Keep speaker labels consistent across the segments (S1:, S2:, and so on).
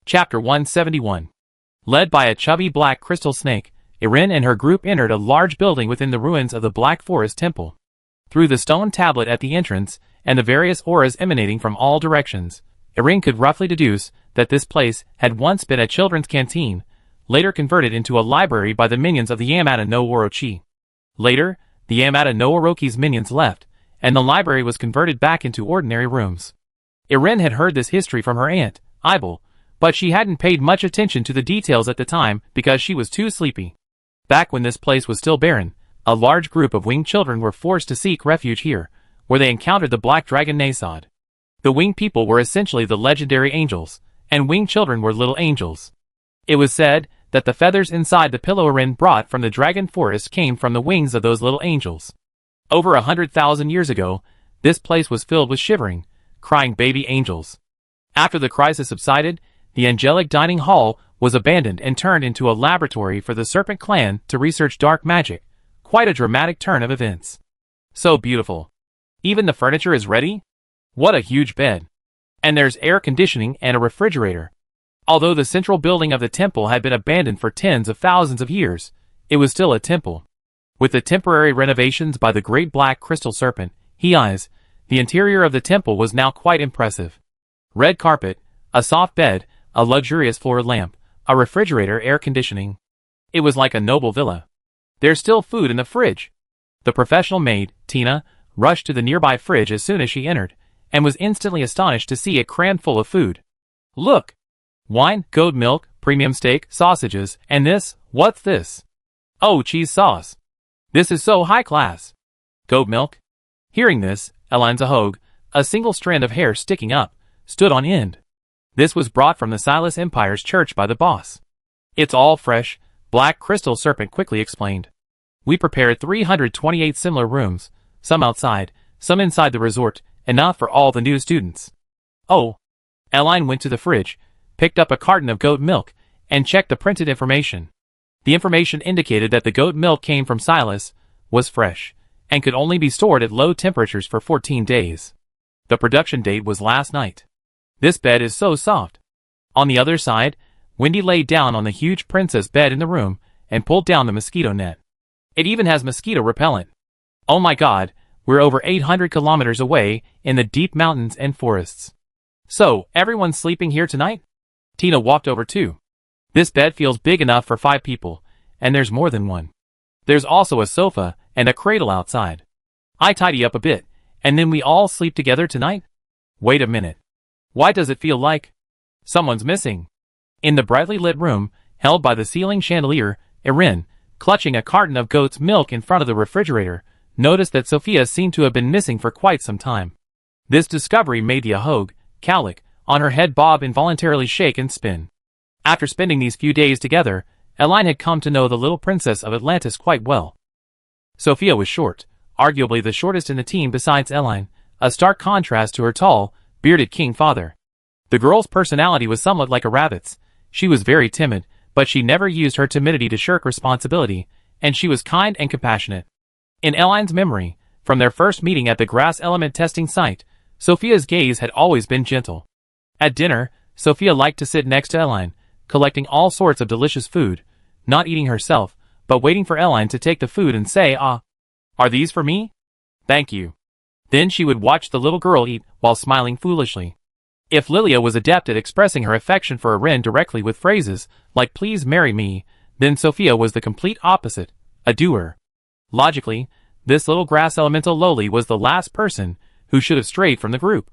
S1: Chapter 171. Led by a chubby black crystal snake, Erin and her group entered a large building within the ruins of the Black Forest Temple. Through the stone tablet at the entrance, and the various auras emanating from all directions, Erin could roughly deduce that this place had once been a children's canteen, later converted into a library by the minions of the Yamata no Orochi. Later, the Yamata no Orochi's minions left, and the library was converted back into ordinary rooms. Erin had heard this history from her aunt, Ibel, but she hadn't paid much attention to the details at the time because she was too sleepy. Back when this place was still barren, a large group of winged children were forced to seek refuge here, where they encountered the black dragon Nasod. The winged people were essentially the legendary angels, and winged children were little angels. It was said that the feathers inside the pillow Erin brought from the dragon forest came from the wings of those little angels. Over 100,000 years ago, this place was filled with shivering, crying baby angels. After the crisis subsided, the angelic dining hall was abandoned and turned into a laboratory for the Serpent Clan to research dark magic. Quite a dramatic turn of events. So beautiful. Even the furniture is ready? What a huge bed. And there's air conditioning and a refrigerator. Although the central building of the temple had been abandoned for tens of thousands of years, it was still a temple. With the temporary renovations by the great black crystal serpent, the interior of the temple was now quite impressive. Red carpet, a soft bed, a luxurious floor lamp, a refrigerator, air conditioning. It was like a noble villa. There's still food in the fridge. The professional maid, Tina, rushed to the nearby fridge as soon as she entered, and was instantly astonished to see it crammed full of food. Look! Wine, goat milk, premium steak, sausages, and this, what's this? Oh, cheese sauce. This is so high class. Goat milk? Hearing this, Eline Zahog, a single strand of hair sticking up, stood on end. This was brought from the Silas Empire's church by the boss. It's all fresh, Black Crystal Serpent quickly explained. We prepared 328 similar rooms, some outside, some inside the resort, enough for all the new students. Oh. Eline went to the fridge, picked up a carton of goat milk, and checked the printed information. The information indicated that the goat milk came from Silas, was fresh, and could only be stored at low temperatures for 14 days. The production date was last night. This bed is so soft. On the other side, Wendy laid down on the huge princess bed in the room and pulled down the mosquito net. It even has mosquito repellent. Oh my god, we're over 800 kilometers away in the deep mountains and forests. So, everyone's sleeping here tonight? Tina walked over too. This bed feels big enough for 5 people, and there's more than one. There's also a sofa and a cradle outside. I tidy up a bit, and then we all sleep together tonight? Wait a minute. Why does it feel like someone's missing? In the brightly lit room, held by the ceiling chandelier, Erin, clutching a carton of goat's milk in front of the refrigerator, noticed that Sophia seemed to have been missing for quite some time. This discovery made the Ahog, cowlick, on her head bob involuntarily shake and spin. After spending these few days together, Eline had come to know the little princess of Atlantis quite well. Sophia was short, arguably the shortest in the team besides Eline, a stark contrast to her tall, bearded king father. The girl's personality was somewhat like a rabbit's. She was very timid, but she never used her timidity to shirk responsibility, and she was kind and compassionate. In Eline's memory, from their first meeting at the grass element testing site, Sophia's gaze had always been gentle. At dinner, Sophia liked to sit next to Eline, collecting all sorts of delicious food, not eating herself, but waiting for Eline to take the food and say, "Ah, are these for me? Thank you." Then she would watch the little girl eat while smiling foolishly. If Lilia was adept at expressing her affection for Erin directly with phrases like "please marry me," then Sophia was the complete opposite, a doer. Logically, this little grass elemental Loli was the last person who should have strayed from the group.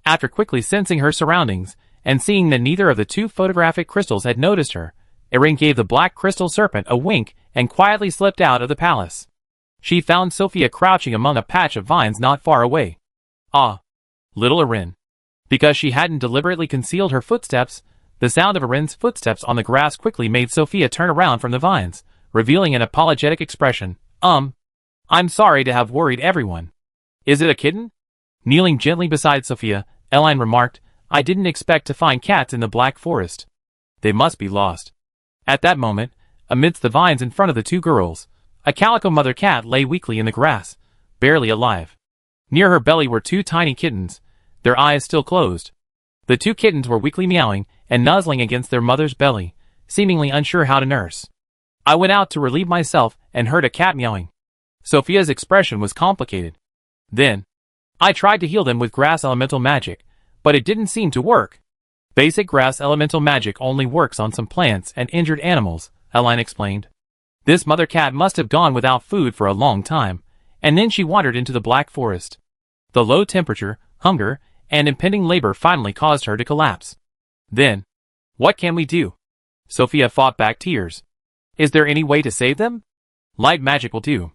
S1: After quickly sensing her surroundings, and seeing that neither of the 2 photographic crystals had noticed her, Erin gave the black crystal serpent a wink and quietly slipped out of the palace. She found Sophia crouching among a patch of vines not far away. Ah, little Erin. Because she hadn't deliberately concealed her footsteps, the sound of Erin's footsteps on the grass quickly made Sophia turn around from the vines, revealing an apologetic expression. I'm sorry to have worried everyone. Is it a kitten? Kneeling gently beside Sophia, Eline remarked, I didn't expect to find cats in the Black Forest. They must be lost. At that moment, amidst the vines in front of the 2 girls, a calico mother cat lay weakly in the grass, barely alive. Near her belly were 2 tiny kittens, their eyes still closed. The two kittens were weakly meowing and nuzzling against their mother's belly, seemingly unsure how to nurse. I went out to relieve myself and heard a cat meowing. Sophia's expression was complicated. Then, I tried to heal them with grass elemental magic, but it didn't seem to work. Basic grass elemental magic only works on some plants and injured animals, Eline explained. This mother cat must have gone without food for a long time, and then she wandered into the Black Forest. The low temperature, hunger, and impending labor finally caused her to collapse. Then, what can we do? Sophia fought back tears. Is there any way to save them? Light magic will do.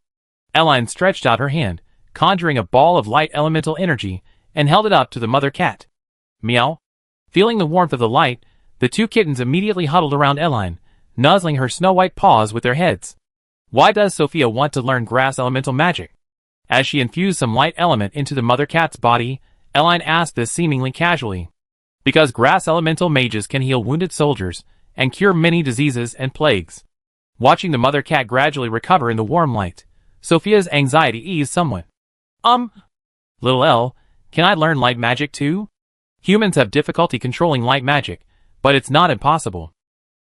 S1: Eline stretched out her hand, conjuring a ball of light elemental energy, and held it up to the mother cat. Meow. Feeling the warmth of the light, the two kittens immediately huddled around Eline, nuzzling her snow-white paws with their heads. Why does Sophia want to learn grass elemental magic? As she infused some light element into the mother cat's body, Eline asked this seemingly casually. Because grass elemental mages can heal wounded soldiers and cure many diseases and plagues. Watching the mother cat gradually recover in the warm light, Sophia's anxiety eased somewhat. Little L, can I learn light magic too? Humans have difficulty controlling light magic, but it's not impossible.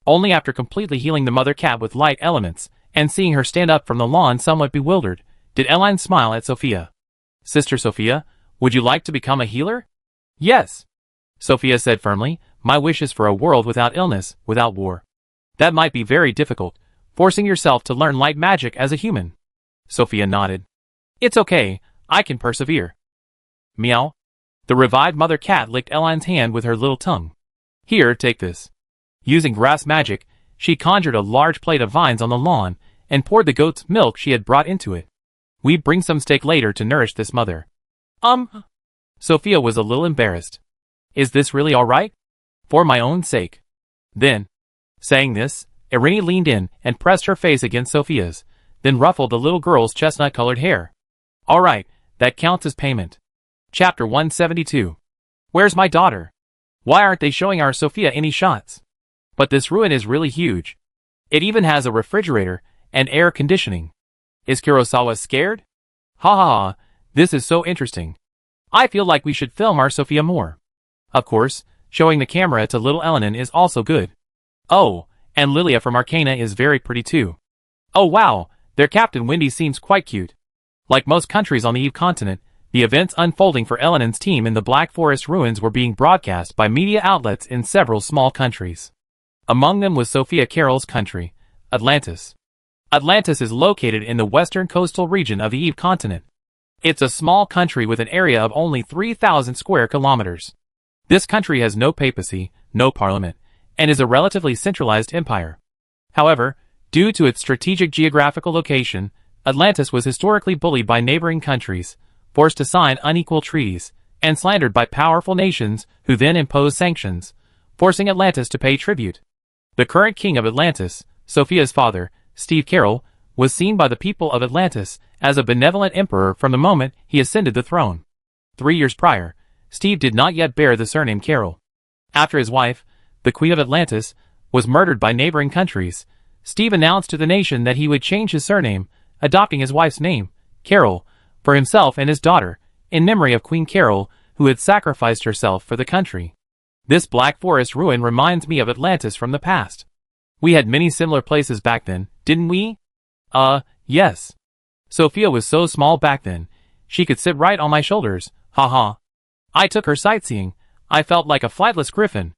S1: Only after completely healing the mother cat with light elements, and seeing her stand up from the lawn somewhat bewildered, did Eline smile at Sophia. Sister Sophia, would you like to become a healer? Yes. Sophia said firmly, my wish is for a world without illness, without war. That might be very difficult, forcing yourself to learn light magic as a human. Sophia nodded. It's okay, I can persevere. Meow. The revived mother cat licked Eline's hand with her little tongue. Here, take this. Using grass magic, she conjured a large plate of vines on the lawn and poured the goat's milk she had brought into it. We bring some steak later to nourish this mother. Sophia was a little embarrassed. Is this really all right? For my own sake. Then, saying this, Irene leaned in and pressed her face against Sophia's, then ruffled the little girl's chestnut-colored hair. All right, that counts as payment. Chapter 172. Where's my daughter? Why aren't they showing our Sophia any shots? But this ruin is really huge. It even has a refrigerator and air conditioning. Is Kurosawa scared? Ha ha ha, this is so interesting. I feel like we should film our Sophia more. Of course, showing the camera to little Elenin is also good. Oh, and Lilia from Arcana is very pretty too. Oh wow, their Captain Wendy seems quite cute. Like most countries on the Eve continent, the events unfolding for Elenin's team in the Black Forest ruins were being broadcast by media outlets in several small countries. Among them was Sophia Carroll's country, Atlantis. Atlantis is located in the western coastal region of the Eve continent. It's a small country with an area of only 3,000 square kilometers. This country has no papacy, no parliament, and is a relatively centralized empire. However, due to its strategic geographical location, Atlantis was historically bullied by neighboring countries, forced to sign unequal treaties, and slandered by powerful nations who then imposed sanctions, forcing Atlantis to pay tribute. The current king of Atlantis, Sophia's father, Steve Carroll, was seen by the people of Atlantis as a benevolent emperor from the moment he ascended the throne. 3 years prior, Steve did not yet bear the surname Carroll. After his wife, the Queen of Atlantis, was murdered by neighboring countries, Steve announced to the nation that he would change his surname, adopting his wife's name, Carroll, for himself and his daughter, in memory of Queen Carol, who had sacrificed herself for the country. This Black Forest ruin reminds me of Atlantis from the past. We had many similar places back then, didn't we? Yes. Sophia was so small back then, she could sit right on my shoulders, haha. I took her sightseeing, I felt like a flightless griffin.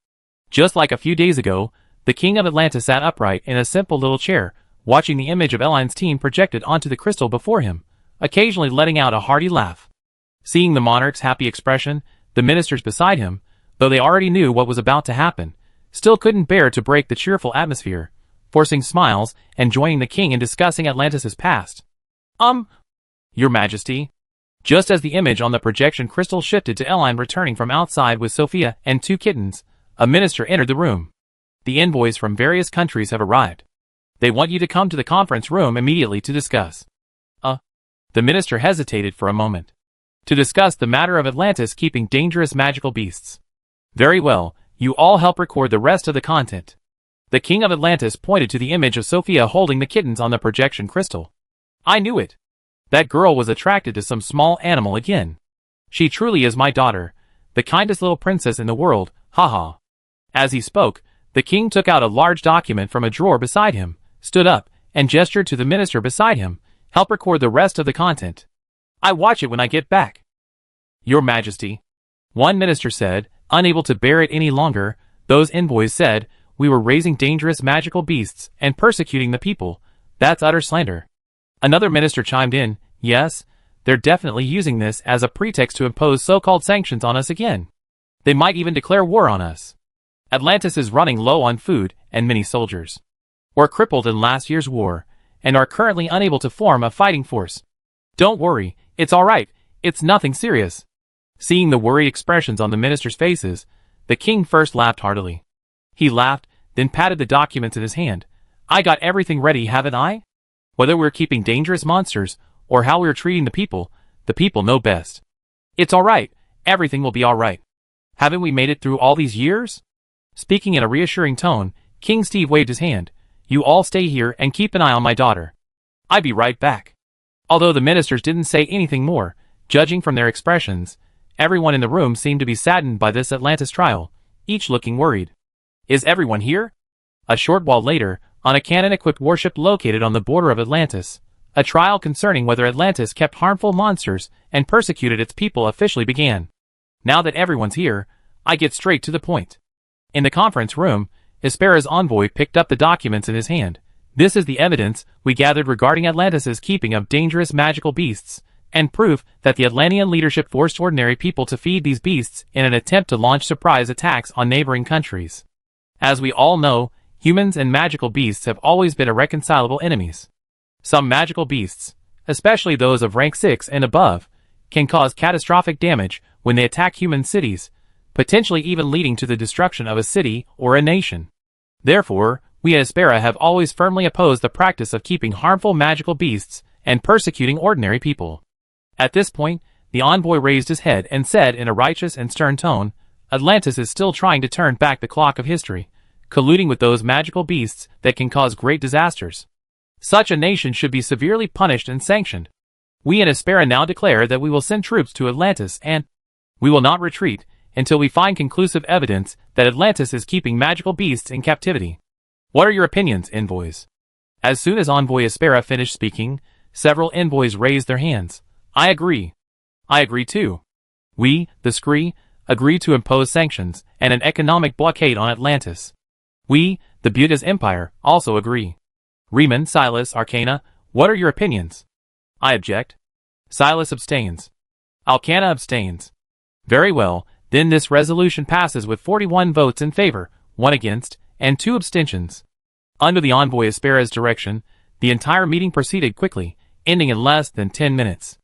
S1: Just like a few days ago, the king of Atlantis sat upright in a simple little chair, watching the image of Eline's team projected onto the crystal before him, occasionally letting out a hearty laugh. Seeing the monarch's happy expression, the ministers beside him, though they already knew what was about to happen, still couldn't bear to break the cheerful atmosphere, forcing smiles and joining the king in discussing Atlantis' past. Your Majesty. Just as the image on the projection crystal shifted to Eline returning from outside with Sophia and 2 kittens, a minister entered the room. The envoys from various countries have arrived. They want you to come to the conference room immediately to discuss. The minister hesitated for a moment. To discuss the matter of Atlantis keeping dangerous magical beasts. Very well, you all help record the rest of the content. The king of Atlantis pointed to the image of Sophia holding the kittens on the projection crystal. I knew it. That girl was attracted to some small animal again. She truly is my daughter, the kindest little princess in the world, Ha. As he spoke, the king took out a large document from a drawer beside him, stood up, and gestured to the minister beside him, help record the rest of the content. I watch it when I get back. Your Majesty. One minister said, unable to bear it any longer. Those envoys said, we were raising dangerous magical beasts and persecuting the people. That's utter slander. Another minister chimed in, yes, they're definitely using this as a pretext to impose so-called sanctions on us again. They might even declare war on us. Atlantis is running low on food, and many soldiers were crippled in last year's war, and are currently unable to form a fighting force. Don't worry, it's alright, it's nothing serious. Seeing the worried expressions on the ministers' faces, the king first laughed heartily. He laughed, then patted the documents in his hand. I got everything ready, haven't I? Whether we're keeping dangerous monsters, or how we're treating the people know best. It's alright, everything will be alright. Haven't we made it through all these years? Speaking in a reassuring tone, King Steve waved his hand. You all stay here and keep an eye on my daughter. I'll be right back. Although the ministers didn't say anything more, judging from their expressions, everyone in the room seemed to be saddened by this Atlantis trial, each looking worried. Is everyone here? A short while later, on a cannon-equipped warship located on the border of Atlantis, a trial concerning whether Atlantis kept harmful monsters and persecuted its people officially began. Now that everyone's here, I get straight to the point. In the conference room, Hespera's envoy picked up the documents in his hand. This is the evidence we gathered regarding Atlantis' keeping of dangerous magical beasts, and proof that the Atlantean leadership forced ordinary people to feed these beasts in an attempt to launch surprise attacks on neighboring countries. As we all know, humans and magical beasts have always been irreconcilable enemies. Some magical beasts, especially those of rank 6 and above, can cause catastrophic damage when they attack human cities, potentially even leading to the destruction of a city or a nation. Therefore, we at Hespera have always firmly opposed the practice of keeping harmful magical beasts and persecuting ordinary people. At this point, the envoy raised his head and said in a righteous and stern tone, Atlantis is still trying to turn back the clock of history, colluding with those magical beasts that can cause great disasters. Such a nation should be severely punished and sanctioned. We in Hespera now declare that we will send troops to Atlantis and we will not retreat until we find conclusive evidence that Atlantis is keeping magical beasts in captivity. What are your opinions, envoys? As soon as Envoy Hespera finished speaking, several envoys raised their hands. I agree. I agree too. We, the Scree, agree to impose sanctions and an economic blockade on Atlantis. We, the Buddha's Empire, also agree. Riemann, Silas, Arcana, what are your opinions? I object. Silas abstains. Arcana abstains. Very well, then this resolution passes with 41 votes in favor, 1 against, and 2 abstentions. Under the envoy Hespera's direction, the entire meeting proceeded quickly, ending in less than 10 minutes.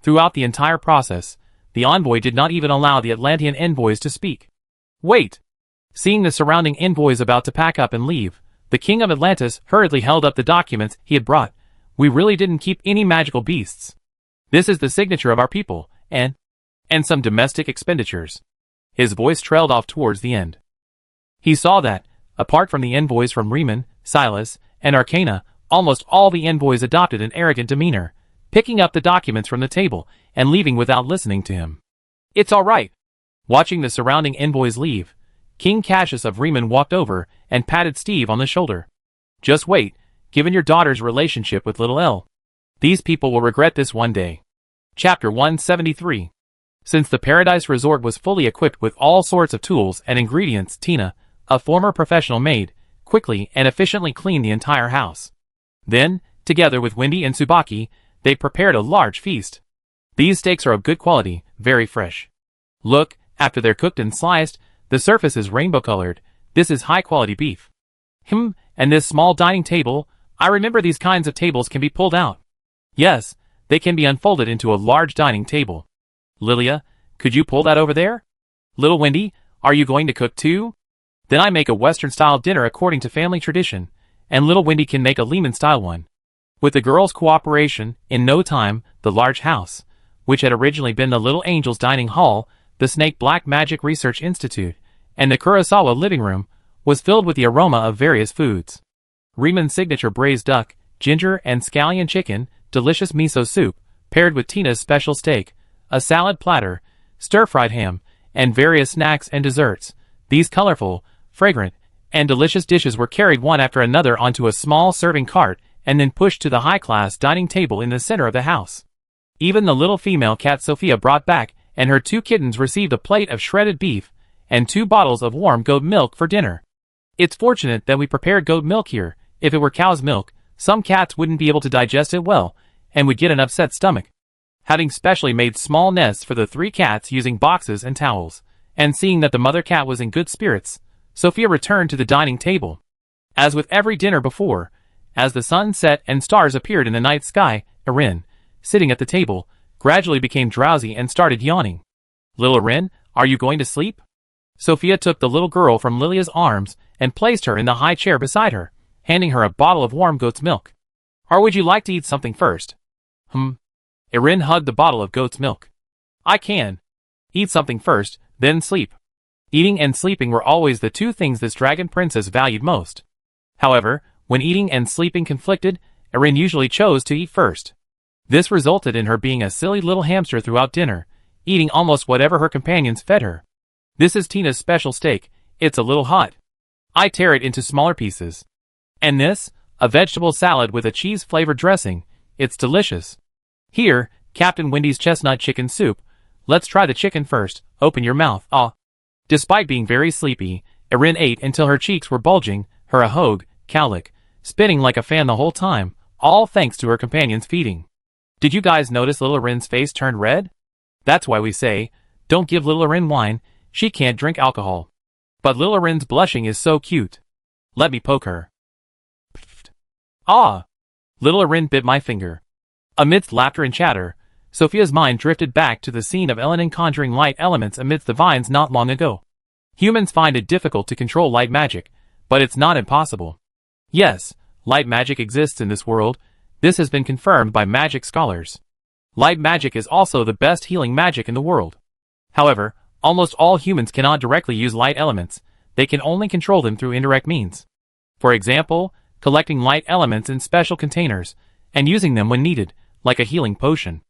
S1: Throughout the entire process, the envoy did not even allow the Atlantean envoys to speak. Wait! Seeing the surrounding envoys about to pack up and leave, the king of Atlantis hurriedly held up the documents he had brought. We really didn't keep any magical beasts. This is the signature of our people, and some domestic expenditures. His voice trailed off towards the end. He saw that, apart from the envoys from Riemann, Silas, and Arcana, almost all the envoys adopted an arrogant demeanor, picking up the documents from the table and leaving without listening to him. It's all right. Watching the surrounding envoys leave, King Cassius of Riemann walked over and patted Steve on the shoulder. Just wait, given your daughter's relationship with Little L. These people will regret this one day. Chapter 173. Since the Paradise Resort was fully equipped with all sorts of tools and ingredients, Tina, a former professional maid, quickly and efficiently cleaned the entire house. Then, together with Wendy and Tsubaki, they prepared a large feast. These steaks are of good quality, very fresh. Look, after they're cooked and sliced, the surface is rainbow-colored. This is high-quality beef. And this small dining table, I remember these kinds of tables can be pulled out. Yes, they can be unfolded into a large dining table. Lilia, could you pull that over there? Little Wendy, are you going to cook too? Then I make a Western-style dinner according to family tradition, and little Wendy can make a Lehman-style one. With the girls' cooperation, in no time, the large house, which had originally been the Little Angels Dining Hall, the Snake Black Magic Research Institute, and the Kurosawa living room, was filled with the aroma of various foods. Riemann's signature braised duck, ginger and scallion chicken, delicious miso soup, paired with Tina's special steak, a salad platter, stir-fried ham, and various snacks and desserts. These colorful, fragrant, and delicious dishes were carried one after another onto a small serving cart and then pushed to the high-class dining table in the center of the house. Even the little female cat Sophia brought back, and her 2 kittens received a plate of shredded beef and 2 bottles of warm goat milk for dinner. It's fortunate that we prepared goat milk here. If it were cow's milk, some cats wouldn't be able to digest it well and would get an upset stomach. Having specially made small nests for the 3 cats using boxes and towels, and seeing that the mother cat was in good spirits, Sophia returned to the dining table. As with every dinner before, as the sun set and stars appeared in the night sky, Erin, sitting at the table, gradually became drowsy and started yawning. "Little Erin, are you going to sleep?" Sophia took the little girl from Lilia's arms and placed her in the high chair beside her, handing her a bottle of warm goat's milk. "Or would you like to eat something first?" Erin hugged the bottle of goat's milk. "I can. Eat something first, then sleep." Eating and sleeping were always the 2 things this dragon princess valued most. However, when eating and sleeping conflicted, Erin usually chose to eat first. This resulted in her being a silly little hamster throughout dinner, eating almost whatever her companions fed her. "This is Tina's special steak. It's a little hot. I tear it into smaller pieces. And this, a vegetable salad with a cheese-flavored dressing. It's delicious. Here, Captain Wendy's chestnut chicken soup. Let's try the chicken first. Open your mouth. Ah." Despite being very sleepy, Erin ate until her cheeks were bulging, her ahogue, cowlick, spinning like a fan the whole time, all thanks to her companion's feeding. Did you guys notice little Erin's face turned red? That's why we say, don't give little Erin wine, she can't drink alcohol. But little Erin's blushing is so cute. Let me poke her. Pfft. Ah! Little Erin bit my finger. Amidst laughter and chatter, Sophia's mind drifted back to the scene of Elenin conjuring light elements amidst the vines not long ago. Humans find it difficult to control light magic, but it's not impossible. Yes, light magic exists in this world. This has been confirmed by magic scholars. Light magic is also the best healing magic in the world. However, almost all humans cannot directly use light elements. They can only control them through indirect means. For example, collecting light elements in special containers and using them when needed, like a healing potion.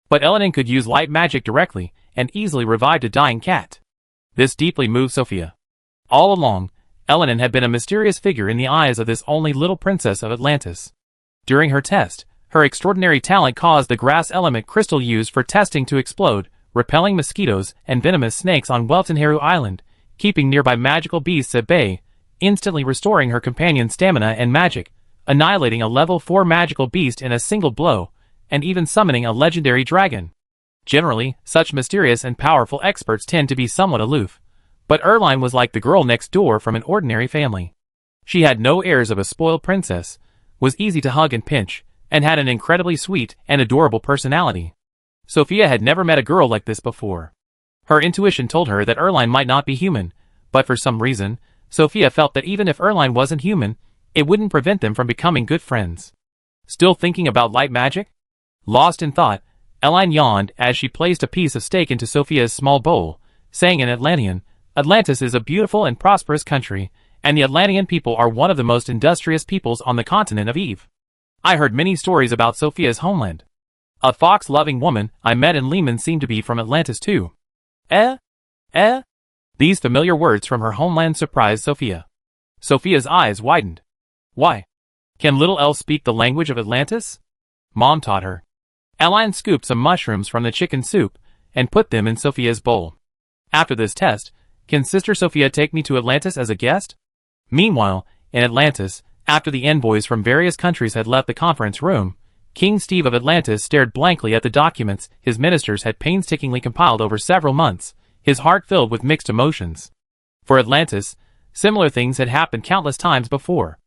S1: But Elenin could use light magic directly and easily revived a dying cat. This deeply moved Sophia. All along, Elenin had been a mysterious figure in the eyes of this only little princess of Atlantis. During her test, her extraordinary talent caused the grass element crystal used for testing to explode, repelling mosquitoes and venomous snakes on Weltenheru Island, keeping nearby magical beasts at bay, instantly restoring her companion's stamina and magic, annihilating a level 4 magical beast in a single blow, and even summoning a legendary dragon. Generally, such mysterious and powerful experts tend to be somewhat aloof, but Erline was like the girl next door from an ordinary family. She had no airs of a spoiled princess, was easy to hug and pinch, and had an incredibly sweet and adorable personality. Sophia had never met a girl like this before. Her intuition told her that Erline might not be human, but for some reason, Sophia felt that even if Erline wasn't human, it wouldn't prevent them from becoming good friends. Still thinking about light magic? Lost in thought, Erline yawned as she placed a piece of steak into Sophia's small bowl, saying in Atlantean, "Atlantis is a beautiful and prosperous country, and the Atlantean people are one of the most industrious peoples on the continent of Eve. I heard many stories about Sophia's homeland. A fox-loving woman I met in Lehman seemed to be from Atlantis too." These familiar words from her homeland surprised Sophia. Sophia's eyes widened. Why? Can little Elle speak the language of Atlantis? Mom taught her. Erline scooped some mushrooms from the chicken soup and put them in Sophia's bowl. After this test, can Sister Sophia take me to Atlantis as a guest? Meanwhile, in Atlantis, after the envoys from various countries had left the conference room, King Steve of Atlantis stared blankly at the documents his ministers had painstakingly compiled over several months, his heart filled with mixed emotions. For Atlantis, similar things had happened countless times before.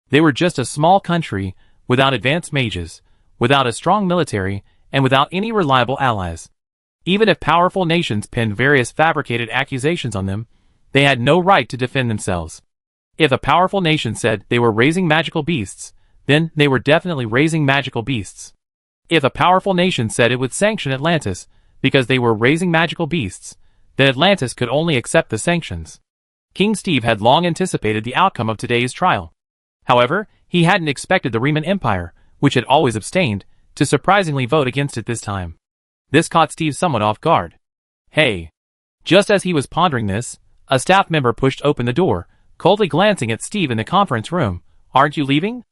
S1: They were just a small country, without advanced mages, without a strong military, and without any reliable allies. Even if powerful nations pinned various fabricated accusations on them, they had no right to defend themselves. If a powerful nation said they were raising magical beasts, then they were definitely raising magical beasts. If a powerful nation said it would sanction Atlantis because they were raising magical beasts, then Atlantis could only accept the sanctions. King Steve had long anticipated the outcome of today's trial. However, he hadn't expected the Riemann Empire, which had always abstained, to surprisingly vote against it this time. This caught Steve somewhat off guard. Hey! Just as he was pondering this, A staff member pushed open the door, coldly glancing at Steve in the conference room. Aren't you leaving?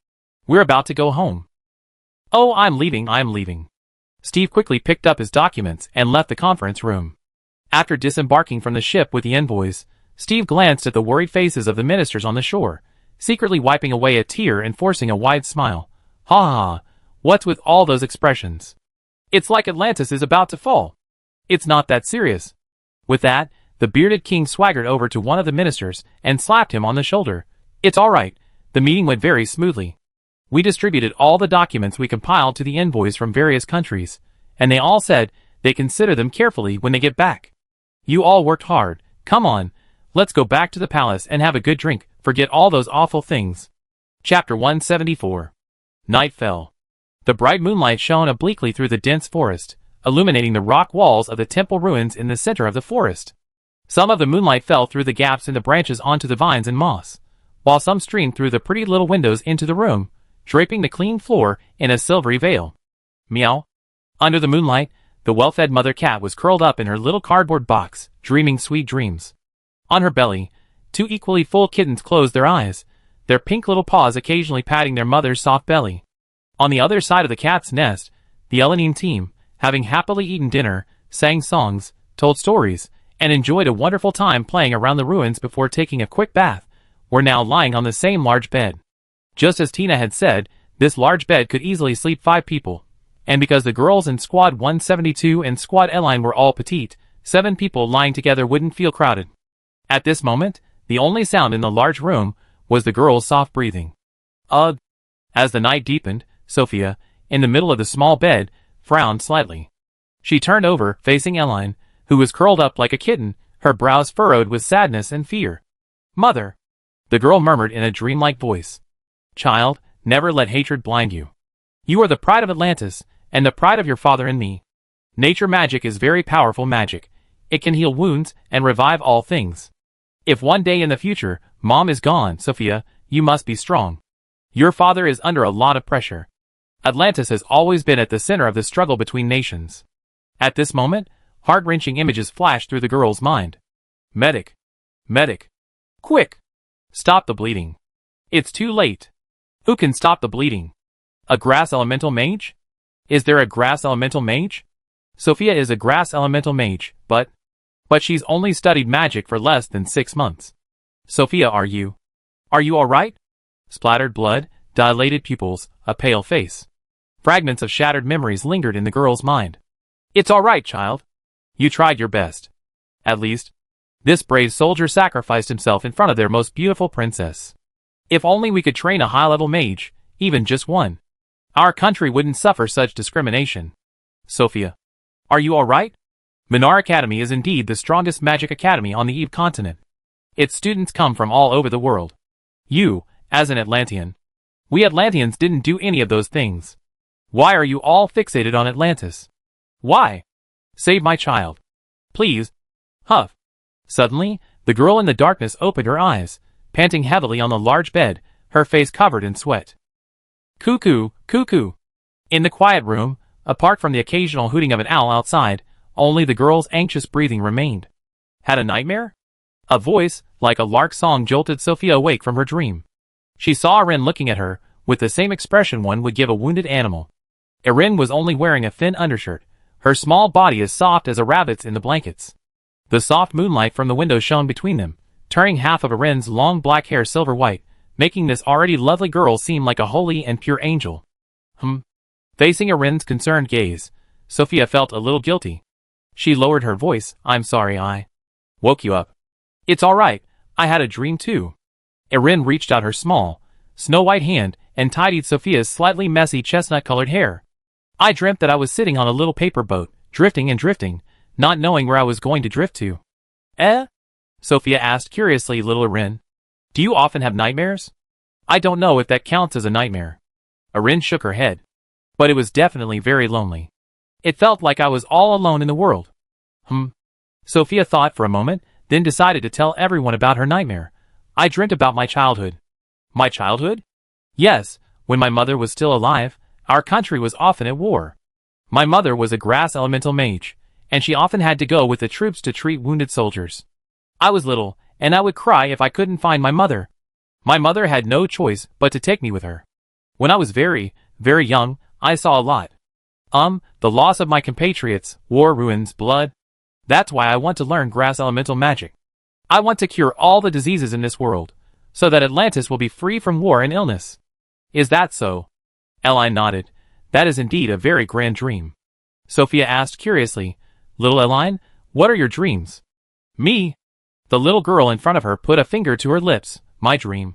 S1: We're about to go home. Oh, I'm leaving. Steve quickly picked up his documents and left the conference room. After disembarking from the ship with the envoys, Steve glanced at the worried faces of the ministers on the shore, secretly wiping away a tear and forcing a wide smile. Ha ha, what's with all those expressions? It's like Atlantis is about to fall. It's not that serious. With that, the bearded king swaggered over to one of the ministers and slapped him on the shoulder. It's all right. The meeting went very smoothly. We distributed all the documents we compiled to the envoys from various countries, and they all said they consider them carefully when they get back. You all worked hard. Come on, let's go back to the palace and have a good drink. Forget all those awful things. Chapter 174. Night fell. The bright moonlight shone obliquely through the dense forest, illuminating the rock walls of the temple ruins in the center of the forest. Some of the moonlight fell through the gaps in the branches onto the vines and moss, while some streamed through the pretty little windows into the room, draping the clean floor in a silvery veil. Meow. Under the moonlight, the well-fed mother cat was curled up in her little cardboard box, dreaming sweet dreams. On her belly, two equally full kittens closed their eyes, their pink little paws occasionally patting their mother's soft belly. On the other side of the cat's nest, the Elenine team, having happily eaten dinner, sang songs, told stories, and enjoyed a wonderful time playing around the ruins before taking a quick bath, were now lying on the same large bed. Just as Tina had said, this large bed could easily sleep 5 people, and because the girls in Squad 172 and Squad Eline were all petite, 7 people lying together wouldn't feel crowded. At this moment, the only sound in the large room was the girls' soft breathing. Ugh! As the night deepened, Sophia, in the middle of the small bed, frowned slightly. She turned over, facing Eline, who was curled up like a kitten, her brows furrowed with sadness and fear. Mother! The girl murmured in a dreamlike voice. Child, never let hatred blind you. You are the pride of Atlantis, and the pride of your father and me. Nature magic is very powerful magic. It can heal wounds and revive all things. If one day in the future, Mom is gone, Sophia, you must be strong. Your father is under a lot of pressure. Atlantis has always been at the center of the struggle between nations. At this moment, heart-wrenching images flashed through the girl's mind. Medic! Medic! Quick! Stop the bleeding. It's too late. Who can stop the bleeding? A grass elemental mage? Is there a grass elemental mage? Sophia is a grass elemental mage, but she's only studied magic for less than 6 months. Sophia, are you alright? Splattered blood, dilated pupils, a pale face. Fragments of shattered memories lingered in the girl's mind. It's alright, child. You tried your best. At least, this brave soldier sacrificed himself in front of their most beautiful princess. If only we could train a high-level mage, even just one. Our country wouldn't suffer such discrimination. Sophia, are you alright? Minar Academy is indeed the strongest magic academy on the Eve continent. Its students come from all over the world. You, as an Atlantean. We Atlanteans didn't do any of those things. Why are you all fixated on Atlantis? Why? Save my child. Please. Huff. Suddenly, the girl in the darkness opened her eyes, panting heavily on the large bed, her face covered in sweat. Cuckoo, cuckoo. In the quiet room, apart from the occasional hooting of an owl outside, only the girl's anxious breathing remained. Had a nightmare? A voice, like a lark song, jolted Sophia awake from her dream. She saw Erin looking at her, with the same expression one would give a wounded animal. Erin was only wearing a thin undershirt, her small body as soft as a rabbit's in the blankets. The soft moonlight from the window shone between them, turning half of Erin's long black hair silver white, making this already lovely girl seem like a holy and pure angel. Facing Erin's concerned gaze, Sophia felt a little guilty. She lowered her voice. I'm sorry I woke you up. It's alright, I had a dream too. Erin reached out her small, snow-white hand and tidied Sophia's slightly messy chestnut-colored hair. I dreamt that I was sitting on a little paper boat, drifting and drifting, not knowing where I was going to drift to. Eh? Sophia asked curiously. Little Erin, do you often have nightmares? I don't know if that counts as a nightmare. Erin shook her head. But it was definitely very lonely. It felt like I was all alone in the world. Sophia thought for a moment, then decided to tell everyone about her nightmare. I dreamt about my childhood. My childhood? Yes, when my mother was still alive, our country was often at war. My mother was a grass elemental mage, and she often had to go with the troops to treat wounded soldiers. I was little, and I would cry if I couldn't find my mother. My mother had no choice but to take me with her. When I was very, very young, I saw a lot. The loss of my compatriots, war, ruins, blood. That's why I want to learn grass elemental magic. I want to cure all the diseases in this world, so that Atlantis will be free from war and illness. Is that so? Eline nodded. That is indeed a very grand dream. Sophia asked curiously, Little Eline, what are your dreams? Me? The little girl in front of her put a finger to her lips. My dream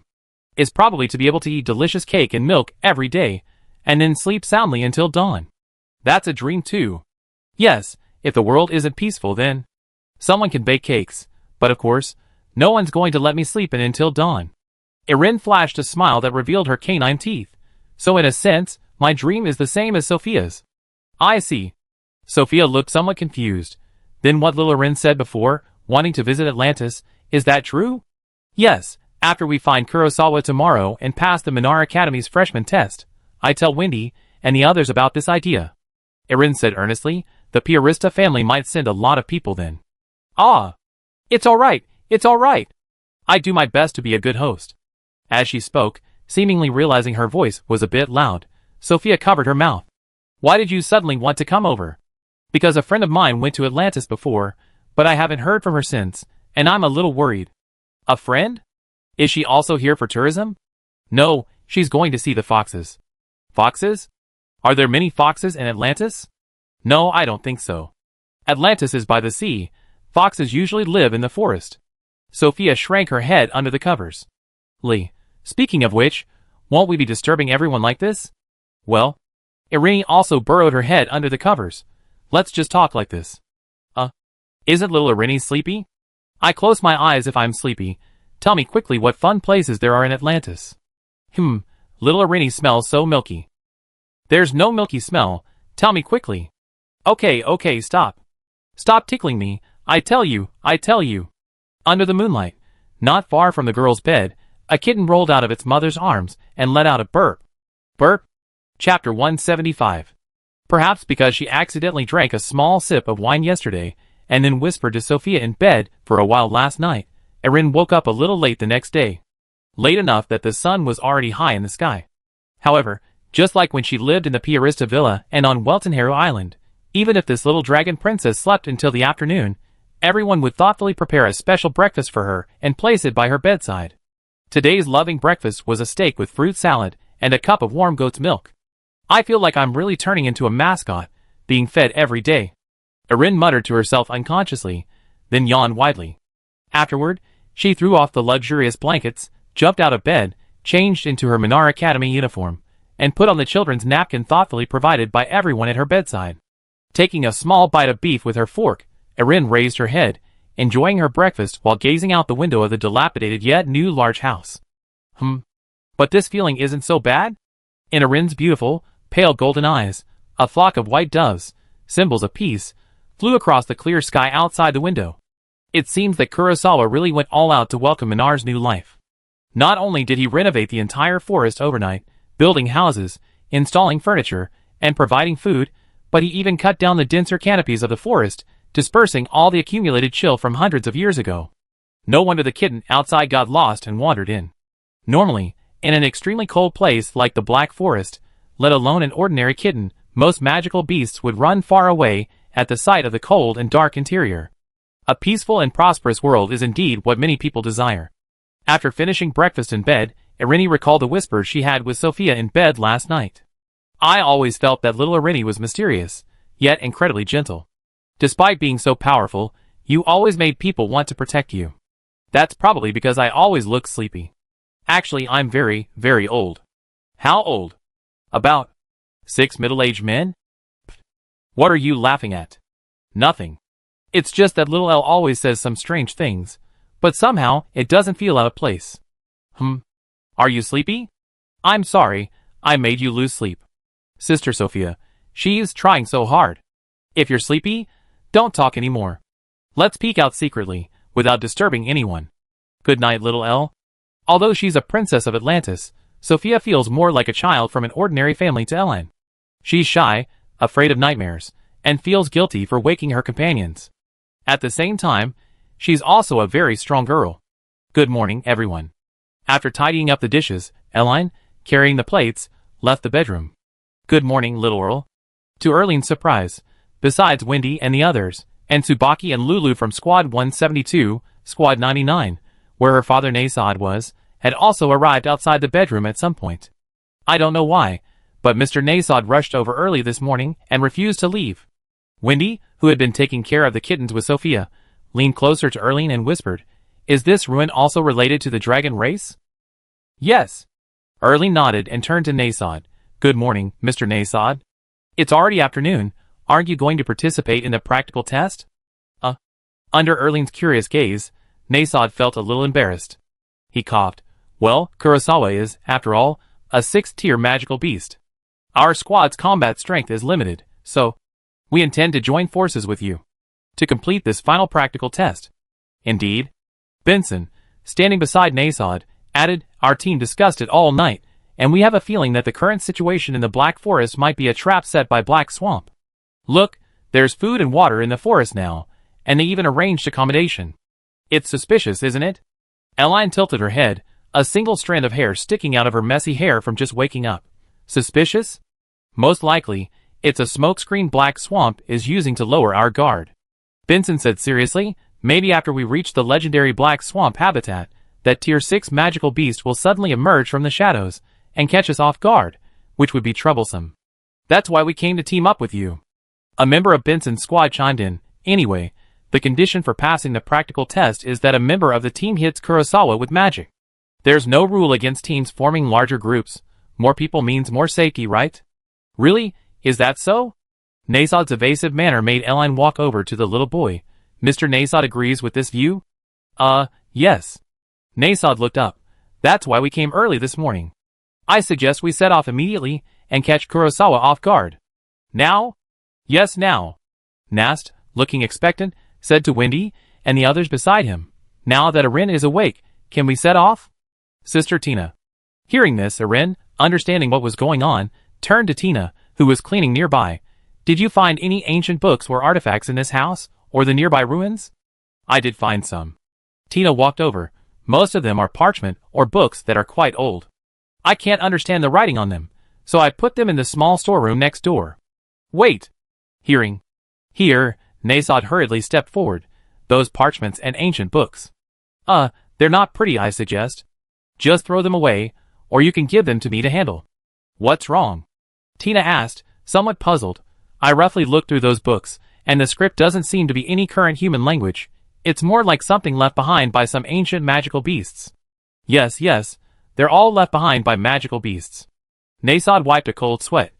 S1: is probably to be able to eat delicious cake and milk every day, and then sleep soundly until dawn. That's a dream too. Yes, if the world isn't peaceful then someone can bake cakes, but of course, no one's going to let me sleep in until dawn. Erin flashed a smile that revealed her canine teeth. So in a sense, my dream is the same as Sophia's. I see. Sophia looked somewhat confused. Then what little Erin said before, wanting to visit Atlantis, is that true? Yes, after we find Kurosawa tomorrow and pass the Minar Academy's freshman test, I tell Wendy and the others about this idea. Erin said earnestly, the Piarista family might send a lot of people then. Ah! It's alright, it's alright. I do my best to be a good host. As she spoke, seemingly realizing her voice was a bit loud, Sophia covered her mouth. Why did you suddenly want to come over? Because a friend of mine went to Atlantis before, but I haven't heard from her since, and I'm a little worried. A friend? Is she also here for tourism? No, she's going to see the foxes. Foxes? Are there many foxes in Atlantis? No, I don't think so. Atlantis is by the sea. Foxes usually live in the forest. Sophia shrank her head under the covers. Lee, speaking of which, won't we be disturbing everyone like this? Well, Irene also burrowed her head under the covers. Let's just talk like this. Isn't little Irene sleepy? I close my eyes if I'm sleepy. Tell me quickly what fun places there are in Atlantis. Little Irene smells so milky. There's no milky smell. Tell me quickly. Okay, stop. Stop tickling me. I tell you. Under the moonlight, not far from the girl's bed, a kitten rolled out of its mother's arms and let out a burp. Burp? Chapter 175. Perhaps because she accidentally drank a small sip of wine yesterday, and then whispered to Sophia in bed for a while last night, Erin woke up a little late the next day. Late enough that the sun was already high in the sky. However, just like when she lived in the Piarista villa and on Weltenhero Island, even if this little dragon princess slept until the afternoon, everyone would thoughtfully prepare a special breakfast for her and place it by her bedside. Today's loving breakfast was a steak with fruit salad and a cup of warm goat's milk. I feel like I'm really turning into a mascot, being fed every day. Erin muttered to herself unconsciously, then yawned widely. Afterward, she threw off the luxurious blankets, jumped out of bed, changed into her Minar Academy uniform, and put on the children's napkin thoughtfully provided by everyone at her bedside. Taking a small bite of beef with her fork, Erin raised her head, enjoying her breakfast while gazing out the window of the dilapidated yet new large house. But this feeling isn't so bad? In Erin's beautiful, pale golden eyes, a flock of white doves, symbols of peace, flew across the clear sky outside the window. It seems that Kurosawa really went all out to welcome Minar's new life. Not only did he renovate the entire forest overnight, building houses, installing furniture, and providing food, but he even cut down the denser canopies of the forest, dispersing all the accumulated chill from hundreds of years ago. No wonder the kitten outside got lost and wandered in. Normally, in an extremely cold place like the Black Forest, let alone an ordinary kitten, most magical beasts would run far away at the sight of the cold and dark interior. A peaceful and prosperous world is indeed what many people desire. After finishing breakfast in bed, Irene recalled the whispers she had with Sophia in bed last night. I always felt that little Irene was mysterious, yet incredibly gentle. Despite being so powerful, you always made people want to protect you. That's probably because I always look sleepy. Actually, I'm very, very old. How old? About 6 middle-aged men? What are you laughing at? Nothing. It's just that little Elle always says some strange things, but somehow it doesn't feel out of place. Are you sleepy? I'm sorry, I made you lose sleep. Sister Sophia, she's trying so hard. If you're sleepy, don't talk anymore. Let's peek out secretly, without disturbing anyone. Good night, little Elle. Although she's a princess of Atlantis, Sophia feels more like a child from an ordinary family to Ellen. She's shy, afraid of nightmares, and feels guilty for waking her companions. At the same time, she's also a very strong girl. Good morning, everyone. After tidying up the dishes, Eline, carrying the plates, left the bedroom. Good morning, little Earl. To Erline's surprise, besides Wendy and the others, and Tsubaki and Lulu from Squad 172, Squad 99, where her father Nasod was, had also arrived outside the bedroom at some point. I don't know why, but Mr. Nasod rushed over early this morning and refused to leave. Wendy, who had been taking care of the kittens with Sophia, leaned closer to Erline and whispered, "Is this ruin also related to the dragon race?" "Yes." Erline nodded and turned to Nasod. "Good morning, Mr. Nasod. It's already afternoon. Aren't you going to participate in the practical test?" Under Erline's curious gaze, Nasod felt a little embarrassed. He coughed. "Well, Kurosawa is, after all, a 6th-tier magical beast. Our squad's combat strength is limited, so we intend to join forces with you to complete this final practical test." "Indeed?" Benson, standing beside Nasod, added, "Our team discussed it all night, and we have a feeling that the current situation in the Black Forest might be a trap set by Black Swamp. Look, there's food and water in the forest now, and they even arranged accommodation. It's suspicious, isn't it?" Eline tilted her head, a single strand of hair sticking out of her messy hair from just waking up. "Suspicious? Most likely, it's a smokescreen Black Swamp is using to lower our guard." Benson said seriously, "Maybe after we reach the legendary Black Swamp habitat, that Tier 6 magical beast will suddenly emerge from the shadows and catch us off guard, which would be troublesome. That's why we came to team up with you." A member of Benson's squad chimed in, "Anyway, the condition for passing the practical test is that a member of the team hits Kurosawa with magic. There's no rule against teams forming larger groups. More people means more safety, right?" "Really? Is that so?" Nasod's evasive manner made Eline walk over to the little boy. "Mr. Nasod agrees with this view?" Yes." Nasod looked up. "That's why we came early this morning. I suggest we set off immediately and catch Kurosawa off guard." "Now?" "Yes, now." Nast, looking expectant, said to Wendy and the others beside him, "Now that Erin is awake, can we set off?" Sister Tina. Hearing this, Erin, understanding what was going on, turned to Tina, who was cleaning nearby. "Did you find any ancient books or artifacts in this house, or the nearby ruins?" "I did find some." Tina walked over. "Most of them are parchment or books that are quite old. I can't understand the writing on them, so I put them in the small storeroom next door." "Wait." Here, Nasod hurriedly stepped forward. "Those parchments and ancient books. They're not pretty, I suggest. Just throw them away, or you can give them to me to handle." "What's wrong?" Tina asked, somewhat puzzled. "I roughly looked through those books, and the script doesn't seem to be any current human language. It's more like something left behind by some ancient magical beasts." Yes, they're all left behind by magical beasts." Nasod wiped a cold sweat.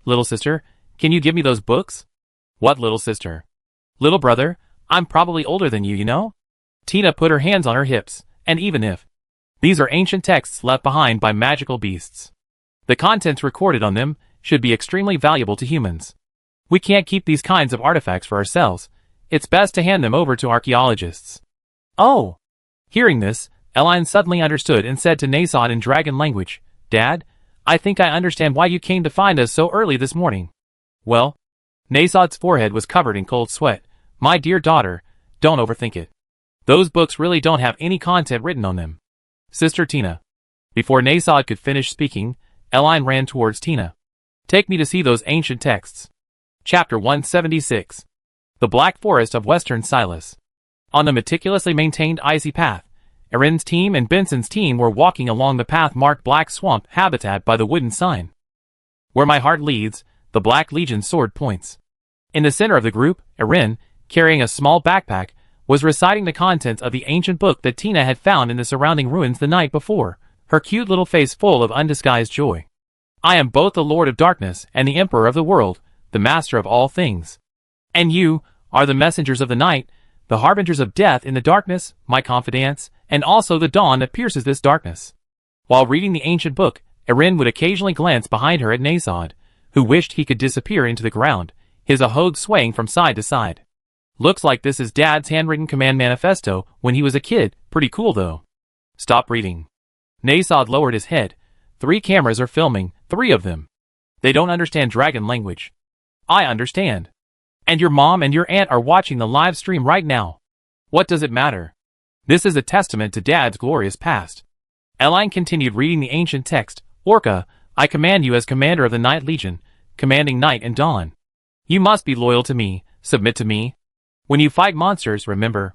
S1: Little sister, can you give me those books?" "What little sister?" "Little brother, I'm probably older than you, you know?" Tina put her hands on her hips, "And even if these are ancient texts left behind by magical beasts, the contents recorded on them should be extremely valuable to humans. We can't keep these kinds of artifacts for ourselves. It's best to hand them over to archaeologists." "Oh!" Hearing this, Eline suddenly understood and said to Nasod in dragon language, "Dad, I think I understand why you came to find us so early this morning." "Well?" Nasod's forehead was covered in cold sweat. "My dear daughter, don't overthink it. Those books really don't have any content written on them." Sister Tina. Before Nasod could finish speaking, Eline ran towards Tina. "Take me to see those ancient texts." Chapter 176. The Black Forest of Western Silas. On the meticulously maintained icy path, Erin's team and Benson's team were walking along the path marked Black Swamp Habitat by the wooden sign. "Where my heart leads, the Black Legion's sword points." In the center of the group, Erin, carrying a small backpack, was reciting the contents of the ancient book that Tina had found in the surrounding ruins the night before, her cute little face full of undisguised joy. "I am both the Lord of Darkness and the Emperor of the world, the Master of all things. And you are the messengers of the night, the harbingers of death in the darkness, my confidants, and also the dawn that pierces this darkness." While reading the ancient book, Erin would occasionally glance behind her at Nasod, who wished he could disappear into the ground, his ahode swaying from side to side. "Looks like this is Dad's handwritten command manifesto when he was a kid. Pretty cool though." "Stop reading." Nasod lowered his head. 3 cameras are filming, 3 of them. They don't understand dragon language. I understand. And your mom and your aunt are watching the live stream right now. What does it matter? This is a testament to Dad's glorious past. Eline continued reading the ancient text. Orca, I command you as commander of the Night Legion, commanding night and dawn. You must be loyal to me, submit to me. When you fight monsters, remember.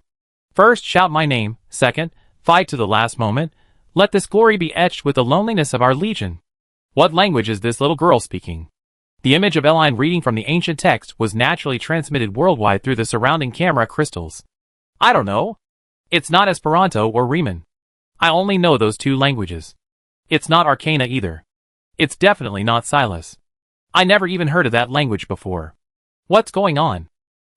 S1: First, shout my name. Second, fight to the last moment. Let this glory be etched with the loneliness of our legion. What language is this little girl speaking? The image of Eline reading from the ancient text was naturally transmitted worldwide through the surrounding camera crystals. I don't know. It's not Esperanto or Riemann. I only know those two languages. It's not Arcana either. It's definitely not Silas. I never even heard of that language before. What's going on?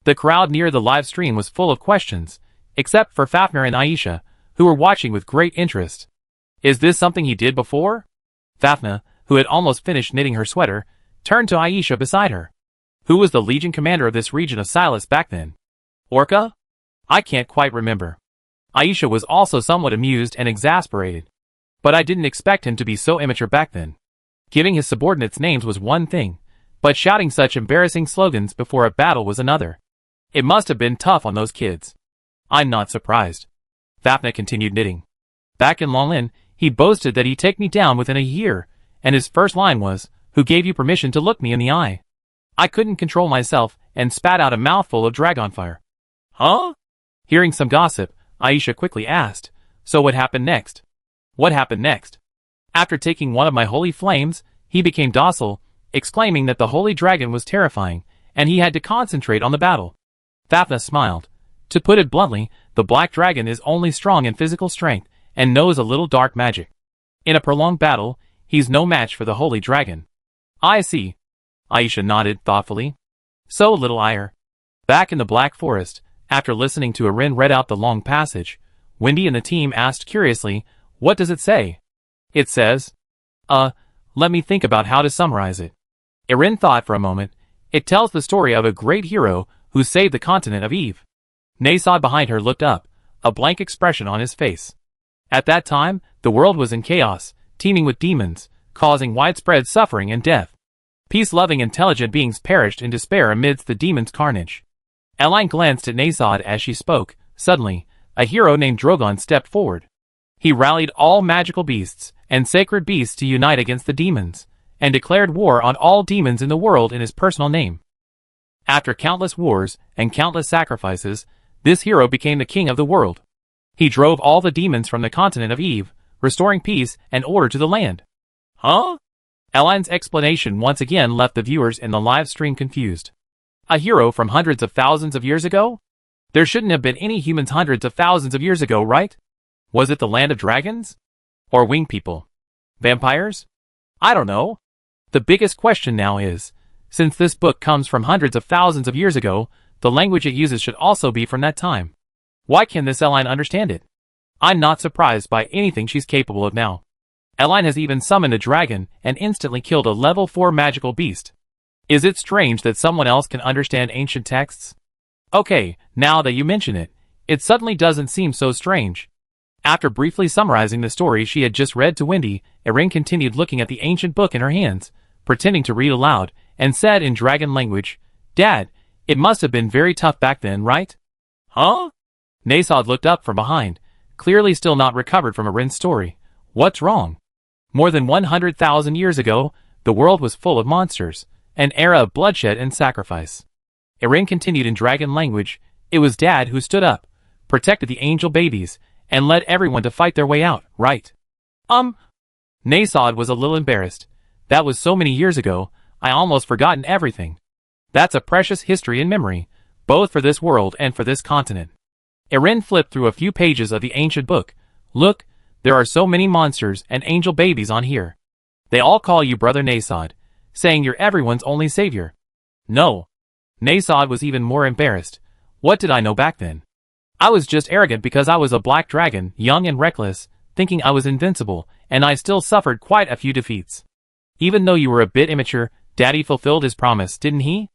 S1: The crowd near the live stream was full of questions, except for Fafnir and Aisha, who were watching with great interest. Is this something he did before? Fafnir, who had almost finished knitting her sweater, turned to Aisha beside her. Who was the Legion commander of this region of Silas back then? Orca? I can't quite remember. Aisha was also somewhat amused and exasperated. But I didn't expect him to be so immature back then. Giving his subordinates names was one thing, but shouting such embarrassing slogans before a battle was another. It must have been tough on those kids. I'm not surprised. Fafnir continued knitting. Back in Longlin, he boasted that he'd take me down within a year, and his first line was, "Who gave you permission to look me in the eye?" I couldn't control myself and spat out a mouthful of dragon fire. Huh? Hearing some gossip, Aisha quickly asked, so what happened next? What happened next? After taking one of my holy flames, he became docile, exclaiming that the holy dragon was terrifying, and he had to concentrate on the battle. Fafnir smiled. To put it bluntly, the black dragon is only strong in physical strength, and knows a little dark magic. In a prolonged battle, he's no match for the holy dragon. I see. Aisha nodded thoughtfully. So, little Ire. Back in the Black Forest, after listening to Erin read out the long passage, Wendy and the team asked curiously, what does it say? It says, let me think about how to summarize it. Erin thought for a moment. It tells the story of a great hero who saved the continent of Eve. Nasod behind her looked up, a blank expression on his face. At that time, the world was in chaos, teeming with demons, causing widespread suffering and death. Peace-loving, intelligent beings perished in despair amidst the demons' carnage. Eline glanced at Nasod as she spoke. Suddenly, a hero named Drogon stepped forward. He rallied all magical beasts and sacred beasts to unite against the demons, and declared war on all demons in the world in his personal name. After countless wars and countless sacrifices, this hero became the king of the world. He drove all the demons from the continent of Eve, restoring peace and order to the land. Huh? Eline's explanation once again left the viewers in the live stream confused. A hero from hundreds of thousands of years ago? There shouldn't have been any humans hundreds of thousands of years ago, right? Was it the land of dragons? Or winged people? Vampires? I don't know. The biggest question now is, since this book comes from hundreds of thousands of years ago, the language it uses should also be from that time. Why can this Eline understand it? I'm not surprised by anything she's capable of now. Eline has even summoned a dragon and instantly killed a level 4 magical beast. Is it strange that someone else can understand ancient texts? Okay, now that you mention it, it suddenly doesn't seem so strange. After briefly summarizing the story she had just read to Wendy, Erin continued looking at the ancient book in her hands, pretending to read aloud, and said in dragon language, Dad, it must have been very tough back then, right? Huh? Nasod looked up from behind, clearly still not recovered from Erin's story. What's wrong? More than 100,000 years ago, the world was full of monsters, an era of bloodshed and sacrifice. Erin continued in dragon language. It was Dad who stood up, protected the angel babies, and led everyone to fight their way out, right? Nasod was a little embarrassed. That was so many years ago, I almost forgotten everything. That's a precious history and memory, both for this world and for this continent. Erin flipped through a few pages of the ancient book. Look, there are so many monsters and angel babies on here. They all call you Brother Nasod, saying you're everyone's only savior. No. Nasod was even more embarrassed. What did I know back then? I was just arrogant because I was a black dragon, young and reckless, thinking I was invincible, and I still suffered quite a few defeats. Even though you were a bit immature, Daddy fulfilled his promise, didn't he?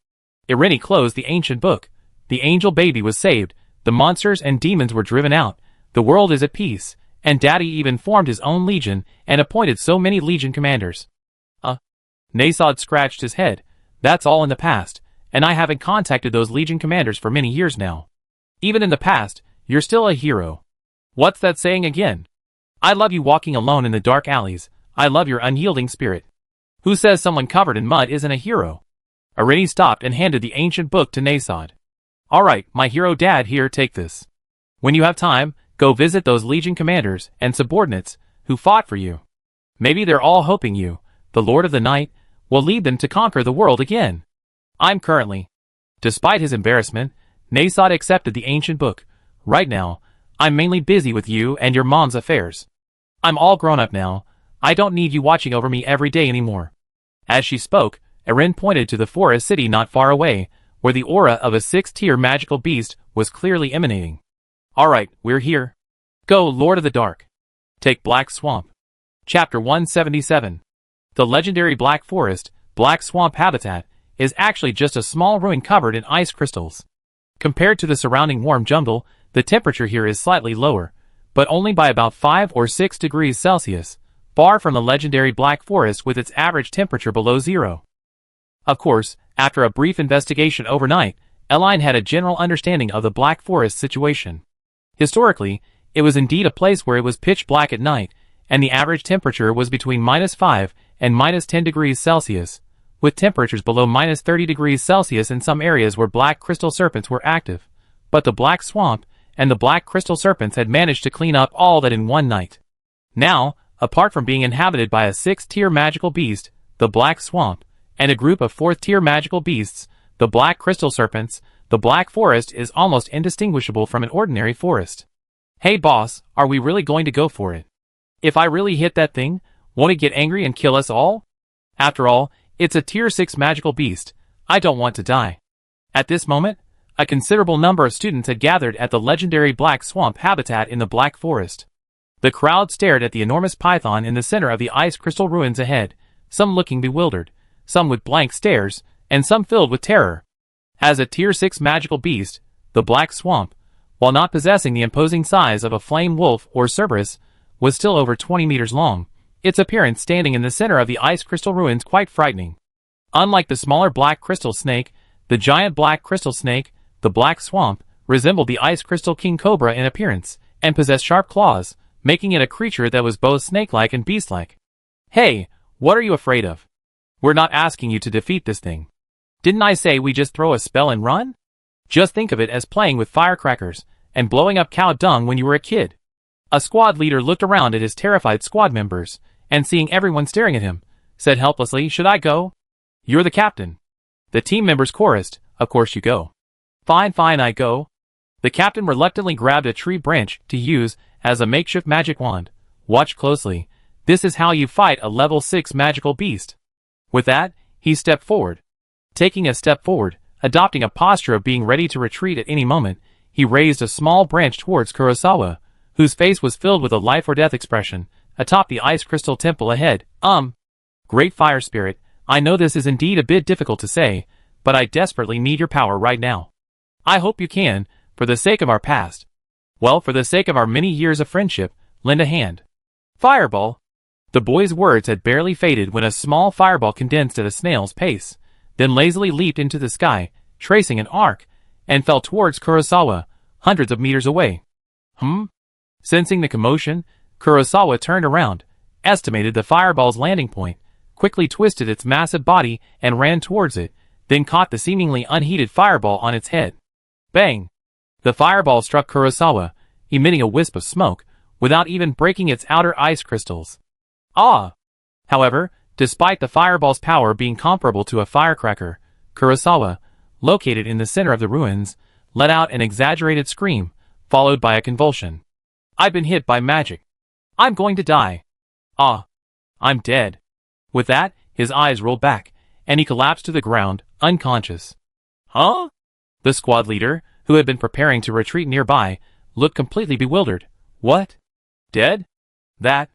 S1: Erin closed the ancient book. The angel baby was saved, the monsters and demons were driven out, the world is at peace, and Daddy even formed his own legion and appointed so many legion commanders. Nasod scratched his head. That's all in the past, and I haven't contacted those legion commanders for many years now. Even in the past, you're still a hero. What's that saying again? I love you walking alone in the dark alleys. I love your unyielding spirit. Who says someone covered in mud isn't a hero? Irini stopped and handed the ancient book to Nasod. Alright, my hero dad, here, take this. When you have time, go visit those legion commanders and subordinates who fought for you. Maybe they're all hoping you, the Lord of the Night, will lead them to conquer the world again. I'm currently. Despite his embarrassment, Nasod accepted the ancient book. Right now, I'm mainly busy with you and your mom's affairs. I'm all grown up now. I don't need you watching over me every day anymore. As she spoke, Erin pointed to the forest city not far away, where the aura of a 6th-tier magical beast was clearly emanating. Alright, we're here. Go, Lord of the Dark. Take Black Swamp. Chapter 177. The legendary Black Forest, Black Swamp habitat, is actually just a small ruin covered in ice crystals. Compared to the surrounding warm jungle, the temperature here is slightly lower, but only by about 5 or 6 degrees Celsius, far from the legendary Black Forest with its average temperature below zero. Of course, after a brief investigation overnight, Eline had a general understanding of the Black Forest situation. Historically, it was indeed a place where it was pitch black at night, and the average temperature was between -5 and -10 degrees Celsius, with temperatures below -30 degrees Celsius in some areas where black crystal serpents were active. But the Black Swamp and the black crystal serpents had managed to clean up all that in one night. Now, apart from being inhabited by a 6th-tier magical beast, the Black Swamp, and a group of 4th-tier magical beasts, the black crystal serpents, the Black Forest is almost indistinguishable from an ordinary forest. Hey boss, are we really going to go for it? If I really hit that thing, won't it get angry and kill us all? After all, it's a tier 6 magical beast. I don't want to die. At this moment, a considerable number of students had gathered at the legendary Black Swamp habitat in the Black Forest. The crowd stared at the enormous python in the center of the ice crystal ruins ahead, some looking bewildered, some with blank stares, and some filled with terror. As a tier 6 magical beast, the Black Swamp, while not possessing the imposing size of a flame wolf or Cerberus, was still over 20 meters long, its appearance standing in the center of the ice crystal ruins quite frightening. Unlike the smaller black crystal snake, the giant black crystal snake, the Black Swamp, resembled the ice crystal king cobra in appearance, and possessed sharp claws, making it a creature that was both snake-like and beast-like. Hey, what are you afraid of? We're not asking you to defeat this thing. Didn't I say we just throw a spell and run? Just think of it as playing with firecrackers and blowing up cow dung when you were a kid. A squad leader looked around at his terrified squad members, and seeing everyone staring at him, said helplessly, "Should I go?" "You're the captain." The team members chorused, "Of course you go." Fine, I go." The captain reluctantly grabbed a tree branch to use as a makeshift magic wand. Watch closely. This is how you fight a level 6 magical beast. With that, he stepped forward. Taking a step forward, adopting a posture of being ready to retreat at any moment, he raised a small branch towards Kurosawa, whose face was filled with a life-or-death expression, atop the ice crystal temple ahead. Great fire spirit, I know this is indeed a bit difficult to say, but I desperately need your power right now. I hope you can, for the sake of our past. Well, for the sake of our many years of friendship, lend a hand. Fireball! The boy's words had barely faded when a small fireball condensed at a snail's pace, then lazily leaped into the sky, tracing an arc, and fell towards Kurosawa, hundreds of meters away. Sensing the commotion, Kurosawa turned around, estimated the fireball's landing point, quickly twisted its massive body and ran towards it, then caught the seemingly unheated fireball on its head. Bang! The fireball struck Kurosawa, emitting a wisp of smoke, without even breaking its outer ice crystals. However, despite the fireball's power being comparable to a firecracker, Kurosawa, located in the center of the ruins, let out an exaggerated scream, followed by a convulsion. I've been hit by magic. I'm going to die. I'm dead. With that, his eyes rolled back, and he collapsed to the ground, unconscious. Huh? The squad leader, who had been preparing to retreat nearby, looked completely bewildered. What? Dead? That?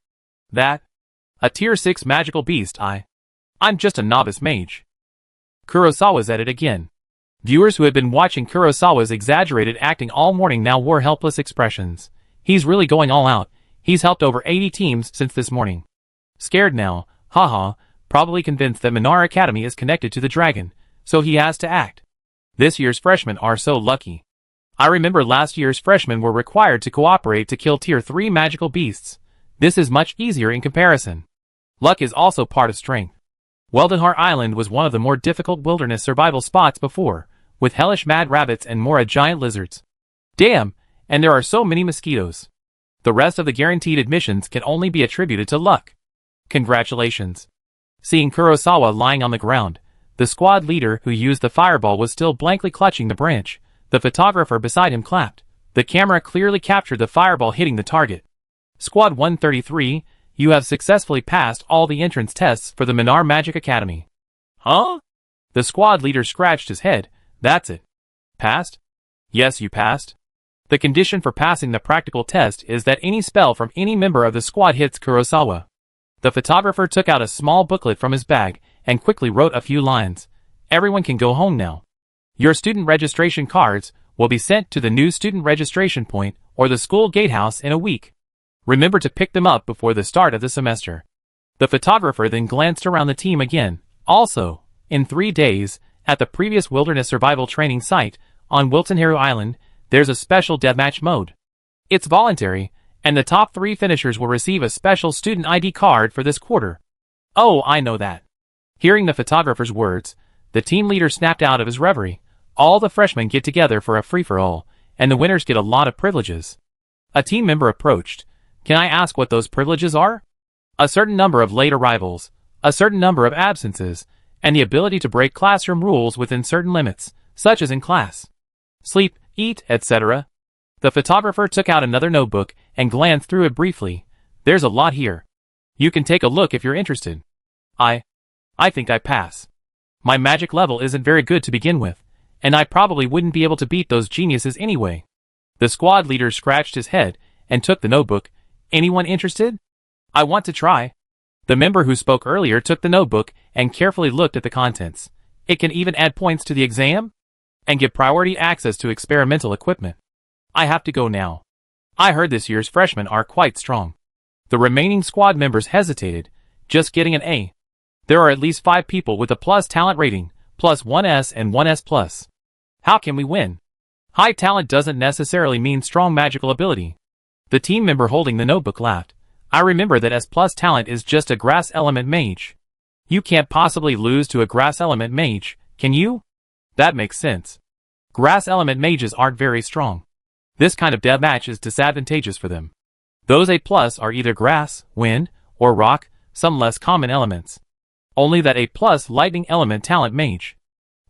S1: A tier 6 magical beast, I'm just a novice mage. Kurosawa's at it again. Viewers who had been watching Kurosawa's exaggerated acting all morning now wore helpless expressions. He's really going all out. He's helped over 80 teams since this morning. Scared now, probably convinced that Minar Academy is connected to the dragon, so he has to act. This year's freshmen are so lucky. I remember last year's freshmen were required to cooperate to kill Tier 3 magical beasts. This is much easier in comparison. Luck is also part of strength. Weldonhart Island was one of the more difficult wilderness survival spots before, with hellish mad rabbits and more giant lizards. Damn, and there are so many mosquitoes. The rest of the guaranteed admissions can only be attributed to luck. Congratulations. Seeing Kurosawa lying on the ground, the squad leader who used the fireball was still blankly clutching the branch. The photographer beside him clapped. The camera clearly captured the fireball hitting the target. Squad 133, you have successfully passed all the entrance tests for the Minar Magic Academy. Huh? The squad leader scratched his head. That's it. Passed? Yes, you passed. The condition for passing the practical test is that any spell from any member of the squad hits Kurosawa. The photographer took out a small booklet from his bag and quickly wrote a few lines. Everyone can go home now. Your student registration cards will be sent to the new student registration point or the school gatehouse in a week. Remember to pick them up before the start of the semester. The photographer then glanced around the team again. Also, in 3 days, at the previous wilderness survival training site on Wiltonheru Island, there's a special deathmatch mode. It's voluntary, and the top 3 finishers will receive a special student ID card for this quarter. Oh, I know that. Hearing the photographer's words, the team leader snapped out of his reverie. All the freshmen get together for a free-for-all, and the winners get a lot of privileges. A team member approached. Can I ask what those privileges are? A certain number of late arrivals, a certain number of absences, and the ability to break classroom rules within certain limits, such as in class. Sleep, eat, etc. The photographer took out another notebook and glanced through it briefly. There's a lot here. You can take a look if you're interested. I think I pass. My magic level isn't very good to begin with, and I probably wouldn't be able to beat those geniuses anyway. The squad leader scratched his head and took the notebook. Anyone interested? I want to try. The member who spoke earlier took the notebook and carefully looked at the contents. It can even add points to the exam and give priority access to experimental equipment. I have to go now. I heard this year's freshmen are quite strong. The remaining squad members hesitated, just getting an A. There are at least 5 people with a plus talent rating, plus 1S and 1S+. How can we win? High talent doesn't necessarily mean strong magical ability. The team member holding the notebook laughed. I remember that S+ talent is just a grass element mage. You can't possibly lose to a grass element mage, can you? That makes sense. Grass element mages aren't very strong. This kind of deathmatch is disadvantageous for them. Those A+ are either grass, wind, or rock, some less common elements. Only that A+ lightning element talent mage.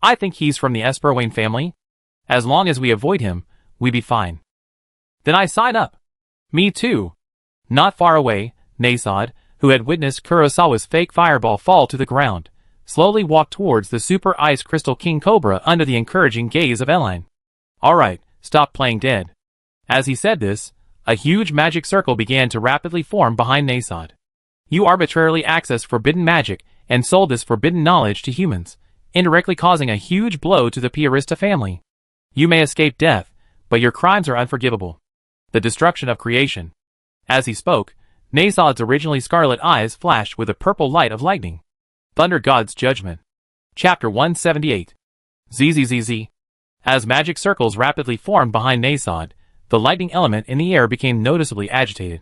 S1: I think he's from the Esperwain family. As long as we avoid him, we be fine. Then I sign up. Me too. Not far away, Nasod, who had witnessed Kurosawa's fake fireball fall to the ground, slowly walked towards the Super Ice Crystal King Cobra under the encouraging gaze of Eline. Alright, stop playing dead. As he said this, a huge magic circle began to rapidly form behind Nasod. You arbitrarily accessed forbidden magic and sold this forbidden knowledge to humans, indirectly causing a huge blow to the Piarista family. You may escape death, but your crimes are unforgivable. The destruction of creation. As he spoke, Nasod's originally scarlet eyes flashed with a purple light of lightning. Thunder God's Judgment. Chapter 178. ZZZZ. As magic circles rapidly formed behind Nasod, the lightning element in the air became noticeably agitated.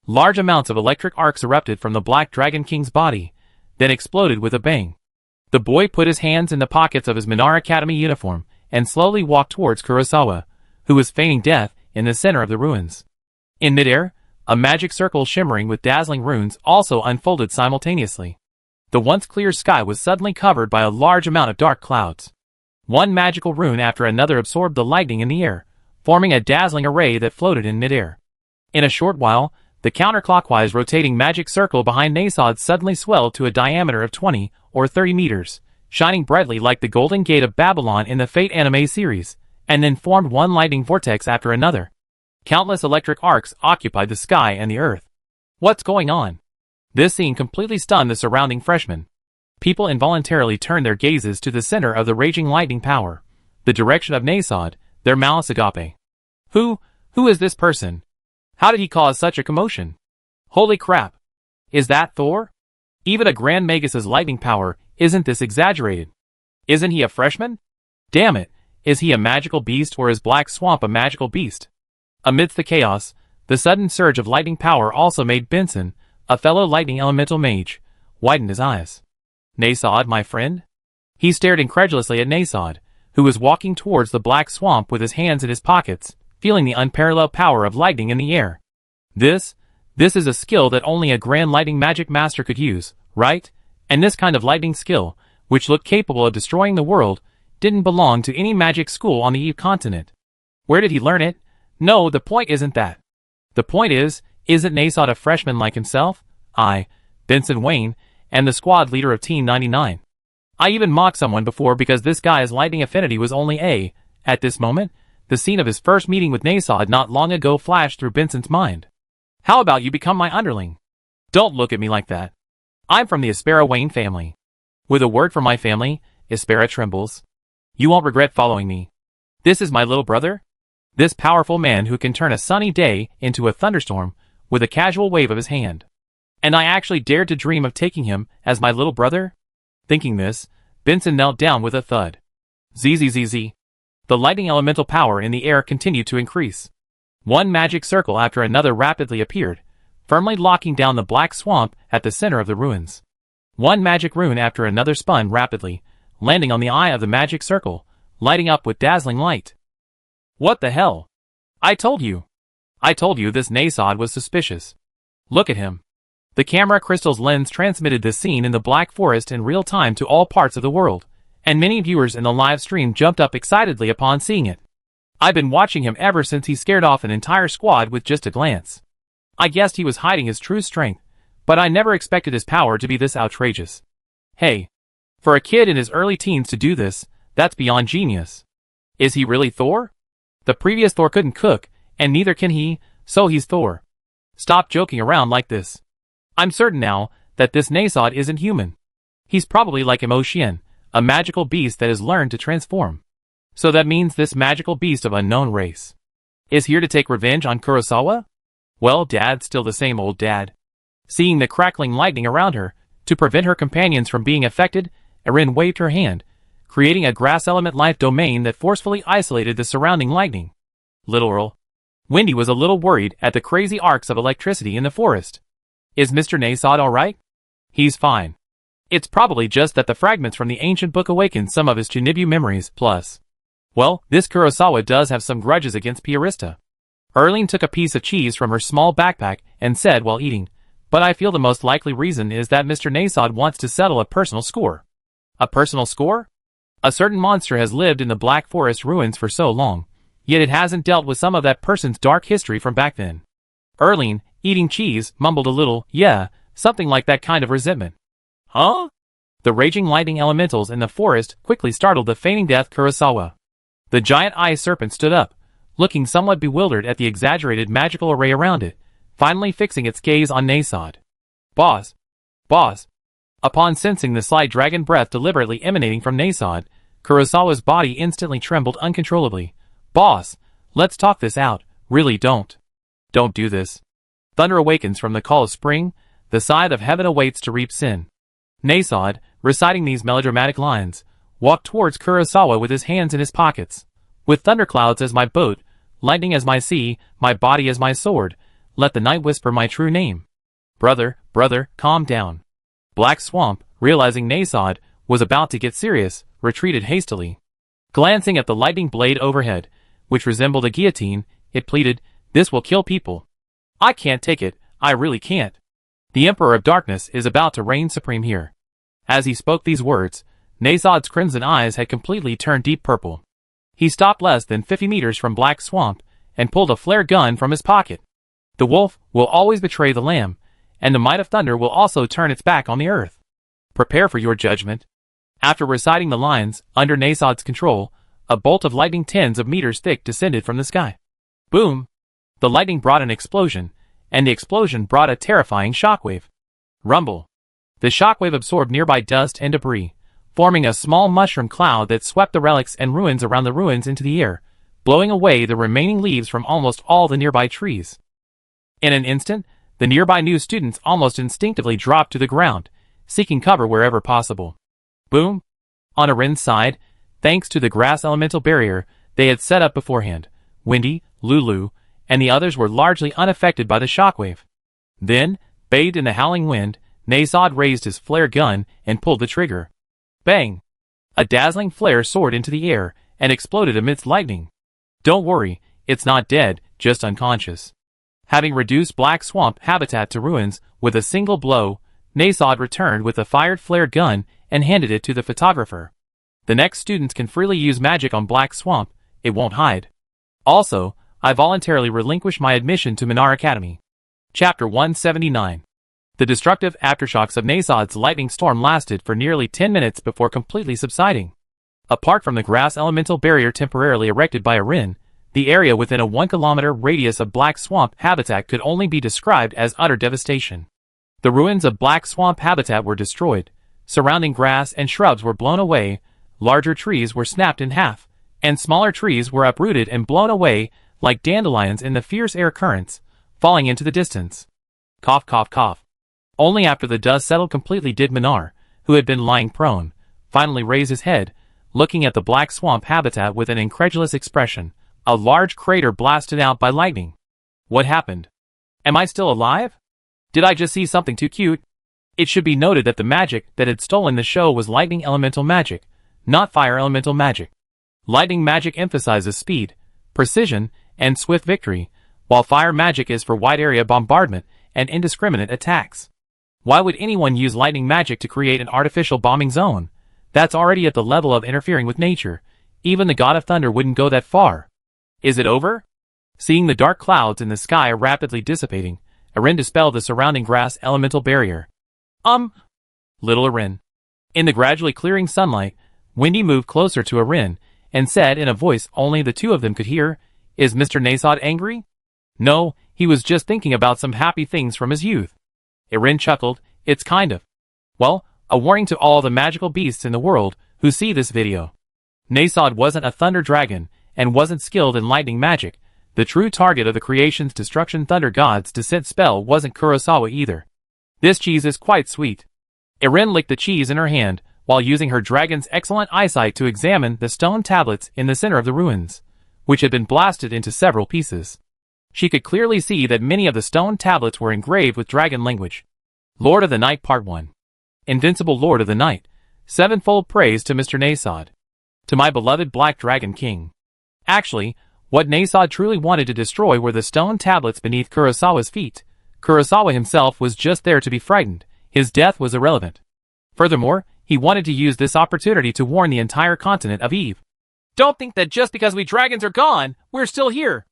S1: Large amounts of electric arcs erupted from the Black Dragon King's body, then exploded with a bang. The boy put his hands in the pockets of his Minar Academy uniform and slowly walked towards Kurosawa, who was feigning death in the center of the ruins. In midair, a magic circle shimmering with dazzling runes also unfolded simultaneously. The once clear sky was suddenly covered by a large amount of dark clouds. One magical rune after another absorbed the lightning in the air, forming a dazzling array that floated in midair. In a short while, the counterclockwise rotating magic circle behind Nasod suddenly swelled to a diameter of 20 or 30 meters, shining brightly like the Golden Gate of Babylon in the Fate anime series, and then formed one lightning vortex after another. Countless electric arcs occupied the sky and the earth. What's going on? This scene completely stunned the surrounding freshmen. People involuntarily turned their gazes to the center of the raging lightning power, the direction of Nasod, their Malus Agape. Who is this person? How did he cause such a commotion? Holy crap! Is that Thor? Even a Grand Magus's lightning power, isn't this exaggerated? Isn't he a freshman? Damn it, Is he a magical beast or is Black Swamp a magical beast? Amidst the chaos, the sudden surge of lightning power also made Benson, a fellow lightning elemental mage, widen his eyes. Nasod, my friend? He stared incredulously at Nasod, who was walking towards the Black Swamp with his hands in his pockets, feeling the unparalleled power of lightning in the air. This is a skill that only a grand lightning magic master could use, right? And this kind of lightning skill, which looked capable of destroying the world, didn't belong to any magic school on the Eve continent. Where did he learn it? No, the point isn't that. The point isn't Nasod a freshman like himself? I, Benson Wayne, am the squad leader of Team 99. I even mocked someone before because this guy's lightning affinity was only A. At this moment, the scene of his first meeting with Nasod not long ago flashed through Benson's mind. How about you become my underling? Don't look at me like that. I'm from the Aspera Wayne family. With a word from my family, Aspera trembles. You won't regret following me. This is my little brother? This powerful man who can turn a sunny day into a thunderstorm with a casual wave of his hand. And I actually dared to dream of taking him as my little brother? Thinking this, Benson knelt down with a thud. Zzz. The lightning elemental power in the air continued to increase. One magic circle after another rapidly appeared, firmly locking down the Black Swamp at the center of the ruins. One magic rune after another spun rapidly, landing on the eye of the magic circle, lighting up with dazzling light. What the hell? I told you this Nasod was suspicious. Look at him. The camera crystal's lens transmitted this scene in the Black Forest in real time to all parts of the world, and many viewers in the live stream jumped up excitedly upon seeing it. I've been watching him ever since he scared off an entire squad with just a glance. I guessed he was hiding his true strength, but I never expected his power to be this outrageous. Hey, for a kid in his early teens to do this, that's beyond genius. Is he really Thor? The previous Thor couldn't cook, and neither can he, so he's Thor. Stop joking around like this. I'm certain now that this Nasod isn't human. He's probably like Emotion, a magical beast that has learned to transform. So that means this magical beast of unknown race is here to take revenge on Kurosawa? Well, Dad's still the same old dad. Seeing the crackling lightning around her, to prevent her companions from being affected, Erin waved her hand, creating a grass element life domain that forcefully isolated the surrounding lightning. Little Earl. Wendy was a little worried at the crazy arcs of electricity in the forest. Is Mr. Nasod alright? He's fine. It's probably just that the fragments from the ancient book awakened some of his Chinibu memories, plus. Well, this Kurosawa does have some grudges against Piarista. Erling took a piece of cheese from her small backpack and said while eating, but I feel the most likely reason is that Mr. Nasod wants to settle a personal score. A personal score? A certain monster has lived in the Black Forest ruins for so long, yet it hasn't dealt with some of that person's dark history from back then. Erling, eating cheese, mumbled a little, yeah, something like that kind of resentment. Huh? The raging lightning elementals in the forest quickly startled the feigning death Kurosawa. The giant eye serpent stood up, looking somewhat bewildered at the exaggerated magical array around it, finally fixing its gaze on Nasod. Boss. Upon sensing the slight dragon breath deliberately emanating from Nasod, Kurosawa's body instantly trembled uncontrollably. Boss, let's talk this out, really don't. Don't do this. Thunder awakens from the call of spring, the scythe of heaven awaits to reap sin. Nasod, reciting these melodramatic lines, walked towards Kurosawa with his hands in his pockets. With thunderclouds as my boat, lightning as my sea, my body as my sword, let the night whisper my true name. Brother, calm down. Black Swamp, realizing Nasod was about to get serious, retreated hastily. Glancing at the lightning blade overhead, which resembled a guillotine, it pleaded, this will kill people. I can't take it, I really can't. The Emperor of Darkness is about to reign supreme here. As he spoke these words, Nasod's crimson eyes had completely turned deep purple. He stopped less than 50 meters from Black Swamp and pulled a flare gun from his pocket. The wolf will always betray the lamb, and the might of thunder will also turn its back on the earth. Prepare for your judgment. After reciting the lines, under Nasod's control, a bolt of lightning tens of meters thick descended from the sky. Boom! The lightning brought an explosion, and the explosion brought a terrifying shockwave. Rumble! The shockwave absorbed nearby dust and debris, forming a small mushroom cloud that swept the relics and ruins around the ruins into the air, blowing away the remaining leaves from almost all the nearby trees. In an instant, the nearby new students almost instinctively dropped to the ground, seeking cover wherever possible. Boom! On Erin's side, thanks to the grass elemental barrier they had set up beforehand. Wendy, Lulu, and the others were largely unaffected by the shockwave. Then, bathed in the howling wind, Nasod raised his flare gun and pulled the trigger. Bang! A dazzling flare soared into the air and exploded amidst lightning. Don't worry, it's not dead, just unconscious. Having reduced Black Swamp habitat to ruins with a single blow, Nasod returned with a fired flare gun and handed it to the photographer. The next students can freely use magic on Black Swamp, it won't hide. Also, I voluntarily relinquish my admission to Minar Academy. Chapter 179. The destructive aftershocks of Nasod's lightning storm lasted for nearly 10 minutes before completely subsiding. Apart from the grass elemental barrier temporarily erected by Erin, the area within a 1-kilometer radius of Black Swamp habitat could only be described as utter devastation. The ruins of Black Swamp habitat were destroyed, surrounding grass and shrubs were blown away, larger trees were snapped in half, and smaller trees were uprooted and blown away like dandelions in the fierce air currents, falling into the distance. Cough, cough, cough. Only after the dust settled completely did Minar, who had been lying prone, finally raise his head, looking at the Black Swamp habitat with an incredulous expression. A large crater blasted out by lightning. What happened? Am I still alive? Did I just see something too cute? It should be noted that the magic that had stolen the show was lightning elemental magic, not fire elemental magic. Lightning magic emphasizes speed, precision, and swift victory, while fire magic is for wide area bombardment and indiscriminate attacks. Why would anyone use lightning magic to create an artificial bombing zone? That's already at the level of interfering with nature. Even the god of thunder wouldn't go that far. Is it over? Seeing the dark clouds in the sky rapidly dissipating, Erin dispelled the surrounding grass elemental barrier. Little Erin. In the gradually clearing sunlight, Wendy moved closer to Erin and said in a voice only the two of them could hear, "Is Mr. Nasod angry?" "No, he was just thinking about some happy things from his youth." Erin chuckled, "It's kind of. Well, a warning to all the magical beasts in the world who see this video. Nasod wasn't a thunder dragon, and wasn't skilled in lightning magic. The true target of the creation's destruction thunder god's descent spell wasn't Kurosawa either. This cheese is quite sweet." Erin licked the cheese in her hand, while using her dragon's excellent eyesight to examine the stone tablets in the center of the ruins, which had been blasted into several pieces. She could clearly see that many of the stone tablets were engraved with dragon language. Lord of the Night Part 1. Invincible Lord of the Night, sevenfold praise to Mr. Nasod. To my beloved Black Dragon King. Actually, what Nasod truly wanted to destroy were the stone tablets beneath Kurosawa's feet. Kurosawa himself was just there to be frightened. His death was irrelevant. Furthermore, he wanted to use this opportunity to warn the entire continent of Eve. "Don't think that just because we dragons are gone, we're still here."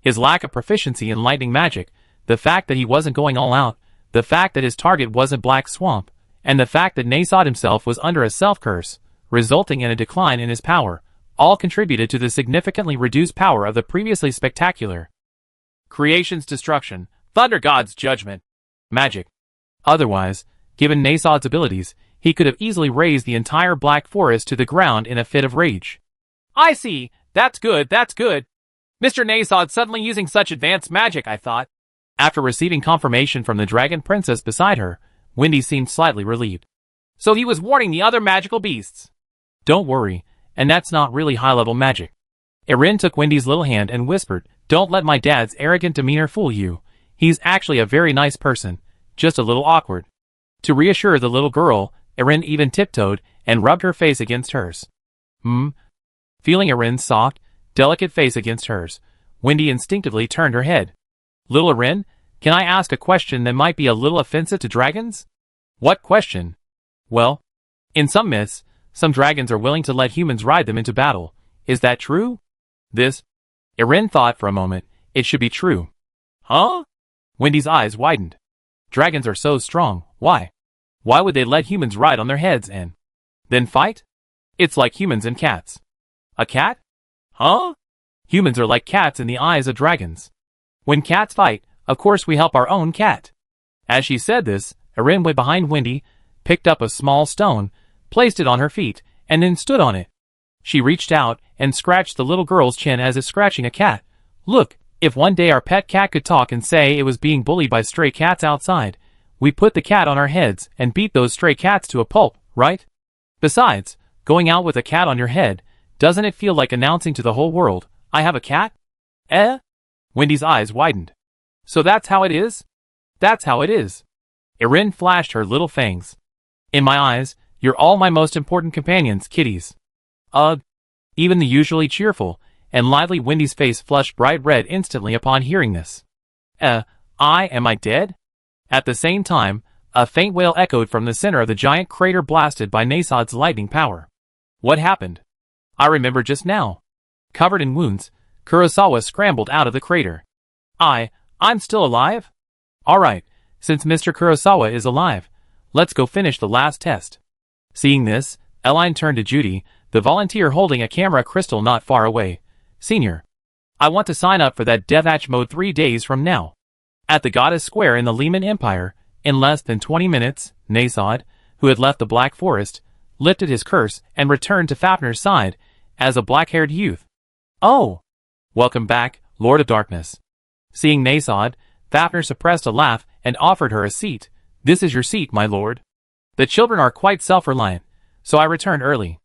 S1: His lack of proficiency in lightning magic, the fact that he wasn't going all out, the fact that his target wasn't Black Swamp, and the fact that Nasod himself was under a self-curse, resulting in a decline in his power, all contributed to the significantly reduced power of the previously spectacular creation's destruction, Thunder God's judgment, magic. Otherwise, given Nasod's abilities, he could have easily razed the entire Black Forest to the ground in a fit of rage. "I see, that's good, that's good. Mr. Nasod suddenly using such advanced magic, I thought." After receiving confirmation from the dragon princess beside her, Wendy seemed slightly relieved. "So he was warning the other magical beasts." "Don't worry. And that's not really high-level magic." Erin took Wendy's little hand and whispered, "Don't let my dad's arrogant demeanor fool you. He's actually a very nice person, just a little awkward." To reassure the little girl, Erin even tiptoed and rubbed her face against hers. Feeling Erin's soft, delicate face against hers, Wendy instinctively turned her head. "Little Erin, can I ask a question that might be a little offensive to dragons?" "What question?" "Well, in some myths, some dragons are willing to let humans ride them into battle. Is that true?" Erin thought for a moment. It should be true. "Huh?" Wendy's eyes widened. "Dragons are so strong. Why? Why would they let humans ride on their heads and then fight? It's like humans and cats." "A cat?" "Huh?" "Humans are like cats in the eyes of dragons. When cats fight, of course we help our own cat." As she said this, Erin went behind Wendy, picked up a small stone, placed it on her feet, and then stood on it. She reached out and scratched the little girl's chin as if scratching a cat. "Look, if one day our pet cat could talk and say it was being bullied by stray cats outside, we put the cat on our heads and beat those stray cats to a pulp, right? Besides, going out with a cat on your head, Doesn't it feel like announcing to the whole world, I have a cat? Eh? Wendy's eyes widened. So that's how it is? That's how it is. Erin flashed her little fangs. In my eyes, you're all my most important companions, kitties. Ugh. Even the usually cheerful and lively Wendy's face flushed bright red instantly upon hearing this. Am I dead? At the same time, a faint wail echoed from the center of the giant crater blasted by Nasod's lightning power. What happened? I remember just now. Covered in wounds, Kurosawa scrambled out of the crater. I'm still alive? Alright, since Mr. Kurosawa is alive, let's go finish the last test. Seeing this, Eline turned to Judy, the volunteer holding a camera crystal not far away. Senior, I want to sign up for that deathmatch mode 3 days from now. At the Goddess Square in the Lehman Empire, in less than 20 minutes, Nasod, who had left the Black Forest, lifted his curse and returned to Fafnir's side as a black-haired youth. Oh! Welcome back, Lord of Darkness. Seeing Nasod, Fafnir suppressed a laugh and offered her a seat. This is your seat, my lord. The children are quite self-reliant, so I returned early.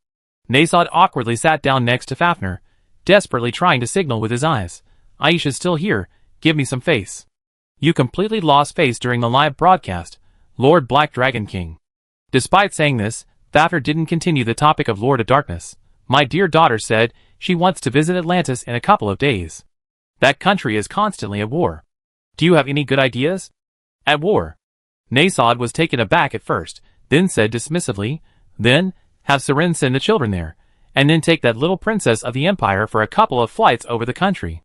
S1: Nasod awkwardly sat down next to Fafnir, desperately trying to signal with his eyes. Aisha's still here, give me some face. You completely lost face during the live broadcast, Lord Black Dragon King. Despite saying this, Fafnir didn't continue the topic of Lord of Darkness. My dear daughter said she wants to visit Atlantis in a couple of days. That country is constantly at war. Do you have any good ideas? At war. Nasod was taken aback at first, then said dismissively, then, have Seren send the children there, and then take that little princess of the Empire for a couple of flights over the country.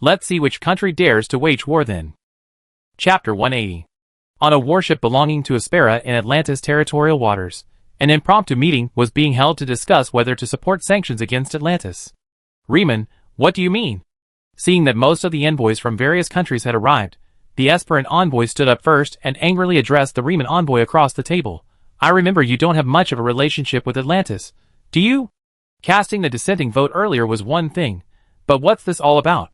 S1: Let's see which country dares to wage war then. Chapter 180. On a warship belonging to Aspera in Atlantis territorial waters, an impromptu meeting was being held to discuss whether to support sanctions against Atlantis. Riemann, what do you mean? Seeing that most of the envoys from various countries had arrived, the Esperan envoy stood up first and angrily addressed the Riemann envoy across the table. I remember you don't have much of a relationship with Atlantis, do you? Casting the dissenting vote earlier was one thing, but what's this all about?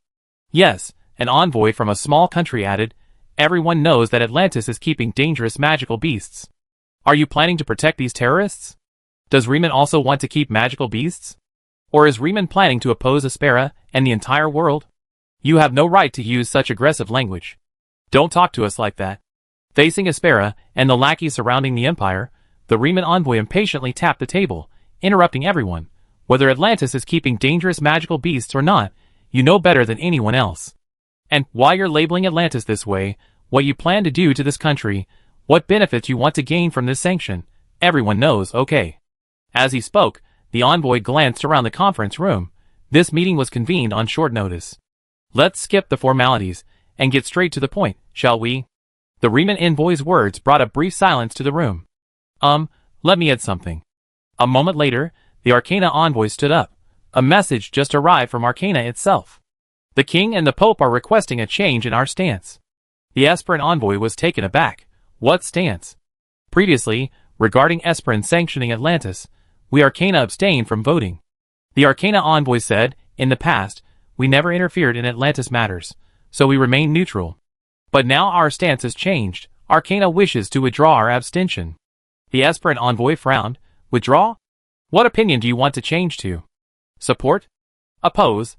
S1: Yes, an envoy from a small country added, everyone knows that Atlantis is keeping dangerous magical beasts. Are you planning to protect these terrorists? Does Riemann also want to keep magical beasts? Or is Riemann planning to oppose Aspera and the entire world? You have no right to use such aggressive language. Don't talk to us like that. Facing Aspera and the lackeys surrounding the Empire, the Riemann envoy impatiently tapped the table, interrupting everyone. Whether Atlantis is keeping dangerous magical beasts or not, you know better than anyone else. And why you're labeling Atlantis this way, what you plan to do to this country, what benefits you want to gain from this sanction, everyone knows, okay. As he spoke, the envoy glanced around the conference room. This meeting was convened on short notice. Let's skip the formalities and get straight to the point, shall we? The Riemann envoy's words brought a brief silence to the room. Let me add something. A moment later, the Arcana envoy stood up. A message just arrived from Arcana itself. The King and the Pope are requesting a change in our stance. The Esperan envoy was taken aback. What stance? Previously, regarding Esperan sanctioning Atlantis, we Arcana abstained from voting. The Arcana envoy said, in the past, we never interfered in Atlantis matters, so we remain neutral. But now our stance has changed. Arcana wishes to withdraw our abstention. The Esperan envoy frowned. Withdraw? What opinion do you want to change to? Support? Oppose?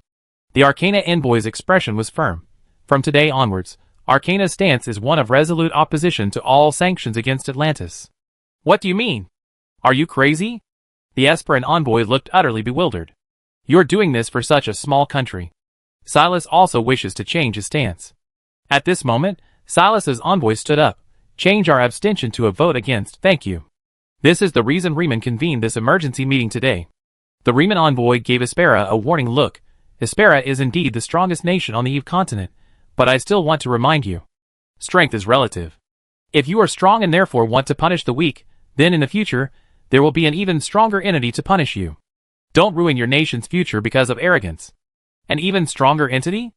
S1: The Arcana envoy's expression was firm. From today onwards, Arcana's stance is one of resolute opposition to all sanctions against Atlantis. What do you mean? Are you crazy? The Esperan envoy looked utterly bewildered. You're doing this for such a small country. Silas also wishes to change his stance. At this moment, Silas's envoy stood up. Change our abstention to a vote against, thank you. This is the reason Riemann convened this emergency meeting today. The Riemann envoy gave Aspera a warning look. Aspera is indeed the strongest nation on the Eve continent, but I still want to remind you. Strength is relative. If you are strong and therefore want to punish the weak, then in the future, there will be an even stronger entity to punish you. Don't ruin your nation's future because of arrogance. An even stronger entity?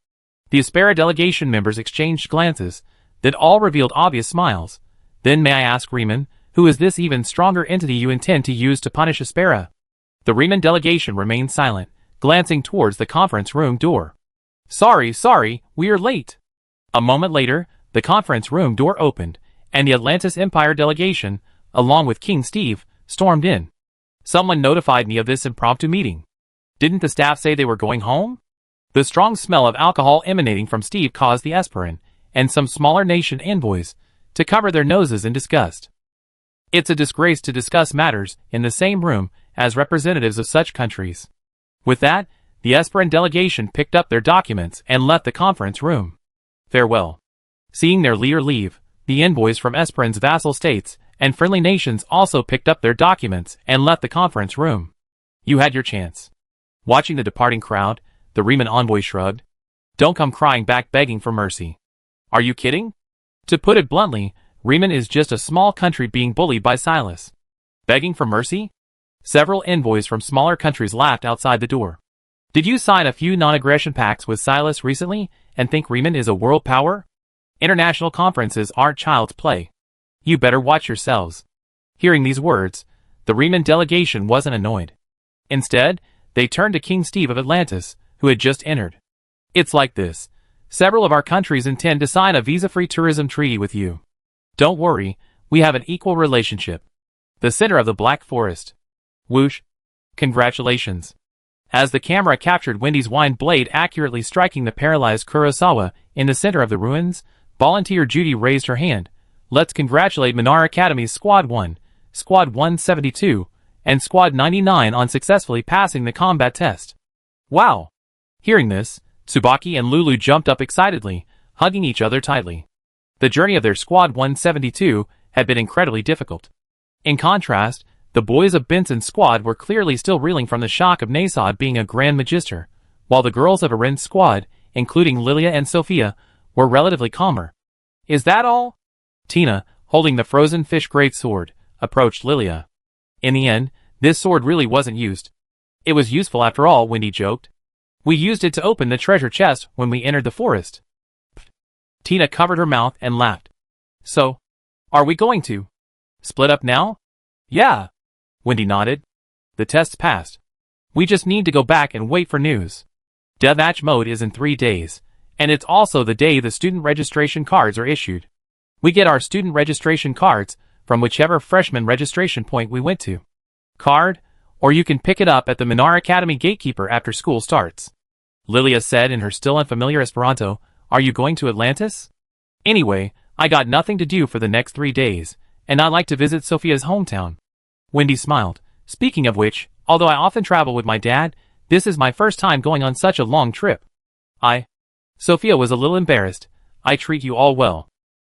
S1: The Aspera delegation members exchanged glances, that all revealed obvious smiles. Then may I ask Riemann, who is this even stronger entity you intend to use to punish Aspera? The Riemann delegation remained silent, glancing towards the conference room door. Sorry, we are late. A moment later, the conference room door opened, and the Atlantis Empire delegation, along with King Steve, stormed in. Someone notified me of this impromptu meeting. Didn't the staff say they were going home? The strong smell of alcohol emanating from Steve caused the Esperan, and some smaller nation envoys, to cover their noses in disgust. It's a disgrace to discuss matters in the same room as representatives of such countries. With that, the Esperan delegation picked up their documents and left the conference room. Farewell. Seeing their leader leave, the envoys from Esperan's vassal states and friendly nations also picked up their documents and left the conference room. You had your chance. Watching the departing crowd, the Riemann envoy shrugged. Don't come crying back begging for mercy. Are you kidding? To put it bluntly, Riemann is just a small country being bullied by Silas. Begging for mercy? Several envoys from smaller countries laughed outside the door. Did you sign a few non-aggression pacts with Silas recently and think Riemann is a world power? International conferences aren't child's play. You better watch yourselves. Hearing these words, the Riemann delegation wasn't annoyed. Instead, they turned to King Steve of Atlantis, who had just entered. It's like this. Several of our countries intend to sign a visa-free tourism treaty with you. Don't worry, we have an equal relationship. The center of the Black Forest. Whoosh. Congratulations. As the camera captured Wendy's wine blade accurately striking the paralyzed Kurosawa in the center of the ruins, Volunteer Judy raised her hand. Let's congratulate Minar Academy's Squad 1, Squad 172, and Squad 99 on successfully passing the combat test. Wow! Hearing this, Tsubaki and Lulu jumped up excitedly, hugging each other tightly. The journey of their Squad 172 had been incredibly difficult. In contrast, the boys of Benson's squad were clearly still reeling from the shock of Nasod being a Grand Magister, while the girls of Arin's squad, including Lilia and Sophia, were relatively calmer. Is that all? Tina, holding the frozen fish greatsword, approached Lilia. In the end, this sword really wasn't used. It was useful after all, Wendy joked. We used it to open the treasure chest when we entered the forest. Pfft. Tina covered her mouth and laughed. So, are we going to split up now? Yeah. Wendy nodded. The test's passed. We just need to go back and wait for news. Deathmatch mode is in 3 days, and it's also the day the student registration cards are issued. We get our student registration cards from whichever freshman registration point we went to. Card, or you can pick it up at the Minar Academy gatekeeper after school starts. Lilia said in her still unfamiliar Esperanto, Are you going to Atlantis? Anyway, I got nothing to do for the next 3 days, and I'd like to visit Sophia's hometown. Wendy smiled. Speaking of which, although I often travel with my dad, this is my first time going on such a long trip. Sophia was a little embarrassed. I treat you all well.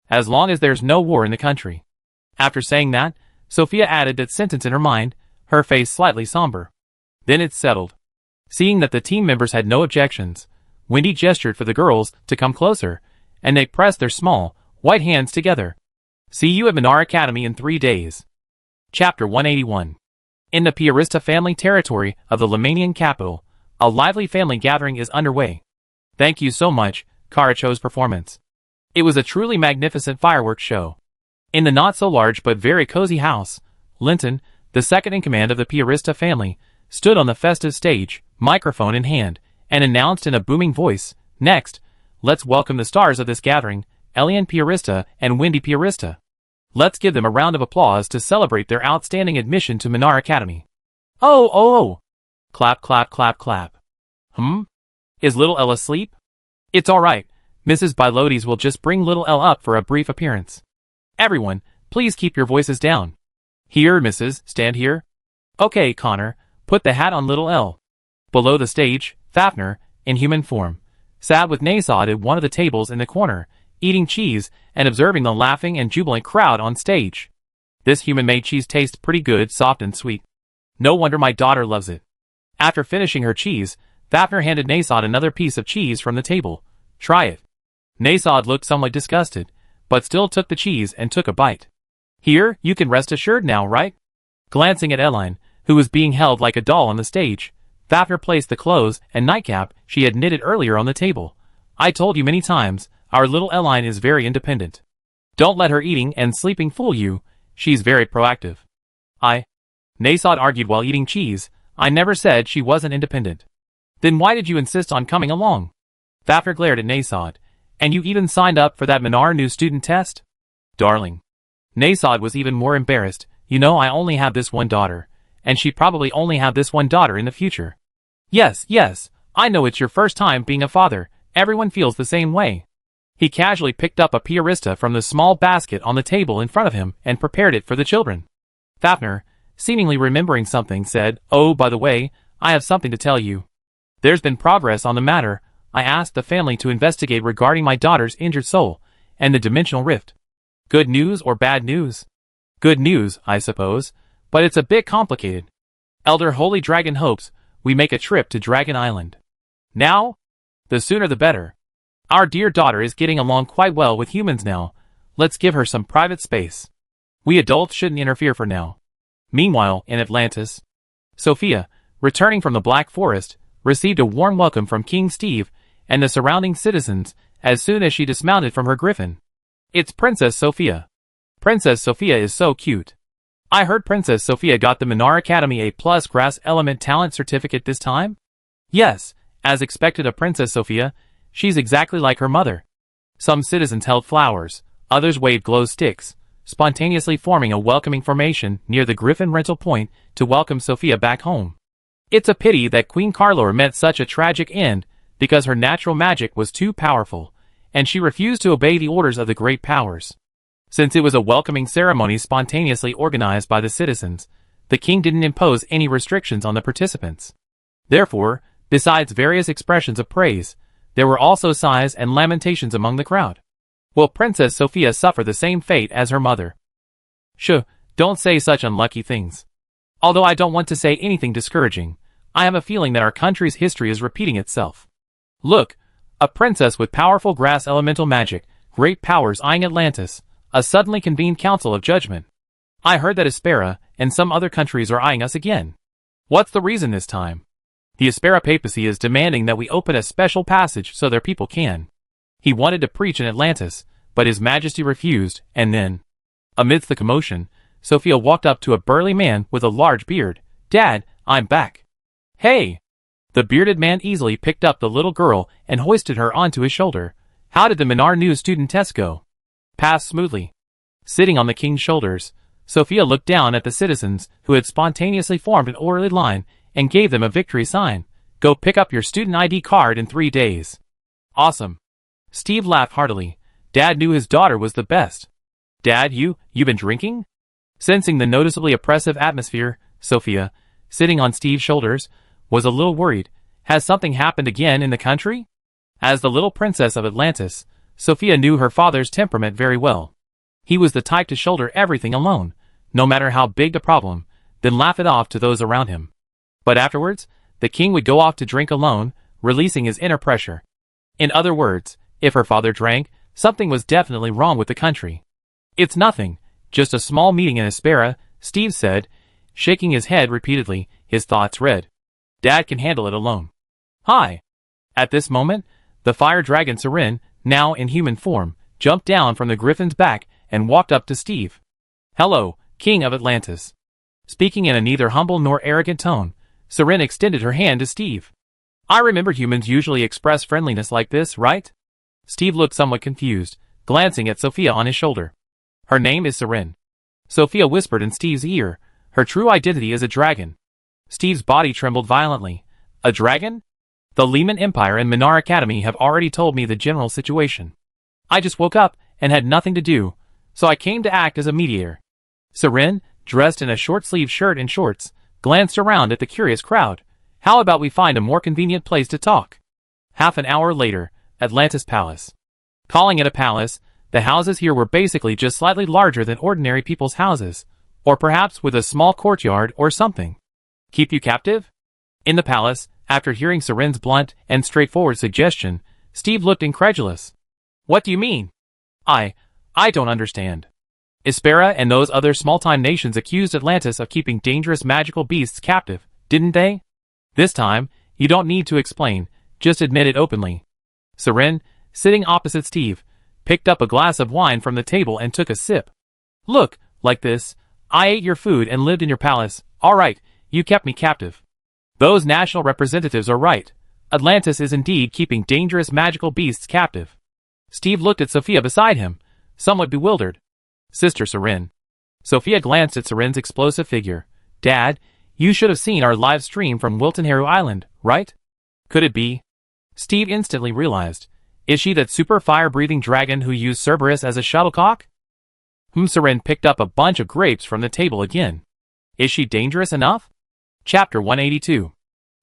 S1: As long as there's no war in the country. After saying that, Sophia added that sentence in her mind, her face slightly somber. Then it's settled. Seeing that the team members had no objections, Wendy gestured for the girls to come closer, and they pressed their small, white hands together. See you at Minar Academy in 3 days. Chapter 181. In the Piarista family territory of the Lemanian capital, a lively family gathering is underway. Thank you so much, Karacho's performance. It was a truly magnificent fireworks show. In the not-so-large but very cozy house, Linton, the second in command of the Piarista family, stood on the festive stage, microphone in hand, and announced in a booming voice, Next, let's welcome the stars of this gathering, Elian Piarista and Wendy Piarista. Let's give them a round of applause to celebrate their outstanding admission to Minar Academy. Oh! Clap, clap, clap, clap. Is little Elle asleep? It's alright. Mrs. Bilotes will just bring little Elle up for a brief appearance. Everyone, please keep your voices down. Here, Mrs., stand here. Okay, Connor, put the hat on little Elle. Below the stage, Fafnir, in human form, sat with Nasod at one of the tables in the corner, eating cheese and observing the laughing and jubilant crowd on stage. This human-made cheese tastes pretty good, soft and sweet. No wonder my daughter loves it. After finishing her cheese, Fafnir handed Nasod another piece of cheese from the table. Try it. Nasod looked somewhat disgusted, but still took the cheese and took a bite. Here, you can rest assured now, right? Glancing at Eline, who was being held like a doll on the stage, Fafnir placed the clothes and nightcap she had knitted earlier on the table. I told you many times, our little Eline is very independent. Don't let her eating and sleeping fool you, she's very proactive. Nasod argued while eating cheese, I never said she wasn't independent. Then why did you insist on coming along? Fafnir glared at Nasod. And you even signed up for that Minar new student test? Darling. Nasod was even more embarrassed. You know I only have this one daughter, and she probably only have this one daughter in the future. Yes, yes, I know it's your first time being a father, everyone feels the same way. He casually picked up a piarista from the small basket on the table in front of him and prepared it for the children. Fafner, seemingly remembering something, said, "Oh, by the way, I have something to tell you. There's been progress on the matter. I asked the family to investigate regarding my daughter's injured soul and the dimensional rift. Good news or bad news? Good news, I suppose, but it's a bit complicated. Elder Holy Dragon hopes we make a trip to Dragon Island. Now? The sooner the better. Our dear daughter is getting along quite well with humans now. Let's give her some private space. We adults shouldn't interfere for now." Meanwhile, in Atlantis, Sophia, returning from the Black Forest, received a warm welcome from King Steve and the surrounding citizens as soon as she dismounted from her griffin. "It's Princess Sophia. Princess Sophia is so cute. I heard Princess Sophia got the Minar Academy A+ Grass Element Talent Certificate this time?" "Yes, as expected of Princess Sophia, she's exactly like her mother." Some citizens held flowers, others waved glow sticks, spontaneously forming a welcoming formation near the Griffin rental point to welcome Sophia back home. It's a pity that Queen Carlor met such a tragic end because her natural magic was too powerful, and she refused to obey the orders of the great powers. Since it was a welcoming ceremony spontaneously organized by the citizens, the king didn't impose any restrictions on the participants. Therefore, besides various expressions of praise, there were also sighs and lamentations among the crowd. Will Princess Sophia suffer the same fate as her mother? Shh, don't say such unlucky things. Although I don't want to say anything discouraging, I have a feeling that our country's history is repeating itself. Look, a princess with powerful grass elemental magic, great powers eyeing Atlantis, a suddenly convened council of judgment. I heard that Aspera and some other countries are eyeing us again. What's the reason this time? The Aspera papacy is demanding that we open a special passage so their people can. He wanted to preach in Atlantis, but His Majesty refused, and then, amidst the commotion, Sophia walked up to a burly man with a large beard. "Dad, I'm back." "Hey!" The bearded man easily picked up the little girl and hoisted her onto his shoulder. "How did the Minar New student test go?" "Passed smoothly." Sitting on the king's shoulders, Sophia looked down at the citizens who had spontaneously formed an orderly line and gave them a victory sign. "Go pick up your student ID card in 3 days." "Awesome." Steve laughed heartily. Dad knew his daughter was the best. "Dad, you been drinking?" Sensing the noticeably oppressive atmosphere, Sophia, sitting on Steve's shoulders, was a little worried. Has something happened again in the country? As the little princess of Atlantis, Sophia knew her father's temperament very well. He was the type to shoulder everything alone, no matter how big the problem, then laugh it off to those around him. But afterwards, the king would go off to drink alone, releasing his inner pressure. In other words, if her father drank, something was definitely wrong with the country. "It's nothing, just a small meeting in Aspera," Steve said, shaking his head repeatedly, his thoughts read. "Dad can handle it alone." "Hi." At this moment, the fire dragon Siren, now in human form, jumped down from the griffin's back and walked up to Steve. "Hello, King of Atlantis." Speaking in a neither humble nor arrogant tone, Siren extended her hand to Steve. "I remember humans usually express friendliness like this, right?" Steve looked somewhat confused, glancing at Sophia on his shoulder. "Her name is Siren." Sophia whispered in Steve's ear, "Her true identity is a dragon." Steve's body trembled violently. "A dragon? The Lehman Empire and Minar Academy have already told me the general situation. I just woke up and had nothing to do, so I came to act as a mediator." Siren, dressed in a short-sleeved shirt and shorts, glanced around at the curious crowd. "How about we find a more convenient place to talk?" Half an hour later, Atlantis Palace. Calling it a palace, the houses here were basically just slightly larger than ordinary people's houses, or perhaps with a small courtyard or something. "Keep you captive?" In the palace, after hearing Siren's blunt and straightforward suggestion, Steve looked incredulous. "What do you mean?" I don't understand." Aspera and those other small-time nations accused Atlantis of keeping dangerous magical beasts captive, didn't they? This time, you don't need to explain, just admit it openly. Siren, sitting opposite Steve, picked up a glass of wine from the table and took a sip. "Look, like this, I ate your food and lived in your palace. All right, you kept me captive. Those national representatives are right. Atlantis is indeed keeping dangerous magical beasts captive." Steve looked at Sophia beside him, somewhat bewildered. "Sister Siren." Sophia glanced at Siren's explosive figure. "Dad, you should have seen our live stream from Wilton Heru Island, right? Could it be? Steve instantly realized. Is she that super fire-breathing dragon who used Cerberus as a shuttlecock? Seren picked up a bunch of grapes from the table again. Is she dangerous enough? Chapter 182.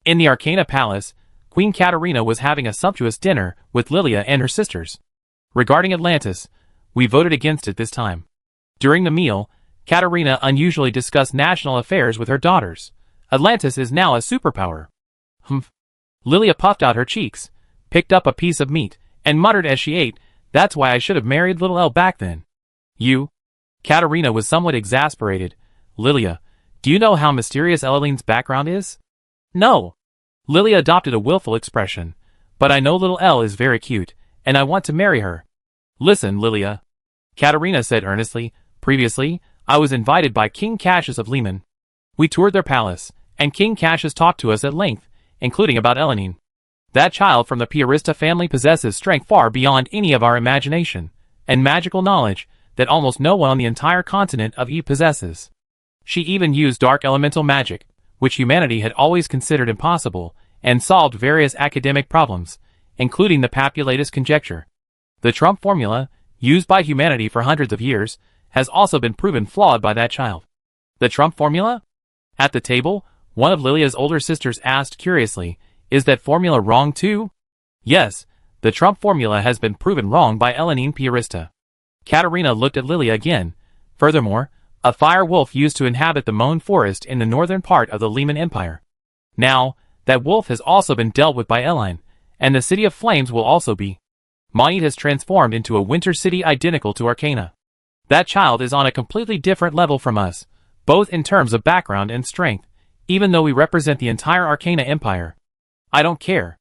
S1: In the Arcana Palace, Queen Katarina was having a sumptuous dinner with Lilia and her sisters. Regarding Atlantis, we voted against it this time. During the meal, Katarina unusually discussed national affairs with her daughters. Atlantis is now a superpower. Lilia puffed out her cheeks, picked up a piece of meat, and muttered as she ate, "That's why I should have married little Elle back then." You? Katarina was somewhat exasperated. Lilia, do you know how mysterious Elleline's background is? No. Lilia adopted a willful expression. But I know little Elle is very cute, and I want to marry her. Listen, Lilia. Katarina said earnestly, previously, I was invited by King Cassius of Lehman. We toured their palace, and King Cassius talked to us at length, including about Ellenine. That child from the Piarista family possesses strength far beyond any of our imagination, and magical knowledge that almost no one on the entire continent of E possesses. She even used dark elemental magic, which humanity had always considered impossible, and solved various academic problems, including the Papulatus conjecture. The Trump formula, used by humanity for hundreds of years, has also been proven flawed by that child. The Trump formula? At the table, one of Lilia's older sisters asked curiously, is that formula wrong too? Yes, the Trump formula has been proven wrong by Ellenine Piarista. Katarina looked at Lilia again. Furthermore, a fire wolf used to inhabit the Moan Forest in the northern part of the Lehman Empire. Now, that wolf has also been dealt with by Elline, and the City of Flames will also be. Maid has transformed into a winter city identical to Arcana. That child is on a completely different level from us, both in terms of background and strength, even though we represent the entire Arcana Empire. I don't care.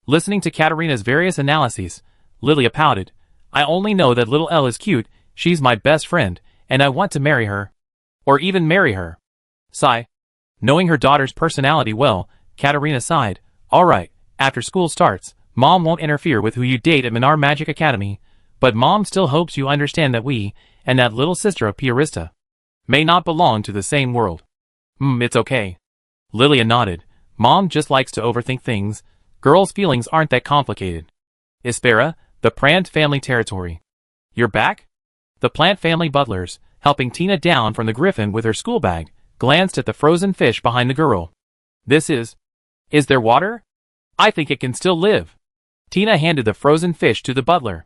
S1: Listening to Katarina's various analyses, Lilia pouted. I only know that little Elle is cute, she's my best friend, and I want to marry her. Or even marry her. Sigh. Knowing her daughter's personality well, Katarina sighed. Alright, after school starts, Mom won't interfere with who you date at Minar Magic Academy, but Mom still hopes you understand that we, and that little sister of Piarista, may not belong to the same world. It's okay. Lilia nodded. Mom just likes to overthink things. Girls' feelings aren't that complicated. Ispera, the Plant family territory. You're back? The Plant family butlers, helping Tina down from the griffin with her school bag, glanced at the frozen fish behind the girl. This is there water? I think it can still live. Tina handed the frozen fish to the butler.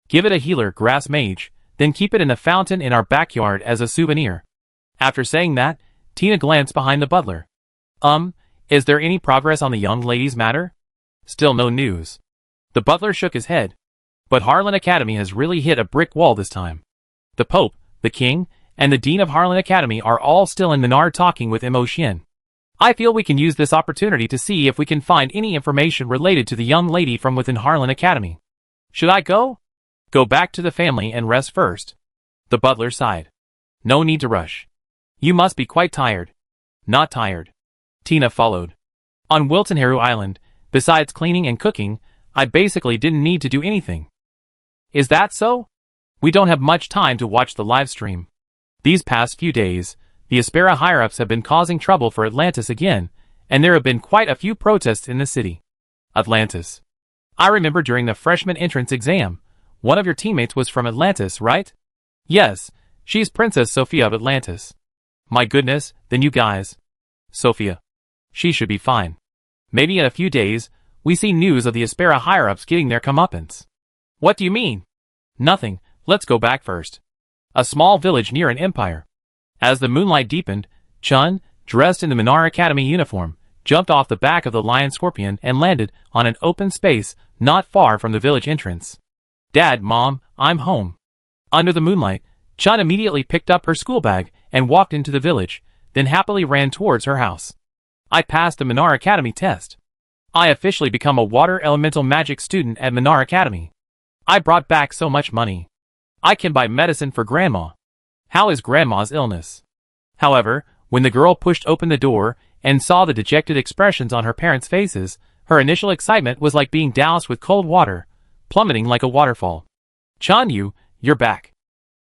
S1: Give it a healer, grass mage, then keep it in a fountain in our backyard as a souvenir. After saying that, Tina glanced behind the butler. Is there any progress on the young lady's matter? Still no news. The butler shook his head. But Harlan Academy has really hit a brick wall this time. The Pope, the King, and the Dean of Harlan Academy are all still in Minar talking with Mo Xian. I feel we can use this opportunity to see if we can find any information related to the young lady from within Harlan Academy. Should I go? Go back to the family and rest first. The butler sighed. No need to rush. You must be quite tired. Not tired. Tina followed. On Wiltonharu Island, besides cleaning and cooking, I basically didn't need to do anything. Is that so? We don't have much time to watch the live stream. These past few days, the Aspera higher-ups have been causing trouble for Atlantis again, and there have been quite a few protests in the city. Atlantis. I remember during the freshman entrance exam, one of your teammates was from Atlantis, right? Yes, she's Princess Sophia of Atlantis. My goodness, then you guys. Sophia. She should be fine. Maybe in a few days, we see news of the Aspera higher-ups getting their comeuppance. What do you mean? Nothing, let's go back first. A small village near an empire. As the moonlight deepened, Chun, dressed in the Minar Academy uniform, jumped off the back of the lion scorpion and landed on an open space not far from the village entrance. Dad, Mom, I'm home. Under the moonlight, Chun immediately picked up her school bag and walked into the village, then happily ran towards her house. I passed the Minar Academy test. I officially become a water elemental magic student at Minar Academy. I brought back so much money. I can buy medicine for Grandma. How is Grandma's illness? However, when the girl pushed open the door and saw the dejected expressions on her parents' faces, her initial excitement was like being doused with cold water, plummeting like a waterfall. Chanyu, you're back.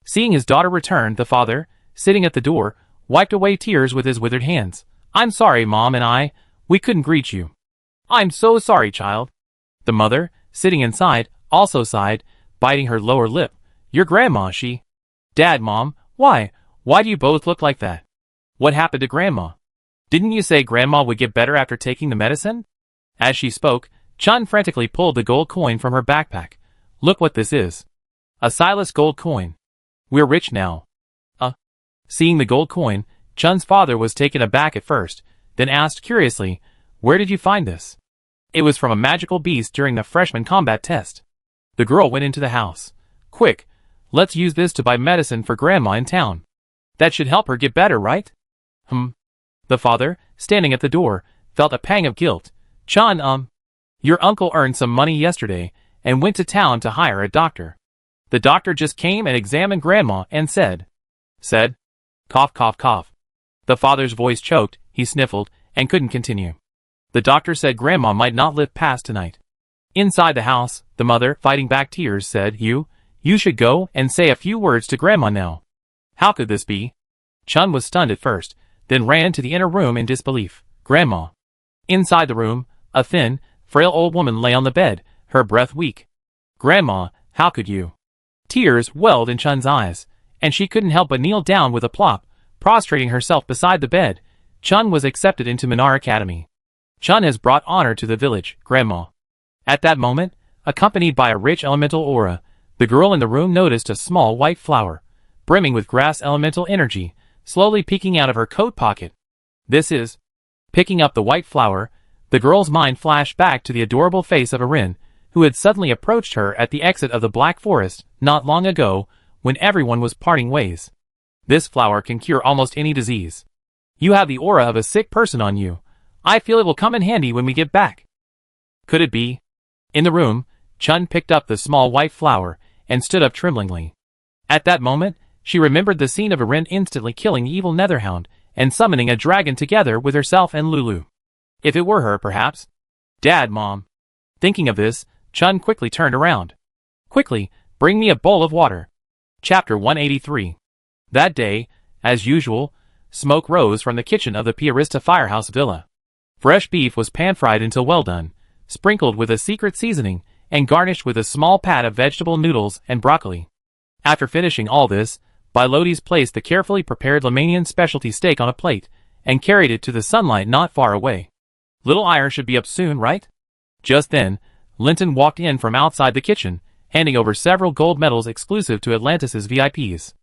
S1: Seeing his daughter return, the father, sitting at the door, wiped away tears with his withered hands. I'm sorry, Mom and we couldn't greet you. I'm so sorry, child. The mother, sitting inside, also sighed, biting her lower lip. Your grandma, she... Dad, Mom, why? Why do you both look like that? What happened to Grandma? Didn't you say Grandma would get better after taking the medicine? As she spoke, Chun frantically pulled the gold coin from her backpack. Look what this is. A Silas gold coin. We're rich now. Seeing the gold coin, Chun's father was taken aback at first, then asked curiously, Where did you find this? It was from a magical beast during the freshman combat test. The girl went into the house. Quick, let's use this to buy medicine for Grandma in town. That should help her get better, right? The father, standing at the door, felt a pang of guilt. Chun, your uncle earned some money yesterday and went to town to hire a doctor. The doctor just came and examined Grandma and said, cough, cough, cough. The father's voice choked, he sniffled, and couldn't continue. The doctor said Grandma might not live past tonight. Inside the house, the mother, fighting back tears, said, You should go and say a few words to Grandma now. How could this be? Chun was stunned at first, then ran to the inner room in disbelief. Grandma. Inside the room, a thin, frail old woman lay on the bed, her breath weak. Grandma, how could you? Tears welled in Chun's eyes, and she couldn't help but kneel down with a plop, prostrating herself beside the bed. Chun was accepted into Minar Academy. Chun has brought honor to the village, Grandma. At that moment, accompanied by a rich elemental aura, the girl in the room noticed a small white flower, brimming with grass elemental energy, slowly peeking out of her coat pocket. This is... Picking up the white flower, the girl's mind flashed back to the adorable face of Erin, who had suddenly approached her at the exit of the Black Forest not long ago, when everyone was parting ways. This flower can cure almost any disease. You have the aura of a sick person on you. I feel it will come in handy when we get back. Could it be? In the room, Chun picked up the small white flower and stood up tremblingly. At that moment, she remembered the scene of Erin instantly killing the evil Netherhound and summoning a dragon together with herself and Lulu. If it were her, perhaps. Dad, Mom. Thinking of this, Chun quickly turned around. Quickly, bring me a bowl of water. Chapter 183. That day, as usual, smoke rose from the kitchen of the Piarista Firehouse Villa. Fresh beef was pan-fried until well done, sprinkled with a secret seasoning, and garnished with a small pat of vegetable noodles and broccoli. After finishing all this, Bilotes placed the carefully prepared Lemanian specialty steak on a plate, and carried it to the sunlight not far away. Little Ire should be up soon, right? Just then, Linton walked in from outside the kitchen, handing over several gold medals exclusive to Atlantis' VIPs.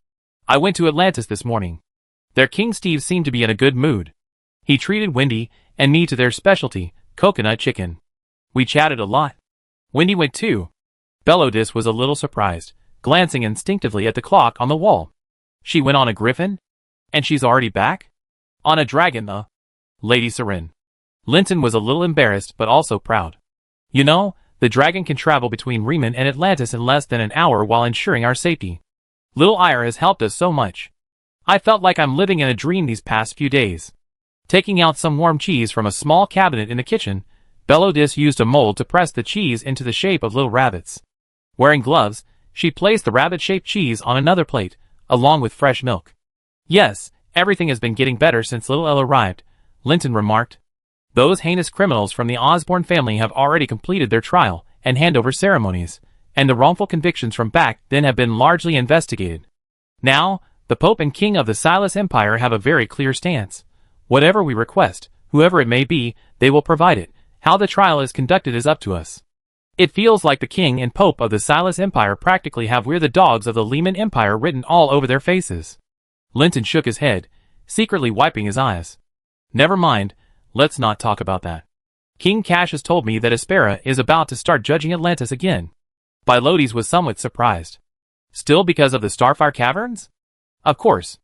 S1: I went to Atlantis this morning. Their King Steve seemed to be in a good mood. He treated Wendy and me to their specialty, coconut chicken. We chatted a lot. Wendy went too. Belodis was a little surprised, glancing instinctively at the clock on the wall. She went on a griffin? And she's already back? On a dragon, Lady Seren. Linton was a little embarrassed but also proud. You know, the dragon can travel between Riemann and Atlantis in less than an hour while ensuring our safety. Little Ire has helped us so much. I felt like I'm living in a dream these past few days. Taking out some warm cheese from a small cabinet in the kitchen, Belodis used a mold to press the cheese into the shape of little rabbits. Wearing gloves, she placed the rabbit-shaped cheese on another plate, along with fresh milk. Yes, everything has been getting better since Little Elle arrived, Linton remarked. Those heinous criminals from the Osborne family have already completed their trial and handover ceremonies, and the wrongful convictions from back then have been largely investigated. Now, the Pope and King of the Silas Empire have a very clear stance. Whatever we request, whoever it may be, they will provide it. How the trial is conducted is up to us. It feels like the King and Pope of the Silas Empire practically have "We're the dogs of the Lehman Empire" written all over their faces. Linton shook his head, secretly wiping his eyes. Never mind, let's not talk about that. King Cassius told me that Aspera is about to start judging Atlantis again. Bilotes was somewhat surprised. Still because of the Starfire Caverns? Of course.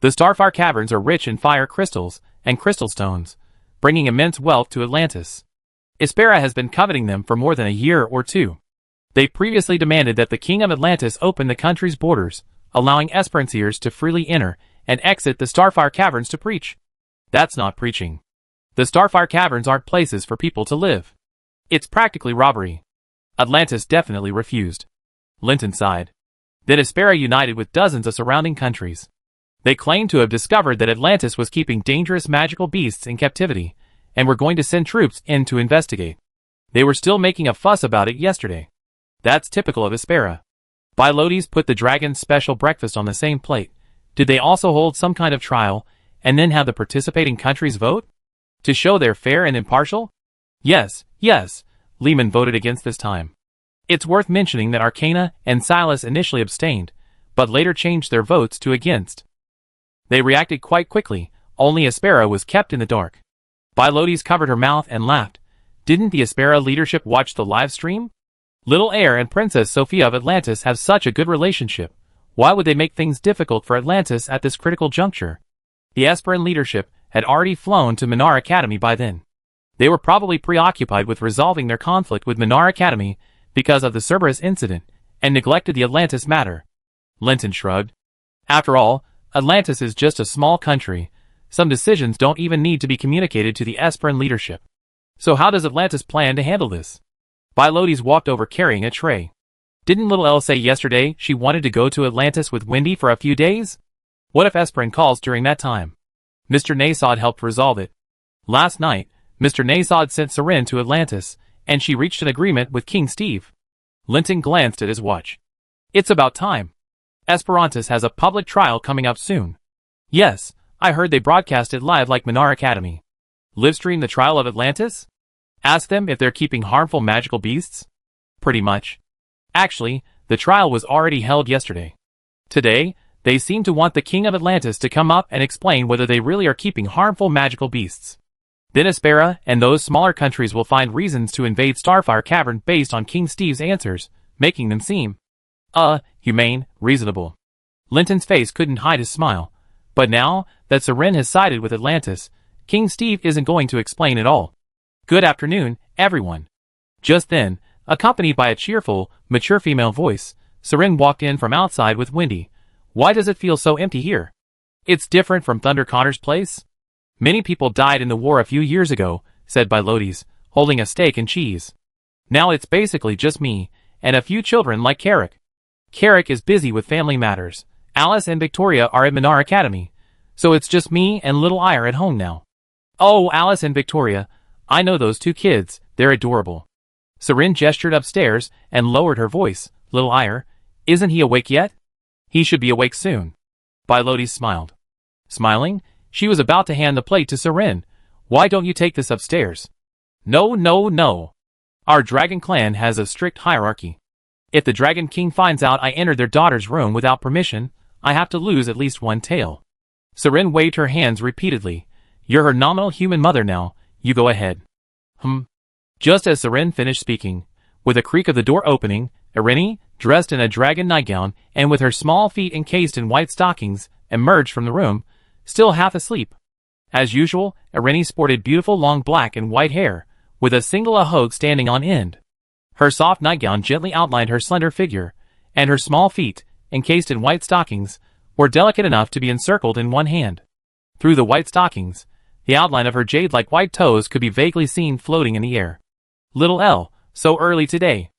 S1: The Starfire Caverns are rich in fire crystals and crystal stones, bringing immense wealth to Atlantis. Aspera has been coveting them for more than a year or two. They previously demanded that the King of Atlantis open the country's borders, allowing Esperanciers to freely enter and exit the Starfire Caverns to preach. That's not preaching. The Starfire Caverns aren't places for people to live. It's practically robbery. Atlantis definitely refused. Linton sighed. Then Aspera united with dozens of surrounding countries. They claimed to have discovered that Atlantis was keeping dangerous magical beasts in captivity, and were going to send troops in to investigate. They were still making a fuss about it yesterday. That's typical of Aspera. Bilotes put the dragon's special breakfast on the same plate. Did they also hold some kind of trial, and then have the participating countries vote? To show they're fair and impartial? Yes, Lehman voted against this time. It's worth mentioning that Arcana and Silas initially abstained, but later changed their votes to against. They reacted quite quickly, only Aspera was kept in the dark. Bilotes covered her mouth and laughed. Didn't the Aspera leadership watch the live stream? Little Heir and Princess Sophia of Atlantis have such a good relationship. Why would they make things difficult for Atlantis at this critical juncture? The Esperan leadership had already flown to Minar Academy by then. They were probably preoccupied with resolving their conflict with Minar Academy because of the Cerberus incident, and neglected the Atlantis matter. Linton shrugged. After all, Atlantis is just a small country. Some decisions don't even need to be communicated to the Esperan leadership. So how does Atlantis plan to handle this? Bilotes walked over carrying a tray. Didn't Little Elle say yesterday she wanted to go to Atlantis with Wendy for a few days? What if Esperan calls during that time? Mr. Nasod helped resolve it. Last night, Mr. Nasod sent Seren to Atlantis, and she reached an agreement with King Steve. Linton glanced at his watch. It's about time. Esperantis has a public trial coming up soon. Yes, I heard they broadcast it live like Minar Academy. Livestream the trial of Atlantis? Ask them if they're keeping harmful magical beasts? Pretty much. Actually, the trial was already held yesterday. Today, they seem to want the King of Atlantis to come up and explain whether they really are keeping harmful magical beasts. Then Aspera and those smaller countries will find reasons to invade Starfire Cavern based on King Steve's answers, making them seem humane, reasonable. Linton's face couldn't hide his smile. But now that Seren has sided with Atlantis, King Steve isn't going to explain it all. Good afternoon, everyone. Just then, accompanied by a cheerful, mature female voice, Seren walked in from outside with Wendy. Why does it feel so empty here? It's different from Thunder Connor's place? Many people died in the war a few years ago, said Bilotes, holding a steak and cheese. Now it's basically just me, and a few children like Carrick. Carrick is busy with family matters. Alice and Victoria are at Minar Academy, so it's just me and Little Ire at home now. Oh, Alice and Victoria, I know those two kids, they're adorable. Seren gestured upstairs and lowered her voice. Little Ire, isn't he awake yet? He should be awake soon. Bilotes smiled. Smiling, she was about to hand the plate to Seren. Why don't you take this upstairs? No. Our dragon clan has a strict hierarchy. If the Dragon King finds out I entered their daughter's room without permission, I have to lose at least one tail. Seren waved her hands repeatedly. You're her nominal human mother now, you go ahead. Just as Seren finished speaking, with a creak of the door opening, Irene, dressed in a dragon nightgown and with her small feet encased in white stockings, emerged from the room, still half asleep. As usual, Irene sported beautiful long black and white hair, with a single ahogue standing on end. Her soft nightgown gently outlined her slender figure, and her small feet, encased in white stockings, were delicate enough to be encircled in one hand. Through the white stockings, the outline of her jade-like white toes could be vaguely seen floating in the air. Little Elle, so early today.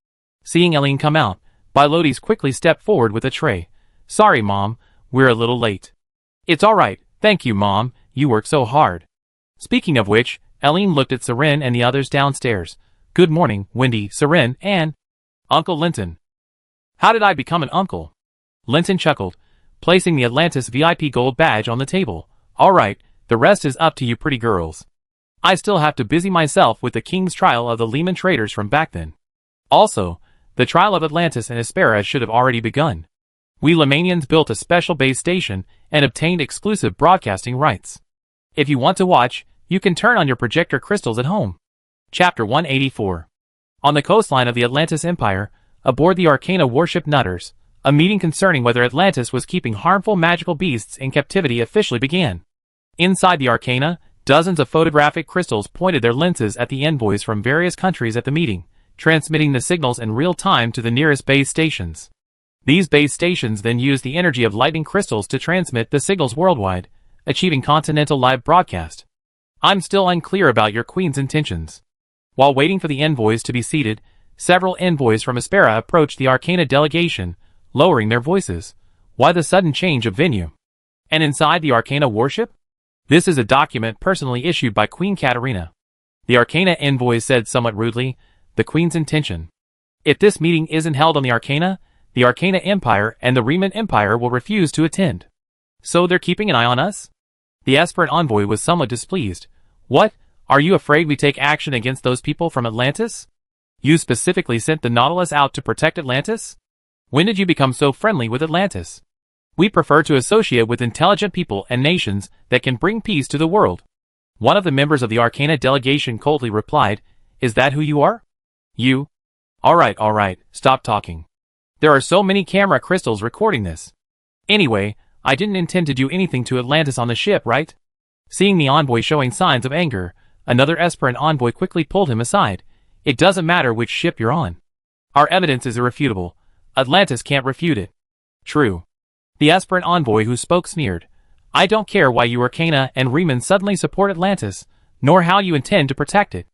S1: Seeing Eileen come out, Bilotes quickly stepped forward with a tray. Sorry, Mom, we're a little late. It's all right, thank you, Mom, you work so hard. Speaking of which, Eileen looked at Seren and the others downstairs. Good morning, Wendy, Seren, and Uncle Linton. How did I become an uncle? Linton chuckled, placing the Atlantis VIP gold badge on the table. All right, the rest is up to you pretty girls. I still have to busy myself with the king's trial of the Lehman traders from back then. Also, the trial of Atlantis and Aspera should have already begun. We Lemanians built a special base station and obtained exclusive broadcasting rights. If you want to watch, you can turn on your projector crystals at home. Chapter 184. On the coastline of the Atlantis Empire, aboard the Arcana warship Nutters, a meeting concerning whether Atlantis was keeping harmful magical beasts in captivity officially began. Inside the Arcana, dozens of photographic crystals pointed their lenses at the envoys from various countries at the meeting, transmitting the signals in real time to the nearest base stations. These base stations then used the energy of lightning crystals to transmit the signals worldwide, achieving continental live broadcast. I'm still unclear about your queen's intentions. While waiting for the envoys to be seated, several envoys from Aspera approached the Arcana delegation, lowering their voices. Why the sudden change of venue? And inside the Arcana warship? This is a document personally issued by Queen Katarina. The Arcana envoy said somewhat rudely, the Queen's intention. If this meeting isn't held on the Arcana Empire and the Riemann Empire will refuse to attend. So they're keeping an eye on us? The aspirant envoy was somewhat displeased. What? Are you afraid we take action against those people from Atlantis? You specifically sent the Nautilus out to protect Atlantis? When did you become so friendly with Atlantis? We prefer to associate with intelligent people and nations that can bring peace to the world. One of the members of the Arcana delegation coldly replied, Is that who you are? You? Alright, stop talking. There are so many camera crystals recording this. Anyway, I didn't intend to do anything to Atlantis on the ship, right? Seeing the envoy showing signs of anger, another aspirant envoy quickly pulled him aside. It doesn't matter which ship you're on. Our evidence is irrefutable. Atlantis can't refute it. True. The aspirant envoy who spoke sneered. I don't care why you Arcana and Riemann suddenly support Atlantis, nor how you intend to protect it.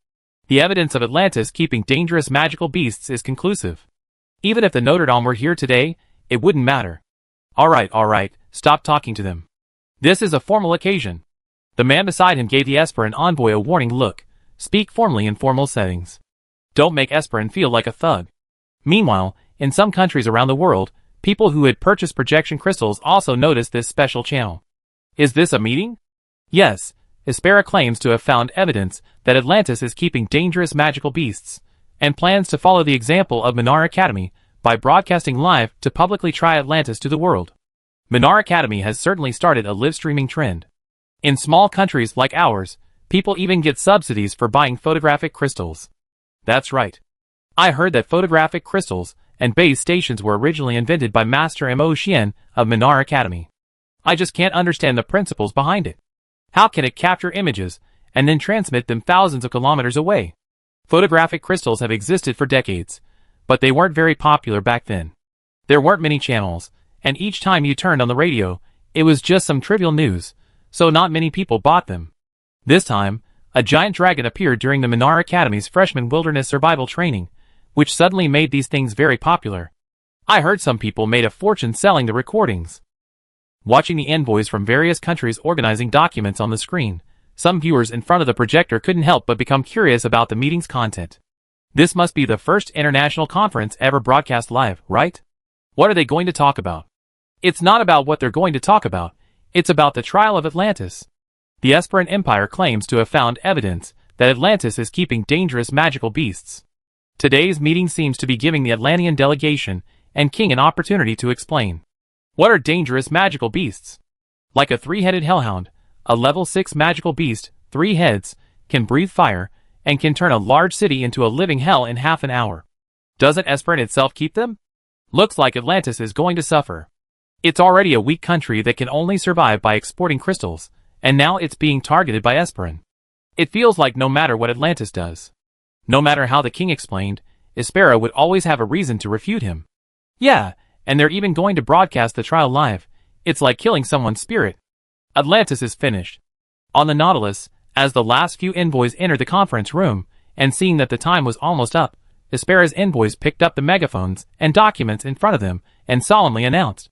S1: The evidence of Atlantis keeping dangerous magical beasts is conclusive. Even if the Notre Dame were here today, it wouldn't matter. Alright, stop talking to them. This is a formal occasion. The man beside him gave the aspirant envoy a warning look. Speak formally in formal settings. Don't make aspirant feel like a thug. Meanwhile, in some countries around the world, people who had purchased projection crystals also noticed this special channel. Is this a meeting? Yes, Aspera claims to have found evidence that Atlantis is keeping dangerous magical beasts, and plans to follow the example of Minar Academy by broadcasting live to publicly try Atlantis to the world. Minar Academy has certainly started a live streaming trend. In small countries like ours, people even get subsidies for buying photographic crystals. That's right. I heard that photographic crystals and base stations were originally invented by Master Mo Xian of Minar Academy. I just can't understand the principles behind it. How can it capture images and then transmit them thousands of kilometers away? Photographic crystals have existed for decades, but they weren't very popular back then. There weren't many channels, and each time you turned on the radio, it was just some trivial news, so not many people bought them. This time, a giant dragon appeared during the Minar Academy's freshman wilderness survival training, which suddenly made these things very popular. I heard some people made a fortune selling the recordings. Watching the envoys from various countries organizing documents on the screen, some viewers in front of the projector couldn't help but become curious about the meeting's content. This must be the first international conference ever broadcast live, right? What are they going to talk about? It's not about what they're going to talk about, it's about the trial of Atlantis. The Esperant Empire claims to have found evidence that Atlantis is keeping dangerous magical beasts. Today's meeting seems to be giving the Atlantean delegation and king an opportunity to explain. What are dangerous magical beasts? Like a three-headed hellhound, a level 6 magical beast, 3 heads, can breathe fire, and can turn a large city into a living hell in half an hour. Doesn't Esperant itself keep them? Looks like Atlantis is going to suffer. It's already a weak country that can only survive by exporting crystals, and now it's being targeted by Esperant. It feels like no matter what Atlantis does, no matter how the king explained, Aspera would always have a reason to refute him. Yeah, and they're even going to broadcast the trial live. It's like killing someone's spirit. Atlantis is finished. On the Nautilus, as the last few envoys entered the conference room, and seeing that the time was almost up, Aspera's envoys picked up the megaphones and documents in front of them and solemnly announced,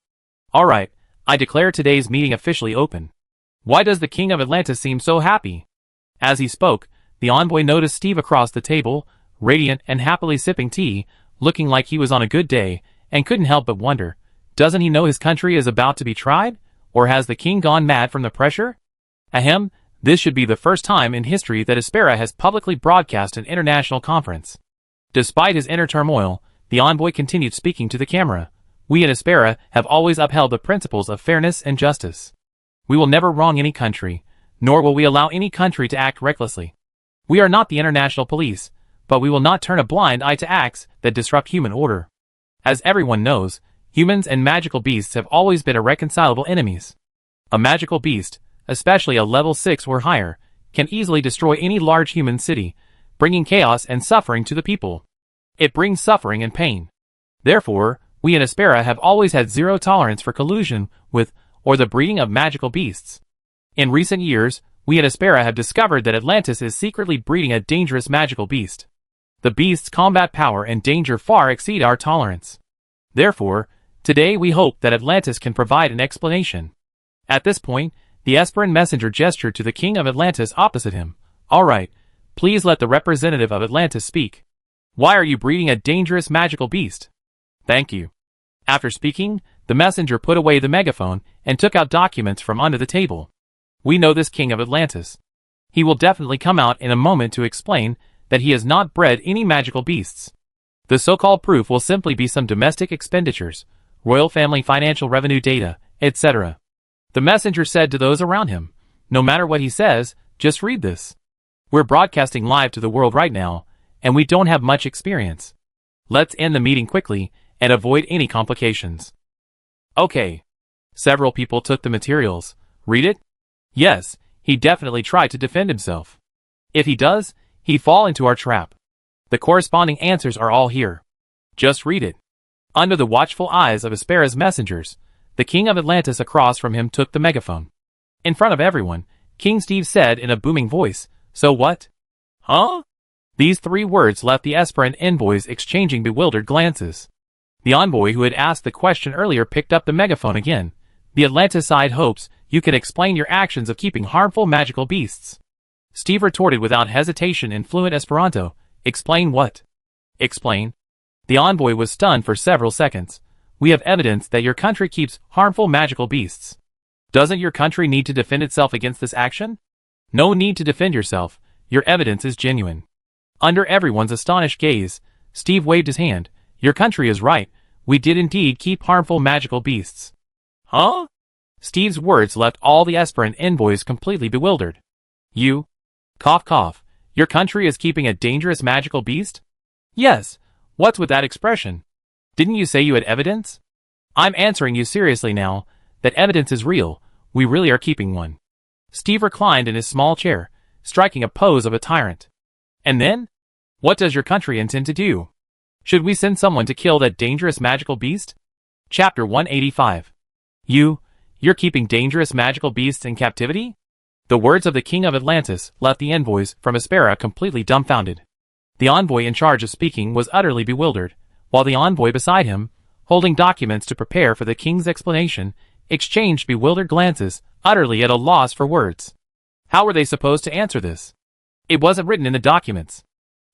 S1: Alright, I declare today's meeting officially open. Why does the king of Atlantis seem so happy? As he spoke, the envoy noticed Steve across the table, radiant and happily sipping tea, looking like he was on a good day, and couldn't help but wonder, doesn't he know his country is about to be tried? Or has the king gone mad from the pressure? Ahem, this should be the first time in history that Aspera has publicly broadcast an international conference. Despite his inner turmoil, the envoy continued speaking to the camera. We at Aspera have always upheld the principles of fairness and justice. We will never wrong any country, nor will we allow any country to act recklessly. We are not the international police, but we will not turn a blind eye to acts that disrupt human order. As everyone knows, humans and magical beasts have always been irreconcilable enemies. A magical beast, especially a level 6 or higher, can easily destroy any large human city, bringing chaos and suffering to the people. It brings suffering and pain. Therefore, we in Aspera have always had zero tolerance for collusion with, or the breeding of magical beasts. In recent years, we at Aspera have discovered that Atlantis is secretly breeding a dangerous magical beast. The beast's combat power and danger far exceed our tolerance. Therefore, today we hope that Atlantis can provide an explanation. At this point, the Esperant messenger gestured to the king of Atlantis opposite him. Alright, Please let the representative of Atlantis speak. Why are you breeding a dangerous magical beast? Thank you. After speaking, the messenger put away the megaphone and took out documents from under the table. We know this king of Atlantis. He will definitely come out in a moment to explain that he has not bred any magical beasts. The so-called proof will simply be some domestic expenditures, royal family financial revenue data, etc. The messenger said to those around him, no matter what he says, just read this. We're broadcasting live to the world right now, and we don't have much experience. Let's end the meeting quickly and avoid any complications. Okay. Several people took the materials. Read it? Yes, he definitely tried to defend himself. If he does, he'd fall into our trap. The corresponding answers are all here. Just read it. Under the watchful eyes of Aspera's messengers, the king of Atlantis across from him took the megaphone. In front of everyone, King Steve said in a booming voice, "So what?" Huh? These 3 words left the Esper and envoys exchanging bewildered glances. The envoy who had asked the question earlier picked up the megaphone again. The Atlantis side hopes you can explain your actions of keeping harmful magical beasts. Steve retorted without hesitation in fluent Esperanto, "Explain what?" Explain? The envoy was stunned for several seconds. We have evidence that your country keeps harmful magical beasts. Doesn't your country need to defend itself against this action? No need to defend yourself. Your evidence is genuine. Under everyone's astonished gaze, Steve waved his hand. Your country is right. We did indeed keep harmful magical beasts. Huh? Steve's words left all the Esper and envoys completely bewildered. You? Cough cough. Your country is keeping a dangerous magical beast? Yes. What's with that expression? Didn't you say you had evidence? I'm answering you seriously now. That evidence is real. We really are keeping one. Steve reclined in his small chair, striking a pose of a tyrant. And then? What does your country intend to do? Should we send someone to kill that dangerous magical beast? Chapter 185. You're keeping dangerous magical beasts in captivity? The words of the king of Atlantis left the envoys from Aspera completely dumbfounded. The envoy in charge of speaking was utterly bewildered, while the envoy beside him, holding documents to prepare for the king's explanation, exchanged bewildered glances, utterly at a loss for words. How were they supposed to answer this? It wasn't written in the documents.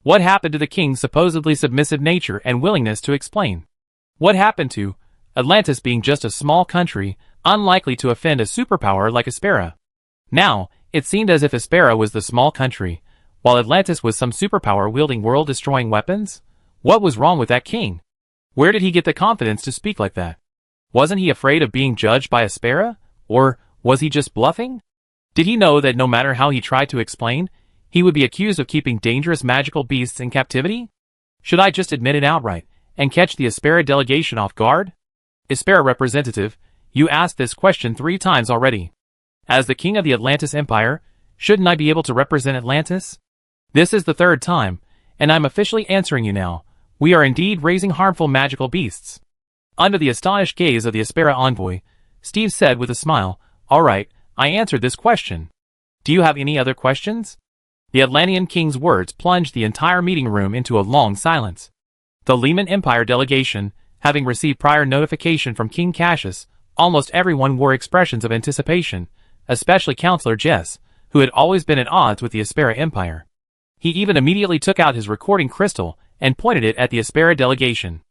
S1: What happened to the king's supposedly submissive nature and willingness to explain? What happened to Atlantis being just a small country, unlikely to offend a superpower like Aspera? Now, it seemed as if Aspera was the small country, while Atlantis was some superpower wielding world-destroying weapons? What was wrong with that king? Where did he get the confidence to speak like that? Wasn't he afraid of being judged by Aspera? Or was he just bluffing? Did he know that no matter how he tried to explain, he would be accused of keeping dangerous magical beasts in captivity? Should I just admit it outright, and catch the Aspera delegation off guard? Aspera representative, you asked this question 3 times already. As the king of the Atlantis Empire, shouldn't I be able to represent Atlantis? This is the 3rd time, and I'm officially answering you now. We are indeed raising harmful magical beasts. Under the astonished gaze of the Aspera envoy, Steve said with a smile, "All right, I answered this question. Do you have any other questions?" The Atlantean king's words plunged the entire meeting room into a long silence. The Lehman Empire delegation, having received prior notification from King Cassius, almost everyone wore expressions of anticipation, especially Counselor Jess, who had always been at odds with the Aspera Empire. He even immediately took out his recording crystal and pointed it at the Aspera delegation.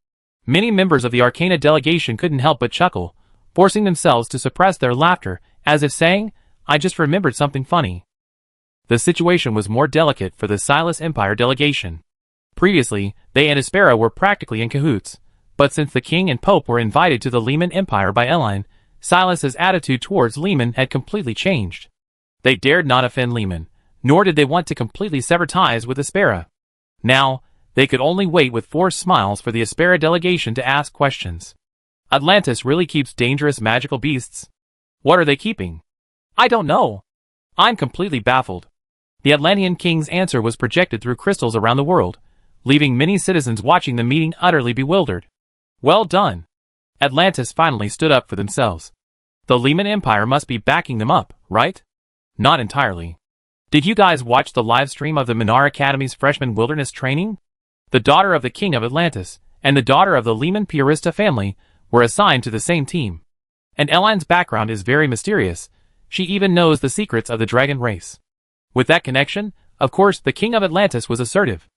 S1: Many members of the Arcana delegation couldn't help but chuckle, forcing themselves to suppress their laughter, as if saying, "I just remembered something funny." The situation was more delicate for the Silas Empire delegation. Previously, they and Aspera were practically in cahoots, but since the king and pope were invited to the Lehman Empire by Eline, Silas's attitude towards Lehman had completely changed. They dared not offend Lehman, nor did they want to completely sever ties with Aspera. Now, they could only wait with forced smiles for the Aspera delegation to ask questions. Atlantis really keeps dangerous magical beasts. What are they keeping? I don't know. I'm completely baffled. The Atlantean king's answer was projected through crystals around the world, leaving many citizens watching the meeting utterly bewildered. Well done. Atlantis finally stood up for themselves. The Lehman Empire must be backing them up, right? Not entirely. Did you guys watch the live stream of the Minar Academy's freshman wilderness training? The daughter of the king of Atlantis and the daughter of the Lehman Piarista family were assigned to the same team. And Eline's background is very mysterious. She even knows the secrets of the dragon race. With that connection, Of course, the king of Atlantis was assertive.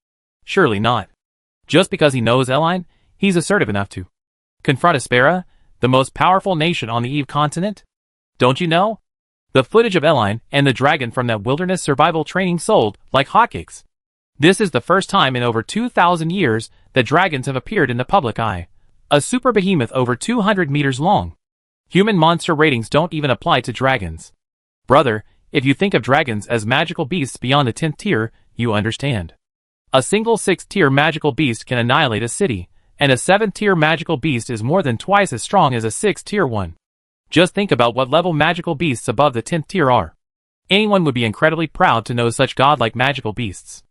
S1: Surely not. Just because he knows Eline, he's assertive enough to confront Aspera, the most powerful nation on the Eve continent? Don't you know? The footage of Eline and the dragon from that wilderness survival training sold like hotcakes. This is the first time in over 2,000 years that dragons have appeared in the public eye. A super behemoth over 200 meters long. Human monster ratings don't even apply to dragons. Brother, if you think of dragons as magical beasts beyond the 10th tier, you understand. A single 6th tier magical beast can annihilate a city, and a 7th tier magical beast is more than twice as strong as a 6th tier one. Just think about what level magical beasts above the 10th tier are. Anyone would be incredibly proud to know such godlike magical beasts.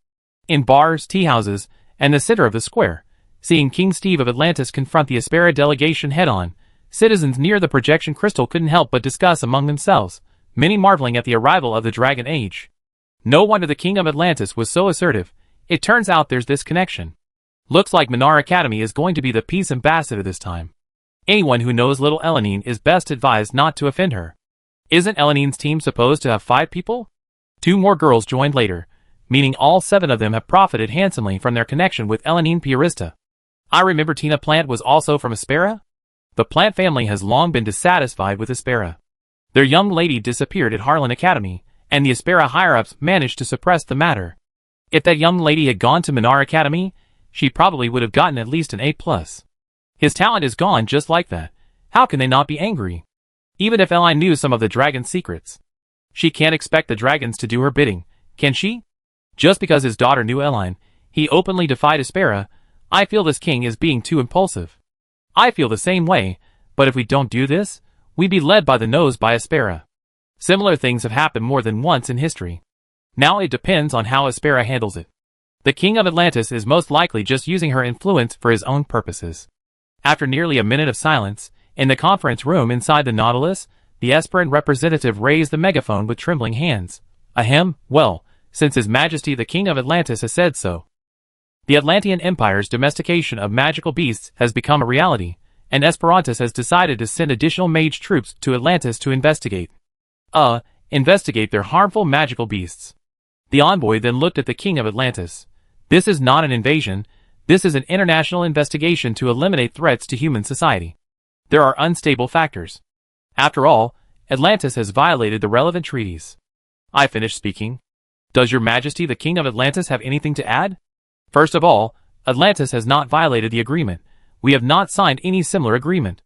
S1: In bars, tea houses, and the center of the square, seeing King Steve of Atlantis confront the Aspera delegation head-on, citizens near the projection crystal couldn't help but discuss among themselves, many marveling at the arrival of the Dragon Age. No wonder the King of Atlantis was so assertive. It turns out there's this connection. Looks like Minar Academy is going to be the peace ambassador this time. Anyone who knows little Elenine is best advised not to offend her. Isn't Elenine's team supposed to have 5 people? 2 more girls joined later, meaning all 7 of them have profited handsomely from their connection with Elenine Piarista. I remember Tina Plant was also from Aspera? The Plant family has long been dissatisfied with Aspera. Their young lady disappeared at Harlan Academy, and the Aspera higher-ups managed to suppress the matter. If that young lady had gone to Minar Academy, she probably would have gotten at least an A+. His talent is gone just like that. How can they not be angry? Even if Eline knew some of the dragon's secrets. She can't expect the dragons to do her bidding, can she? Just because his daughter knew Eline, he openly defied Aspera. I feel this king is being too impulsive. I feel the same way, but if we don't do this, we'd be led by the nose by Aspera. Similar things have happened more than once in history. Now it depends on how Aspera handles it. The King of Atlantis is most likely just using her influence for his own purposes. After nearly a minute of silence, in the conference room inside the Nautilus, the Esperan representative raised the megaphone with trembling hands. Ahem, well, since His Majesty the King of Atlantis has said so. The Atlantean Empire's domestication of magical beasts has become a reality, and Esperantis has decided to send additional mage troops to Atlantis to investigate their harmful magical beasts. The envoy then looked at the King of Atlantis. This is not an invasion, this is an international investigation to eliminate threats to human society. There are unstable factors. After all, Atlantis has violated the relevant treaties. I finished speaking. Does Your Majesty the King of Atlantis have anything to add? First of all, Atlantis has not violated the agreement. We have not signed any similar agreement.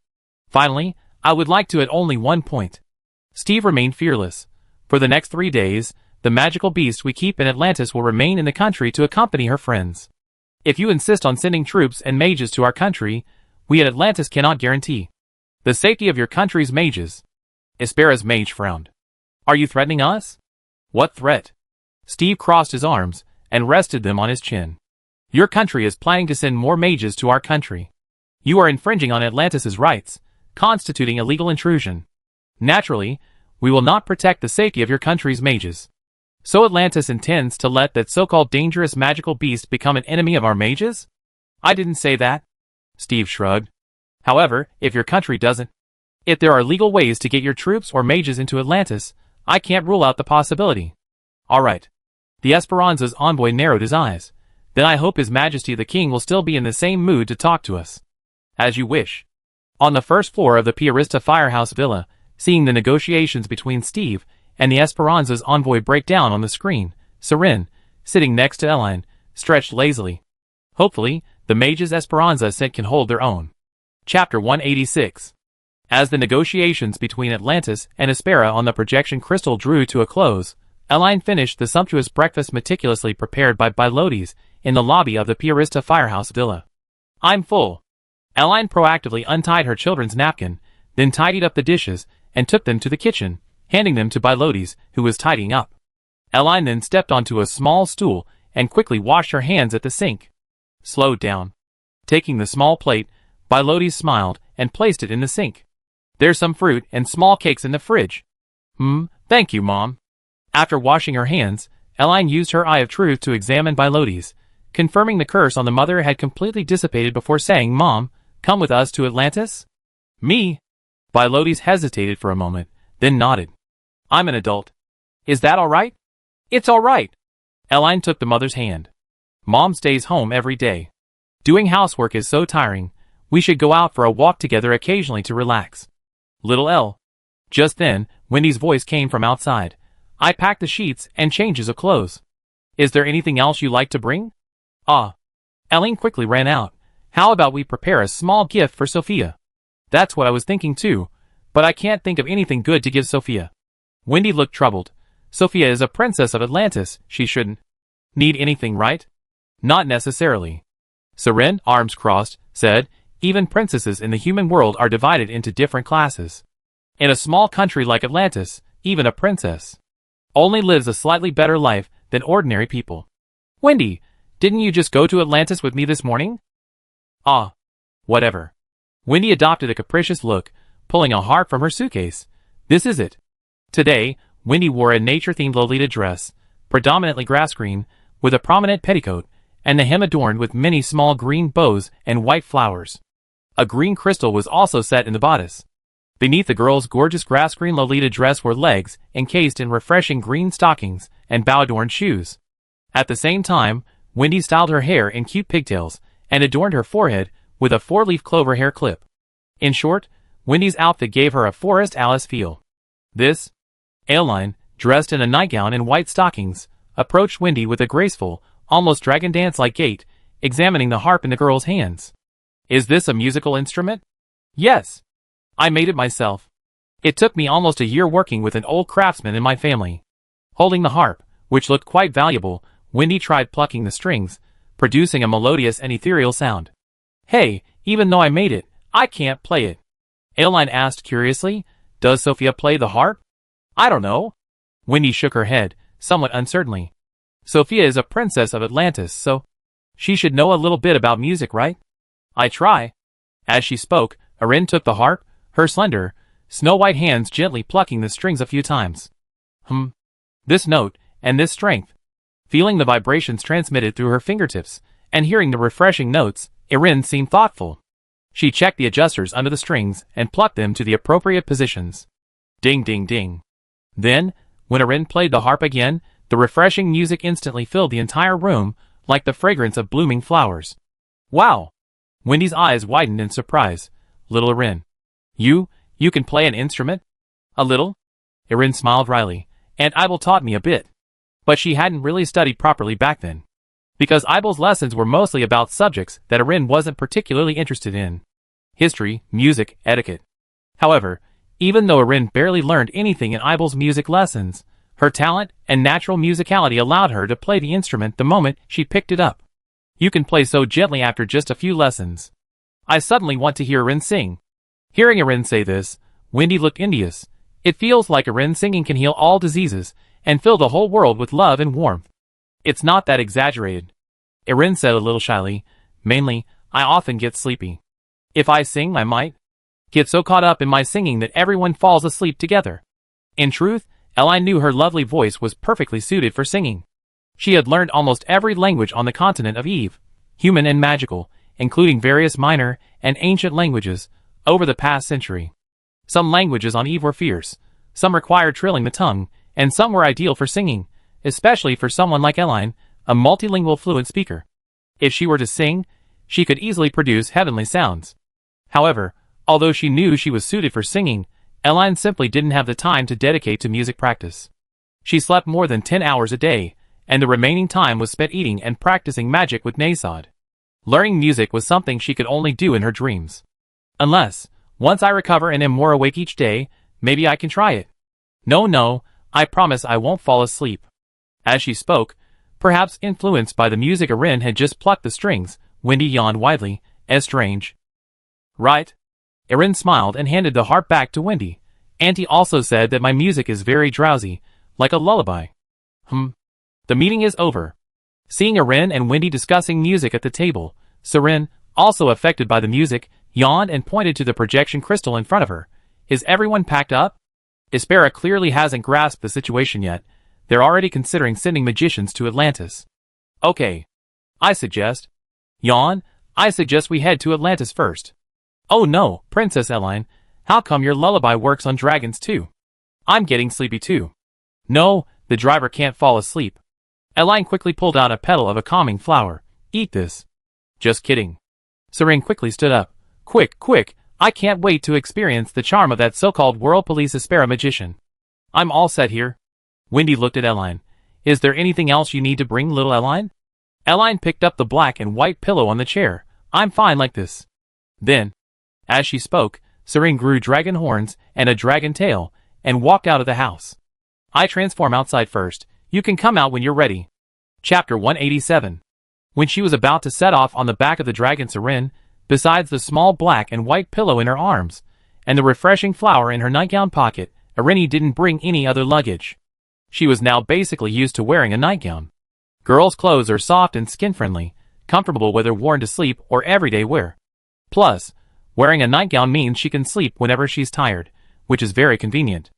S1: Finally, I would like to add only one point. Steve remained fearless. For the next 3 days, the magical beast we keep in Atlantis will remain in the country to accompany her friends. If you insist on sending troops and mages to our country, we at Atlantis cannot guarantee the safety of your country's mages. Aspera's mage frowned. Are you threatening us? What threat? Steve crossed his arms and rested them on his chin. Your country is planning to send more mages to our country. You are infringing on Atlantis's rights, constituting illegal intrusion. Naturally, we will not protect the safety of your country's mages. So Atlantis intends to let that so-called dangerous magical beast become an enemy of our mages? I didn't say that. Steve shrugged. However, if your country doesn't, if there are legal ways to get your troops or mages into Atlantis, I can't rule out the possibility. All right. The Esperanza's envoy narrowed his eyes. Then I hope His Majesty the King will still be in the same mood to talk to us. As you wish. On the first floor of the Piarista Firehouse Villa, seeing the negotiations between Steve and the Esperanza's envoy break down on the screen, Seren, sitting next to Eline, stretched lazily. Hopefully, the mages Esperanza sent can hold their own. Chapter 186. As the negotiations between Atlantis and Aspera on the projection crystal drew to a close, Eline finished the sumptuous breakfast meticulously prepared by Bilotes in the lobby of the Piarista Firehouse Villa. I'm full. Eline proactively untied her children's napkin, then tidied up the dishes, and took them to the kitchen, handing them to Bilotes, who was tidying up. Eline then stepped onto a small stool and quickly washed her hands at the sink. Slowed down. Taking the small plate, Bilotes smiled and placed it in the sink. There's some fruit and small cakes in the fridge. Thank you, Mom. After washing her hands, Eline used her eye of truth to examine Bilotes, confirming the curse on the mother had completely dissipated before saying, Mom, come with us to Atlantis? Me? Bilotes hesitated for a moment, then nodded. I'm an adult. Is that all right? It's all right. Eline took the mother's hand. Mom stays home every day. Doing housework is so tiring. We should go out for a walk together occasionally to relax. Little Elle. Just then, Wendy's voice came from outside. I packed the sheets and changes of clothes. Is there anything else you like to bring? Ah. Eline quickly ran out. How about we prepare a small gift for Sophia? That's what I was thinking too, but I can't think of anything good to give Sophia. Wendy looked troubled. Sophia is a princess of Atlantis, she shouldn't need anything, right? Not necessarily. Seren, arms crossed, said, even princesses in the human world are divided into different classes. In a small country like Atlantis, even a princess only lives a slightly better life than ordinary people. Wendy, didn't you just go to Atlantis with me this morning? Ah. Whatever. Wendy adopted a capricious look, pulling a harp from her suitcase. This is it. Today, Wendy wore a nature-themed Lolita dress, predominantly grass green, with a prominent petticoat, and the hem adorned with many small green bows and white flowers. A green crystal was also set in the bodice. Beneath the girl's gorgeous grass-green Lolita dress were legs encased in refreshing green stockings and bow-adorned shoes. At the same time, Wendy styled her hair in cute pigtails and adorned her forehead with a four-leaf clover hair clip. In short, Wendy's outfit gave her a Forest Alice feel. This Eline, dressed in a nightgown and white stockings, approached Wendy with a graceful, almost dragon dance-like gait, examining the harp in the girl's hands. Is this a musical instrument? Yes. I made it myself. It took me almost a year working with an old craftsman in my family. Holding the harp, which looked quite valuable, Wendy tried plucking the strings, producing a melodious and ethereal sound. Hey, even though I made it, I can't play it. Eline asked curiously, does Sophia play the harp? I don't know. Wendy shook her head, somewhat uncertainly. Sophia is a princess of Atlantis, so she should know a little bit about music, right? I try. As she spoke, Erin took the harp, her slender, snow-white hands gently plucking the strings a few times. This note, and this strength. Feeling the vibrations transmitted through her fingertips, and hearing the refreshing notes, Erin seemed thoughtful. She checked the adjusters under the strings and plucked them to the appropriate positions. Ding ding ding. Then, when Erin played the harp again, the refreshing music instantly filled the entire room, like the fragrance of blooming flowers. Wow! Wendy's eyes widened in surprise. Little Erin. You can play an instrument? A little? Erin smiled wryly. And Ibel taught me a bit. But she hadn't really studied properly back then. Because Ibel's lessons were mostly about subjects that Erin wasn't particularly interested in. History, music, etiquette. However, even though Erin barely learned anything in Ibel's music lessons, her talent and natural musicality allowed her to play the instrument the moment she picked it up. You can play so gently after just a few lessons. I suddenly want to hear Erin sing. Hearing Erin say this, Wendy looked envious. It feels like Erin singing can heal all diseases and fill the whole world with love and warmth. It's not that exaggerated. Erin said a little shyly. Mainly, I often get sleepy. If I sing, I might get so caught up in my singing that everyone falls asleep together. In truth, Eline knew her lovely voice was perfectly suited for singing. She had learned almost every language on the continent of Eve, human and magical, including various minor and ancient languages, over the past century. Some languages on Eve were fierce, some required trilling the tongue, and some were ideal for singing, especially for someone like Eline, a multilingual fluent speaker. If she were to sing, she could easily produce heavenly sounds. However, although she knew she was suited for singing, Eline simply didn't have the time to dedicate to music practice. She slept more than 10 hours a day, and the remaining time was spent eating and practicing magic with Nasod. Learning music was something she could only do in her dreams. Unless, once I recover and am more awake each day, maybe I can try it. No, I promise I won't fall asleep. As she spoke, perhaps influenced by the music Erin had just plucked the strings, Wendy yawned widely, as strange. Right? Erin smiled and handed the harp back to Wendy. Auntie also said that my music is very drowsy, like a lullaby. The meeting is over. Seeing Erin and Wendy discussing music at the table, Seren, also affected by the music, yawned and pointed to the projection crystal in front of her. Is everyone packed up? Espera clearly hasn't grasped the situation yet. They're already considering sending magicians to Atlantis. Okay. I suggest we head to Atlantis first. Oh no, Princess Eline, how come your lullaby works on dragons too? I'm getting sleepy too. No, the driver can't fall asleep. Eline quickly pulled out a petal of a calming flower. Eat this. Just kidding. Serene quickly stood up. Quick, quick, I can't wait to experience the charm of that so-called world police Aspera magician. I'm all set here. Wendy looked at Eline. Is there anything else you need to bring, little Eline? Eline picked up the black and white pillow on the chair. I'm fine like this. Then, as she spoke, Serene grew dragon horns and a dragon tail, and walked out of the house. I transform outside first. You can come out when you're ready. Chapter 187. When she was about to set off on the back of the dragon Serene, besides the small black and white pillow in her arms, and the refreshing flower in her nightgown pocket, Irene didn't bring any other luggage. She was now basically used to wearing a nightgown. Girls' clothes are soft and skin-friendly, comfortable whether worn to sleep or everyday wear. Plus, wearing a nightgown means she can sleep whenever she's tired, which is very convenient.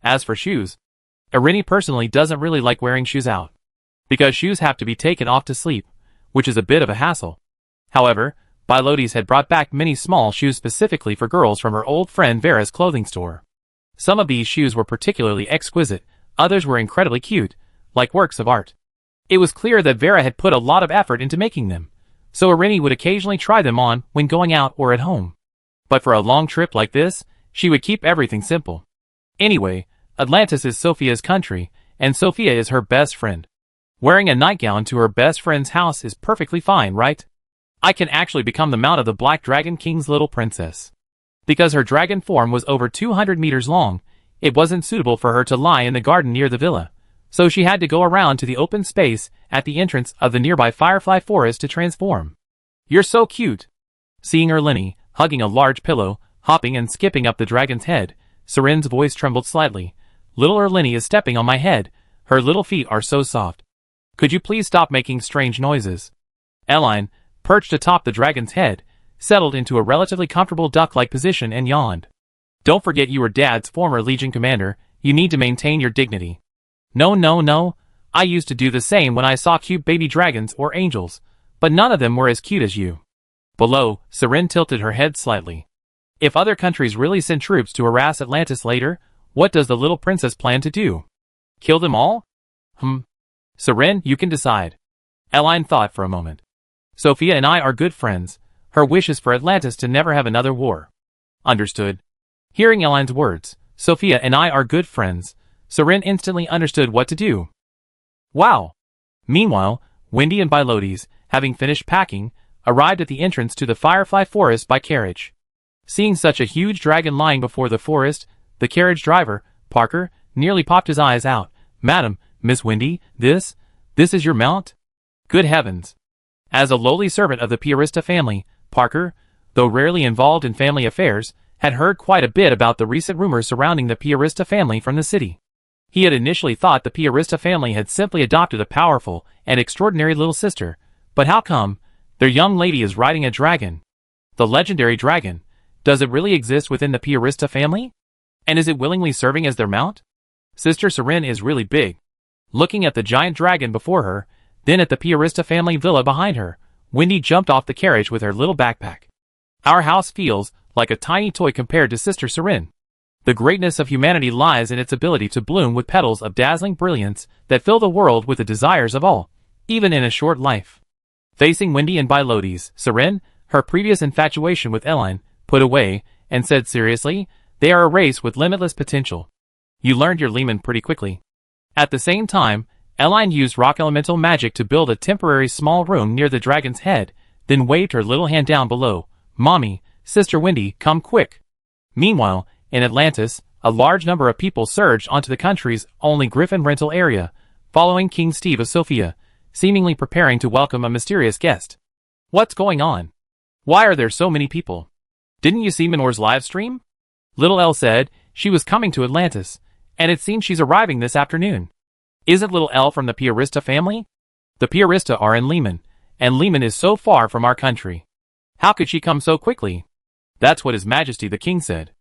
S1: As for shoes, Irene personally doesn't really like wearing shoes out, because shoes have to be taken off to sleep, which is a bit of a hassle. However, Bilotes had brought back many small shoes specifically for girls from her old friend Vera's clothing store. Some of these shoes were particularly exquisite, others were incredibly cute, like works of art. It was clear that Vera had put a lot of effort into making them, so Irene would occasionally try them on when going out or at home. But for a long trip like this, she would keep everything simple. Anyway, Atlantis is Sophia's country, and Sophia is her best friend. Wearing a nightgown to her best friend's house is perfectly fine, right? I can actually become the mount of the Black Dragon King's little princess. Because her dragon form was over 200 meters long, it wasn't suitable for her to lie in the garden near the villa, so she had to go around to the open space at the entrance of the nearby Firefly Forest to transform. You're so cute. Seeing Erlini, hugging a large pillow, hopping and skipping up the dragon's head, Serene's voice trembled slightly. Little Erlini is stepping on my head. Her little feet are so soft. Could you please stop making strange noises? Eline, perched atop the dragon's head, settled into a relatively comfortable duck-like position and yawned. Don't forget you were Dad's former Legion commander. You need to maintain your dignity. No. I used to do the same when I saw cute baby dragons or angels, but none of them were as cute as you. Below, Serene tilted her head slightly. If other countries really send troops to harass Atlantis later, what does the little princess plan to do? Kill them all? Serene, you can decide. Eline thought for a moment. Sophia and I are good friends. Her wish is for Atlantis to never have another war. Understood. Hearing Eline's words, Sophia and I are good friends, Serene instantly understood what to do. Wow! Meanwhile, Wendy and Bilotes, having finished packing, arrived at the entrance to the Firefly Forest by carriage. Seeing such a huge dragon lying before the forest, the carriage driver, Parker, nearly popped his eyes out. Madam, Miss Wendy, this is your mount? Good heavens! As a lowly servant of the Piarista family, Parker, though rarely involved in family affairs, had heard quite a bit about the recent rumors surrounding the Piarista family from the city. He had initially thought the Piarista family had simply adopted a powerful and extraordinary little sister, but how come their young lady is riding a dragon? The legendary dragon. Does it really exist within the Piarista family? And is it willingly serving as their mount? Sister Serene is really big. Looking at the giant dragon before her, then at the Piarista family villa behind her, Wendy jumped off the carriage with her little backpack. Our house feels like a tiny toy compared to Sister Serene. The greatness of humanity lies in its ability to bloom with petals of dazzling brilliance that fill the world with the desires of all, even in a short life. Facing Wendy and Bilotes, Serene, her previous infatuation with Eline, put away, and said seriously, they are a race with limitless potential. You learned your Lehman pretty quickly. At the same time, Eline used rock elemental magic to build a temporary small room near the dragon's head, then waved her little hand down below. Mommy, Sister Wendy, come quick. Meanwhile, in Atlantis, a large number of people surged onto the country's only griffin rental area, following King Steve of Sophia, seemingly preparing to welcome a mysterious guest. What's going on? Why are there so many people? Didn't you see Minor's live stream? Little Elle said she was coming to Atlantis, and it seems she's arriving this afternoon. Isn't Little Elle from the Piarista family? The Piarista are in Lehman, and Lehman is so far from our country. How could she come so quickly? That's what His Majesty the King said.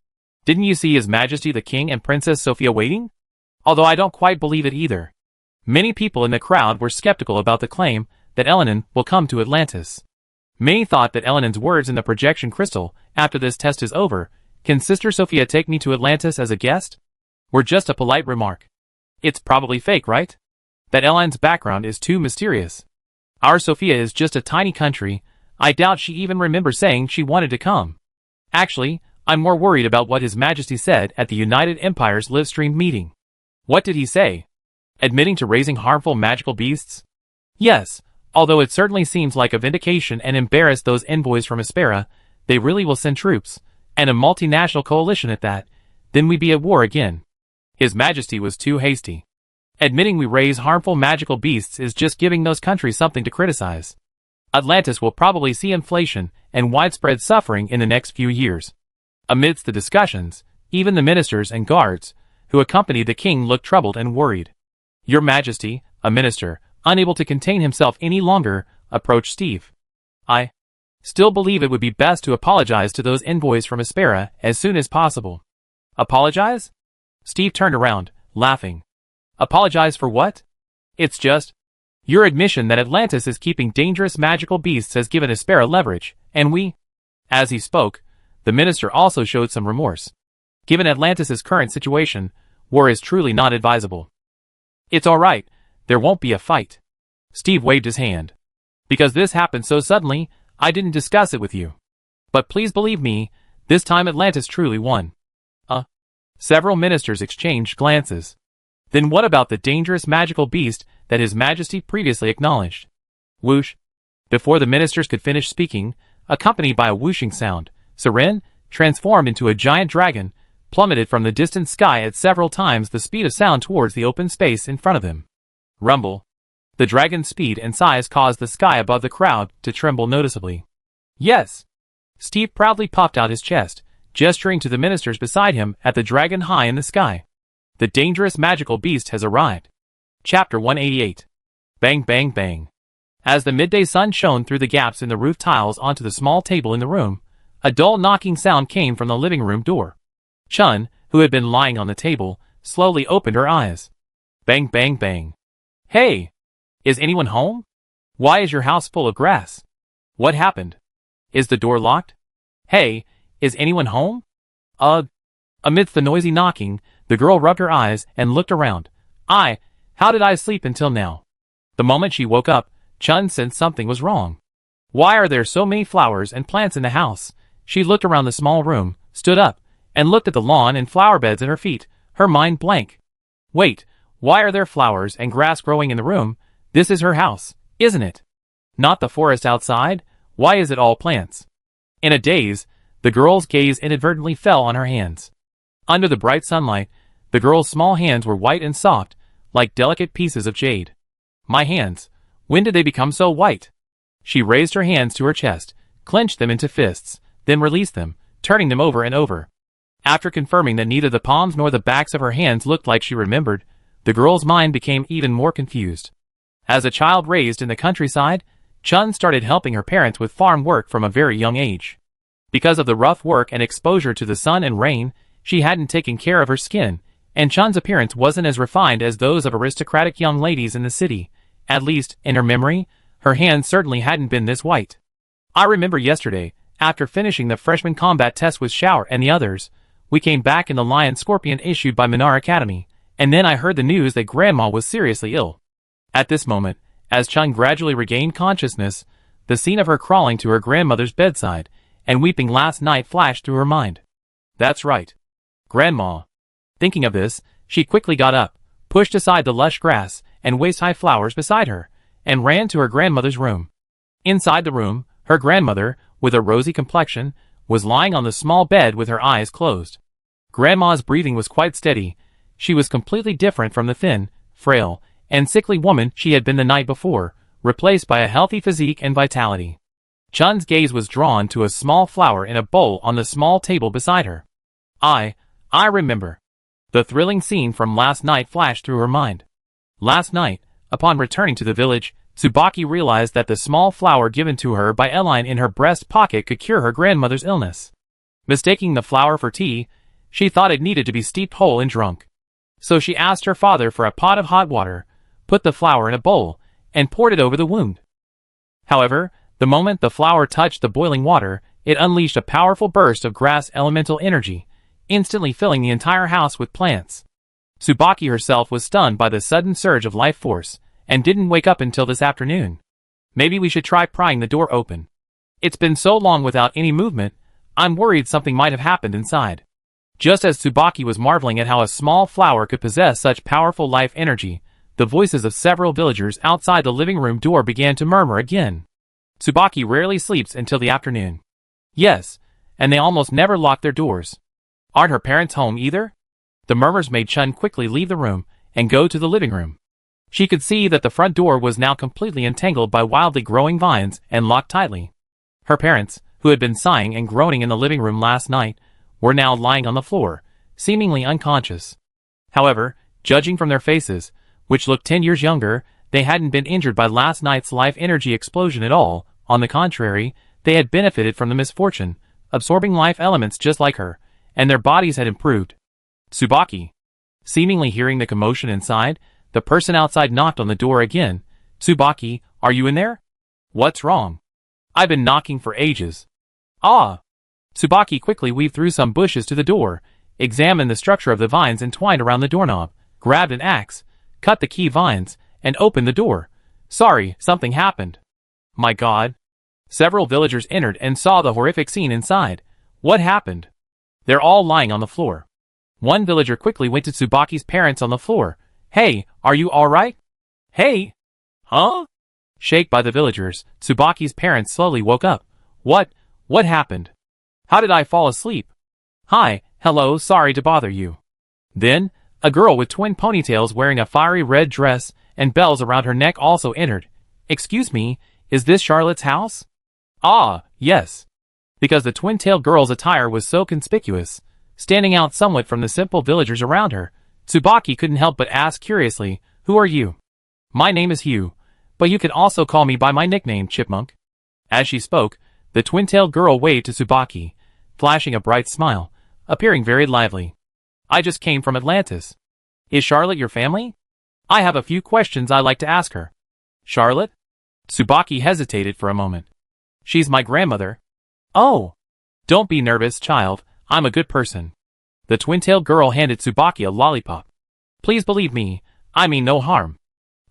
S1: Didn't you see His Majesty the King and Princess Sophia waiting? Although I don't quite believe it either. Many people in the crowd were skeptical about the claim that Elenin will come to Atlantis. Many thought that Elenin's words in the projection crystal, after this test is over, can Sister Sophia take me to Atlantis as a guest? Were just a polite remark. It's probably fake, right? That Elaine's background is too mysterious. Our Sophia is just a tiny country. I doubt she even remembers saying she wanted to come. Actually, I'm more worried about what His Majesty said at the United Empire's live-streamed meeting. What did he say? Admitting to raising harmful magical beasts? Yes, although it certainly seems like a vindication and embarrass those envoys from Aspera. They really will send troops, and a multinational coalition at that. Then we'd be at war again. His Majesty was too hasty. Admitting we raise harmful magical beasts is just giving those countries something to criticize. Atlantis will probably see inflation and widespread suffering in the next few years. Amidst the discussions, even the ministers and guards who accompanied the king looked troubled and worried. Your Majesty, a minister, unable to contain himself any longer, approached Steve. I still believe it would be best to apologize to those envoys from Aspera as soon as possible. Apologize? Steve turned around, laughing. Apologize for what? It's just your admission that Atlantis is keeping dangerous magical beasts has given Aspera leverage, and we... As he spoke, the minister also showed some remorse. Given Atlantis's current situation, war is truly not advisable. It's alright, there won't be a fight. Steve waved his hand. Because this happened so suddenly, I didn't discuss it with you. But please believe me, this time Atlantis truly won. Several ministers exchanged glances. Then what about the dangerous magical beast that His Majesty previously acknowledged? Whoosh. Before the ministers could finish speaking, accompanied by a whooshing sound, Seren, transformed into a giant dragon, plummeted from the distant sky at several times the speed of sound towards the open space in front of him. Rumble. The dragon's speed and size caused the sky above the crowd to tremble noticeably. Yes! Steve proudly puffed out his chest, gesturing to the ministers beside him at the dragon high in the sky. The dangerous magical beast has arrived. Chapter 188. Bang bang bang. As the midday sun shone through the gaps in the roof tiles onto the small table in the room, a dull knocking sound came from the living room door. Chun, who had been lying on the table, slowly opened her eyes. Bang bang bang. Hey! Is anyone home? Why is your house full of grass? What happened? Is the door locked? Hey, is anyone home? Amidst the noisy knocking, the girl rubbed her eyes and looked around. How did I sleep until now? The moment she woke up, Chun sensed something was wrong. Why are there so many flowers and plants in the house? She looked around the small room, stood up, and looked at the lawn and flower beds at her feet, her mind blank. Wait, why are there flowers and grass growing in the room? This is her house, isn't it? Not the forest outside? Why is it all plants? In a daze, the girl's gaze inadvertently fell on her hands. Under the bright sunlight, the girl's small hands were white and soft, like delicate pieces of jade. My hands, when did they become so white? She raised her hands to her chest, clenched them into fists, then released them, turning them over and over. After confirming that neither the palms nor the backs of her hands looked like she remembered, the girl's mind became even more confused. As a child raised in the countryside, Chun started helping her parents with farm work from a very young age. Because of the rough work and exposure to the sun and rain, she hadn't taken care of her skin, and Chun's appearance wasn't as refined as those of aristocratic young ladies in the city. At least, in her memory, her hands certainly hadn't been this white. I remember yesterday, after finishing the freshman combat test with Shower and the others, we came back in the Lion Scorpion issued by Minar Academy, and then I heard the news that Grandma was seriously ill. At this moment, as Chun gradually regained consciousness, the scene of her crawling to her grandmother's bedside and weeping last night flashed through her mind. That's right. Grandma. Thinking of this, she quickly got up, pushed aside the lush grass and waist-high flowers beside her, and ran to her grandmother's room. Inside the room, her grandmother, with a rosy complexion, was lying on the small bed with her eyes closed. Grandma's breathing was quite steady. She was completely different from the thin, frail, and sickly woman she had been the night before, replaced by a healthy physique and vitality. Chun's gaze was drawn to a small flower in a bowl on the small table beside her. I remember. The thrilling scene from last night flashed through her mind. Last night, upon returning to the village, Tsubaki realized that the small flower given to her by Elaine in her breast pocket could cure her grandmother's illness. Mistaking the flower for tea, she thought it needed to be steeped whole and drunk. So she asked her father for a pot of hot water, put the flower in a bowl, and poured it over the wound. However, the moment the flower touched the boiling water, it unleashed a powerful burst of grass elemental energy, instantly filling the entire house with plants. Tsubaki herself was stunned by the sudden surge of life force, and didn't wake up until this afternoon. Maybe we should try prying the door open. It's been so long without any movement, I'm worried something might have happened inside. Just as Tsubaki was marveling at how a small flower could possess such powerful life energy, the voices of several villagers outside the living room door began to murmur again. Tsubaki rarely sleeps until the afternoon. Yes, and they almost never lock their doors. Aren't her parents home either? The murmurs made Chun quickly leave the room and go to the living room. She could see that the front door was now completely entangled by wildly growing vines and locked tightly. Her parents, who had been sighing and groaning in the living room last night, were now lying on the floor, seemingly unconscious. However, judging from their faces, which looked 10 years younger, they hadn't been injured by last night's life energy explosion at all. On the contrary, they had benefited from the misfortune, absorbing life elements just like her, and their bodies had improved. Tsubaki. Seemingly hearing the commotion inside, the person outside knocked on the door again. Tsubaki, are you in there? What's wrong? I've been knocking for ages. Ah! Tsubaki quickly weaved through some bushes to the door, examined the structure of the vines entwined around the doorknob, grabbed an axe, cut the key vines, and opened the door. Sorry, something happened. My God. Several villagers entered and saw the horrific scene inside. What happened? They're all lying on the floor. One villager quickly went to Tsubaki's parents on the floor. Hey, are you alright? Hey! Huh? Shaken by the villagers, Tsubaki's parents slowly woke up. What happened? How did I fall asleep? Hi, hello, sorry to bother you. Then, a girl with twin ponytails wearing a fiery red dress and bells around her neck also entered. Excuse me, is this Charlotte's house? Ah, yes. Because the twin-tailed girl's attire was so conspicuous, standing out somewhat from the simple villagers around her, Tsubaki couldn't help but ask curiously, who are you? My name is Hugh, but you can also call me by my nickname, Chipmunk. As she spoke, the twin-tailed girl waved to Tsubaki, flashing a bright smile, appearing very lively. I just came from Atlantis. Is Charlotte your family? I have a few questions I'd like to ask her. Charlotte? Tsubaki hesitated for a moment. She's my grandmother. Oh! Don't be nervous, child, I'm a good person. The twin-tailed girl handed Tsubaki a lollipop. Please believe me, I mean no harm.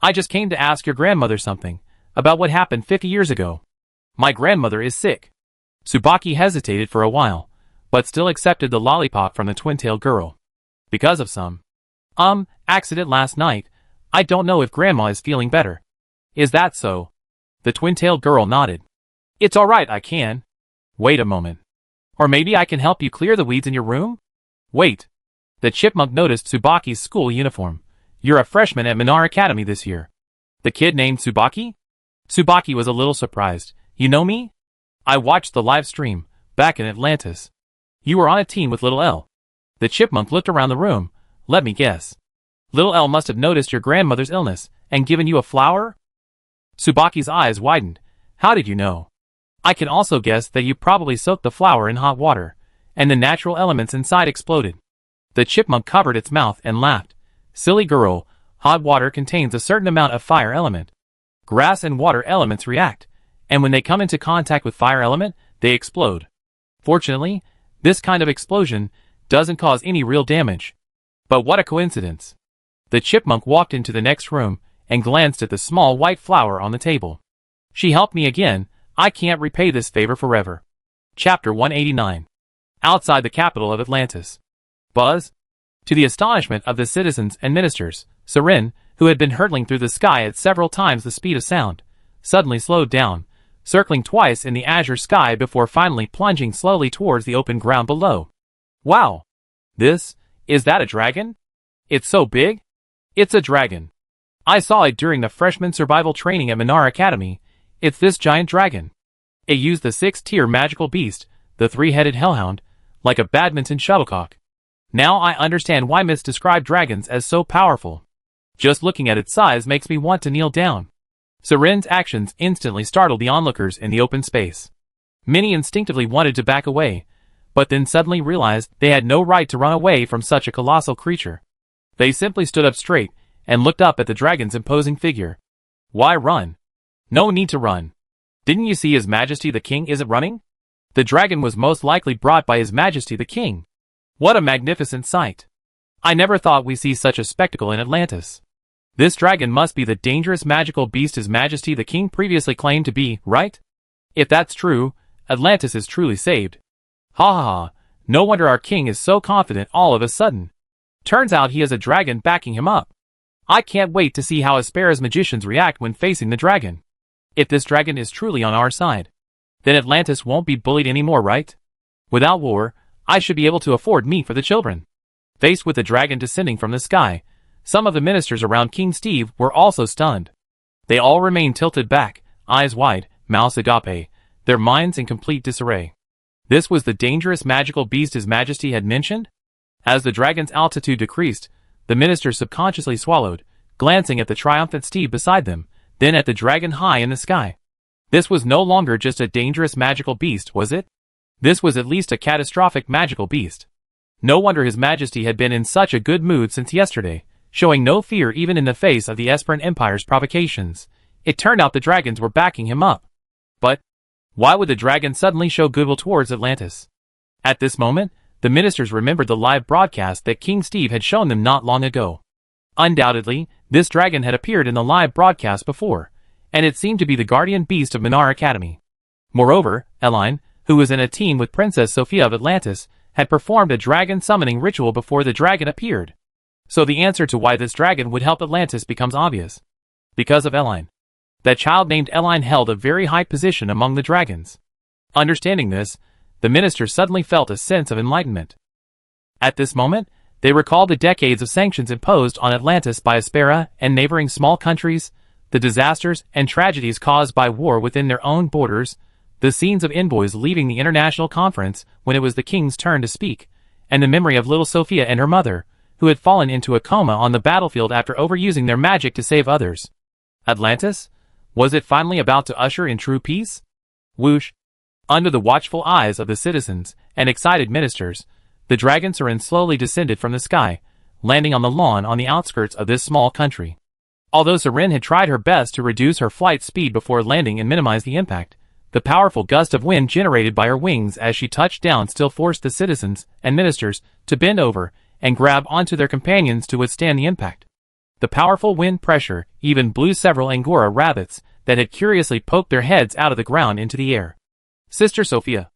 S1: I just came to ask your grandmother something, about what happened 50 years ago. My grandmother is sick. Tsubaki hesitated for a while, but still accepted the lollipop from the twin-tailed girl. Because of some accident last night, I don't know if Grandma is feeling better. Is that so? The twin-tailed girl nodded. It's alright, I can. Wait a moment. Or maybe I can help you clear the weeds in your room? Wait. The chipmunk noticed Tsubaki's school uniform. You're a freshman at Minar Academy this year. The kid named Tsubaki? Tsubaki was a little surprised. You know me? I watched the live stream, back in Atlantis. You were on a team with Little L. The chipmunk looked around the room. Let me guess. Little L must have noticed your grandmother's illness, and given you a flower? Tsubaki's eyes widened. How did you know? I can also guess that you probably soaked the flower in hot water, and the natural elements inside exploded. The chipmunk covered its mouth and laughed. Silly girl, hot water contains a certain amount of fire element. Grass and water elements react, and when they come into contact with fire element, they explode. Fortunately, this kind of explosion doesn't cause any real damage. But what a coincidence. The chipmunk walked into the next room and glanced at the small white flower on the table. She helped me again, I can't repay this favor forever. Chapter 189. Outside the capital of Atlantis. Buzz? To the astonishment of the citizens and ministers, Seren, who had been hurtling through the sky at several times the speed of sound, suddenly slowed down, circling twice in the azure sky before finally plunging slowly towards the open ground below. Wow! Is that a dragon? It's so big? It's a dragon. I saw it during the freshman survival training at Minar Academy. It's this giant dragon. It used the 6th-tier magical beast, the 3-headed hellhound, like a badminton shuttlecock. Now I understand why myths describe dragons as so powerful. Just looking at its size makes me want to kneel down. Seren's actions instantly startled the onlookers in the open space. Many instinctively wanted to back away, but then suddenly realized they had no right to run away from such a colossal creature. They simply stood up straight and looked up at the dragon's imposing figure. Why run? No need to run. Didn't you see His Majesty the King isn't running? The dragon was most likely brought by His Majesty the King. What a magnificent sight. I never thought we'd see such a spectacle in Atlantis. This dragon must be the dangerous magical beast His Majesty the King previously claimed to be, right? If that's true, Atlantis is truly saved. Ha ha ha, no wonder our king is so confident all of a sudden. Turns out he has a dragon backing him up. I can't wait to see how Aspera's magicians react when facing the dragon. If this dragon is truly on our side, then Atlantis won't be bullied anymore, right? Without war, I should be able to afford meat for the children. Faced with the dragon descending from the sky, some of the ministers around King Steve were also stunned. They all remained tilted back, eyes wide, mouths agape, their minds in complete disarray. This was the dangerous magical beast His Majesty had mentioned? As the dragon's altitude decreased, the ministers subconsciously swallowed, glancing at the triumphant Steve beside them, then at the dragon high in the sky. This was no longer just a dangerous magical beast, was it? This was at least a catastrophic magical beast. No wonder His Majesty had been in such a good mood since yesterday, showing no fear even in the face of the Esperan Empire's provocations. It turned out the dragons were backing him up. But why would the dragon suddenly show goodwill towards Atlantis? At this moment, the ministers remembered the live broadcast that King Steve had shown them not long ago. Undoubtedly, this dragon had appeared in the live broadcast before, and it seemed to be the guardian beast of Minar Academy. Moreover, Eline, who was in a team with Princess Sophia of Atlantis, had performed a dragon summoning ritual before the dragon appeared. So the answer to why this dragon would help Atlantis becomes obvious. Because of Eline. That child named Eline held a very high position among the dragons. Understanding this, the ministers suddenly felt a sense of enlightenment. At this moment, they recalled the decades of sanctions imposed on Atlantis by Aspera and neighboring small countries, the disasters and tragedies caused by war within their own borders, the scenes of envoys leaving the international conference when it was the king's turn to speak, and the memory of little Sophia and her mother, who had fallen into a coma on the battlefield after overusing their magic to save others. Atlantis? Was it finally about to usher in true peace? Whoosh! Under the watchful eyes of the citizens and excited ministers, the dragon Siren slowly descended from the sky, landing on the lawn on the outskirts of this small country. Although Siren had tried her best to reduce her flight speed before landing and minimize the impact, the powerful gust of wind generated by her wings as she touched down still forced the citizens and ministers to bend over and grab onto their companions to withstand the impact. The powerful wind pressure even blew several Angora rabbits that had curiously poked their heads out of the ground into the air. Sister Sophia.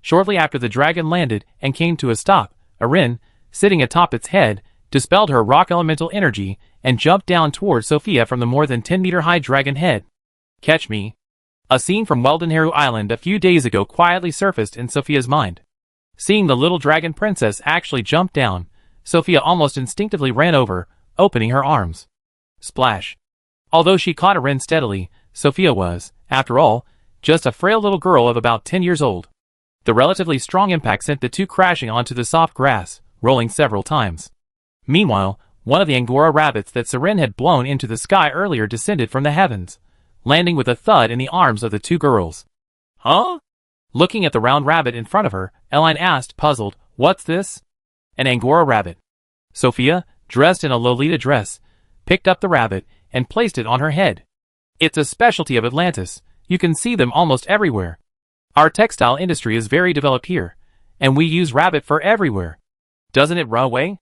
S1: Shortly after the dragon landed and came to a stop, Arin, sitting atop its head, dispelled her rock elemental energy and jumped down towards Sophia from the more than 10-meter-high dragon head. Catch me. A scene from Weldenheru Island a few days ago quietly surfaced in Sophia's mind. Seeing the little dragon princess actually jump down, Sophia almost instinctively ran over, opening her arms. Splash. Although she caught Arin steadily, Sophia was, after all, just a frail little girl of about 10 years old. The relatively strong impact sent the two crashing onto the soft grass, rolling several times. Meanwhile, one of the Angora rabbits that Siren had blown into the sky earlier descended from the heavens, landing with a thud in the arms of the two girls. Huh? Looking at the round rabbit in front of her, Eline asked, puzzled, "What's this?" An Angora rabbit. Sophia, dressed in a Lolita dress, picked up the rabbit and placed it on her head. It's a specialty of Atlantis. You can see them almost everywhere. Our textile industry is very developed here, and we use rabbit fur everywhere. Doesn't it run away?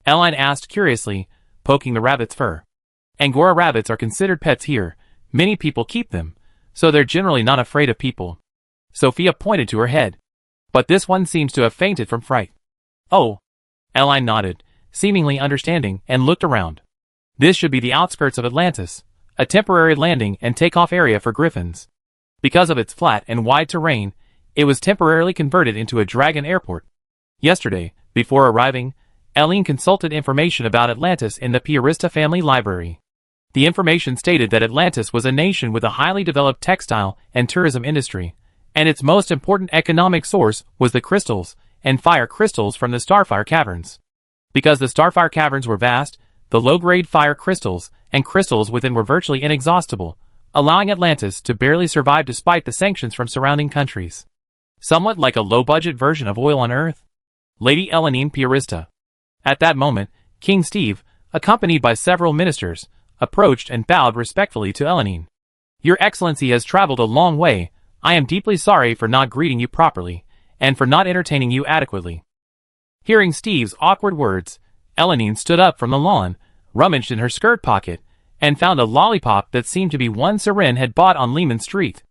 S1: Eline asked curiously, poking the rabbit's fur. Angora rabbits are considered pets here. Many people keep them, so they're generally not afraid of people. Sophia pointed to her head. But this one seems to have fainted from fright. Oh. Eline nodded, seemingly understanding, and looked around. This should be the outskirts of Atlantis, a temporary landing and takeoff area for griffins. Because of its flat and wide terrain, it was temporarily converted into a dragon airport. Yesterday, before arriving, Eline consulted information about Atlantis in the Piarista family library. The information stated that Atlantis was a nation with a highly developed textile and tourism industry, and its most important economic source was the crystals and fire crystals from the Starfire Caverns. Because the Starfire Caverns were vast, the low-grade fire crystals and crystals within were virtually inexhaustible, allowing Atlantis to barely survive despite the sanctions from surrounding countries. Somewhat like a low-budget version of oil on Earth. Lady Elenine Piarista. At that moment, King Steve, accompanied by several ministers, approached and bowed respectfully to Elenine. Your Excellency has traveled a long way. I am deeply sorry for not greeting you properly, and for not entertaining you adequately. Hearing Steve's awkward words, Elanine stood up from the lawn, rummaged in her skirt pocket, and found a lollipop that seemed to be one Siren had bought on Lehman Street.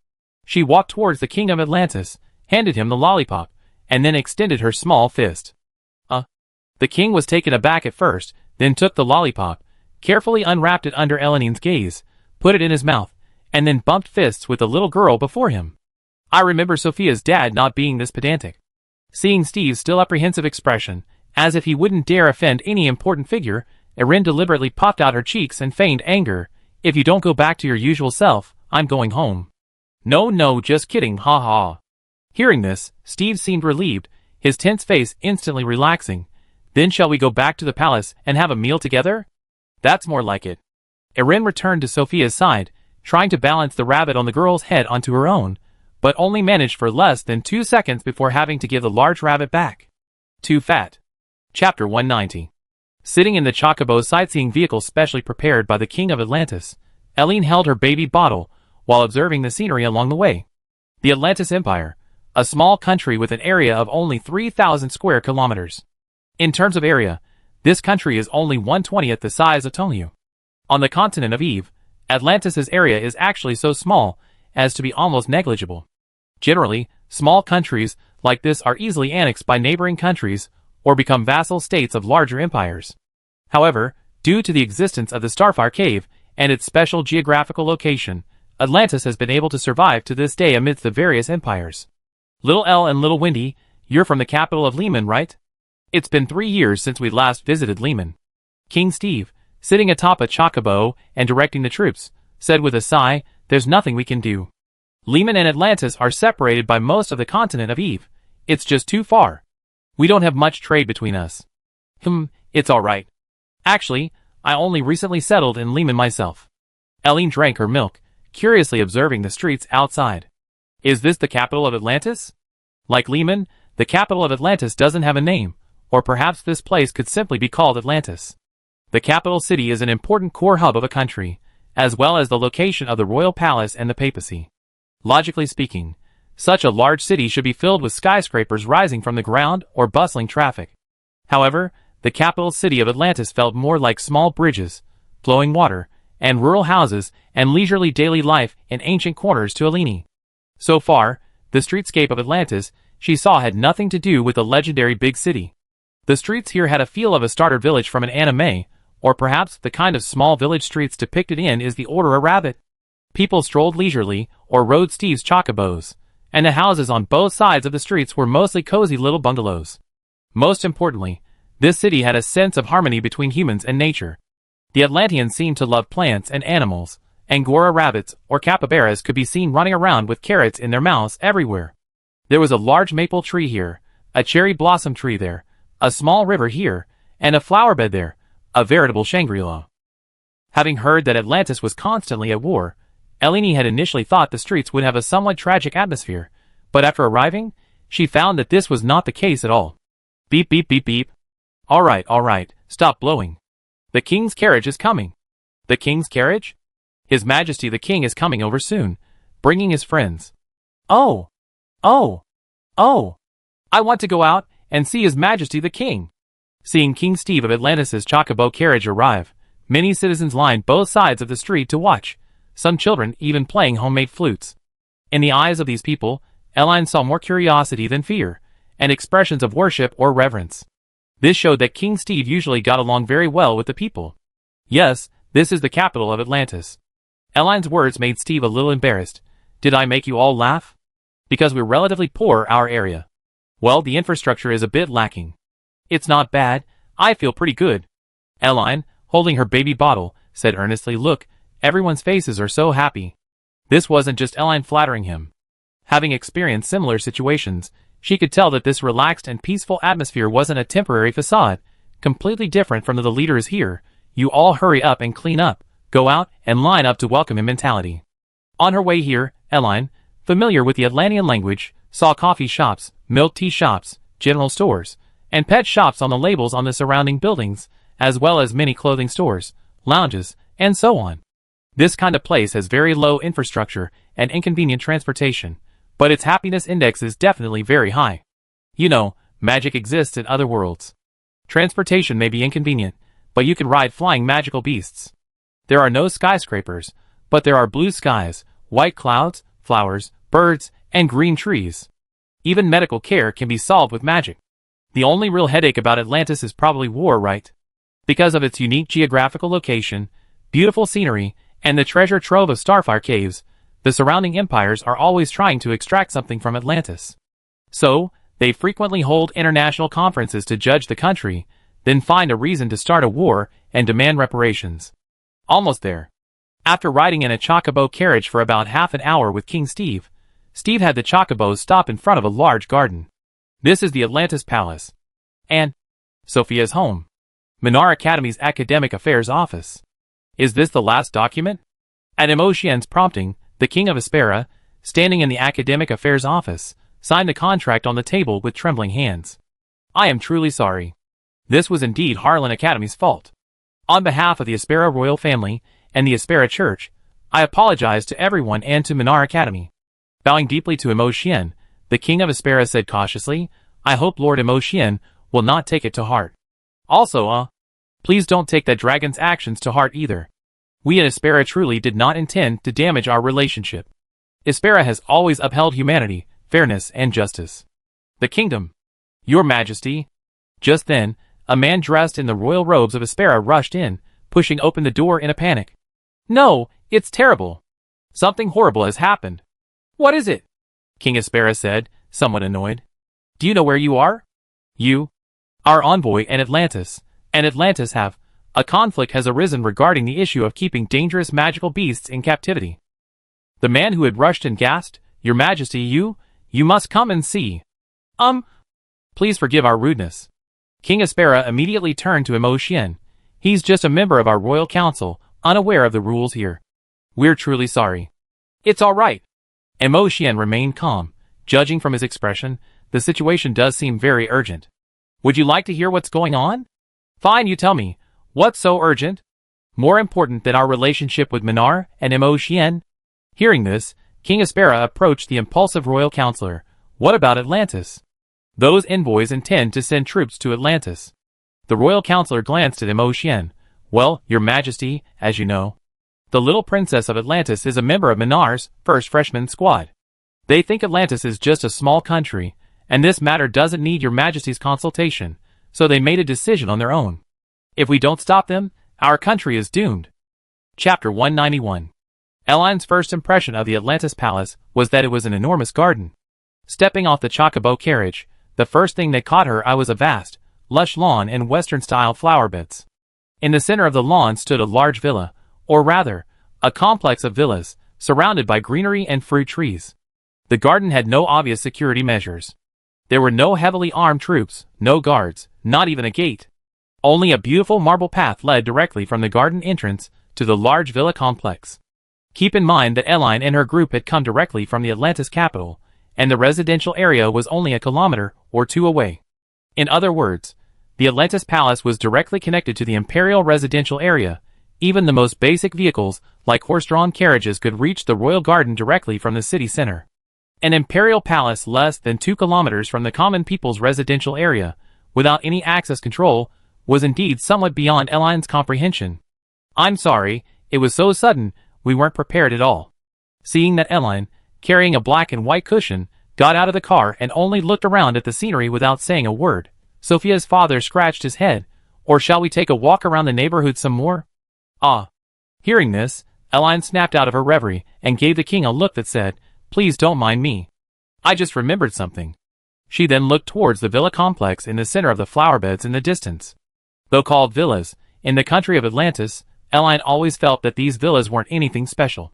S1: She walked towards the King of Atlantis, handed him the lollipop, and then extended her small fist. The king was taken aback at first, then took the lollipop, carefully unwrapped it under Elanine's gaze, put it in his mouth, and then bumped fists with the little girl before him. I remember Sophia's dad not being this pedantic. Seeing Steve's still apprehensive expression, as if he wouldn't dare offend any important figure, Erin deliberately puffed out her cheeks and feigned anger. If you don't go back to your usual self, I'm going home. No, just kidding, ha ha. Hearing this, Steve seemed relieved, his tense face instantly relaxing. Then shall we go back to the palace and have a meal together? That's more like it. Erin returned to Sophia's side, trying to balance the rabbit on the girl's head onto her own, but only managed for less than 2 seconds before having to give the large rabbit back. Too fat. Chapter 190. Sitting in the Chocobo sightseeing vehicle specially prepared by the King of Atlantis, Eline held her baby bottle while observing the scenery along the way. The Atlantis Empire, a small country with an area of only 3,000 square kilometers. In terms of area, this country is only 1/20th the size of Tonu. On the continent of Eve, Atlantis's area is actually so small as to be almost negligible. Generally, small countries like this are easily annexed by neighboring countries or become vassal states of larger empires. However, due to the existence of the Starfire Cave and its special geographical location, Atlantis has been able to survive to this day amidst the various empires. Little Elle and Little Windy, you're from the capital of Lehman, right? It's been 3 years since we last visited Lehman. King Steve, sitting atop a chocobo and directing the troops, said with a sigh, there's nothing we can do. Lehman and Atlantis are separated by most of the continent of Eve. It's just too far. We don't have much trade between us. It's alright. Actually, I only recently settled in Lehman myself. Eline drank her milk, curiously observing the streets outside. Is this the capital of Atlantis? Like Lehman, the capital of Atlantis doesn't have a name, or perhaps this place could simply be called Atlantis. The capital city is an important core hub of a country, as well as the location of the royal palace and the papacy. Logically speaking, such a large city should be filled with skyscrapers rising from the ground or bustling traffic. However, the capital city of Atlantis felt more like small bridges, flowing water, and rural houses and leisurely daily life in ancient corners to Eline. So far, the streetscape of Atlantis she saw had nothing to do with the legendary big city. The streets here had a feel of a starter village from an anime, or perhaps the kind of small village streets depicted in Is the Order a Rabbit? People strolled leisurely or rode Steve's chocobos, and the houses on both sides of the streets were mostly cozy little bungalows. Most importantly, this city had a sense of harmony between humans and nature. The Atlanteans seemed to love plants and animals. Angora rabbits or capybaras could be seen running around with carrots in their mouths everywhere. There was a large maple tree here, a cherry blossom tree there, a small river here, and a flower bed there, a veritable Shangri-La. Having heard that Atlantis was constantly at war, Eline had initially thought the streets would have a somewhat tragic atmosphere, but after arriving, she found that this was not the case at all. Beep beep beep beep. All right, stop blowing. The king's carriage is coming. The king's carriage? His Majesty the King is coming over soon, bringing his friends. Oh! I want to go out and see His Majesty the King. Seeing King Steve of Atlantis' chocobo carriage arrive, many citizens lined both sides of the street to watch, some children even playing homemade flutes. In the eyes of these people, Eline saw more curiosity than fear, and expressions of worship or reverence. This showed that King Steve usually got along very well with the people. Yes, this is the capital of Atlantis. Eline's words made Steve a little embarrassed. Did I make you all laugh? Because we're relatively poor, our area. Well, the infrastructure is a bit lacking. It's not bad, I feel pretty good. Eline, holding her baby bottle, said earnestly, look, everyone's faces are so happy. This wasn't just Eline flattering him. Having experienced similar situations, she could tell that this relaxed and peaceful atmosphere wasn't a temporary facade, completely different from the leader is here, you all hurry up and clean up, go out and line up to welcome him mentality. On her way here, Eline, familiar with the Atlantean language, saw coffee shops, milk tea shops, general stores, and pet shops on the labels on the surrounding buildings, as well as many clothing stores, lounges, and so on. This kind of place has very low infrastructure and inconvenient transportation, but its happiness index is definitely very high. You know, magic exists in other worlds. Transportation may be inconvenient, but you can ride flying magical beasts. There are no skyscrapers, but there are blue skies, white clouds, flowers, birds, and green trees. Even medical care can be solved with magic. The only real headache about Atlantis is probably war, right? Because of its unique geographical location, beautiful scenery, and the treasure trove of starfire caves, the surrounding empires are always trying to extract something from Atlantis. So, they frequently hold international conferences to judge the country, then find a reason to start a war and demand reparations. Almost there. After riding in a chocobo carriage for about half an hour with King Steve, Steve had the chocobos stop in front of a large garden. This is the Atlantis Palace. And Sophia's home. Minar Academy's Academic Affairs Office. Is this the last document? At Emotien's prompting, the King of Aspera, standing in the Academic Affairs Office, signed the contract on the table with trembling hands. I am truly sorry. This was indeed Harlan Academy's fault. On behalf of the Aspera royal family and the Aspera Church, I apologize to everyone and to Minar Academy. Bowing deeply to Emotien, the King of Aspera said cautiously, I hope Lord Emotien will not take it to heart. Also, please don't take that dragon's actions to heart either. We at Aspera truly did not intend to damage our relationship. Aspera has always upheld humanity, fairness, and justice. The kingdom. Your Majesty. Just then, a man dressed in the royal robes of Aspera rushed in, pushing open the door in a panic. No, it's terrible. Something horrible has happened. What is it? King Aspera said, somewhat annoyed. Do you know where you are? You, our envoy, and Atlantis have. A conflict has arisen regarding the issue of keeping dangerous magical beasts in captivity. The man who had rushed in gasped, Your Majesty, you must come and see. Please forgive our rudeness. King Aspera immediately turned to Emotien. He's just a member of our royal council, unaware of the rules here. We're truly sorry. It's all right. Emotien remained calm. Judging from his expression, the situation does seem very urgent. Would you like to hear what's going on? Fine, you tell me. What's so urgent? More important than our relationship with Minar and Emotien? Hearing this, King Aspera approached the impulsive royal counselor. What about Atlantis? Those envoys intend to send troops to Atlantis. The royal counselor glanced at Emotien. Well, Your Majesty, as you know, the little princess of Atlantis is a member of Minar's first freshman squad. They think Atlantis is just a small country, and this matter doesn't need Your Majesty's consultation, so they made a decision on their own. If we don't stop them, our country is doomed. Chapter 191. Eline's first impression of the Atlantis Palace was that it was an enormous garden. Stepping off the chocobo carriage, the first thing that caught her eye was a vast, lush lawn and Western-style flower beds. In the center of the lawn stood a large villa, or rather, a complex of villas, surrounded by greenery and fruit trees. The garden had no obvious security measures. There were no heavily armed troops, no guards, not even a gate. Only a beautiful marble path led directly from the garden entrance to the large villa complex. Keep in mind that Eline and her group had come directly from the Atlantis capital, and the residential area was only a kilometer or two away. In other words, the Atlantis Palace was directly connected to the imperial residential area. Even the most basic vehicles, like horse-drawn carriages, could reach the royal garden directly from the city center. An imperial palace less than 2 kilometers from the common people's residential area, without any access control, was indeed somewhat beyond Eline's comprehension. I'm sorry, it was so sudden, we weren't prepared at all. Seeing that Eline, carrying a black and white cushion, got out of the car and only looked around at the scenery without saying a word, Sophia's father scratched his head. Or shall we take a walk around the neighborhood some more? Hearing this, Eline snapped out of her reverie and gave the king a look that said, Please don't mind me. I just remembered something. She then looked towards the villa complex in the center of the flower beds in the distance. Though called villas, in the country of Atlantis, Eline always felt that these villas weren't anything special.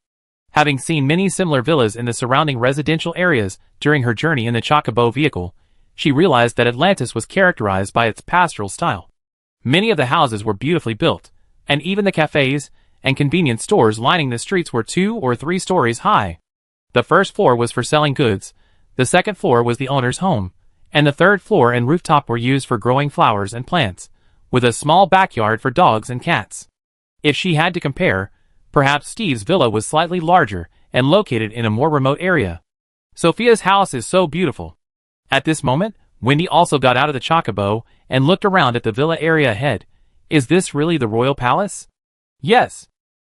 S1: Having seen many similar villas in the surrounding residential areas during her journey in the chocobo vehicle, she realized that Atlantis was characterized by its pastoral style. Many of the houses were beautifully built, and even the cafes and convenience stores lining the streets were 2 or 3 stories high. The first floor was for selling goods, the second floor was the owner's home, and the third floor and rooftop were used for growing flowers and plants, with a small backyard for dogs and cats. If she had to compare, perhaps Steve's villa was slightly larger and located in a more remote area. Sophia's house is so beautiful. At this moment, Wendy also got out of the chocobo and looked around at the villa area ahead. Is this really the royal palace? Yes.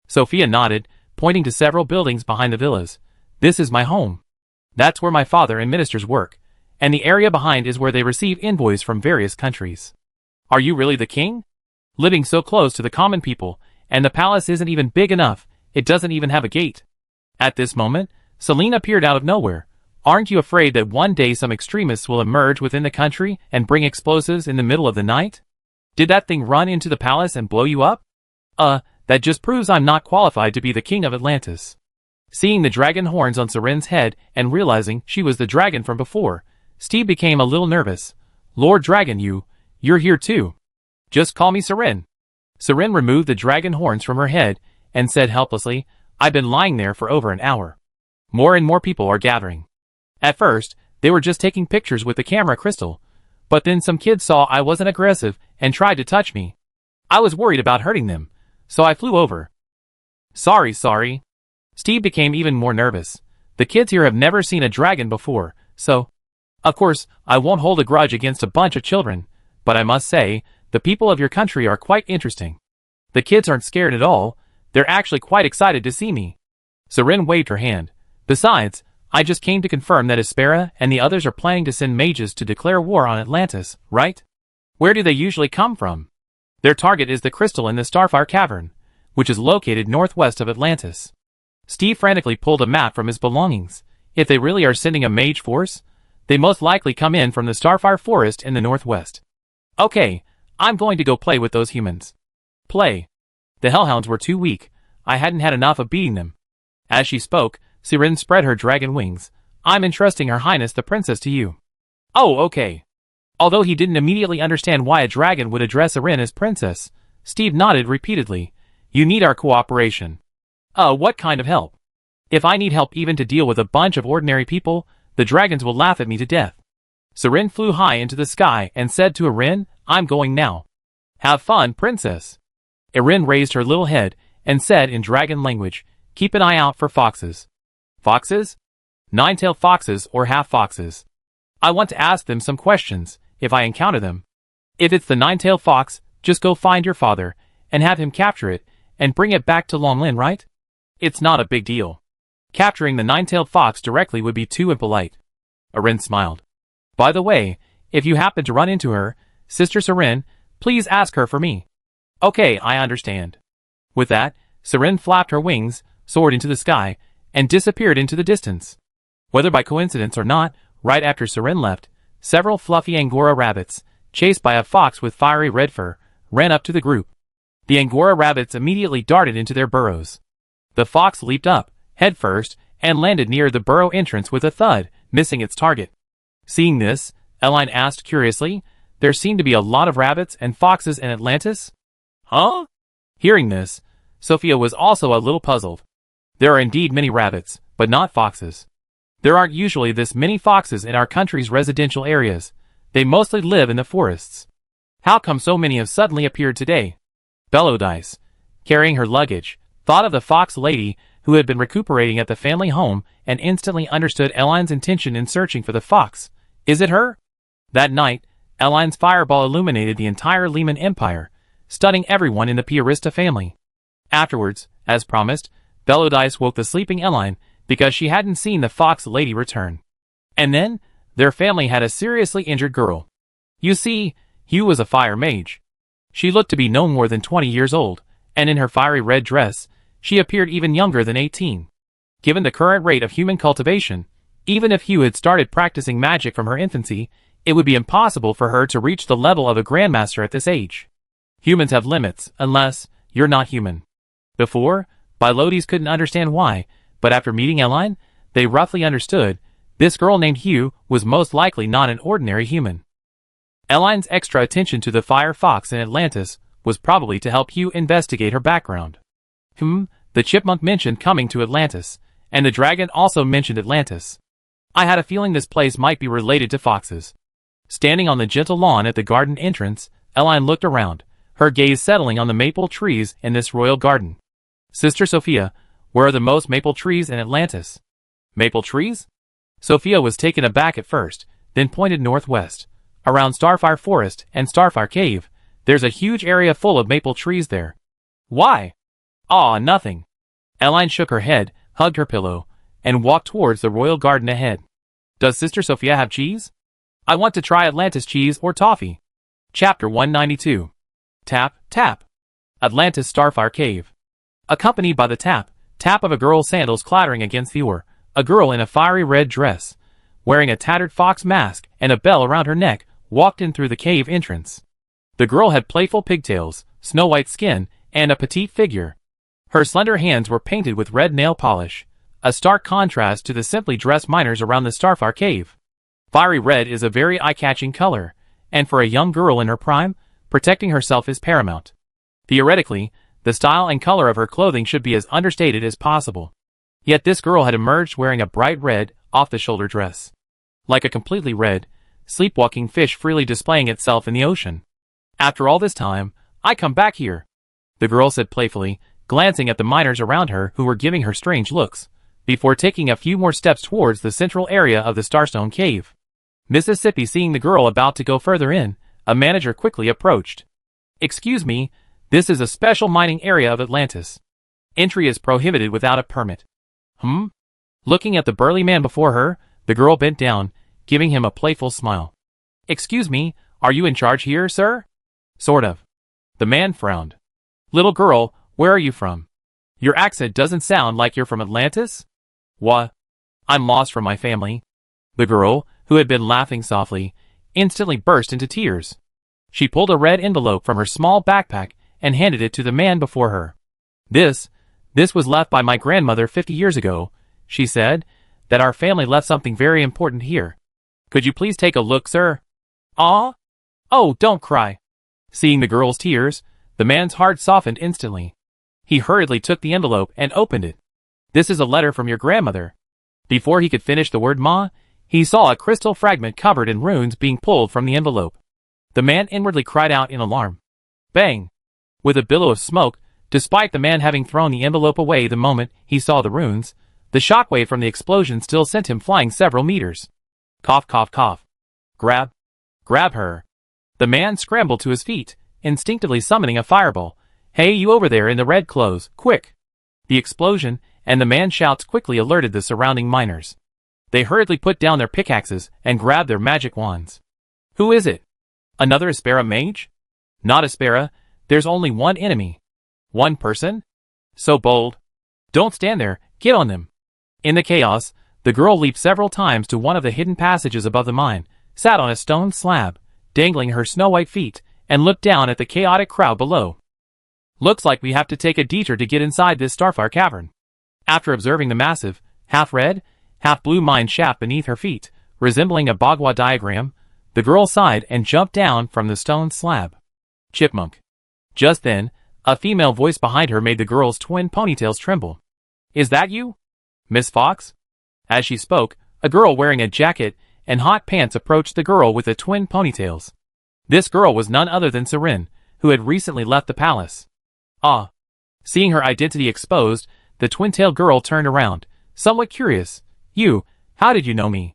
S1: Sophia nodded, pointing to several buildings behind the villas. This is my home. That's where my father and ministers work, and the area behind is where they receive envoys from various countries. Are you really the king? Living so close to the common people, and the palace isn't even big enough, it doesn't even have a gate. At this moment, Celine appeared out of nowhere. Aren't you afraid that one day some extremists will emerge within the country and bring explosives in the middle of the night? Did that thing run into the palace and blow you up? That just proves I'm not qualified to be the king of Atlantis. Seeing the dragon horns on Seren's head and realizing she was the dragon from before, Steve became a little nervous. Lord Dragon, you're here too. Just call me Seren. Seren removed the dragon horns from her head and said helplessly, I've been lying there for over an hour. More and more people are gathering. At first, they were just taking pictures with the camera crystal, but then some kids saw I wasn't aggressive and tried to touch me. I was worried about hurting them, so I flew over. Sorry. Steve became even more nervous. The kids here have never seen a dragon before, so... Of course, I won't hold a grudge against a bunch of children, but I must say, the people of your country are quite interesting. The kids aren't scared at all, they're actually quite excited to see me. Seren waved her hand. Besides, I just came to confirm that Aspera and the others are planning to send mages to declare war on Atlantis, right? Where do they usually come from? Their target is the crystal in the Starfire Cavern, which is located northwest of Atlantis. Steve frantically pulled a map from his belongings. If they really are sending a mage force, they most likely come in from the Starfire Forest in the northwest. Okay, I'm going to go play with those humans. Play. The hellhounds were too weak. I hadn't had enough of beating them. As she spoke, Seren spread her dragon wings. I'm entrusting Her Highness the Princess to you. Oh, okay. Although he didn't immediately understand why a dragon would address Seren as princess, Steve nodded repeatedly. You need our cooperation. What kind of help? If I need help even to deal with a bunch of ordinary people, the dragons will laugh at me to death. Seren flew high into the sky and said to Erin, I'm going now. Have fun, princess. Erin raised her little head and said in dragon language, keep an eye out for foxes. Foxes? Nine-tailed foxes or half-foxes. I want to ask them some questions, if I encounter them. If it's the nine-tailed fox, just go find your father, and have him capture it, and bring it back to Longlin, right? It's not a big deal. Capturing the nine-tailed fox directly would be too impolite. Erin smiled. By the way, if you happen to run into her, Sister Seren, please ask her for me. Okay, I understand. With that, Seren flapped her wings, soared into the sky, and disappeared into the distance. Whether by coincidence or not, right after Seren left, several fluffy Angora rabbits, chased by a fox with fiery red fur, ran up to the group. The Angora rabbits immediately darted into their burrows. The fox leaped up, head first, and landed near the burrow entrance with a thud, missing its target. Seeing this, Eline asked curiously, there seem to be a lot of rabbits and foxes in Atlantis? Huh? Hearing this, Sophia was also a little puzzled. There are indeed many rabbits, but not foxes. There aren't usually this many foxes in our country's residential areas. They mostly live in the forests. How come so many have suddenly appeared today? Bellowdice, carrying her luggage, thought of the fox lady who had been recuperating at the family home and instantly understood Eline's intention in searching for the fox. Is it her? That night, Eline's fireball illuminated the entire Lehman Empire, stunning everyone in the Piarista family. Afterwards, as promised, Bellowdice woke the sleeping Eline because she hadn't seen the fox lady return. And then, their family had a seriously injured girl. You see, Hugh was a fire mage. She looked to be no more than 20 years old, and in her fiery red dress, she appeared even younger than 18. Given the current rate of human cultivation, even if Hugh had started practicing magic from her infancy, it would be impossible for her to reach the level of a grandmaster at this age. Humans have limits, unless you're not human. Before, Bilotes couldn't understand why, but after meeting Eline, they roughly understood. This girl named Hugh was most likely not an ordinary human. Eline's extra attention to the fire fox in Atlantis was probably to help Hugh investigate her background. The chipmunk mentioned coming to Atlantis, and the dragon also mentioned Atlantis. I had a feeling this place might be related to foxes. Standing on the gentle lawn at the garden entrance, Eline looked around, her gaze settling on the maple trees in this royal garden. Sister Sophia, where are the most maple trees in Atlantis? Maple trees? Sophia was taken aback at first, then pointed northwest. Around Starfire Forest and Starfire Cave, there's a huge area full of maple trees there. Why? Aw, nothing. Eline shook her head, hugged her pillow, and walked towards the royal garden ahead. Does Sister Sophia have cheese? I want to try Atlantis cheese or toffee. Chapter 192. Tap, tap. Atlantis Starfire Cave. Accompanied by the tap, tap of a girl's sandals clattering against the floor, a girl in a fiery red dress, wearing a tattered fox mask and a bell around her neck, walked in through the cave entrance. The girl had playful pigtails, snow-white skin, and a petite figure. Her slender hands were painted with red nail polish, a stark contrast to the simply dressed miners around the Starfire Cave. Fiery red is a very eye-catching color, and for a young girl in her prime, protecting herself is paramount. Theoretically, the style and color of her clothing should be as understated as possible. Yet this girl had emerged wearing a bright red, off-the-shoulder dress. Like a completely red, sleepwalking fish freely displaying itself in the ocean. After all this time, I come back here, the girl said playfully, glancing at the miners around her who were giving her strange looks, before taking a few more steps towards the central area of the Starstone Cave. Mississippi seeing the girl about to go further in, a manager quickly approached. Excuse me, this is a special mining area of Atlantis. Entry is prohibited without a permit. Looking at the burly man before her, the girl bent down, giving him a playful smile. Excuse me, are you in charge here, sir? Sort of. The man frowned. Little girl, where are you from? Your accent doesn't sound like you're from Atlantis? What? I'm lost from my family. The girl, who had been laughing softly, instantly burst into tears. She pulled a red envelope from her small backpack and handed it to the man before her. This was left by my grandmother 50 years ago, she said, that our family left something very important here. Could you please take a look, sir? Ah? Oh, don't cry. Seeing the girl's tears, the man's heart softened instantly. He hurriedly took the envelope and opened it. This is a letter from your grandmother. Before he could finish the word ma, he saw a crystal fragment covered in runes being pulled from the envelope. The man inwardly cried out in alarm. Bang! With a billow of smoke, despite the man having thrown the envelope away the moment he saw the runes, the shockwave from the explosion still sent him flying several meters. Cough, cough, cough. Grab her. The man scrambled to his feet, instinctively summoning a fireball. Hey, you over there in the red clothes, quick! The explosion and the man's shouts quickly alerted the surrounding miners. They hurriedly put down their pickaxes and grabbed their magic wands. Who is it? Another Aspera mage? Not Aspera, there's only one enemy. One person? So bold. Don't stand there, get on them. In the chaos, the girl leaped several times to one of the hidden passages above the mine, sat on a stone slab, dangling her snow-white feet, and looked down at the chaotic crowd below. Looks like we have to take a detour to get inside this Starfire cavern. After observing the massive, half-red, half-blue mine shaft beneath her feet, resembling a Bagua diagram, the girl sighed and jumped down from the stone slab. Chipmunk. Just then, a female voice behind her made the girl's twin ponytails tremble. Is that you? Miss Fox? As she spoke, a girl wearing a jacket and hot pants approached the girl with the twin ponytails. This girl was none other than Seren, who had recently left the palace. Ah! Seeing her identity exposed, the twin-tailed girl turned around, somewhat curious. You, how did you know me?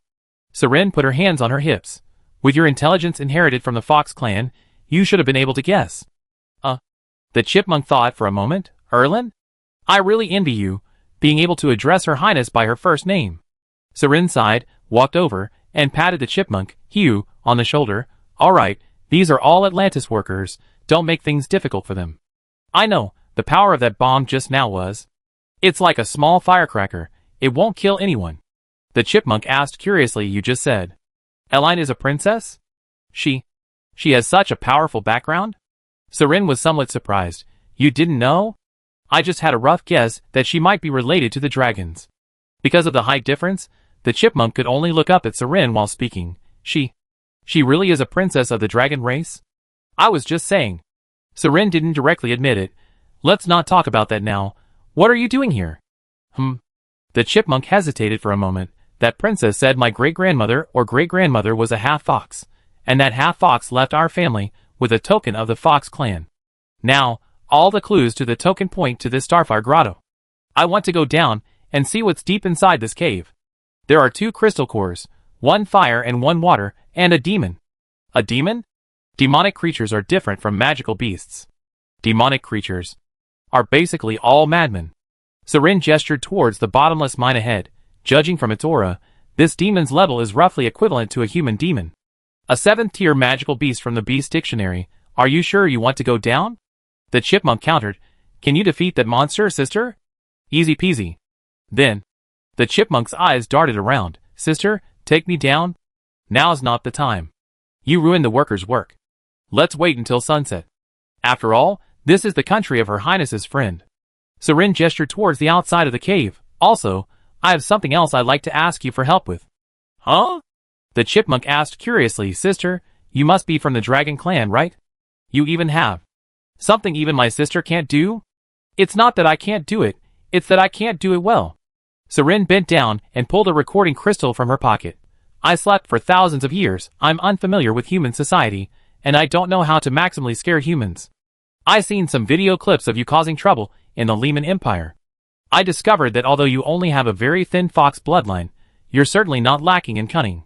S1: Seren put her hands on her hips. With your intelligence inherited from the Fox clan, you should have been able to guess. The chipmunk thought for a moment. Erlin? I really envy you, being able to address her highness by her first name. Seren sighed, walked over, and patted the chipmunk, Hugh, on the shoulder. All right, these are all Atlantis workers, don't make things difficult for them. I know, the power of that bomb just now was. It's like a small firecracker, it won't kill anyone. The chipmunk asked curiously. You just said Eline is a princess? She has such a powerful background? Seren was somewhat surprised. You didn't know? I just had a rough guess that she might be related to the dragons. Because of the height difference, the chipmunk could only look up at Seren while speaking. She really is a princess of the dragon race? I was just saying. Seren didn't directly admit it. Let's not talk about that now. What are you doing here? The chipmunk hesitated for a moment. That princess said my great-grandmother or great-grandmother was a half-fox, and that half-fox left our family with a token of the Fox clan. Now, all the clues to the token point to this Starfire grotto. I want to go down and see what's deep inside this cave. There are 2 crystal cores, 1 fire and 1 water, and a demon. A demon? Demonic creatures are different from magical beasts. Demonic creatures are basically all madmen. Seren gestured towards the bottomless mine ahead. Judging from its aura, this demon's level is roughly equivalent to a human demon. A 7th-tier magical beast from the Beast Dictionary. Are you sure you want to go down? The chipmunk countered. Can you defeat that monster, sister? Easy peasy. Then, the chipmunk's eyes darted around. Sister, take me down? Now's not the time. You ruined the workers' work. Let's wait until sunset. After all, this is the country of Her Highness's friend. Seren gestured towards the outside of the cave. Also, I have something else I'd like to ask you for help with. Huh? The chipmunk asked curiously. Sister, you must be from the dragon clan, right? You even have something even my sister can't do? It's not that I can't do it, it's that I can't do it well. Seren bent down and pulled a recording crystal from her pocket. I slept for thousands of years. I'm unfamiliar with human society, and I don't know how to maximally scare humans. I seen some video clips of you causing trouble in the Lehman Empire. I discovered that although you only have a very thin fox bloodline, you're certainly not lacking in cunning.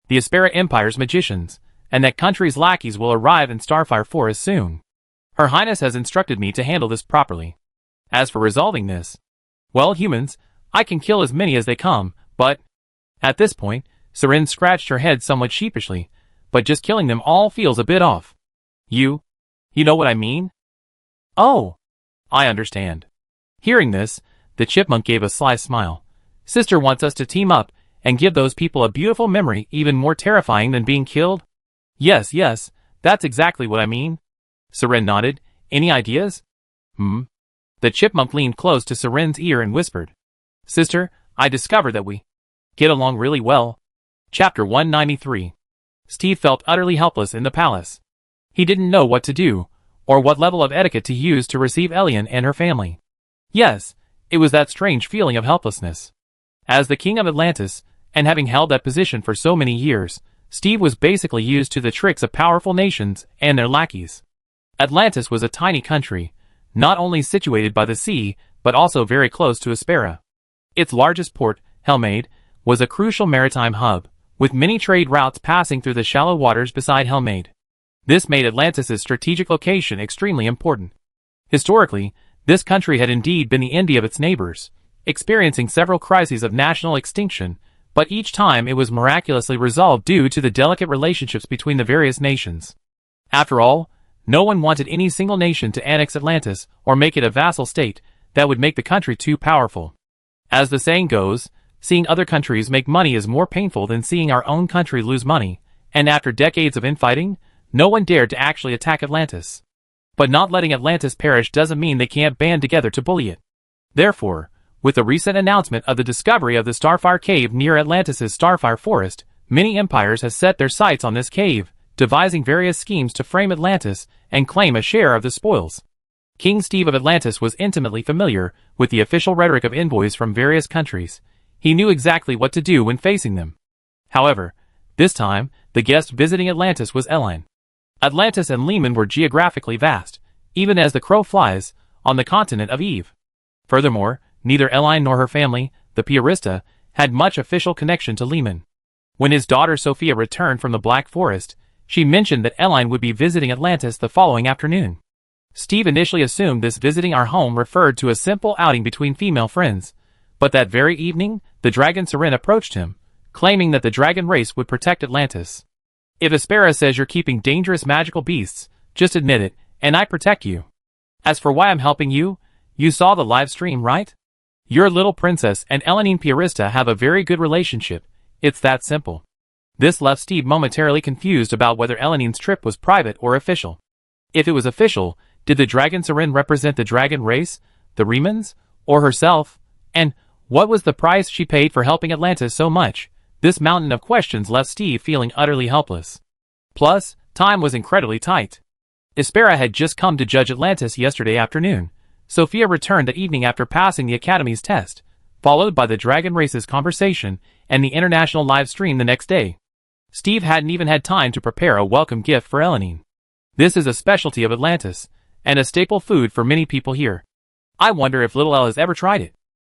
S1: The Aspera Empire's magicians, and that country's lackeys will arrive in Starfire Forest soon. Her Highness has instructed me to handle this properly. As for resolving this, well, humans, I can kill as many as they come, but... At this point, Seren scratched her head somewhat sheepishly, but just killing them all feels a bit off. You know what I mean? Oh, I understand. Hearing this, the chipmunk gave a sly smile. Sister wants us to team up and give those people a beautiful memory even more terrifying than being killed? Yes, that's exactly what I mean. Seren nodded. Any ideas? The chipmunk leaned close to Seren's ear and whispered. Sister, I discovered that we get along really well. Chapter 193. Steve felt utterly helpless in the palace. He didn't know what to do, or what level of etiquette to use to receive Elian and her family. Yes, it was that strange feeling of helplessness. As the king of Atlantis, and having held that position for so many years, Steve was basically used to the tricks of powerful nations and their lackeys. Atlantis was a tiny country, not only situated by the sea, but also very close to Aspera. Its largest port, Helmade, was a crucial maritime hub, with many trade routes passing through the shallow waters beside Helmade. This made Atlantis' strategic location extremely important. Historically, this country had indeed been the envy of its neighbors, experiencing several crises of national extinction, but each time it was miraculously resolved due to the delicate relationships between the various nations. After all, no one wanted any single nation to annex Atlantis or make it a vassal state that would make the country too powerful. As the saying goes, seeing other countries make money is more painful than seeing our own country lose money, and after decades of infighting, no one dared to actually attack Atlantis. But not letting Atlantis perish doesn't mean they can't band together to bully it. Therefore, with the recent announcement of the discovery of the Starfire Cave near Atlantis' Starfire Forest, many empires have set their sights on this cave, devising various schemes to frame Atlantis and claim a share of the spoils. King Steve of Atlantis was intimately familiar with the official rhetoric of envoys from various countries. He knew exactly what to do when facing them. However, this time, the guest visiting Atlantis was Eline. Atlantis and Lehman were geographically vast, even as the crow flies, on the continent of Eve. Furthermore, neither Eline nor her family, the Piarista, had much official connection to Lehman. When his daughter Sophia returned from the Black Forest, she mentioned that Eline would be visiting Atlantis the following afternoon. Steve initially assumed this visiting our home referred to a simple outing between female friends, but that very evening, the dragon Seren approached him, claiming that the dragon race would protect Atlantis. If Aspera says you're keeping dangerous magical beasts, just admit it, and I protect you. As for why I'm helping you, you saw the live stream, right? Your little princess and Eline Piarista have a very good relationship. It's that simple. This left Steve momentarily confused about whether Eline's trip was private or official. If it was official, did the dragon Seren represent the dragon race, the Remans, or herself? And what was the price she paid for helping Atlantis so much? This mountain of questions left Steve feeling utterly helpless. Plus, time was incredibly tight. Aspera had just come to judge Atlantis yesterday afternoon. Sophia returned that evening after passing the Academy's test, followed by the dragon race's conversation and the international live stream the next day. Steve hadn't even had time to prepare a welcome gift for Eline. This is a specialty of Atlantis, and a staple food for many people here. I wonder if Little Elle has ever tried it.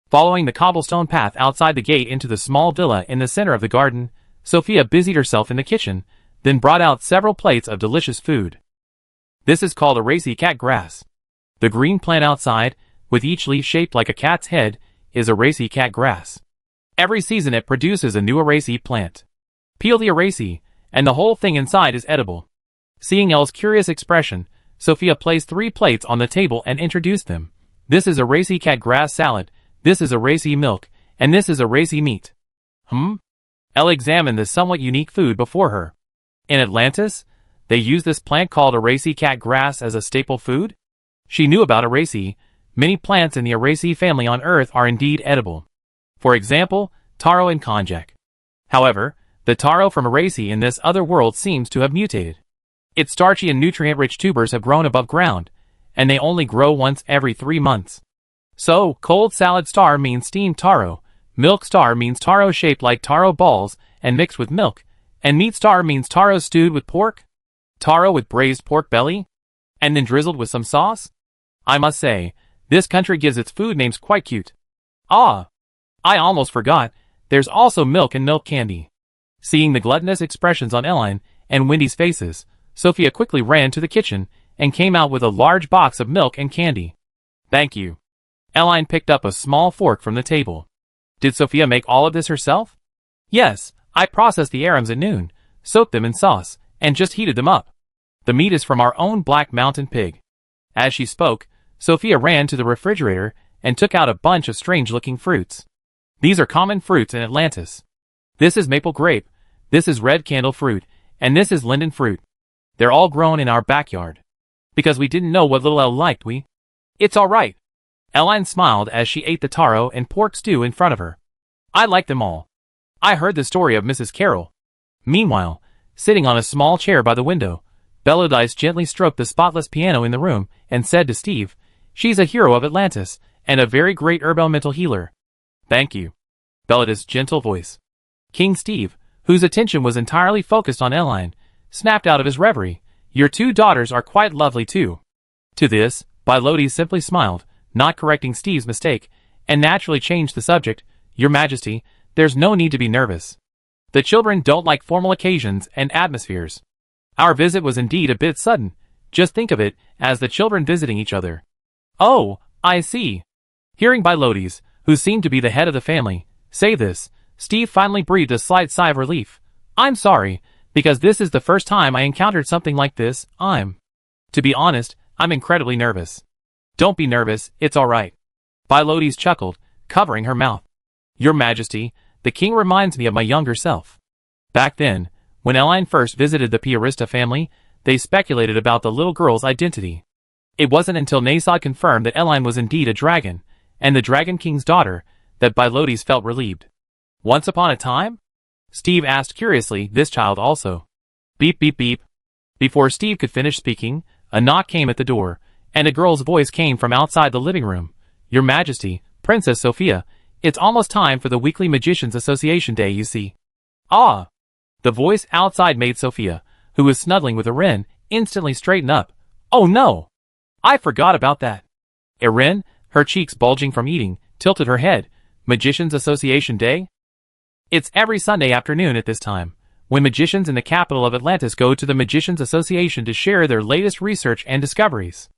S1: Following the cobblestone path outside the gate into the small villa in the center of the garden, Sophia busied herself in the kitchen, then brought out several plates of delicious food. This is called Aracy cat grass. The green plant outside, with each leaf shaped like a cat's head, is Aracy cat grass. Every season it produces a new Aracy plant. Peel the Aracy, and the whole thing inside is edible. Seeing Elle's curious expression, Sophia placed 3 plates on the table and introduced them. This is Aracy cat grass salad, this is Aracy milk, and this is Aracy meat. Elle examined this somewhat unique food before her. In Atlantis, they use this plant called Aracy cat grass as a staple food? She knew about Aracy. Many plants in the Aracy family on Earth are indeed edible. For example, taro and konjac. However, the taro from Aracy in this other world seems to have mutated. Its starchy and nutrient-rich tubers have grown above ground, and they only grow once every 3 months. So, cold salad star means steamed taro, milk star means taro shaped like taro balls and mixed with milk, and meat star means taro stewed with pork, taro with braised pork belly, and then drizzled with some sauce. I must say, this country gives its food names quite cute. Ah! I almost forgot, there's also milk and milk candy. Seeing the gluttonous expressions on Elline and Wendy's faces, Sophia quickly ran to the kitchen and came out with a large box of milk and candy. Thank you. Elline picked up a small fork from the table. Did Sophia make all of this herself? Yes, I processed the arums at noon, soaked them in sauce, and just heated them up. The meat is from our own Black Mountain pig. As she spoke, Sophia ran to the refrigerator and took out a bunch of strange-looking fruits. These are common fruits in Atlantis. This is maple grape, this is red candle fruit, and this is linden fruit. They're all grown in our backyard. Because we didn't know what little Elle liked, It's all right. Elline smiled as she ate the taro and pork stew in front of her. I like them all. I heard the story of Mrs. Carroll. Meanwhile, sitting on a small chair by the window, Belodice gently stroked the spotless piano in the room and said to Steve, "She's a hero of Atlantis, and a very great elemental healer." "Thank you." Belodice's gentle voice. King Steve, whose attention was entirely focused on Elline, snapped out of his reverie, "Your 2 daughters are quite lovely too." To this, Belodice simply smiled, not correcting Steve's mistake, and naturally changed the subject. "Your Majesty, there's no need to be nervous. The children don't like formal occasions and atmospheres. Our visit was indeed a bit sudden. Just think of it as the children visiting each other." "Oh, I see." Hearing Belodice, who seemed to be the head of the family, say this, Steve finally breathed a slight sigh of relief. "I'm sorry, because this is the first time I encountered something like this. To be honest, I'm incredibly nervous." "Don't be nervous, it's all right." Belodice chuckled, covering her mouth. "Your Majesty, the king reminds me of my younger self." Back then, when Elline first visited the Piarista family, they speculated about the little girl's identity. It wasn't until Nasod confirmed that Elline was indeed a dragon, and the Dragon King's daughter, that Belodice felt relieved. "Once upon a time?" Steve asked curiously, this child also. Beep beep beep. Before Steve could finish speaking, a knock came at the door, and a girl's voice came from outside the living room. "Your Majesty, Princess Sophia, it's almost time for the weekly Magicians Association Day, you see." "Ah!" The voice outside made Sophia, who was snuggling with Erin, instantly straighten up. "Oh no! I forgot about that." Erin, her cheeks bulging from eating, tilted her head. "Magicians Association Day?" "It's every Sunday afternoon at this time, when magicians in the capital of Atlantis go to the Magicians Association to share their latest research and discoveries.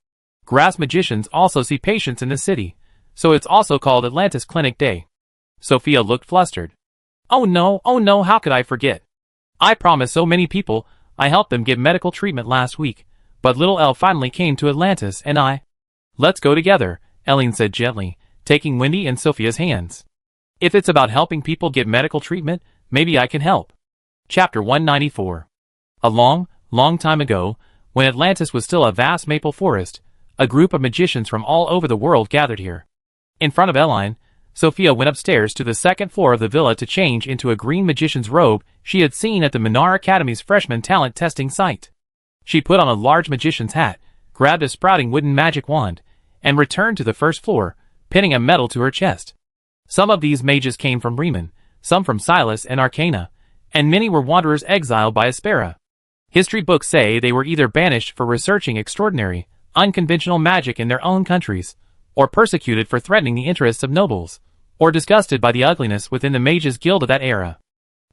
S1: Grass magicians also see patients in the city, so it's also called Atlantis Clinic Day." Sophia looked flustered. Oh no, how could I forget? I promised so many people I helped them get medical treatment last week, but little Elle finally came to Atlantis and I... "Let's go together," Elline said gently, taking Wendy and Sophia's hands. "If it's about helping people get medical treatment, maybe I can help." Chapter 194. A long time ago, when Atlantis was still a vast maple forest, a group of magicians from all over the world gathered here. In front of Elline, Sophia went upstairs to the second floor of the villa to change into a green magician's robe she had seen at the Minar Academy's freshman talent testing site. She put on a large magician's hat, grabbed a sprouting wooden magic wand, and returned to the first floor, pinning a medal to her chest. Some of these mages came from Riemann, some from Silas and Arcana, and many were wanderers exiled by Aspera. History books say they were either banished for researching extraordinary, unconventional magic in their own countries, or persecuted for threatening the interests of nobles, or disgusted by the ugliness within the mages' guild of that era.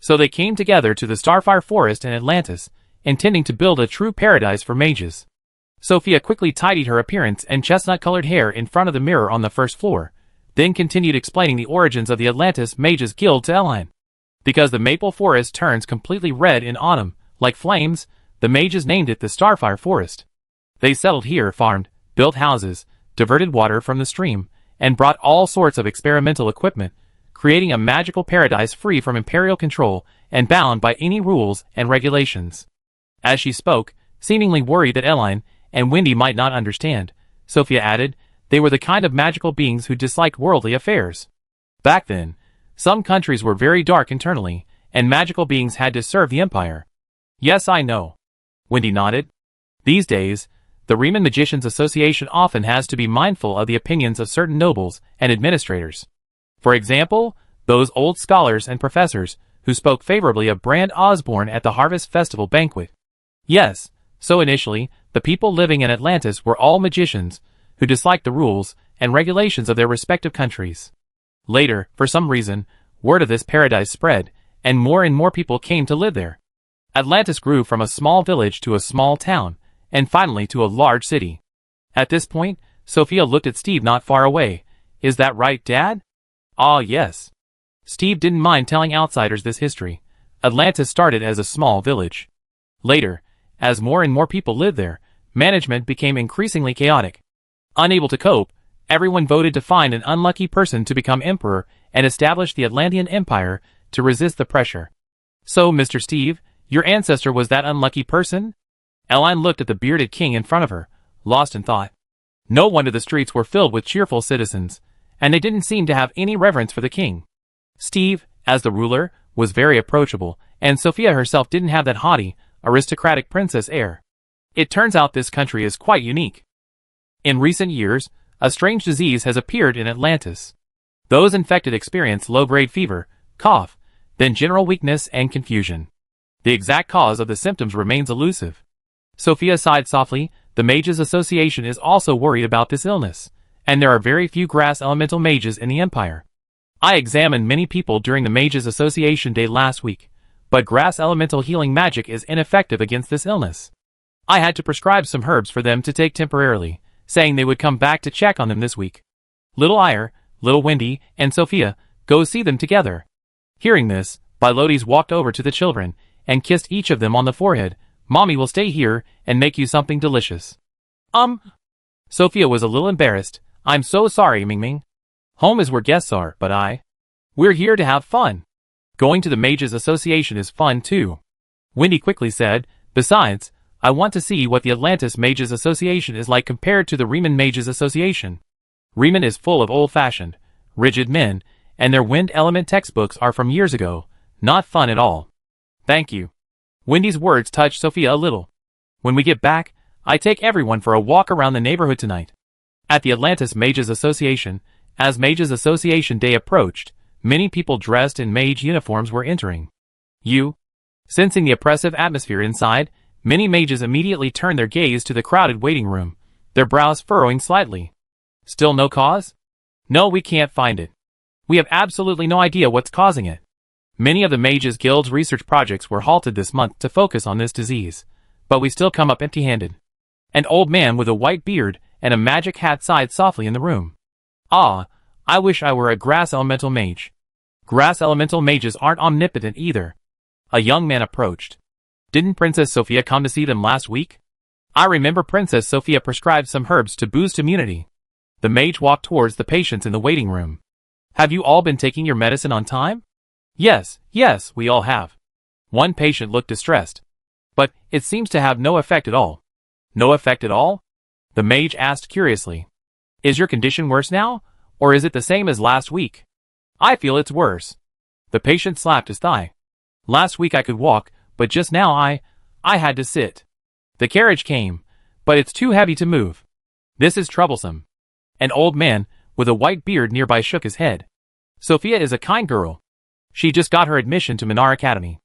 S1: So they came together to the Starfire Forest in Atlantis, intending to build a true paradise for mages. Sophia quickly tidied her appearance and chestnut-colored hair in front of the mirror on the first floor, then continued explaining the origins of the Atlantis Mages Guild to Eline. Because the maple forest turns completely red in autumn, like flames, the mages named it the Starfire Forest. They settled here, farmed, built houses, diverted water from the stream, and brought all sorts of experimental equipment, creating a magical paradise free from imperial control and bound by any rules and regulations. As she spoke, seemingly worried that Eline and Wendy might not understand, Sophia added, they were the kind of magical beings who disliked worldly affairs. Back then, some countries were very dark internally, and magical beings had to serve the Empire. Yes, I know. Wendy nodded. These days, the Riemann Magicians Association often has to be mindful of the opinions of certain nobles and administrators. For example, those old scholars and professors who spoke favorably of Brand Osborne at the Harvest Festival banquet. Yes, so initially, the people living in Atlantis were all magicians who disliked the rules and regulations of their respective countries. Later, for some reason, word of this paradise spread, and more people came to live there. Atlantis grew from a small village to a small town, and finally to a large city. At this point, Sophia looked at Steve not far away. Is that right, Dad? Ah, yes. Steve didn't mind telling outsiders this history. Atlantis started as a small village. Later, as more and more people lived there, management became increasingly chaotic. Unable to cope, everyone voted to find an unlucky person to become emperor and establish the Atlantean Empire to resist the pressure. So, Mr. Steve, your ancestor was that unlucky person? Eline looked at the bearded king in front of her, lost in thought. No wonder the streets were filled with cheerful citizens, and they didn't seem to have any reverence for the king. Steve, as the ruler, was very approachable, and Sophia herself didn't have that haughty, aristocratic princess air. It turns out this country is quite unique. In recent years, a strange disease has appeared in Atlantis. Those infected experience low-grade fever, cough, then general weakness and confusion. The exact cause of the symptoms remains elusive. Sophia sighed softly. The Mages Association is also worried about this illness, and there are very few grass elemental mages in the Empire. I examined many people during the Mages Association Day last week, but grass elemental healing magic is ineffective against this illness. I had to prescribe some herbs for them to take temporarily, saying they would come back to check on them this week. Little Ire, little Wendy, and Sophia, go see them together. Hearing this, Bilotes walked over to the children and kissed each of them on the forehead. Mommy will stay here and make you something delicious. Sophia was a little embarrassed. I'm so sorry, Mingming. Home is where guests are, but we're here to have fun. Going to the Mages Association is fun too. Wendy quickly said, besides, I want to see what the Atlantis Mages Association is like compared to the Riemann Mages Association. Riemann is full of old-fashioned, rigid men, and their wind element textbooks are from years ago. Not fun at all. Thank you. Wendy's words touched Sophia a little. When we get back, I take everyone for a walk around the neighborhood tonight. At the Atlantis Mages Association, as Mages Association Day approached, many people dressed in mage uniforms were entering. Sensing the oppressive atmosphere inside, many mages immediately turned their gaze to the crowded waiting room, their brows furrowing slightly. Still no cause? No, we can't find it. We have absolutely no idea what's causing it. Many of the Mages Guild's research projects were halted this month to focus on this disease, but we still come up empty-handed. An old man with a white beard and a magic hat sighed softly in the room. Ah, I wish I were a grass elemental mage. Grass elemental mages aren't omnipotent either. A young man approached. Didn't Princess Sophia come to see them last week? I remember Princess Sophia prescribed some herbs to boost immunity. The mage walked towards the patients in the waiting room. Have you all been taking your medicine on time? Yes, we all have. One patient looked distressed. But it seems to have no effect at all. No effect at all? The mage asked curiously. Is your condition worse now, or is it the same as last week? I feel it's worse. The patient slapped his thigh. Last week I could walk, but just now I had to sit. The carriage came, but it's too heavy to move. This is troublesome. An old man with a white beard nearby shook his head. Sophia is a kind girl. She just got her admission to Minar Academy.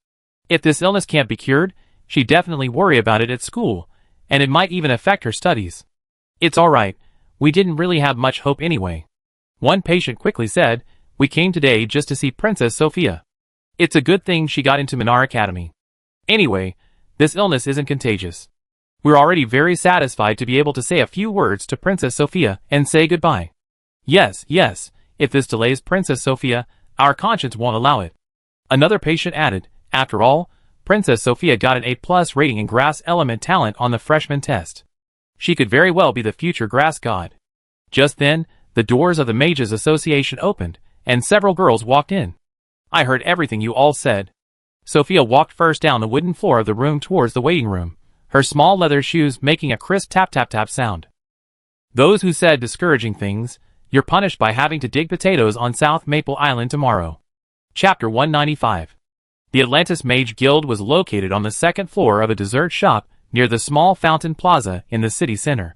S1: If this illness can't be cured, she'd definitely worry about it at school, and it might even affect her studies. It's alright, we didn't really have much hope anyway. One patient quickly said, we came today just to see Princess Sophia. It's a good thing she got into Minar Academy. Anyway, This illness isn't contagious. We're already very satisfied to be able to say a few words to Princess Sophia and say goodbye. Yes, yes, if this delays Princess Sophia, our conscience won't allow it. Another patient added, after all, Princess Sophia got an A+ rating in grass element talent on the freshman test. She could very well be the future grass god. Just then, the doors of the Mages Association opened, and several girls walked in. I heard everything you all said. Sophia walked first down the wooden floor of the room towards the waiting room, her small leather shoes making a crisp tap-tap-tap sound. Those who said discouraging things, you're punished by having to dig potatoes on South Maple Island tomorrow. Chapter 195. The Atlantis Mage Guild was located on the second floor of a dessert shop near the small fountain plaza in the city center.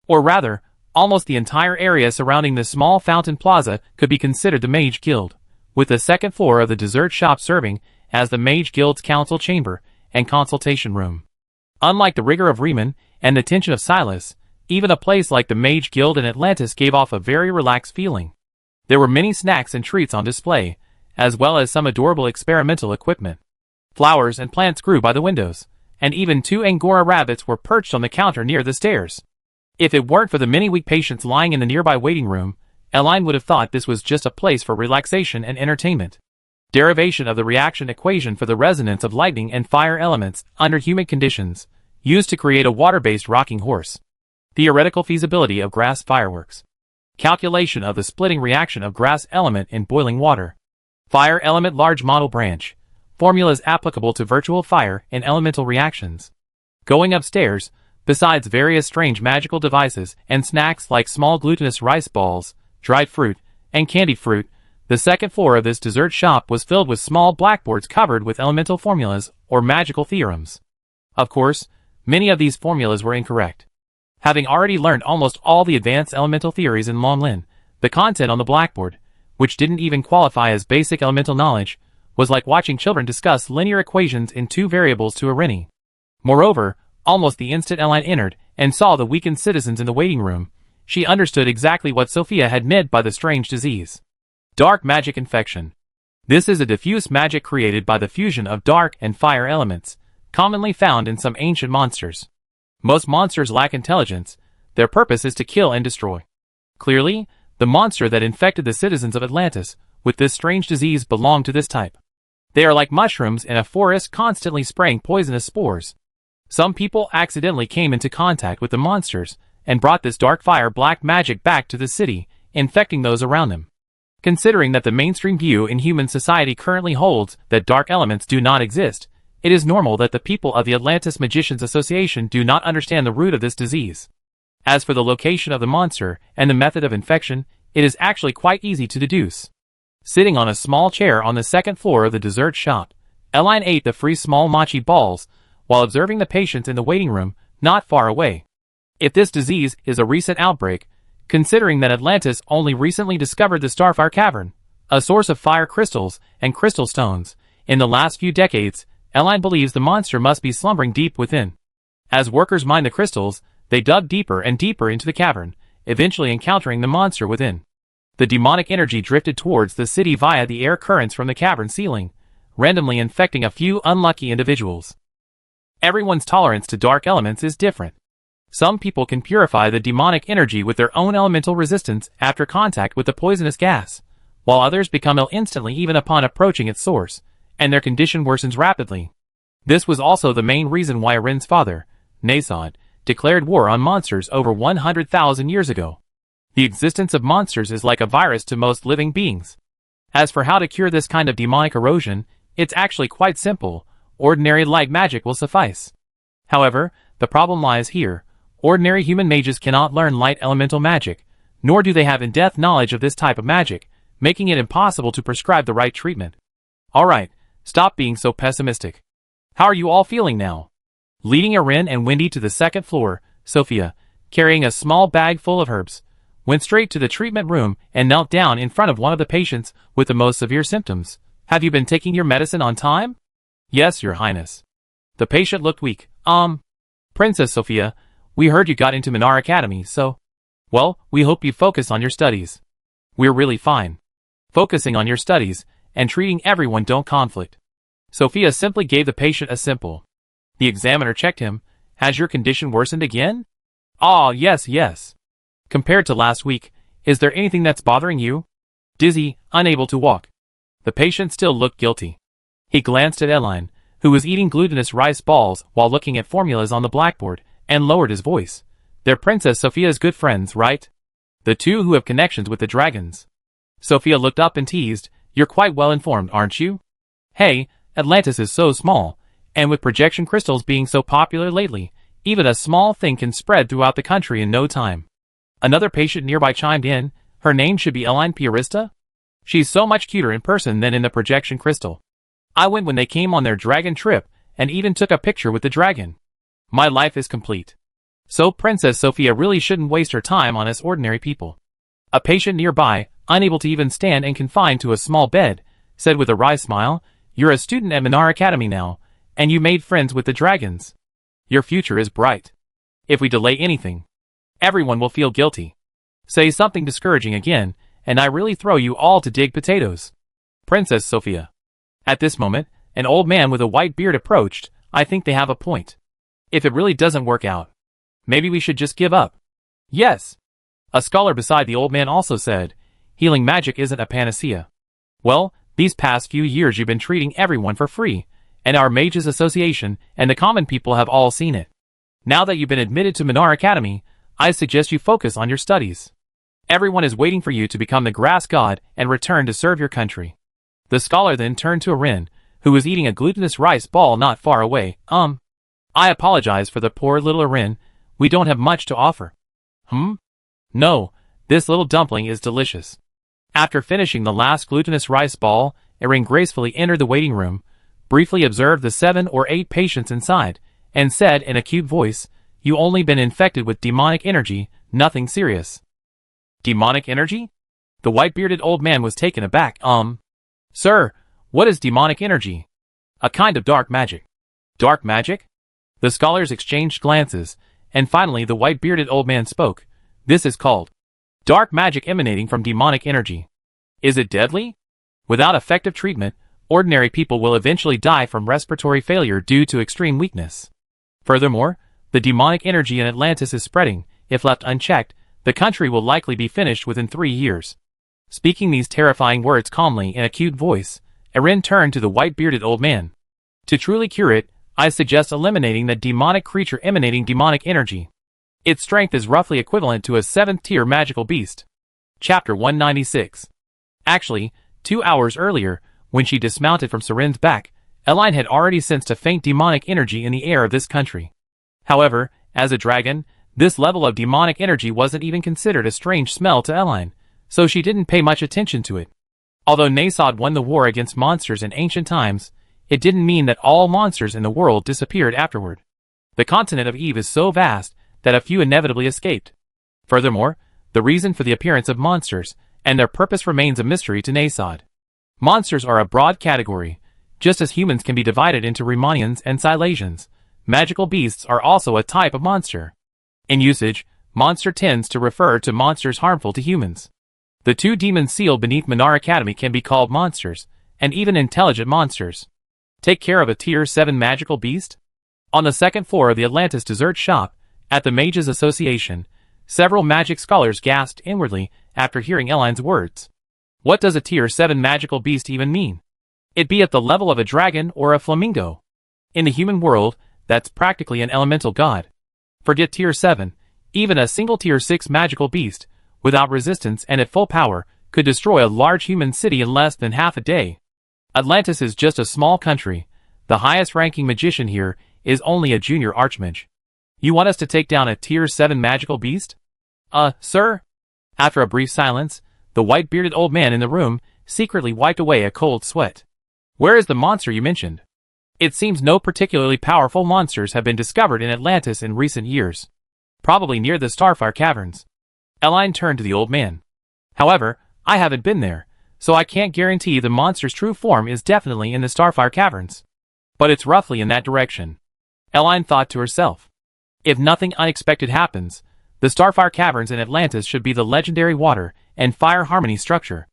S1: Or rather, almost the entire area surrounding the small fountain plaza could be considered the Mage Guild, with the second floor of the dessert shop serving as the Mage Guild's council chamber and consultation room. Unlike the rigor of Riemann and the tension of Silas, even a place like the Mage Guild in Atlantis gave off a very relaxed feeling. There were many snacks and treats on display, as well as some adorable experimental equipment. Flowers and plants grew by the windows, and even 2 Angora rabbits were perched on the counter near the stairs. If it weren't for the many weak patients lying in the nearby waiting room, Elaine would have thought this was just a place for relaxation and entertainment. Derivation of the reaction equation for the resonance of lightning and fire elements under humid conditions, used to create a water-based rocking horse. Theoretical feasibility of grass fireworks. Calculation of the splitting reaction of grass element in boiling water. Fire element large model branch. Formulas applicable to virtual fire and elemental reactions. Going upstairs, besides various strange magical devices and snacks like small glutinous rice balls, dried fruit, and candied fruit, the second floor of this dessert shop was filled with small blackboards covered with elemental formulas or magical theorems. Of course, many of these formulas were incorrect. Having already learned almost all the advanced elemental theories in Longlin, the content on the blackboard, which didn't even qualify as basic elemental knowledge, was like watching children discuss linear equations in 2 variables to a Rennie. Moreover, almost the instant Elaine entered and saw the weakened citizens in the waiting room, she understood exactly what Sophia had meant by the strange disease. Dark magic infection. This is a diffuse magic created by the fusion of dark and fire elements, commonly found in some ancient monsters. Most monsters lack intelligence, their purpose is to kill and destroy. Clearly, the monster that infected the citizens of Atlantis with this strange disease belonged to this type. They are like mushrooms in a forest constantly spraying poisonous spores. Some people accidentally came into contact with the monsters and brought this dark fire black magic back to the city, infecting those around them. Considering that the mainstream view in human society currently holds that dark elements do not exist, it is normal that the people of the Atlantis Magicians Association do not understand the root of this disease. As for the location of the monster and the method of infection, it is actually quite easy to deduce. Sitting on a small chair on the second floor of the dessert shop, Elaine ate the free small mochi balls while observing the patients in the waiting room not far away. If this disease is a recent outbreak, considering that Atlantis only recently discovered the Starfire Cavern, a source of fire crystals and crystal stones, in the last few decades, Elaine believes the monster must be slumbering deep within. As workers mined the crystals, they dug deeper and deeper into the cavern, eventually encountering the monster within. The demonic energy drifted towards the city via the air currents from the cavern ceiling, randomly infecting a few unlucky individuals. Everyone's tolerance to dark elements is different. Some people can purify the demonic energy with their own elemental resistance after contact with the poisonous gas, while others become ill instantly even upon approaching its source, and their condition worsens rapidly. This was also the main reason why Arin's father, Nasod, declared war on monsters over 100,000 years ago. The existence of monsters is like a virus to most living beings. As for how to cure this kind of demonic erosion, it's actually quite simple. Ordinary light magic will suffice. However, the problem lies here. Ordinary human mages cannot learn light elemental magic, nor do they have in-depth knowledge of this type of magic, making it impossible to prescribe the right treatment. Alright, stop being so pessimistic. How are you all feeling now? Leading Arin and Wendy to the second floor, Sophia, carrying a small bag full of herbs, went straight to the treatment room and knelt down in front of one of the patients with the most severe symptoms. Have you been taking your medicine on time? Yes, Your Highness. The patient looked weak. Princess Sophia, we heard you got into Minar Academy, so... Well, we hope you focus on your studies. We're really fine. Focusing on your studies and treating everyone don't conflict. Sophia simply gave the patient a simple The examiner checked him. Has your condition worsened again? Ah, yes, yes. Compared to last week, is there anything that's bothering you? Dizzy, unable to walk. The patient still looked guilty. He glanced at Eline, who was eating glutinous rice balls while looking at formulas on the blackboard, and lowered his voice. They're Princess Sophia's good friends, right? The two who have connections with the dragons. Sophia looked up and teased, You're quite well informed, aren't you? Hey, Atlantis is so small, and with projection crystals being so popular lately, even a small thing can spread throughout the country in no time. Another patient nearby chimed in, her name should be Eline Piarista? She's so much cuter in person than in the projection crystal. I went when they came on their dragon trip, and even took a picture with the dragon. My life is complete. So Princess Sophia really shouldn't waste her time on us ordinary people. A patient nearby, unable to even stand and confined to a small bed, said with a wry smile, You're a student at Minar Academy now, and you made friends with the dragons. Your future is bright. If we delay anything, everyone will feel guilty. Say something discouraging again, and I really throw you all to dig potatoes. Princess Sophia. At this moment, an old man with a white beard approached. I think they have a point. If it really doesn't work out, maybe we should just give up. Yes. A scholar beside the old man also said, Healing magic isn't a panacea. Well, these past few years you've been treating everyone for free, and our Mages Association and the common people have all seen it. Now that you've been admitted to Minar Academy, I suggest you focus on your studies. Everyone is waiting for you to become the grass god and return to serve your country. The scholar then turned to Erin, who was eating a glutinous rice ball not far away. I apologize for the poor little Erin. We don't have much to offer. No, this little dumpling is delicious. After finishing the last glutinous rice ball, Erin gracefully entered the waiting room, briefly observed the 7 or 8 patients inside, and said in a cute voice, You only been infected with demonic energy, nothing serious. Demonic energy? The white-bearded old man was taken aback. Sir, what is demonic energy? A kind of dark magic. Dark magic? The scholars exchanged glances, and finally the white-bearded old man spoke. This is called dark magic emanating from demonic energy. Is it deadly? Without effective treatment, ordinary people will eventually die from respiratory failure due to extreme weakness. Furthermore, the demonic energy in Atlantis is spreading. If left unchecked, the country will likely be finished within 3 years. Speaking these terrifying words calmly in a cute voice, Erin turned to the white-bearded old man. To truly cure it, I suggest eliminating the demonic creature emanating demonic energy. Its strength is roughly equivalent to a 7th-tier magical beast. Chapter 196. Actually, 2 hours earlier, when she dismounted from Seren's back, Eline had already sensed a faint demonic energy in the air of this country. However, as a dragon, this level of demonic energy wasn't even considered a strange smell to Eline, so she didn't pay much attention to it. Although Nasod won the war against monsters in ancient times, it didn't mean that all monsters in the world disappeared afterward. The continent of Eve is so vast that a few inevitably escaped. Furthermore, the reason for the appearance of monsters and their purpose remains a mystery to Nasod. Monsters are a broad category. Just as humans can be divided into Riemannians and Silesians, magical beasts are also a type of monster. In usage, monster tends to refer to monsters harmful to humans. The 2 demons sealed beneath Minar Academy can be called monsters, and even intelligent monsters. Take care of a Tier 7 magical beast? On the 2nd floor of the Atlantis dessert shop, at the Mages Association, several magic scholars gasped inwardly after hearing Eline's words. What does a Tier 7 magical beast even mean? It be at the level of a dragon or a flamingo. In the human world, that's practically an elemental god. Forget Tier 7, even a single Tier 6 magical beast, without resistance and at full power, could destroy a large human city in less than half a day. Atlantis is just a small country. The highest-ranking magician here is only a junior archmage. You want us to take down a Tier 7 magical beast? Sir? After a brief silence, the white-bearded old man in the room secretly wiped away a cold sweat. Where is the monster you mentioned? It seems no particularly powerful monsters have been discovered in Atlantis in recent years. Probably near the Starfire Caverns. Eline turned to the old man. However, I haven't been there, so I can't guarantee the monster's true form is definitely in the Starfire Caverns. But it's roughly in that direction. Eline thought to herself. If nothing unexpected happens, the Starfire Caverns in Atlantis should be the legendary water and fire harmony structure.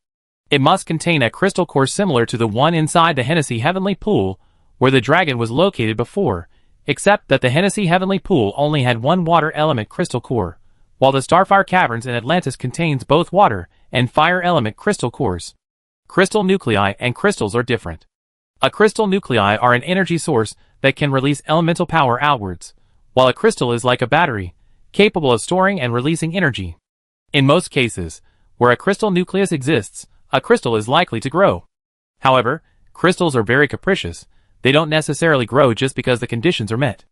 S1: It must contain a crystal core similar to the one inside the Hennessy Heavenly Pool, where the dragon was located before. except that the Hennessy Heavenly Pool only had one water element crystal core, while the Starfire Caverns in Atlantis contains both water and fire element crystal cores. Crystal nuclei and crystals are different. A crystal nuclei are an energy source that can release elemental power outwards, while a crystal is like a battery, capable of storing and releasing energy. In most cases, where a crystal nucleus exists, a crystal is likely to grow. However, crystals are very capricious. They don't necessarily grow just because the conditions are met.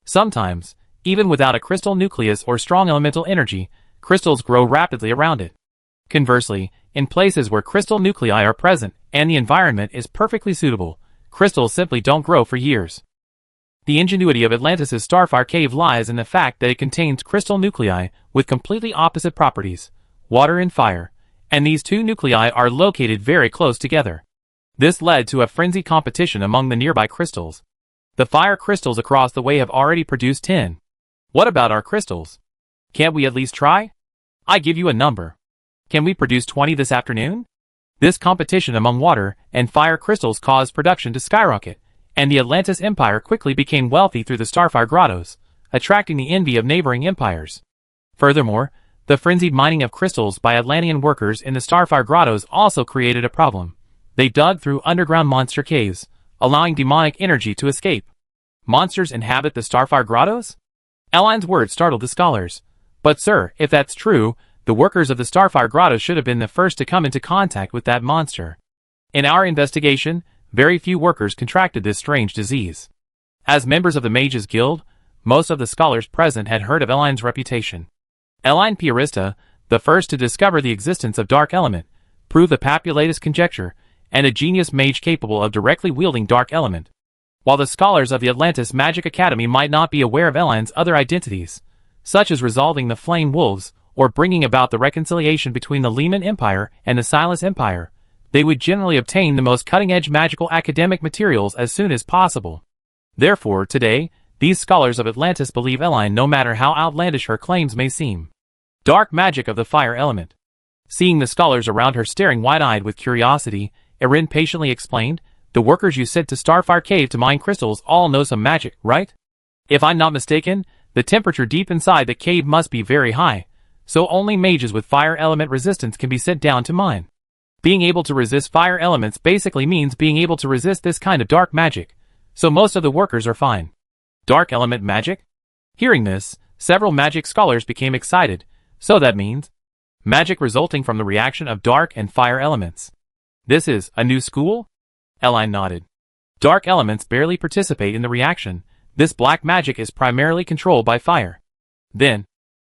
S1: Sometimes, even without a crystal nucleus or strong elemental energy, crystals grow rapidly around it. Conversely, in places where crystal nuclei are present and the environment is perfectly suitable, crystals simply don't grow for years. The ingenuity of Atlantis' Starfire Cave lies in the fact that it contains crystal nuclei with completely opposite properties, water and fire, and these two nuclei are located very close together. This led to a frenzied competition among the nearby crystals. The fire crystals across the way have already produced 10. What about our crystals? Can't we at least try? I give you a number. Can we produce 20 this afternoon? This competition among water and fire crystals caused production to skyrocket, and the Atlantis Empire quickly became wealthy through the Starfire Grottos, attracting the envy of neighboring empires. Furthermore, the frenzied mining of crystals by Atlantean workers in the Starfire Grottos also created a problem. They dug through underground monster caves, allowing demonic energy to escape. Monsters inhabit the Starfire Grottos? Elaine's words startled the scholars. But sir, if that's true, the workers of the Starfire Grottos should have been the first to come into contact with that monster. In our investigation, very few workers contracted this strange disease. As members of the Mages Guild, most of the scholars present had heard of Elaine's reputation. Elaine Piarista, the first to discover the existence of dark element, proved the Papulatus conjecture, and a genius mage capable of directly wielding dark element. While the scholars of the Atlantis Magic Academy might not be aware of Elaine's other identities, such as resolving the Flame Wolves, or bringing about the reconciliation between the Lehman Empire and the Silas Empire, they would generally obtain the most cutting-edge magical academic materials as soon as possible. Therefore, today, these scholars of Atlantis believe Elaine no matter how outlandish her claims may seem. Dark magic of the fire element. Seeing the scholars around her staring wide-eyed with curiosity, Erin patiently explained, "The workers you sent to Starfire Cave to mine crystals all know some magic, right? If I'm not mistaken, the temperature deep inside the cave must be very high, so only mages with fire element resistance can be sent down to mine. Being able to resist fire elements basically means being able to resist this kind of dark magic, so most of the workers are fine." Dark element magic? Hearing this, several magic scholars became excited. So that means magic resulting from the reaction of dark and fire elements. This is a new school? Elaine nodded. Dark elements barely participate in the reaction. This black magic is primarily controlled by fire. Then,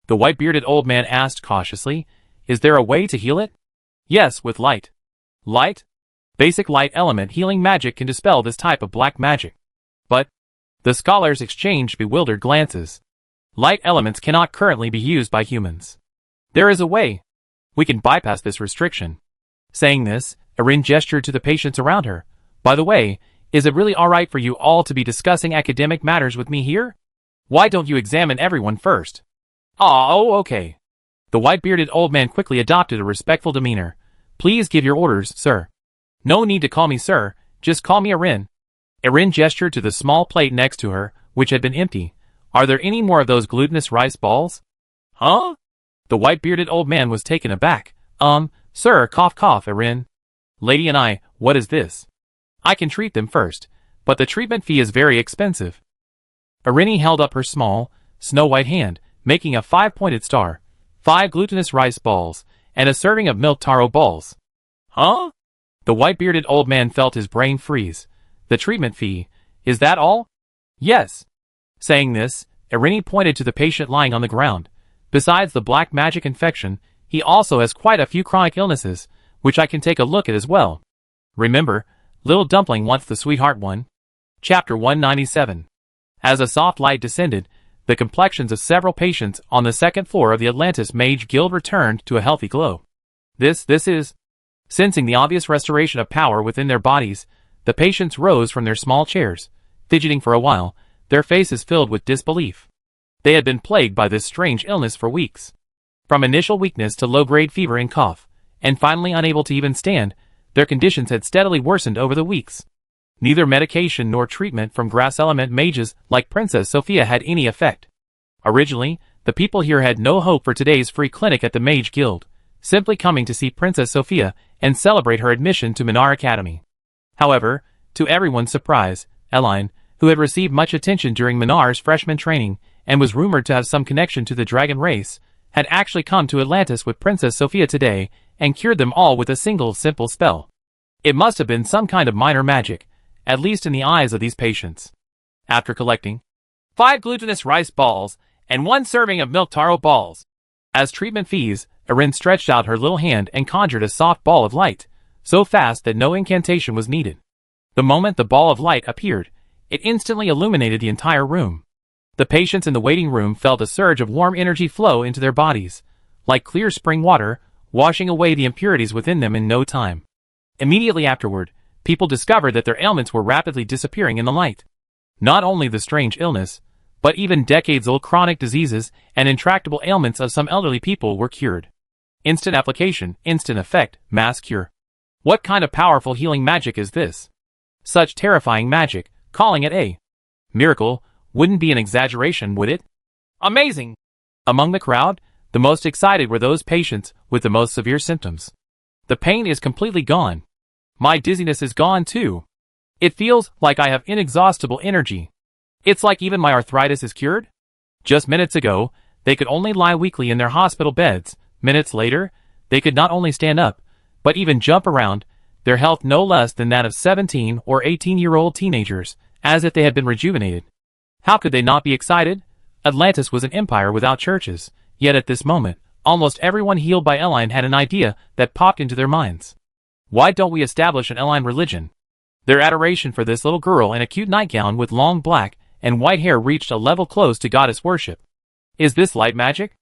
S1: the white-bearded old man asked cautiously, "Is there a way to heal it?" "Yes, with light." "Light?" "Basic light element healing magic can dispel this type of black magic." "But..." The scholars exchanged bewildered glances. "Light elements cannot currently be used by humans. There is a way. We can bypass this restriction." Saying this, Erin gestured to the patients around her. "By the way, is it really alright for you all to be discussing academic matters with me here? Why don't you examine everyone first?" "Oh, okay." The white-bearded old man quickly adopted a respectful demeanor. "Please give your orders, sir." "No need to call me sir, just call me Erin." Erin gestured to the small plate next to her, which had been empty. "Are there any more of those glutinous rice balls?" "Huh?" The white-bearded old man was taken aback. Sir, cough cough, Erin. Lady and I, what is this?" "I can treat them first, but the treatment fee is very expensive." Erin held up her small, snow-white hand, making a 5-pointed star, 5 glutinous rice balls, and a serving of milk taro balls. "Huh?" The white-bearded old man felt his brain freeze. "The treatment fee, is that all?" "Yes." Saying this, Erin pointed to the patient lying on the ground. "Besides the black magic infection, he also has quite a few chronic illnesses, which I can take a look at as well. Remember, Little Dumpling wants the sweetheart one." Chapter 197. As a soft light descended, the complexions of several patients on the second floor of the Atlantis Mage Guild returned to a healthy glow. This is... Sensing the obvious restoration of power within their bodies, the patients rose from their small chairs, fidgeting for a while, their faces filled with disbelief. They had been plagued by this strange illness for weeks. From initial weakness to low-grade fever and cough, and finally unable to even stand, their conditions had steadily worsened over the weeks. Neither medication nor treatment from grass element mages like Princess Sophia had any effect. Originally, the people here had no hope for today's free clinic at the Mage Guild, simply coming to see Princess Sophia and celebrate her admission to Minar Academy. However, to everyone's surprise, Eline, who had received much attention during Minar's freshman training and was rumored to have some connection to the dragon race, had actually come to Atlantis with Princess Sophia today and cured them all with a single simple spell. It must have been some kind of minor magic, at least in the eyes of these patients. After collecting 5 glutinous rice balls and 1 serving of milk taro balls as treatment fees, Erin stretched out her little hand and conjured a soft ball of light, so fast that no incantation was needed. The moment the ball of light appeared, it instantly illuminated the entire room. The patients in the waiting room felt a surge of warm energy flow into their bodies, like clear spring water, washing away the impurities within them in no time. Immediately afterward, people discovered that their ailments were rapidly disappearing in the light. Not only the strange illness, but even decades-old chronic diseases and intractable ailments of some elderly people were cured. Instant application, instant effect, mass cure. What kind of powerful healing magic is this? Such terrifying magic, calling it a miracle, wouldn't be an exaggeration, would it? Amazing! Among the crowd, the most excited were those patients with the most severe symptoms. The pain is completely gone. My dizziness is gone too. It feels like I have inexhaustible energy. It's like even my arthritis is cured. Just minutes ago, they could only lie weakly in their hospital beds. Minutes later, they could not only stand up, but even jump around, their health no less than that of 17 or 18-year-old teenagers, as if they had been rejuvenated. How could they not be excited? Atlantis was an empire without churches, yet at this moment, almost everyone healed by Eline had an idea that popped into their minds. Why don't we establish an Eline religion? Their adoration for this little girl in a cute nightgown with long black and white hair reached a level close to goddess worship. Is this light magic?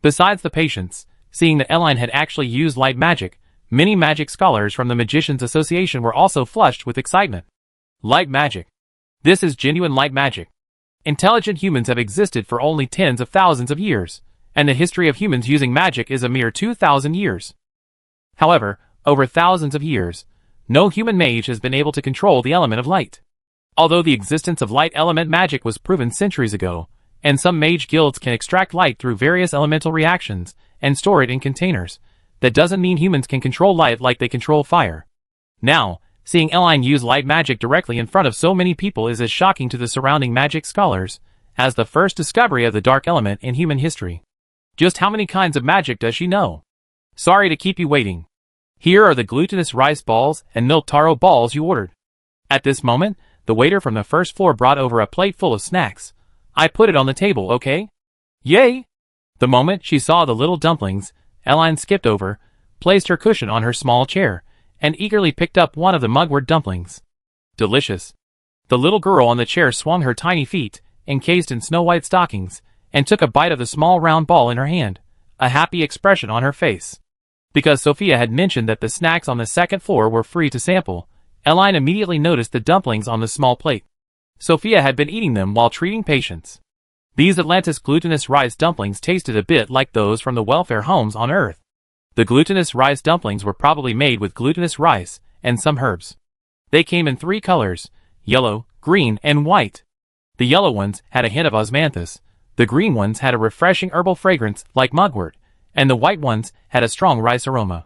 S1: Besides the patients, seeing that Eline had actually used light magic, many magic scholars from the Magicians Association were also flushed with excitement. Light magic. This is genuine light magic. Intelligent humans have existed for only tens of thousands of years, and the history of humans using magic is a mere 2,000 years. However, over thousands of years, no human mage has been able to control the element of light. Although the existence of light element magic was proven centuries ago, and some mage guilds can extract light through various elemental reactions and store it in containers, that doesn't mean humans can control light like they control fire. Now, seeing Eline use light magic directly in front of so many people is as shocking to the surrounding magic scholars as the first discovery of the dark element in human history. Just how many kinds of magic does she know? Sorry to keep you waiting. Here are the glutinous rice balls and milk taro balls you ordered. At this moment, the waiter from the first floor brought over a plate full of snacks. I put it on the table, okay? Yay! The moment she saw the little dumplings, Eline skipped over, placed her cushion on her small chair, and eagerly picked up one of the mugwort dumplings. Delicious. The little girl on the chair swung her tiny feet, encased in snow-white stockings, and took a bite of the small round ball in her hand, a happy expression on her face. Because Sophia had mentioned that the snacks on the second floor were free to sample, Eline immediately noticed the dumplings on the small plate. Sophia had been eating them while treating patients. These Atlantis glutinous rice dumplings tasted a bit like those from the welfare homes on Earth. The glutinous rice dumplings were probably made with glutinous rice and some herbs. They came in 3 colors, yellow, green, and white. The yellow ones had a hint of osmanthus, the green ones had a refreshing herbal fragrance like mugwort, and the white ones had a strong rice aroma.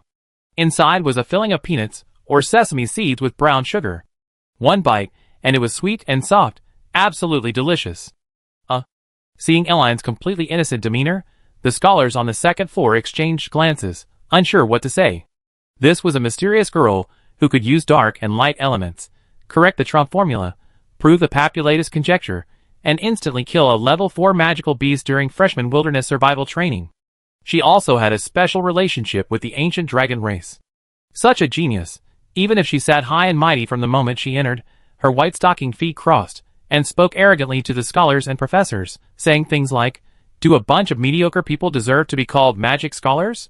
S1: Inside was a filling of peanuts or sesame seeds with brown sugar. One bite, and it was sweet and soft, absolutely delicious. Seeing Eline's completely innocent demeanor, the scholars on the second floor exchanged glances, unsure what to say. This was a mysterious girl who could use dark and light elements, correct the Trump formula, prove the Papulatus conjecture, and instantly kill a level 4 magical beast during freshman wilderness survival training. She also had a special relationship with the ancient dragon race. Such a genius, even if she sat high and mighty from the moment she entered, her white-stockinged feet crossed, and spoke arrogantly to the scholars and professors, saying things like, "Do a bunch of mediocre people deserve to be called magic scholars?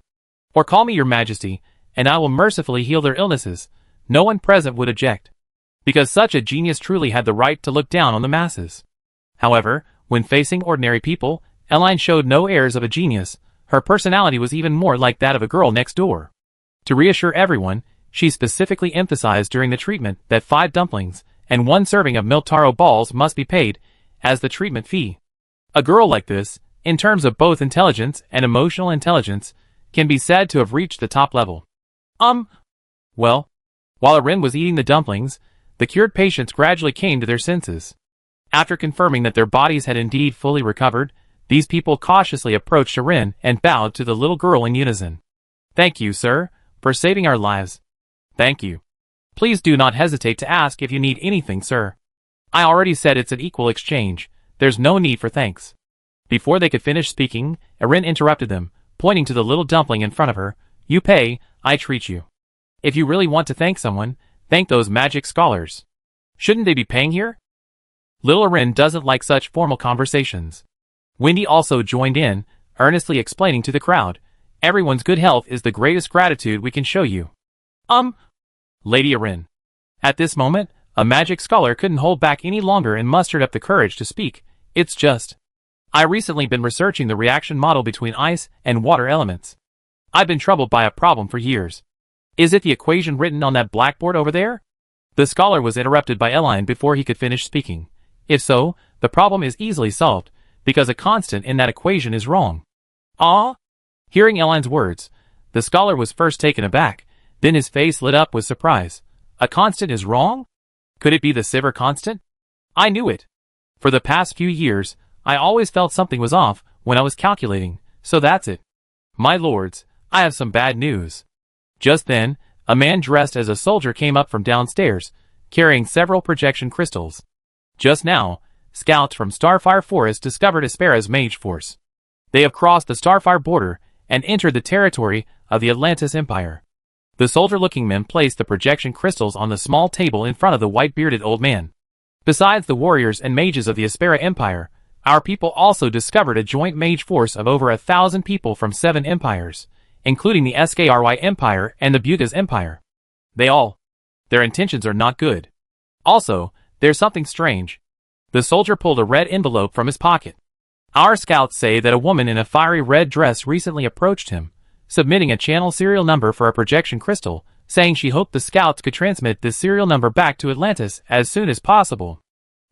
S1: Or call me your majesty, and I will mercifully heal their illnesses." No one present would object, because such a genius truly had the right to look down on the masses. However, when facing ordinary people, Eline showed no airs of a genius. Her personality was even more like that of a girl next door. To reassure everyone, she specifically emphasized during the treatment that 5 dumplings and 1 serving of milk taro balls must be paid as the treatment fee. A girl like this, in terms of both intelligence and emotional intelligence, can be said to have reached the top level. Well, while Erin was eating the dumplings, the cured patients gradually came to their senses. After confirming that their bodies had indeed fully recovered, these people cautiously approached Erin and bowed to the little girl in unison. "Thank you, sir, for saving our lives." "Thank you. Please do not hesitate to ask if you need anything, sir." "I already said it's an equal exchange. There's no need for thanks." Before they could finish speaking, Erin interrupted them, pointing to the little dumpling in front of her. "You pay, I treat you. If you really want to thank someone, thank those magic scholars. Shouldn't they be paying here?" Little Erin doesn't like such formal conversations. Wendy also joined in, earnestly explaining to the crowd, "Everyone's good health is the greatest gratitude we can show you." Lady Erin. At this moment, a magic scholar couldn't hold back any longer and mustered up the courage to speak. "It's just, I recently been researching the reaction model between ice and water elements. I've been troubled by a problem for years." "Is it the equation written on that blackboard over there?" The scholar was interrupted by Eline before he could finish speaking. "If so, the problem is easily solved, because a constant in that equation is wrong." "Ah?" Hearing Eline's words, the scholar was first taken aback, then his face lit up with surprise. "A constant is wrong? Could it be the Sivir constant? I knew it. For the past few years, I always felt something was off when I was calculating, so that's it. My lords, I have some bad news." Just then, a man dressed as a soldier came up from downstairs, carrying several projection crystals. Just now, scouts from Starfire Forest discovered Aspera's mage force. They have crossed the Starfire border and entered the territory of the Atlantis Empire. The soldier-looking man placed the projection crystals on the small table in front of the white-bearded old man. "Besides the warriors and mages of the Aspera Empire, our people also discovered a joint mage force of over 1,000 people from 7 empires, including the Skry Empire and the Bugas Empire. Their intentions are not good. Also, there's something strange." The soldier pulled a red envelope from his pocket. "Our scouts say that a woman in a fiery red dress recently approached him, submitting a channel serial number for a projection crystal, saying she hoped the scouts could transmit this serial number back to Atlantis as soon as possible.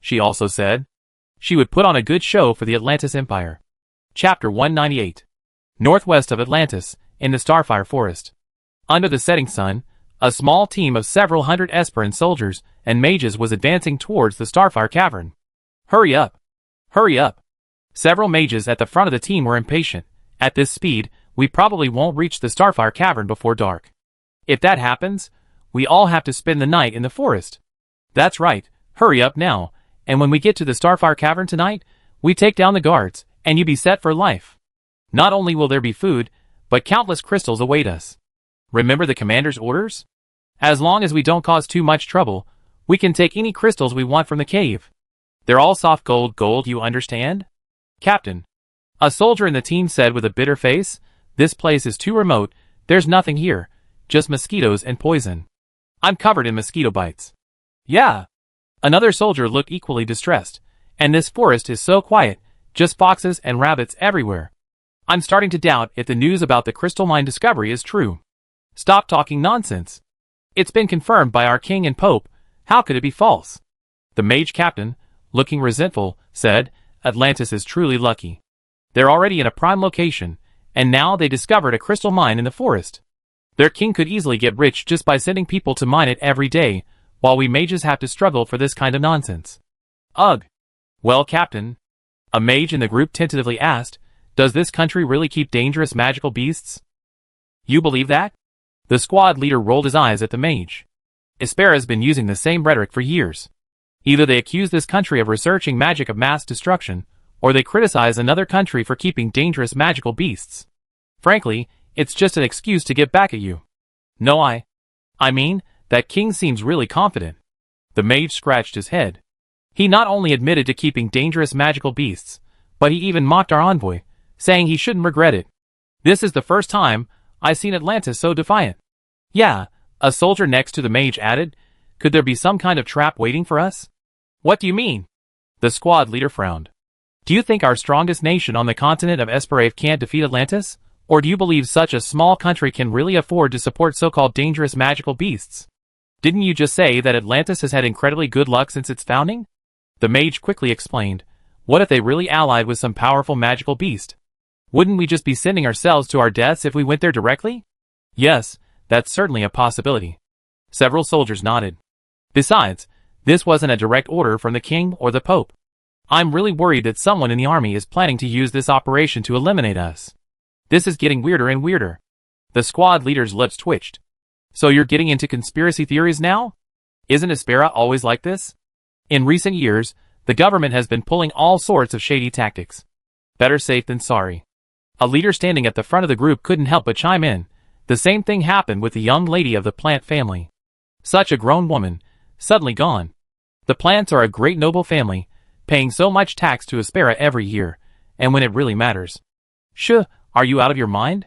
S1: She also said she would put on a good show for the Atlantis Empire." Chapter 198. Northwest of Atlantis, in the Starfire Forest. Under the setting sun, a small team of several hundred Esperan soldiers and mages was advancing towards the Starfire Cavern. "Hurry up! Hurry up!" Several mages at the front of the team were impatient. "At this speed, we probably won't reach the Starfire Cavern before dark. If that happens, we all have to spend the night in the forest." "That's right, hurry up now, and when we get to the Starfire Cavern tonight, we take down the guards, and you be set for life. Not only will there be food, but countless crystals await us. Remember the commander's orders? As long as we don't cause too much trouble, we can take any crystals we want from the cave. They're all soft gold, you understand?" "Captain," a soldier in the team said with a bitter face, "this place is too remote, there's nothing here, just mosquitoes and poison. I'm covered in mosquito bites." "Yeah." Another soldier looked equally distressed. "And this forest is so quiet, just foxes and rabbits everywhere. I'm starting to doubt if the news about the crystal mine discovery is true." "Stop talking nonsense. It's been confirmed by our king and pope, how could it be false?" The mage captain, looking resentful, said, "Atlantis is truly lucky. They're already in a prime location, and now they discovered a crystal mine in the forest. Their king could easily get rich just by sending people to mine it every day, while we mages have to struggle for this kind of nonsense." "Ugh. Well, Captain," a mage in the group tentatively asked, "does this country really keep dangerous magical beasts?" "You believe that?" The squad leader rolled his eyes at the mage. "Aspera's been using the same rhetoric for years. Either they accuse this country of researching magic of mass destruction, or they criticize another country for keeping dangerous magical beasts. Frankly, it's just an excuse to get back at you. No, I mean, that king seems really confident." The mage scratched his head. "He not only admitted to keeping dangerous magical beasts, but he even mocked our envoy, saying he shouldn't regret it. This is the first time I've seen Atlantis so defiant." "Yeah," a soldier next to the mage added, "could there be some kind of trap waiting for us?" "What do you mean?" The squad leader frowned. "Do you think our strongest nation on the continent of Esperave can't defeat Atlantis? Or do you believe such a small country can really afford to support so-called dangerous magical beasts?" Didn't you just say that Atlantis has had incredibly good luck since its founding? The mage quickly explained. What if they really allied with some powerful magical beast? Wouldn't we just be sending ourselves to our deaths if we went there directly? Yes, that's certainly a possibility. Several soldiers nodded. Besides, this wasn't a direct order from the king or the pope. I'm really worried that someone in the army is planning to use this operation to eliminate us. This is getting weirder and weirder. The squad leader's lips twitched. So you're getting into conspiracy theories now? Isn't Aspera always like this? In recent years, the government has been pulling all sorts of shady tactics. Better safe than sorry. A leader standing at the front of the group couldn't help but chime in. The same thing happened with the young lady of the plant family. Such a grown woman, suddenly gone. The plants are a great noble family, paying so much tax to Aspera every year, and when it really matters. Shh, are you out of your mind?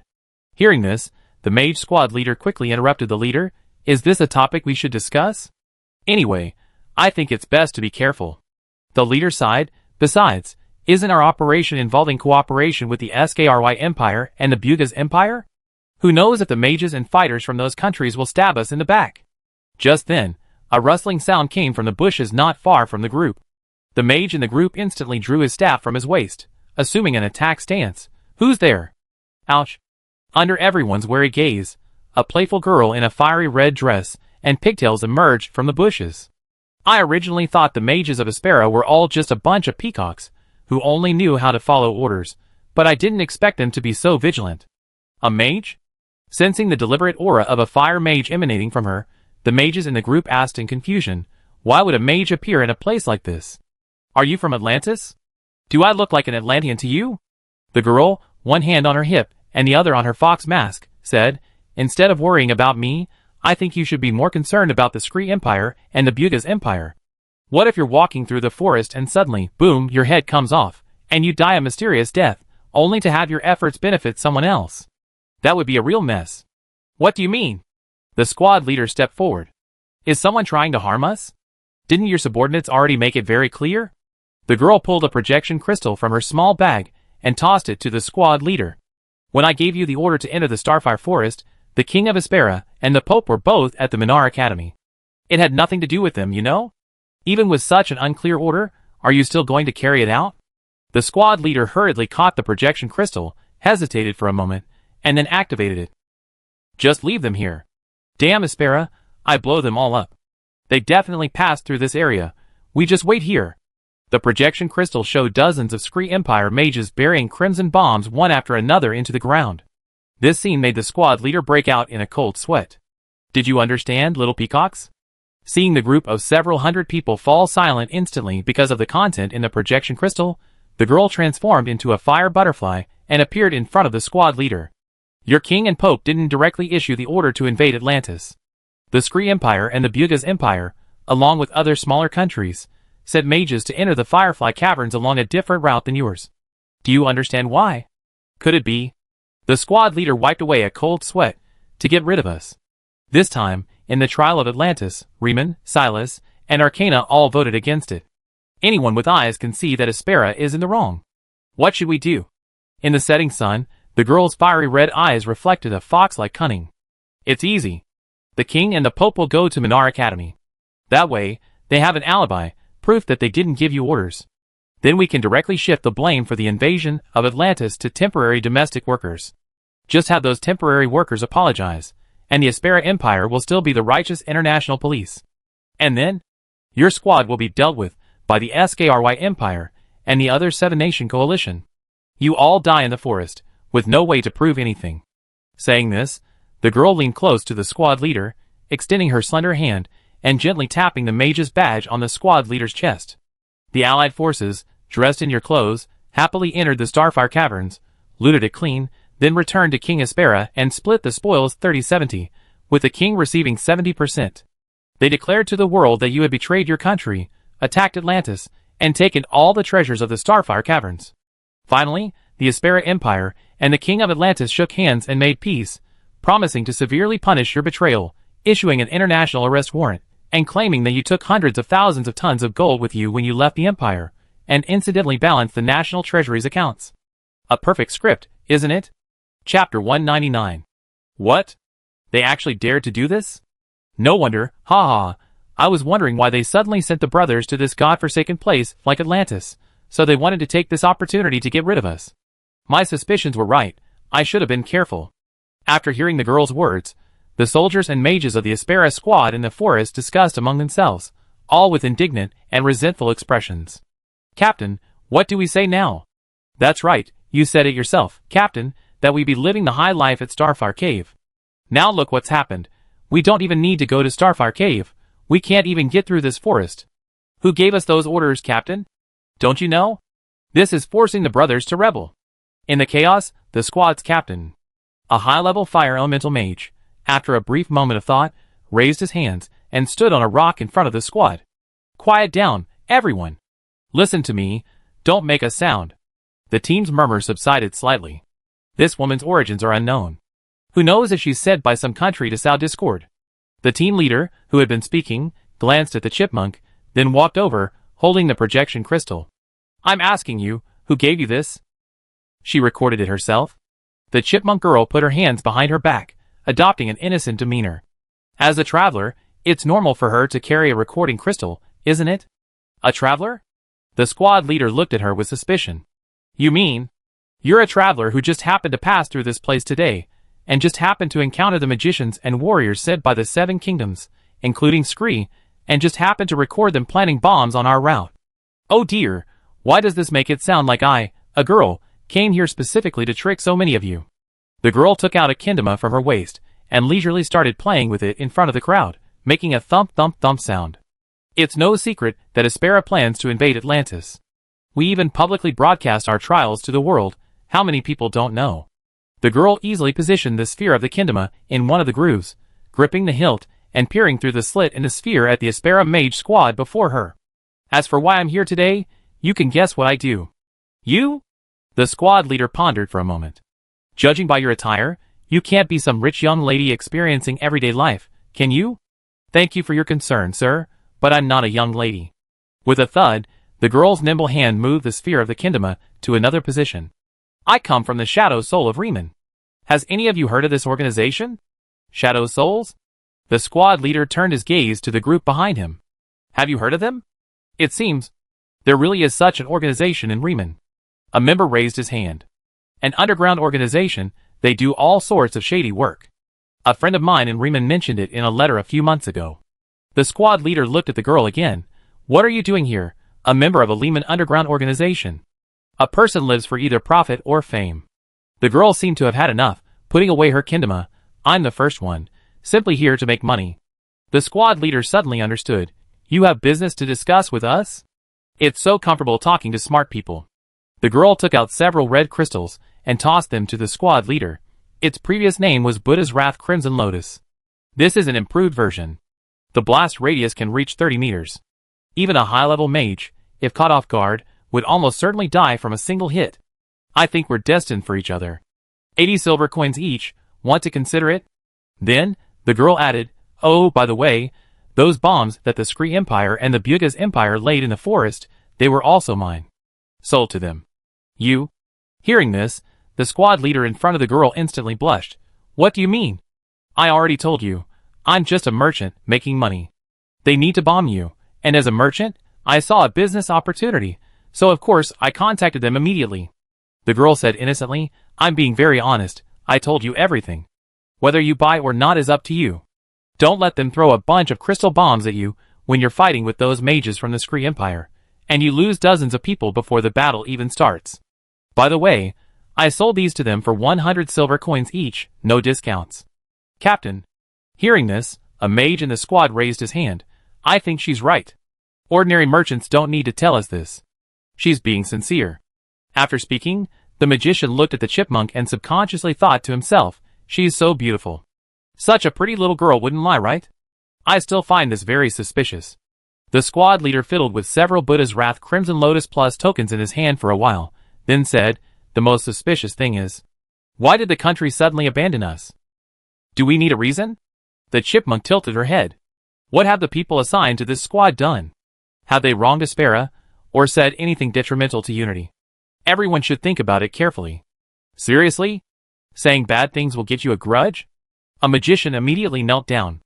S1: Hearing this, the mage squad leader quickly interrupted the leader. Is this a topic we should discuss? Anyway, I think it's best to be careful. The leader sighed. Besides, isn't our operation involving cooperation with the SKRY Empire and the Bugas Empire? Who knows if the mages and fighters from those countries will stab us in the back? Just then, a rustling sound came from the bushes not far from the group. The mage in the group instantly drew his staff from his waist, assuming an attack stance. Who's there? Ouch. Under everyone's wary gaze, a playful girl in a fiery red dress and pigtails emerged from the bushes. I originally thought the mages of Aspera were all just a bunch of peacocks, who only knew how to follow orders, but I didn't expect them to be so vigilant. A mage? Sensing the deliberate aura of a fire mage emanating from her, the mages in the group asked in confusion, why would a mage appear in a place like this? Are you from Atlantis? Do I look like an Atlantean to you? The girl, one hand on her hip and the other on her fox mask, said, instead of worrying about me, I think you should be more concerned about the Scree Empire and the Bugas Empire. What if you're walking through the forest and suddenly, boom, your head comes off, and you die a mysterious death, only to have your efforts benefit someone else? That would be a real mess. What do you mean? The squad leader stepped forward. Is someone trying to harm us? Didn't your subordinates already make it very clear? The girl pulled a projection crystal from her small bag and tossed it to the squad leader. When I gave you the order to enter the Starfire Forest, the King of Aspera and the Pope were both at the Minar Academy. It had nothing to do with them, you know? Even with such an unclear order, are you still going to carry it out? The squad leader hurriedly caught the projection crystal, hesitated for a moment, and then activated it. Just leave them here. Damn Aspera, I blow them all up. They definitely passed through this area. We just wait here. The projection crystal showed dozens of Scree Empire mages burying crimson bombs one after another into the ground. This scene made the squad leader break out in a cold sweat. Did you understand, little peacocks? Seeing the group of several hundred people fall silent instantly because of the content in the projection crystal, the girl transformed into a fire butterfly and appeared in front of the squad leader. Your king and pope didn't directly issue the order to invade Atlantis. The Scree Empire and the Bugas Empire, along with other smaller countries, sent mages to enter the Firefly Caverns along a different route than yours. Do you understand why? Could it be? The squad leader wiped away a cold sweat to get rid of us. This time, in the trial of Atlantis, Riemann, Silas, and Arcana all voted against it. Anyone with eyes can see that Aspera is in the wrong. What should we do? In the setting sun, the girl's fiery red eyes reflected a fox-like cunning. It's easy. The king and the pope will go to Minar Academy. That way, they have an alibi, proof that they didn't give you orders. Then we can directly shift the blame for the invasion of Atlantis to temporary domestic workers. Just have those temporary workers apologize, and the Aspera Empire will still be the righteous international police. And then, your squad will be dealt with by the SKRY Empire and the other seven-nation coalition. You all die in the forest, with no way to prove anything. Saying this, the girl leaned close to the squad leader, extending her slender hand and gently tapping the mage's badge on the squad leader's chest. The allied forces, dressed in your clothes, happily entered the Starfire Caverns, looted it clean, then returned to King Aspera and split the spoils 30-70, with the king receiving 70%. They declared to the world that you had betrayed your country, attacked Atlantis, and taken all the treasures of the Starfire Caverns. Finally, the Aspera Empire and the King of Atlantis shook hands and made peace, promising to severely punish your betrayal, issuing an international arrest warrant, and claiming that you took hundreds of thousands of tons of gold with you when you left the empire, and incidentally balanced the national treasury's accounts. A perfect script, isn't it? Chapter 199. What? They actually dared to do this? No wonder, ha ha. I was wondering why they suddenly sent the brothers to this godforsaken place like Atlantis, so they wanted to take this opportunity to get rid of us. My suspicions were right, I should have been careful. After hearing the girl's words, the soldiers and mages of the Aspera squad in the forest discussed among themselves, all with indignant and resentful expressions. Captain, what do we say now? That's right, you said it yourself, Captain, that we be living the high life at Starfire Cave. Now look what's happened. We don't even need to go to Starfire Cave. We can't even get through this forest. Who gave us those orders, Captain? Don't you know? This is forcing the brothers to rebel. In the chaos, the squad's captain, a high-level fire elemental mage, after a brief moment of thought, raised his hands and stood on a rock in front of the squad. Quiet down, everyone. Listen to me, don't make a sound. The team's murmur subsided slightly. This woman's origins are unknown. Who knows if she's sent by some country to sow discord? The team leader, who had been speaking, glanced at the chipmunk, then walked over, holding the projection crystal. I'm asking you, who gave you this? She recorded it herself. The chipmunk girl put her hands behind her back, adopting an innocent demeanor. As a traveler, it's normal for her to carry a recording crystal, isn't it? A traveler? The squad leader looked at her with suspicion. You mean? You're a traveler who just happened to pass through this place today, and just happened to encounter the magicians and warriors sent by the 7 kingdoms, including Scree, and just happened to record them planting bombs on our route. Oh dear, why does this make it sound like I, a girl, came here specifically to trick so many of you? The girl took out a kendama from her waist, and leisurely started playing with it in front of the crowd, making a thump-thump-thump sound. It's no secret that Aspera plans to invade Atlantis. We even publicly broadcast our trials to the world. How many people don't know? The girl easily positioned the sphere of the kendama in one of the grooves, gripping the hilt and peering through the slit in the sphere at the Aspera mage squad before her. As for why I'm here today, you can guess what I do. You? The squad leader pondered for a moment. Judging by your attire, you can't be some rich young lady experiencing everyday life, can you? Thank you for your concern, sir, but I'm not a young lady. With a thud, the girl's nimble hand moved the sphere of the kendama to another position. I come from the Shadow Soul of Riemann. Has any of you heard of this organization? Shadow Souls? The squad leader turned his gaze to the group behind him. Have you heard of them? It seems there really is such an organization in Riemann. A member raised his hand. An underground organization, they do all sorts of shady work. A friend of mine in Riemann mentioned it in a letter a few months ago. The squad leader looked at the girl again. What are you doing here, a member of a Riemann underground organization? A person lives for either profit or fame. The girl seemed to have had enough, putting away her kendama. I'm the first one, simply here to make money. The squad leader suddenly understood. You have business to discuss with us? It's so comfortable talking to smart people. The girl took out several red crystals and tossed them to the squad leader. Its previous name was Buddha's Wrath Crimson Lotus. This is an improved version. The blast radius can reach 30 meters. Even a high-level mage, if caught off guard, would almost certainly die from a single hit. I think we're destined for each other. 80 silver coins each, want to consider it? Then, the girl added, oh, by the way, those bombs that the Scree Empire and the Bugaz Empire laid in the forest, they were also mine. Sold to them. You? Hearing this, the squad leader in front of the girl instantly blushed. What do you mean? I already told you. I'm just a merchant, making money. They need to bomb you, and as a merchant, I saw a business opportunity, so of course I contacted them immediately. The girl said innocently, I'm being very honest, I told you everything. Whether you buy or not is up to you. Don't let them throw a bunch of crystal bombs at you when you're fighting with those mages from the Scree Empire, and you lose dozens of people before the battle even starts. By the way, I sold these to them for 100 silver coins each, no discounts. Captain. Hearing this, a mage in the squad raised his hand. I think she's right. Ordinary merchants don't need to tell us this. She's being sincere. After speaking, the magician looked at the chipmunk and subconsciously thought to himself, she's so beautiful. Such a pretty little girl wouldn't lie, right? I still find this very suspicious. The squad leader fiddled with several Buddha's Wrath Crimson Lotus Plus tokens in his hand for a while, then said, the most suspicious thing is, why did the country suddenly abandon us? Do we need a reason? The chipmunk tilted her head. What have the people assigned to this squad done? Have they wronged Aspera, or said anything detrimental to unity? Everyone should think about it carefully. Seriously? Saying bad things will get you a grudge? A magician immediately knelt down.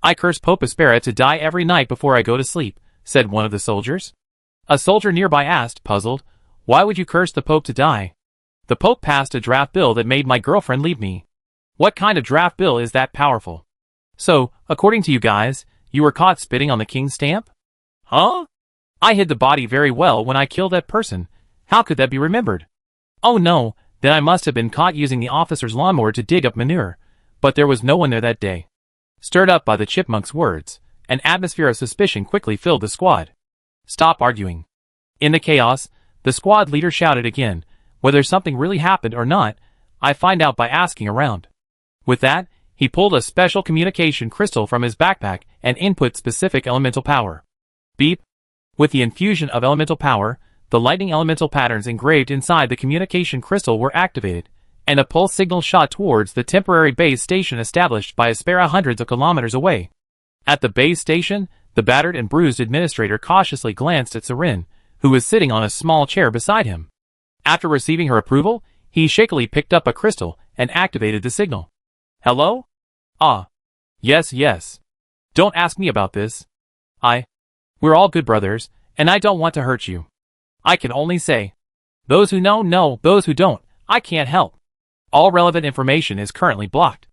S1: I curse Pope Aspera to die every night before I go to sleep, said one of the soldiers. A soldier nearby asked, puzzled, why would you curse the Pope to die? The Pope passed a draft bill that made my girlfriend leave me. What kind of draft bill is that powerful? So, according to you guys, you were caught spitting on the king's stamp? Huh? I hid the body very well when I killed that person. How could that be remembered? Oh no, then I must have been caught using the officer's lawnmower to dig up manure. But there was no one there that day. Stirred up by the chipmunk's words, an atmosphere of suspicion quickly filled the squad. Stop arguing. In the chaos, the squad leader shouted again, whether something really happened or not, I find out by asking around. With that, he pulled a special communication crystal from his backpack and input specific elemental power. Beep. With the infusion of elemental power, the lightning elemental patterns engraved inside the communication crystal were activated, and a pulse signal shot towards the temporary base station established by Aspera hundreds of kilometers away. At the base station, the battered and bruised administrator cautiously glanced at Seren, who was sitting on a small chair beside him. After receiving her approval, he shakily picked up a crystal and activated the signal. Hello? Ah. Yes. Don't ask me about this. We're all good brothers, and I don't want to hurt you. I can only say, those who know, those who don't, I can't help. All relevant information is currently blocked.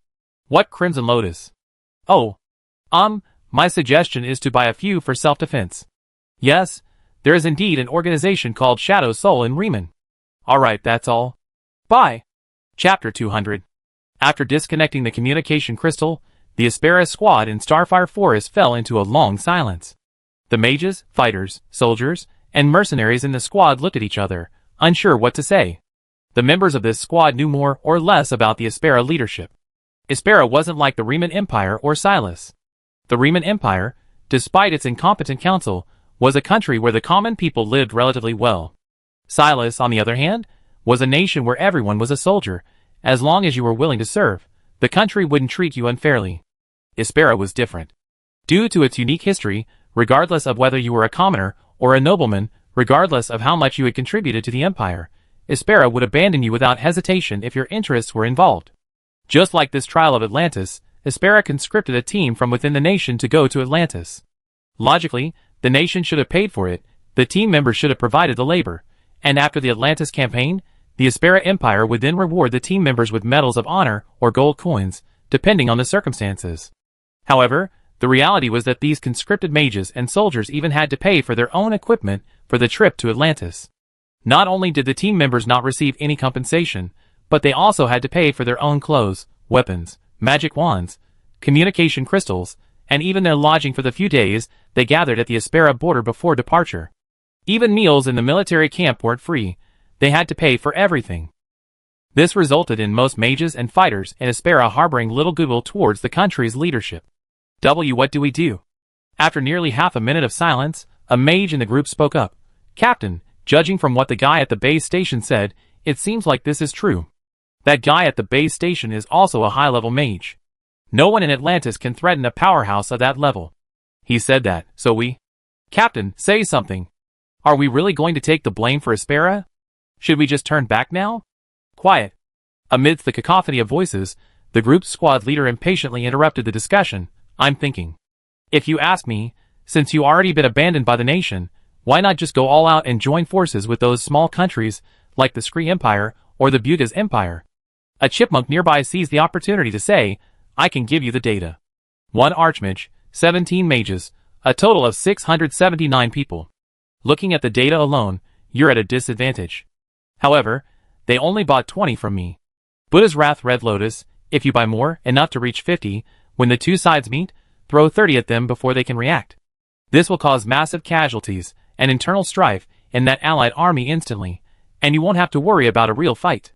S1: What Crimson Lotus? Oh. My suggestion is to buy a few for self-defense. Yes, there is indeed an organization called Shadow Soul in Riemann. Alright, that's all. Bye. Chapter 200. After disconnecting the communication crystal, the Aspera squad in Starfire Forest fell into a long silence. The mages, fighters, soldiers, and mercenaries in the squad looked at each other, unsure what to say. The members of this squad knew more or less about the Aspera leadership. Aspera wasn't like the Riemann Empire or Silas. The Riemann Empire, despite its incompetent council, was a country where the common people lived relatively well. Silas, on the other hand, was a nation where everyone was a soldier. As long as you were willing to serve, the country wouldn't treat you unfairly. Aspera was different. Due to its unique history, regardless of whether you were a commoner or a nobleman, regardless of how much you had contributed to the empire, Aspera would abandon you without hesitation if your interests were involved. Just like this trial of Atlantis, Aspera conscripted a team from within the nation to go to Atlantis. Logically, the nation should have paid for it, the team members should have provided the labor, and after the Atlantis campaign, the Aspera Empire would then reward the team members with medals of honor or gold coins, depending on the circumstances. However, the reality was that these conscripted mages and soldiers even had to pay for their own equipment for the trip to Atlantis. Not only did the team members not receive any compensation, but they also had to pay for their own clothes, weapons, magic wands, communication crystals, and even their lodging for the few days they gathered at the Aspera border before departure. Even meals in the military camp weren't free. They had to pay for everything. This resulted in most mages and fighters in Aspera harboring little goodwill towards the country's leadership. What do we do? After nearly half a minute of silence, a mage in the group spoke up. Captain, judging from what the guy at the base station said, it seems like this is true. That guy at the base station is also a high-level mage. No one in Atlantis can threaten a powerhouse of that level. He said that, so we... Captain, say something. Are we really going to take the blame for Aspera? Should we just turn back now? Quiet. Amidst the cacophony of voices, the group's squad leader impatiently interrupted the discussion. I'm thinking. If you ask me, since you already been abandoned by the nation, why not just go all out and join forces with those small countries, like the Scree Empire or the Bugaz Empire? A chipmunk nearby seized the opportunity to say, I can give you the data. 1 archmage, 17 mages, a total of 679 people. Looking at the data alone, you're at a disadvantage. However, they only bought 20 from me. Buddha's Wrath Red Lotus, if you buy more, enough to reach 50, when the two sides meet, throw 30 at them before they can react. This will cause massive casualties and internal strife in that allied army instantly, and you won't have to worry about a real fight.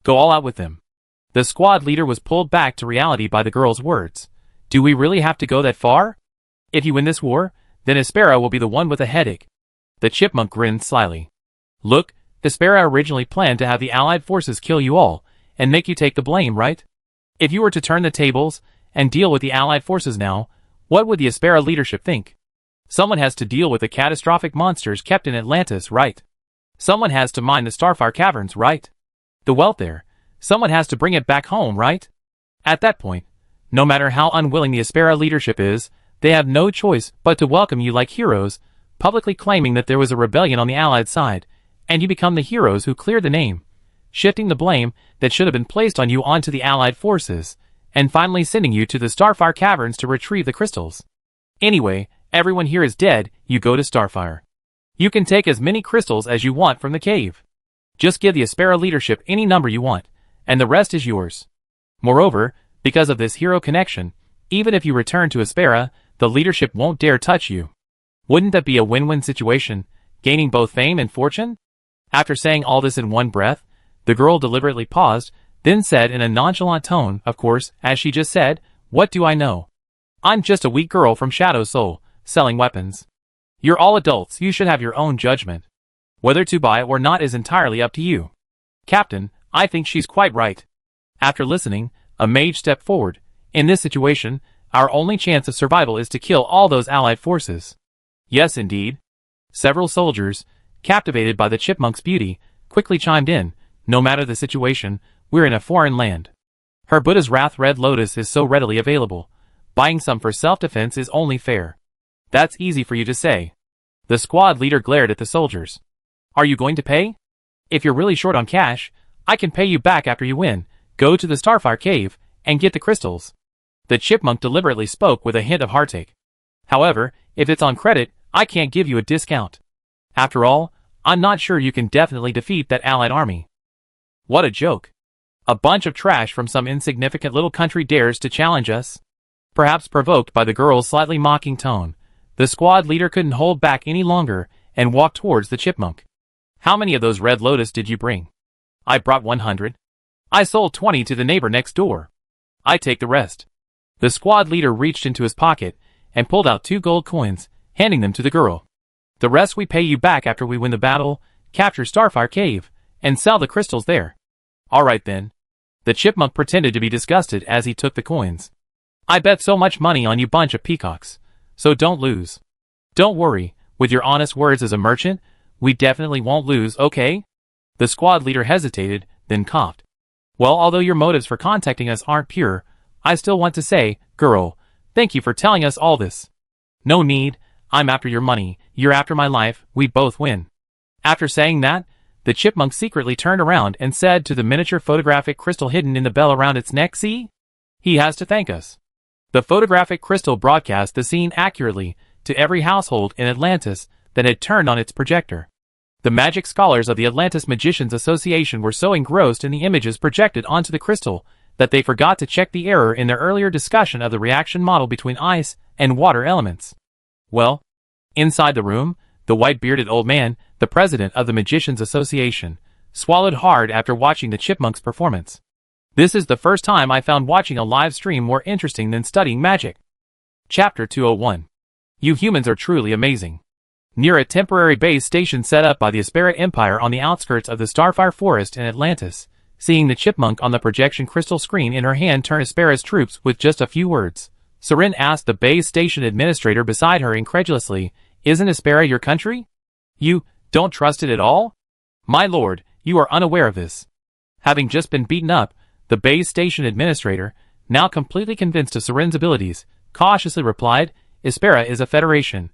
S1: Go all out with them. The squad leader was pulled back to reality by the girl's words. Do we really have to go that far? If you win this war, then Aspera will be the one with a headache. The chipmunk grinned slyly. Look, Aspera originally planned to have the allied forces kill you all, and make you take the blame, right? If you were to turn the tables, and deal with the allied forces now, what would the Aspera leadership think? Someone has to deal with the catastrophic monsters kept in Atlantis, right? Someone has to mine the Starfire caverns, right? The wealth there. Someone has to bring it back home, right? At that point, No matter how unwilling the Aspera leadership is, they have no choice but to welcome you like heroes, publicly claiming that there was a rebellion on the Allied side, and you become the heroes who cleared the name, shifting the blame that should have been placed on you onto the Allied forces, and finally sending you to the Starfire caverns to retrieve the crystals. Anyway, everyone here is dead, you go to Starfire. You can take as many crystals as you want from the cave. Just give the Aspera leadership any number you want, and the rest is yours. Moreover, because of this hero connection, even if you return to Aspera, the leadership won't dare touch you. Wouldn't that be a win-win situation, gaining both fame and fortune? After saying all this in one breath, the girl deliberately paused, then said in a nonchalant tone, of course, as she just said, "What do I know? I'm just a weak girl from Shadow Soul, selling weapons. You're all adults, you should have your own judgment. Whether to buy or not is entirely up to you." "Captain, I think she's quite right." After listening, a mage stepped forward. "In this situation, our only chance of survival is to kill all those Allied forces." "Yes, indeed." Several soldiers, captivated by the chipmunk's beauty, quickly chimed in. "No matter the situation, we're in a foreign land. Her Buddha's Wrath Red Lotus is so readily available. Buying some for self-defense is only fair." "That's easy for you to say." The squad leader glared at the soldiers. "Are you going to pay? If you're really short on cash, I can pay you back after you win. Go to the Starfire cave and get the crystals." The chipmunk deliberately spoke with a hint of heartache. "However, if it's on credit, I can't give you a discount. After all, I'm not sure you can definitely defeat that Allied army." What a joke. A bunch of trash from some insignificant little country dares to challenge us? Perhaps provoked by the girl's slightly mocking tone, the squad leader couldn't hold back any longer and walked towards the chipmunk. "How many of those Red Lotus did you bring?" "I brought 100. I sold 20 to the neighbor next door. I take the rest." The squad leader reached into his pocket and pulled out 2 gold coins, handing them to the girl. "The rest we pay you back after we win the battle, capture Starfire Cave, and sell the crystals there." "All right then." The chipmunk pretended to be disgusted as he took the coins. "I bet so much money on you bunch of peacocks, so don't lose." "Don't worry, with your honest words as a merchant, we definitely won't lose, okay?" The squad leader hesitated, then coughed. "Well, although your motives for contacting us aren't pure, I still want to say, girl, thank you for telling us all this." "No need, I'm after your money, you're after my life, we both win." After saying that, the chipmunk secretly turned around and said to the miniature photographic crystal hidden in the bell around its neck, "See? He has to thank us." The photographic crystal broadcast the scene accurately to every household in Atlantis that had turned on its projector. The magic scholars of the Atlantis Magicians Association were so engrossed in the images projected onto the crystal that they forgot to check the error in their earlier discussion of the reaction model between ice and water elements. Well, inside the room, the white-bearded old man, the president of the Magicians Association, swallowed hard after watching the chipmunk's performance. "This is the first time I found watching a live stream more interesting than studying magic." Chapter 201. You humans are truly amazing. Near a temporary base station set up by the Aspera Empire on the outskirts of the Starfire Forest in Atlantis, seeing the chipmunk on the projection crystal screen in her hand turn Aspera's troops with just a few words, Seren asked the base station administrator beside her incredulously, "Isn't Aspera your country? You don't trust it at all?" "My lord, you are unaware of this." Having just been beaten up, the base station administrator, now completely convinced of Seren's abilities, cautiously replied, "Aspera is a federation.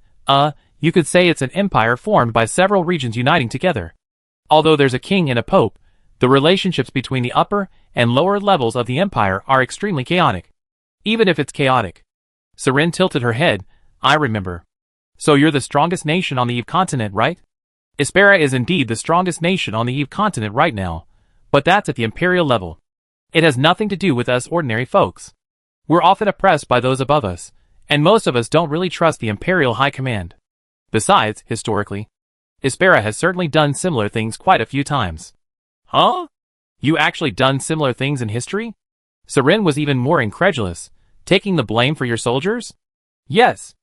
S1: You could say it's an empire formed by several regions uniting together. Although there's a king and a pope, the relationships between the upper and lower levels of the empire are extremely chaotic. Even if it's chaotic." Seren tilted her head. "I remember. So you're the strongest nation on the Eve continent, right?" "Aspera is indeed the strongest nation on the Eve continent right now, but that's at the imperial level. It has nothing to do with us ordinary folks. We're often oppressed by those above us, and most of us don't really trust the imperial high command. Besides, historically, Aspera has certainly done similar things quite a few times." "Huh? You actually done similar things in history?" Seren was even more incredulous. "Taking the blame for your soldiers?" "Yes."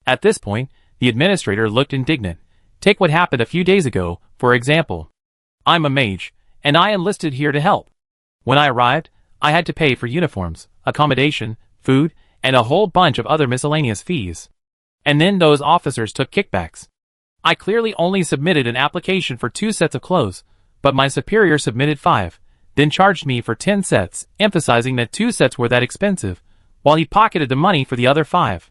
S1: At this point, the administrator looked indignant. "Take what happened a few days ago, for example. I'm a mage, and I enlisted here to help. When I arrived, I had to pay for uniforms, accommodation, food, and a whole bunch of other miscellaneous fees. And then those officers took kickbacks. I clearly only submitted an application for 2 sets of clothes, but my superior submitted 5, then charged me for 10 sets, emphasizing that 2 sets were that expensive, while he pocketed the money for the other 5.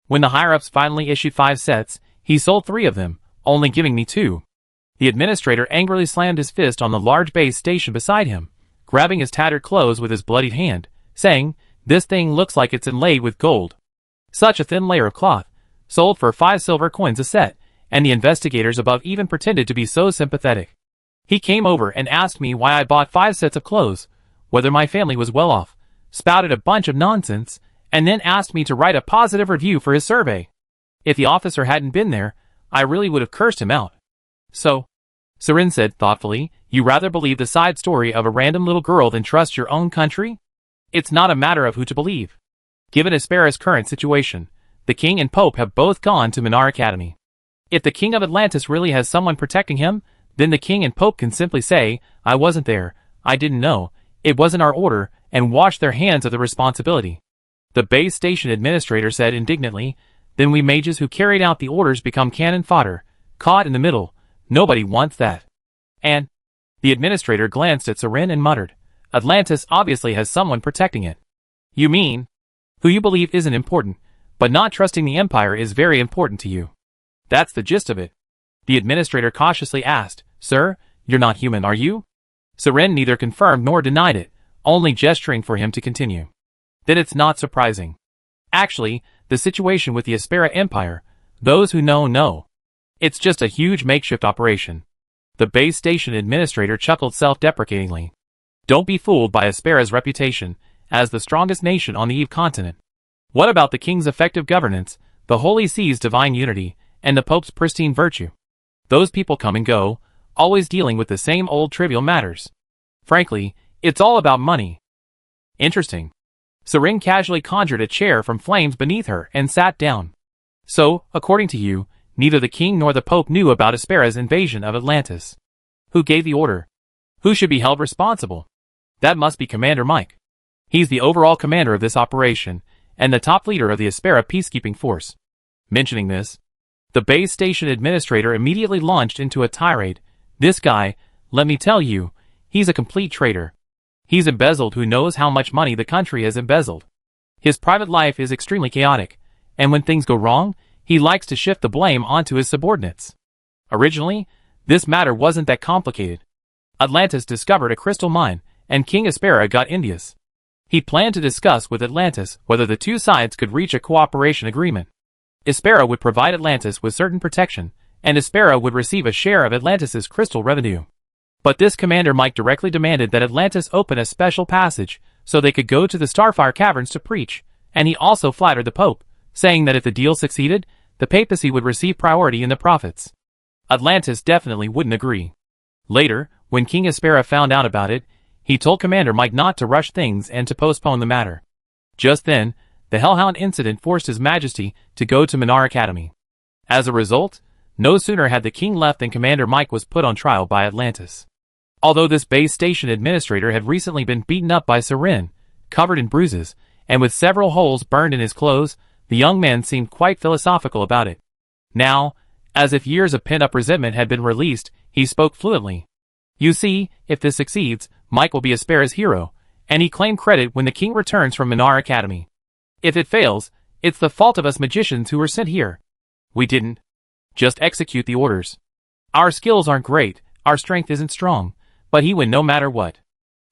S1: When the higher-ups finally issued 5 sets, he sold 3 of them, only giving me 2. The administrator angrily slammed his fist on the large base station beside him, grabbing his tattered clothes with his bloodied hand, saying, "This thing looks like it's inlaid with gold." Such a thin layer of cloth, sold for 5 silver coins a set, and the investigators above even pretended to be so sympathetic. He came over and asked me why I bought 5 sets of clothes, whether my family was well off, spouted a bunch of nonsense, and then asked me to write a positive review for his survey. If the officer hadn't been there, I really would have cursed him out. "So," Seren said thoughtfully, "you rather believe the side story of a random little girl than trust your own country? It's not a matter of who to believe. Given Aspera's current situation, the king and pope have both gone to Minar Academy. If the king of Atlantis really has someone protecting him, then the king and pope can simply say, 'I wasn't there, I didn't know, it wasn't our order,' and wash their hands of the responsibility." The base station administrator said indignantly, "Then we mages who carried out the orders become cannon fodder, caught in the middle. Nobody wants that." And the administrator glanced at Seren and muttered, "Atlantis obviously has someone protecting it." "You mean, who you believe isn't important, but not trusting the Empire is very important to you. That's the gist of it." The administrator cautiously asked, "Sir, you're not human, are you?" Seren neither confirmed nor denied it, only gesturing for him to continue. "Then it's not surprising. Actually, the situation with the Aspera Empire, those who know. It's just a huge makeshift operation." The base station administrator chuckled self-deprecatingly. "Don't be fooled by Aspera's reputation as the strongest nation on the Eve continent. What about the king's effective governance, the Holy See's divine unity, and the Pope's pristine virtue? Those people come and go, always dealing with the same old trivial matters. Frankly, it's all about money." "Interesting." Seren casually conjured a chair from flames beneath her and sat down. "So, according to you, neither the king nor the Pope knew about Aspera's invasion of Atlantis. Who gave the order? Who should be held responsible?" "That must be Commander Mike. He's the overall commander of this operation, and the top leader of the Aspera peacekeeping force." Mentioning this, the base station administrator immediately launched into a tirade. "This guy, let me tell you, he's a complete traitor. He's embezzled who knows how much money the country has embezzled. His private life is extremely chaotic, and when things go wrong, he likes to shift the blame onto his subordinates. Originally, this matter wasn't that complicated. Atlantis discovered a crystal mine, and King Aspera got India's. He planned to discuss with Atlantis whether the two sides could reach a cooperation agreement. Aspera would provide Atlantis with certain protection, and Aspera would receive a share of Atlantis's crystal revenue. But this Commander Mike directly demanded that Atlantis open a special passage so they could go to the Starfire Caverns to preach, and he also flattered the Pope, saying that if the deal succeeded, the papacy would receive priority in the profits. Atlantis definitely wouldn't agree. Later, when King Aspera found out about it, he told Commander Mike not to rush things and to postpone the matter. Just then, the Hellhound incident forced His Majesty to go to Minar Academy. As a result, no sooner had the king left than Commander Mike was put on trial by Atlantis. Although this base station administrator had recently been beaten up by Seren, covered in bruises, and with several holes burned in his clothes, the young man seemed quite philosophical about it. Now, as if years of pent-up resentment had been released, he spoke fluently. "You see, if this succeeds, Mike will be Aspera's hero, and he claimed credit when the king returns from Minar Academy. If it fails, it's the fault of us magicians who were sent here. We didn't just execute the orders. Our skills aren't great, our strength isn't strong, but he win no matter what.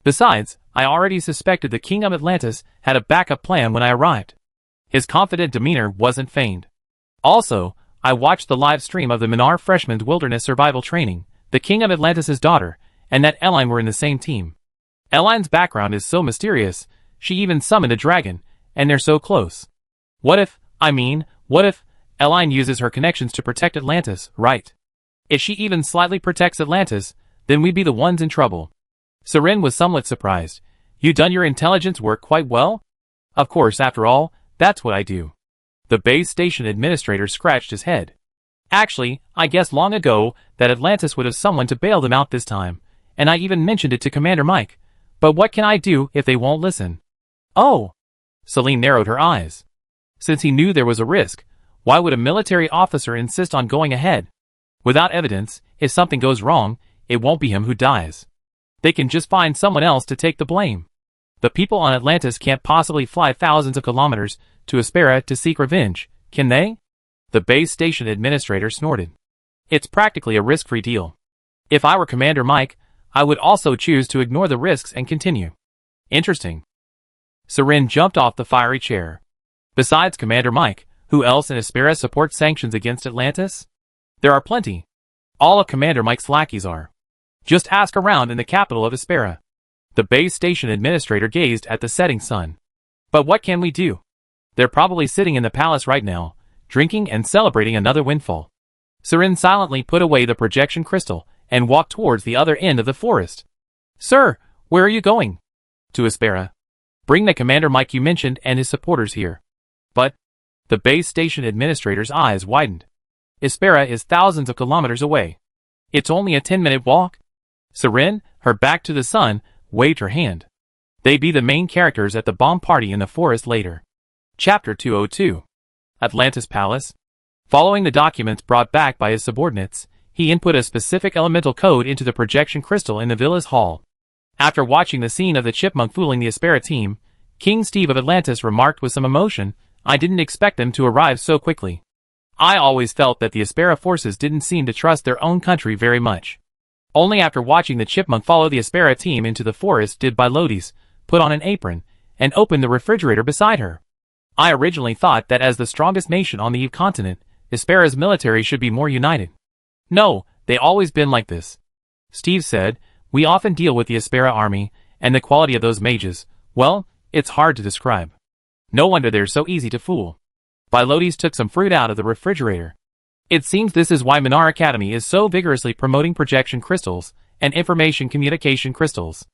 S1: Besides, I already suspected the king of Atlantis had a backup plan when I arrived." His confident demeanor wasn't feigned. "Also, I watched the live stream of the Minar Freshman's Wilderness Survival Training. The king of Atlantis' daughter, and that Eline were in the same team. Eline's background is so mysterious, she even summoned a dragon, and they're so close. What if Eline uses her connections to protect Atlantis, right? If she even slightly protects Atlantis, then we'd be the ones in trouble." Seren was somewhat surprised. "You done your intelligence work quite well?" "Of course, after all, that's what I do." The base station administrator scratched his head. "Actually, I guessed long ago that Atlantis would have someone to bail them out this time, and I even mentioned it to Commander Mike. But what can I do if they won't listen?" "Oh." Celine narrowed her eyes. Since he knew there was a risk, why would a military officer insist on going ahead? Without evidence, if something goes wrong, it won't be him who dies. They can just find someone else to take the blame. The people on Atlantis can't possibly fly thousands of kilometers to Aspera to seek revenge, can they? The base station administrator snorted. It's practically a risk-free deal. If I were Commander Mike, I would also choose to ignore the risks and continue. Interesting. Seren jumped off the fiery chair. Besides Commander Mike, who else in Aspera supports sanctions against Atlantis? There are plenty. All of Commander Mike's lackeys are. Just ask around in the capital of Aspera. The base station administrator gazed at the setting sun. But what can we do? They're probably sitting in the palace right now, drinking and celebrating another windfall. Seren silently put away the projection crystal and walked towards the other end of the forest. Sir, where are you going? To Aspera. Bring the Commander Mike you mentioned and his supporters here. But, the base station administrator's eyes widened. Aspera is thousands of kilometers away. It's only a 10-minute walk. Seren, her back to the sun, waved her hand. They be the main characters at the bomb party in the forest later. Chapter 202. Atlantis Palace. Following the documents brought back by his subordinates, he input a specific elemental code into the projection crystal in the villa's hall. After watching the scene of the chipmunk fooling the Aspera team, King Steve of Atlantis remarked with some emotion, I didn't expect them to arrive so quickly. I always felt that the Aspera forces didn't seem to trust their own country very much. Only after watching the chipmunk follow the Aspera team into the forest did Bilotes put on an apron and open the refrigerator beside her. I originally thought that as the strongest nation on the Eve continent, Aspera's military should be more united. No, they always been like this. Steve said, we often deal with the Aspera army, and the quality of those mages, well, it's hard to describe. No wonder they're so easy to fool. Bilotes took some fruit out of the refrigerator. It seems this is why Minar Academy is so vigorously promoting projection crystals and information communication crystals.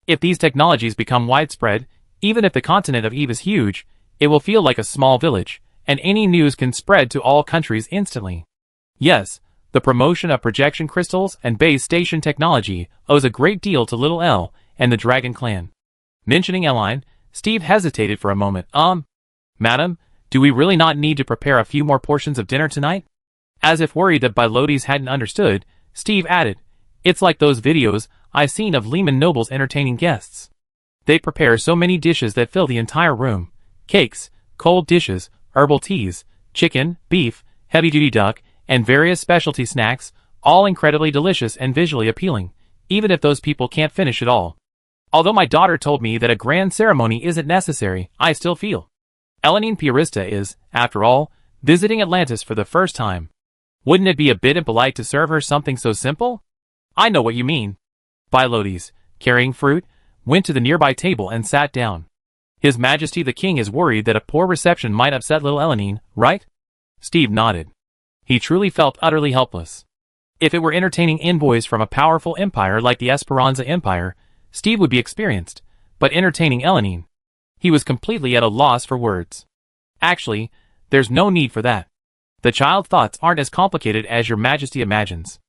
S1: If these technologies become widespread, even if the continent of Eve is huge, it will feel like a small village, and any news can spread to all countries instantly. Yes, the promotion of projection crystals and base station technology owes a great deal to Little L and the Dragon Clan. Mentioning Eline, Steve hesitated for a moment. Madam, do we really not need to prepare a few more portions of dinner tonight? As if worried that Bilotes hadn't understood, Steve added, it's like those videos I've seen of Lehman nobles entertaining guests. They prepare so many dishes that fill the entire room. Cakes, cold dishes, herbal teas, chicken, beef, heavy-duty duck, and various specialty snacks, all incredibly delicious and visually appealing, even if those people can't finish it all. Although my daughter told me that a grand ceremony isn't necessary, I still feel. Elenine Piarista is, after all, visiting Atlantis for the first time. Wouldn't it be a bit impolite to serve her something so simple? I know what you mean. Bilotes, carrying fruit, went to the nearby table and sat down. His Majesty the King is worried that a poor reception might upset little Elenine, right? Steve nodded. He truly felt utterly helpless. If it were entertaining envoys from a powerful empire like the Esperanza Empire, Steve would be experienced, but entertaining Elenine, he was completely at a loss for words. Actually, there's no need for that. The child's thoughts aren't as complicated as your Majesty imagines.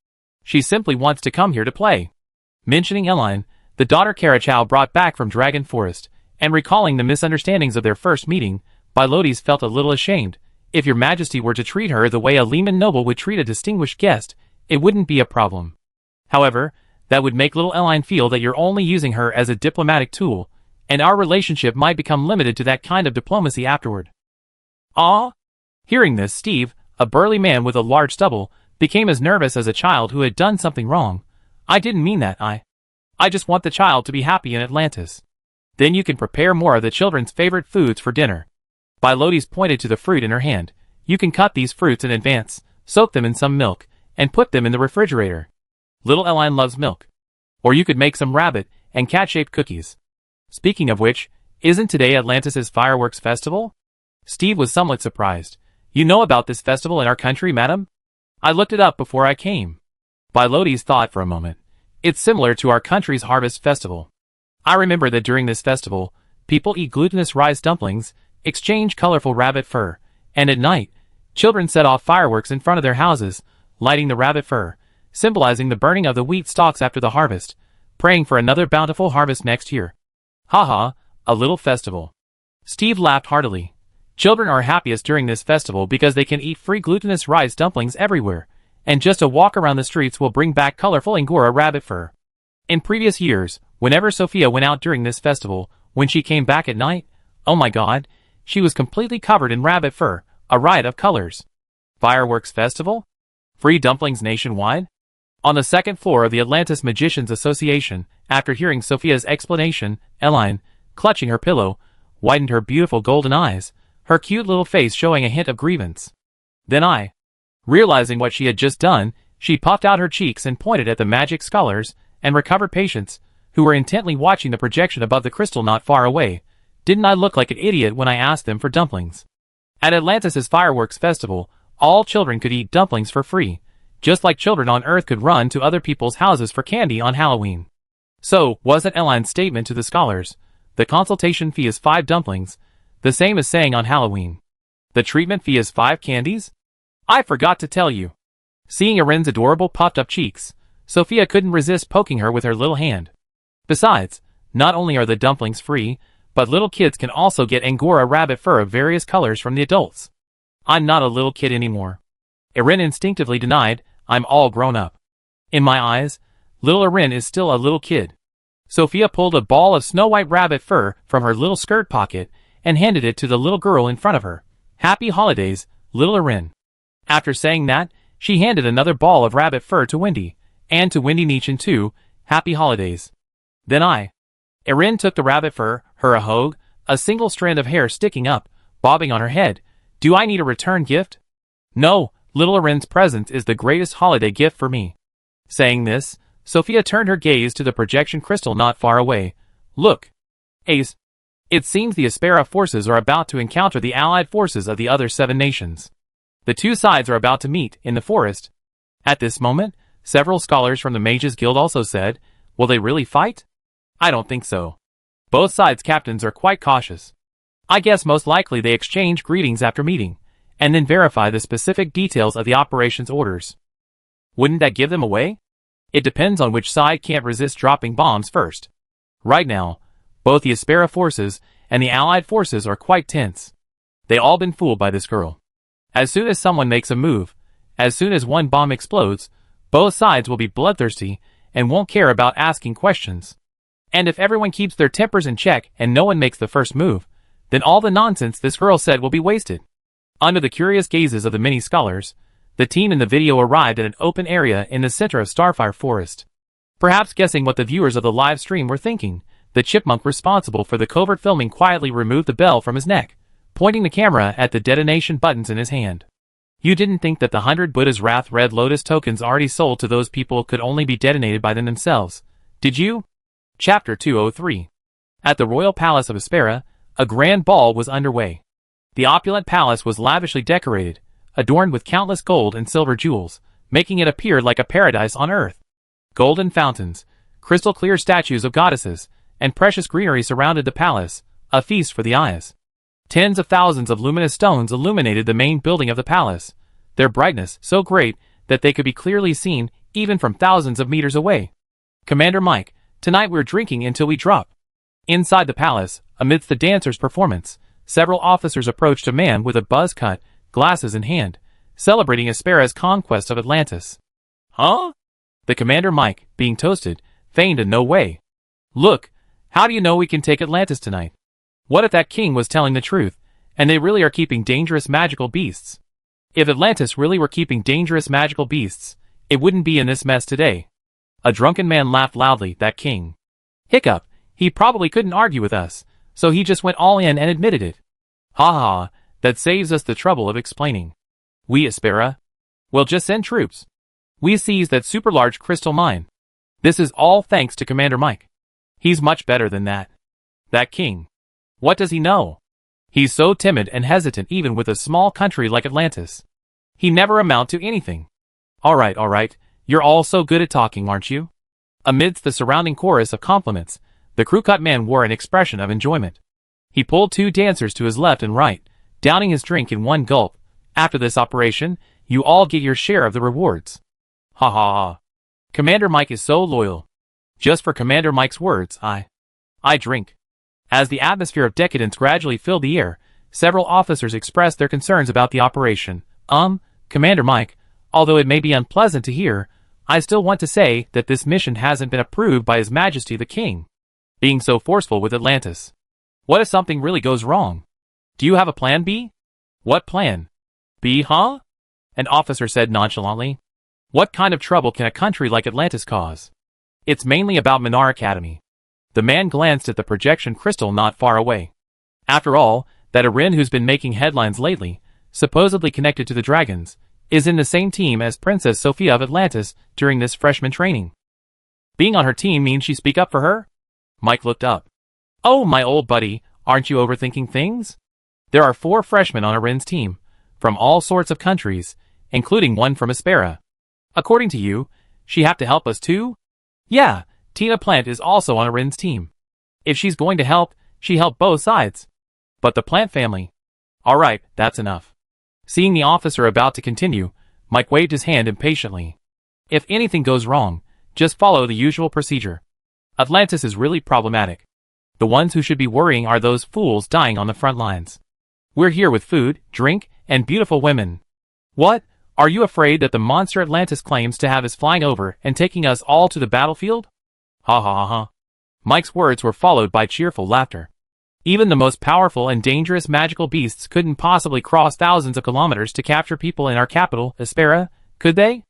S1: She simply wants to come here to play. Mentioning Eline, the daughter Karachow brought back from Dragon Forest, and recalling the misunderstandings of their first meeting, Bilotes felt a little ashamed. If your Majesty were to treat her the way a Lehman noble would treat a distinguished guest, it wouldn't be a problem. However, that would make little Eline feel that you're only using her as a diplomatic tool, and our relationship might become limited to that kind of diplomacy afterward. Ah! Hearing this, Steve, a burly man with a large stubble, became as nervous as a child who had done something wrong. I didn't mean that, I just want the child to be happy in Atlantis. Then you can prepare more of the children's favorite foods for dinner. Bilotes pointed to the fruit in her hand. You can cut these fruits in advance, soak them in some milk, and put them in the refrigerator. Little Eline loves milk. Or you could make some rabbit and cat-shaped cookies. Speaking of which, isn't today Atlantis' fireworks festival? Steve was somewhat surprised. You know about this festival in our country, madam? I looked it up before I came. Bilotes thought for a moment. It's similar to our country's harvest festival. I remember that during this festival, people eat glutinous rice dumplings, exchange colorful rabbit fur, and at night, children set off fireworks in front of their houses, lighting the rabbit fur, symbolizing the burning of the wheat stalks after the harvest, praying for another bountiful harvest next year. Haha, a little festival. Steve laughed heartily. Children are happiest during this festival because they can eat free glutinous rice dumplings everywhere, and just a walk around the streets will bring back colorful Angora rabbit fur. In previous years, whenever Sophia went out during this festival, When she came back at night, oh my god, she was completely covered in rabbit fur, a riot of colors. Fireworks festival? Free dumplings nationwide? On the second floor of the Atlantis Magicians Association, after hearing Sophia's explanation, Eline, clutching her pillow, widened her beautiful golden eyes, her cute little face showing a hint of grievance. Then realizing what she had just done, she puffed out her cheeks and pointed at the magic scholars and recovered patients, who were intently watching the projection above the crystal not far away. Didn't I look like an idiot when I asked them for dumplings? At Atlantis' fireworks festival, all children could eat dumplings for free, just like children on Earth could run to other people's houses for candy on Halloween. So, wasn't Eline's statement to the scholars, the consultation fee is 5 dumplings, the same as saying on Halloween, the treatment fee is 5 candies? I forgot to tell you. Seeing Erin's adorable puffed-up cheeks, Sophia couldn't resist poking her with her little hand. Besides, not only are the dumplings free, but little kids can also get Angora rabbit fur of various colors from the adults. I'm not a little kid anymore. Erin instinctively denied, I'm all grown up. In my eyes, little Erin is still a little kid. Sophia pulled a ball of snow-white rabbit fur from her little skirt pocket and handed it to the little girl in front of her. Happy holidays, little Erin. After saying that, she handed another ball of rabbit fur to Wendy, and to Wendy Neechan too, happy holidays. Then Erin took the rabbit fur, her a hogue, a single strand of hair sticking up, bobbing on her head. Do I need a return gift? No, little Erin's presence is the greatest holiday gift for me. Saying this, Sophia turned her gaze to the projection crystal not far away. Look. Ace. It seems the Aspera forces are about to encounter the allied forces of the other 7 nations. The 2 sides are about to meet in the forest. At this moment, several scholars from the Mages Guild also said, will they really fight? I don't think so. Both sides' captains are quite cautious. I guess most likely they exchange greetings after meeting, and then verify the specific details of the operation's orders. Wouldn't that give them away? It depends on which side can't resist dropping bombs first. Right now, both the Aspera forces and the allied forces are quite tense. They all been fooled by this girl. As soon as someone makes a move, as soon as one bomb explodes, both sides will be bloodthirsty and won't care about asking questions. And if everyone keeps their tempers in check and no one makes the first move, then all the nonsense this girl said will be wasted. Under the curious gazes of the many scholars, the team in the video arrived at an open area in the center of Starfire Forest. Perhaps guessing what the viewers of the live stream were thinking, the chipmunk responsible for the covert filming quietly removed the bell from his neck, pointing the camera at the detonation buttons in his hand. You didn't think that the 100 Buddha's Wrath Red Lotus tokens already sold to those people could only be detonated by them themselves, did you? Chapter 203. At the Royal Palace of Aspera, a grand ball was underway. The opulent palace was lavishly decorated, adorned with countless gold and silver jewels, making it appear like a paradise on earth. Golden fountains, crystal-clear statues of goddesses, and precious greenery surrounded the palace, a feast for the eyes. Tens of thousands of luminous stones illuminated the main building of the palace, their brightness so great that they could be clearly seen even from thousands of meters away. Commander Mike, tonight we're drinking until we drop. Inside the palace, amidst the dancers' performance, several officers approached a man with a buzz cut, glasses in hand, celebrating Aspera's conquest of Atlantis. Huh? The Commander Mike, being toasted, feigned in no way. Look, how do you know we can take Atlantis tonight? What if that king was telling the truth, and they really are keeping dangerous magical beasts? If Atlantis really were keeping dangerous magical beasts, it wouldn't be in this mess today. A drunken man laughed loudly, that king. Hiccup, he probably couldn't argue with us, so he just went all in and admitted it. Ha ha, that saves us the trouble of explaining. We Aspera? Well, just send troops. We seized that super large crystal mine. This is all thanks to Commander Mike. He's much better than that. That king. What does he know? He's so timid and hesitant even with a small country like Atlantis. He never amount to anything. Alright, you're all so good at talking, aren't you? Amidst the surrounding chorus of compliments, the crew-cut man wore an expression of enjoyment. He pulled 2 dancers to his left and right, downing his drink in one gulp. After this operation, you all get your share of the rewards. Ha ha ha. Commander Mike is so loyal. Just for Commander Mike's words, I drink. As the atmosphere of decadence gradually filled the air, several officers expressed their concerns about the operation. Commander Mike, although it may be unpleasant to hear, I still want to say that this mission hasn't been approved by His Majesty the King. Being so forceful with Atlantis. What if something really goes wrong? Do you have a plan B? What plan? B, huh? An officer said nonchalantly. What kind of trouble can a country like Atlantis cause? It's mainly about Minar Academy. The man glanced at the projection crystal not far away. After all, that Erin who's been making headlines lately, supposedly connected to the dragons, is in the same team as Princess Sophia of Atlantis during this freshman training. Being on her team means she speak up for her? Mike looked up. Oh, my old buddy, aren't you overthinking things? There are 4 freshmen on Erin's team, from all sorts of countries, including one from Aspera. According to you, she have to help us too? Yeah, Tina Plant is also on Erin's team. If she's going to help, she help both sides. But the Plant family. Alright, that's enough. Seeing the officer about to continue, Mike waved his hand impatiently. If anything goes wrong, just follow the usual procedure. Atlantis is really problematic. The ones who should be worrying are those fools dying on the front lines. We're here with food, drink, and beautiful women. What? Are you afraid that the monster Atlantis claims to have is flying over and taking us all to the battlefield? Ha ha ha ha. Mike's words were followed by cheerful laughter. Even the most powerful and dangerous magical beasts couldn't possibly cross thousands of kilometers to capture people in our capital, Aspera, could they?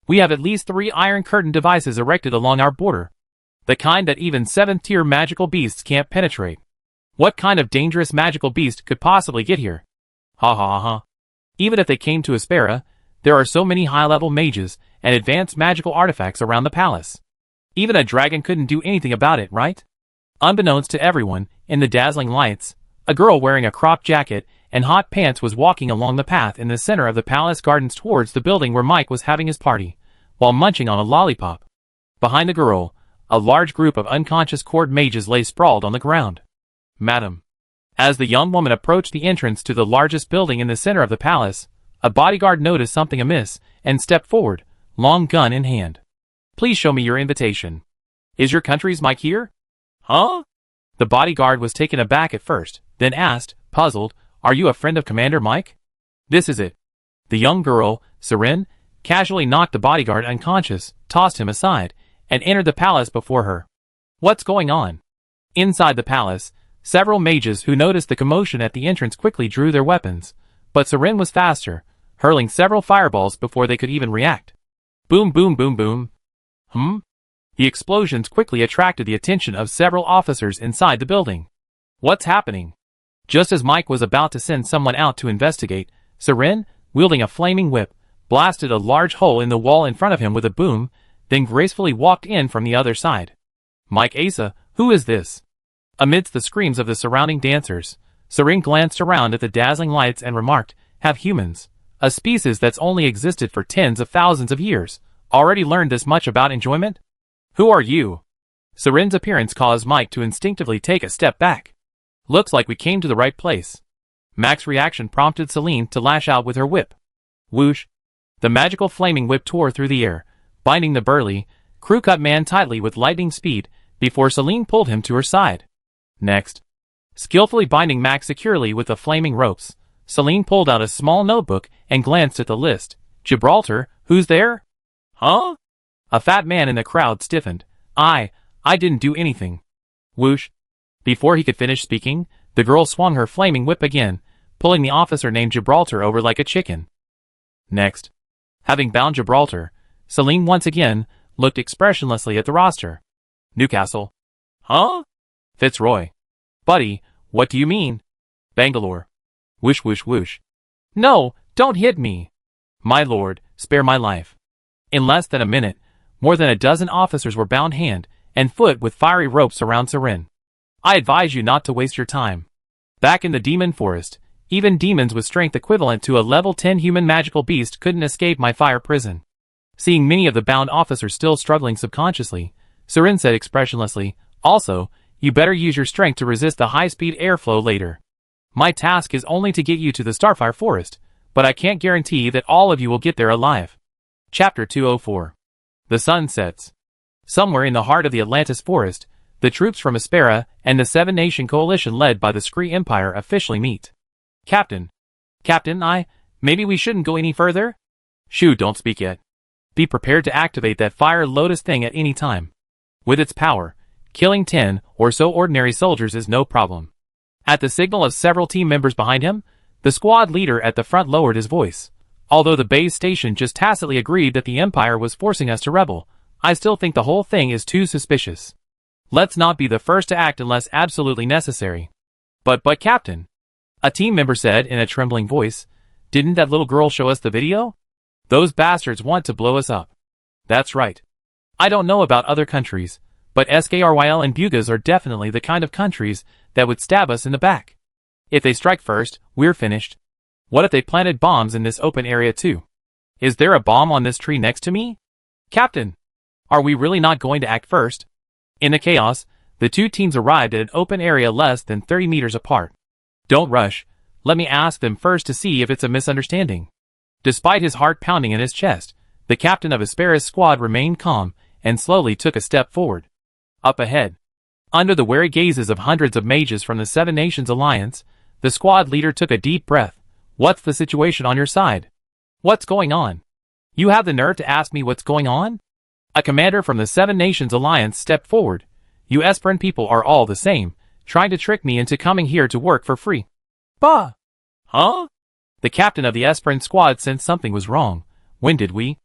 S1: We have at least 3 Iron Curtain devices erected along our border. The kind that even 7th-tier magical beasts can't penetrate. What kind of dangerous magical beast could possibly get here? Ha ha ha ha. Even if they came to Aspera, there are so many high-level mages and advanced magical artifacts around the palace. Even a dragon couldn't do anything about it, right? Unbeknownst to everyone, in the dazzling lights, a girl wearing a cropped jacket and hot pants was walking along the path in the center of the palace gardens towards the building where Mike was having his party, while munching on a lollipop. Behind the girl, a large group of unconscious court mages lay sprawled on the ground. Madam. As the young woman approached the entrance to the largest building in the center of the palace, a bodyguard noticed something amiss and stepped forward, long gun in hand. Please show me your invitation. Is your country's Mike here? Huh? The bodyguard was taken aback at first, then asked, puzzled, are you a friend of Commander Mike? This is it. The young girl, Seren, casually knocked the bodyguard unconscious, tossed him aside, and entered the palace before her. What's going on? Inside the palace, several mages who noticed the commotion at the entrance quickly drew their weapons, but Seren was faster, hurling several fireballs before they could even react. Boom boom boom boom. The explosions quickly attracted the attention of several officers inside the building. What's happening? Just as Mike was about to send someone out to investigate, Seren, wielding a flaming whip, blasted a large hole in the wall in front of him with a boom, then gracefully walked in from the other side. Mike Asa, who is this? Amidst the screams of the surrounding dancers, Seren glanced around at the dazzling lights and remarked, have humans, a species that's only existed for tens of thousands of years, already learned this much about enjoyment? Who are you? Seren's appearance caused Mike to instinctively take a step back. Looks like we came to the right place. Mac's reaction prompted Celine to lash out with her whip. Whoosh! The magical flaming whip tore through the air, binding the burly, crew-cut man tightly with lightning speed before Celine pulled him to her side. Next, skillfully binding Mac securely with the flaming ropes, Celine pulled out a small notebook and glanced at the list. Gibraltar, who's there? Huh? A fat man in the crowd stiffened. I didn't do anything. Whoosh. Before he could finish speaking, the girl swung her flaming whip again, pulling the officer named Gibraltar over like a chicken. Next, having bound Gibraltar, Celine once again looked expressionlessly at the roster. Newcastle. Huh? Fitzroy. Buddy, what do you mean? Bangalore. Whoosh whoosh whoosh. No, don't hit me. My lord, spare my life. In less than a minute, more than a dozen officers were bound hand and foot with fiery ropes around Seren. I advise you not to waste your time. Back in the demon forest, even demons with strength equivalent to a level 10 human magical beast couldn't escape my fire prison. Seeing many of the bound officers still struggling subconsciously, Seren said expressionlessly, also, you better use your strength to resist the high-speed airflow later. My task is only to get you to the Starfire Forest, but I can't guarantee that all of you will get there alive. Chapter 204. The sun sets. Somewhere in the heart of the Atlantis forest, the troops from Aspera and the Seven-Nation Coalition led by the Scree Empire officially meet. Captain, maybe we shouldn't go any further? Shoo, don't speak yet. Be prepared to activate that Fire Lotus thing at any time. With its power, killing 10 or so ordinary soldiers is no problem. At the signal of several team members behind him, the squad leader at the front lowered his voice. Although the base station just tacitly agreed that the Empire was forcing us to rebel, I still think the whole thing is too suspicious. Let's not be the first to act unless absolutely necessary. But Captain, a team member said in a trembling voice, didn't that little girl show us the video? Those bastards want to blow us up. That's right. I don't know about other countries, but SKRYL and Bugas are definitely the kind of countries that would stab us in the back. If they strike first, we're finished. What if they planted bombs in this open area too? Is there a bomb on this tree next to me? Captain, are we really not going to act first? In the chaos, the two teams arrived at an open area less than 30 meters apart. Don't rush. Let me ask them first to see if it's a misunderstanding. Despite his heart pounding in his chest, the captain of Aspera's squad remained calm and slowly took a step forward. Up ahead, under the wary gazes of hundreds of mages from the Seven Nations Alliance, the squad leader took a deep breath. What's the situation on your side? What's going on? You have the nerve to ask me what's going on? A commander from the Seven Nations Alliance stepped forward. You Esperan people are all the same, trying to trick me into coming here to work for free. Bah! Huh? The captain of the Esperan squad sensed something was wrong. When did we?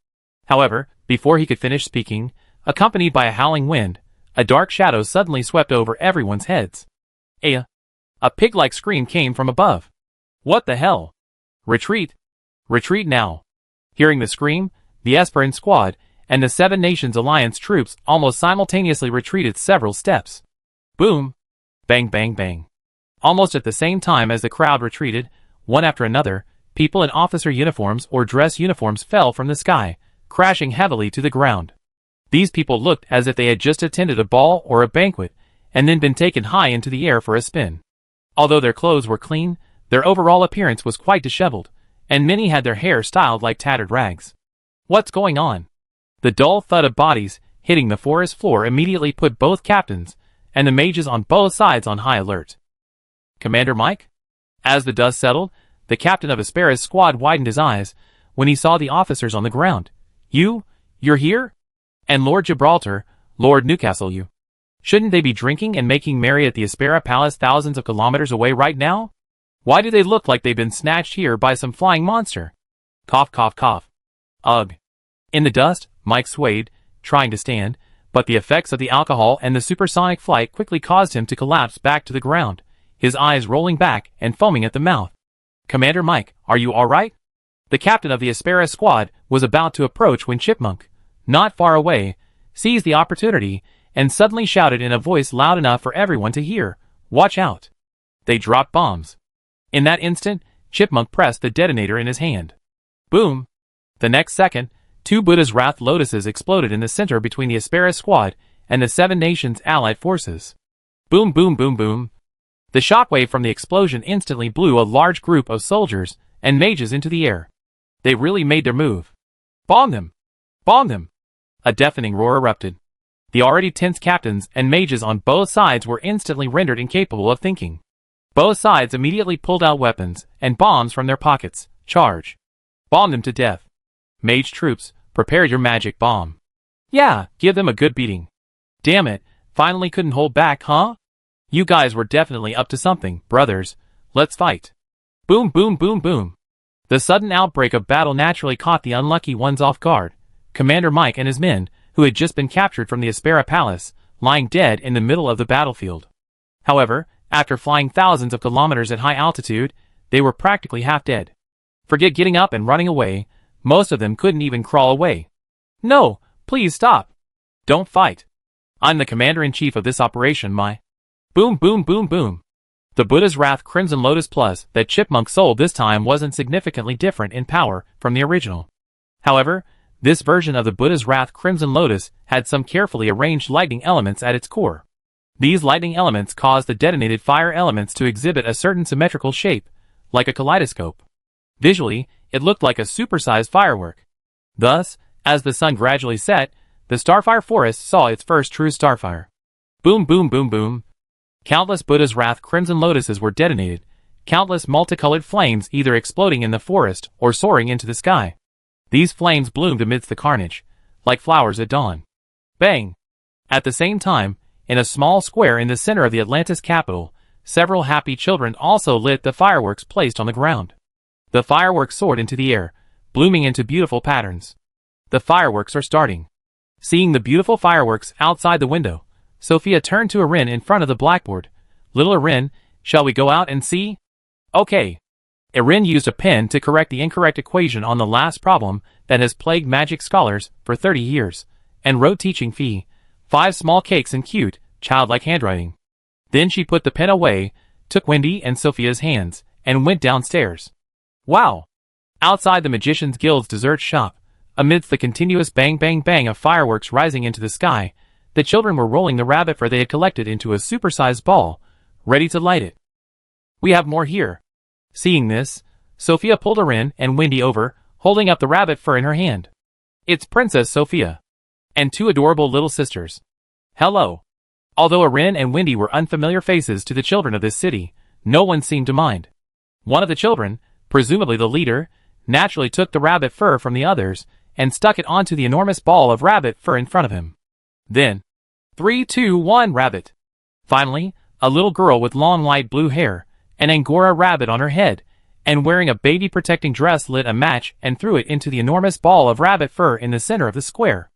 S1: However, before he could finish speaking, accompanied by a howling wind, a dark shadow suddenly swept over everyone's heads. A pig-like scream came from above. What the hell? Retreat! Retreat now! Hearing the scream, the Esperan squad and the Seven Nations Alliance troops almost simultaneously retreated several steps. Boom! Bang bang bang. Almost at the same time as the crowd retreated, one after another, people in officer uniforms or dress uniforms fell from the sky, crashing heavily to the ground. These people looked as if they had just attended a ball or a banquet, and then been taken high into the air for a spin. Although their clothes were clean, their overall appearance was quite disheveled, and many had their hair styled like tattered rags. What's going on? The dull thud of bodies hitting the forest floor immediately put both captains and the mages on both sides on high alert. Commander Mike? As the dust settled, the captain of Aspera's squad widened his eyes when he saw the officers on the ground. You're here? And Lord Gibraltar, Lord Newcastle, you. Shouldn't they be drinking and making merry at the Aspera Palace thousands of kilometers away right now? Why do they look like they've been snatched here by some flying monster? Cough cough cough. Ugh. In the dust, Mike swayed, trying to stand, but the effects of the alcohol and the supersonic flight quickly caused him to collapse back to the ground, his eyes rolling back and foaming at the mouth. Commander Mike, are you alright? The captain of the Aspera squad was about to approach when Chipmunk, not far away, seized the opportunity and suddenly shouted in a voice loud enough for everyone to hear, "Watch out! They dropped bombs." In that instant, Chipmunk pressed the detonator in his hand. Boom! The next second, two Buddha's Wrath Lotuses exploded in the center between the Aspera squad and the Seven Nations allied forces. Boom boom boom boom. The shockwave from the explosion instantly blew a large group of soldiers and mages into the air. They really made their move. Bomb them! Bomb them! A deafening roar erupted. The already tense captains and mages on both sides were instantly rendered incapable of thinking. Both sides immediately pulled out weapons and bombs from their pockets. Charge! Bomb them to death. Mage troops, prepare your magic bomb. Yeah, give them a good beating. Damn it, finally couldn't hold back, huh? You guys were definitely up to something, brothers. Let's fight. Boom boom boom boom. The sudden outbreak of battle naturally caught the unlucky ones off guard. Commander Mike and his men, who had just been captured from the Aspera Palace, lying dead in the middle of the battlefield. However, after flying thousands of kilometers at high altitude, they were practically half dead. Forget getting up and running away, most of them couldn't even crawl away. No, please stop. Don't fight. I'm the commander-in-chief of this operation, my. Boom boom boom boom. The Buddha's Wrath Crimson Lotus Plus that Chipmunk sold this time wasn't significantly different in power from the original. However, this version of the Buddha's Wrath Crimson Lotus had some carefully arranged lightning elements at its core. These lightning elements caused the detonated fire elements to exhibit a certain symmetrical shape, like a kaleidoscope. Visually, it looked like a supersized firework. Thus, as the sun gradually set, the Starfire Forest saw its first true starfire. Boom boom boom boom. Countless Buddha's Wrath Crimson Lotuses were detonated, countless multicolored flames either exploding in the forest or soaring into the sky. These flames bloomed amidst the carnage, like flowers at dawn. Bang! At the same time, in a small square in the center of the Atlantis capital, several happy children also lit the fireworks placed on the ground. The fireworks soared into the air, blooming into beautiful patterns. The fireworks are starting. Seeing the beautiful fireworks outside the window, Sophia turned to Erin in front of the blackboard. "Little Erin, shall we go out and see?" "Okay." Erin used a pen to correct the incorrect equation on the last problem that has plagued magic scholars for 30 years, and wrote teaching fee, 5 small cakes in cute, childlike handwriting. Then she put the pen away, took Wendy and Sophia's hands, and went downstairs. Wow! Outside the Magician's Guild's dessert shop, amidst the continuous bang bang bang of fireworks rising into the sky, the children were rolling the rabbit fur they had collected into a supersized ball, ready to light it. "We have more here." Seeing this, Sophia pulled Erin and Wendy over, holding up the rabbit fur in her hand. "It's Princess Sophia. And 2 adorable little sisters. Hello." Although Erin and Wendy were unfamiliar faces to the children of this city, no one seemed to mind. One of the children, presumably the leader, naturally took the rabbit fur from the others and stuck it onto the enormous ball of rabbit fur in front of him. Then, 3, 2, 1, rabbit. Finally, a little girl with long light blue hair, an Angora rabbit on her head, and wearing a baby-protecting dress lit a match and threw it into the enormous ball of rabbit fur in the center of the square.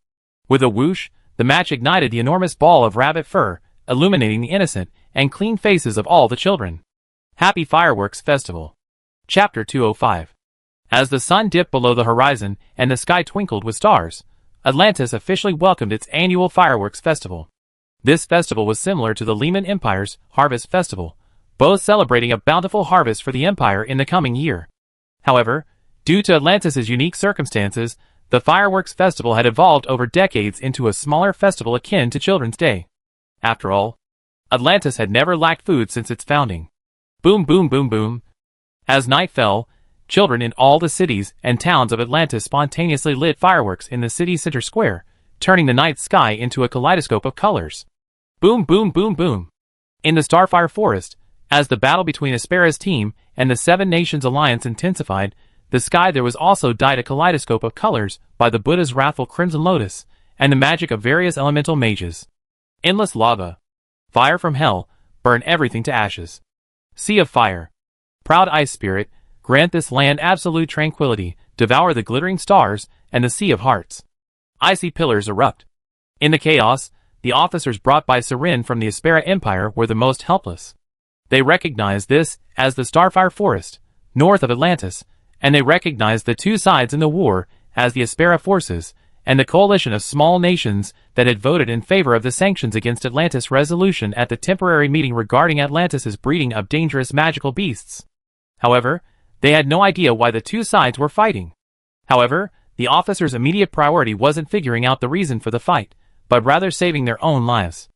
S1: With a whoosh, the match ignited the enormous ball of rabbit fur, illuminating the innocent and clean faces of all the children. Happy Fireworks Festival. Chapter 205. As the sun dipped below the horizon and the sky twinkled with stars, Atlantis officially welcomed its annual fireworks festival. This festival was similar to the Lehman Empire's Harvest Festival, both celebrating a bountiful harvest for the empire in the coming year. However, due to Atlantis's unique circumstances, the fireworks festival had evolved over decades into a smaller festival akin to Children's Day. After all, Atlantis had never lacked food since its founding. Boom boom boom boom. As night fell, children in all the cities and towns of Atlantis spontaneously lit fireworks in the city center square, turning the night sky into a kaleidoscope of colors. Boom boom boom boom. In the Starfire Forest, as the battle between Aspera's team and the Seven Nations Alliance intensified, the sky there was also dyed a kaleidoscope of colors by the Buddha's wrathful Crimson Lotus and the magic of various elemental mages. Endless lava. Fire from hell, burn everything to ashes. Sea of fire. Proud ice spirit, grant this land absolute tranquility, devour the glittering stars and the sea of hearts. Icy pillars erupt. In the chaos, the officers brought by Sirin from the Aspera Empire were the most helpless. They recognized this as the Starfire Forest, north of Atlantis, and they recognized the 2 sides in the war as the Aspera forces and the coalition of small nations that had voted in favor of the sanctions against Atlantis resolution at the temporary meeting regarding Atlantis's breeding of dangerous magical beasts. However, they had no idea why the 2 sides were fighting. However, the officers' immediate priority wasn't figuring out the reason for the fight, but rather saving their own lives.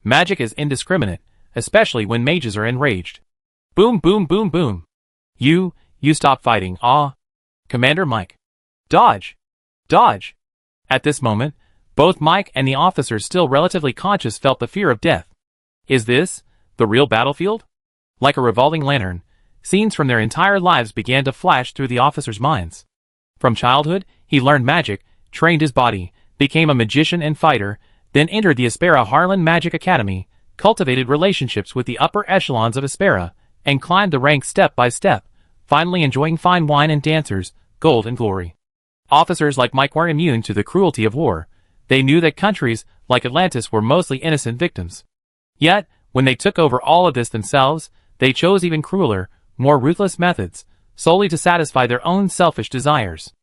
S1: Magic is indiscriminate, especially when mages are enraged. Boom boom boom boom. You stop fighting, Commander Mike. Dodge! Dodge! At this moment, both Mike and the officers still relatively conscious felt the fear of death. Is this the real battlefield? Like a revolving lantern, scenes from their entire lives began to flash through the officers' minds. From childhood, he learned magic, trained his body, became a magician and fighter, then entered the Aspera Harlan Magic Academy, cultivated relationships with the upper echelons of Aspera, and climbed the ranks step by step, finally enjoying fine wine and dancers, gold and glory. Officers like Mike weren't immune to the cruelty of war. They knew that countries like Atlantis were mostly innocent victims. Yet, when they took over all of this themselves, they chose even crueler, more ruthless methods, solely to satisfy their own selfish desires.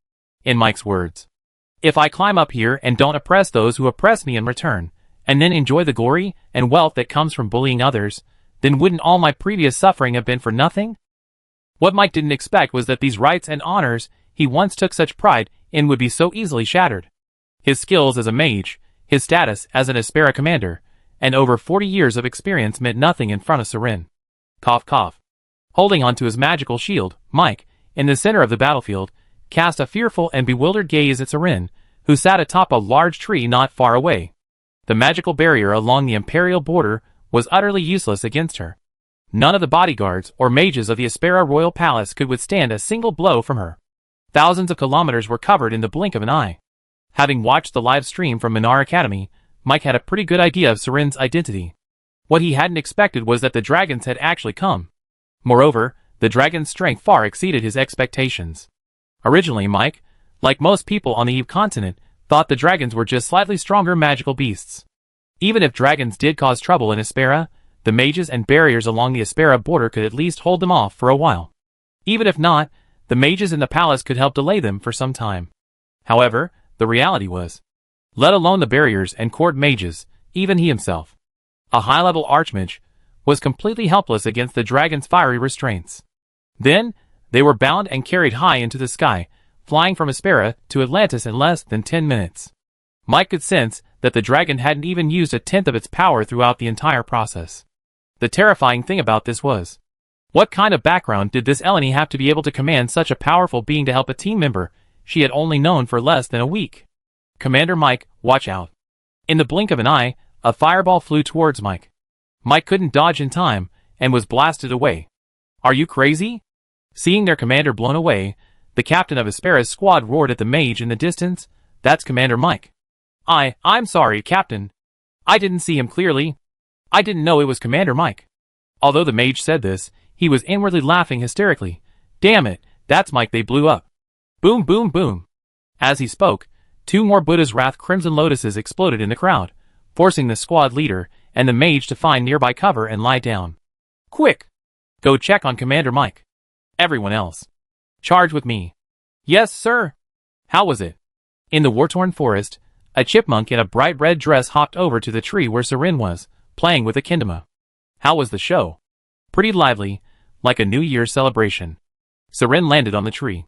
S1: In Mike's words, "If I climb up here and don't oppress those who oppress me in return, and then enjoy the glory and wealth that comes from bullying others, then wouldn't all my previous suffering have been for nothing?" What Mike didn't expect was that these rights and honors he once took such pride in would be so easily shattered. His skills as a mage, his status as an Aspera commander, and over 40 years of experience meant nothing in front of Sirin. Cough cough. Holding onto his magical shield, Mike, in the center of the battlefield, cast a fearful and bewildered gaze at Sirin, who sat atop a large tree not far away. The magical barrier along the imperial border was utterly useless against her. None of the bodyguards or mages of the Aspera Royal Palace could withstand a single blow from her. Thousands of kilometers were covered in the blink of an eye. Having watched the live stream from Minar Academy, Mike had a pretty good idea of Sirin's identity. What he hadn't expected was that the dragons had actually come. Moreover, the dragon's strength far exceeded his expectations. Originally, Mike, like most people on the Eve continent, thought the dragons were just slightly stronger magical beasts. Even if dragons did cause trouble in Aspera, the mages and barriers along the Aspera border could at least hold them off for a while. Even if not, the mages in the palace could help delay them for some time. However, the reality was, let alone the barriers and court mages, even he himself, a high-level archmage, was completely helpless against the dragon's fiery restraints. Then, they were bound and carried high into the sky, flying from Aspera to Atlantis in less than 10 minutes. Mike could sense that the dragon hadn't even used a tenth of its power throughout the entire process. The terrifying thing about this was, what kind of background did this Eleni have to be able to command such a powerful being to help a team member she had only known for less than a week? Commander Mike, watch out. In the blink of an eye, a fireball flew towards Mike. Mike couldn't dodge in time, and was blasted away. Are you crazy? Seeing their commander blown away, the captain of Aspera's squad roared at the mage in the distance. That's Commander Mike. I'm sorry, Captain. I didn't see him clearly. I didn't know it was Commander Mike. Although the mage said this, he was inwardly laughing hysterically. Damn it, that's Mike they blew up. Boom, boom, boom. As he spoke, 2 more Buddha's Wrath Crimson Lotuses exploded in the crowd, forcing the squad leader and the mage to find nearby cover and lie down. Quick! Go check on Commander Mike. Everyone else, charge with me. Yes, sir. How was it? In the war-torn forest, a chipmunk in a bright red dress hopped over to the tree where Seren was, playing with a kendama. How was the show? Pretty lively, like a New Year's celebration. Seren landed on the tree.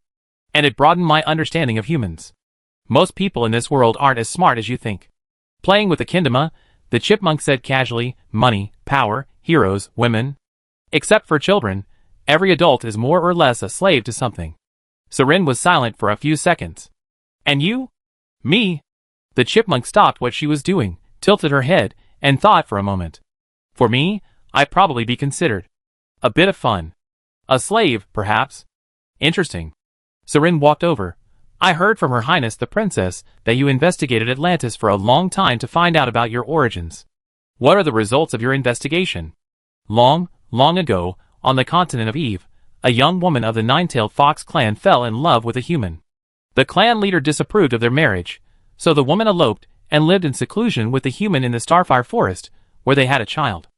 S1: And it broadened my understanding of humans. Most people in this world aren't as smart as you think. Playing with the kendama, the chipmunk said casually, money, power, heroes, women. Except for children, every adult is more or less a slave to something. Seren was silent for a few seconds. And you? Me? The chipmunk stopped what she was doing, tilted her head, and thought for a moment. For me, I'd probably be considered a bit of fun. A slave, perhaps. Interesting. Seren walked over. I heard from Her Highness the Princess that you investigated Atlantis for a long time to find out about your origins. What are the results of your investigation? Long ago, on the continent of Eve, a young woman of the Nine-Tailed Fox clan fell in love with a human. The clan leader disapproved of their marriage, so the woman eloped and lived in seclusion with the human in the Starfire Forest, where they had a child.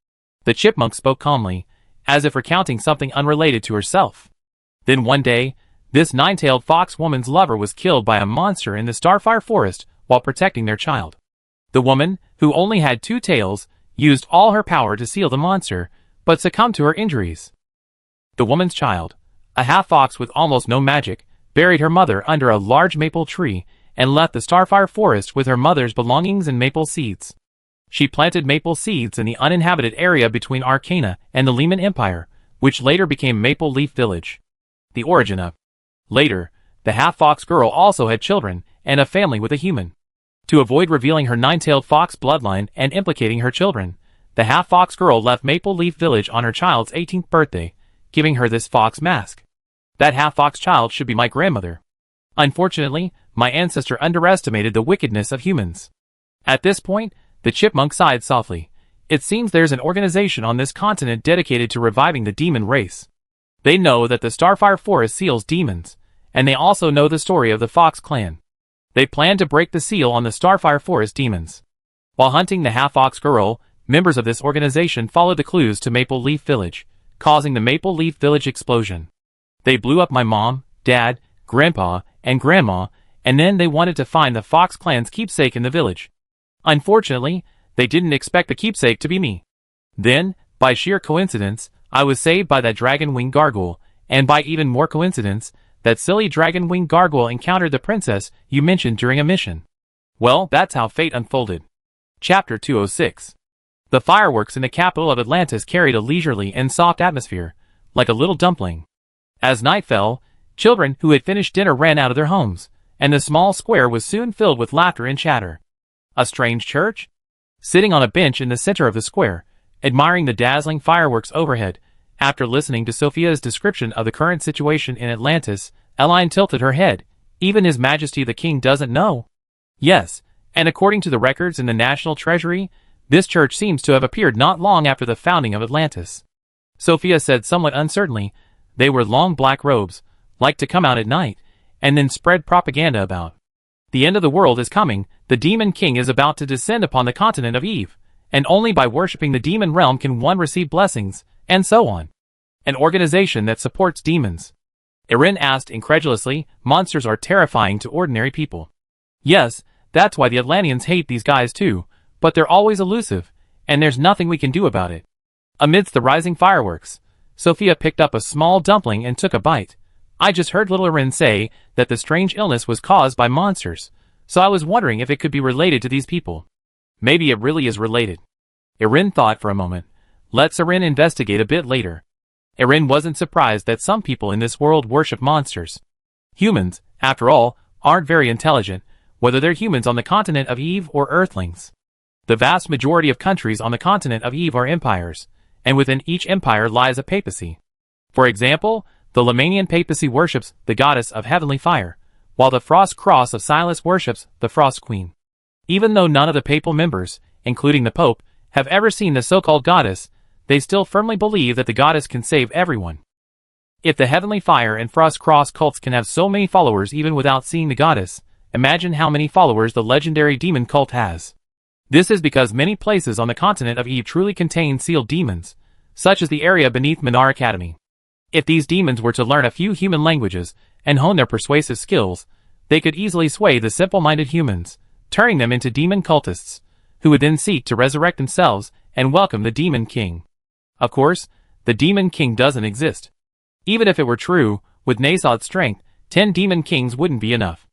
S1: The chipmunk spoke calmly, as if recounting something unrelated to herself. Then one day, this Nine-Tailed Fox woman's lover was killed by a monster in the Starfire Forest while protecting their child. The woman, who only had 2 tails, used all her power to seal the monster, but succumbed to her injuries. The woman's child, a half-fox with almost no magic, buried her mother under a large maple tree and left the Starfire Forest with her mother's belongings and maple seeds. She planted maple seeds in the uninhabited area between Arcana and the Lehman Empire, which later became Maple Leaf Village. The origin of. Later, the half-fox girl also had children and a family with a human. To avoid revealing her nine-tailed fox bloodline and implicating her children, the half-fox girl left Maple Leaf Village on her child's 18th birthday, giving her this fox mask. That half-fox child should be my grandmother. Unfortunately, my ancestor underestimated the wickedness of humans. At this point, the chipmunk sighed softly. It seems there's an organization on this continent dedicated to reviving the demon race. They know that the Starfire Forest seals demons, and they also know the story of the Fox clan. They plan to break the seal on the Starfire Forest demons. While hunting the half-fox girl, members of this organization followed the clues to Maple Leaf Village, causing the Maple Leaf Village explosion. They blew up my mom, dad, grandpa, and grandma, and then they wanted to find the Fox clan's keepsake in the village. Unfortunately, they didn't expect the keepsake to be me. Then, by sheer coincidence, I was saved by that dragon-winged gargoyle, and by even more coincidence, that silly dragon-winged gargoyle encountered the princess you mentioned during a mission. Well, that's how fate unfolded. Chapter 206. The fireworks in the capital of Atlantis carried a leisurely and soft atmosphere, like a little dumpling. As night fell, children who had finished dinner ran out of their homes, and the small square was soon filled with laughter and chatter. A strange church? Sitting on a bench in the center of the square, admiring the dazzling fireworks overhead, after listening to Sophia's description of the current situation in Atlantis, Eline tilted her head. Even His Majesty the King doesn't know. Yes, and according to the records in the National Treasury, This church seems to have appeared not long after the founding of Atlantis. Sophia said somewhat uncertainly. They wore long black robes, liked to come out at night, and then spread propaganda about. The end of the world is coming, the demon king is about to descend upon the continent of Eve, and only by worshipping the demon realm can one receive blessings, and so on. An organization that supports demons. Erin asked incredulously. Monsters are terrifying to ordinary people. Yes, that's why the Atlanteans hate these guys too, but they're always elusive, and there's nothing we can do about it. Amidst the rising fireworks, Sophia picked up a small dumpling and took a bite. I just heard little Erin say that the strange illness was caused by monsters, so I was wondering if it could be related to these people. Maybe it really is related. Erin thought for a moment. Let's Erin investigate a bit later. Erin wasn't surprised that some people in this world worship monsters. Humans, after all, aren't very intelligent, whether they're humans on the continent of Eve or Earthlings. The vast majority of countries on the continent of Eve are empires, and within each empire lies a papacy. For example, the Lemanian papacy worships the goddess of heavenly fire, while the Frost Cross of Silas worships the Frost Queen. Even though none of the papal members, including the Pope, have ever seen the so-called goddess, they still firmly believe that the goddess can save everyone. If the Heavenly Fire and Frost Cross cults can have so many followers even without seeing the goddess, imagine how many followers the legendary demon cult has. This is because many places on the continent of Eve truly contain sealed demons, such as the area beneath Minar Academy. If these demons were to learn a few human languages and hone their persuasive skills, they could easily sway the simple-minded humans, turning them into demon cultists, who would then seek to resurrect themselves and welcome the Demon King. Of course, the Demon King doesn't exist. Even if it were true, with Nasod's strength, 10 Demon Kings wouldn't be enough.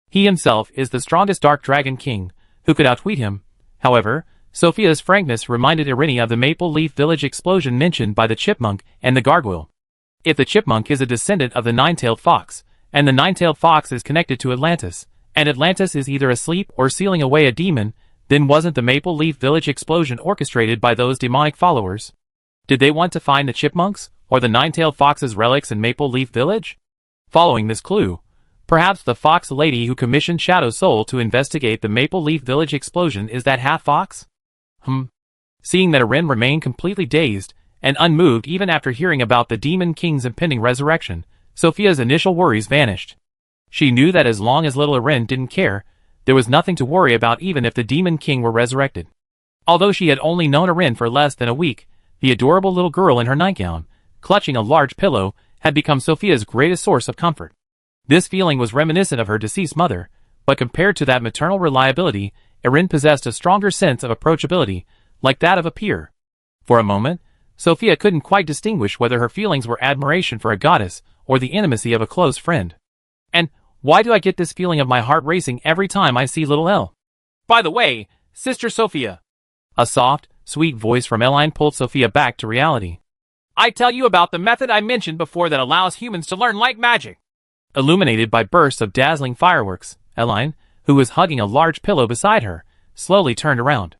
S1: He himself is the strongest Dark Dragon King, who could outwit him. However, Sophia's frankness reminded Irene of the Maple Leaf Village explosion mentioned by the chipmunk and the gargoyle. If the chipmunk is a descendant of the nine-tailed fox, and the nine-tailed fox is connected to Atlantis, and Atlantis is either asleep or sealing away a demon, then wasn't the Maple Leaf Village explosion orchestrated by those demonic followers? Did they want to find the chipmunks, or the nine-tailed fox's relics in Maple Leaf Village? Following this clue, perhaps the fox lady who commissioned Shadow Soul to investigate the Maple Leaf Village explosion is that half-fox? Seeing that Irene remained completely dazed and unmoved even after hearing about the Demon King's impending resurrection, Sophia's initial worries vanished. She knew that as long as little Irene didn't care, there was nothing to worry about even if the Demon King were resurrected. Although she had only known Irene for less than a week, the adorable little girl in her nightgown, clutching a large pillow, had become Sophia's greatest source of comfort. This feeling was reminiscent of her deceased mother, but compared to that maternal reliability, Irene possessed a stronger sense of approachability, like that of a peer. For a moment, Sophia couldn't quite distinguish whether her feelings were admiration for a goddess or the intimacy of a close friend. And why do I get this feeling of my heart racing every time I see little Elle? By the way, Sister Sophia. A soft, sweet voice from Eline pulled Sophia back to reality. I tell you about the method I mentioned before that allows humans to learn light magic. Illuminated by bursts of dazzling fireworks, Eline, who was hugging a large pillow beside her, slowly turned around.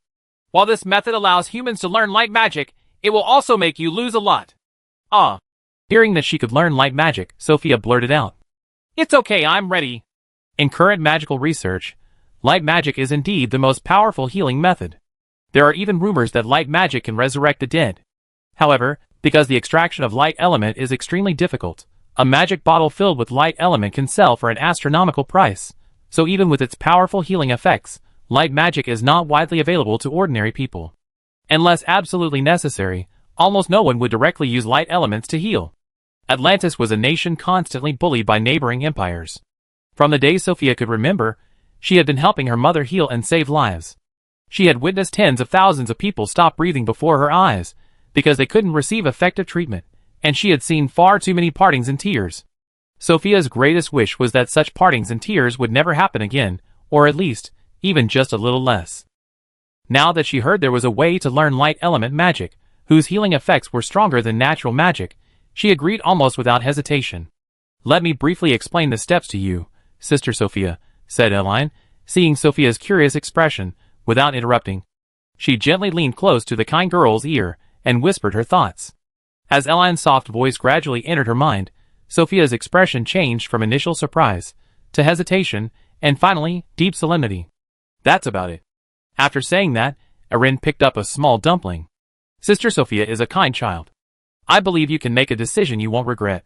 S1: While this method allows humans to learn light magic, it will also make you lose a lot. Hearing that she could learn light magic, Sophia blurted out. It's okay, I'm ready. In current magical research, light magic is indeed the most powerful healing method. There are even rumors that light magic can resurrect the dead. However, because the extraction of light element is extremely difficult, a magic bottle filled with light element can sell for an astronomical price. So even with its powerful healing effects, light magic is not widely available to ordinary people. Unless absolutely necessary, almost no one would directly use light elements to heal. Atlantis was a nation constantly bullied by neighboring empires. From the days Sophia could remember, she had been helping her mother heal and save lives. She had witnessed tens of thousands of people stop breathing before her eyes because they couldn't receive effective treatment, and she had seen far too many partings and tears. Sophia's greatest wish was that such partings and tears would never happen again, or at least, even just a little less. Now that she heard there was a way to learn light element magic, whose healing effects were stronger than natural magic, she agreed almost without hesitation. Let me briefly explain the steps to you, Sister Sophia, said Eline, seeing Sophia's curious expression, without interrupting. She gently leaned close to the kind girl's ear and whispered her thoughts. As Eline's soft voice gradually entered her mind, Sophia's expression changed from initial surprise to hesitation and finally deep solemnity. That's about it. After saying that, Erin picked up a small dumpling. Sister Sophia is a kind child. I believe you can make a decision you won't regret.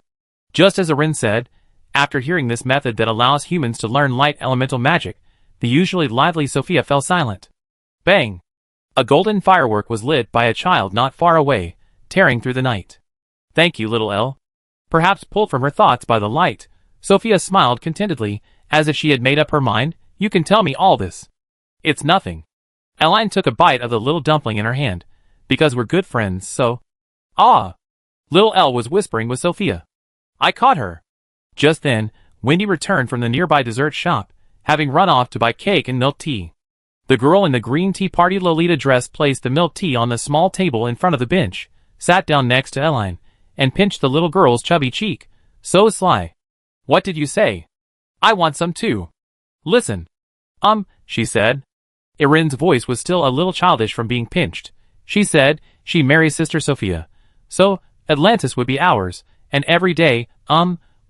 S1: Just as Erin said, after hearing this method that allows humans to learn light elemental magic, the usually lively Sophia fell silent. Bang! A golden firework was lit by a child not far away, tearing through the night. Thank you, little Elle. Perhaps pulled from her thoughts by the light, Sophia smiled contentedly, as if she had made up her mind. You can tell me all this. It's nothing. Eline took a bite of the little dumpling in her hand. Because we're good friends, so... Ah! Little Elle was whispering with Sophia. I caught her. Just then, Wendy returned from the nearby dessert shop, having run off to buy cake and milk tea. The girl in the green tea party Lolita dress placed the milk tea on the small table in front of the bench, sat down next to Eline, and pinched the little girl's chubby cheek. So sly. What did you say? I want some too. Listen. She said. Erin's voice was still a little childish from being pinched. She said she'd marry Sister Sophia. So, Atlantis would be ours, and every day,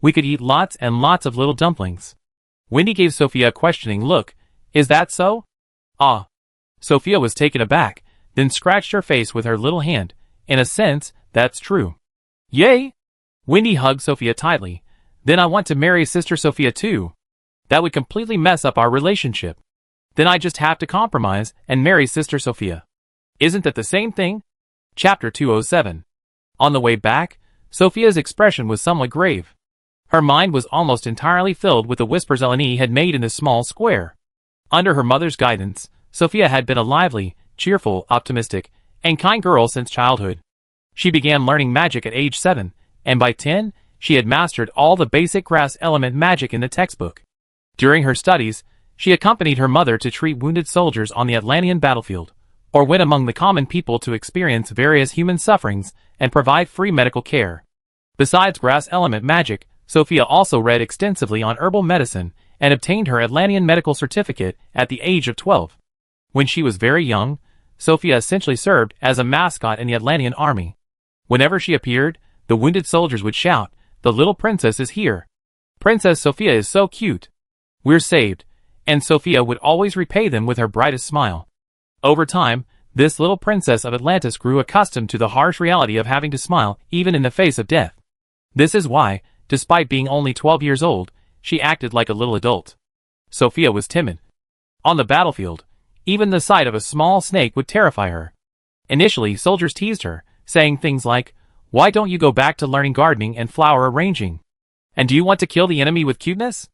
S1: we could eat lots and lots of little dumplings. Wendy gave Sophia a questioning look. Is that so? Ah. Sophia was taken aback, then scratched her face with her little hand. In a sense, that's true. Yay! Wendy hugged Sophia tightly. Then I want to marry Sister Sophia too. That would completely mess up our relationship. Then I just have to compromise and marry Sister Sophia. Isn't that the same thing? Chapter 207. On the way back, Sophia's expression was somewhat grave. Her mind was almost entirely filled with the whispers Eleni had made in the small square. Under her mother's guidance, Sophia had been a lively, cheerful, optimistic, and kind girl since childhood. She began learning magic at age 7, and by 10, she had mastered all the basic grass element magic in the textbook. During her studies, she accompanied her mother to treat wounded soldiers on the Atlantean battlefield, or went among the common people to experience various human sufferings and provide free medical care. Besides grass element magic, Sophia also read extensively on herbal medicine and obtained her Atlantean medical certificate at the age of 12. When she was very young, Sophia essentially served as a mascot in the Atlantean army. Whenever she appeared, the wounded soldiers would shout, "The little princess is here. Princess Sophia is so cute. We're saved," and Sophia would always repay them with her brightest smile. Over time, this little princess of Atlantis grew accustomed to the harsh reality of having to smile even in the face of death. This is why, despite being only 12 years old, she acted like a little adult. Sophia was timid. On the battlefield, even the sight of a small snake would terrify her. Initially, soldiers teased her, saying things like, "Why don't you go back to learning gardening and flower arranging? And do you want to kill the enemy with cuteness?"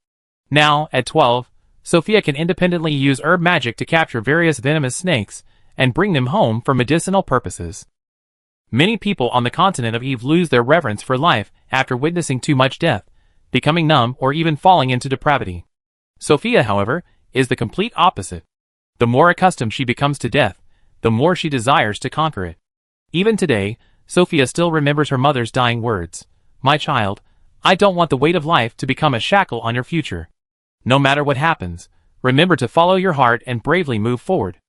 S1: Now, at 12, Sophia can independently use herb magic to capture various venomous snakes and bring them home for medicinal purposes. Many people on the continent of Eve lose their reverence for life after witnessing too much death, becoming numb or even falling into depravity. Sophia, however, is the complete opposite. The more accustomed she becomes to death, the more she desires to conquer it. Even today, Sophia still remembers her mother's dying words. "My child, I don't want the weight of life to become a shackle on your future. No matter what happens, remember to follow your heart and bravely move forward."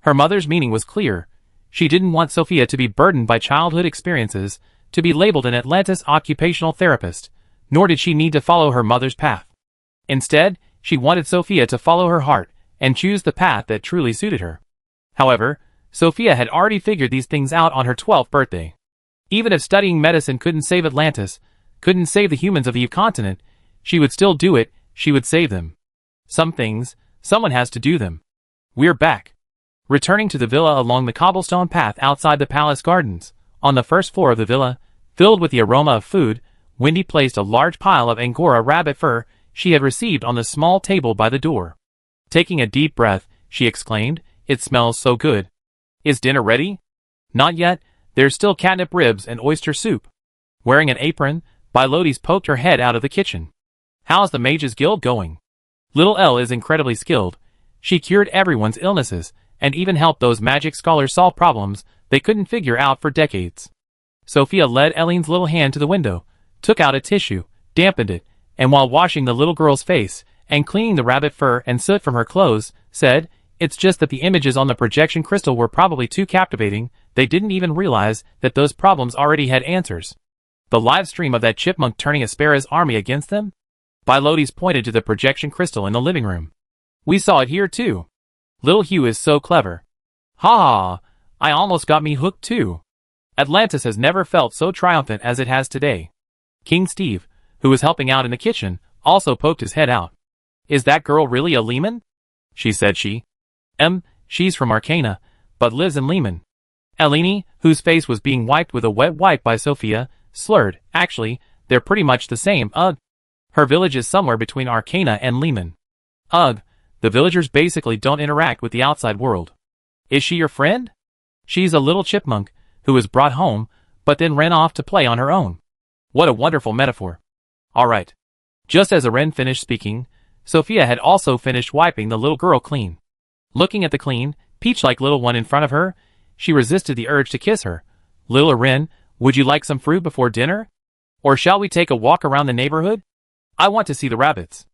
S1: Her mother's meaning was clear. She didn't want Sophia to be burdened by childhood experiences, to be labeled an Atlantis occupational therapist, nor did she need to follow her mother's path. Instead, she wanted Sophia to follow her heart and choose the path that truly suited her. However, Sophia had already figured these things out on her 12th birthday. Even if studying medicine couldn't save Atlantis, couldn't save the humans of the Eve continent, she would still do it. She would save them. Some things, someone has to do them. We're back. Returning to the villa along the cobblestone path outside the palace gardens, on the first floor of the villa, filled with the aroma of food, Wendy placed a large pile of Angora rabbit fur she had received on the small table by the door. Taking a deep breath, she exclaimed, "It smells so good. Is dinner ready?" "Not yet. There's still catnip ribs and oyster soup." Wearing an apron, Bilotes poked her head out of the kitchen. "How's the Mages Guild going?" Little Elle is incredibly skilled. She cured everyone's illnesses, and even helped those magic scholars solve problems they couldn't figure out for decades. Sophia led Ellene's little hand to the window, took out a tissue, dampened it, and while washing the little girl's face and cleaning the rabbit fur and soot from her clothes, said, "It's just that the images on the projection crystal were probably too captivating. They didn't even realize that those problems already had answers." The live stream of that chipmunk turning Aspera's army against them? Bilotes pointed to the projection crystal in the living room. "We saw it here too. Little Hugh is so clever. Ha ha, I almost got me hooked too. Atlantis has never felt so triumphant as it has today. King Steve, who was helping out in the kitchen, also poked his head out. Is that girl really a Lehman? She said she's from Arcana, but lives in Lehman. Eleni, whose face was being wiped with a wet wipe by Sophia, slurred, actually, they're pretty much the same, ugh. Her village is somewhere between Arcana and Lehman. Ugh, the villagers basically don't interact with the outside world. Is she your friend? She's a little chipmunk, who was brought home, but then ran off to play on her own. What a wonderful metaphor. Alright. Just as Aren finished speaking, Sophia had also finished wiping the little girl clean. Looking at the clean, peach-like little one in front of her, she resisted the urge to kiss her. Little Aren, would you like some fruit before dinner? Or shall we take a walk around the neighborhood? I want to see the rabbits.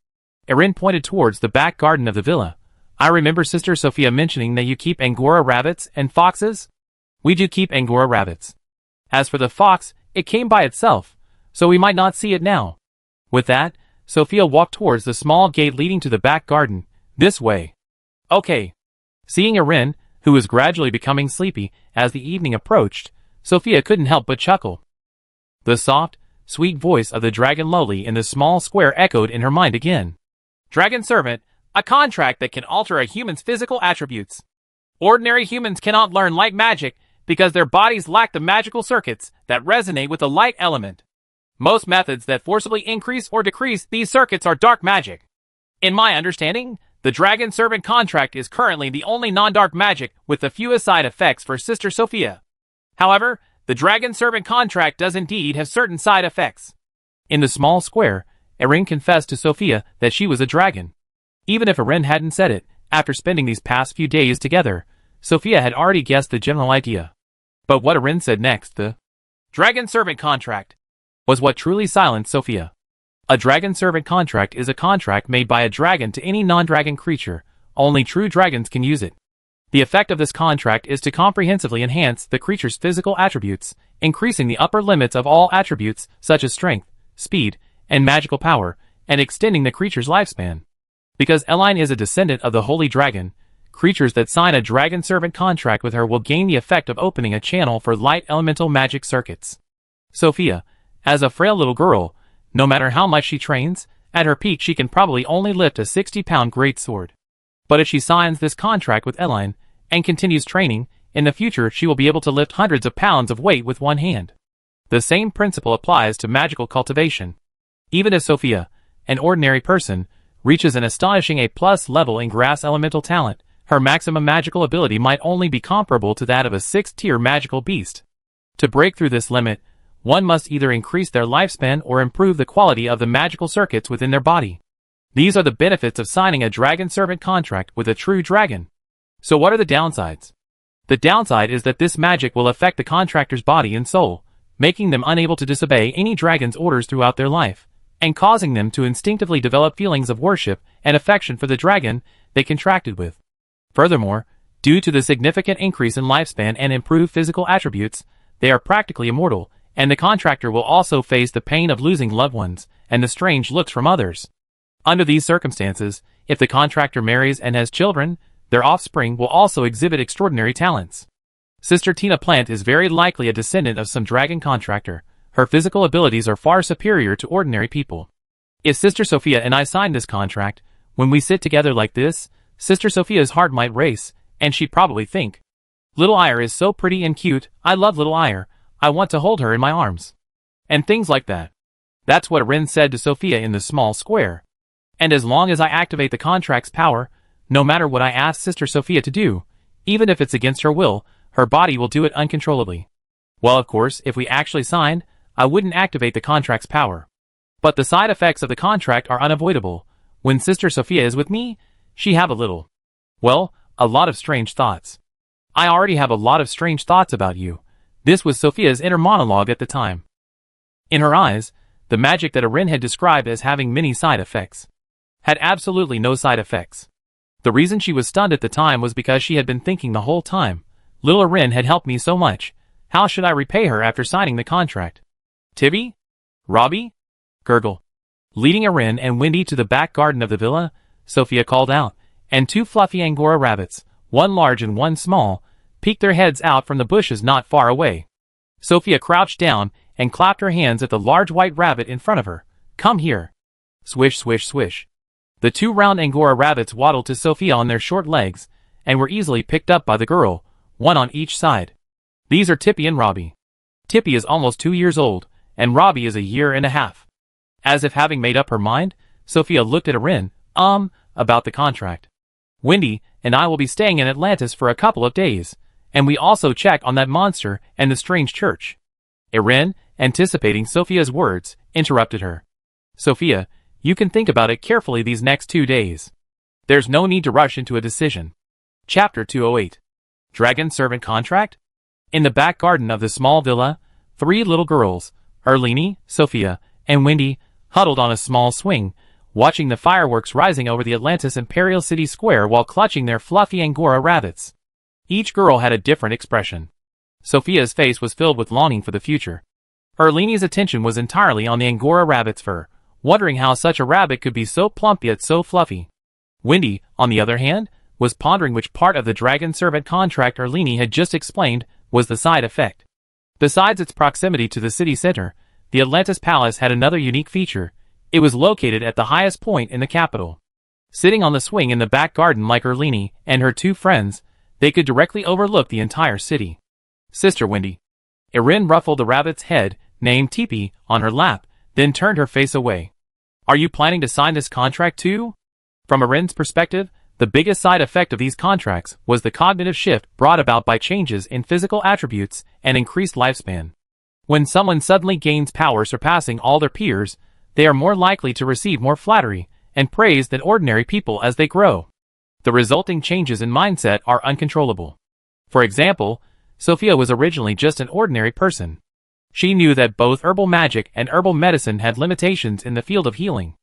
S1: Aren pointed towards the back garden of the villa. I remember Sister Sophia mentioning that you keep Angora rabbits and foxes? We do keep Angora rabbits. As for the fox, it came by itself, so we might not see it now. With that, Sophia walked towards the small gate leading to the back garden. This way. Okay. Seeing Aren, who was gradually becoming sleepy as the evening approached, Sophia couldn't help but chuckle. The soft, sweet voice of the dragon lowly in the small square echoed in her mind again. Dragon Servant, a contract that can alter a human's physical attributes. Ordinary humans cannot learn light magic because their bodies lack the magical circuits that resonate with the light element. Most methods that forcibly increase or decrease these circuits are dark magic. In my understanding, the Dragon Servant contract is currently the only non-dark magic with the fewest side effects for Sister Sophia. However, the Dragon Servant contract does indeed have certain side effects. In the small square, Aren confessed to Sophia that she was a dragon. Even if Aren hadn't said it, after spending these past few days together, Sophia had already guessed the general idea. But what Aren said next, the Dragon Servant contract, was what truly silenced Sophia. A Dragon Servant contract is a contract made by a dragon to any non-dragon creature. Only true dragons can use it. The effect of this contract is to comprehensively enhance the creature's physical attributes, increasing the upper limits of all attributes such as strength, speed, and magical power, and extending the creature's lifespan. Because Eline is a descendant of the Holy Dragon, creatures that sign a Dragon Servant contract with her will gain the effect of opening a channel for light elemental magic circuits. Sophia, as a frail little girl, no matter how much she trains, at her peak she can probably only lift a 60-pound greatsword. But if she signs this contract with Eline, and continues training, in the future she will be able to lift hundreds of pounds of weight with one hand. The same principle applies to magical cultivation. Even if Sophia, an ordinary person, reaches an astonishing A+ level in grass elemental talent, her maximum magical ability might only be comparable to that of a 6th-tier magical beast. To break through this limit, one must either increase their lifespan or improve the quality of the magical circuits within their body. These are the benefits of signing a Dragon Servant contract with a true dragon. So what are the downsides? The downside is that this magic will affect the contractor's body and soul, making them unable to disobey any dragon's orders throughout their life, and causing them to instinctively develop feelings of worship and affection for the dragon they contracted with. Furthermore, due to the significant increase in lifespan and improved physical attributes, they are practically immortal, and the contractor will also face the pain of losing loved ones and the strange looks from others. Under these circumstances, if the contractor marries and has children, their offspring will also exhibit extraordinary talents. Sister Tina Plant is very likely a descendant of some dragon contractor. Her physical abilities are far superior to ordinary people. If Sister Sophia and I signed this contract, when we sit together like this, Sister Sophia's heart might race, and she'd probably think, Little Ire is so pretty and cute, I love Little Ire, I want to hold her in my arms. And things like that. That's what Aren said to Sophia in the small square. And as long as I activate the contract's power, no matter what I ask Sister Sophia to do, even if it's against her will, her body will do it uncontrollably. Well, of course, if we actually signed, I wouldn't activate the contract's power. But the side effects of the contract are unavoidable. When Sister Sophia is with me, she have a lot of strange thoughts. I already have a lot of strange thoughts about you. This was Sophia's inner monologue at the time. In her eyes, the magic that Aren had described as having many side effects had absolutely no side effects. The reason she was stunned at the time was because she had been thinking the whole time, Little Aren had helped me so much, how should I repay her after signing the contract? Tibby? Robbie? Gurgle. Leading Aren and Wendy to the back garden of the villa, Sophia called out, and 2 fluffy Angora rabbits, one large and one small, peeked their heads out from the bushes not far away. Sophia crouched down and clapped her hands at the large white rabbit in front of her. "Come here." Swish, swish, swish. The two round Angora rabbits waddled to Sophia on their short legs, and were easily picked up by the girl, one on each side. These are Tippy and Robbie. Tippy is almost 2 years old, and Robbie is 1.5 years. As if having made up her mind, Sophia looked at Erin, about the contract. "Wendy and I will be staying in Atlantis for a couple of days, and we also check on that monster and the strange church." Erin, anticipating Sophia's words, interrupted her. "Sophia, you can think about it carefully these next 2 days. There's no need to rush into a decision." Chapter 208. Dragon Servant Contract? In the back garden of the small villa, 3 little girls, Erlini, Sophia, and Wendy, huddled on a small swing, watching the fireworks rising over the Atlantis Imperial City Square while clutching their fluffy Angora rabbits. Each girl had a different expression. Sophia's face was filled with longing for the future. Erlini's attention was entirely on the Angora rabbit's fur, wondering how such a rabbit could be so plump yet so fluffy. Wendy, on the other hand, was pondering which part of the Dragon Servant contract Erlini had just explained was the side effect. Besides its proximity to the city center, the Atlantis Palace had another unique feature. It was located at the highest point in the capital. Sitting on the swing in the back garden like Erlini and her 2 friends, they could directly overlook the entire city. "Sister Wendy." Erin ruffled the rabbit's head, named Tippy, on her lap, then turned her face away. "Are you planning to sign this contract too?" From Erin's perspective, the biggest side effect of these contracts was the cognitive shift brought about by changes in physical attributes and increased lifespan. When someone suddenly gains power surpassing all their peers, they are more likely to receive more flattery and praise than ordinary people as they grow. The resulting changes in mindset are uncontrollable. For example, Sophia was originally just an ordinary person. She knew that both herbal magic and herbal medicine had limitations in the field of healing.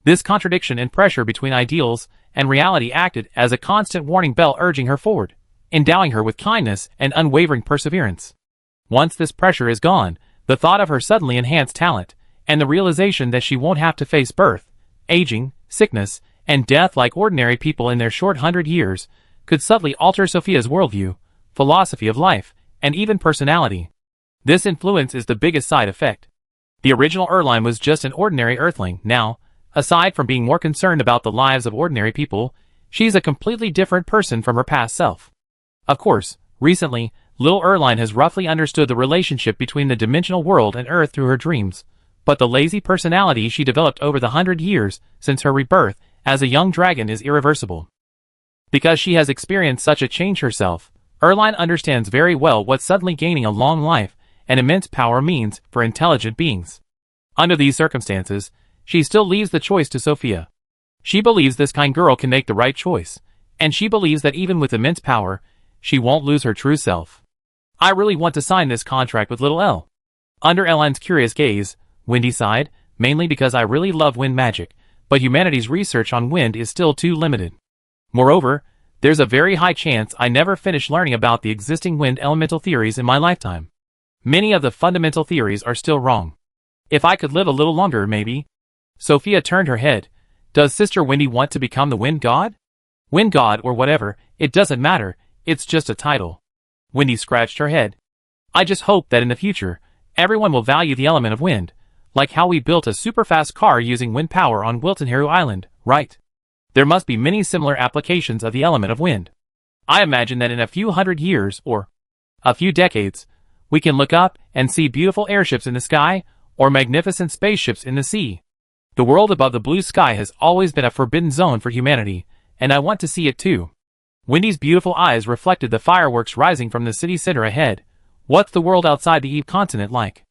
S1: This contradiction and pressure between ideals and reality acted as a constant warning bell urging her forward, endowing her with kindness and unwavering perseverance. Once this pressure is gone, the thought of her suddenly enhanced talent, and the realization that she won't have to face birth, aging, sickness, and death like ordinary people in their short 100 years, could subtly alter Sophia's worldview, philosophy of life, and even personality. This influence is the biggest side effect. The original Erline was just an ordinary earthling. Now, aside from being more concerned about the lives of ordinary people, she's a completely different person from her past self. Of course, recently, little Erline has roughly understood the relationship between the dimensional world and Earth through her dreams, but the lazy personality she developed over the 100 years since her rebirth as a young dragon is irreversible. Because she has experienced such a change herself, Erline understands very well what suddenly gaining a long life and immense power means for intelligent beings. Under these circumstances, she still leaves the choice to Sophia. She believes this kind girl can make the right choice, and she believes that even with immense power, she won't lose her true self. "I really want to sign this contract with little L." Under Elline's curious gaze, Wendy sighed, "Mainly because I really love wind magic, but humanity's research on wind is still too limited. Moreover, there's a very high chance I never finish learning about the existing wind elemental theories in my lifetime. Many of the fundamental theories are still wrong. If I could live a little longer, maybe." Sophia turned her head. "Does Sister Wendy want to become the wind god?" "Wind god or whatever, it doesn't matter, it's just a title." Wendy scratched her head. "I just hope that in the future, everyone will value the element of wind, like how we built a super-fast car using wind power on Wiltonheru Island, right? There must be many similar applications of the element of wind. I imagine that in a few 100 years, or a few decades, we can look up and see beautiful airships in the sky, or magnificent spaceships in the sea. The world above the blue sky has always been a forbidden zone for humanity, and I want to see it too." Wendy's beautiful eyes reflected the fireworks rising from the city center ahead. "What's the world outside the Eve continent like?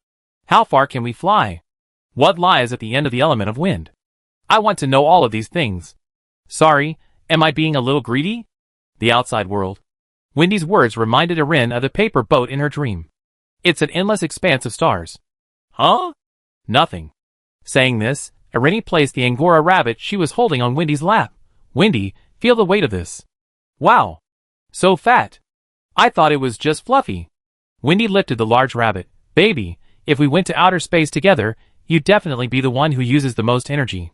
S1: How far can we fly? What lies at the end of the element of wind? I want to know all of these things. Sorry, am I being a little greedy?" "The outside world." Wendy's words reminded Erin of the paper boat in her dream. "It's an endless expanse of stars." "Huh?" "Nothing." Saying this, Erin placed the Angora rabbit she was holding on Wendy's lap. "Wendy, feel the weight of this. Wow. So fat. I thought it was just fluffy." Wendy lifted the large rabbit. "Baby, if we went to outer space together, you'd definitely be the one who uses the most energy.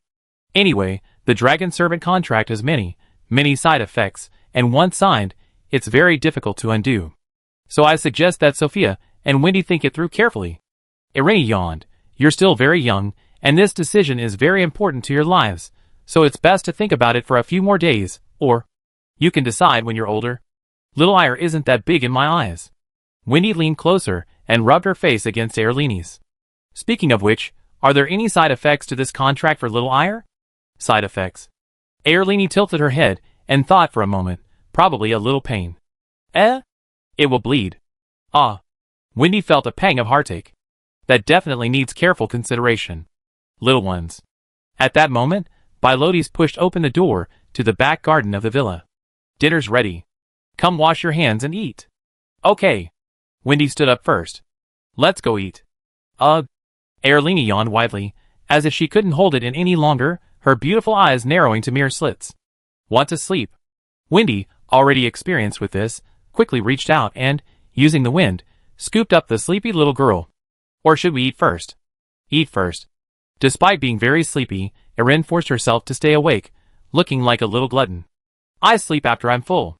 S1: Anyway, the Dragon Servant contract has many side effects, and once signed, it's very difficult to undo. So I suggest that Sophia and Wendy think it through carefully. Irene yawned. You're still very young, and this decision is very important to your lives, so it's best to think about it for a few more days, or you can decide when you're older. Little Ire isn't that big in my eyes. Wendy leaned closer and rubbed her face against Airlini's. Speaking of which, are there any side effects to this contract for Little Ire? Side effects. Airlini tilted her head and thought for a moment, probably a little pain. It will bleed. Ah. Wendy felt a pang of heartache. That definitely needs careful consideration. Little ones. At that moment, Bilotes pushed open the door to the back garden of the villa. Dinner's ready. Come wash your hands and eat. Okay. Wendy stood up first. Let's go eat. Airlini yawned widely, as if she couldn't hold it in any longer, her beautiful eyes narrowing to mere slits. Want to sleep? Wendy, already experienced with this, quickly reached out and, using the wind, scooped up the sleepy little girl. Or should we eat first? Eat first. Despite being very sleepy, Erin forced herself to stay awake, looking like a little glutton. I sleep after I'm full.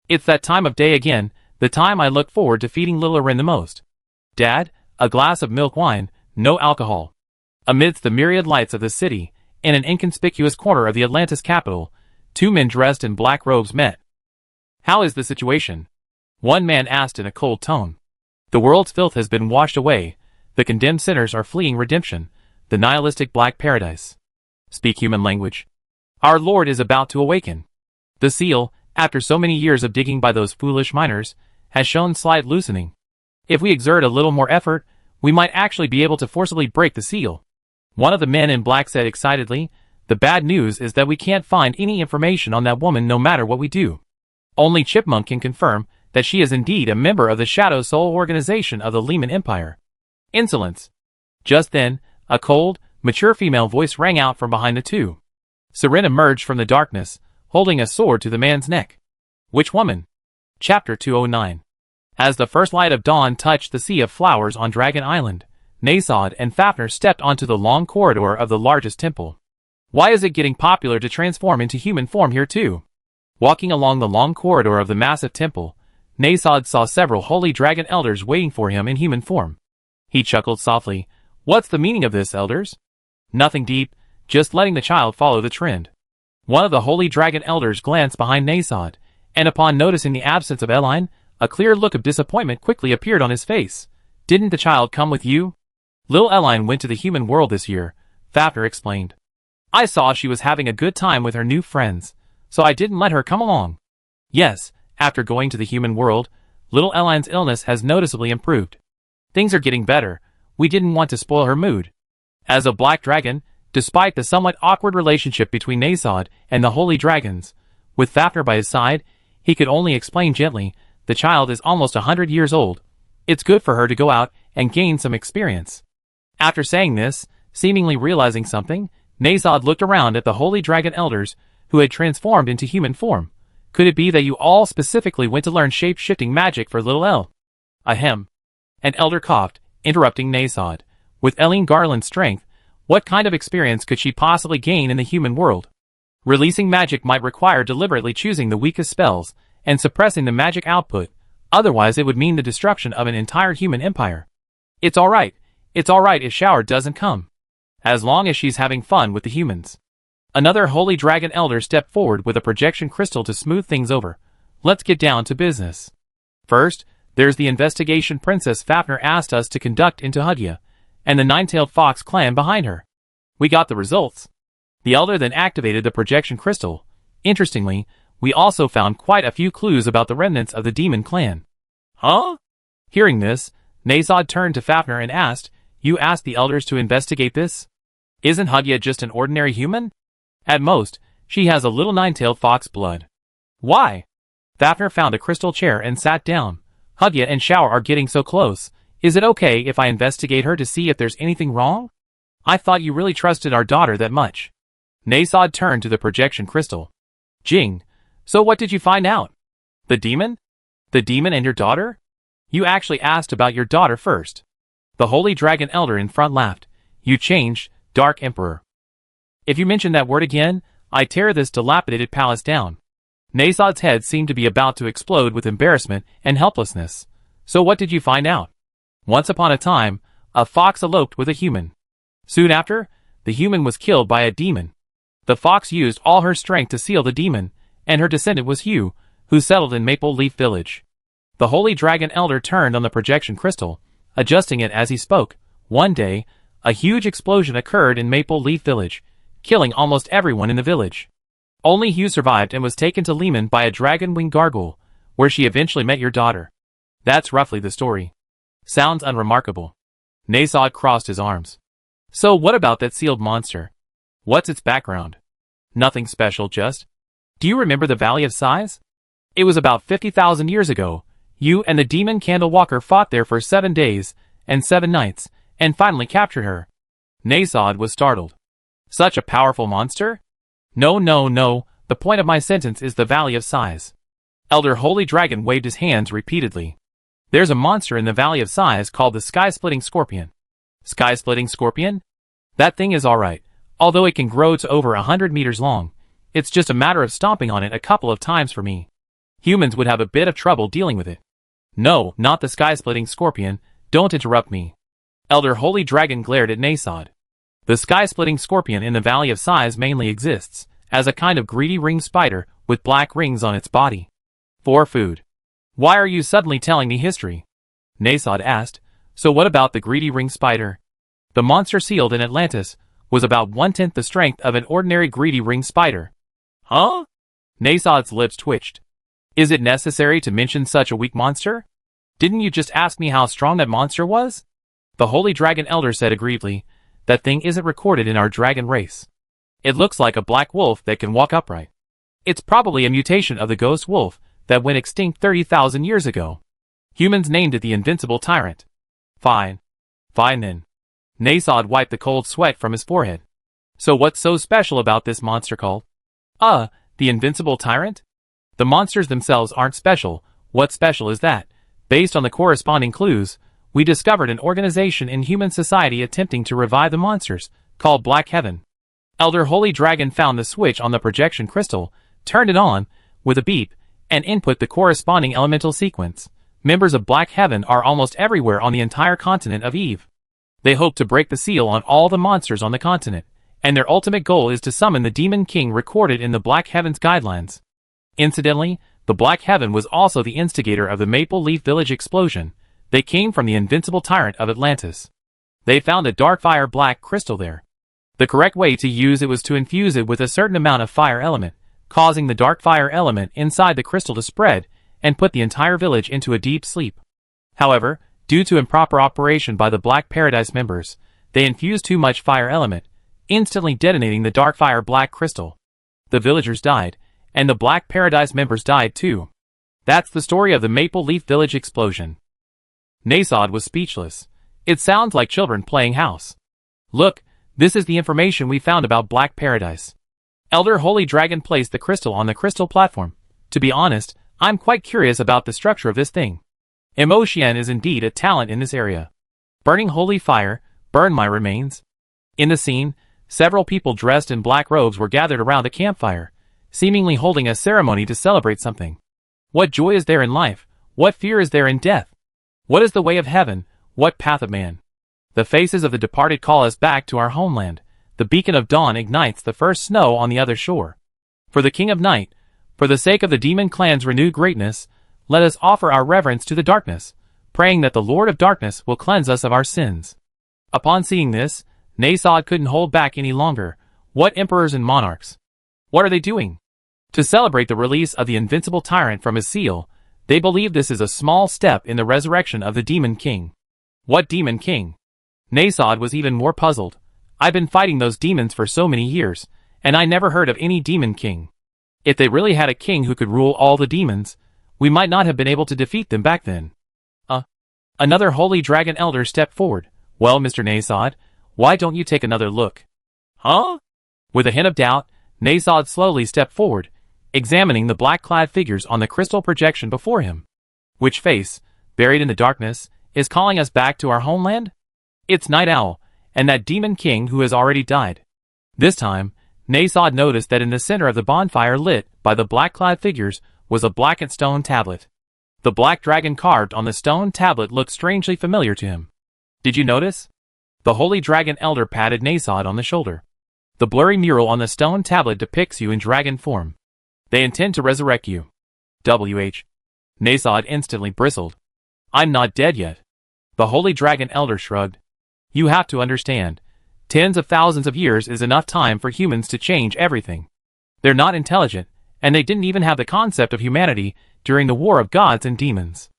S1: It's that time of day again, the time I look forward to feeding little Erin the most. Dad, a glass of milk wine, no alcohol. Amidst the myriad lights of the city, in an inconspicuous corner of the Atlantis capital, two men dressed in black robes met. How is the situation? One man asked in a cold tone. The world's filth has been washed away, the condemned sinners are fleeing redemption, the nihilistic black paradise. Speak human language. Our Lord is about to awaken. The seal, after so many years of digging by those foolish miners, has shown slight loosening. If we exert a little more effort, we might actually be able to forcibly break the seal. One of the men in black said excitedly, the bad news is that we can't find any information on that woman no matter what we do. Only Chipmunk can confirm that she is indeed a member of the Shadow Soul organization of the Lehman Empire. Insolence. Just then, a cold, mature female voice rang out from behind the two. Seren emerged from the darkness, holding a sword to the man's neck. Which woman? Chapter 209. As the first light of dawn touched the sea of flowers on Dragon Island, Nasod and Fafnir stepped onto the long corridor of the largest temple. Why is it getting popular to transform into human form here too? Walking along the long corridor of the massive temple, Nasod saw several holy dragon elders waiting for him in human form. He chuckled softly. What's the meaning of this, elders? Nothing deep, just letting the child follow the trend. One of the holy dragon elders glanced behind Nasod, and upon noticing the absence of Eline, a clear look of disappointment quickly appeared on his face. Didn't the child come with you? Little Eline went to the human world this year, Fafnir explained. I saw she was having a good time with her new friends, so I didn't let her come along. Yes, after going to the human world, little Eline's illness has noticeably improved. Things are getting better. We didn't want to spoil her mood. As a black dragon, despite the somewhat awkward relationship between Nasod and the holy dragons, with Fafnir by his side, he could only explain gently, the child is almost 100 years old. It's good for her to go out and gain some experience. After saying this, seemingly realizing something, Nasod looked around at the holy dragon elders who had transformed into human form. Could it be that you all specifically went to learn shape-shifting magic for little El? Ahem. An elder coughed, interrupting Nasod. With Eileen Garland's strength, what kind of experience could she possibly gain in the human world? Releasing magic might require deliberately choosing the weakest spells and suppressing the magic output, otherwise it would mean the destruction of an entire human empire. It's alright if Shower doesn't come. As long as she's having fun with the humans. Another holy dragon elder stepped forward with a projection crystal to smooth things over. Let's get down to business. First, there's the investigation Princess Fafnir asked us to conduct into Hudya, and the nine-tailed fox clan behind her. We got the results. The elder then activated the projection crystal. Interestingly, we also found quite a few clues about the remnants of the demon clan. Huh? Hearing this, Nasod turned to Fafnir and asked, You asked the elders to investigate this? Isn't Hudya just an ordinary human? At most, she has a little nine-tailed fox blood. Why? Fafnir found a crystal chair and sat down. Hudya and Shower are getting so close. Is it okay if I investigate her to see if there's anything wrong? I thought you really trusted our daughter that much. Nasod turned to the projection crystal. Jing, so what did you find out? The demon? The demon and your daughter? You actually asked about your daughter first. The holy dragon elder in front laughed. You changed, Dark Emperor. If you mention that word again, I tear this dilapidated palace down. Nasod's head seemed to be about to explode with embarrassment and helplessness. So what did you find out? Once upon a time, a fox eloped with a human. Soon after, the human was killed by a demon. The fox used all her strength to seal the demon, and her descendant was Hugh, who settled in Maple Leaf Village. The Holy Dragon Elder turned on the projection crystal, adjusting it as he spoke. One day, a huge explosion occurred in Maple Leaf Village, killing almost everyone in the village. Only Hugh survived and was taken to Lehman by a dragon-winged gargoyle, where she eventually met your daughter. That's roughly the story. Sounds unremarkable. Nasod crossed his arms. So what about that sealed monster? What's its background? Nothing special, just. Do you remember the Valley of Sighs? It was about 50,000 years ago. You and the demon Candlewalker fought there for 7 days and 7 nights, and finally captured her. Nasod was startled. Such a powerful monster? No, the point of my sentence is the Valley of Sighs. Elder Holy Dragon waved his hands repeatedly. There's a monster in the Valley of Sighs called the Sky-Splitting Scorpion. Sky-Splitting Scorpion? That thing is alright, although it can grow to over 100 meters long. It's just a matter of stomping on it a couple of times for me. Humans would have a bit of trouble dealing with it. No, not the Sky-Splitting Scorpion, don't interrupt me. Elder Holy Dragon glared at Nasod. The Sky-Splitting Scorpion in the Valley of Sighs mainly exists as a kind of greedy ringed spider with black rings on its body. For food. Why are you suddenly telling me history? Nasod asked. So what about the greedy ringed spider? The monster sealed in Atlantis was about 1/10 the strength of an ordinary greedy ringed spider. Huh? Nasod's lips twitched. Is it necessary to mention such a weak monster? Didn't you just ask me how strong that monster was? The Holy Dragon Elder said aggrievedly. That thing isn't recorded in our dragon race. It looks like a black wolf that can walk upright. It's probably a mutation of the ghost wolf that went extinct 30,000 years ago. Humans named it the Invincible Tyrant. Fine then. Nasod wiped the cold sweat from his forehead. So what's so special about this monster called? The Invincible Tyrant? The monsters themselves aren't special. What's special is that, based on the corresponding clues, we discovered an organization in human society attempting to revive the monsters, called Black Heaven. Elder Holy Dragon found the switch on the projection crystal, turned it on, with a beep, and input the corresponding elemental sequence. Members of Black Heaven are almost everywhere on the entire continent of Eve. They hope to break the seal on all the monsters on the continent, and their ultimate goal is to summon the Demon King recorded in the Black Heaven's guidelines. Incidentally, the Black Heaven was also the instigator of the Maple Leaf Village explosion. They came from the Invincible Tyrant of Atlantis. They found a dark fire black crystal there. The correct way to use it was to infuse it with a certain amount of fire element, causing the dark fire element inside the crystal to spread and put the entire village into a deep sleep. However, due to improper operation by the Black Paradise members, they infused too much fire element, instantly detonating the dark fire black crystal. The villagers died, and the Black Paradise members died too. That's the story of the Maple Leaf Village explosion. Nasod was speechless. It sounds like children playing house. Look, this is the information we found about Black Paradise. Elder Holy Dragon placed the crystal on the crystal platform. To be honest, I'm quite curious about the structure of this thing. Emotion is indeed a talent in this area. Burning holy fire, burn my remains. In the scene, several people dressed in black robes were gathered around a campfire, seemingly holding a ceremony to celebrate something. What joy is there in life? What fear is there in death? What is the way of heaven? What path of man? The faces of the departed call us back to our homeland. The beacon of dawn ignites the first snow on the other shore. For the King of Night, for the sake of the demon clan's renewed greatness, let us offer our reverence to the darkness, praying that the Lord of Darkness will cleanse us of our sins. Upon seeing this, Nasod couldn't hold back any longer. What emperors and monarchs? What are they doing? To celebrate the release of the Invincible Tyrant from his seal, they believe this is a small step in the resurrection of the Demon King. What Demon King? Nasod was even more puzzled. I've been fighting those demons for so many years, and I never heard of any Demon King. If they really had a king who could rule all the demons, we might not have been able to defeat them back then. Another Holy Dragon Elder stepped forward. Well, Mr. Nasod, why don't you take another look? Huh? With a hint of doubt, Nasod slowly stepped forward, examining the black-clad figures on the crystal projection before him. Which face, buried in the darkness, is calling us back to our homeland? It's Night Owl, and that Demon King who has already died. This time, Nasod noticed that in the center of the bonfire lit by the black-clad figures was a blackened stone tablet. The black dragon carved on the stone tablet looked strangely familiar to him. Did you notice? The holy dragon elder patted Nasod on the shoulder. The blurry mural on the stone tablet depicts you in dragon form. They intend to resurrect you. W.H. Nasod instantly bristled. I'm not dead yet. The holy dragon elder shrugged. You have to understand. Tens of thousands of years is enough time for humans to change everything. They're not intelligent, and they didn't even have the concept of humanity during the war of gods and demons.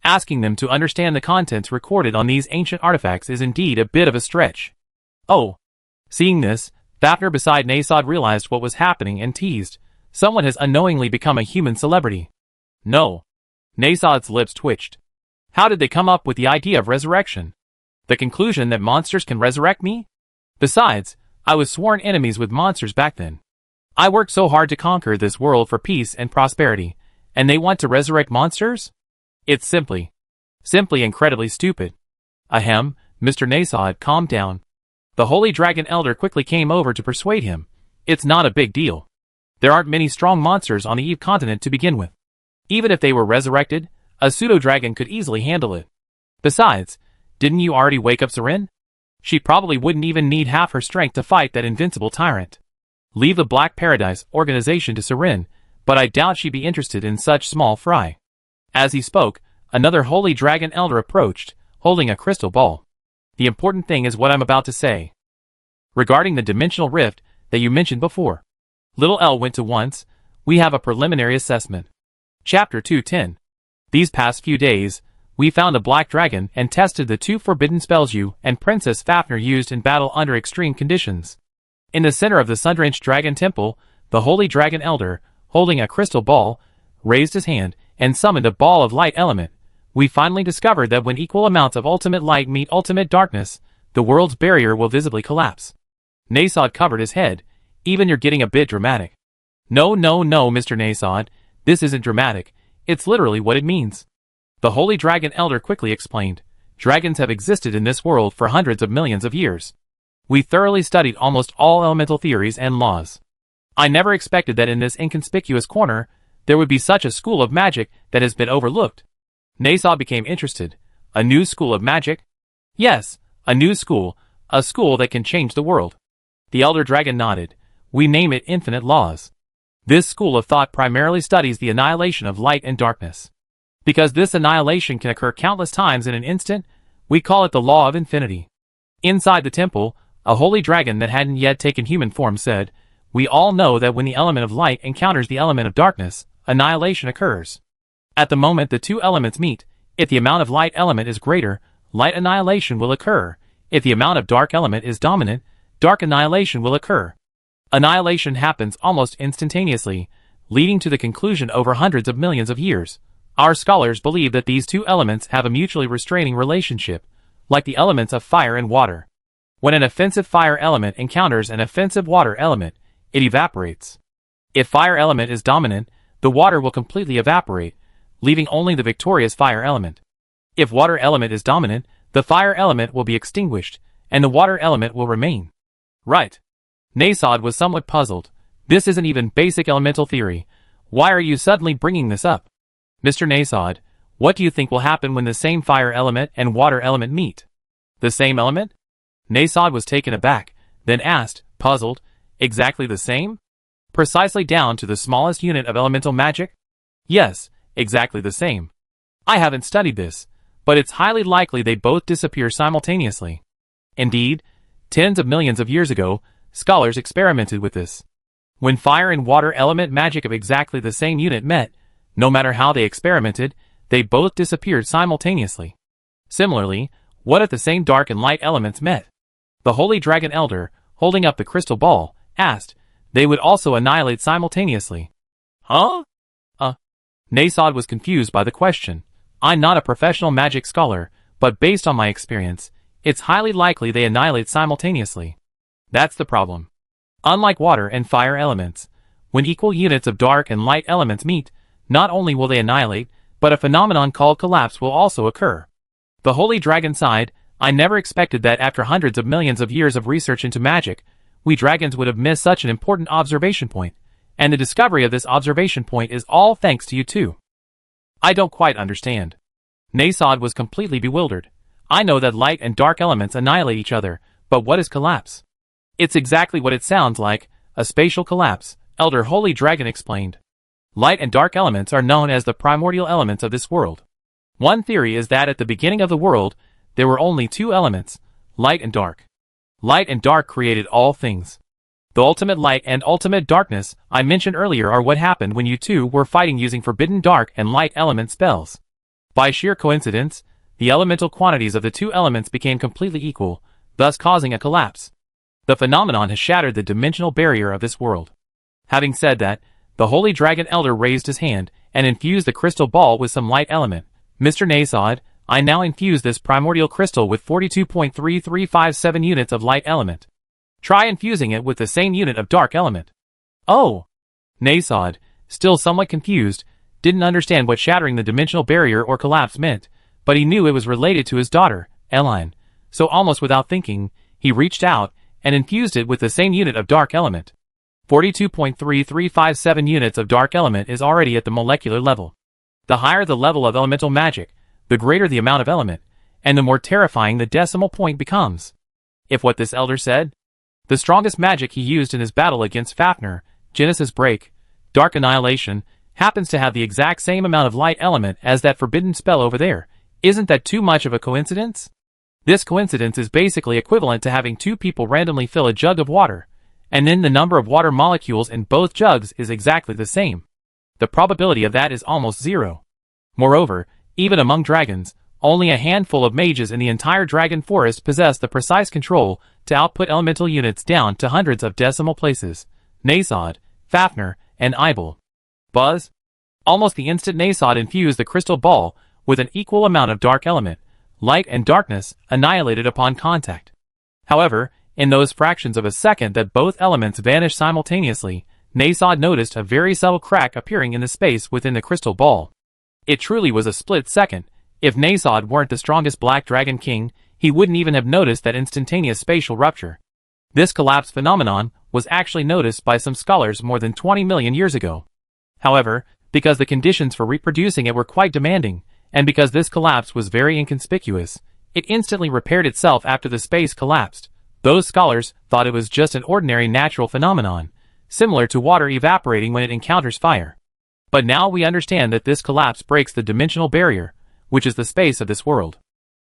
S1: Asking them to understand the contents recorded on these ancient artifacts is indeed a bit of a stretch. Oh. Seeing this, Fafnir beside Nasod realized what was happening and teased. Someone has unknowingly become a human celebrity. No. Nasod's lips twitched. How did they come up with the idea of resurrection? The conclusion that monsters can resurrect me? Besides, I was sworn enemies with monsters back then. I worked so hard to conquer this world for peace and prosperity, and they want to resurrect monsters? It's simply incredibly stupid. Ahem, Mr. Nasod, calm down. The holy dragon elder quickly came over to persuade him. It's not a big deal. There aren't many strong monsters on the Eve continent to begin with. Even if they were resurrected, a pseudo-dragon could easily handle it. Besides, didn't you already wake up Seren? She probably wouldn't even need half her strength to fight that invincible tyrant. Leave the Black Paradise organization to Seren, but I doubt she'd be interested in such small fry. As he spoke, another holy dragon elder approached, holding a crystal ball. The important thing is what I'm about to say. Regarding the dimensional rift that you mentioned before. Little L went to once, we have a preliminary assessment. Chapter 210. These past few days, we found a black dragon and tested the 2 forbidden spells you and Princess Fafnir used in battle under extreme conditions. In the center of the sun-drenched dragon temple, the holy dragon elder, holding a crystal ball, raised his hand and summoned a ball of light element. We finally discovered that when equal amounts of ultimate light meet ultimate darkness, the world's barrier will visibly collapse. Nasod covered his head. Even you're getting a bit dramatic. No, Mr. Nasod, this isn't dramatic. It's literally what it means. The holy dragon elder quickly explained. Dragons have existed in this world for hundreds of millions of years. We thoroughly studied almost all elemental theories and laws. I never expected that in this inconspicuous corner, there would be such a school of magic that has been overlooked. Nasod became interested. A new school of magic? Yes, a new school, a school that can change the world. The elder dragon nodded. We name it Infinite Laws. This school of thought primarily studies the annihilation of light and darkness. Because this annihilation can occur countless times in an instant, we call it the Law of Infinity. Inside the temple, a holy dragon that hadn't yet taken human form said, we all know that when the element of light encounters the element of darkness, annihilation occurs. At the moment the 2 elements meet, if the amount of light element is greater, light annihilation will occur. If the amount of dark element is dominant, dark annihilation will occur. Annihilation happens almost instantaneously, leading to the conclusion over hundreds of millions of years. Our scholars believe that these 2 elements have a mutually restraining relationship, like the elements of fire and water. When an offensive fire element encounters an offensive water element, it evaporates. If fire element is dominant, the water will completely evaporate, leaving only the victorious fire element. If water element is dominant, the fire element will be extinguished, and the water element will remain. Right. Nasod was somewhat puzzled. This isn't even basic elemental theory. Why are you suddenly bringing this up? Mr. Nasod, what do you think will happen when the same fire element and water element meet? The same element? Nasod was taken aback, then asked, puzzled, exactly the same? Precisely down to the smallest unit of elemental magic? Yes, exactly the same. I haven't studied this, but it's highly likely they both disappear simultaneously. Indeed, tens of millions of years ago, scholars experimented with this. When fire and water element magic of exactly the same unit met, no matter how they experimented, they both disappeared simultaneously. Similarly, what if the same dark and light elements met? The holy dragon elder, holding up the crystal ball, asked. They would also annihilate simultaneously. Huh? Nasod was confused by the question. I'm not a professional magic scholar, but based on my experience, it's highly likely they annihilate simultaneously. That's the problem. Unlike water and fire elements, when equal units of dark and light elements meet, not only will they annihilate, but a phenomenon called collapse will also occur. The holy dragon sighed. I never expected that after hundreds of millions of years of research into magic, we dragons would have missed such an important observation point, and the discovery of this observation point is all thanks to you too. I don't quite understand. Nasod was completely bewildered. I know that light and dark elements annihilate each other, but what is collapse? It's exactly what it sounds like, a spatial collapse, Elder Holy Dragon explained. Light and dark elements are known as the primordial elements of this world. One theory is that at the beginning of the world, there were only two elements, light and dark. Light and dark created all things. The ultimate light and ultimate darkness I mentioned earlier are what happened when you two were fighting using forbidden dark and light element spells. By sheer coincidence, the elemental quantities of the two elements became completely equal, thus causing a collapse. The phenomenon has shattered the dimensional barrier of this world. Having said that, the Holy Dragon Elder raised his hand and infused the crystal ball with some light element. Mr. Nasod, I now infuse this primordial crystal with 42.3357 units of light element. Try infusing it with the same unit of dark element. Oh! Nasod, still somewhat confused, didn't understand what shattering the dimensional barrier or collapse meant, but he knew it was related to his daughter, Eline, so almost without thinking, he reached out and infused it with the same unit of dark element. 42.3357 units of dark element is already at the molecular level. The higher the level of elemental magic, the greater the amount of element, and the more terrifying the decimal point becomes. If what this elder said, the strongest magic he used in his battle against Fafnir, Genesis Break, Dark Annihilation, happens to have the exact same amount of light element as that forbidden spell over there, isn't that too much of a coincidence? This coincidence is basically equivalent to having two people randomly fill a jug of water, and then the number of water molecules in both jugs is exactly the same. The probability of that is almost zero. Moreover, even among dragons, only a handful of mages in the entire dragon forest possess the precise control to output elemental units down to hundreds of decimal places. Nasod, Fafnir, and Ibel. Buzz? Almost the instant Nasod infused the crystal ball with an equal amount of dark element, light and darkness annihilated upon contact. However, in those fractions of a second that both elements vanished simultaneously, Nasod noticed a very subtle crack appearing in the space within the crystal ball. It truly was a split second. If Nasod weren't the strongest Black Dragon King, he wouldn't even have noticed that instantaneous spatial rupture. This collapse phenomenon was actually noticed by some scholars more than 20 million years ago. However, because the conditions for reproducing it were quite demanding, and because this collapse was very inconspicuous, it instantly repaired itself after the space collapsed. Those scholars thought it was just an ordinary natural phenomenon, similar to water evaporating when it encounters fire. But now we understand that this collapse breaks the dimensional barrier, which is the space of this world.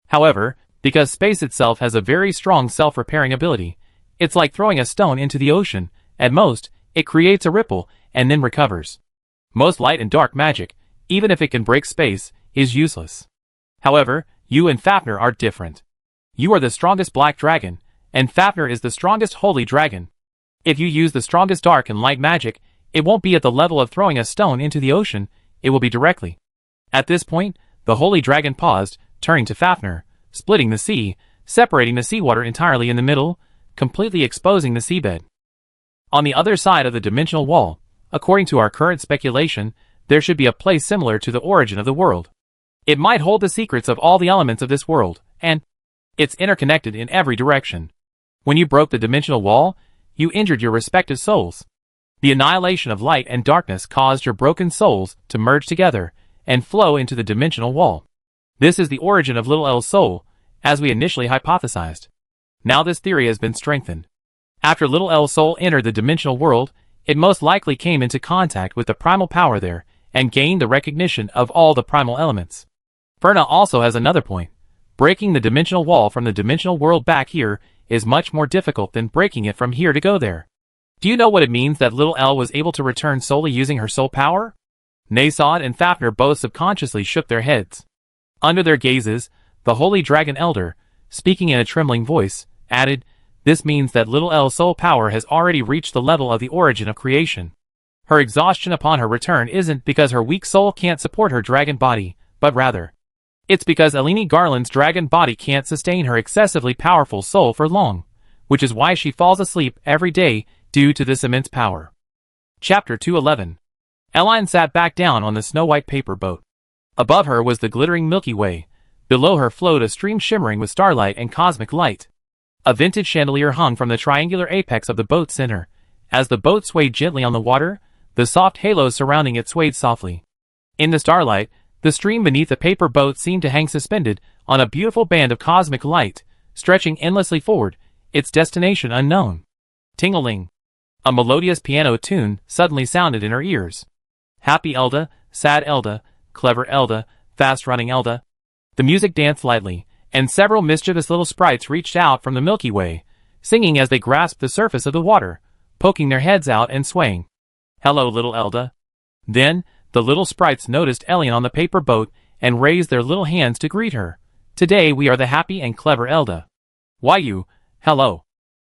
S1: However, because space itself has a very strong self-repairing ability, it's like throwing a stone into the ocean. At most, it creates a ripple and then recovers. Most light and dark magic, even if it can break space, is useless. However, you and Fafnir are different. You are the strongest Black Dragon, and Fafnir is the strongest Holy Dragon. If you use the strongest dark and light magic, it won't be at the level of throwing a stone into the ocean, it will be directly. At this point, the Holy Dragon paused, turning to Fafnir, splitting the sea, separating the seawater entirely in the middle, completely exposing the seabed. On the other side of the dimensional wall, according to our current speculation, there should be a place similar to the origin of the world. It might hold the secrets of all the elements of this world, and it's interconnected in every direction. When you broke the dimensional wall, you injured your respective souls. The annihilation of light and darkness caused your broken souls to merge together and flow into the dimensional wall. This is the origin of Little L's soul, as we initially hypothesized. Now this theory has been strengthened. After Little L's soul entered the dimensional world, it most likely came into contact with the primal power there and gained the recognition of all the primal elements. Ferna also has another point. Breaking the dimensional wall from the dimensional world back here is much more difficult than breaking it from here to go there. Do you know what it means that Little L was able to return solely using her soul power? Nasod and Fafnir both subconsciously shook their heads. Under their gazes, the Holy Dragon Elder, speaking in a trembling voice, added, "This means that Little L's soul power has already reached the level of the origin of creation. Her exhaustion upon her return isn't because her weak soul can't support her dragon body, but rather, it's because Eleni Garland's dragon body can't sustain her excessively powerful soul for long, which is why she falls asleep every day due to this immense power." Chapter 211. Eline sat back down on the snow-white paper boat. Above her was the glittering Milky Way. Below her flowed a stream shimmering with starlight and cosmic light. A vintage chandelier hung from the triangular apex of the boat's center. As the boat swayed gently on the water, the soft halos surrounding it swayed softly. In the starlight, The stream beneath the paper boat seemed to hang suspended on a beautiful band of cosmic light, stretching endlessly forward, its destination unknown. Ting-a-ling. A melodious piano tune suddenly sounded in her ears. Happy Elda, sad Elda, clever Elda, fast-running Elda. The music danced lightly, and several mischievous little sprites reached out from the Milky Way, singing as they grasped the surface of the water, poking their heads out and swaying. Hello, little Elda. Then, the little sprites noticed Elian on the paper boat and raised their little hands to greet her. Today we are the happy and clever Elda. Why you, hello.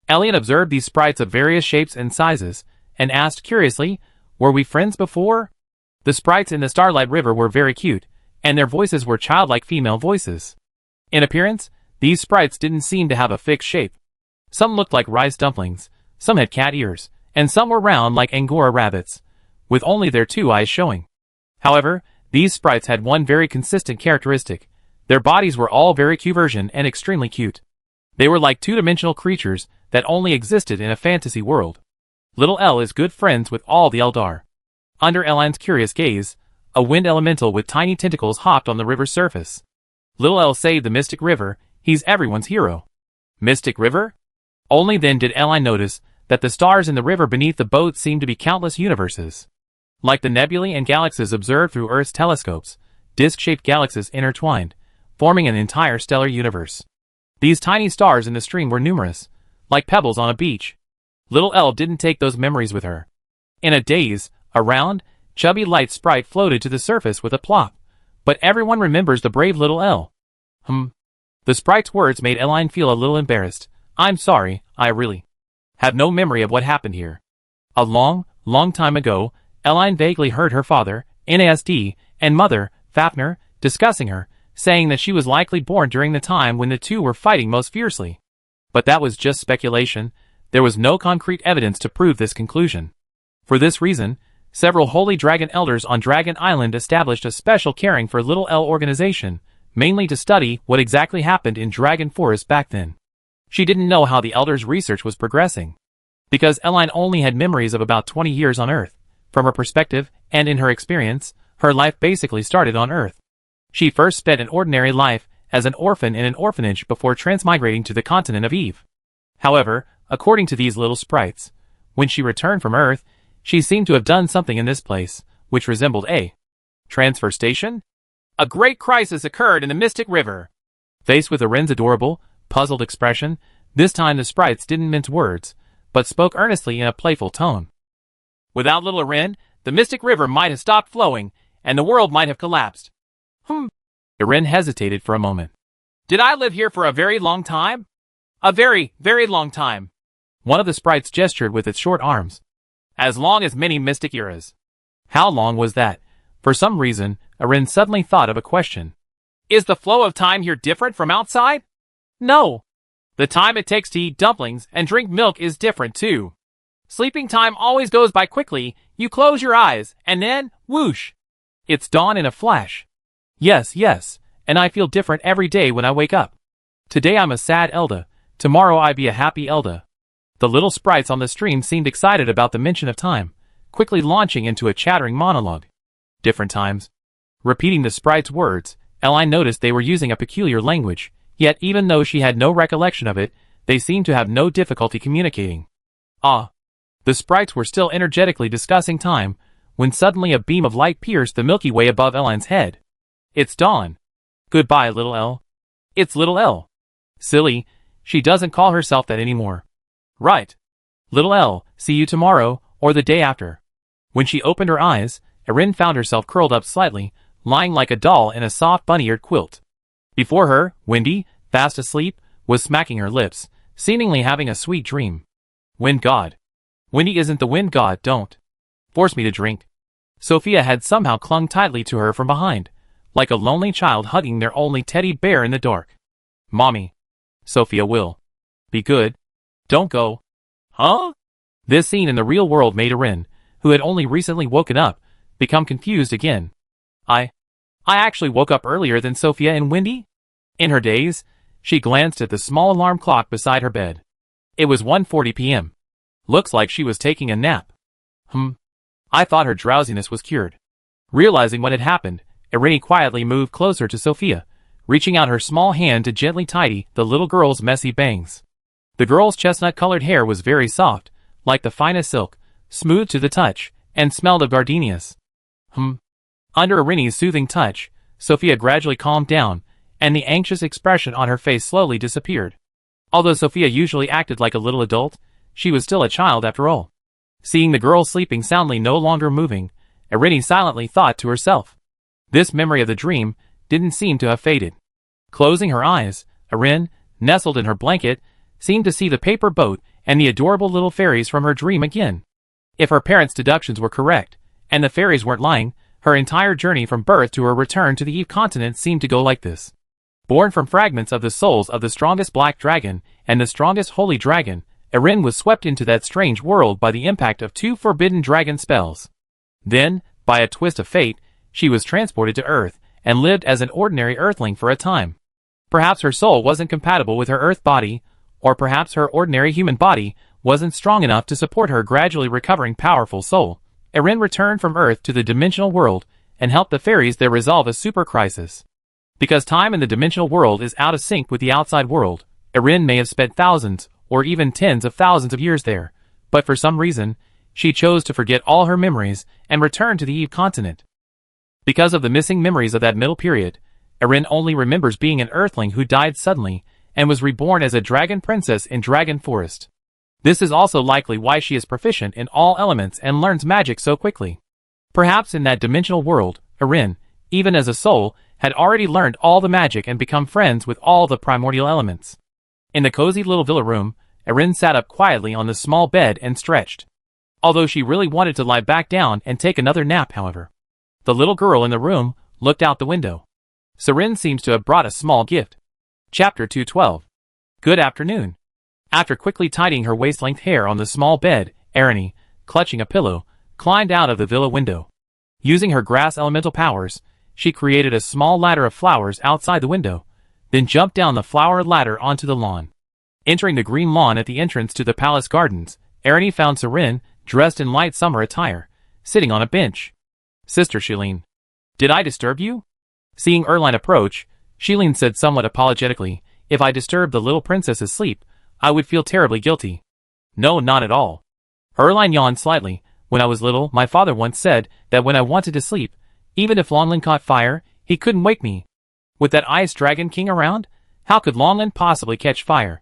S1: Elian observed these sprites of various shapes and sizes, and asked curiously, were we friends before? The sprites in the Starlight River were very cute, and their voices were childlike female voices. In appearance, these sprites didn't seem to have a fixed shape. Some looked like rice dumplings, some had cat ears, and some were round like Angora rabbits, with only their 2 eyes showing. However, these sprites had one very consistent characteristic. Their bodies were all very Q-version and extremely cute. They were like 2-dimensional creatures that only existed in a fantasy world. Little El is good friends with all the Eldar. Under Elian's curious gaze, a wind elemental with tiny tentacles hopped on the river's surface. Little El saved the Mystic River, he's everyone's hero. Mystic River? Only then did Elian notice that the stars in the river beneath the boat seemed to be countless universes. Like the nebulae and galaxies observed through Earth's telescopes, disc-shaped galaxies intertwined, forming an entire stellar universe. These tiny stars in the stream were numerous, like pebbles on a beach. Little El didn't take those memories with her. In a daze, a round, chubby light sprite floated to the surface with a plop, but everyone remembers the brave little El. The sprite's words made Elian feel a little embarrassed. I'm sorry, I really have no memory of what happened here. A long, long time ago, Elian vaguely heard her father, NASD, and mother, Fafnir, discussing her, saying that she was likely born during the time when the two were fighting most fiercely. But that was just speculation. There was no concrete evidence to prove this conclusion. For this reason, several holy dragon elders on Dragon Island established a special Caring for Little El organization, mainly to study what exactly happened in Dragon Forest back then. She didn't know how the elders' research was progressing, because Elian only had memories of about 20 years on Earth. From her perspective, and in her experience, her life basically started on Earth. She first spent an ordinary life as an orphan in an orphanage before transmigrating to the continent of Eve. However, according to these little sprites, when she returned from Earth, she seemed to have done something in this place, which resembled a transfer station. A great crisis occurred in the Mystic River. Faced with Arin's adorable, puzzled expression, this time the sprites didn't mince words, but spoke earnestly in a playful tone. Without little Arin, the Mystic River might have stopped flowing, and the world might have collapsed. Arin hesitated for a moment. Did I live here for a very long time? A very, very long time. One of the sprites gestured with its short arms. As long as many mystic eras. How long was that? For some reason, Arin suddenly thought of a question. Is the flow of time here different from outside? No. The time it takes to eat dumplings and drink milk is different too. Sleeping time always goes by quickly, you close your eyes, and then, whoosh! It's dawn in a flash. Yes, and I feel different every day when I wake up. Today I'm a sad Elda, tomorrow I be a happy Elda. The little sprites on the stream seemed excited about the mention of time, quickly launching into a chattering monologue. Different times. Repeating the sprites' words, Elian noticed they were using a peculiar language, yet even though she had no recollection of it, they seemed to have no difficulty communicating. The sprites were still energetically discussing time, when suddenly a beam of light pierced the Milky Way above Elian's head. It's dawn. Goodbye, little El. It's little El. Silly, she doesn't call herself that anymore. Right. Little El, see you tomorrow, or the day after. When she opened her eyes, Arin found herself curled up slightly, lying like a doll in a soft bunny-eared quilt. Before her, Wendy, fast asleep, was smacking her lips, seemingly having a sweet dream. Wind God. Wendy isn't the wind god, don't force me to drink. Sophia had somehow clung tightly to her from behind, like a lonely child hugging their only teddy bear in the dark. Mommy. Sophia will be good. Don't go. Huh? This scene in the real world made Arin, who had only recently woken up, become confused again. I actually woke up earlier than Sophia and Wendy? In her daze, she glanced at the small alarm clock beside her bed. It was 1:40 p.m. Looks like she was taking a nap. I thought her drowsiness was cured. Realizing what had happened, Irini quietly moved closer to Sophia, reaching out her small hand to gently tidy the little girl's messy bangs. The girl's chestnut-colored hair was very soft, like the finest silk, smooth to the touch, and smelled of gardenias. Under Irini's soothing touch, Sophia gradually calmed down, and the anxious expression on her face slowly disappeared. Although Sophia usually acted like a little adult, she was still a child after all. Seeing the girl sleeping soundly no longer moving, Irini silently thought to herself. This memory of the dream didn't seem to have faded. Closing her eyes, Irini, nestled in her blanket, seemed to see the paper boat and the adorable little fairies from her dream again. If her parents' deductions were correct, and the fairies weren't lying, her entire journey from birth to her return to the Eve continent seemed to go like this. Born from fragments of the souls of the strongest black dragon and the strongest holy dragon, Irini was swept into that strange world by the impact of 2 forbidden dragon spells. Then, by a twist of fate, she was transported to Earth and lived as an ordinary Earthling for a time. Perhaps her soul wasn't compatible with her Earth body, or perhaps her ordinary human body wasn't strong enough to support her gradually recovering powerful soul. Irini returned from Earth to the dimensional world and helped the fairies there resolve a super crisis. Because time in the dimensional world is out of sync with the outside world, Irini may have spent thousands, or even tens of thousands of years there, but for some reason, she chose to forget all her memories and return to the Eve continent. Because of the missing memories of that middle period, Irini only remembers being an Earthling who died suddenly and was reborn as a dragon princess in Dragon Forest. This is also likely why she is proficient in all elements and learns magic so quickly. Perhaps in that dimensional world, Irini, even as a soul, had already learned all the magic and become friends with all the primordial elements. In the cozy little villa room, Irini sat up quietly on the small bed and stretched. Although she really wanted to lie back down and take another nap, however. The little girl in the room looked out the window. Irini seems to have brought a small gift. Chapter 212. Good afternoon. After quickly tidying her waist-length hair on the small bed, Irini, clutching a pillow, climbed out of the villa window. Using her grass elemental powers, she created a small ladder of flowers outside the window, then jumped down the flower ladder onto the lawn. Entering the green lawn at the entrance to the palace gardens, Irini found Irini, dressed in light summer attire, sitting on a bench. Sister Shilin. Did I disturb you? Seeing Erline approach, Shilin said somewhat apologetically, if I disturbed the little princess's sleep, I would feel terribly guilty. No, not at all. Erline yawned slightly. When I was little, my father once said that when I wanted to sleep, even if Longlin caught fire, he couldn't wake me. With that ice dragon king around, how could Longlin possibly catch fire?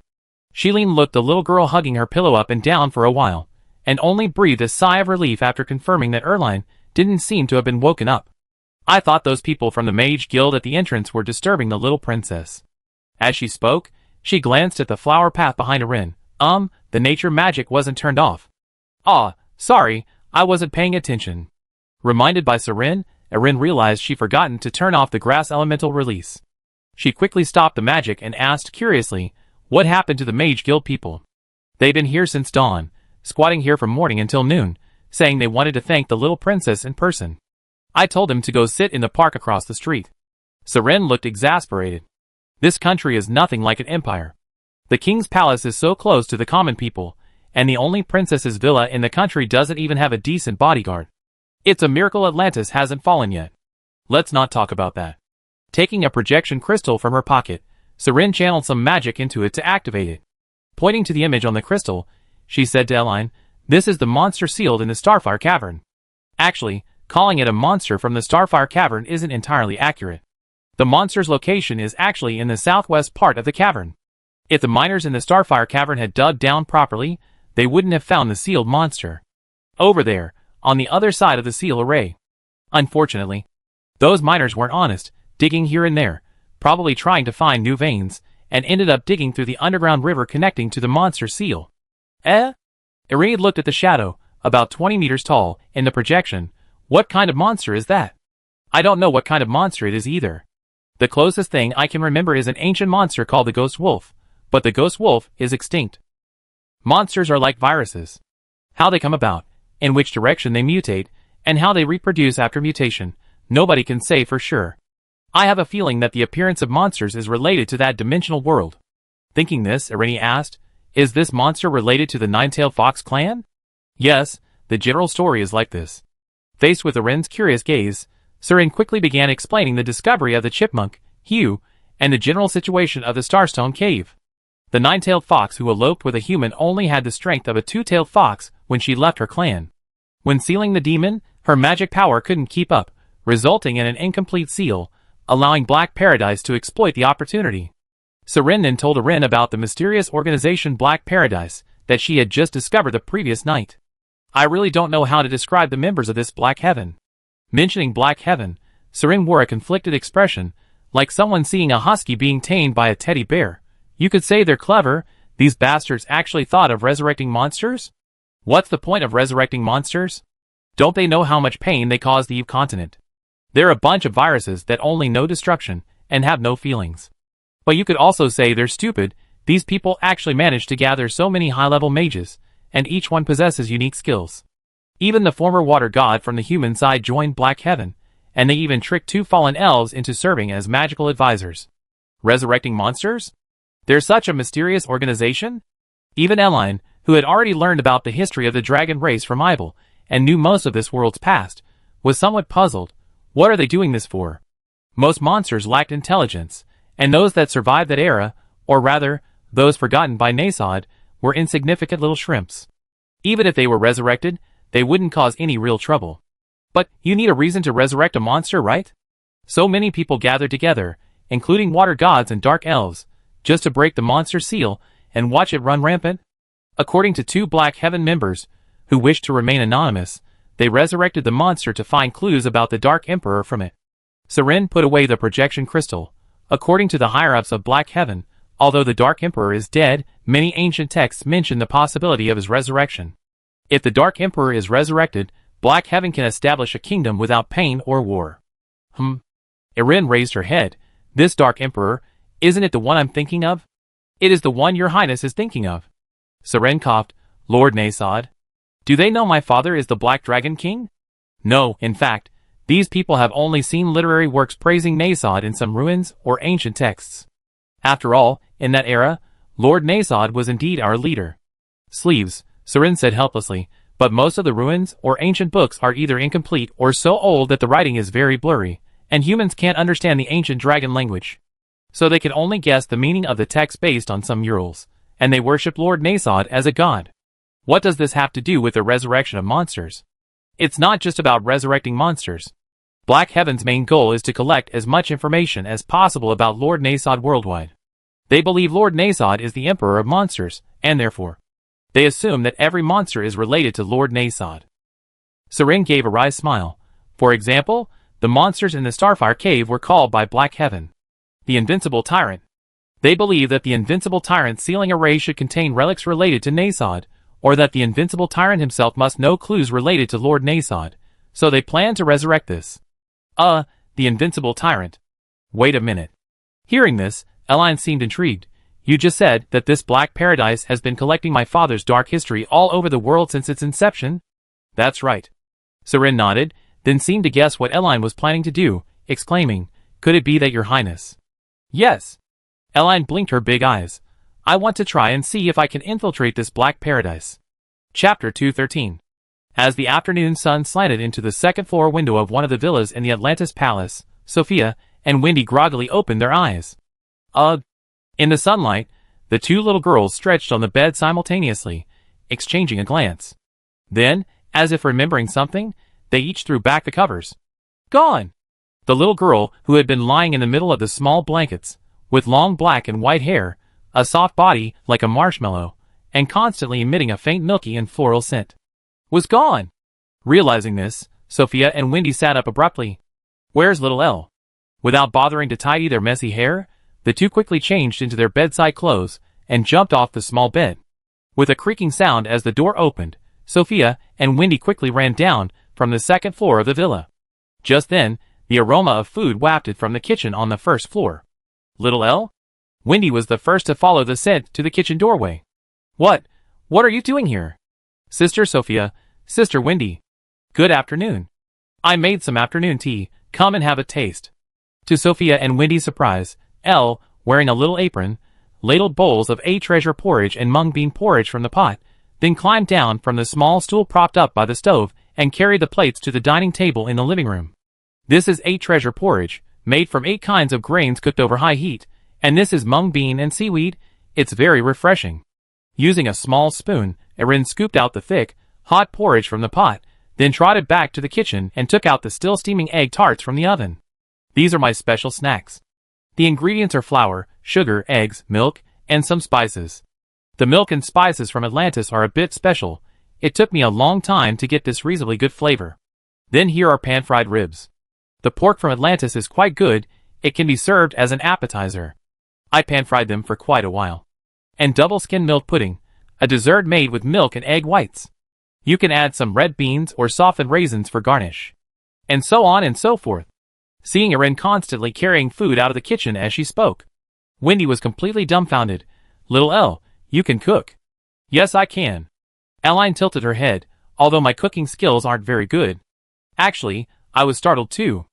S1: Shilin looked the little girl hugging her pillow up and down for a while, and only breathed a sigh of relief after confirming that Erline didn't seem to have been woken up. I thought those people from the Mage Guild at the entrance were disturbing the little princess. As she spoke, she glanced at the flower path behind Irini. The nature magic wasn't turned off. Ah, sorry, I wasn't paying attention. Reminded by Irini realized she'd forgotten to turn off the grass elemental release. She quickly stopped the magic and asked curiously, what happened to the Mage Guild people? They've been here since dawn, squatting here from morning until noon, saying they wanted to thank the little princess in person. I told them to go sit in the park across the street. Irini looked exasperated. This country is nothing like an empire. The king's palace is so close to the common people, and the only princess's villa in the country doesn't even have a decent bodyguard. It's a miracle Atlantis hasn't fallen yet. Let's not talk about that. Taking a projection crystal from her pocket, Irini channeled some magic into it to activate it. Pointing to the image on the crystal, she said to Erline, this is the monster sealed in the Starfire Cavern. Actually, calling it a monster from the Starfire Cavern isn't entirely accurate. The monster's location is actually in the southwest part of the cavern. If the miners in the Starfire Cavern had dug down properly, they wouldn't have found the sealed monster. Over there, on the other side of the seal array. Unfortunately, those miners weren't honest, digging here and there, probably trying to find new veins, and ended up digging through the underground river connecting to the monster seal. Irini looked at the shadow, about 20 meters tall, in the projection. What kind of monster is that? I don't know what kind of monster it is either. The closest thing I can remember is an ancient monster called the Ghost Wolf, but the Ghost Wolf is extinct. Monsters are like viruses. How they come about, in which direction they mutate, and how they reproduce after mutation, nobody can say for sure. I have a feeling that the appearance of monsters is related to that dimensional world. Thinking this, Irini asked, is this monster related to the Nine-Tailed Fox clan? Yes, the general story is like this. Faced with Irini's curious gaze, Surin quickly began explaining the discovery of the chipmunk, Hugh, and the general situation of the Starstone Cave. The nine-tailed fox who eloped with a human only had the strength of a two-tailed fox when she left her clan. When sealing the demon, her magic power couldn't keep up, resulting in an incomplete seal, allowing Black Paradise to exploit the opportunity. Surin then told Arin about the mysterious organization Black Paradise that she had just discovered the previous night. I really don't know how to describe the members of this Black Heaven. Mentioning Black Heaven, Surin wore a conflicted expression, like someone seeing a husky being tamed by a teddy bear. You could say they're clever. These bastards actually thought of resurrecting monsters? What's the point of resurrecting monsters? Don't they know how much pain they cause the Eve continent? They're a bunch of viruses that only know destruction and have no feelings. But you could also say they're stupid. These people actually managed to gather so many high-level mages, and each one possesses unique skills. Even the former water god from the human side joined Black Heaven, and they even tricked two fallen elves into serving as magical advisors. Resurrecting monsters? They're such a mysterious organization? Even Eline, who had already learned about the history of the dragon race from Ibel, and knew most of this world's past, was somewhat puzzled. What are they doing this for? Most monsters lacked intelligence, and those that survived that era, or rather, those forgotten by Nasod, were insignificant little shrimps. Even if they were resurrected, they wouldn't cause any real trouble. But you need a reason to resurrect a monster, right? So many people gathered together, including water gods and dark elves, just to break the monster seal and watch it run rampant. According to two Black Heaven members, who wished to remain anonymous, they resurrected the monster to find clues about the Dark Emperor from it. Surin put away the projection crystal. According to the higher-ups of Black Heaven, although the Dark Emperor is dead, many ancient texts mention the possibility of his resurrection. If the Dark Emperor is resurrected, Black Heaven can establish a kingdom without pain or war. Arin raised her head. This Dark Emperor, isn't it the one I'm thinking of? It is the one your highness is thinking of. Surin coughed. Lord Nasod. Do they know my father is the Black Dragon King? No, in fact, these people have only seen literary works praising Nasod in some ruins or ancient texts. After all, in that era, Lord Nasod was indeed our leader. Sleeves, Surin said helplessly, but most of the ruins or ancient books are either incomplete or so old that the writing is very blurry, and humans can't understand the ancient dragon language. So they can only guess the meaning of the text based on some murals, and they worship Lord Nasod as a god. What does this have to do with the resurrection of monsters? It's not just about resurrecting monsters. Black Heaven's main goal is to collect as much information as possible about Lord Nasod worldwide. They believe Lord Nasod is the Emperor of monsters, and therefore, they assume that every monster is related to Lord Nasod. Surin gave a wry smile. For example, the monsters in the Starfire Cave were called by Black Heaven the Invincible Tyrant. They believe that the Invincible Tyrant's sealing array should contain relics related to Nasod, or that the Invincible Tyrant himself must know clues related to Lord Nasod, so they plan to resurrect this. The Invincible Tyrant. Wait a minute. Hearing this, Eline seemed intrigued. You just said that this Black Paradise has been collecting my father's dark history all over the world since its inception? That's right. Surin nodded, then seemed to guess what Eline was planning to do, exclaiming, Could it be that your highness? Yes. Eline blinked her big eyes. I want to try and see if I can infiltrate this Black Paradise. Chapter 213. As the afternoon sun slanted into the second-floor window of one of the villas in the Atlantis Palace, Sophia and Wendy groggily opened their eyes. In the sunlight, the two little girls stretched on the bed simultaneously, exchanging a glance. Then, as if remembering something, they each threw back the covers. Gone! The little girl, who had been lying in the middle of the small blankets, with long black and white hair, a soft body like a marshmallow, and constantly emitting a faint milky and floral scent, was gone. Realizing this, Sophia and Wendy sat up abruptly. Where's little Elle? Without bothering to tidy their messy hair, the two quickly changed into their bedside clothes and jumped off the small bed. With a creaking sound as the door opened, Sophia and Wendy quickly ran down from the second floor of the villa. Just then, the aroma of food wafted from the kitchen on the first floor. Little Elle? Wendy was the first to follow the scent to the kitchen doorway. What are you doing here? Sister Sophia, Sister Wendy. Good afternoon. I made some afternoon tea, come and have a taste. To Sophia and Wendy's surprise, Elle, wearing a little apron, ladled bowls of treasure porridge and mung bean porridge from the pot, then climbed down from the small stool propped up by the stove and carried the plates to the dining table in the living room. This is 8 treasure porridge, made from 8 kinds of grains cooked over high heat, and this is mung bean and seaweed. It's very refreshing. Using a small spoon, Erin scooped out the thick, hot porridge from the pot, then trotted back to the kitchen and took out the still steaming egg tarts from the oven. These are my special snacks. The ingredients are flour, sugar, eggs, milk, and some spices. The milk and spices from Atlantis are a bit special. It took me a long time to get this reasonably good flavor. Then here are pan-fried ribs. The pork from Atlantis is quite good. It can be served as an appetizer. I pan-fried them for quite a while. And double-skin milk pudding, a dessert made with milk and egg whites. You can add some red beans or softened raisins for garnish. And so on and so forth. Seeing Erin constantly carrying food out of the kitchen as she spoke, Wendy was completely dumbfounded. "Little Elle, you can cook." "Yes, I can." Eline tilted her head, although my cooking skills aren't very good. Actually, I was startled too.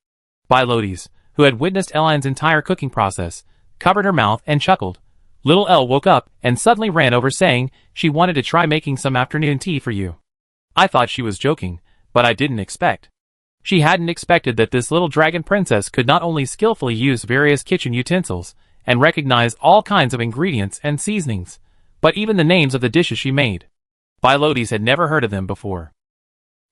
S1: Bilotes, who had witnessed Eline's entire cooking process, covered her mouth and chuckled. Little Elle woke up and suddenly ran over saying she wanted to try making some afternoon tea for you. I thought she was joking, but I didn't expect. She hadn't expected that this little dragon princess could not only skillfully use various kitchen utensils and recognize all kinds of ingredients and seasonings, but even the names of the dishes she made. Bilotes had never heard of them before.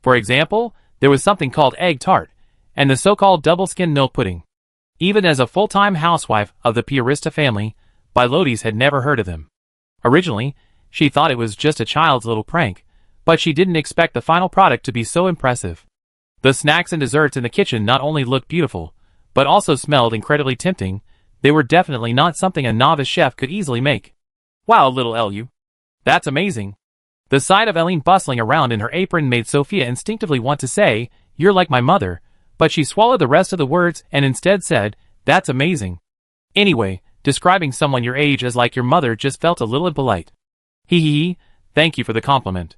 S1: For example, there was something called egg tart, and the so-called double-skin milk pudding. Even as a full-time housewife of the Piarista family, Bilotes had never heard of them. Originally, she thought it was just a child's little prank, but she didn't expect the final product to be so impressive. The snacks and desserts in the kitchen not only looked beautiful, but also smelled incredibly tempting. They were definitely not something a novice chef could easily make. "Wow, little Elle, that's amazing." The sight of Eline bustling around in her apron made Sophia instinctively want to say, "You're like my mother," but she swallowed the rest of the words and instead said, "That's amazing." Anyway, describing someone your age as like your mother just felt a little impolite. Hee, thank you for the compliment.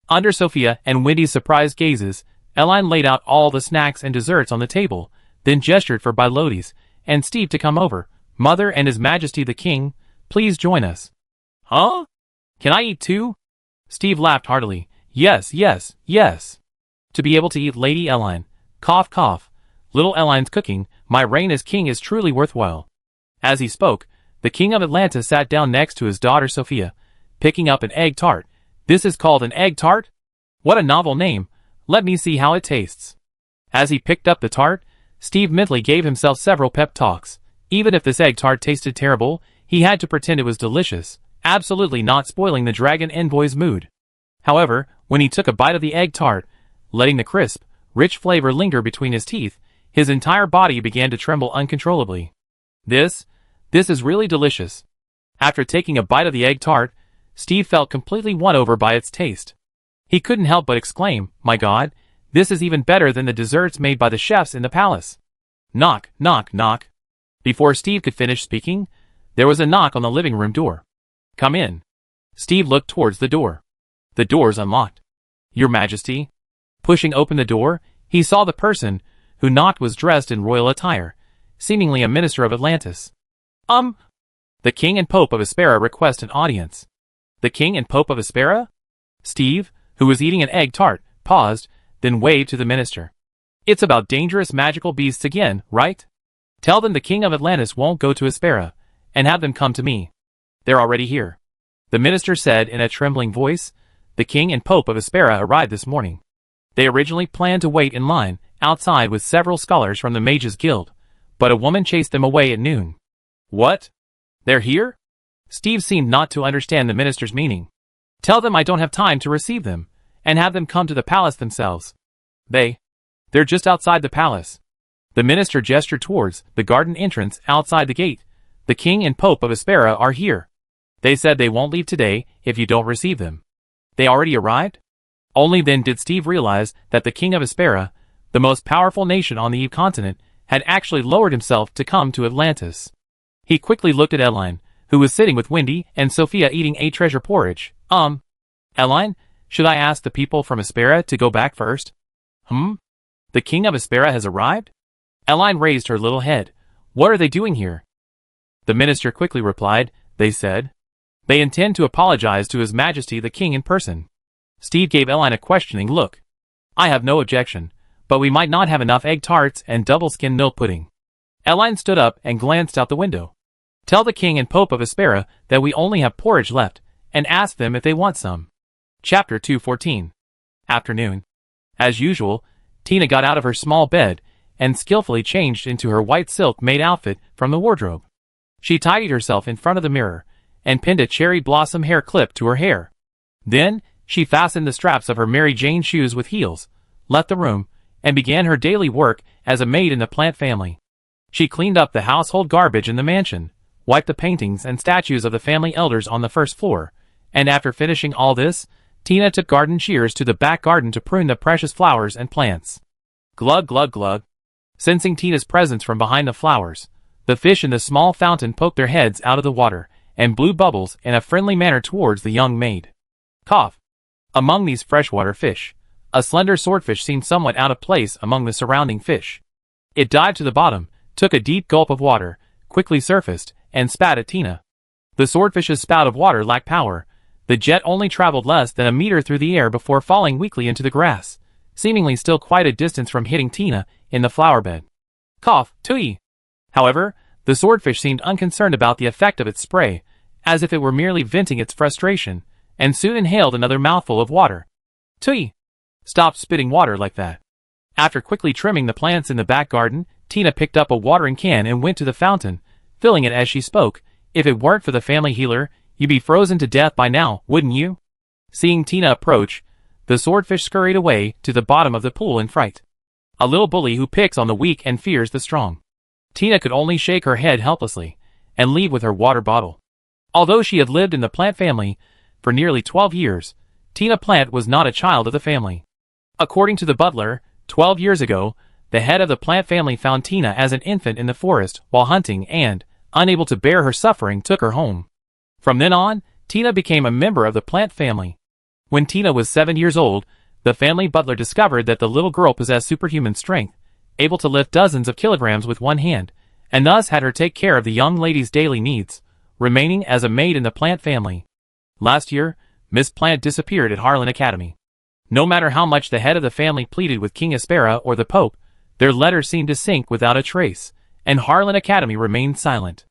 S1: Under Sophia and Wendy's surprised gazes, Eline laid out all the snacks and desserts on the table, then gestured for Bilotes and Steve to come over. "Mother and His Majesty the King, please join us." "Huh? Can I eat too?" Steve laughed heartily. Yes. To be able to eat Lady Eline. Cough cough. Little Eline's cooking, my reign as king is truly worthwhile. As he spoke, the king of Atlantis sat down next to his daughter Sophia, picking up an egg tart. "This is called an egg tart? What a novel name. Let me see how it tastes." As he picked up the tart, Steve mentally gave himself several pep talks. Even if this egg tart tasted terrible, he had to pretend it was delicious, absolutely not spoiling the dragon envoy's mood. However, when he took a bite of the egg tart, letting the crisp, rich flavor linger between his teeth, his entire body began to tremble uncontrollably. This is really delicious. After taking a bite of the egg tart, Steve felt completely won over by its taste. He couldn't help but exclaim, "My God, this is even better than the desserts made by the chefs in the palace." Knock, knock, knock. Before Steve could finish speaking, there was a knock on the living room door. "Come in." Steve looked towards the door. The door's unlocked. "Your Majesty." Pushing open the door, he saw the person who knocked was dressed in royal attire, seemingly a minister of Atlantis. The King and Pope of Aspera request an audience." "The King and Pope of Aspera?" Steve, who was eating an egg tart, paused, then waved to the minister. "It's about dangerous magical beasts again, right? Tell them the King of Atlantis won't go to Aspera, and have them come to me. They're already here." The minister said in a trembling voice, "The King and Pope of Aspera arrived this morning. They originally planned to wait in line outside with several scholars from the Mages Guild, but a woman chased them away at noon." "What? They're here?" Steve seemed not to understand the minister's meaning. "Tell them I don't have time to receive them, and have them come to the palace themselves. They're just outside the palace." The minister gestured towards the garden entrance outside the gate. "The King and Pope of Aspera are here. They said they won't leave today if you don't receive them." "They already arrived?" Only then did Steve realize that the King of Aspera, the most powerful nation on the Eve continent, had actually lowered himself to come to Atlantis. He quickly looked at Eline, who was sitting with Wendy and Sophia eating a treasure porridge. Eline, should I ask the people from Aspera to go back first?" The King of Aspera has arrived?" Eline raised her little head. "What are they doing here?" The minister quickly replied, "They said they intend to apologize to His Majesty the King in person." Steve gave Eline a questioning look. "I have no objection, but we might not have enough egg tarts and double-skin milk pudding. Eline stood up and glanced out the window. Tell the king and pope of Aspera that we only have porridge left, and ask them if they want some. Chapter 214. Afternoon. As usual, Tina got out of her small bed and skillfully changed into her white silk-made outfit from the wardrobe. She tidied herself in front of the mirror and pinned a cherry blossom hair clip to her hair. Then, she fastened the straps of her Mary Jane shoes with heels, left the room, and began her daily work as a maid in the plant family. She cleaned up the household garbage in the mansion, wiped the paintings and statues of the family elders on the first floor, and after finishing all this, Tina took garden shears to the back garden to prune the precious flowers and plants. Glug glug glug. Sensing Tina's presence from behind the flowers, the fish in the small fountain poked their heads out of the water and blew bubbles in a friendly manner towards the young maid. Cough. Among these freshwater fish, a slender swordfish seemed somewhat out of place among the surrounding fish. It dived to the bottom, took a deep gulp of water, quickly surfaced, and spat at Tina. The swordfish's spout of water lacked power. The jet only traveled less than a meter through the air before falling weakly into the grass, seemingly still quite a distance from hitting Tina in the flower bed. Cough, tui. However, the swordfish seemed unconcerned about the effect of its spray, as if it were merely venting its frustration, and soon inhaled another mouthful of water. Tui. Stop spitting water like that. After quickly trimming the plants in the back garden, Tina picked up a watering can and went to the fountain, filling it as she spoke. If it weren't for the family healer, you'd be frozen to death by now, wouldn't you? Seeing Tina approach, the swordfish scurried away to the bottom of the pool in fright. A little bully who picks on the weak and fears the strong. Tina could only shake her head helplessly and leave with her water bottle. Although she had lived in the Plant family for nearly 12 years, Tina Plant was not a child of the family. According to the butler, 12 years ago, the head of the Plant family found Tina as an infant in the forest while hunting and, unable to bear her suffering, took her home. From then on, Tina became a member of the Plant family. When Tina was 7 years old, the family butler discovered that the little girl possessed superhuman strength, able to lift dozens of kilograms with one hand, and thus had her take care of the young lady's daily needs, remaining as a maid in the Plant family. Last year, Miss Plant disappeared at Harlan Academy. No matter how much the head of the family pleaded with King Aspera or the Pope, their letters seemed to sink without a trace, and Harlan Academy remained silent.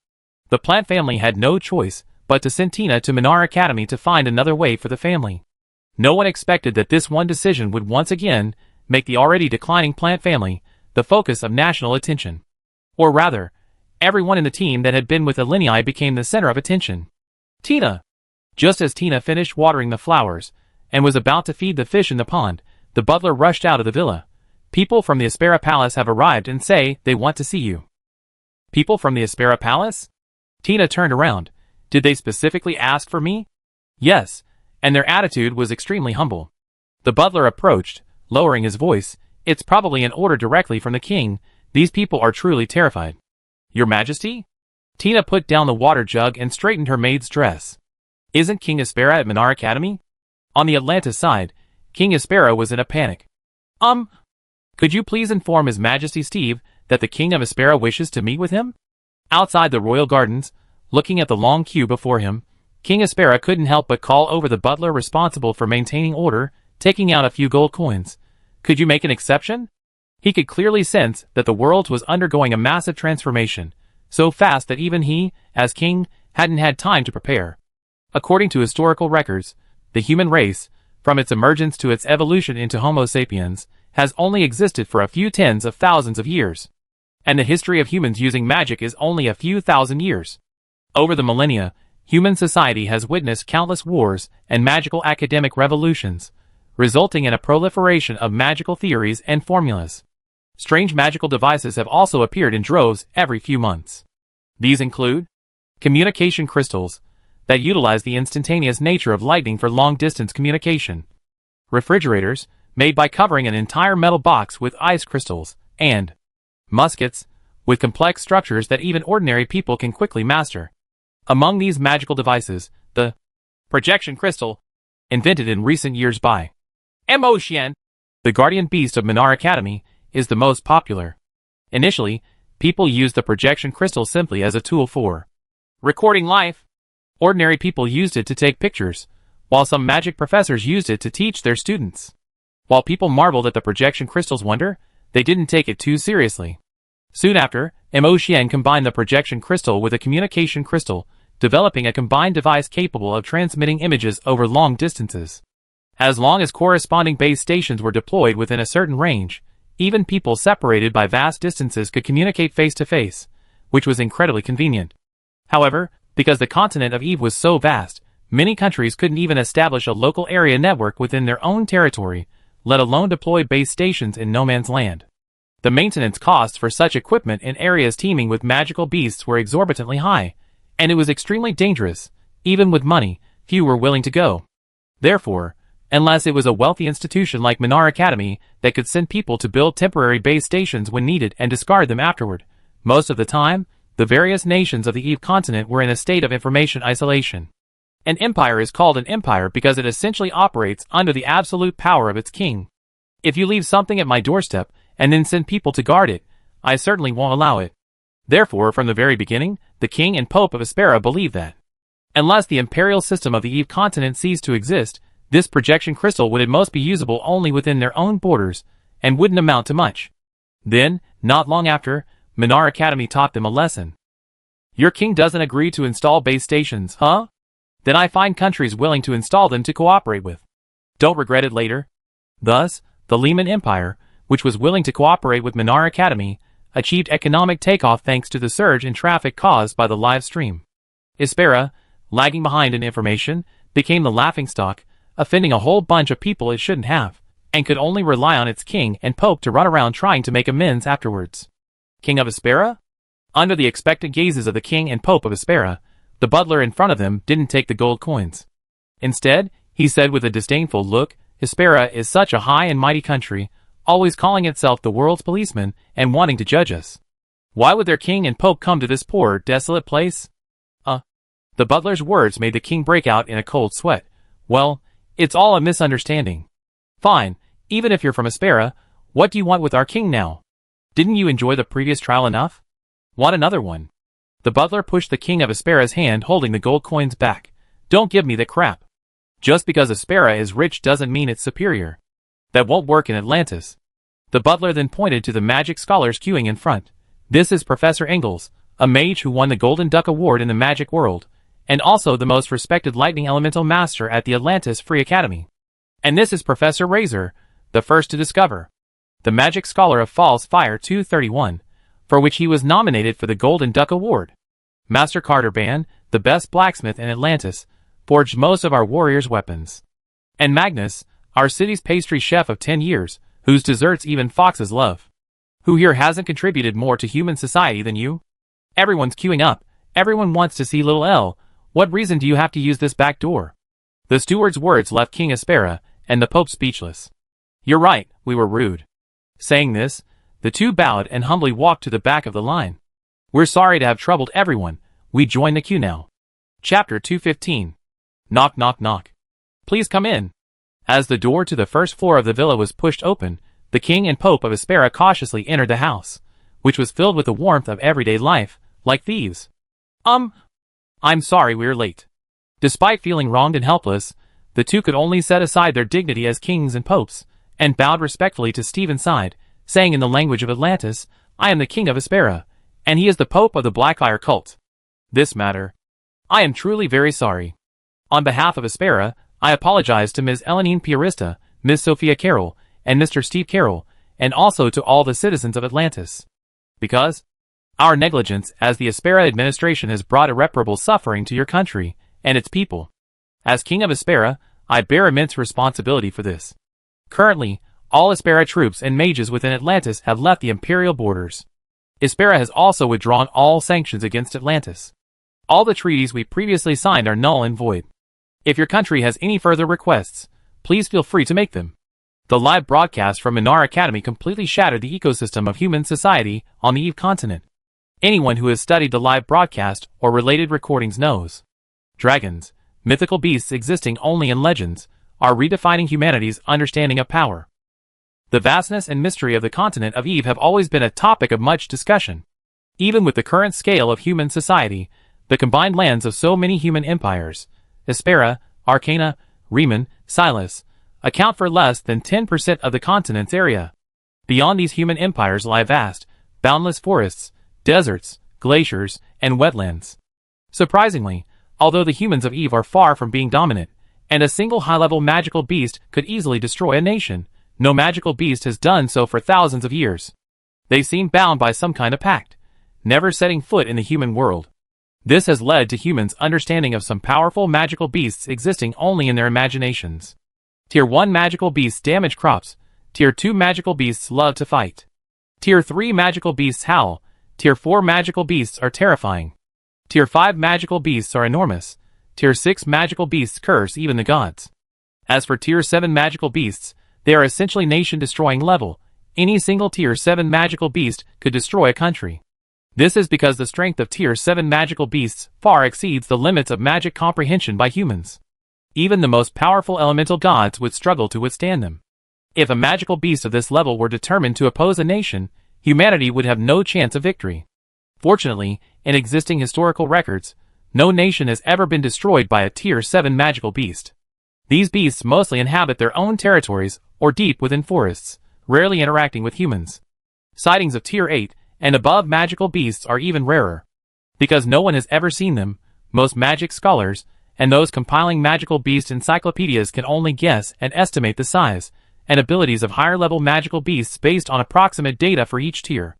S1: The Plant family had no choice but to send Tina to Minar Academy to find another way for the family. No one expected that this one decision would once again make the already declining Plant family the focus of national attention. Or rather, everyone in the team that had been with Alinei became the center of attention. Tina! Just as Tina finished watering the flowers and was about to feed the fish in the pond, the butler rushed out of the villa. People from the Aspera Palace have arrived and say they want to see you. People from the Aspera Palace? Tina turned around. Did they specifically ask for me? Yes, and their attitude was extremely humble. The butler approached, lowering his voice. It's probably an order directly from the king. These people are truly terrified. Your Majesty? Tina put down the water jug and straightened her maid's dress. Isn't King Aspera at Minar Academy? On the Atlantis side, King Aspera was in a panic. Could you please inform His Majesty Steve that the King of Aspera wishes to meet with him? Outside the royal gardens, looking at the long queue before him, King Aspera couldn't help but call over the butler responsible for maintaining order, taking out a few gold coins. Could you make an exception? He could clearly sense that the world was undergoing a massive transformation, so fast that even he, as king, hadn't had time to prepare. According to historical records, the human race, from its emergence to its evolution into Homo sapiens, has only existed for a few tens of thousands of years. And the history of humans using magic is only a few thousand years. Over the millennia, human society has witnessed countless wars and magical academic revolutions, resulting in a proliferation of magical theories and formulas. Strange magical devices have also appeared in droves every few months. These include communication crystals that utilize the instantaneous nature of lightning for long-distance communication, refrigerators made by covering an entire metal box with ice crystals, and muskets with complex structures that even ordinary people can quickly master. Among these magical devices, the projection crystal, invented in recent years by Mo-Xian, the guardian beast of Minar Academy, is the most popular. Initially, people used the projection crystal simply as a tool for recording life. Ordinary people used it to take pictures, while some magic professors used it to teach their students. While people marveled at the projection crystal's wonder, they didn't take it too seriously. Soon after, Emotian combined the projection crystal with a communication crystal, developing a combined device capable of transmitting images over long distances. As long as corresponding base stations were deployed within a certain range, even people separated by vast distances could communicate face-to-face, which was incredibly convenient. However, because the continent of Eve was so vast, many countries couldn't even establish a local area network within their own territory, let alone deploy base stations in no man's land. The maintenance costs for such equipment in areas teeming with magical beasts were exorbitantly high, and it was extremely dangerous. Even with money, few were willing to go. Therefore, unless it was a wealthy institution like Minar Academy that could send people to build temporary base stations when needed and discard them afterward, most of the time, the various nations of the Eve continent were in a state of information isolation. An empire is called an empire because it essentially operates under the absolute power of its king. If you leave something at my doorstep and then send people to guard it, I certainly won't allow it. Therefore, from the very beginning, the king and pope of Aspera believed that, unless the imperial system of the Eve continent ceased to exist, this projection crystal would at most be usable only within their own borders, and wouldn't amount to much. Then, not long after, Minar Academy taught them a lesson. Your king doesn't agree to install base stations, huh? Then I find countries willing to install them to cooperate with. Don't regret it later. Thus, the Lehman Empire, which was willing to cooperate with Minar Academy, achieved economic takeoff thanks to the surge in traffic caused by the live stream. Aspera, lagging behind in information, became the laughingstock, offending a whole bunch of people it shouldn't have, and could only rely on its king and pope to run around trying to make amends afterwards. King of Aspera? Under the expectant gazes of the king and pope of Aspera, the butler in front of them didn't take the gold coins. Instead, he said with a disdainful look, Aspera is such a high and mighty country, always calling itself the world's policeman and wanting to judge us. Why would their king and pope come to this poor, desolate place? The butler's words made the king break out in a cold sweat. Well, it's all a misunderstanding. Fine, even if you're from Aspera, what do you want with our king now? Didn't you enjoy the previous trial enough? Want another one? The butler pushed the king of Aspera's hand holding the gold coins back. Don't give me that crap. Just because Aspera is rich doesn't mean it's superior. That won't work in Atlantis. The butler then pointed to the magic scholars queuing in front. This is Professor Ingalls, a mage who won the Golden Duck Award in the magic world, and also the most respected lightning elemental master at the Atlantis Free Academy. And this is Professor Razor, the first to discover the magic scholar of Falls Fire 231, for which he was nominated for the Golden Duck Award. Master Carter Ban, the best blacksmith in Atlantis, forged most of our warriors' weapons. And Magnus, our city's pastry chef of 10 years, whose desserts even foxes love. Who here hasn't contributed more to human society than you? Everyone's queuing up, everyone wants to see Little L. What reason do you have to use this back door? The steward's words left King Aspera and the Pope speechless. You're right, we were rude. Saying this, the two bowed and humbly walked to the back of the line. We're sorry to have troubled everyone, we join the queue now. Chapter 215. Knock knock knock. Please come in. As the door to the first floor of the villa was pushed open, the king and pope of Aspera cautiously entered the house, which was filled with the warmth of everyday life, like thieves. I'm sorry we're late. Despite feeling wronged and helpless, the two could only set aside their dignity as kings and popes, and bowed respectfully to Steve inside, saying in the language of Atlantis, I am the king of Aspera, and he is the pope of the Blackfire cult. This matter. I am truly very sorry. On behalf of Aspera, I apologize to Ms. Elenine Piarista, Ms. Sophia Carroll, and Mr. Steve Carroll, and also to all the citizens of Atlantis. Because our negligence as the Aspera administration has brought irreparable suffering to your country and its people. As king of Aspera, I bear immense responsibility for this. Currently, all Aspera troops and mages within Atlantis have left the imperial borders. Aspera has also withdrawn all sanctions against Atlantis. All the treaties we previously signed are null and void. If your country has any further requests, please feel free to make them. The live broadcast from Minar Academy completely shattered the ecosystem of human society on the Eve continent. Anyone who has studied the live broadcast or related recordings knows. Dragons, mythical beasts existing only in legends, are redefining humanity's understanding of power. The vastness and mystery of the continent of Eve have always been a topic of much discussion. Even with the current scale of human society, the combined lands of so many human empires, Aspera, Arcana, Riemann, Silas, account for less than 10% of the continent's area. Beyond these human empires lie vast, boundless forests, deserts, glaciers, and wetlands. Surprisingly, although the humans of Eve are far from being dominant, and a single high-level magical beast could easily destroy a nation, no magical beast has done so for thousands of years. They seem bound by some kind of pact, never setting foot in the human world. This has led to humans' understanding of some powerful magical beasts existing only in their imaginations. Tier 1 magical beasts damage crops. Tier 2 magical beasts love to fight. Tier 3 magical beasts howl. Tier 4 magical beasts are terrifying. Tier 5 magical beasts are enormous. Tier 6 magical beasts curse even the gods. As for Tier 7 magical beasts, they are essentially nation-destroying level. Any single Tier 7 magical beast could destroy a country. This is because the strength of Tier 7 magical beasts far exceeds the limits of magic comprehension by humans. Even the most powerful elemental gods would struggle to withstand them. If a magical beast of this level were determined to oppose a nation, humanity would have no chance of victory. Fortunately, in existing historical records, no nation has ever been destroyed by a Tier 7 magical beast. These beasts mostly inhabit their own territories or deep within forests, rarely interacting with humans. Sightings of Tier 8 and above magical beasts are even rarer. Because no one has ever seen them, most magic scholars and those compiling magical beast encyclopedias can only guess and estimate the size and abilities of higher-level magical beasts based on approximate data for each tier.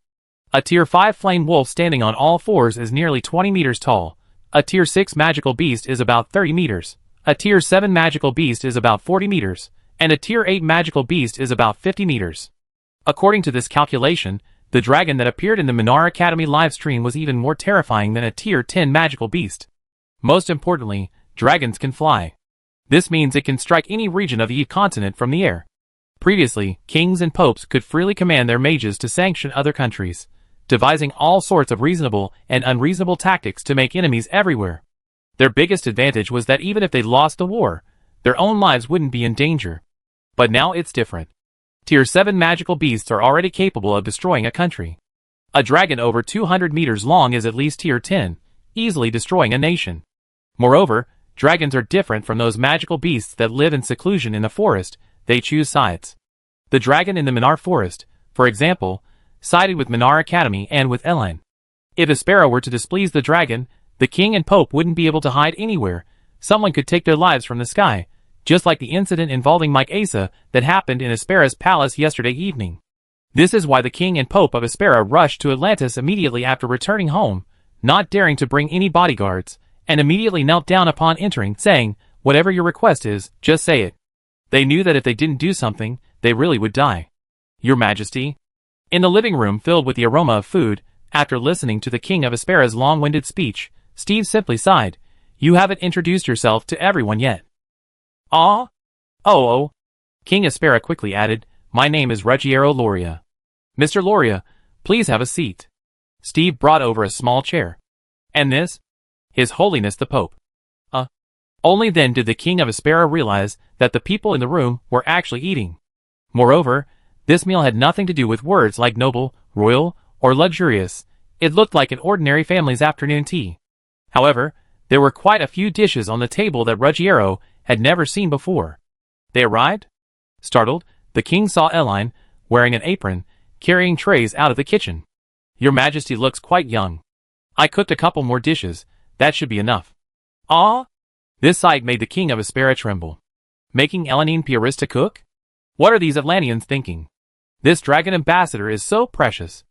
S1: A Tier 5 flame wolf standing on all fours is nearly 20 meters tall. A Tier 6 magical beast is about 30 meters. A Tier 7 magical beast is about 40 meters. And a Tier 8 magical beast is about 50 meters. According to this calculation, the dragon that appeared in the Minar Academy livestream was even more terrifying than a Tier 10 magical beast. Most importantly, dragons can fly. This means it can strike any region of the Eve continent from the air. Previously, kings and popes could freely command their mages to sanction other countries, devising all sorts of reasonable and unreasonable tactics to make enemies everywhere. Their biggest advantage was that even if they lost the war, their own lives wouldn't be in danger. But now it's different. Tier 7 magical beasts are already capable of destroying a country. A dragon over 200 meters long is at least Tier 10, easily destroying a nation. Moreover, dragons are different from those magical beasts that live in seclusion in the forest. They choose sides. The dragon in the Minar forest, for example, sided with Minar Academy and with Eline. If Aspera were to displease the dragon, the king and pope wouldn't be able to hide anywhere. Someone could take their lives from the sky, just like the incident involving Mike Asa that happened in Aspera's palace yesterday evening. This is why the king and pope of Aspera rushed to Atlantis immediately after returning home, not daring to bring any bodyguards, and immediately knelt down upon entering, saying, "Whatever your request is, just say it." They knew that if they didn't do something, they really would die. "Your Majesty." In the living room filled with the aroma of food, after listening to the king of Aspera's long-winded speech, Steve simply sighed. "You haven't introduced yourself to everyone yet." "Ah? Oh. King Aspera quickly added, "My name is Ruggiero Loria." "Mr. Loria, please have a seat." Steve brought over a small chair. "And this?" "His Holiness the Pope." Only then did the king of Aspera realize that the people in the room were actually eating. Moreover, this meal had nothing to do with words like noble, royal, or luxurious. It looked like an ordinary family's afternoon tea. However, there were quite a few dishes on the table that Ruggiero had never seen before. They arrived? Startled, the king saw Eline, wearing an apron, carrying trays out of the kitchen. "Your Majesty looks quite young. I cooked a couple more dishes. That should be enough." "Ah?" This sight made the king of Aspera tremble. Making Eline Pieris to cook? What are these Atlanteans thinking? This dragon ambassador is so precious.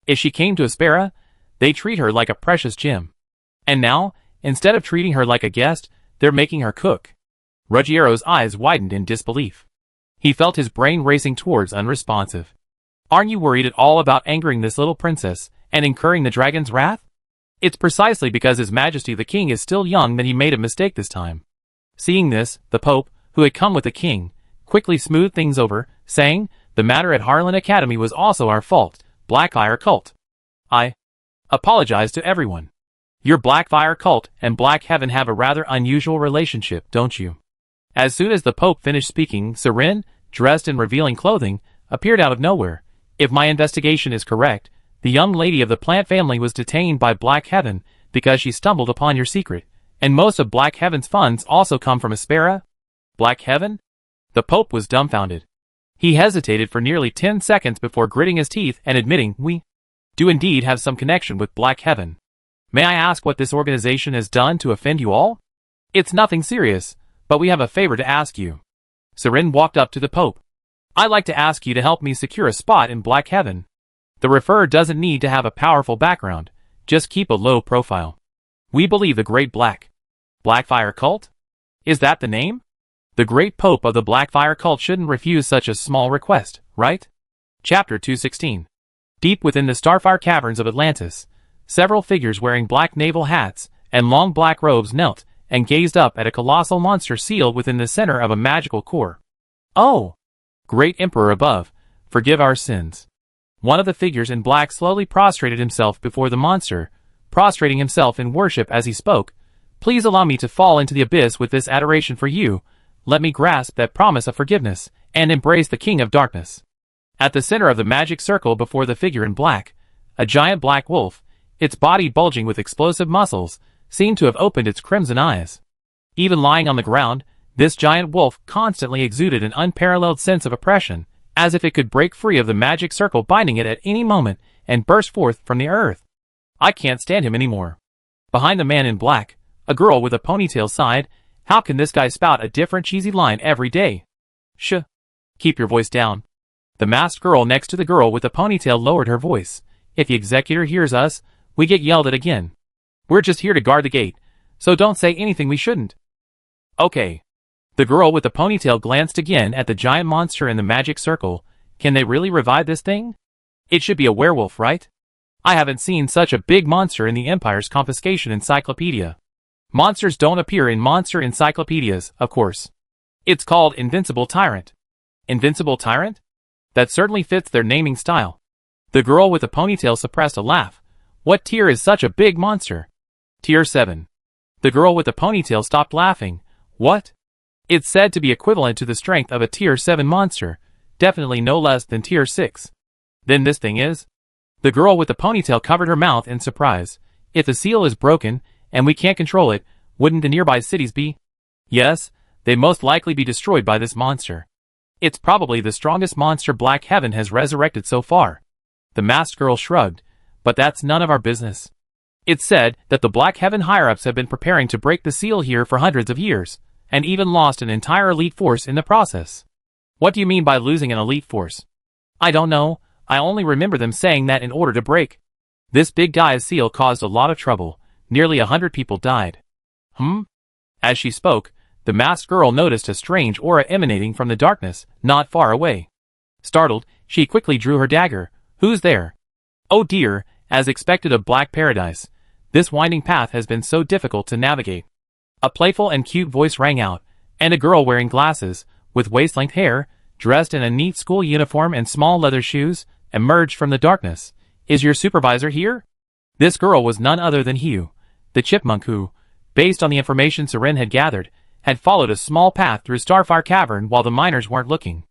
S1: If she came to Aspera, they treat her like a precious gem. And now, instead of treating her like a guest, they're making her cook. Ruggiero's eyes widened in disbelief. He felt his brain racing towards unresponsive. "Aren't you worried at all about angering this little princess and incurring the dragon's wrath?" It's precisely because His Majesty the King is still young that he made a mistake this time. Seeing this, the Pope, who had come with the king, quickly smoothed things over, saying, "The matter at Harlan Academy was also our fault, Blackfire cult. I apologize to everyone. Your Blackfire cult and Black Heaven have a rather unusual relationship, don't you?" As soon as the Pope finished speaking, Seren, dressed in revealing clothing, appeared out of nowhere. If my investigation is correct, the young lady of the plant family was detained by Black Heaven because she stumbled upon your secret, and most of Black Heaven's funds also come from Aspera? Black Heaven? The Pope was dumbfounded. He hesitated for nearly 10 seconds before gritting his teeth and admitting, "We do indeed have some connection with Black Heaven. May I ask what this organization has done to offend you all?" "It's nothing serious, but we have a favor to ask you." Sirin walked up to the Pope. "I'd like to ask you to help me secure a spot in Black Heaven. The referrer doesn't need to have a powerful background, just keep a low profile. We believe the Great Blackfire Cult? Is that the name? The Great Pope of the Blackfire Cult shouldn't refuse such a small request, right?" Chapter 216. Deep within the Starfire caverns of Atlantis, several figures wearing black naval hats and long black robes knelt and gazed up at a colossal monster sealed within the center of a magical core. "Oh, great Emperor above, forgive our sins." One of the figures in black slowly prostrated himself before the monster, prostrating himself in worship as he spoke. "Please allow me to fall into the abyss with this adoration for you. Let me grasp that promise of forgiveness and embrace the King of Darkness." At the center of the magic circle before the figure in black, a giant black wolf, its body bulging with explosive muscles, seemed to have opened its crimson eyes. Even lying on the ground, this giant wolf constantly exuded an unparalleled sense of oppression, as if it could break free of the magic circle binding it at any moment and burst forth from the earth. "I can't stand him anymore." Behind the man in black, a girl with a ponytail sighed, "How can this guy spout a different cheesy line every day?" "Shh. Keep your voice down." The masked girl next to the girl with the ponytail lowered her voice. "If the executor hears us, we get yelled at again. We're just here to guard the gate, so don't say anything we shouldn't." "Okay." The girl with the ponytail glanced again at the giant monster in the magic circle. "Can they really revive this thing? It should be a werewolf, right? I haven't seen such a big monster in the Empire's confiscation encyclopedia. Monsters don't appear in monster encyclopedias, of course. It's called Invincible Tyrant." "Invincible Tyrant? That certainly fits their naming style." The girl with the ponytail suppressed a laugh. "What tier is such a big monster?" "Tier 7. The girl with the ponytail stopped laughing. "What?" "It's said to be equivalent to the strength of a Tier 7 monster, definitely no less than Tier 6. "Then this thing is?" The girl with the ponytail covered her mouth in surprise. "If the seal is broken, and we can't control it, wouldn't the nearby cities be?" "Yes, they'd most likely be destroyed by this monster. It's probably the strongest monster Black Heaven has resurrected so far." The masked girl shrugged. "But that's none of our business. It's said that the Black Heaven higher-ups have been preparing to break the seal here for hundreds of years, and even lost an entire elite force in the process." "What do you mean by losing an elite force?" "I don't know. I only remember them saying that in order to break this big guy's seal caused a lot of trouble. Nearly 100 people died." As she spoke, the masked girl noticed a strange aura emanating from the darkness not far away. Startled, she quickly drew her dagger. "Who's there?" "Oh dear, as expected of Black Paradise. This winding path has been so difficult to navigate." A playful and cute voice rang out, and a girl wearing glasses, with waist-length hair, dressed in a neat school uniform and small leather shoes, emerged from the darkness. "Is your supervisor here?" This girl was none other than Hugh, the chipmunk who, based on the information Sirin had gathered, had followed a small path through Starfire Cavern while the miners weren't looking.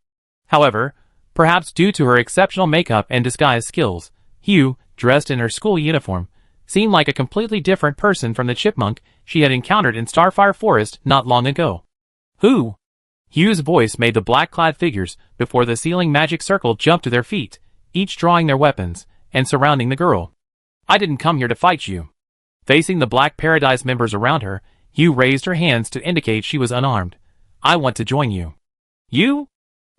S1: However, perhaps due to her exceptional makeup and disguise skills, Hugh, dressed in her school uniform, seemed like a completely different person from the chipmunk she had encountered in Starfire Forest not long ago. "Who?" Hugh's voice made the black-clad figures before the sealing magic circle jump to their feet, each drawing their weapons, and surrounding the girl. "I didn't come here to fight you." Facing the Black Paradise members around her, Hugh raised her hands to indicate she was unarmed. "I want to join you." "You?"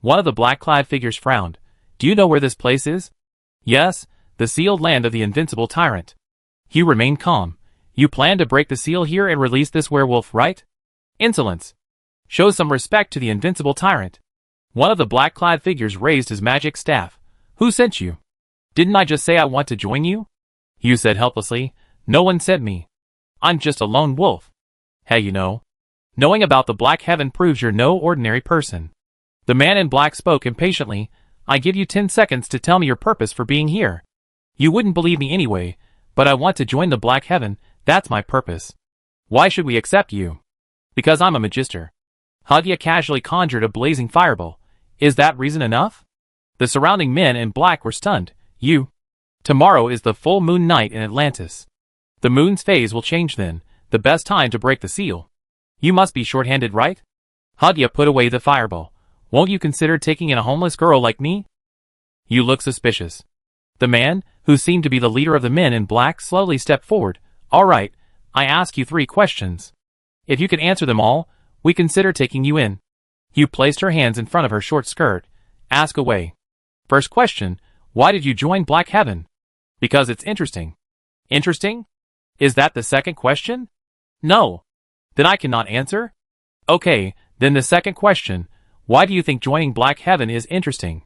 S1: One of the black-clad figures frowned. "Do you know where this place is?" "Yes, the sealed land of the Invincible Tyrant." Hugh remained calm. "You plan to break the seal here and release this werewolf, right?" "Insolence. Show some respect to the Invincible Tyrant." One of the black-clad figures raised his magic staff. "Who sent you?" "Didn't I just say I want to join you?" Hugh said helplessly. "No one sent me. I'm just a lone wolf." "Hey, you know. Knowing about the Black Heaven proves you're no ordinary person." The man in black spoke impatiently. "I give you 10 seconds to tell me your purpose for being here. You wouldn't believe me anyway, but I want to join the Black Heaven, that's my purpose." "Why should we accept you?" "Because I'm a magister." Hagia casually conjured a blazing fireball. "Is that reason enough?" The surrounding men in black were stunned. "You. Tomorrow is the full moon night in Atlantis. The moon's phase will change then, the best time to break the seal. You must be short-handed, right?" Hagia put away the fireball. Won't you consider taking in a homeless girl like me? You look suspicious. The man, who seemed to be the leader of the men in black, slowly stepped forward. All right, I ask you 3 questions. If you can answer them all, we consider taking you in. You placed her hands in front of her short skirt. Ask away. First question, why did you join Black Heaven? Because it's interesting. Interesting? Is that the second question? No. Then I cannot answer? Okay, then the second question, why do you think joining Black Heaven is interesting?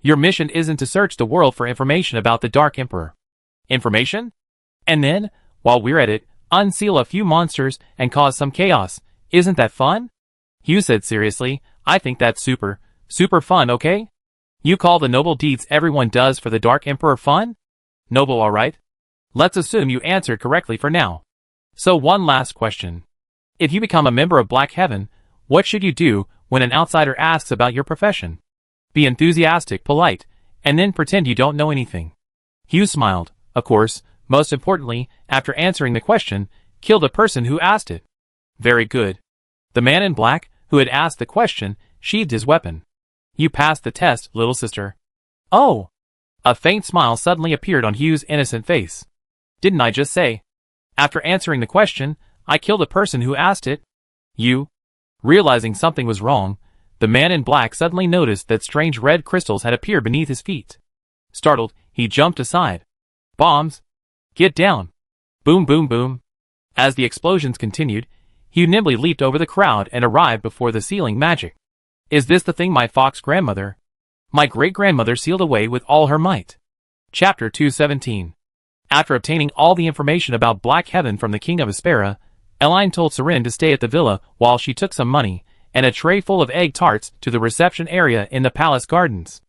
S1: Your mission isn't to search the world for information about the Dark Emperor. Information? And then, while we're at it, unseal a few monsters and cause some chaos. Isn't that fun? Hugh said seriously, I think that's super fun, okay? You call the noble deeds everyone does for the Dark Emperor fun? Noble, alright? Let's assume you answered correctly for now. So one last question. If you become a member of Black Heaven, what should you do when an outsider asks about your profession? Be enthusiastic, polite, and then pretend you don't know anything. Hugh smiled. Of course, most importantly, after answering the question, kill the person who asked it. Very good. The man in black, who had asked the question, sheathed his weapon. You passed the test, little sister. Oh! A faint smile suddenly appeared on Hugh's innocent face. Didn't I just say? After answering the question, I killed the person who asked it. You? Realizing something was wrong, the man in black suddenly noticed that strange red crystals had appeared beneath his feet. Startled, he jumped aside. Bombs! Get down! Boom, boom, boom. As the explosions continued, Hugh nimbly leaped over the crowd and arrived before the sealing magic. Is this the thing my fox grandmother, my great-grandmother sealed away with all her might? Chapter 217. After obtaining all the information about Black Heaven from the King of Aspera, Eline told Seren to stay at the villa while she took some money and a tray full of egg tarts to the reception area in the palace gardens.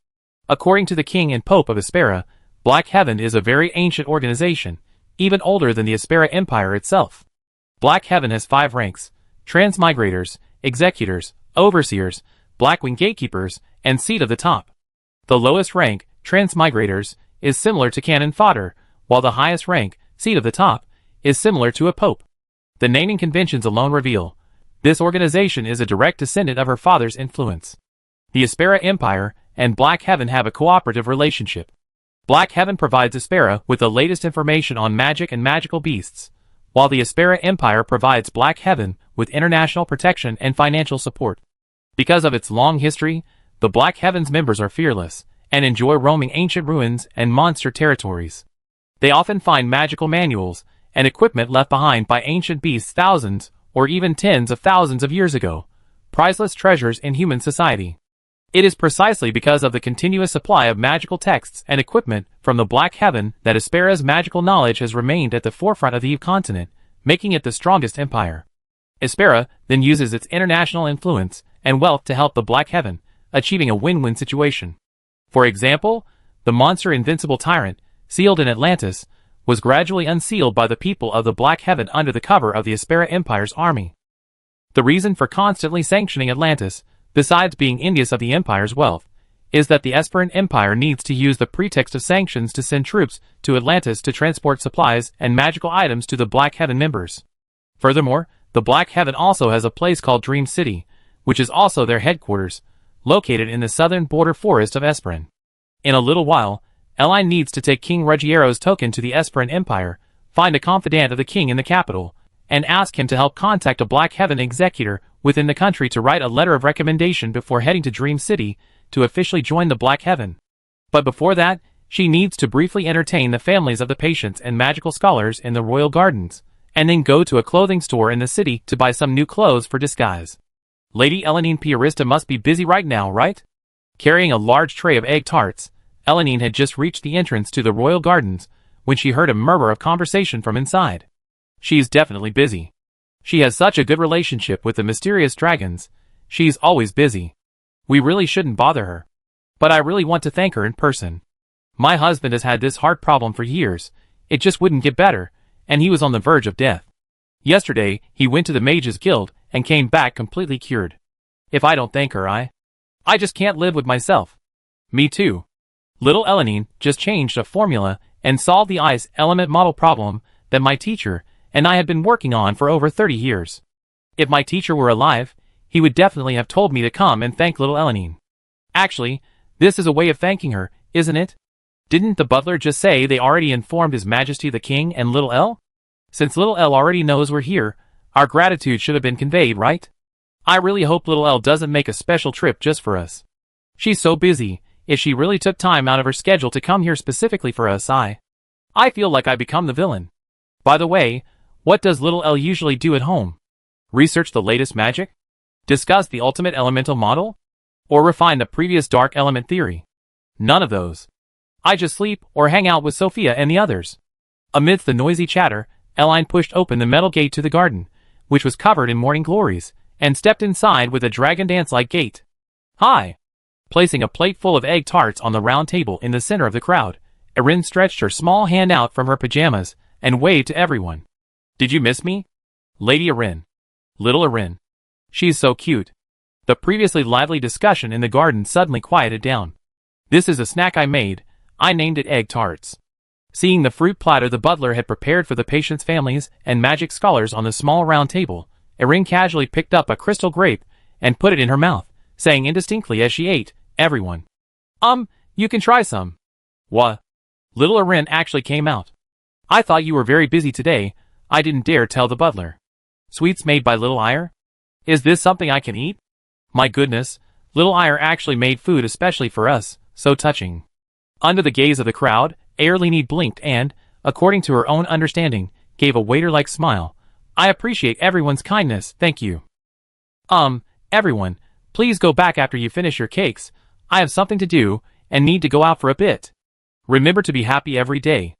S1: According to the King and Pope of Aspera, Black Heaven is a very ancient organization, even older than the Aspera Empire itself. Black Heaven has 5 ranks: Transmigrators, Executors, Overseers, Blackwing Gatekeepers, and Seat of the Top. The lowest rank, Transmigrators, is similar to cannon fodder, while the highest rank, Seat of the Top, is similar to a pope. The naming conventions alone reveal this organization is a direct descendant of her father's influence. The Aspera Empire and Black Heaven have a cooperative relationship. Black Heaven provides Aspera with the latest information on magic and magical beasts, while the Aspera Empire provides Black Heaven with international protection and financial support. Because of its long history, the Black Heaven's members are fearless and enjoy roaming ancient ruins and monster territories. They often find magical manuals and equipment left behind by ancient beasts thousands or even tens of thousands of years ago, priceless treasures in human society. It is precisely because of the continuous supply of magical texts and equipment from the Black Heaven that Aspera's magical knowledge has remained at the forefront of the continent, making it the strongest empire. Aspera then uses its international influence and wealth to help the Black Heaven, achieving a win-win situation. For example, the monster Invincible Tyrant, sealed in Atlantis, was gradually unsealed by the people of the Black Heaven under the cover of the Aspera Empire's army. The reason for constantly sanctioning Atlantis, besides being envious of the Empire's wealth, is that the Esperan Empire needs to use the pretext of sanctions to send troops to Atlantis to transport supplies and magical items to the Black Heaven members. Furthermore, the Black Heaven also has a place called Dream City, which is also their headquarters, located in the southern border forest of Esperan. In a little while, Eline needs to take King Ruggiero's token to the Esperan Empire, find a confidant of the king in the capital, and ask him to help contact a Black Heaven executor within the country to write a letter of recommendation before heading to Dream City to officially join the Black Heaven. But before that, she needs to briefly entertain the families of the patients and magical scholars in the royal gardens, and then go to a clothing store in the city to buy some new clothes for disguise. Lady Elenine Piarista must be busy right now, right? Carrying a large tray of egg tarts, Elenine had just reached the entrance to the royal gardens when she heard a murmur of conversation from inside. She's definitely busy. She has such a good relationship with the mysterious dragons. She's always busy. We really shouldn't bother her. But I really want to thank her in person. My husband has had this heart problem for years. It just wouldn't get better, and he was on the verge of death. Yesterday, he went to the Mages Guild and came back completely cured. If I don't thank her, I just can't live with myself. Me too. Little Elenine just changed a formula and solved the ice element model problem that my teacher and I had been working on for over 30 years. If my teacher were alive, he would definitely have told me to come and thank little Elenine. Actually, this is a way of thanking her, isn't it? Didn't the butler just say they already informed His Majesty the King and little El? Since little El already knows we're here, our gratitude should have been conveyed, right? I really hope little El doesn't make a special trip just for us. She's so busy. If she really took time out of her schedule to come here specifically for us, I feel like I become the villain. By the way, what does little El usually do at home? Research the latest magic? Discuss the ultimate elemental model? Or refine the previous dark element theory? None of those. I just sleep or hang out with Sophia and the others. Amidst the noisy chatter, Eline pushed open the metal gate to the garden, which was covered in morning glories, and stepped inside with a dragon dance-like gait. Hi! Placing a plate full of egg tarts on the round table in the center of the crowd, Erin stretched her small hand out from her pajamas and waved to everyone. Did you miss me? Lady Erin. Little Erin. She's so cute. The previously lively discussion in the garden suddenly quieted down. This is a snack I made. I named it egg tarts. Seeing the fruit platter the butler had prepared for the patients' families and magic scholars on the small round table, Erin casually picked up a crystal grape and put it in her mouth, saying indistinctly as she ate, "Everyone. You can try some." What? Little Erin actually came out. I thought you were very busy today. I didn't dare tell the butler. Sweets made by Little Ire? Is this something I can eat? My goodness, Little Ire actually made food especially for us, so touching. Under the gaze of the crowd, Eirlini blinked and, according to her own understanding, gave a waiter-like smile. I appreciate everyone's kindness, thank you. Everyone, please go back after you finish your cakes. I have something to do, and need to go out for a bit. Remember to be happy every day.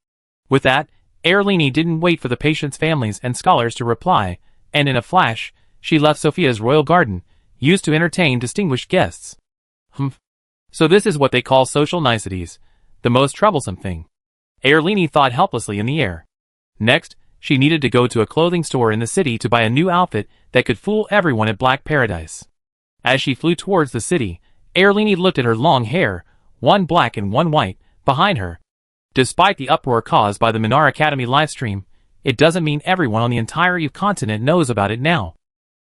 S1: With that, Eirlini didn't wait for the patients' families and scholars to reply, and in a flash, she left Sophia's royal garden, used to entertain distinguished guests. So this is what they call social niceties, the most troublesome thing. Eirlini thought helplessly in the air. Next, she needed to go to a clothing store in the city to buy a new outfit that could fool everyone at Black Paradise. As she flew towards the city, Eirlini looked at her long hair, one black and one white, behind her. Despite the uproar caused by the Minar Academy livestream, it doesn't mean everyone on the entire Eve continent knows about it now.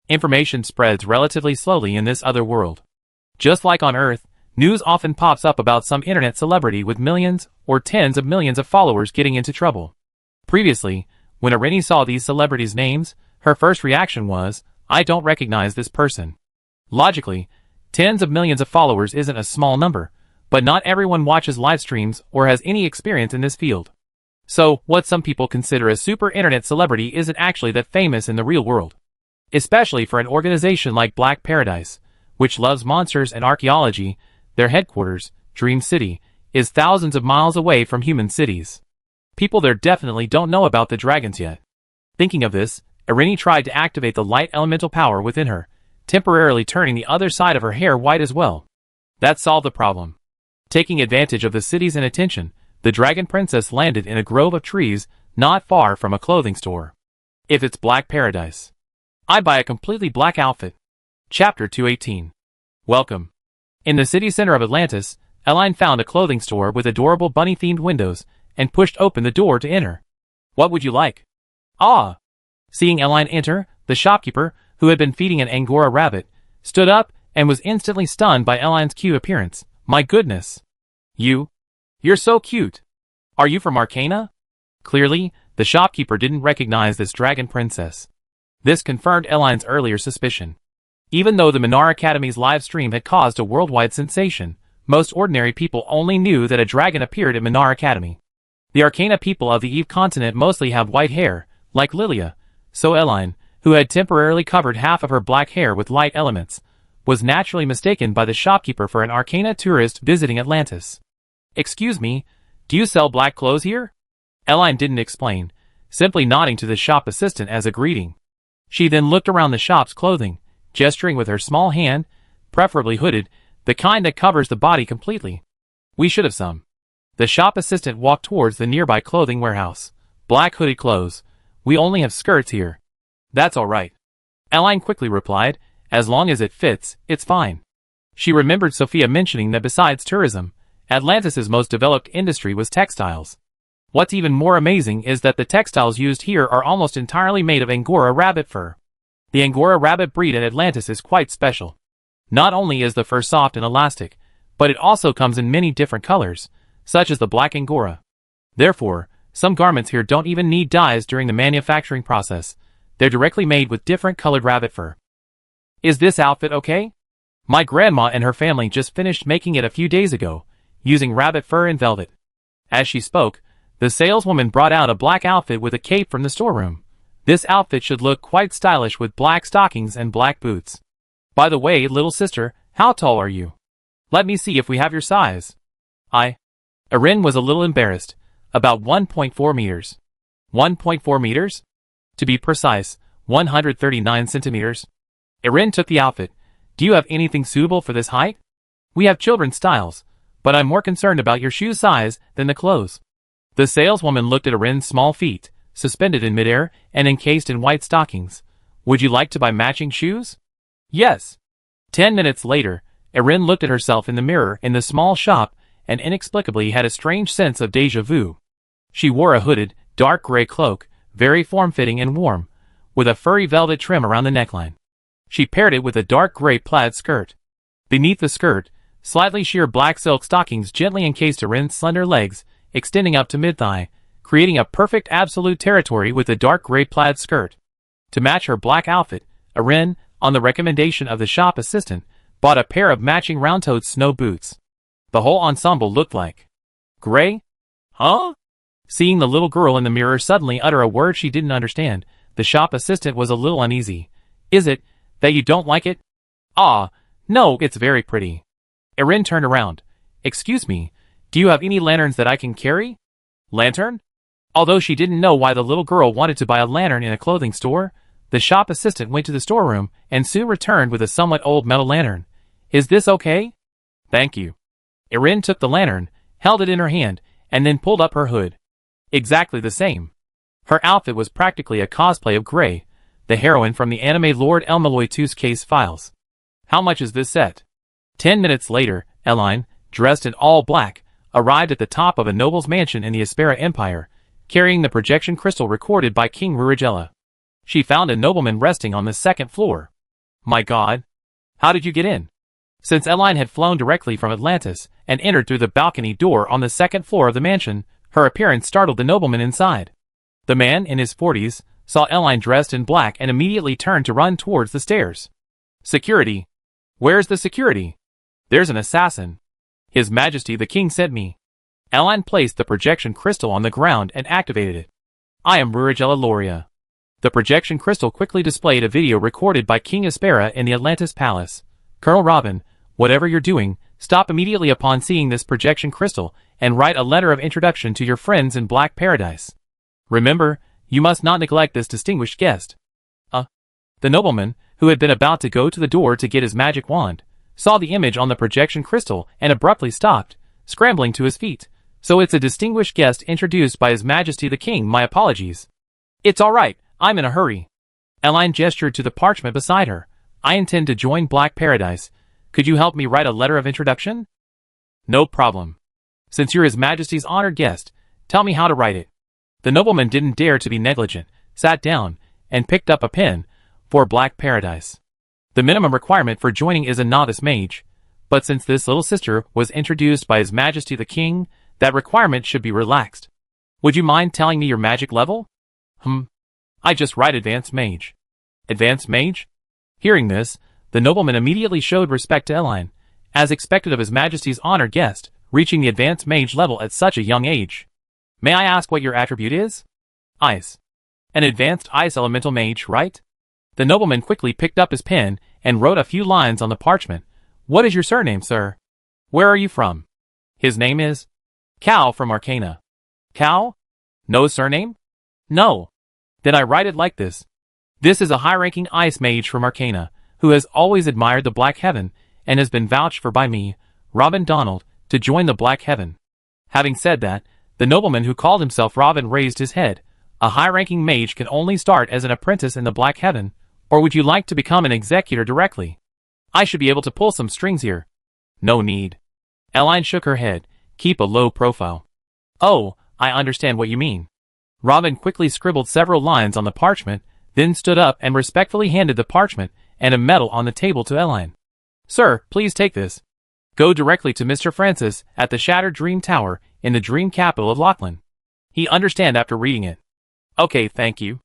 S1: Information spreads relatively slowly in this other world. Just like on Earth, news often pops up about some internet celebrity with millions or tens of millions of followers getting into trouble. Previously, when Erin saw these celebrities' names, her first reaction was, I don't recognize this person. Logically, tens of millions of followers isn't a small number, but not everyone watches live streams or has any experience in this field. So, what some people consider a super internet celebrity isn't actually that famous in the real world. Especially for an organization like Black Paradise, which loves monsters and archaeology. Their headquarters, Dream City, is thousands of miles away from human cities. People there definitely don't know about the dragons yet. Thinking of this, Erin tried to activate the light elemental power within her, temporarily turning the other side of her hair white as well. That solved the problem. Taking advantage of the city's inattention, the Dragon Princess landed in a grove of trees not far from a clothing store. If it's Black Paradise, I'd buy a completely black outfit. Chapter 218. Welcome. In the city center of Atlantis, Eline found a clothing store with adorable bunny-themed windows and pushed open the door to enter. What would you like? Ah! Seeing Eline enter, the shopkeeper, who had been feeding an Angora rabbit, stood up and was instantly stunned by Eline's cute appearance. My goodness! You're so cute! Are you from Arcana? Clearly, the shopkeeper didn't recognize this dragon princess. This confirmed Eline's earlier suspicion. Even though the Minar Academy's live stream had caused a worldwide sensation, most ordinary people only knew that a dragon appeared at Minar Academy. The Arcana people of the Eve continent mostly have white hair, like Lilia, so Eline, who had temporarily covered half of her black hair with light elements, was naturally mistaken by the shopkeeper for an Arcana tourist visiting Atlantis. Excuse me, do you sell black clothes here? Eline didn't explain, simply nodding to the shop assistant as a greeting. She then looked around the shop's clothing, gesturing with her small hand, preferably hooded, the kind that covers the body completely. We should have some. The shop assistant walked towards the nearby clothing warehouse. Black hooded clothes. We only have skirts here. That's all right. Eline quickly replied, as long as it fits, it's fine. She remembered Sophia mentioning that besides tourism, Atlantis' most developed industry was textiles. What's even more amazing is that the textiles used here are almost entirely made of Angora rabbit fur. The Angora rabbit breed in Atlantis is quite special. Not only is the fur soft and elastic, but it also comes in many different colors, such as the black Angora. Therefore, some garments here don't even need dyes during the manufacturing process. They're directly made with different colored rabbit fur. Is this outfit okay? My grandma and her family just finished making it a few days ago, using rabbit fur and velvet. As she spoke, the saleswoman brought out a black outfit with a cape from the storeroom. This outfit should look quite stylish with black stockings and black boots. By the way, little sister, how tall are you? Let me see if we have your size. Erin was a little embarrassed. About 1.4 meters. 1.4 meters? To be precise, 139 centimeters. Erin took the outfit. Do you have anything suitable for this height? We have children's styles, but I'm more concerned about your shoe size than the clothes. The saleswoman looked at Erin's small feet, suspended in midair and encased in white stockings. Would you like to buy matching shoes? Yes. 10 minutes later, Erin looked at herself in the mirror in the small shop and inexplicably had a strange sense of déjà vu. She wore a hooded, dark gray cloak, very form-fitting and warm, with a furry velvet trim around the neckline. She paired it with a dark gray plaid skirt. Beneath the skirt, slightly sheer black silk stockings gently encased Erin's slender legs, extending up to mid-thigh, creating a perfect absolute territory with the dark gray plaid skirt. To match her black outfit, Erin, on the recommendation of the shop assistant, bought a pair of matching round-toed snow boots. The whole ensemble looked like gray? Huh? Seeing the little girl in the mirror suddenly utter a word she didn't understand, the shop assistant was a little uneasy. Is it that you don't like it? No, it's very pretty. Erin turned around. Excuse me, do you have any lanterns that I can carry? Lantern? Although she didn't know why the little girl wanted to buy a lantern in a clothing store, the shop assistant went to the storeroom and soon returned with a somewhat old metal lantern. Is this okay? Thank you. Erin took the lantern, held it in her hand, and then pulled up her hood. Exactly the same. Her outfit was practically a cosplay of Grey, the heroine from the anime Lord Elmaloy 2's case files. How much is this set? 10 minutes later, Eline, dressed in all black, arrived at the top of a noble's mansion in the Aspera Empire, carrying the projection crystal recorded by King Rurigella. She found a nobleman resting on the second floor. My God! How did you get in? Since Eline had flown directly from Atlantis and entered through the balcony door on the second floor of the mansion, her appearance startled the nobleman inside. The man, in his 40s, saw Eline dressed in black and immediately turned to run towards the stairs. Security! Where's the security? There's an assassin. His Majesty the King sent me. Eline placed the projection crystal on the ground and activated it. I am Rurigella Loria. The projection crystal quickly displayed a video recorded by King Aspera in the Atlantis Palace. Colonel Robin, whatever you're doing, stop immediately upon seeing this projection crystal and write a letter of introduction to your friends in Black Paradise. Remember, you must not neglect this distinguished guest. The nobleman, who had been about to go to the door to get his magic wand, saw the image on the projection crystal and abruptly stopped, scrambling to his feet. So it's a distinguished guest introduced by His Majesty the King. My apologies. It's all right, I'm in a hurry. Eline gestured to the parchment beside her. I intend to join Black Paradise. Could you help me write a letter of introduction? No problem. Since you're His Majesty's honored guest, tell me how to write it. The nobleman didn't dare to be negligent, sat down, and picked up a pen. For Black Paradise, the minimum requirement for joining is a novice mage, but since this little sister was introduced by His Majesty the King, that requirement should be relaxed. Would you mind telling me your magic level? I just write Advanced Mage. Advanced Mage? Hearing this, the nobleman immediately showed respect to Eline, as expected of His Majesty's honored guest, reaching the Advanced Mage level at such a young age. May I ask what your attribute is? Ice. An Advanced Ice Elemental Mage, right? The nobleman quickly picked up his pen and wrote a few lines on the parchment. What is your surname, sir? Where are you from? His name is Cal from Arcana. Cal? No surname? No. Then I write it like this. This is a high-ranking ice mage from Arcana, who has always admired the Black Heaven and has been vouched for by me, Robin Donald, to join the Black Heaven. Having said that, the nobleman who called himself Robin raised his head. A high-ranking mage can only start as an apprentice in the Black Heaven, or would you like to become an executor directly? I should be able to pull some strings here. No need. Eline shook her head. Keep a low profile. Oh, I understand what you mean. Robin quickly scribbled several lines on the parchment, then stood up and respectfully handed the parchment and a medal on the table to Elaine. "Sir, please take this. Go directly to Mr. Francis at the Shattered Dream Tower in the dream capital of Lachlan. He understand after reading it." "Okay, thank you."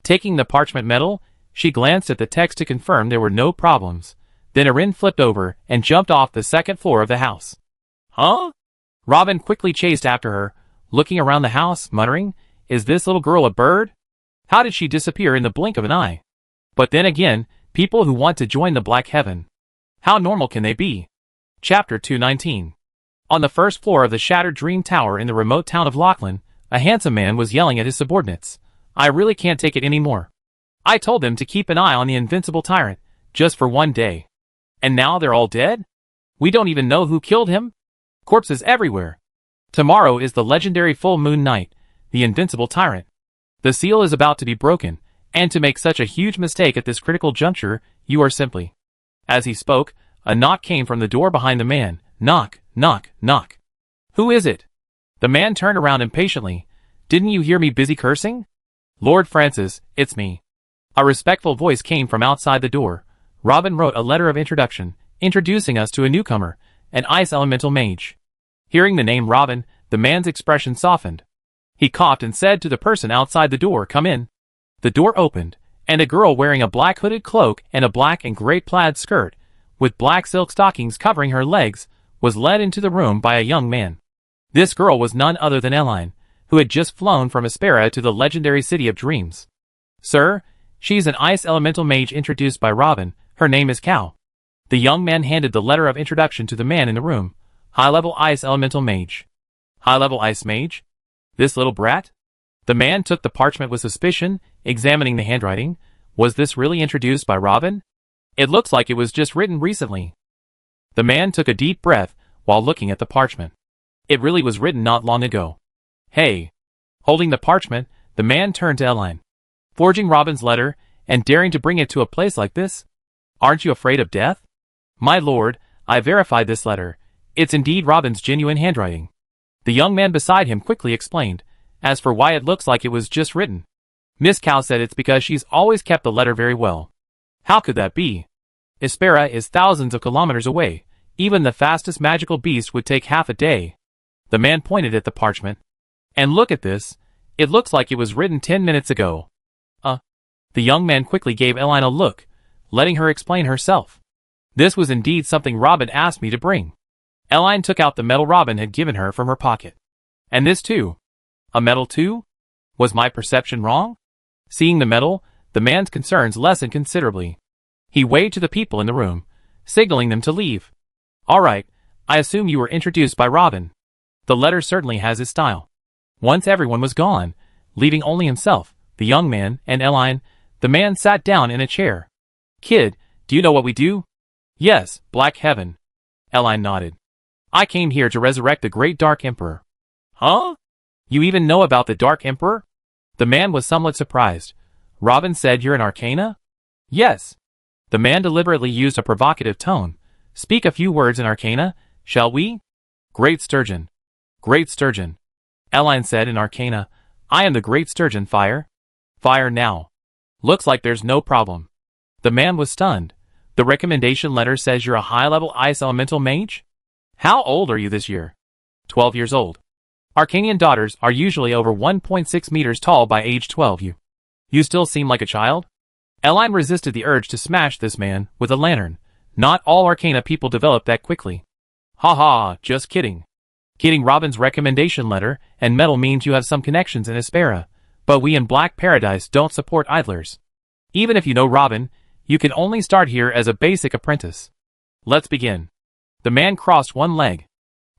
S1: Taking the parchment medal, she glanced at the text to confirm there were no problems. Then Erin flipped over and jumped off the second floor of the house. "Huh?" Robin quickly chased after her, looking around the house, muttering, "Is this little girl a bird? How did she disappear in the blink of an eye?" But then again, people who want to join the Black Heaven, how normal can they be? Chapter 219. On the first floor of the Shattered Dream Tower in the remote town of Lachlan, a handsome man was yelling at his subordinates. "I really can't take it anymore. I told them to keep an eye on the invincible tyrant, just for one day. And now they're all dead? We don't even know who killed him? Corpses everywhere. Tomorrow is the legendary full moon night, the invincible tyrant. The seal is about to be broken, and to make such a huge mistake at this critical juncture, you are simply..." As he spoke, a knock came from the door behind the man. Knock, knock, knock. "Who is it?" The man turned around impatiently. "Didn't you hear me busy cursing?" "Lord Francis, it's me." A respectful voice came from outside the door. Robin wrote a letter of introduction, introducing us to a newcomer, an ice elemental mage. Hearing the name Robin, the man's expression softened. He coughed and said to the person outside the door, "Come in." The door opened, and a girl wearing a black hooded cloak and a black and gray plaid skirt, with black silk stockings covering her legs, was led into the room by a young man. This girl was none other than Elaine, who had just flown from Aspera to the legendary City of Dreams. "Sir, she's an ice elemental mage introduced by Robin. Her name is Cow." The young man handed the letter of introduction to the man in the room. "High-level ice elemental mage." "High-level ice mage? This little brat?" The man took the parchment with suspicion, examining the handwriting. Was this really introduced by Robin? It looks like it was just written recently. The man took a deep breath while looking at the parchment. It really was written not long ago. "Hey." Holding the parchment, the man turned to Elaine. "Forging Robin's letter, and daring to bring it to a place like this? Aren't you afraid of death?" "My lord, I verified this letter. It's indeed Robin's genuine handwriting." The young man beside him quickly explained. "As for why it looks like it was just written, Miss Cow said it's because she's always kept the letter very well." "How could that be? Aspera is thousands of kilometers away. Even the fastest magical beast would take half a day." The man pointed at the parchment. "And look at this. It looks like it was written 10 minutes ago." The young man quickly gave Elaine a look, letting her explain herself. This was indeed something Robin asked me to bring. Elaine took out the medal Robin had given her from her pocket. "And this too." "A medal too? Was my perception wrong?" Seeing the medal, the man's concerns lessened considerably. He waved to the people in the room, signaling them to leave. "All right, I assume you were introduced by Robin. The letter certainly has his style." Once everyone was gone, leaving only himself, the young man, and Elaine, the man sat down in a chair. "Kid, do you know what we do?" "Yes, Black Heaven." Elaine nodded. "I came here to resurrect the great Dark Emperor." "Huh? You even know about the Dark Emperor?" The man was somewhat surprised. "Robin said you're an Arcana?" "Yes." The man deliberately used a provocative tone. "Speak a few words in Arcana, shall we?" "Great Sturgeon." "Great Sturgeon." Elaine said in Arcana, "I am the Great Sturgeon Fire." "Fire now." "Looks like there's no problem." The man was stunned. "The recommendation letter says you're a high-level ice elemental mage? How old are you this year?" 12 years old. Arcanian daughters are usually over 1.6 meters tall by age 12. You still seem like a child?" Elaine resisted the urge to smash this man with a lantern. Not all Arcana people develop that quickly. "Ha ha, just kidding. Getting Robin's recommendation letter and medal means you have some connections in Aspera, but we in Black Paradise don't support idlers. Even if you know Robin, you can only start here as a basic apprentice. Let's begin." The man crossed one leg.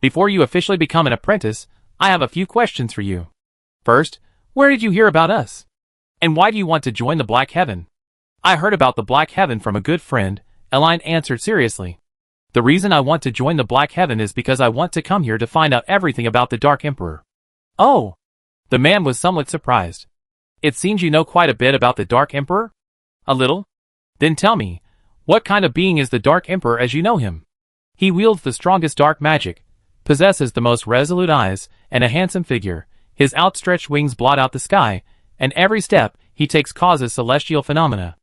S1: "Before you officially become an apprentice, I have a few questions for you. First, where did you hear about us? And why do you want to join the Black Heaven?" "I heard about the Black Heaven from a good friend," Elaine answered seriously. "The reason I want to join the Black Heaven is because I want to come here to find out everything about the Dark Emperor." "Oh." The man was somewhat surprised. "It seems you know quite a bit about the Dark Emperor?" "A little." "Then tell me, what kind of being is the Dark Emperor as you know him?" "He wields the strongest dark magic, possesses the most resolute eyes, and a handsome figure. His outstretched wings blot out the sky, and every step he takes causes celestial phenomena.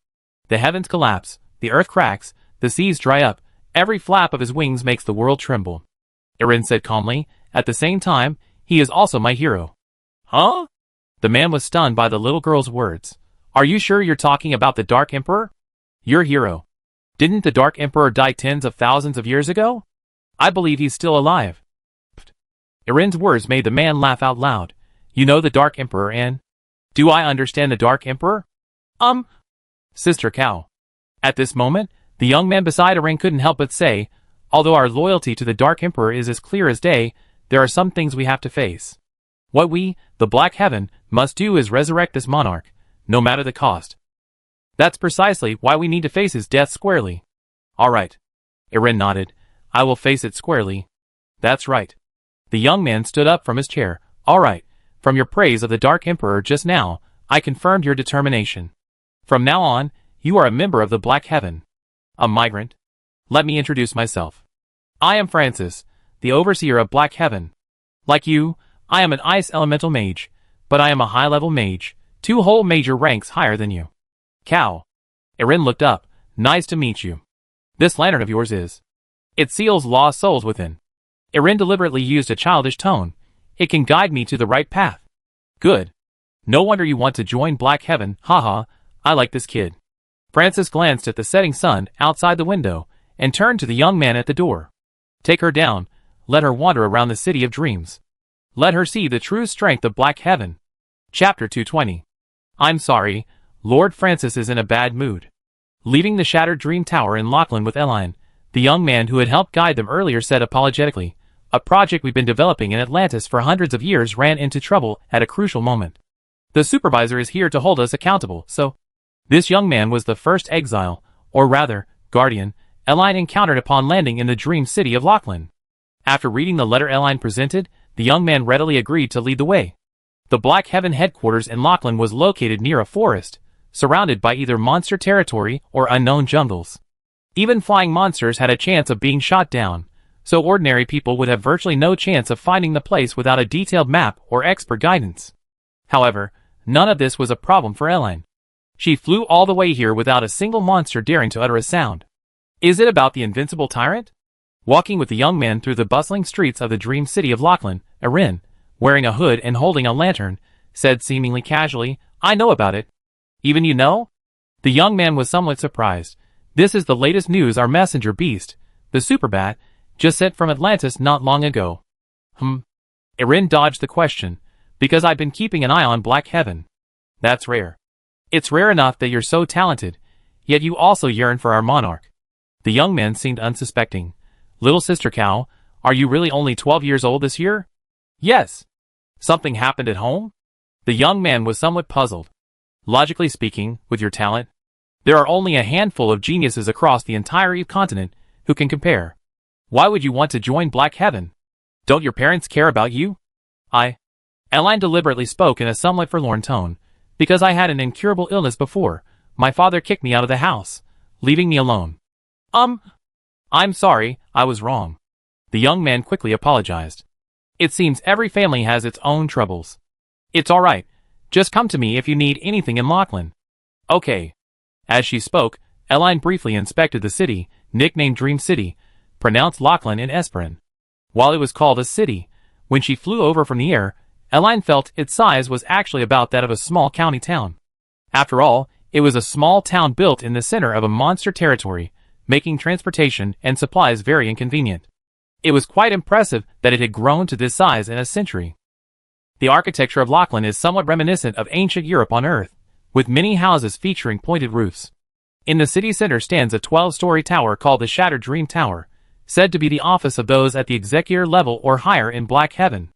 S1: The heavens collapse, the earth cracks, the seas dry up, every flap of his wings makes the world tremble. Eren said calmly, at the same time, he is also my hero. Huh? The man was stunned by the little girl's words. Are you sure you're talking about the Dark Emperor? Your hero. Didn't the Dark Emperor die tens of thousands of years ago? I believe he's still alive. Eren's words made the man laugh out loud. You know the Dark Emperor, and... Do I understand the Dark Emperor? Sister Cow. At this moment, the young man beside Eren couldn't help but say, although our loyalty to the Dark Emperor is as clear as day, there are some things we have to face. What we, the Black Heaven, must do is resurrect this monarch, no matter the cost. That's precisely why we need to face his death squarely. All right. Eren nodded. I will face it squarely. That's right. The young man stood up from his chair. All right. From your praise of the Dark Emperor just now, I confirmed your determination. From now on, you are a member of the Black Heaven. A migrant. Let me introduce myself. I am Francis, the overseer of Black Heaven. Like you, I am an ice elemental mage, but I am a high-level mage, 2 whole major ranks higher than you. Cow. Eren looked up. Nice to meet you. This lantern of yours is. It seals lost souls within. Eren deliberately used a childish tone. It can guide me to the right path. Good. No wonder you want to join Black Heaven, haha, I like this kid. Francis glanced at the setting sun outside the window and turned to the young man at the door. Take her down, let her wander around the city of dreams. Let her see the true strength of Black Heaven. Chapter 220. I'm sorry, Lord Francis is in a bad mood. Leaving the Shattered Dream Tower in Lachlan with Eline, the young man who had helped guide them earlier said apologetically, a project we've been developing in Atlantis for hundreds of years ran into trouble at a crucial moment. The supervisor is here to hold us accountable, so... This young man was the first exile, or rather, guardian, Eline encountered upon landing in the dream city of Lachlan. After reading the letter Eline presented, the young man readily agreed to lead the way. The Black Heaven headquarters in Lachlan was located near a forest, surrounded by either monster territory or unknown jungles. Even flying monsters had a chance of being shot down, so ordinary people would have virtually no chance of finding the place without a detailed map or expert guidance. However, none of this was a problem for Eline. She flew all the way here without a single monster daring to utter a sound. Is it about the invincible tyrant? Walking with the young man through the bustling streets of the dream city of Lachlan, Eren, wearing a hood and holding a lantern, said seemingly casually, I know about it. Even you know? The young man was somewhat surprised. This is the latest news our messenger beast, the Superbat, just sent from Atlantis not long ago. Eren dodged the question, because I've been keeping an eye on Black Heaven. That's rare. It's rare enough that you're so talented, yet you also yearn for our monarch. The young man seemed unsuspecting. Little Sister Cow, are you really only 12 years old this year? Yes. Something happened at home? The young man was somewhat puzzled. Logically speaking, with your talent, there are only a handful of geniuses across the entire Eve continent who can compare. Why would you want to join Black Heaven? Don't your parents care about you? Eline deliberately spoke in a somewhat forlorn tone. Because I had an incurable illness before, my father kicked me out of the house, leaving me alone. I'm sorry, I was wrong. The young man quickly apologized. It seems every family has its own troubles. It's all right. Just come to me if you need anything in Lachlan. Okay. As she spoke, Eline briefly inspected the city, nicknamed Dream City, pronounced Lachlan in Esperan. While it was called a city, when she flew over from the air, Eline felt its size was actually about that of a small county town. After all, it was a small town built in the center of a monster territory, making transportation and supplies very inconvenient. It was quite impressive that it had grown to this size in a century. The architecture of Lachlan is somewhat reminiscent of ancient Europe on Earth, with many houses featuring pointed roofs. In the city center stands a 12-story tower called the Shattered Dream Tower, said to be the office of those at the executor level or higher in Black Heaven.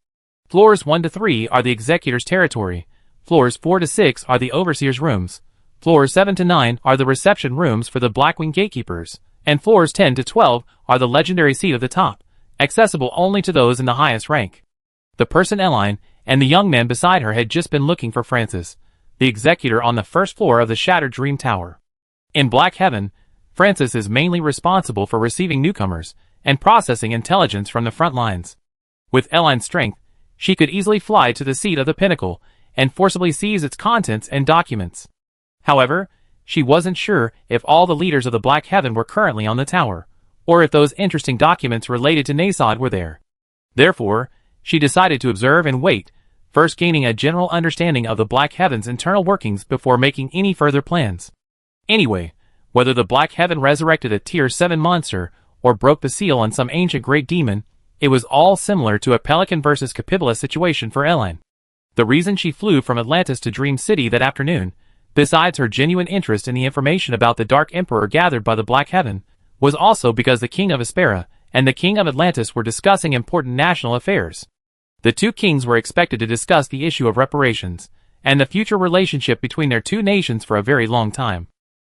S1: Floors 1 to 3 are the executor's territory, floors 4 to 6 are the overseer's rooms, floors 7 to 9 are the reception rooms for the Blackwing gatekeepers, and floors 10 to 12 are the legendary seat of the top, accessible only to those in the highest rank. The person Eline and the young man beside her had just been looking for Francis, the executor on the first floor of the Shattered Dream Tower. In Black Heaven, Francis is mainly responsible for receiving newcomers and processing intelligence from the front lines. With Eline's strength, she could easily fly to the seat of the pinnacle and forcibly seize its contents and documents. However, she wasn't sure if all the leaders of the Black Heaven were currently on the tower, or if those interesting documents related to Nasod were there. Therefore, she decided to observe and wait, first gaining a general understanding of the Black Heaven's internal workings before making any further plans. Anyway, whether the Black Heaven resurrected a Tier 7 monster or broke the seal on some ancient great demon, it was all similar to a Pelican versus Capybara situation for Ellen. The reason she flew from Atlantis to Dream City that afternoon, besides her genuine interest in the information about the Dark Emperor gathered by the Black Heaven, was also because the King of Aspera and the King of Atlantis were discussing important national affairs. The two kings were expected to discuss the issue of reparations and the future relationship between their two nations for a very long time.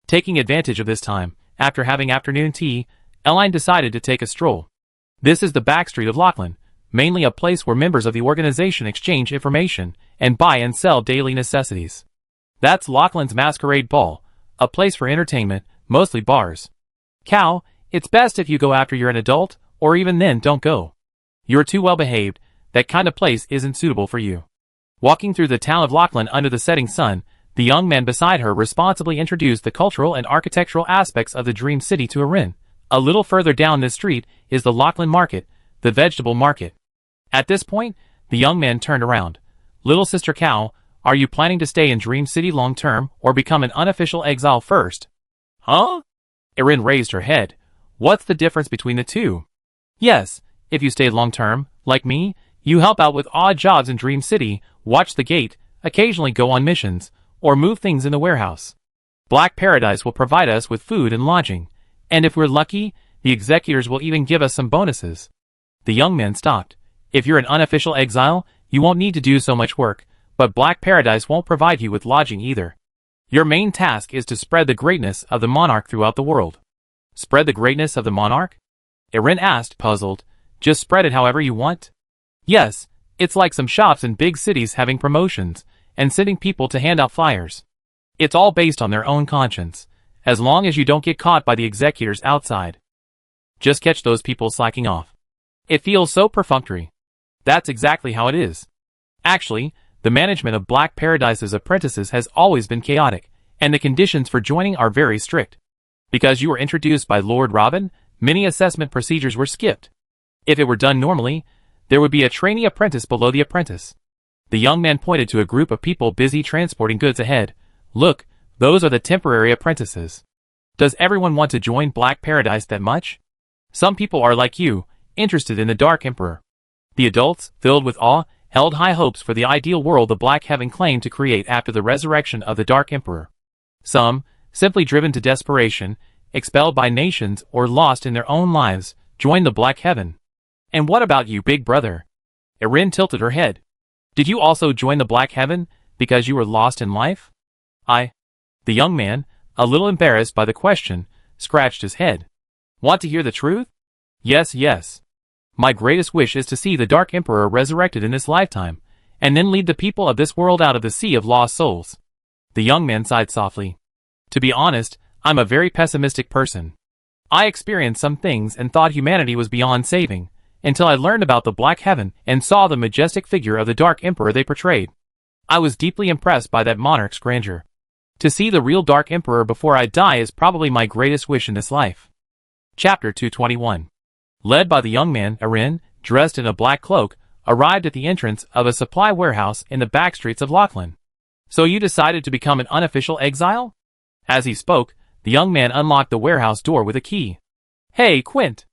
S1: Taking advantage of this time, after having afternoon tea, Ellen decided to take a stroll. This is the backstreet of Lachlan, mainly a place where members of the organization exchange information and buy and sell daily necessities. That's Lachlan's Masquerade Ball, a place for entertainment, mostly bars. Cow, it's best if you go after you're an adult, or even then don't go. You're too well behaved, that kind of place isn't suitable for you. Walking through the town of Lachlan under the setting sun, the young man beside her responsibly introduced the cultural and architectural aspects of the Dream City to Erin. A little further down this street is the Lachlan Market, the vegetable market. At this point, the young man turned around. Little Sister Cow, are you planning to stay in Dream City long term or become an unofficial exile first? Huh? Erin raised her head. What's the difference between the two? Yes, if you stayed long term, like me, you help out with odd jobs in Dream City, watch the gate, occasionally go on missions, or move things in the warehouse. Black Paradise will provide us with food and lodging, and if we're lucky, the executors will even give us some bonuses. The young man stopped. If you're an unofficial exile, you won't need to do so much work, but Black Paradise won't provide you with lodging either. Your main task is to spread the greatness of the monarch throughout the world. Spread the greatness of the monarch? Erin asked, puzzled. Just spread it however you want? Yes, it's like some shops in big cities having promotions, and sending people to hand out flyers. It's all based on their own conscience, as long as you don't get caught by the executors outside. Just catch those people slacking off. It feels so perfunctory. That's exactly how it is. Actually, the management of Black Paradise's apprentices has always been chaotic, and the conditions for joining are very strict. Because you were introduced by Lord Robin, many assessment procedures were skipped. If it were done normally, there would be a trainee apprentice below the apprentice. The young man pointed to a group of people busy transporting goods ahead. Look, those are the temporary apprentices. Does everyone want to join Black Paradise that much? Some people are like you, interested in the Dark Emperor. The adults, filled with awe, held high hopes for the ideal world the Black Heaven claimed to create after the resurrection of the Dark Emperor. Some, simply driven to desperation, expelled by nations or lost in their own lives, joined the Black Heaven. And what about you, big brother? Erin tilted her head. Did you also join the Black Heaven because you were lost in life? The young man, a little embarrassed by the question, scratched his head. Want to hear the truth? Yes. My greatest wish is to see the Dark Emperor resurrected in this lifetime, and then lead the people of this world out of the sea of lost souls. The young man sighed softly. To be honest, I'm a very pessimistic person. I experienced some things and thought humanity was beyond saving, until I learned about the Black Heaven and saw the majestic figure of the Dark Emperor they portrayed. I was deeply impressed by that monarch's grandeur. To see the real Dark Emperor before I die is probably my greatest wish in this life. Chapter 221. Led by the young man, Erin, dressed in a black cloak, arrived at the entrance of a supply warehouse in the back streets of Lachlan. So you decided to become an unofficial exile? As he spoke, the young man unlocked the warehouse door with a key. Hey, Quint.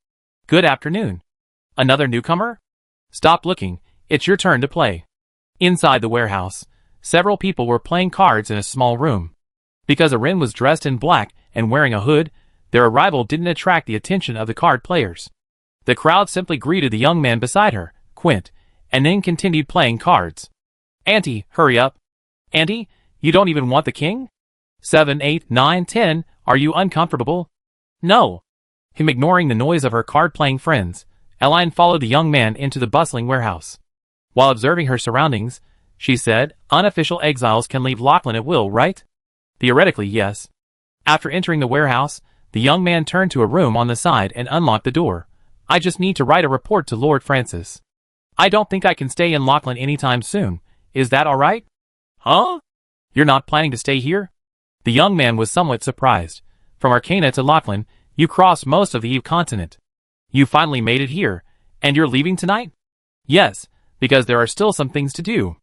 S1: Good afternoon. Another newcomer? Stop looking, it's your turn to play. Inside the warehouse, several people were playing cards in a small room. Because Erin was dressed in black and wearing a hood, their arrival didn't attract the attention of the card players. The crowd simply greeted the young man beside her, Quint, and then continued playing cards. Auntie, hurry up. Auntie, you don't even want the king? 7, 8, 9, 10, are you uncomfortable? No. Him ignoring the noise of her card-playing friends, Ellen followed the young man into the bustling warehouse. While observing her surroundings, she said, unofficial exiles can leave Lachlan at will, right? Theoretically, yes. After entering the warehouse, the young man turned to a room on the side and unlocked the door. I just need to write a report to Lord Francis. I don't think I can stay in Lachlan anytime soon. Is that all right? Huh? You're not planning to stay here? The young man was somewhat surprised. From Arcana to Lachlan, you crossed most of the Eve continent. You finally made it here, and you're leaving tonight? Yes, because there are still some things to do.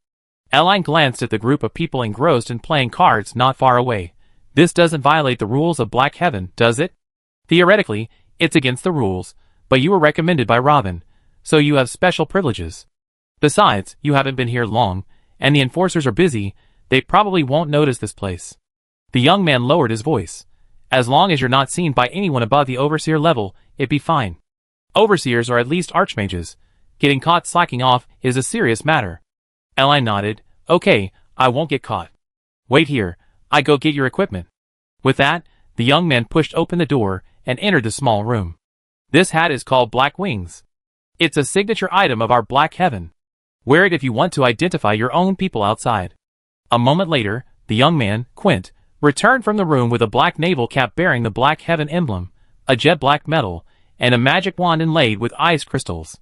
S1: Eline glanced at the group of people engrossed in playing cards not far away. This doesn't violate the rules of Black Heaven, does it? Theoretically, it's against the rules, but you were recommended by Robin, so you have special privileges. Besides, you haven't been here long, and the enforcers are busy. They probably won't notice this place. The young man lowered his voice. As long as you're not seen by anyone above the overseer level, it'd be fine. Overseers are at least archmages. Getting caught slacking off is a serious matter. Eline nodded. Okay, I won't get caught. Wait here, I go get your equipment. With that, the young man pushed open the door and entered the small room. This hat is called Black Wings. It's a signature item of our Black Heaven. Wear it if you want to identify your own people outside. A moment later, the young man, Quint, returned from the room with a black naval cap bearing the Black Heaven emblem, a jet black medal, and a magic wand inlaid with ice crystals.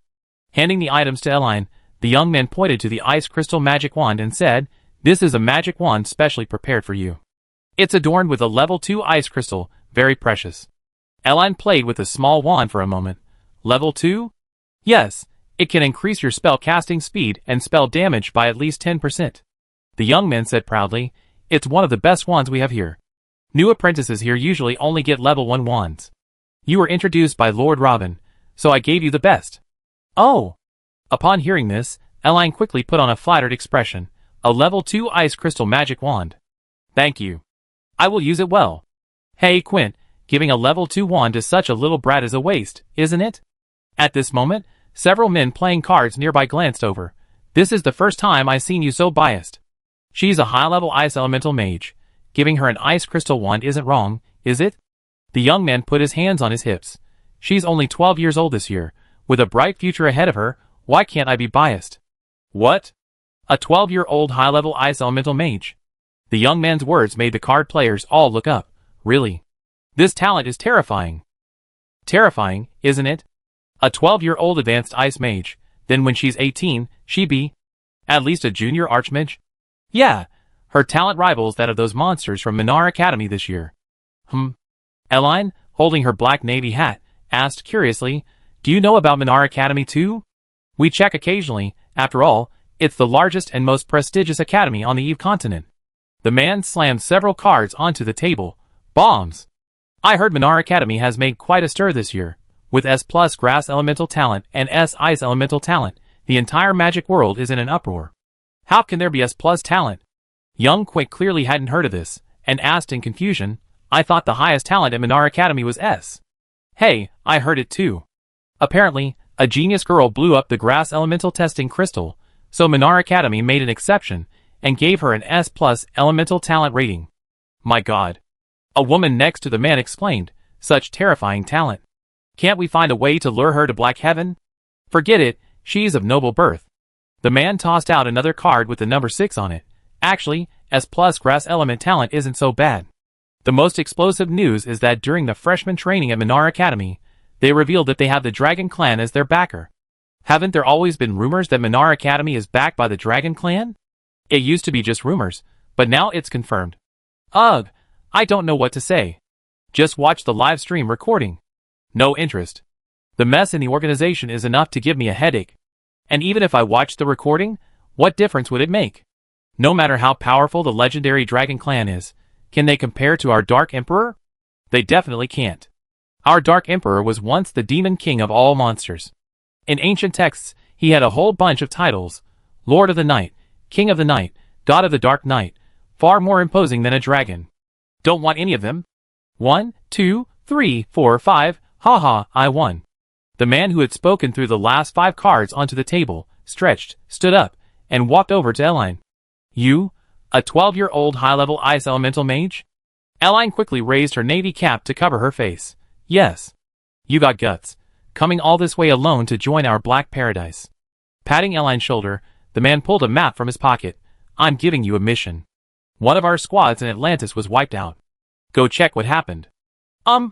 S1: Handing the items to Eline, the young man pointed to the ice crystal magic wand and said, "This is a magic wand specially prepared for you. It's adorned with a level 2 ice crystal, very precious." Eline played with the small wand for a moment. Level 2? Yes, it can increase your spell casting speed and spell damage by at least 10%. The young man said proudly, "It's one of the best wands we have here. New apprentices here usually only get level 1 wands. You were introduced by Lord Robin, so I gave you the best." Oh! Upon hearing this, Eline quickly put on a flattered expression. A level 2 ice crystal magic wand. Thank you. I will use it well. Hey Quint, giving a level 2 wand to such a little brat is a waste, isn't it? At this moment, several men playing cards nearby glanced over. This is the first time I've seen you so biased. She's a high-level ice elemental mage. Giving her an ice crystal wand isn't wrong, is it? The young man put his hands on his hips. She's only 12 years old this year. With a bright future ahead of her, why can't I be biased? What? A 12-year-old high-level ice elemental mage? The young man's words made the card players all look up. Really? This talent is terrifying. Terrifying, isn't it? A 12-year-old advanced ice mage. Then when she's 18, she'd be at least a junior archmage? Yeah, her talent rivals that of those monsters from Minar Academy this year. Eline, holding her black navy hat, asked curiously, "Do you know about Minar Academy too?" "We check occasionally. After all, it's the largest and most prestigious academy on the Eve continent." The man slammed several cards onto the table. Bombs! I heard Minar Academy has made quite a stir this year. With S+ grass elemental talent and S ice elemental talent, the entire magic world is in an uproar. How can there be S+ talent? Young Quint clearly hadn't heard of this, and asked in confusion, "I thought the highest talent at Minar Academy was S." Hey, I heard it too. Apparently, a genius girl blew up the grass elemental testing crystal, so Minar Academy made an exception and gave her an S+ elemental talent rating. My god. A woman next to the man explained, "Such terrifying talent. Can't we find a way to lure her to Black Heaven?" "Forget it, she's of noble birth." The man tossed out another card with the number 6 on it. Actually, S+ grass element talent isn't so bad. The most explosive news is that during the freshman training at Minar Academy, they revealed that they have the Dragon Clan as their backer. Haven't there always been rumors that Minar Academy is backed by the Dragon Clan? It used to be just rumors, but now it's confirmed. Ugh, I don't know what to say. Just watch the live stream recording. No interest. The mess in the organization is enough to give me a headache. And even if I watched the recording, what difference would it make? No matter how powerful the legendary Dragon Clan is, can they compare to our Dark Emperor? They definitely can't. Our Dark Emperor was once the demon king of all monsters. In ancient texts, he had a whole bunch of titles. Lord of the Night, King of the Night, God of the Dark Night, far more imposing than a dragon. Don't want any of them? 1, 2, 3, 4, 5, haha, I won. The man who had spoken threw the last 5 cards onto the table, stretched, stood up, and walked over to Eline. You? A 12-year-old high-level ice elemental mage? Eline quickly raised her navy cap to cover her face. Yes. You got guts. Coming all this way alone to join our black paradise. Patting Eline's shoulder, the man pulled a map from his pocket. I'm giving you a mission. One of our squads in Atlantis was wiped out. Go check what happened. The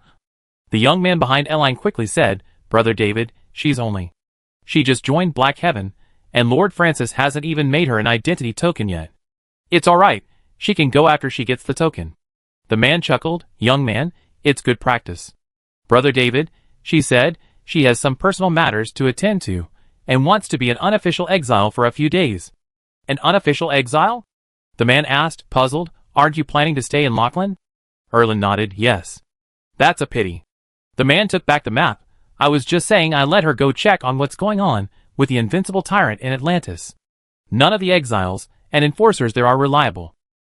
S1: young man behind Eline quickly said, Brother David, she just joined Black Heaven, and Lord Francis hasn't even made her an identity token yet. It's alright, she can go after she gets the token. The man chuckled. Young man, it's good practice. Brother David, she said, she has some personal matters to attend to, and wants to be an unofficial exile for a few days. An unofficial exile? The man asked, puzzled. Aren't you planning to stay in Lachlan? Erland nodded, yes. That's a pity. The man took back the map. I was just saying I let her go check on what's going on with the invincible tyrant in Atlantis. None of the exiles and enforcers there are reliable.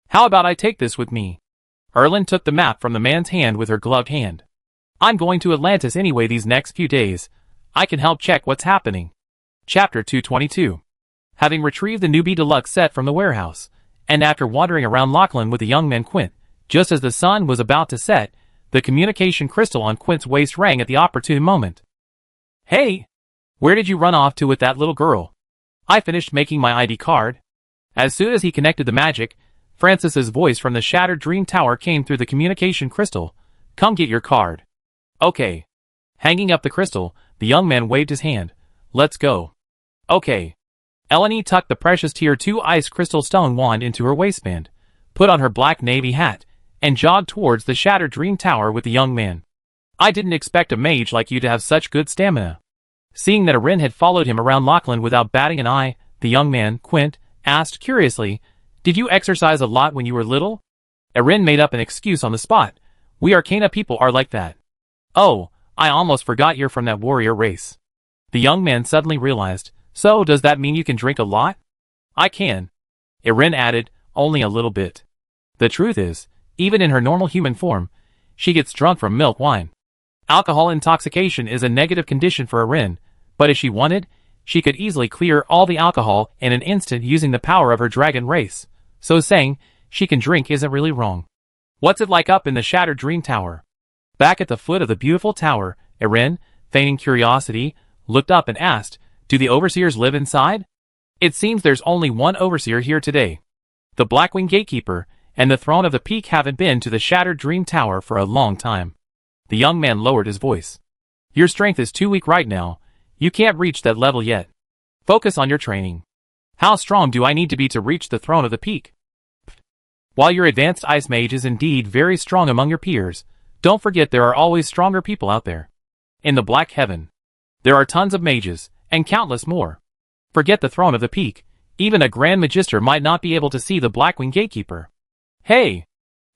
S1: How about I take this with me? Erland took the map from the man's hand with her gloved hand. I'm going to Atlantis anyway these next few days. I can help check what's happening. Chapter 222. Having retrieved the newbie deluxe set from the warehouse, and after wandering around Lachlan with the young man Quint, just as the sun was about to set, the communication crystal on Quint's waist rang at the opportune moment. Hey! Where did you run off to with that little girl? I finished making my ID card. As soon as he connected the magic, Francis's voice from the shattered dream tower came through the communication crystal. Come get your card. Okay. Hanging up the crystal, the young man waved his hand. Let's go. Okay. Eleni tucked the precious Tier 2 ice crystal stone wand into her waistband, put on her black navy hat, and jogged towards the shattered dream tower with the young man. I didn't expect a mage like you to have such good stamina. Seeing that Erin had followed him around Lachlan without batting an eye, the young man, Quint, asked curiously, Did you exercise a lot when you were little? Erin made up an excuse on the spot. We Arcana people are like that. Oh, I almost forgot you're from that warrior race. The young man suddenly realized, So does that mean you can drink a lot? I can. Erin added, only a little bit. The truth is, even in her normal human form, she gets drunk from milk wine. Alcohol intoxication is a negative condition for Erin, but if she wanted, she could easily clear all the alcohol in an instant using the power of her dragon race. So saying she can drink isn't really wrong. What's it like up in the shattered dream tower? Back at the foot of the beautiful tower, Erin, feigning curiosity, looked up and asked, Do the overseers live inside? It seems there's only one overseer here today. The Blackwing Gatekeeper and the Throne of the Peak haven't been to the shattered dream tower for a long time. The young man lowered his voice. Your strength is too weak right now. You can't reach that level yet. Focus on your training. How strong do I need to be to reach the Throne of the Peak? While your advanced ice mage is indeed very strong among your peers, don't forget there are always stronger people out there. In the Black Heaven, there are tons of mages, and countless more. Forget the Throne of the Peak, even a Grand Magister might not be able to see the Blackwing Gatekeeper. Hey!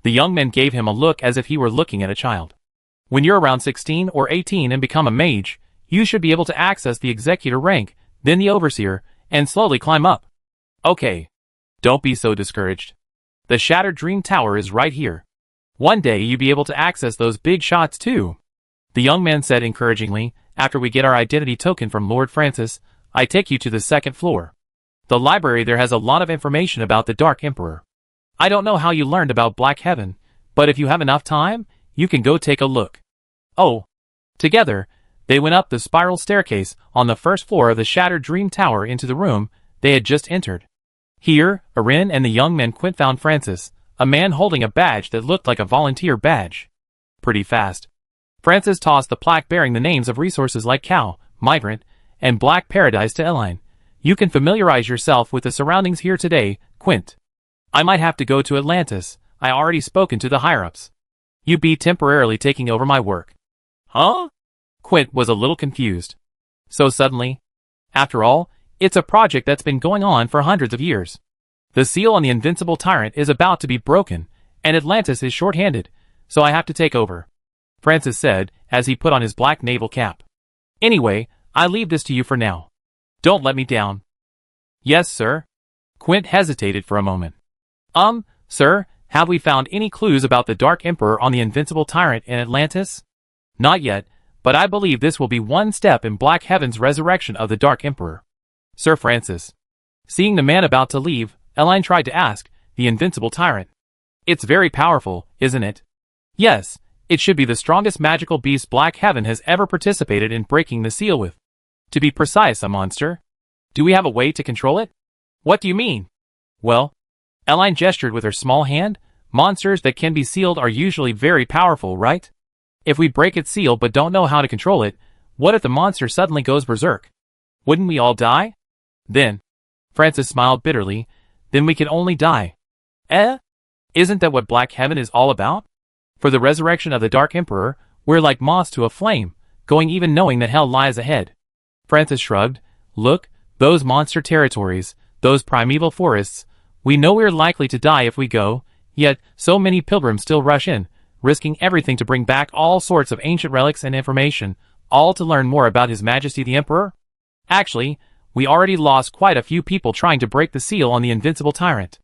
S1: The young man gave him a look as if he were looking at a child. When you're around 16 or 18 and become a mage, you should be able to access the Executor rank, then the Overseer, and slowly climb up. Okay. Don't be so discouraged. The Shattered Dream Tower is right here. One day you'll be able to access those big shots too. The young man said encouragingly, After we get our identity token from Lord Francis, I take you to the second floor. The library there has a lot of information about the Dark Emperor. I don't know how you learned about Black Heaven, but if you have enough time, you can go take a look. Oh. Together, they went up the spiral staircase on the first floor of the Shattered Dream Tower into the room they had just entered. Here, Erin and the young man Quint found Francis, a man holding a badge that looked like a volunteer badge. Pretty fast. Francis tossed the plaque bearing the names of resources like Cow, Migrant, and Black Paradise to Eline. You can familiarize yourself with the surroundings here today, Quint. I might have to go to Atlantis. I already spoken to the higher-ups. You be temporarily taking over my work. Huh? Quint was a little confused. So suddenly? After all, it's a project that's been going on for hundreds of years. The seal on the invincible tyrant is about to be broken, and Atlantis is short-handed, so I have to take over, Francis said, as he put on his black naval cap. Anyway, I leave this to you for now. Don't let me down. Yes, sir. Quint hesitated for a moment. Sir, have we found any clues about the Dark Emperor on the invincible tyrant in Atlantis? Not yet, but I believe this will be one step in Black Heaven's resurrection of the Dark Emperor. Sir Francis. Seeing the man about to leave, Eline tried to ask, the invincible tyrant. It's very powerful, isn't it? Yes, it should be the strongest magical beast Black Heaven has ever participated in breaking the seal with. To be precise, a monster. Do we have a way to control it? What do you mean? Well, Eline gestured with her small hand. Monsters that can be sealed are usually very powerful, right? If we break its seal but don't know how to control it, what if the monster suddenly goes berserk? Wouldn't we all die? Then, Francis smiled bitterly, then we can only die. Eh? Isn't that what Black Heaven is all about? For the resurrection of the Dark Emperor, we're like moths to a flame, going even knowing that hell lies ahead. Francis shrugged. Look, those monster territories, those primeval forests, we know we're likely to die if we go, yet so many pilgrims still rush in, risking everything to bring back all sorts of ancient relics and information, all to learn more about His Majesty the Emperor? Actually, we already lost quite a few people trying to break the seal on the invincible tyrant.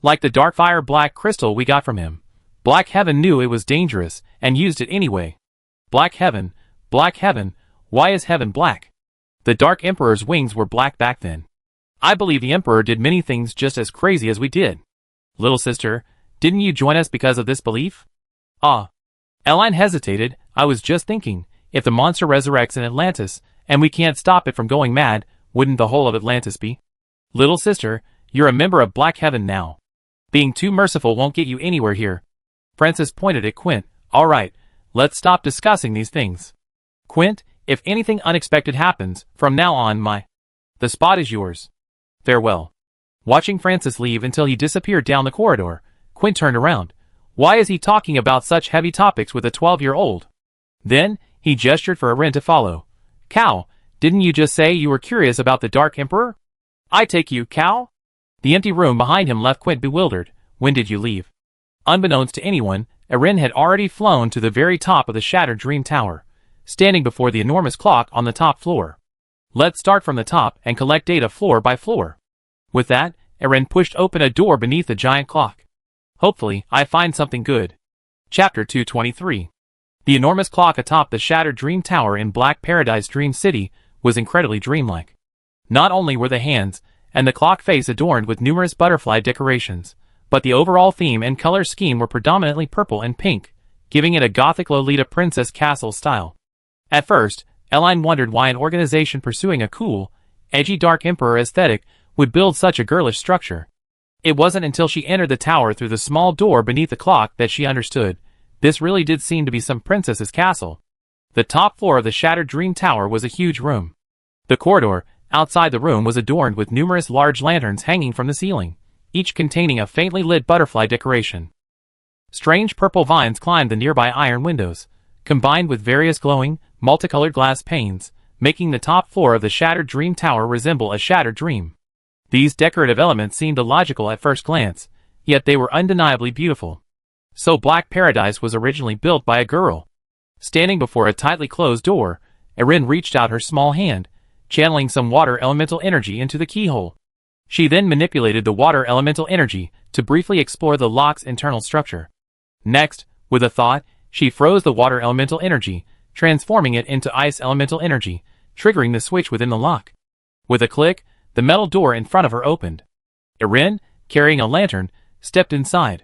S1: Like the Darkfire black crystal we got from him. Black Heaven knew it was dangerous, and used it anyway. Black Heaven, why is heaven black? The Dark Emperor's wings were black back then. I believe the Emperor did many things just as crazy as we did. Little sister, didn't you join us because of this belief? Eline hesitated. I was just thinking, if the monster resurrects in Atlantis, and we can't stop it from going mad, wouldn't the whole of Atlantis be? Little sister, you're a member of Black Heaven now. Being too merciful won't get you anywhere here. Francis pointed at Quint. All right, let's stop discussing these things. Quint, if anything unexpected happens, from now on the spot is yours. Farewell. Watching Francis leave until he disappeared down the corridor, Quint turned around. Why is he talking about such heavy topics with a 12-year-old? Then, he gestured for Erin to follow. Cow, didn't you just say you were curious about the Dark Emperor? I take you, Cow? The empty room behind him left Quint bewildered. When did you leave? Unbeknownst to anyone, Erin had already flown to the very top of the shattered Dream Tower, standing before the enormous clock on the top floor. Let's start from the top and collect data floor by floor. With that, Erin pushed open a door beneath the giant clock. Hopefully, I find something good. Chapter 223. The enormous clock atop the shattered Dream Tower in Black Paradise Dream City was incredibly dreamlike. Not only were the hands and the clock face adorned with numerous butterfly decorations, but the overall theme and color scheme were predominantly purple and pink, giving it a gothic Lolita princess castle style. At first, Eline wondered why an organization pursuing a cool, edgy Dark Emperor aesthetic would build such a girlish structure. It wasn't until she entered the tower through the small door beneath the clock that she understood. This really did seem to be some princess's castle. The top floor of the shattered Dream Tower was a huge room. The corridor outside the room was adorned with numerous large lanterns hanging from the ceiling, each containing a faintly lit butterfly decoration. Strange purple vines climbed the nearby iron windows, combined with various glowing, multicolored glass panes, making the top floor of the shattered Dream Tower resemble a shattered dream. These decorative elements seemed illogical at first glance, yet they were undeniably beautiful. So Black Paradise was originally built by a girl. Standing before a tightly closed door, Erin reached out her small hand, channeling some water elemental energy into the keyhole. She then manipulated the water elemental energy to briefly explore the lock's internal structure. Next, with a thought, she froze the water elemental energy, transforming it into ice elemental energy, triggering the switch within the lock. With a click, the metal door in front of her opened. Erin, carrying a lantern, stepped inside.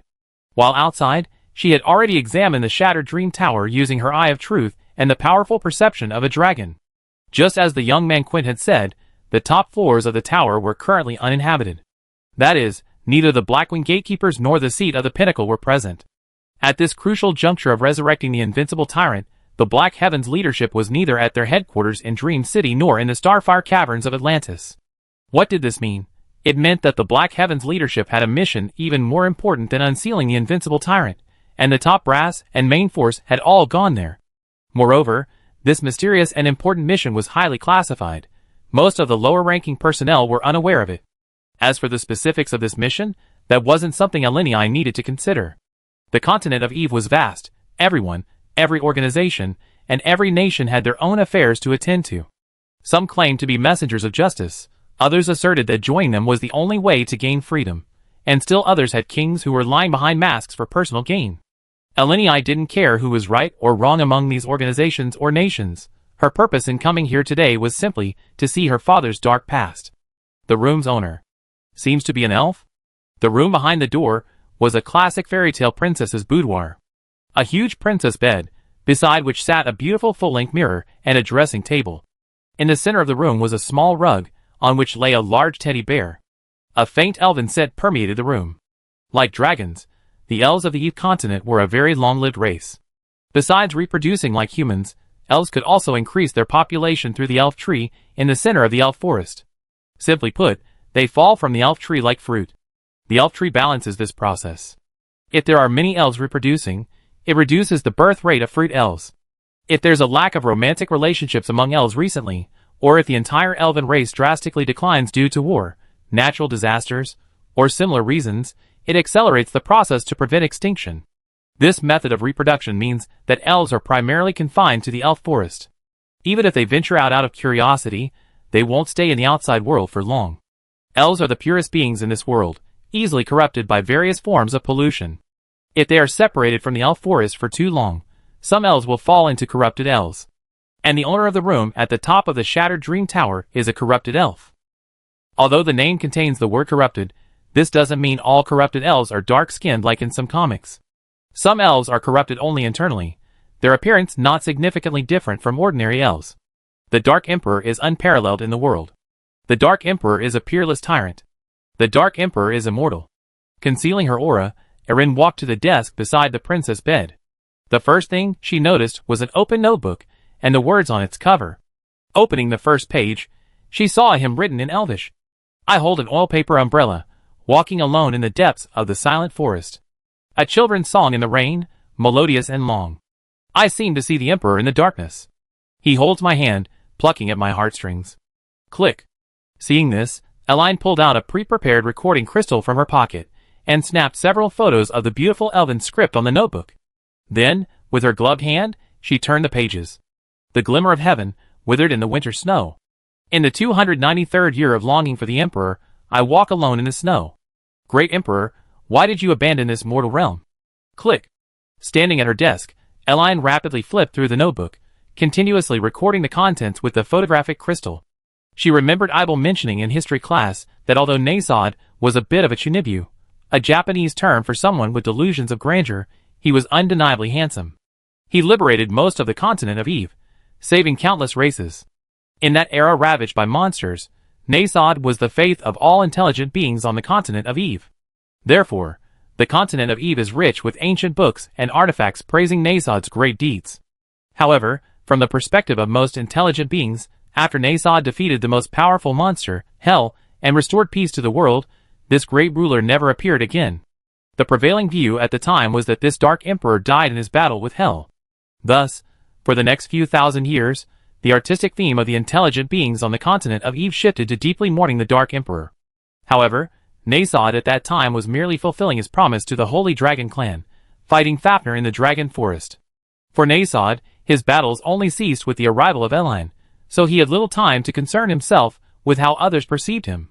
S1: While outside, she had already examined the shattered Dream Tower using her Eye of Truth and the powerful perception of a dragon. Just as the young man Quint had said, the top floors of the tower were currently uninhabited. That is, neither the Blackwing Gatekeepers nor the seat of the Pinnacle were present. At this crucial juncture of resurrecting the invincible tyrant, the Black Heaven's leadership was neither at their headquarters in Dream City nor in the Starfire Caverns of Atlantis. What did this mean? It meant that the Black Heaven's leadership had a mission even more important than unsealing the invincible tyrant, and the top brass and main force had all gone there. Moreover, this mysterious and important mission was highly classified. Most of the lower-ranking personnel were unaware of it. As for the specifics of this mission, that wasn't something Alinei needed to consider. The continent of Eve was vast. Everyone, every organization, and every nation had their own affairs to attend to. Some claimed to be messengers of justice. Others asserted that joining them was the only way to gain freedom. And still others had kings who were lying behind masks for personal gain. Alinei didn't care who was right or wrong among these organizations or nations. Her purpose in coming here today was simply to see her father's dark past. The room's owner seems to be an elf. The room behind the door was a classic fairy tale princess's boudoir. A huge princess bed, beside which sat a beautiful full-length mirror and a dressing table. In the center of the room was a small rug, on which lay a large teddy bear. A faint elven scent permeated the room. Like dragons, the elves of the Eve continent were a very long-lived race. Besides reproducing like humans, elves could also increase their population through the elf tree in the center of the elf forest. Simply put, they fall from the elf tree like fruit. The elf tree balances this process. If there are many elves reproducing, it reduces the birth rate of fruit elves. If there's a lack of romantic relationships among elves recently, or if the entire elven race drastically declines due to war, natural disasters, or similar reasons, it accelerates the process to prevent extinction. This method of reproduction means that elves are primarily confined to the elf forest. Even if they venture out of curiosity, they won't stay in the outside world for long. Elves are the purest beings in this world, easily corrupted by various forms of pollution. If they are separated from the elf forest for too long, some elves will fall into corrupted elves. And the owner of the room at the top of the Shattered Dream Tower is a corrupted elf. Although the name contains the word corrupted, this doesn't mean all corrupted elves are dark-skinned like in some comics. Some elves are corrupted only internally, their appearance not significantly different from ordinary elves. The Dark Emperor is unparalleled in the world. The Dark Emperor is a peerless tyrant. The Dark Emperor is immortal. Concealing her aura, Erin walked to the desk beside the princess bed. The first thing she noticed was an open notebook and the words on its cover. Opening the first page, she saw him written in Elvish. I hold an oil paper umbrella, walking alone in the depths of the silent forest. A children's song in the rain, melodious and long. I seem to see the Emperor in the darkness. He holds my hand, plucking at my heartstrings. Click. Seeing this, Eline pulled out a pre-prepared recording crystal from her pocket and snapped several photos of the beautiful elven script on the notebook. Then, with her gloved hand, she turned the pages. The glimmer of heaven withered in the winter snow. In the 293rd year of longing for the Emperor, I walk alone in the snow. Great Emperor, why did you abandon this mortal realm? Click. Standing at her desk, Eline rapidly flipped through the notebook, continuously recording the contents with the photographic crystal. She remembered Ibel mentioning in history class that although Nasod was a bit of a chunibu, a Japanese term for someone with delusions of grandeur, he was undeniably handsome. He liberated most of the continent of Eve, saving countless races. In that era ravaged by monsters, Nasod was the faith of all intelligent beings on the continent of Eve. Therefore, the continent of Eve is rich with ancient books and artifacts praising Nasod's great deeds. However, from the perspective of most intelligent beings, after Nasod defeated the most powerful monster, Hell, and restored peace to the world, this great ruler never appeared again. The prevailing view at the time was that this Dark Emperor died in his battle with Hell. Thus, for the next few thousand years, the artistic theme of the intelligent beings on the continent of Eve shifted to deeply mourning the Dark Emperor. However, Nasod at that time was merely fulfilling his promise to the Holy Dragon clan, fighting Fafnir in the Dragon Forest. For Nasod, his battles only ceased with the arrival of Eline, so he had little time to concern himself with how others perceived him.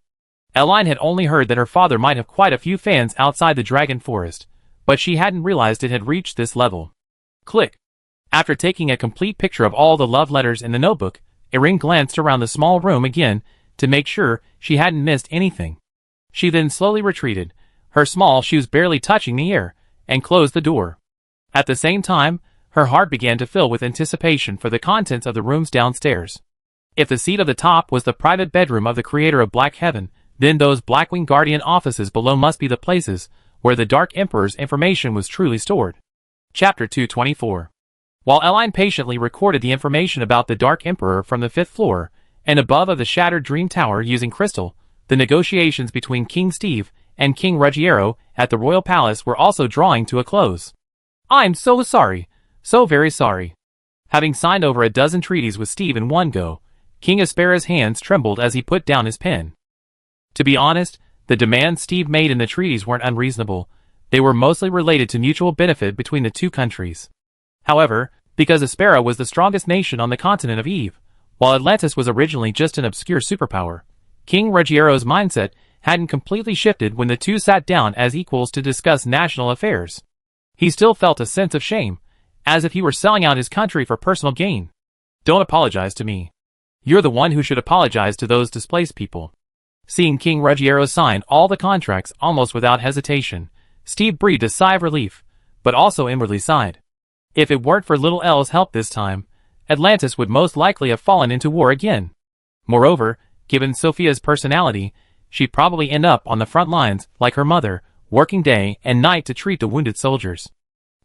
S1: Eline had only heard that her father might have quite a few fans outside the Dragon Forest, but she hadn't realized it had reached this level. Click. After taking a complete picture of all the love letters in the notebook, Erin glanced around the small room again to make sure she hadn't missed anything. She then slowly retreated, her small shoes barely touching the air, and closed the door. At the same time, her heart began to fill with anticipation for the contents of the rooms downstairs. If the seat of the top was the private bedroom of the creator of Black Heaven, then those Blackwing Guardian offices below must be the places where the Dark Emperor's information was truly stored. Chapter 224. While Eline patiently recorded the information about the Dark Emperor from the 5th floor and above of the Shattered Dream Tower using crystal, the negotiations between King Steve and King Ruggiero at the Royal Palace were also drawing to a close. I'm so sorry. So very sorry. Having signed over a dozen treaties with Steve in one go, King Aspera's hands trembled as he put down his pen. To be honest, the demands Steve made in the treaties weren't unreasonable. They were mostly related to mutual benefit between the two countries. However, because Aspera was the strongest nation on the continent of Eve, while Atlantis was originally just an obscure superpower, King Ruggiero's mindset hadn't completely shifted when the two sat down as equals to discuss national affairs. He still felt a sense of shame, as if he were selling out his country for personal gain. Don't apologize to me. You're the one who should apologize to those displaced people. Seeing King Ruggiero sign all the contracts almost without hesitation, Steve breathed a sigh of relief, but also inwardly sighed. If it weren't for Little L's help this time, Atlantis would most likely have fallen into war again. Moreover, given Sophia's personality, she'd probably end up on the front lines, like her mother, working day and night to treat the wounded soldiers.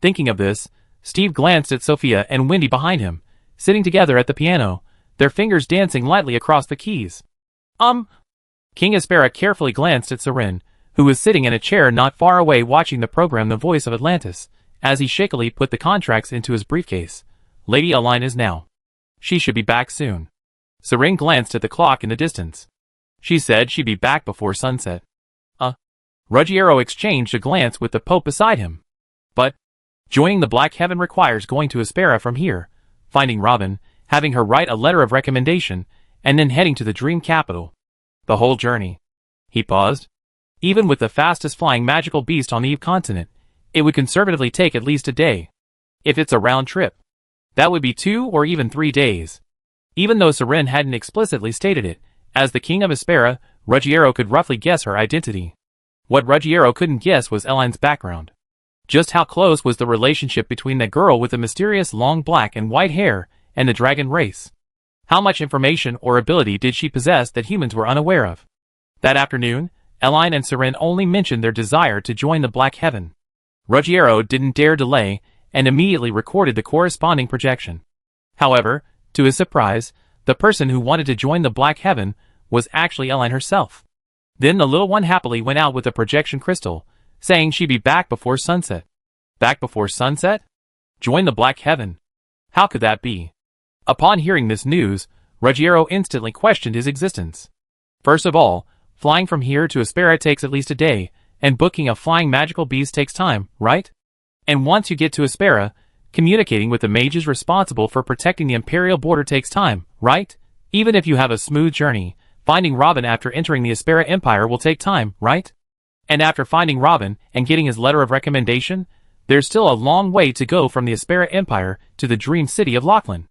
S1: Thinking of this, Steve glanced at Sophia and Wendy behind him, sitting together at the piano, their fingers dancing lightly across the keys. King Aspera carefully glanced at Seren, who was sitting in a chair not far away watching the program The Voice of Atlantis, as he shakily put the contracts into his briefcase. Lady Aline is now. She should be back soon. Seren glanced at the clock in the distance. She said she'd be back before sunset. Ruggiero exchanged a glance with the Pope beside him. But joining the Black Heaven requires going to Aspera from here, finding Robin, having her write a letter of recommendation, and then heading to the Dream Capital. The whole journey. He paused. Even with the fastest flying magical beast on the Eve continent, it would conservatively take at least a day. If it's a round trip, that would be 2 or even 3 days. Even though Seren hadn't explicitly stated it, as the king of Aspera, Ruggiero could roughly guess her identity. What Ruggiero couldn't guess was Eline's background. Just how close was the relationship between the girl with the mysterious long black and white hair and the dragon race? How much information or ability did she possess that humans were unaware of? That afternoon, Eline and Seren only mentioned their desire to join the Black Heaven. Ruggiero didn't dare delay and immediately recorded the corresponding projection. However, to his surprise, the person who wanted to join the Black Heaven was actually Eline herself. Then the little one happily went out with the projection crystal, saying she'd be back before sunset. Back before sunset? Join the Black Heaven? How could that be? Upon hearing this news, Ruggiero instantly questioned his existence. First of all, flying from here to Aspera takes at least a day, and booking a flying magical beast takes time, right? And once you get to Aspera, communicating with the mages responsible for protecting the Imperial border takes time, right? Even if you have a smooth journey, finding Robin after entering the Aspera Empire will take time, right? And after finding Robin and getting his letter of recommendation, there's still a long way to go from the Aspera Empire to the dream city of Lachlan.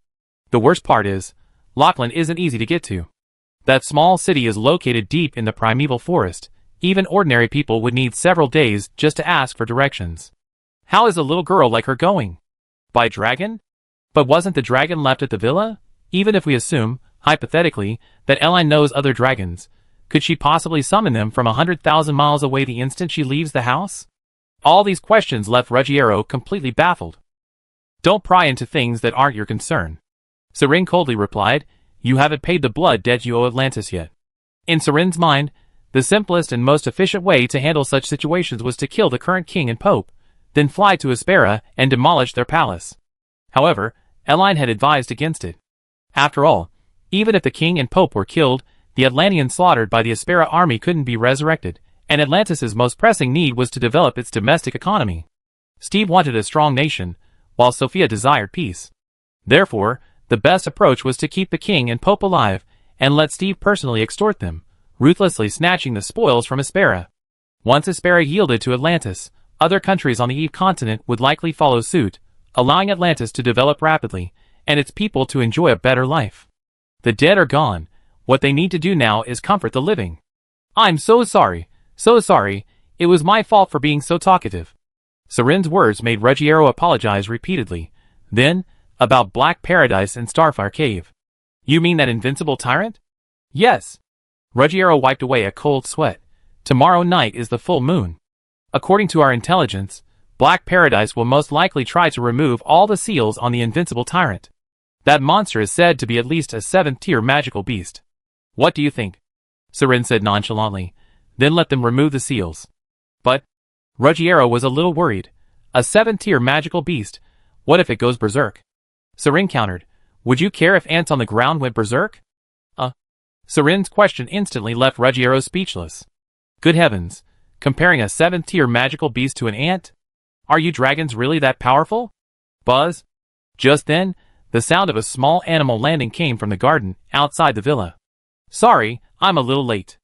S1: The worst part is, Lachlan isn't easy to get to. That small city is located deep in the primeval forest. Even ordinary people would need several days just to ask for directions. How is a little girl like her going? By dragon? But wasn't the dragon left at the villa? Even if we assume, hypothetically, that Eline knows other dragons, could she possibly summon them from 100,000 miles away the instant she leaves the house? All these questions left Ruggiero completely baffled. Don't pry into things that aren't your concern. Seren coldly replied, you haven't paid the blood debt you owe Atlantis yet. In Seren's mind, the simplest and most efficient way to handle such situations was to kill the current king and pope, then fly to Aspera and demolish their palace. However, Eline had advised against it. After all, even if the king and pope were killed, the Atlanteans slaughtered by the Aspera army couldn't be resurrected, and Atlantis' most pressing need was to develop its domestic economy. Steve wanted a strong nation, while Sophia desired peace. Therefore, the best approach was to keep the king and pope alive, and let Steve personally extort them, ruthlessly snatching the spoils from Aspera. Once Aspera yielded to Atlantis, other countries on the Eve continent would likely follow suit, allowing Atlantis to develop rapidly, and its people to enjoy a better life. The dead are gone. What they need to do now is comfort the living. I'm so sorry. It was my fault for being so talkative. Seren's words made Ruggiero apologize repeatedly. Then, about Black Paradise and Starfire Cave. You mean that invincible tyrant? Yes. Ruggiero wiped away a cold sweat. Tomorrow night is the full moon. According to our intelligence, Black Paradise will most likely try to remove all the seals on the invincible tyrant. That monster is said to be at least a 7th-tier magical beast. What do you think? Seren said nonchalantly. Then let them remove the seals. But Ruggiero was a little worried. A 7th-tier magical beast. What if it goes berserk? Seren countered. Would you care if ants on the ground went berserk? Seren's question instantly left Ruggiero speechless. Good heavens. Comparing a 7th-tier magical beast to an ant? Are you dragons really that powerful? Buzz? Just then, the sound of a small animal landing came from the garden, outside the villa. Sorry, I'm a little late.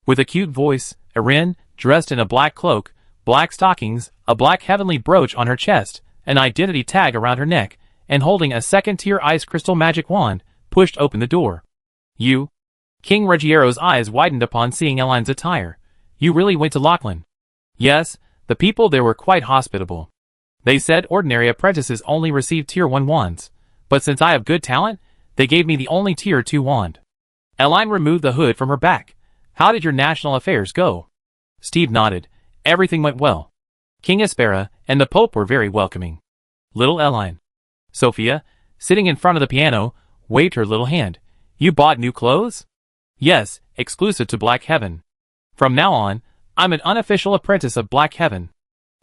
S1: With a cute voice, Erin, dressed in a black cloak, black stockings, a black heavenly brooch on her chest, an identity tag around her neck, and holding a 2nd-tier ice crystal magic wand, pushed open the door. You? King Ruggiero's eyes widened upon seeing Eline's attire. You really went to Lachlan? Yes, the people there were quite hospitable. They said ordinary apprentices only received Tier 1 wands, but since I have good talent, they gave me the only Tier 2 wand. Eline removed the hood from her back. How did your national affairs go? Steve nodded. Everything went well. King Aspera and the Pope were very welcoming. Little Eline. Sophia, sitting in front of the piano, waved her little hand. You bought new clothes? Yes, exclusive to Black Heaven. From now on, I'm an unofficial apprentice of Black Heaven.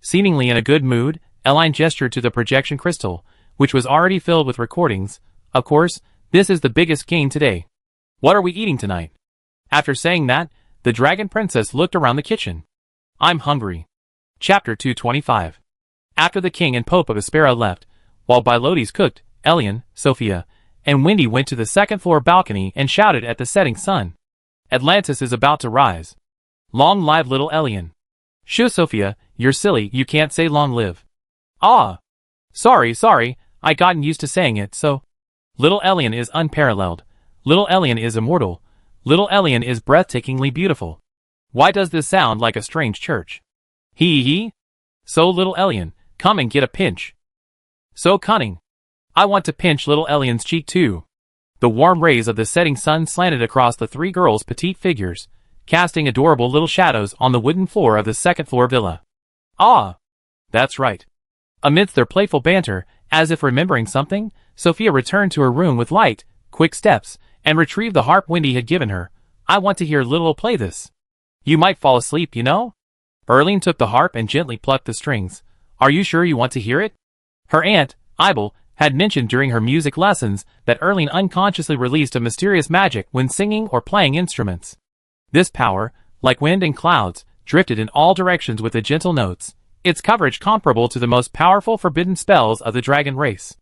S1: Seemingly in a good mood, Eline gestured to the projection crystal, which was already filled with recordings. Of course, this is the biggest gain today. What are we eating tonight? After saying that, the dragon princess looked around the kitchen. I'm hungry. Chapter 225. After the king and Pope of Aspera left, while Bilotes cooked, Elian, Sophia, and Wendy went to the second-floor balcony and shouted at the setting sun. Atlantis is about to rise. Long live little Elian. Shoo, Sophia, you're silly, you can't say long live. Ah. Sorry, I gotten used to saying it, so. Little Elian is unparalleled. Little Elian is immortal. Little Elian is breathtakingly beautiful. Why does this sound like a strange church? Hee. So little Elian, come and get a pinch. So cunning. I want to pinch little Elian's cheek too. The warm rays of the setting sun slanted across the three girls' petite figures, casting adorable little shadows on the wooden floor of the second-floor villa. Ah! That's right. Amidst their playful banter, as if remembering something, Sophia returned to her room with light, quick steps, and retrieved the harp Wendy had given her. I want to hear Little play this. You might fall asleep, you know? Erling took the harp and gently plucked the strings. Are you sure you want to hear it? Her aunt, Ibel, had mentioned during her music lessons that Erling unconsciously released a mysterious magic when singing or playing instruments. This power, like wind and clouds, drifted in all directions with the gentle notes, its coverage comparable to the most powerful forbidden spells of the dragon race.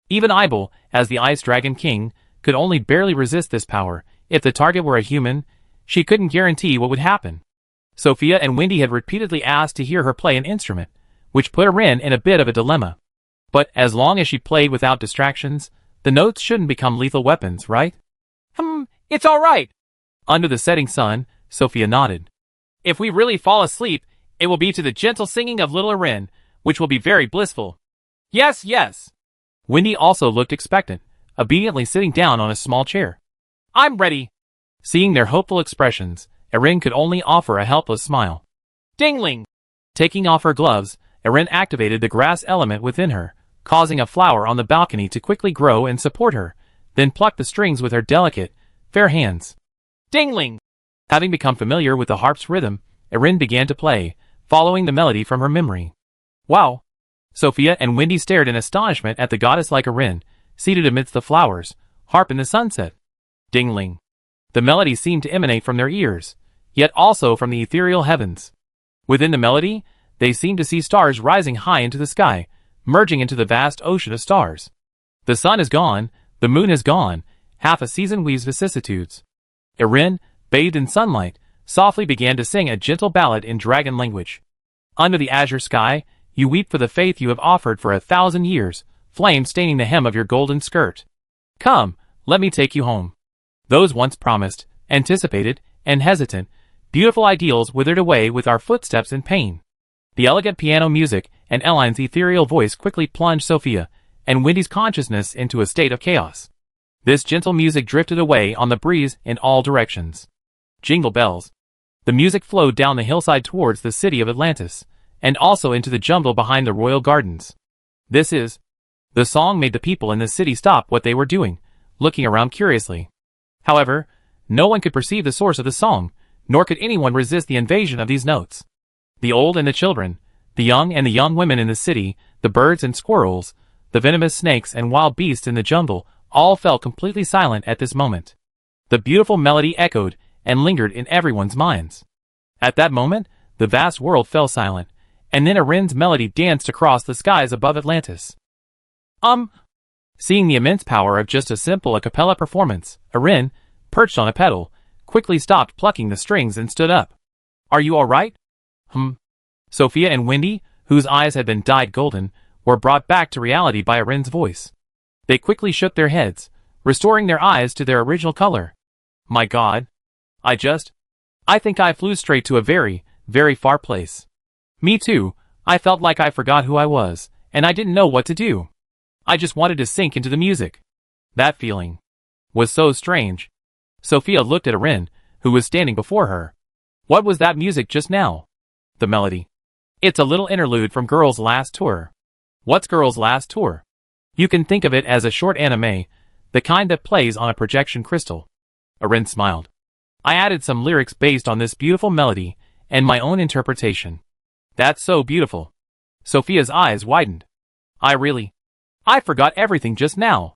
S1: Even Ibel, as the Ice Dragon King, could only barely resist this power. If the target were a human, she couldn't guarantee what would happen. Sophia and Wendy had repeatedly asked to hear her play an instrument, which put Erin in a bit of a dilemma. But as long as she played without distractions, the notes shouldn't become lethal weapons, right? It's all right. Under the setting sun, Sophia nodded. If we really fall asleep, it will be to the gentle singing of little Erin, which will be very blissful. Yes. Wendy also looked expectant, obediently sitting down on a small chair. I'm ready. Seeing their hopeful expressions, Erin could only offer a helpless smile. Dingling! Taking off her gloves, Erin activated the grass element within her, causing a flower on the balcony to quickly grow and support her, then plucked the strings with her delicate, fair hands. Dingling! Having become familiar with the harp's rhythm, Erin began to play, following the melody from her memory. Wow! Sophia and Wendy stared in astonishment at the goddess-like Erin, seated amidst the flowers, harp in the sunset. Dingling! The melody seemed to emanate from their ears, yet also from the ethereal heavens. Within the melody, they seemed to see stars rising high into the sky, merging into the vast ocean of stars. The sun is gone, the moon is gone, half a season weaves vicissitudes. Erin, bathed in sunlight, softly began to sing a gentle ballad in dragon language. Under the azure sky, you weep for the faith you have offered for 1,000 years, flame staining the hem of your golden skirt. Come, let me take you home. Those once promised, anticipated, and hesitant, beautiful ideals withered away with our footsteps in pain. The elegant piano music and Eline's ethereal voice quickly plunged Sophia and Wendy's consciousness into a state of chaos. This gentle music drifted away on the breeze in all directions. Jingle bells. The music flowed down the hillside towards the city of Atlantis, and also into the jungle behind the royal gardens. The song made the people in the city stop what they were doing, looking around curiously. However, no one could perceive the source of the song, nor could anyone resist the invasion of these notes. The old and the children, the young and the young women in the city, the birds and squirrels, the venomous snakes and wild beasts in the jungle, all fell completely silent at this moment. The beautiful melody echoed and lingered in everyone's minds. At that moment, the vast world fell silent, and then Erin's melody danced across the skies above Atlantis. Seeing the immense power of just a simple a cappella performance, Erin, perched on a pedal, quickly stopped plucking the strings and stood up. Are you all right? Sophia and Wendy, whose eyes had been dyed golden, were brought back to reality by Erin's voice. They quickly shook their heads, restoring their eyes to their original color. My God. I think I flew straight to a very, very far place. Me too, I felt like I forgot who I was, and I didn't know what to do. I just wanted to sink into the music. That feeling was so strange. Sophia looked at Erin, who was standing before her. What was that music just now? The melody. It's a little interlude from Girls' Last Tour. What's Girls' Last Tour? You can think of it as a short anime, the kind that plays on a projection crystal. Erin smiled. I added some lyrics based on this beautiful melody, and my own interpretation. That's so beautiful. Sophia's eyes widened. I forgot everything just now.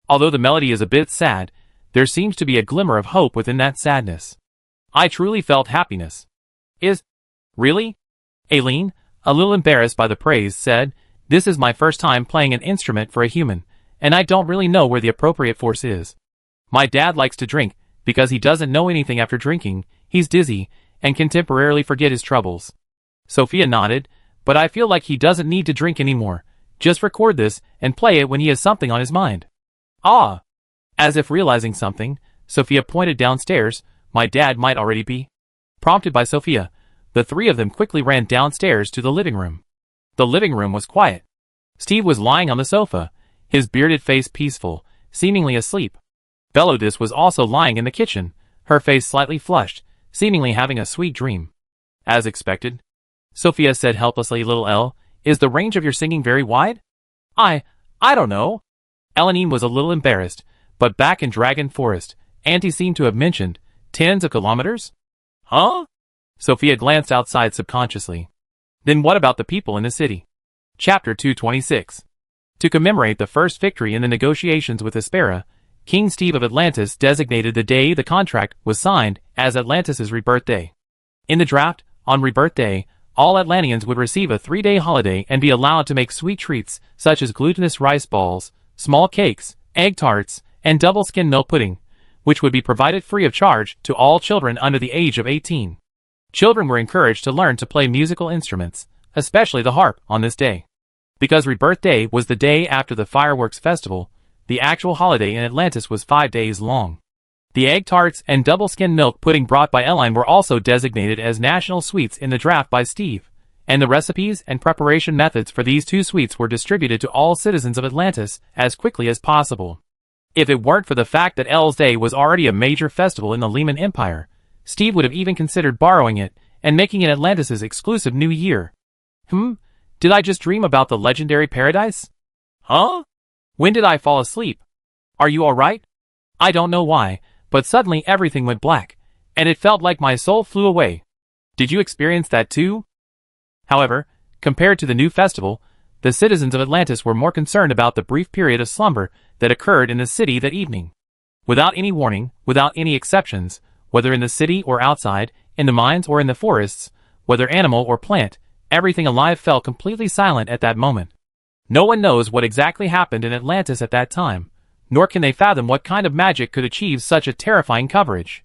S1: Although the melody is a bit sad, there seems to be a glimmer of hope within that sadness. I truly felt happiness. Really? Aileen, a little embarrassed by the praise, said, "This is my first time playing an instrument for a human, and I don't really know where the appropriate force is. My dad likes to drink, because he doesn't know anything after drinking, he's dizzy, and can temporarily forget his troubles." Sophia nodded, "But I feel like he doesn't need to drink anymore. Just record this and play it when he has something on his mind." "Ah!" As if realizing something, Sophia pointed downstairs. My dad might already be. Prompted by Sophia, the three of them quickly ran downstairs to the living room. The living room was quiet. Steve was lying on the sofa, his bearded face peaceful, seemingly asleep. Belodis was also lying in the kitchen, her face slightly flushed, seemingly having a sweet dream. "As expected," Sophia said helplessly. "Little Elle, is the range of your singing very wide?" I don't know." Elanine was a little embarrassed, but back in Dragon Forest, Auntie seemed to have mentioned tens of kilometers? Huh? Sophia glanced outside subconsciously. Then what about the people in the city? Chapter 226. To commemorate the first victory in the negotiations with Hespera, King Steve of Atlantis designated the day the contract was signed as Atlantis' Rebirth Day. In the draft, on Rebirth Day, all Atlanteans would receive a 3-day holiday and be allowed to make sweet treats such as glutinous rice balls, small cakes, egg tarts, and double-skin milk pudding, which would be provided free of charge to all children under the age of 18. Children were encouraged to learn to play musical instruments, especially the harp, on this day. Because Rebirth Day was the day after the fireworks festival, the actual holiday in Atlantis was 5 days long. The egg tarts and double-skin milk pudding brought by Eline were also designated as national sweets in the draft by Steve, and the recipes and preparation methods for these two sweets were distributed to all citizens of Atlantis as quickly as possible. If it weren't for the fact that Elle's Day was already a major festival in the Lehman Empire, Steve would have even considered borrowing it and making it Atlantis' exclusive new year. Did I just dream about the legendary paradise? Huh? When did I fall asleep? Are you alright? I don't know why, but suddenly everything went black, and it felt like my soul flew away. Did you experience that too? However, compared to the new festival, the citizens of Atlantis were more concerned about the brief period of slumber that occurred in the city that evening. Without any warning, without any exceptions, whether in the city or outside, in the mines or in the forests, whether animal or plant, everything alive fell completely silent at that moment. No one knows what exactly happened in Atlantis at that time, nor can they fathom what kind of magic could achieve such a terrifying coverage.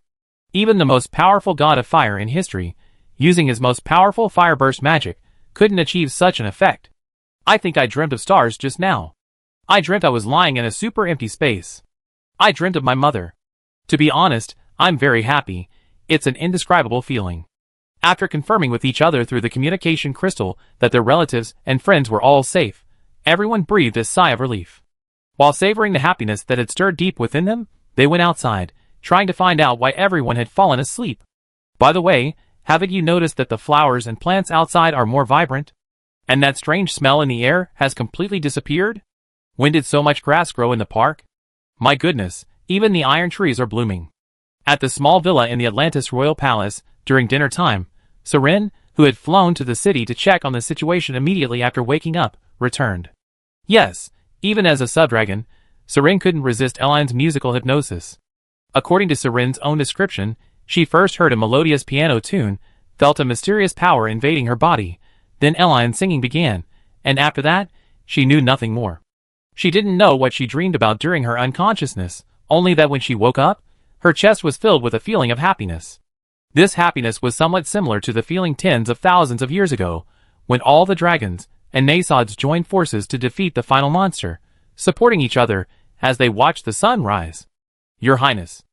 S1: Even the most powerful god of fire in history, using his most powerful fireburst magic, couldn't achieve such an effect. I think I dreamt of stars just now. I dreamt I was lying in a super empty space. I dreamt of my mother. To be honest, I'm very happy. It's an indescribable feeling. After confirming with each other through the communication crystal that their relatives and friends were all safe, everyone breathed a sigh of relief. While savoring the happiness that had stirred deep within them, they went outside, trying to find out why everyone had fallen asleep. By the way, haven't you noticed that the flowers and plants outside are more vibrant? And that strange smell in the air has completely disappeared? When did so much grass grow in the park? My goodness, even the iron trees are blooming. At the small villa in the Atlantis Royal Palace, during dinner time, Seren, who had flown to the city to check on the situation immediately after waking up, returned. Yes, even as a subdragon, Seren couldn't resist Eline's musical hypnosis. According to Seren's own description, she first heard a melodious piano tune, felt a mysterious power invading her body, then Eline's singing began, and after that, she knew nothing more. She didn't know what she dreamed about during her unconsciousness, only that when she woke up, her chest was filled with a feeling of happiness. This happiness was somewhat similar to the feeling tens of thousands of years ago, when all the dragons and Nasods joined forces to defeat the final monster, supporting each other as they watched the sun rise. Your Highness.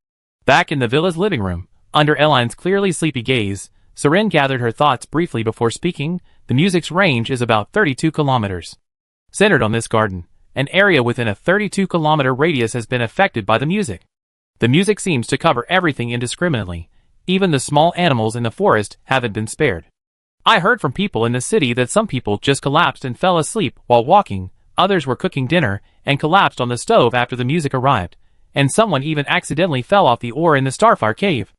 S1: Back in the villa's living room, under Eline's clearly sleepy gaze, Seren gathered her thoughts briefly before speaking. The music's range is about 32 kilometers. Centered on this garden, an area within a 32-kilometer radius has been affected by the music. The music seems to cover everything indiscriminately. Even the small animals in the forest haven't been spared. I heard from people in the city that some people just collapsed and fell asleep while walking, others were cooking dinner and collapsed on the stove after the music arrived, and someone even accidentally fell off the ore in the Starfire cave.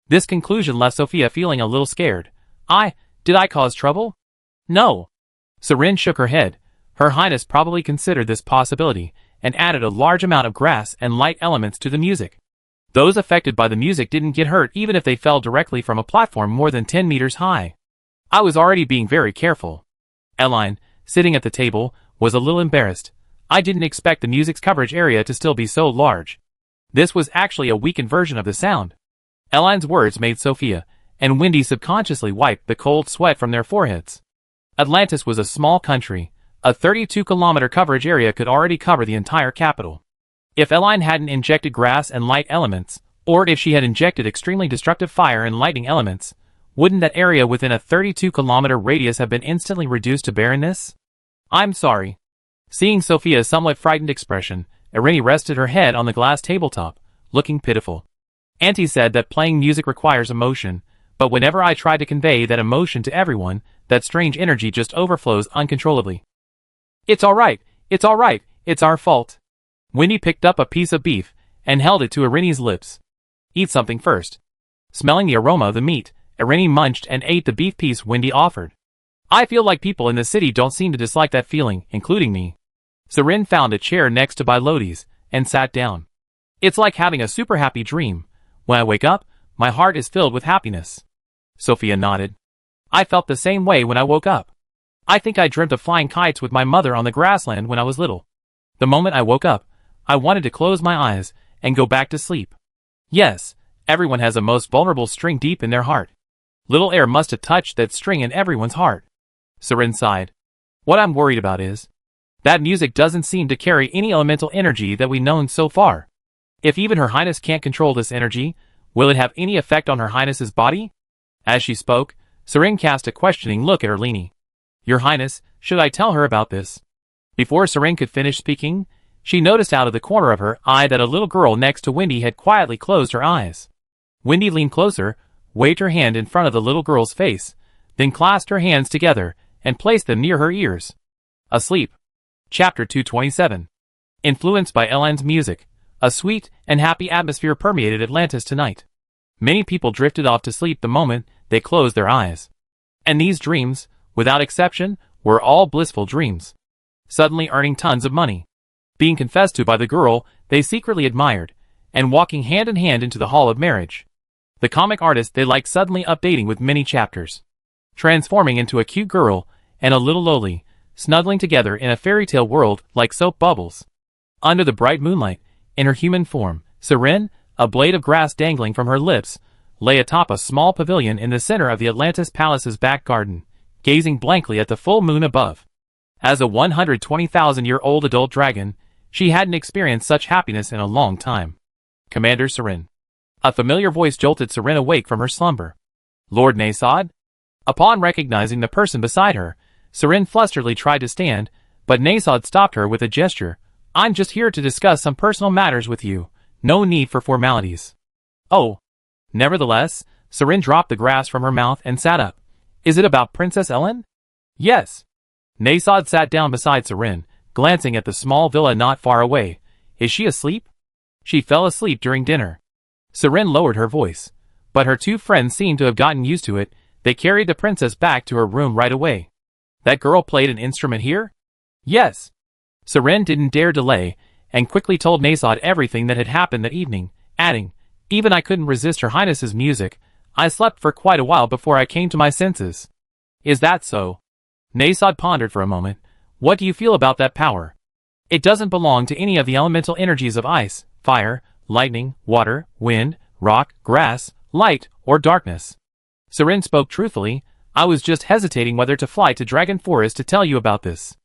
S1: This conclusion left Sophia feeling a little scared. Did I cause trouble? No. Seren shook her head. Her Highness probably considered this possibility, and added a large amount of grass and light elements to the music. Those affected by the music didn't get hurt even if they fell directly from a platform more than 10 meters high. I was already being very careful. Eline, sitting at the table, was a little embarrassed. I didn't expect the music's coverage area to still be so large. This was actually a weakened version of the sound. Eline's words made Sophia and Wendy subconsciously wiped the cold sweat from their foreheads. Atlantis was a small country. A 32-kilometer coverage area could already cover the entire capital. If Eline hadn't injected grass and light elements, or if she had injected extremely destructive fire and lightning elements, wouldn't that area within a 32-kilometer radius have been instantly reduced to barrenness? I'm sorry. Seeing Sophia's somewhat frightened expression, Irene rested her head on the glass tabletop, looking pitiful. Auntie said that playing music requires emotion, but whenever I try to convey that emotion to everyone, that strange energy just overflows uncontrollably. It's alright, it's our fault. Wendy picked up a piece of beef and held it to Irene's lips. Eat something first. Smelling the aroma of the meat, Irene munched and ate the beef piece Wendy offered. I feel like people in the city don't seem to dislike that feeling, including me. Seren found a chair next to Bilotes and sat down. It's like having a super happy dream. When I wake up, my heart is filled with happiness. Sophia nodded. I felt the same way when I woke up. I think I dreamt of flying kites with my mother on the grassland when I was little. The moment I woke up, I wanted to close my eyes and go back to sleep. Yes, everyone has a most vulnerable string deep in their heart. Little air must have touched that string in everyone's heart. Seren sighed. What I'm worried about is that music doesn't seem to carry any elemental energy that we've known so far. If even Her Highness can't control this energy, will it have any effect on Her Highness's body? As she spoke, Seren cast a questioning look at Erlini. Your Highness, should I tell her about this? Before Seren could finish speaking, she noticed out of the corner of her eye that a little girl next to Wendy had quietly closed her eyes. Wendy leaned closer, waved her hand in front of the little girl's face, then clasped her hands together and placed them near her ears. Asleep. Chapter 227. Influenced by Eline's music, a sweet and happy atmosphere permeated Atlantis tonight. Many people drifted off to sleep the moment they closed their eyes. And these dreams, without exception, were all blissful dreams. Suddenly earning tons of money. Being confessed to by the girl they secretly admired, and walking hand in hand into the hall of marriage. The comic artist they liked suddenly updating with many chapters. Transforming into a cute girl and a little lowly, snuggling together in a fairy tale world like soap bubbles. Under the bright moonlight, in her human form, Seren, a blade of grass dangling from her lips, lay atop a small pavilion in the center of the Atlantis Palace's back garden, gazing blankly at the full moon above. As a 120,000-year-old adult dragon, she hadn't experienced such happiness in a long time. Commander Seren. A familiar voice jolted Seren awake from her slumber. Lord Nasod? Upon recognizing the person beside her, Seren flusteredly tried to stand, but Nasod stopped her with a gesture. I'm just here to discuss some personal matters with you. No need for formalities. Oh. Nevertheless, Seren dropped the grass from her mouth and sat up. Is it about Princess Ellen? Yes. Nasod sat down beside Seren, glancing at the small villa not far away. Is she asleep? She fell asleep during dinner. Seren lowered her voice, but her two friends seemed to have gotten used to it. They carried the princess back to her room right away. That girl played an instrument here? Yes. Seren didn't dare delay, and quickly told Nasod everything that had happened that evening, adding, even I couldn't resist Her Highness's music. I slept for quite a while before I came to my senses. Is that so? Nasod pondered for a moment. What do you feel about that power? It doesn't belong to any of the elemental energies of ice, fire, lightning, water, wind, rock, grass, light, or darkness. Seren spoke truthfully. I was just hesitating whether to fly to Dragon Forest to tell you about this.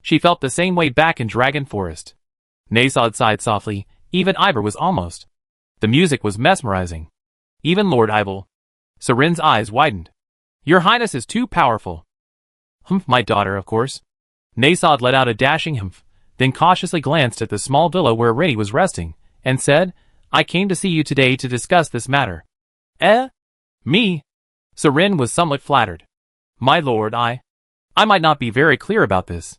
S1: She felt the same way back in Dragon Forest. Nasod sighed softly. Even Ivor was almost. The music was mesmerizing. Even Lord Ivor. Seren's eyes widened. Your Highness is too powerful. Humph, my daughter, of course. Nasod let out a dashing humph, then cautiously glanced at the small villa where Rennie was resting, and said, I came to see you today to discuss this matter. Eh? Me? Seren was somewhat flattered. My lord, I might not be very clear about this.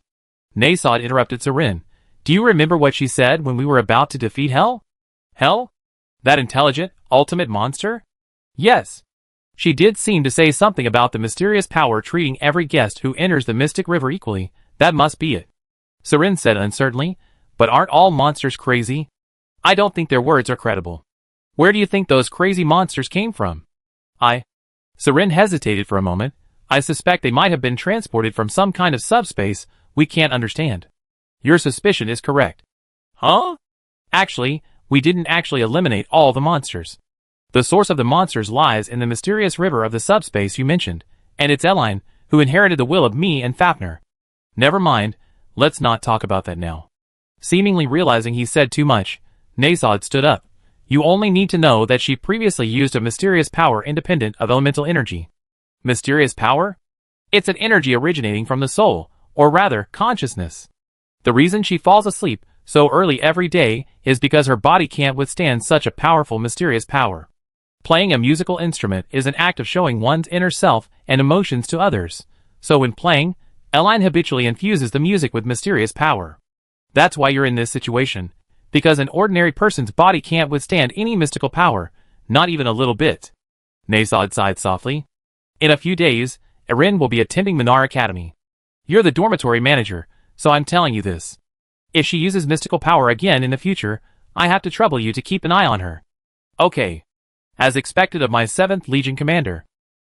S1: Nasod interrupted Seren. Do you remember what she said when we were about to defeat Hell? Hell? That intelligent, ultimate monster? Yes. She did seem to say something about the mysterious power treating every guest who enters the Mystic River equally. That must be it. Seren said uncertainly, but aren't all monsters crazy? I don't think their words are credible. Where do you think those crazy monsters came from? Seren hesitated for a moment. I suspect they might have been transported from some kind of subspace we can't understand. Your suspicion is correct. Huh? Actually, we didn't actually eliminate all the monsters. The source of the monsters lies in the mysterious river of the subspace you mentioned, and it's Eline, who inherited the will of me and Fafnir. Never mind, let's not talk about that now. Seemingly realizing he said too much, Nasod stood up. You only need to know that she previously used a mysterious power independent of elemental energy. Mysterious power? It's an energy originating from the soul, or rather, consciousness. The reason she falls asleep so early every day is because her body can't withstand such a powerful mysterious power. Playing a musical instrument is an act of showing one's inner self and emotions to others, so when playing, Eline habitually infuses the music with mysterious power. That's why you're in this situation, because an ordinary person's body can't withstand any mystical power, not even a little bit. Nasod sighed softly. In a few days, Erin will be attending Minar Academy. You're the dormitory manager, so I'm telling you this. If she uses mystical power again in the future, I have to trouble you to keep an eye on her. Okay. As expected of my 7th Legion commander.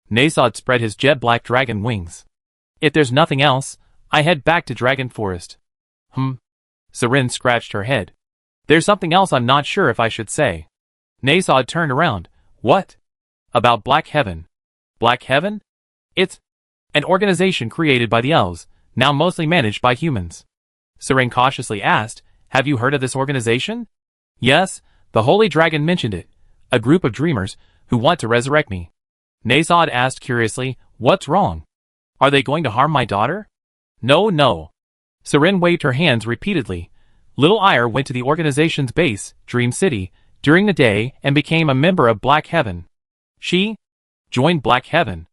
S1: Nasod spread his jet-black dragon wings. If there's nothing else, I head back to Dragon Forest. Seren scratched her head. There's something else I'm not sure if I should say. Nasod turned around. What? About Black Heaven. Black Heaven? It's an organization created by the elves, now mostly managed by humans. Seren cautiously asked, have you heard of this organization? Yes, the Holy Dragon mentioned it. A group of dreamers who want to resurrect me. Nasod asked curiously, what's wrong? Are they going to harm my daughter? No. Seren waved her hands repeatedly. Little Ire went to the organization's base, Dream City, during the day and became a member of Black Heaven. She joined Black Heaven.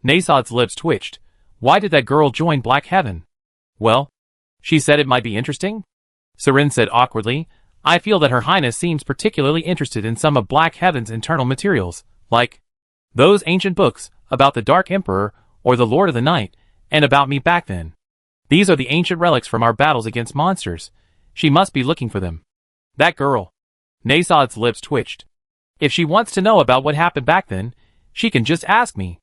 S1: Nasod's lips twitched. Why did that girl join Black Heaven? Well, she said it might be interesting? Seren said awkwardly. I feel that Her Highness seems particularly interested in some of Black Heaven's internal materials, like those ancient books about the Dark Emperor or the Lord of the Night, and about me back then. These are the ancient relics from our battles against monsters. She must be looking for them. That girl. Nasod's lips twitched. If she wants to know about what happened back then, she can just ask me.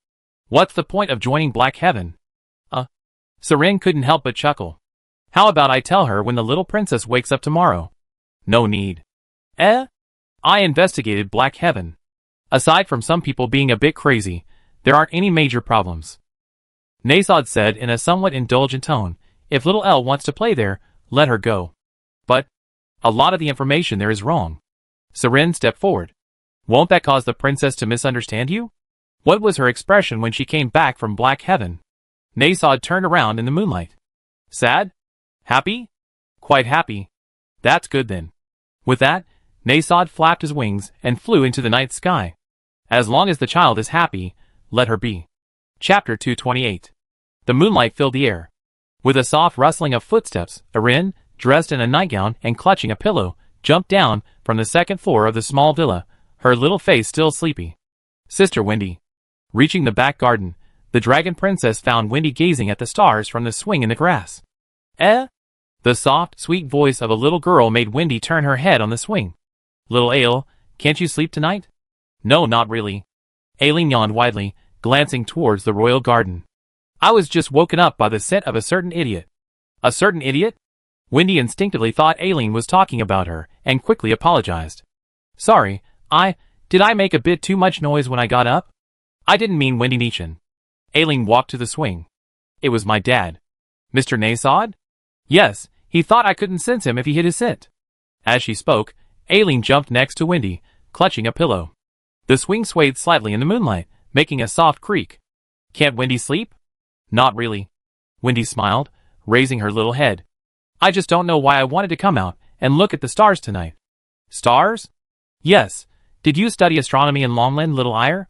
S1: What's the point of joining Black Heaven? Seren couldn't help but chuckle. How about I tell her when the little princess wakes up tomorrow? No need. I investigated Black Heaven. Aside from some people being a bit crazy, there aren't any major problems. Nasod said in a somewhat indulgent tone, if little Elle wants to play there, let her go. But a lot of the information there is wrong. Seren stepped forward. Won't that cause the princess to misunderstand you? What was her expression when she came back from Black Heaven? Nasod turned around in the moonlight. Sad? Happy? Quite happy. That's good then. With that, Nasod flapped his wings and flew into the night sky. As long as the child is happy, let her be. Chapter 228. The moonlight filled the air. With a soft rustling of footsteps, Erin, dressed in a nightgown and clutching a pillow, jumped down from the second floor of the small villa, her little face still sleepy. Sister Wendy. Reaching the back garden, the dragon princess found Wendy gazing at the stars from the swing in the grass. The soft, sweet voice of a little girl made Wendy turn her head on the swing. Little Ale, can't you sleep tonight? No, not really. Aileen yawned widely, glancing towards the royal garden. I was just woken up by the scent of a certain idiot. A certain idiot? Wendy instinctively thought Aileen was talking about her, and quickly apologized. Sorry, did I make a bit too much noise when I got up? I didn't mean Wendy Neichin. Aileen walked to the swing. It was my dad. Mr. Nasod? Yes, he thought I couldn't sense him if he hit his scent. As she spoke, Aileen jumped next to Wendy, clutching a pillow. The swing swayed slightly in the moonlight, making a soft creak. Can't Wendy sleep? Not really. Wendy smiled, raising her little head. I just don't know why I wanted to come out and look at the stars tonight. Stars? Yes. Did you study astronomy in Longland, Little Ire?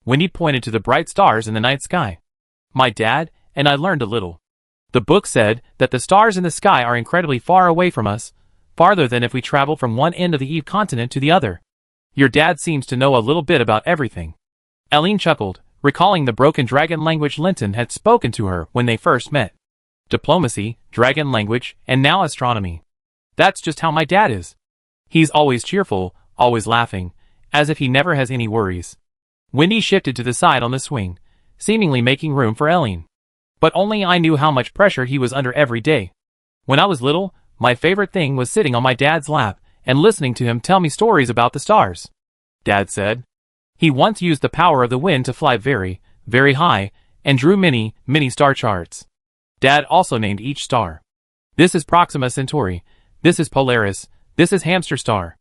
S1: Wendy pointed to the bright stars in the night sky. My dad and I learned a little. The book said that the stars in the sky are incredibly far away from us, farther than if we travel from one end of the Eve continent to the other. Your dad seems to know a little bit about everything. Eileen chuckled, recalling the broken dragon language Linton had spoken to her when they first met. Diplomacy, dragon language, and now astronomy. That's just how my dad is. He's always cheerful, always laughing, as if he never has any worries. Wendy shifted to the side on the swing, seemingly making room for Eileen. But only I knew how much pressure he was under every day. When I was little, my favorite thing was sitting on my dad's lap and listening to him tell me stories about the stars. Dad said. He once used the power of the wind to fly very, very high, and drew many, many star charts. Dad also named each star. This is Proxima Centauri, this is Polaris, this is Hamster Star.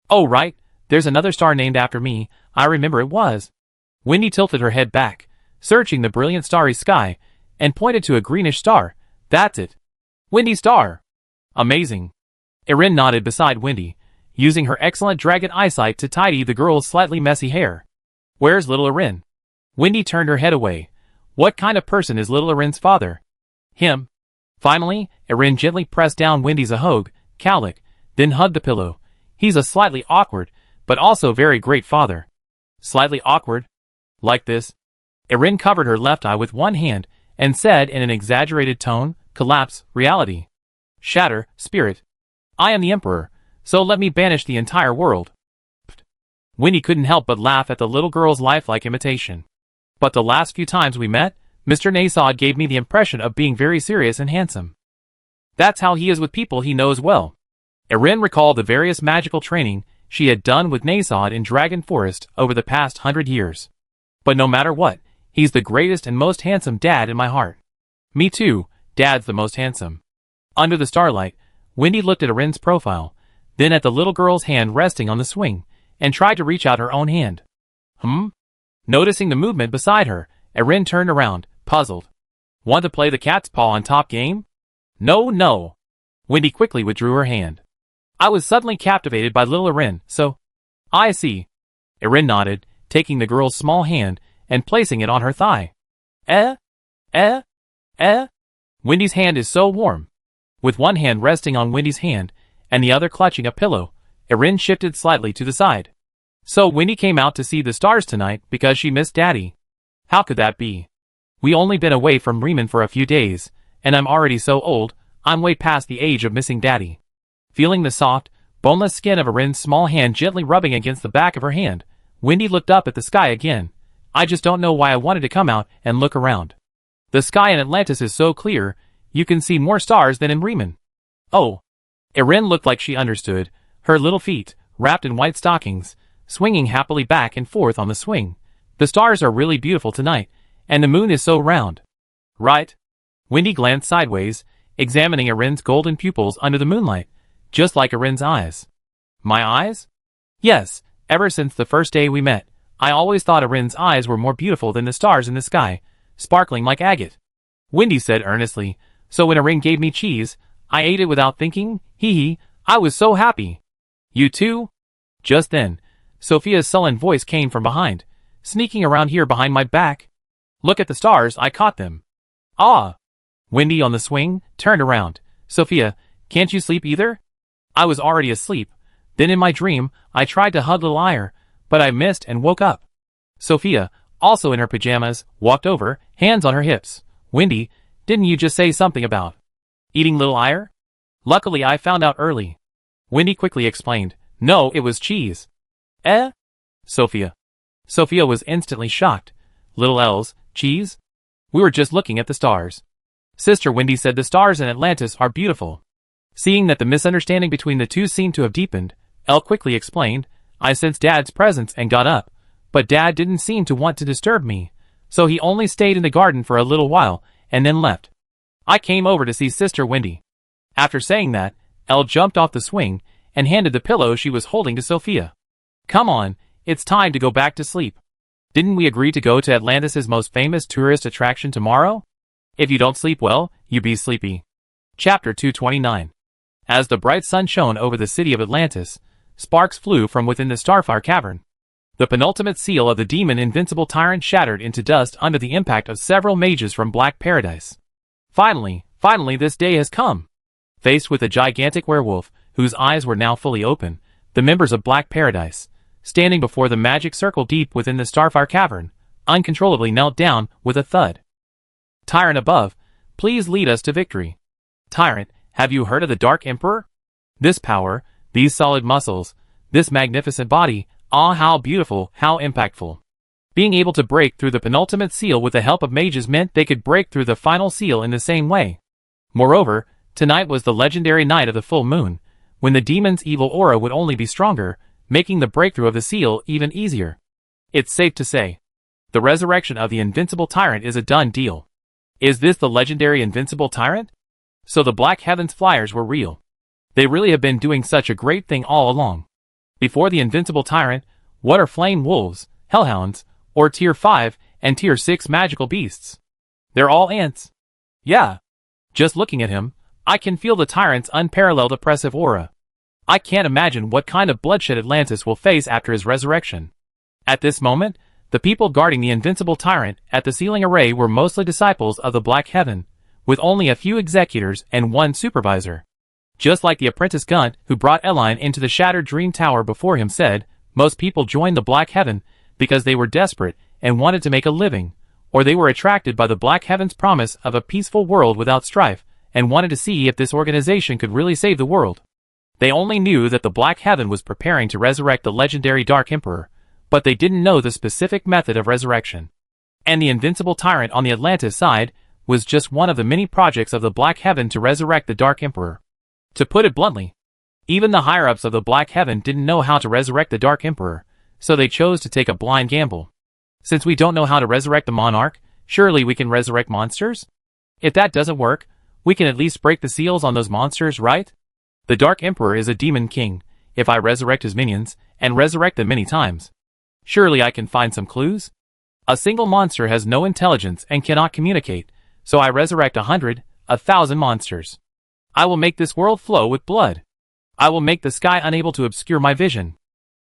S1: Oh right, there's another star named after me, I remember it was. Wendy tilted her head back, searching the brilliant starry sky, and pointed to a greenish star. That's it. Wendy Star. Amazing. Erin nodded beside Wendy, using her excellent dragon eyesight to tidy the girl's slightly messy hair. Where's little Erin? Wendy turned her head away. What kind of person is little Erin's father? Him. Finally, Erin gently pressed down Wendy's ahogue, cowlick, then hugged the pillow. He's a slightly awkward, but also very great father. Slightly awkward? Like this? Erin covered her left eye with one hand and said in an exaggerated tone, collapse, reality. Shatter, spirit. I am the emperor, so let me banish the entire world. Wendy couldn't help but laugh at the little girl's lifelike imitation. But the last few times we met, Mr. Nasod gave me the impression of being very serious and handsome. That's how he is with people he knows well. Erin recalled the various magical training she had done with Nasod in Dragon Forest over the past 100 years. But no matter what, he's the greatest and most handsome dad in my heart. Me too, Dad's the most handsome. Under the starlight, Wendy looked at Erin's profile, then at the little girl's hand resting on the swing, and tried to reach out her own hand. Noticing the movement beside her, Erin turned around, puzzled. Want to play the cat's paw on top game? No. Wendy quickly withdrew her hand. I was suddenly captivated by little Erin, so... I see. Erin nodded, taking the girl's small hand and placing it on her thigh. Wendy's hand is so warm. With one hand resting on Wendy's hand, and the other clutching a pillow, Erin shifted slightly to the side. So Wendy came out to see the stars tonight because she missed Daddy. How could that be? We only been away from Riemann for a few days, and I'm already so old, I'm way past the age of missing Daddy. Feeling the soft, boneless skin of Erin's small hand gently rubbing against the back of her hand, Wendy looked up at the sky again. I just don't know why I wanted to come out and look around. The sky in Atlantis is so clear, you can see more stars than in Riemann. Oh. Erin looked like she understood, her little feet, wrapped in white stockings, swinging happily back and forth on the swing. The stars are really beautiful tonight, and the moon is so round. Right? Wendy glanced sideways, examining Erin's golden pupils under the moonlight, just like Erin's eyes. My eyes? Yes, ever since the first day we met, I always thought Erin's eyes were more beautiful than the stars in the sky, sparkling like agate. Wendy said earnestly, so when Erin gave me cheese, I ate it without thinking, hee, I was so happy. You too? Just then, Sophia's sullen voice came from behind, sneaking around here behind my back. Look at the stars, I caught them. Ah! Wendy on the swing, turned around. Sophia, can't you sleep either? I was already asleep. Then in my dream, I tried to hug little Ire, but I missed and woke up. Sophia, also in her pajamas, walked over, hands on her hips. Wendy, didn't you just say something about eating little Ire? Luckily I found out early. Wendy quickly explained. No, it was cheese. Sophia. Sophia was instantly shocked. Little Els, cheese? We were just looking at the stars. Sister Wendy said the stars in Atlantis are beautiful. Seeing that the misunderstanding between the two seemed to have deepened, Elle quickly explained, I sensed Dad's presence and got up, but Dad didn't seem to want to disturb me, so he only stayed in the garden for a little while and then left. I came over to see Sister Wendy. After saying that, Elle jumped off the swing and handed the pillow she was holding to Sophia. Come on, it's time to go back to sleep. Didn't we agree to go to Atlantis' most famous tourist attraction tomorrow? If you don't sleep well, you be sleepy. Chapter 229. As the bright sun shone over the city of Atlantis, sparks flew from within the Starfire cavern. The penultimate seal of the demon invincible tyrant shattered into dust under the impact of several mages from Black Paradise. Finally this day has come. Faced with a gigantic werewolf, whose eyes were now fully open, the members of Black Paradise, standing before the magic circle deep within the Starfire cavern, uncontrollably knelt down with a thud. Tyrant above, please lead us to victory. Tyrant, have you heard of the Dark Emperor? This power, these solid muscles, this magnificent body, ah, how beautiful, how impactful. Being able to break through the penultimate seal with the help of mages meant they could break through the final seal in the same way. Moreover, tonight was the legendary night of the full moon, when the demon's evil aura would only be stronger, making the breakthrough of the seal even easier. It's safe to say, the resurrection of the invincible tyrant is a done deal. Is this the legendary invincible tyrant? So the Black Heavens Flyers were real. They really have been doing such a great thing all along. Before the invincible tyrant, what are flame wolves, hellhounds, or tier 5 and tier 6 magical beasts? They're all ants. Yeah. Just looking at him, I can feel the tyrant's unparalleled oppressive aura. I can't imagine what kind of bloodshed Atlantis will face after his resurrection. At this moment, the people guarding the invincible tyrant at the ceiling array were mostly disciples of the Black Heaven, with only a few executors and one supervisor. Just like the apprentice Gunt who brought Eline into the shattered dream tower before him said, most people joined the Black Heaven because they were desperate and wanted to make a living, or they were attracted by the Black Heaven's promise of a peaceful world without strife, and wanted to see if this organization could really save the world. They only knew that the Black Heaven was preparing to resurrect the legendary Dark Emperor, but they didn't know the specific method of resurrection. And the invincible tyrant on the Atlantis side was just one of the many projects of the Black Heaven to resurrect the Dark Emperor. To put it bluntly, even the higher-ups of the Black Heaven didn't know how to resurrect the Dark Emperor, so they chose to take a blind gamble. Since we don't know how to resurrect the monarch, surely we can resurrect monsters? If that doesn't work, we can at least break the seals on those monsters, right? The Dark Emperor is a demon king, if I resurrect his minions, and resurrect them many times. Surely I can find some clues? A single monster has no intelligence and cannot communicate, so I resurrect 100, 1,000 monsters. I will make this world flow with blood. I will make the sky unable to obscure my vision.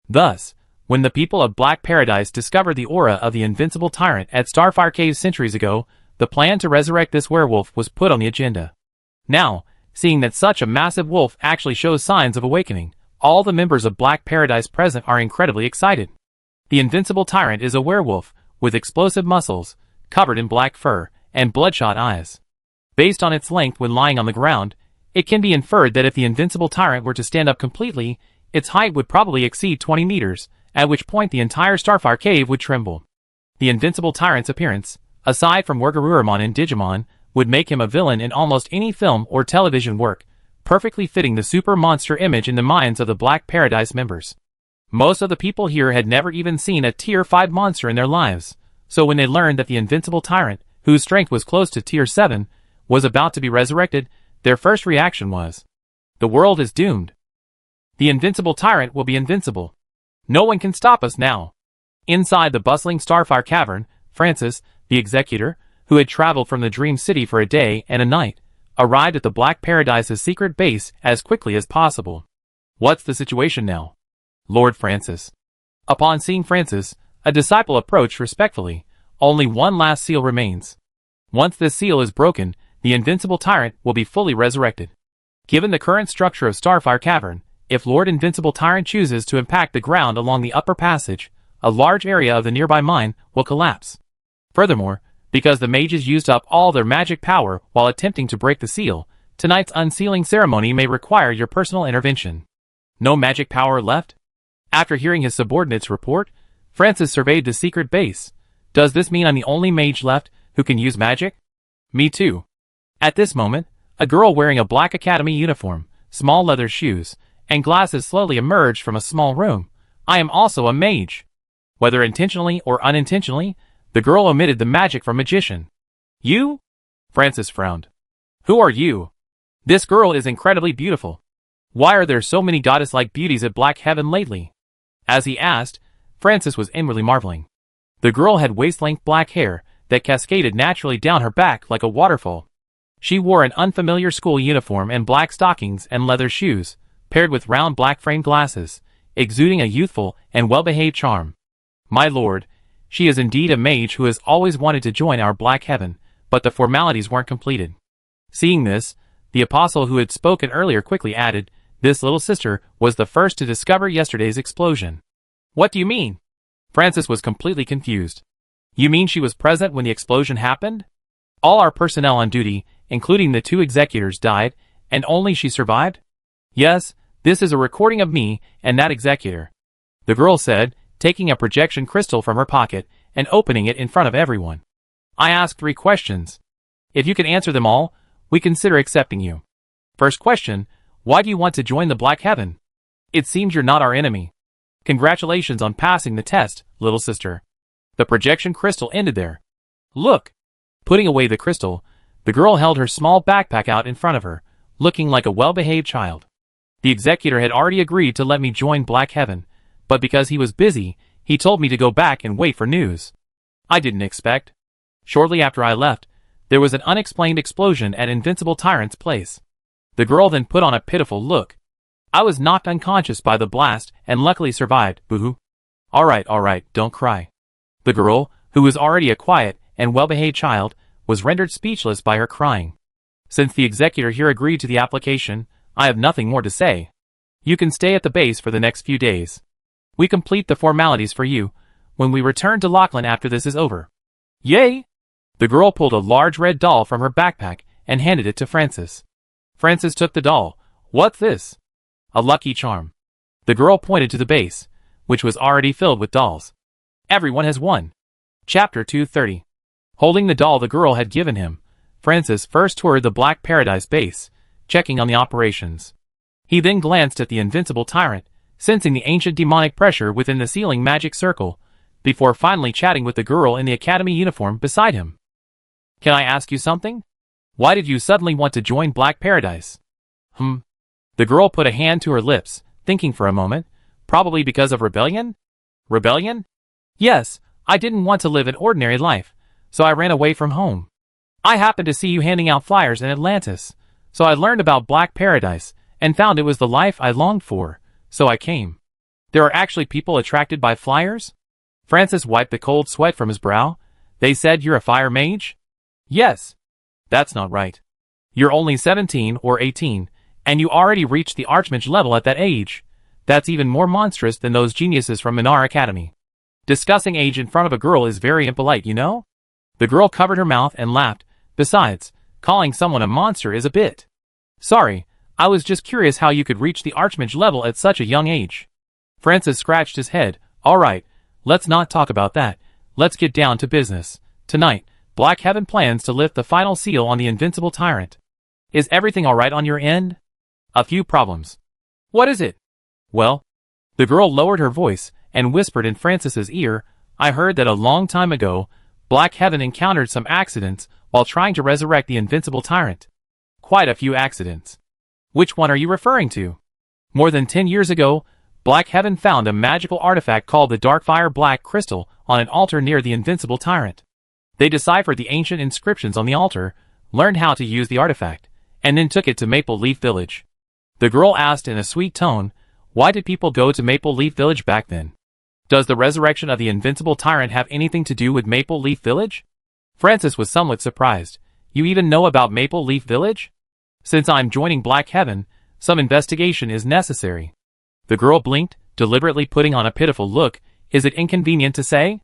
S1: Thus, when the people of Black Paradise discovered the aura of the invincible tyrant at Starfire Caves centuries ago, the plan to resurrect this werewolf was put on the agenda. Now, seeing that such a massive wolf actually shows signs of awakening, all the members of Black Paradise present are incredibly excited. The invincible tyrant is a werewolf, with explosive muscles, covered in black fur, and bloodshot eyes. Based on its length when lying on the ground, it can be inferred that if the invincible tyrant were to stand up completely, its height would probably exceed 20 meters, at which point the entire Starfire Cave would tremble. The invincible tyrant's appearance, aside from Wergaruramon in Digimon, would make him a villain in almost any film or television work, perfectly fitting the super monster image in the minds of the Black Paradise members. Most of the people here had never even seen a tier 5 monster in their lives, so when they learned that the invincible tyrant, whose strength was close to tier 7, was about to be resurrected, their first reaction was, the world is doomed. The invincible tyrant will be invincible. No one can stop us now. Inside the bustling Starfire Cavern, Francis, the executor, who had traveled from the Dream City for a day and a night, arrived at the Black Paradise's secret base as quickly as possible. What's the situation now? Lord Francis. Upon seeing Francis, a disciple approached respectfully. Only one last seal remains. Once this seal is broken, the invincible tyrant will be fully resurrected. Given the current structure of Starfire Cavern, if Lord Invincible Tyrant chooses to impact the ground along the upper passage, a large area of the nearby mine will collapse. Furthermore, because the mages used up all their magic power while attempting to break the seal, tonight's unsealing ceremony may require your personal intervention. No magic power left? After hearing his subordinate's report, Francis surveyed the secret base. Does this mean I'm the only mage left who can use magic? Me too. At this moment, a girl wearing a black academy uniform, small leather shoes, and glasses slowly emerged from a small room. I am also a mage. Whether intentionally or unintentionally, the girl omitted the magic from magician. You? Francis frowned. Who are you? This girl is incredibly beautiful. Why are there so many goddess-like beauties at Black Heaven lately? As he asked, Francis was inwardly marveling. The girl had waist-length black hair that cascaded naturally down her back like a waterfall. She wore an unfamiliar school uniform and black stockings and leather shoes, paired with round black-framed glasses, exuding a youthful and well-behaved charm. My lord, she is indeed a mage who has always wanted to join our Black Heaven, but the formalities weren't completed. Seeing this, the apostle who had spoken earlier quickly added, this little sister was the first to discover yesterday's explosion. What do you mean? Francis was completely confused. You mean she was present when the explosion happened? All our personnel on duty, including the 2 executors, died, and only she survived? Yes, this is a recording of me and that executor, the girl said, taking a projection crystal from her pocket and opening it in front of everyone. I asked 3 questions. If you can answer them all, we consider accepting you. First question, why do you want to join the Black Heaven? It seems you're not our enemy. Congratulations on passing the test, little sister. The projection crystal ended there. Look. Putting away the crystal, the girl held her small backpack out in front of her, looking like a well-behaved child. The executor had already agreed to let me join Black Heaven, but because he was busy, he told me to go back and wait for news. I didn't expect. Shortly after I left, there was an unexplained explosion at Invincible Tyrant's place. The girl then put on a pitiful look. I was knocked unconscious by the blast and luckily survived, boo-hoo. Alright, don't cry. The girl, who was already a quiet and well-behaved child, was rendered speechless by her crying. Since the executor here agreed to the application, I have nothing more to say. You can stay at the base for the next few days. We complete the formalities for you when we return to Lachlan after this is over. Yay! The girl pulled a large red doll from her backpack and handed it to Francis. Francis took the doll. What's this? A lucky charm. The girl pointed to the base, which was already filled with dolls. Everyone has one. Chapter 230. Holding the doll the girl had given him, Francis first toured the Black Paradise base, checking on the operations. He then glanced at the Invincible Tyrant, sensing the ancient demonic pressure within the ceiling magic circle, before finally chatting with the girl in the academy uniform beside him. Can I ask you something? Why did you suddenly want to join Black Paradise? The girl put a hand to her lips, thinking for a moment. Probably because of rebellion? Rebellion? Yes, I didn't want to live an ordinary life, so I ran away from home. I happened to see you handing out flyers in Atlantis, so I learned about Black Paradise and found it was the life I longed for, so I came. There are actually people attracted by flyers? Francis wiped the cold sweat from his brow. They said you're a fire mage? Yes. That's not right. You're only 17 or 18, and you already reached the Archmage level at that age. That's even more monstrous than those geniuses from Minar Academy. Discussing age in front of a girl is very impolite, you know? The girl covered her mouth and laughed. Besides, calling someone a monster is a bit. Sorry, I was just curious how you could reach the Archmage level at such a young age. Francis scratched his head. Alright, let's not talk about that. Let's get down to business. Tonight, Black Heaven plans to lift the final seal on the Invincible Tyrant. Is everything alright on your end? A few problems. What is it? Well, the girl lowered her voice and whispered in Francis's ear, I heard that a long time ago, Black Heaven encountered some accidents while trying to resurrect the Invincible Tyrant. Quite a few accidents. Which one are you referring to? More than 10 years ago, Black Heaven found a magical artifact called the Darkfire Black Crystal on an altar near the Invincible Tyrant. They deciphered the ancient inscriptions on the altar, learned how to use the artifact, and then took it to Maple Leaf Village. The girl asked in a sweet tone, why did people go to Maple Leaf Village back then? Does the resurrection of the Invincible Tyrant have anything to do with Maple Leaf Village? Francis was somewhat surprised. You even know about Maple Leaf Village? Since I'm joining Black Heaven, some investigation is necessary. The girl blinked, deliberately putting on a pitiful look. Is it inconvenient to say?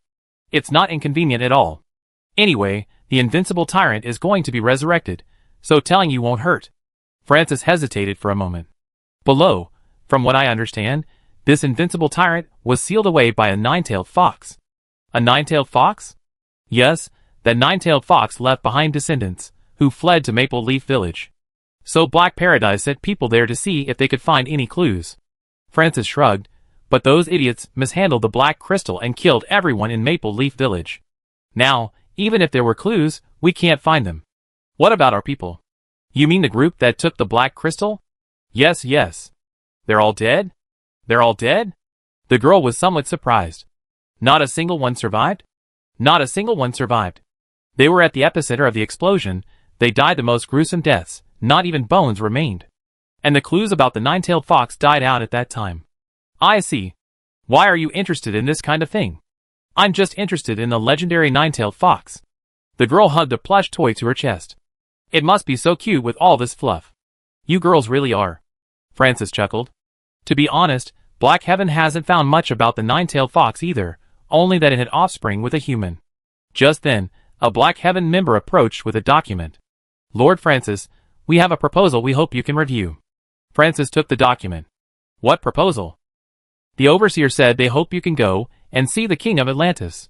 S1: It's not inconvenient at all. Anyway, the Invincible Tyrant is going to be resurrected, so telling you won't hurt. Francis hesitated for a moment. Below, from what I understand, this Invincible Tyrant was sealed away by a nine-tailed fox. A nine-tailed fox? Yes, that nine-tailed fox left behind descendants, who fled to Maple Leaf Village. So Black Paradise sent people there to see if they could find any clues. Francis shrugged, but those idiots mishandled the Black Crystal and killed everyone in Maple Leaf Village. Now, even if there were clues, we can't find them. What about our people? You mean the group that took the Black Crystal? Yes. They're all dead? They're all dead? The girl was somewhat surprised. Not a single one survived? Not a single one survived. They were at the epicenter of the explosion. They died the most gruesome deaths. Not even bones remained. And the clues about the nine-tailed fox died out at that time. I see. Why are you interested in this kind of thing? I'm just interested in the legendary nine-tailed fox. The girl hugged a plush toy to her chest. It must be so cute with all this fluff. You girls really are. Francis chuckled. To be honest, Black Heaven hasn't found much about the nine-tailed fox either, only that it had offspring with a human. Just then, a Black Heaven member approached with a document. Lord Francis, we have a proposal we hope you can review. Francis took the document. What proposal? The overseer said they hope you can go and see the King of Atlantis.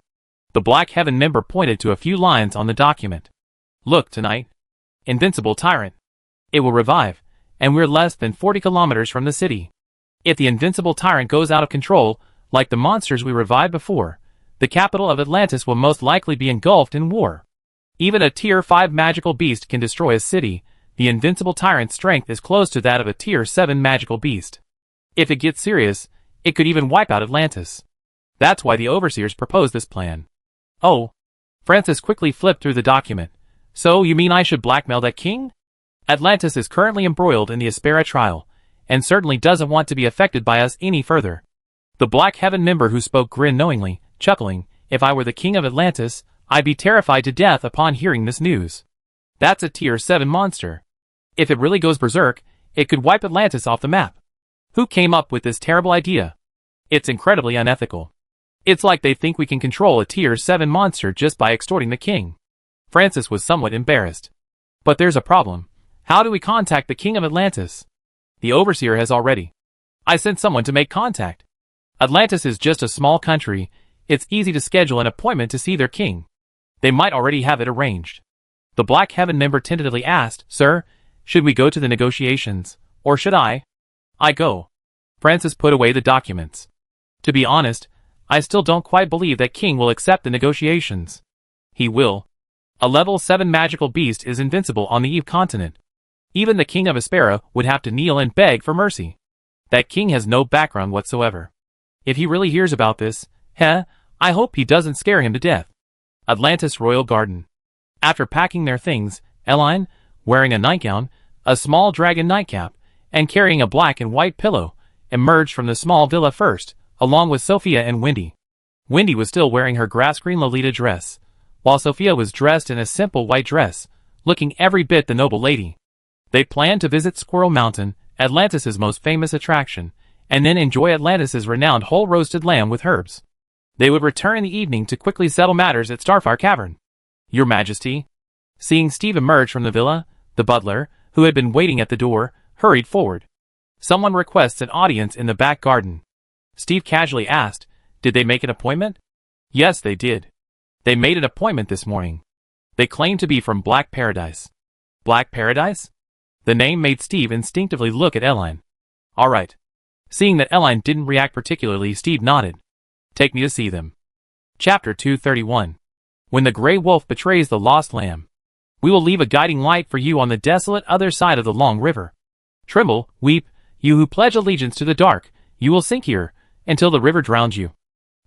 S1: The Black Heaven member pointed to a few lines on the document. Look tonight. Invincible tyrant. It will revive, and we're less than 40 kilometers from the city. If the invincible tyrant goes out of control, like the monsters we revived before, the capital of Atlantis will most likely be engulfed in war. Even a Tier 5 magical beast can destroy a city. The invincible tyrant's strength is close to that of a Tier 7 magical beast. If it gets serious, it could even wipe out Atlantis. That's why the overseers proposed this plan. Oh. Francis quickly flipped through the document. So you mean I should blackmail that king? Atlantis is currently embroiled in the Aspera trial, and certainly doesn't want to be affected by us any further. The Black Heaven member who spoke grinned knowingly, chuckling, if I were the king of Atlantis, I'd be terrified to death upon hearing this news. That's a Tier 7 monster. If it really goes berserk, it could wipe Atlantis off the map. Who came up with this terrible idea? It's incredibly unethical. It's like they think we can control a Tier 7 monster just by extorting the king. Francis was somewhat embarrassed. But there's a problem. How do we contact the King of Atlantis? The overseer has already. I sent someone to make contact. Atlantis is just a small country. It's easy to schedule an appointment to see their king. They might already have it arranged. The Black Heaven member tentatively asked, Sir, should we go to the negotiations, or should I go? Francis put away the documents. To be honest, I still don't quite believe that king will accept the negotiations. He will. A level 7 magical beast is invincible on the Eve continent. Even the king of Aspera would have to kneel and beg for mercy. That king has no background whatsoever. If he really hears about this, I hope he doesn't scare him to death. Atlantis Royal Garden. After packing their things, Eline, wearing a nightgown, a small dragon nightcap, and carrying a black and white pillow, emerged from the small villa first, along with Sophia and Wendy. Wendy was still wearing her grass-green Lolita dress, while Sophia was dressed in a simple white dress, looking every bit the noble lady. They planned to visit Squirrel Mountain, Atlantis' most famous attraction, and then enjoy Atlantis' renowned whole roasted lamb with herbs. They would return in the evening to quickly settle matters at Starfire Cavern. Your Majesty. Seeing Steve emerge from the villa, the butler, who had been waiting at the door, hurried forward. Someone requests an audience in the back garden. Steve casually asked, did they make an appointment? Yes, they did. They made an appointment this morning. They claimed to be from Black Paradise. Black Paradise? The name made Steve instinctively look at Eline. All right. Seeing that Eline didn't react particularly, Steve nodded. Take me to see them. Chapter 231. When the Grey Wolf betrays the lost lamb. We will leave a guiding light for you on the desolate other side of the long river. Tremble, weep, you who pledge allegiance to the dark, you will sink here, until the river drowns you.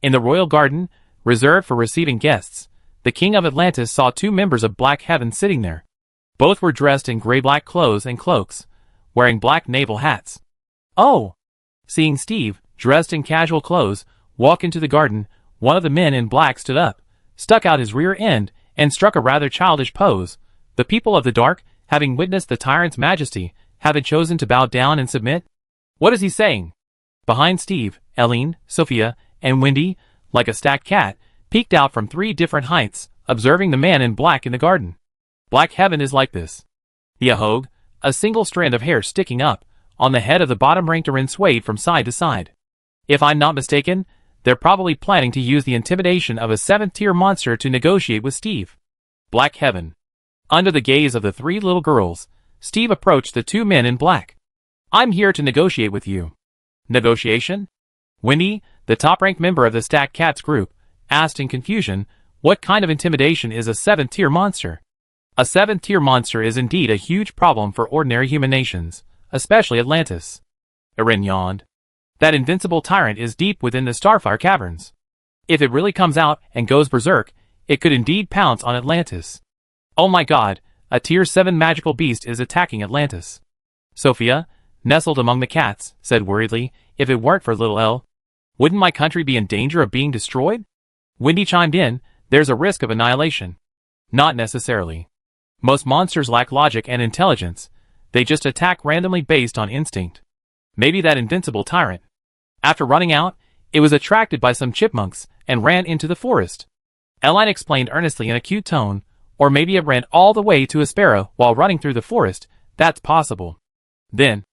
S1: In the royal garden, reserved for receiving guests, the King of Atlantis saw two members of Black Heaven sitting there. Both were dressed in gray-black clothes and cloaks, wearing black naval hats. Oh! Seeing Steve, dressed in casual clothes, walk into the garden, one of the men in black stood up, stuck out his rear end, and struck a rather childish pose. The people of the dark, having witnessed the tyrant's majesty, have chosen to bow down and submit? What is he saying? Behind Steve, Eline, Sophia, and Wendy, like a stacked cat, peeked out from 3 different heights, observing the man in black in the garden. Black Heaven is like this. The Ahog, a single strand of hair sticking up, on the head of the bottom-ranked Arin swayed from side to side. If I'm not mistaken, they're probably planning to use the intimidation of a 7th-tier monster to negotiate with Steve. Black Heaven. Under the gaze of the 3 little girls, Steve approached the 2 men in black. I'm here to negotiate with you. Negotiation? Wendy, the top-ranked member of the Stacked Cats group, asked in confusion, what kind of intimidation is a 7th-tier monster? A 7th-tier monster is indeed a huge problem for ordinary human nations, especially Atlantis. Arin yawned. That invincible tyrant is deep within the Starfire Caverns. If it really comes out and goes berserk, it could indeed pounce on Atlantis. Oh my god, a Tier 7 magical beast is attacking Atlantis. Sophia, nestled among the cats, said worriedly, if it weren't for little Elle, wouldn't my country be in danger of being destroyed? Wendy chimed in, there's a risk of annihilation. Not necessarily. Most monsters lack logic and intelligence. They just attack randomly based on instinct. Maybe that invincible tyrant. After running out, it was attracted by some chipmunks and ran into the forest. Eline explained earnestly in a cute tone. Or maybe it ran all the way to Aspera while running through the forest. That's possible. Then,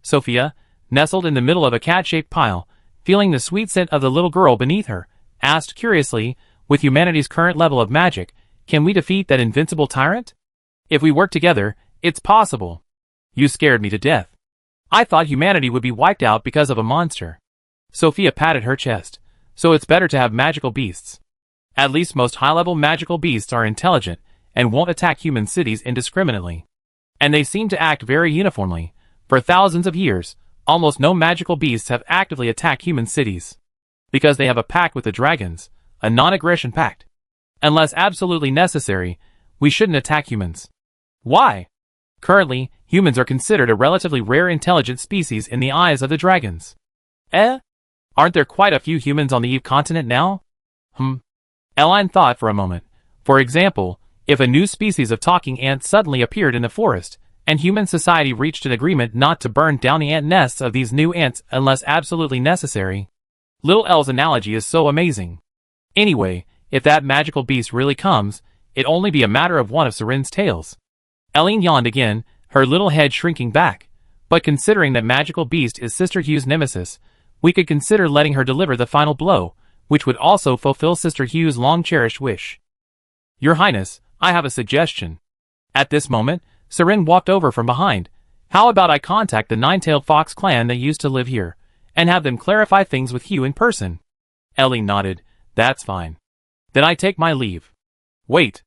S1: Sophia, nestled in the middle of a cat-shaped pile, feeling the sweet scent of the little girl beneath her, asked curiously, with humanity's current level of magic, can we defeat that invincible tyrant? If we work together, it's possible. You scared me to death. I thought humanity would be wiped out because of a monster. Sophia patted her chest. So it's better to have magical beasts. At least most high-level magical beasts are intelligent and won't attack human cities indiscriminately. And they seem to act very uniformly. For thousands of years, almost no magical beasts have actively attacked human cities. Because they have a pact with the dragons, a non-aggression pact. Unless absolutely necessary, we shouldn't attack humans. Why? Currently, humans are considered a relatively rare intelligent species in the eyes of the dragons. Aren't there quite a few humans on the Eve continent now? Eline thought for a moment. For example, if a new species of talking ant suddenly appeared in the forest, and human society reached an agreement not to burn down the ant nests of these new ants unless absolutely necessary. Little Elle's analogy is so amazing. Anyway, if that magical beast really comes, it'd only be a matter of one of Seren's tails. Eline yawned again, her little head shrinking back. But considering that magical beast is Sister Hugh's nemesis, we could consider letting her deliver the final blow, which would also fulfill Sister Hugh's long-cherished wish. Your Highness, I have a suggestion. At this moment, Seren walked over from behind. How about I contact the Nine-Tailed Fox clan that used to live here, and have them clarify things with Hugh in person? Eline nodded. That's fine. Then I take my leave. Wait.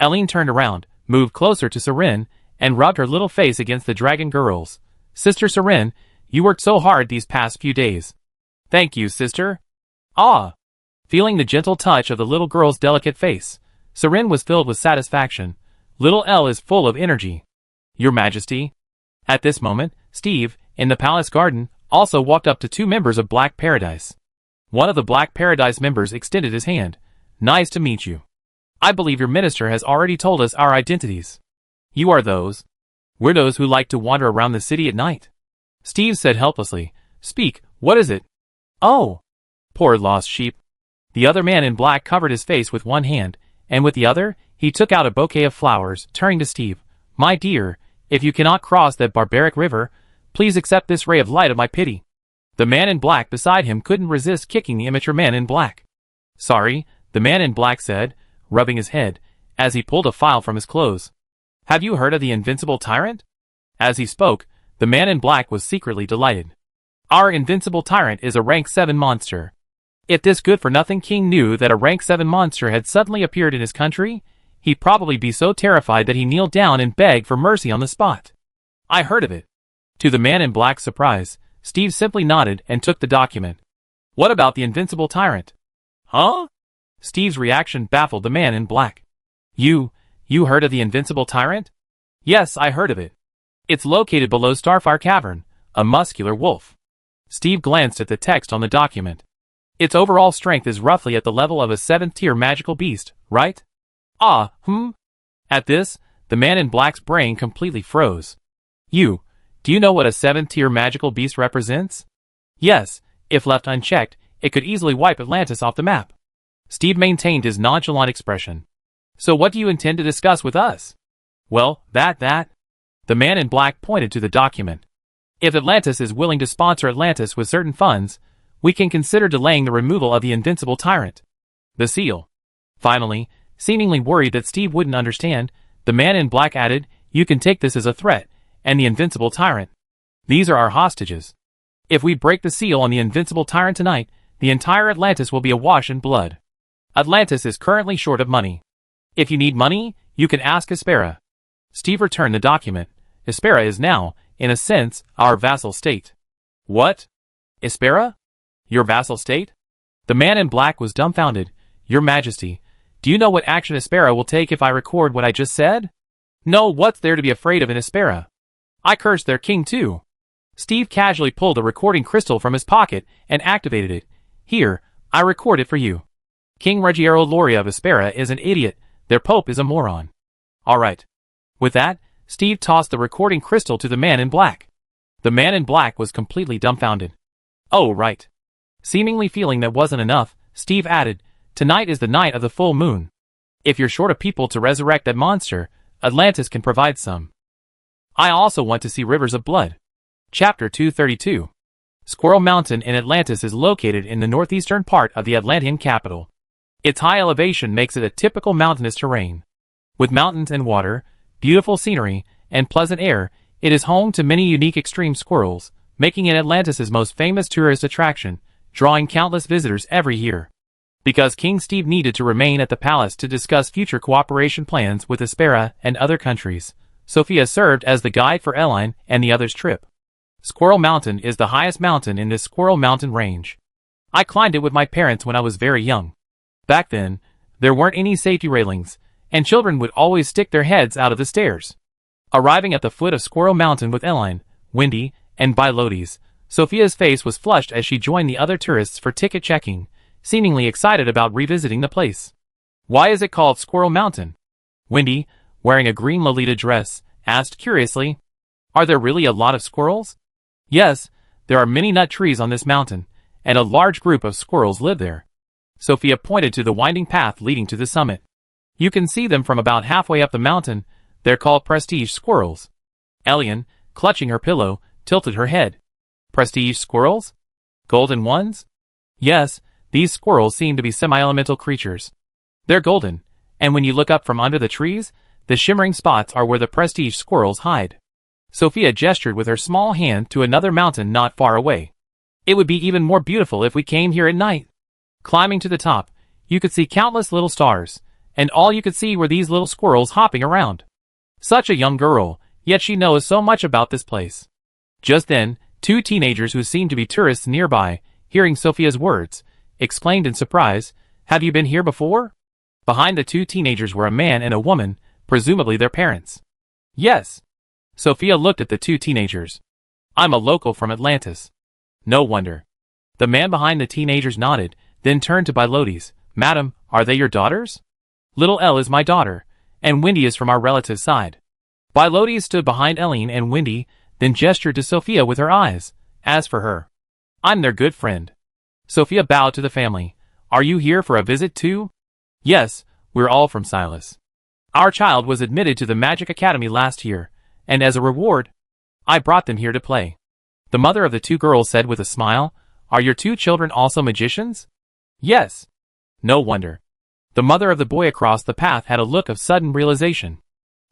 S1: Eline turned around, moved closer to Seren, and rubbed her little face against the dragon girl's. Sister Seren, you worked so hard these past few days. Thank you, sister. Ah! Feeling the gentle touch of the little girl's delicate face, Seren was filled with satisfaction. Little Elle is full of energy. Your Majesty. At this moment, Steve, in the palace garden, also walked up to two members of Black Paradise. One of the Black Paradise members extended his hand. Nice to meet you. I believe your minister has already told us our identities. You are those. We're those who like to wander around the city at night. Steve said helplessly. Speak, what is it? Oh! Poor lost sheep. The other man in black covered his face with one hand, and with the other, he took out a bouquet of flowers, turning to Steve. My dear, if you cannot cross that barbaric river, please accept this ray of light of my pity. The man in black beside him couldn't resist kicking the immature man in black. Sorry, the man in black said, rubbing his head, as he pulled a file from his clothes. Have you heard of the invincible tyrant? As he spoke, the man in black was secretly delighted. Our invincible tyrant is a rank 7 monster. If this good-for-nothing king knew that a rank 7 monster had suddenly appeared in his country, he'd probably be so terrified that he kneeled down and begged for mercy on the spot. I heard of it. To the man in black's surprise, Steve simply nodded and took the document. What about the invincible tyrant? Huh? Steve's reaction baffled the man in black. You heard of the invincible tyrant? Yes, I heard of it. It's located below Starfire Cavern, a muscular wolf. Steve glanced at the text on the document. Its overall strength is roughly at the level of a 7th-tier magical beast, right? At this, the man in black's brain completely froze. Do you know what a 7th-tier magical beast represents? Yes, if left unchecked, it could easily wipe Atlantis off the map. Steve maintained his nonchalant expression. So what do you intend to discuss with us? Well, that. The man in black pointed to the document. If Atlantis is willing to sponsor Atlantis with certain funds, we can consider delaying the removal of the invincible tyrant. The seal. Finally, seemingly worried that Steve wouldn't understand, the man in black added, you can take this as a threat, and the invincible tyrant. These are our hostages. If we break the seal on the invincible tyrant tonight, the entire Atlantis will be awash in blood. Atlantis is currently short of money. If you need money, you can ask Aspera. Steve returned the document. Aspera is now, in a sense, our vassal state. What? Aspera? Your vassal state? The man in black was dumbfounded. Your Majesty, do you know what action Aspera will take if I record what I just said? No, what's there to be afraid of in Aspera? I cursed their king too. Steve casually pulled a recording crystal from his pocket and activated it. Here, I record it for you. King Ruggiero Loria of Aspera is an idiot. Their pope is a moron. Alright. With that, Steve tossed the recording crystal to the man in black. The man in black was completely dumbfounded. Oh, right. Seemingly feeling that wasn't enough, Steve added, Tonight is the night of the full moon. If you're short of people to resurrect that monster, Atlantis can provide some. I also want to see rivers of blood. Chapter 232. Squirrel Mountain in Atlantis is located in the northeastern part of the Atlantean capital. Its high elevation makes it a typical mountainous terrain. With mountains and water, beautiful scenery, and pleasant air, it is home to many unique extreme squirrels, making it Atlantis' most famous tourist attraction, drawing countless visitors every year. Because King Steve needed to remain at the palace to discuss future cooperation plans with Aspera and other countries, Sophia served as the guide for Eline and the others' trip. Squirrel Mountain is the highest mountain in this Squirrel Mountain range. I climbed it with my parents when I was very young. Back then, there weren't any safety railings, and children would always stick their heads out of the stairs. Arriving at the foot of Squirrel Mountain with Eline, Wendy, and Bilotes, Sophia's face was flushed as she joined the other tourists for ticket checking, seemingly excited about revisiting the place. Why is it called Squirrel Mountain? Wendy, wearing a green Lolita dress, asked curiously. Are there really a lot of squirrels? Yes, there are many nut trees on this mountain, and a large group of squirrels live there. Sophia pointed to the winding path leading to the summit. You can see them from about halfway up the mountain. They're called prestige squirrels. Elian, clutching her pillow, tilted her head. Prestige squirrels? Golden ones? Yes, these squirrels seem to be semi-elemental creatures. They're golden, and when you look up from under the trees, the shimmering spots are where the prestige squirrels hide. Sophia gestured with her small hand to another mountain not far away. It would be even more beautiful if we came here at night. Climbing to the top, you could see countless little stars, and all you could see were these little squirrels hopping around. Such a young girl, yet she knows so much about this place. Just then, two teenagers who seemed to be tourists nearby, hearing Sophia's words, exclaimed in surprise, "Have you been here before?" Behind the two teenagers were a man and a woman, presumably their parents. Yes. Sophia looked at the two teenagers. I'm a local from Atlantis. No wonder. The man behind the teenagers nodded, then turned to Bilotes. Madam, are they your daughters? Little Elle is my daughter, and Wendy is from our relative's side. Bilotes stood behind Eline and Wendy, then gestured to Sophia with her eyes. As for her, I'm their good friend. Sophia bowed to the family. Are you here for a visit too? Yes, we're all from Silas. Our child was admitted to the Magic Academy last year, and as a reward, I brought them here to play. The mother of the two girls said with a smile, Are your two children also magicians? Yes. No wonder. The mother of the boy across the path had a look of sudden realization.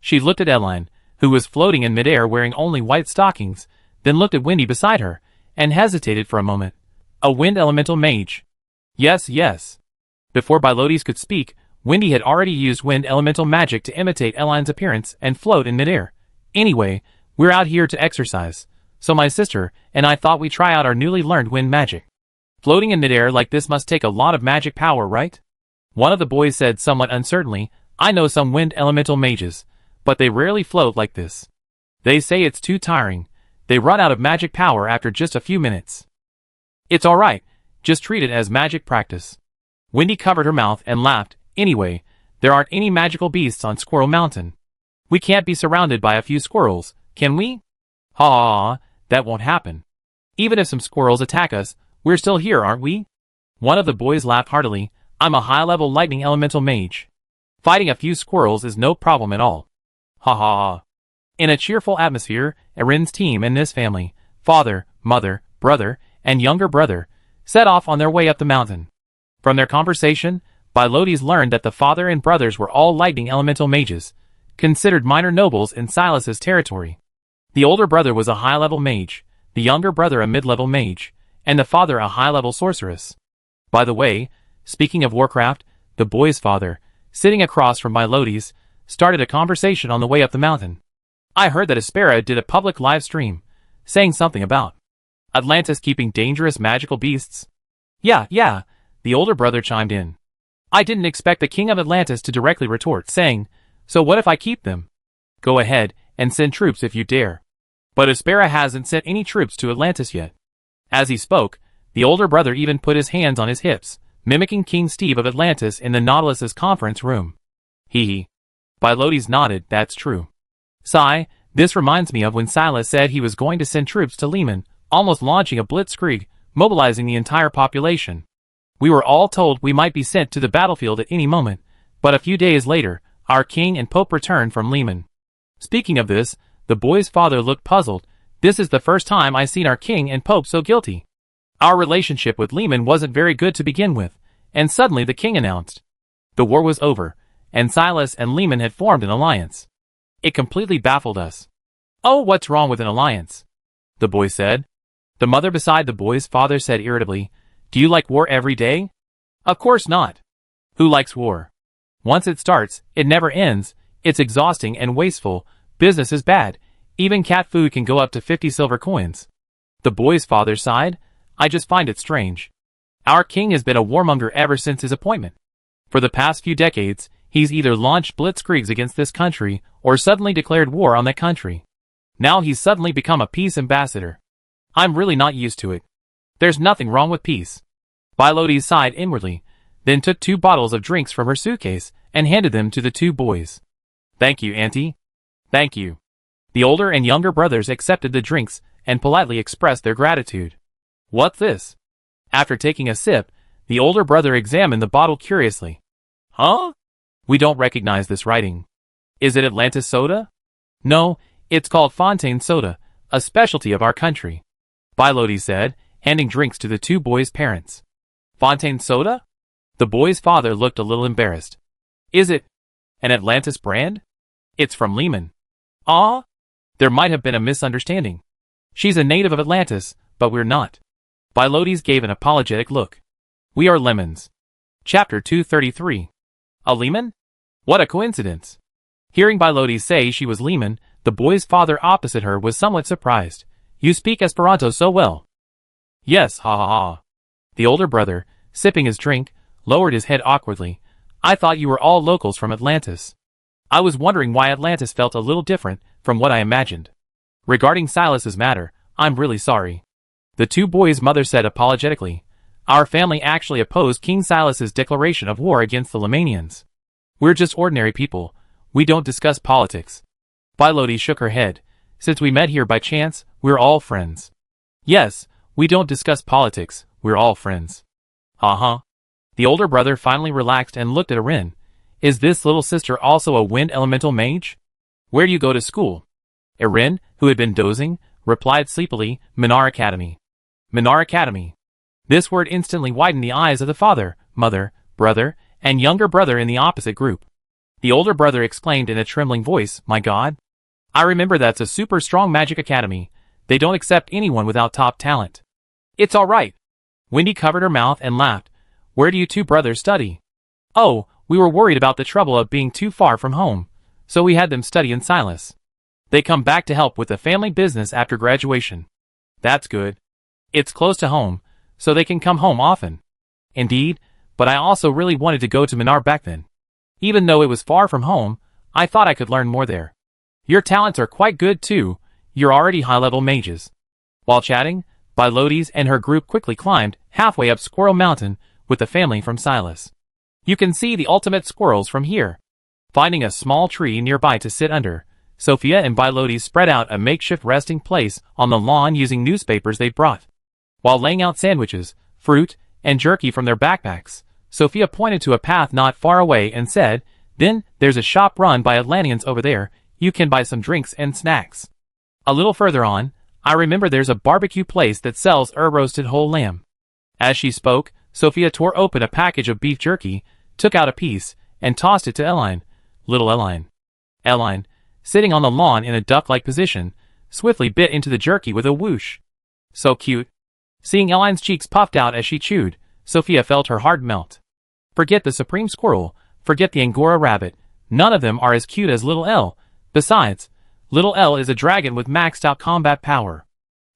S1: She looked at Eline, who was floating in midair wearing only white stockings, then looked at Wendy beside her, and hesitated for a moment. A wind elemental mage. Yes, yes. Before Bilotes could speak, Wendy had already used wind elemental magic to imitate Eline's appearance and float in midair. Anyway, we're out here to exercise, so my sister and I thought we'd try out our newly learned wind magic. Floating in midair like this must take a lot of magic power, right? One of the boys said somewhat uncertainly, I know some wind elemental mages, but they rarely float like this. They say it's too tiring. They run out of magic power after just a few minutes. It's alright, just treat it as magic practice. Wendy covered her mouth and laughed. Anyway, there aren't any magical beasts on Squirrel Mountain. We can't be surrounded by a few squirrels, can we? Ha ha, that won't happen. Even if some squirrels attack us, we're still here, aren't we? One of the boys laughed heartily. I'm a high-level lightning elemental mage. Fighting a few squirrels is no problem at all. Ha ha ha. In a cheerful atmosphere, Erin's team and this family, father, mother, brother, and younger brother, set off on their way up the mountain. From their conversation, Bilotes learned that the father and brothers were all lightning elemental mages, considered minor nobles in Silas's territory. The older brother was a high-level mage, the younger brother a mid-level mage, and the father a high-level sorceress. By the way, speaking of Warcraft, the boy's father, sitting across from Bilotes, started a conversation on the way up the mountain. I heard that Aspera did a public live stream, saying something about Atlantis keeping dangerous magical beasts. Yeah, the older brother chimed in. I didn't expect the king of Atlantis to directly retort, saying, so what if I keep them? Go ahead, and send troops if you dare. But Aspera hasn't sent any troops to Atlantis yet. As he spoke, the older brother even put his hands on his hips, mimicking King Steve of Atlantis in the Nautilus's conference room. Hee. Bilotes nodded, that's true. Sigh, this reminds me of when Silas said he was going to send troops to Lehman, almost launching a blitzkrieg, mobilizing the entire population. We were all told we might be sent to the battlefield at any moment, but a few days later, our king and pope returned from Lehman. Speaking of this, the boy's father looked puzzled. This is the first time I've seen our king and pope so guilty. Our relationship with Lehman wasn't very good to begin with, and suddenly the king announced the war was over, and Silas and Lehman had formed an alliance. It completely baffled us. "Oh, what's wrong with an alliance?" the boy said. The mother beside the boy's father said irritably, "Do you like war every day?" "Of course not. Who likes war? Once it starts, it never ends. It's exhausting and wasteful. Business is bad. Even cat food can go up to 50 silver coins." The boy's father sighed. "I just find it strange. Our king has been a warmonger ever since his appointment. For the past few decades, he's either launched blitzkriegs against this country or suddenly declared war on that country. Now he's suddenly become a peace ambassador. I'm really not used to it. There's nothing wrong with peace." Bilotes sighed inwardly, then took 2 bottles of drinks from her suitcase and handed them to the 2 boys. "Thank you, Auntie." "Thank you." The older and younger brothers accepted the drinks and politely expressed their gratitude. "What's this?" After taking a sip, the older brother examined the bottle curiously. "Huh? We don't recognize this writing. Is it Atlantis soda?" "No, it's called Fontaine soda, a specialty of our country," Bilotes said, handing drinks to the 2 boys' parents. "Fontaine soda?" The boy's father looked a little embarrassed. "Is it an Atlantis brand?" "It's from Lehman." "Ah? There might have been a misunderstanding. She's a native of Atlantis, but we're not." Bilotes gave an apologetic look. "We are lemons." Chapter 233. A Lehman? What a coincidence. Hearing Bilotes say she was Lehman, the boy's father opposite her was somewhat surprised. "You speak Esperanto so well." "Yes, ha ha ha." The older brother, sipping his drink, lowered his head awkwardly. "I thought you were all locals from Atlantis. I was wondering why Atlantis felt a little different from what I imagined. Regarding Silas's matter, I'm really sorry." The 2 boys' mother said apologetically, "Our family actually opposed King Silas's declaration of war against the Lemanians. We're just ordinary people. We don't discuss politics." Bilotes shook her head. "Since we met here by chance, we're all friends." "Yes, we don't discuss politics. We're all friends." "Uh-huh." The older brother finally relaxed and looked at Erin. "Is this little sister also a wind elemental mage? Where do you go to school?" Erin, who had been dozing, replied sleepily, "Minar Academy." Minar Academy. This word instantly widened the eyes of the father, mother, brother, and younger brother in the opposite group. The older brother exclaimed in a trembling voice, "My God! I remember that's a super strong magic academy. They don't accept anyone without top talent." "It's all right." Wendy covered her mouth and laughed. "Where do you 2 brothers study?" "Oh, we were worried about the trouble of being too far from home, so we had them study in Silas. They come back to help with the family business after graduation." "That's good. It's close to home, so they can come home often." "Indeed, but I also really wanted to go to Minar back then. Even though it was far from home, I thought I could learn more there." "Your talents are quite good too. You're already high-level mages." While chatting, Bilotes and her group quickly climbed halfway up Squirrel Mountain with the family from Silas. You can see the ultimate squirrels from here. Finding a small tree nearby to sit under, Sophia and Bilotes spread out a makeshift resting place on the lawn using newspapers they'd brought. While laying out sandwiches, fruit, and jerky from their backpacks, Sophia pointed to a path not far away and said, "Then, there's a shop run by Atlanteans over there. You can buy some drinks and snacks. A little further on, I remember there's a barbecue place that sells roasted whole lamb." As she spoke, Sophia tore open a package of beef jerky, took out a piece, and tossed it to Eline. Little Eline. Eline, sitting on the lawn in a duck-like position, swiftly bit into the jerky with a whoosh. "So cute." Seeing Eline's cheeks puffed out as she chewed, Sophia felt her heart melt. Forget the supreme squirrel, forget the Angora rabbit, none of them are as cute as Little Elle. Besides, Little Elle is a dragon with maxed out combat power.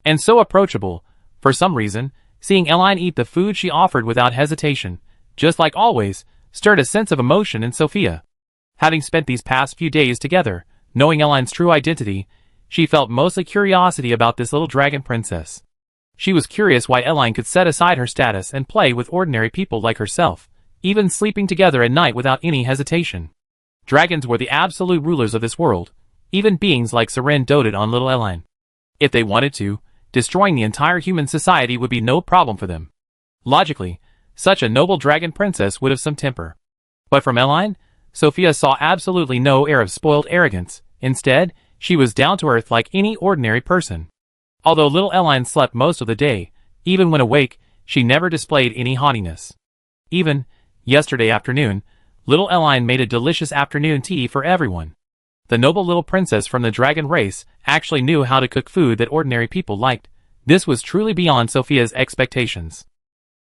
S1: And so approachable. For some reason, seeing Eline eat the food she offered without hesitation, just like always, stirred a sense of emotion in Sophia. Having spent these past few days together, knowing Eline's true identity, she felt mostly curiosity about this little dragon princess. She was curious why Eline could set aside her status and play with ordinary people like herself, even sleeping together at night without any hesitation. Dragons were the absolute rulers of this world. Even beings like Seren doted on little Eline. If they wanted to, destroying the entire human society would be no problem for them. Logically, Such a noble dragon princess would have some temper. But from Eline, Sophia saw absolutely no air of spoiled arrogance. Instead, she was down to earth like any ordinary person. Although little Eline slept most of the day, even when awake, she never displayed any haughtiness. Even, yesterday afternoon, little Eline made a delicious afternoon tea for everyone. The noble little princess from the dragon race actually knew how to cook food that ordinary people liked. This was truly beyond Sophia's expectations.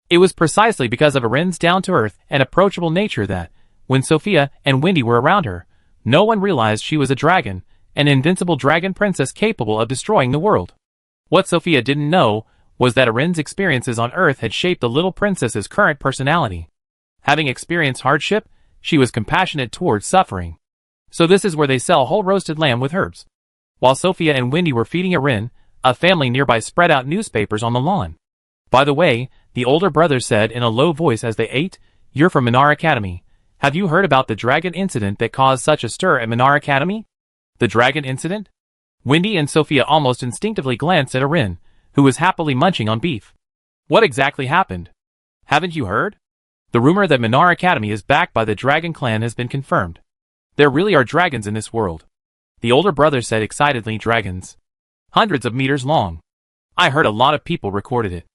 S1: It was precisely because of Irin's down-to-earth and approachable nature that, when Sophia and Wendy were around her, no one realized she was a dragon, an invincible dragon princess capable of destroying the world. What Sophia didn't know was that Irin's experiences on Earth had shaped the little princess's current personality. Having experienced hardship, she was compassionate towards suffering. So this is where they sell whole roasted lamb with herbs. While Sophia and Wendy were feeding Irin, a family nearby spread out newspapers on the lawn. By the way, the older brother said in a low voice as they ate, "You're from Minar Academy. Have you heard about the dragon incident that caused such a stir at Minar Academy?" The dragon incident? Wendy and Sophia almost instinctively glanced at Irin, who was happily munching on beef. What exactly happened? Haven't you heard? The rumor that Minar Academy is backed by the dragon clan has been confirmed. There really are dragons in this world. The older brother said excitedly, "Dragons. Hundreds of meters long. I heard a lot of people recorded it."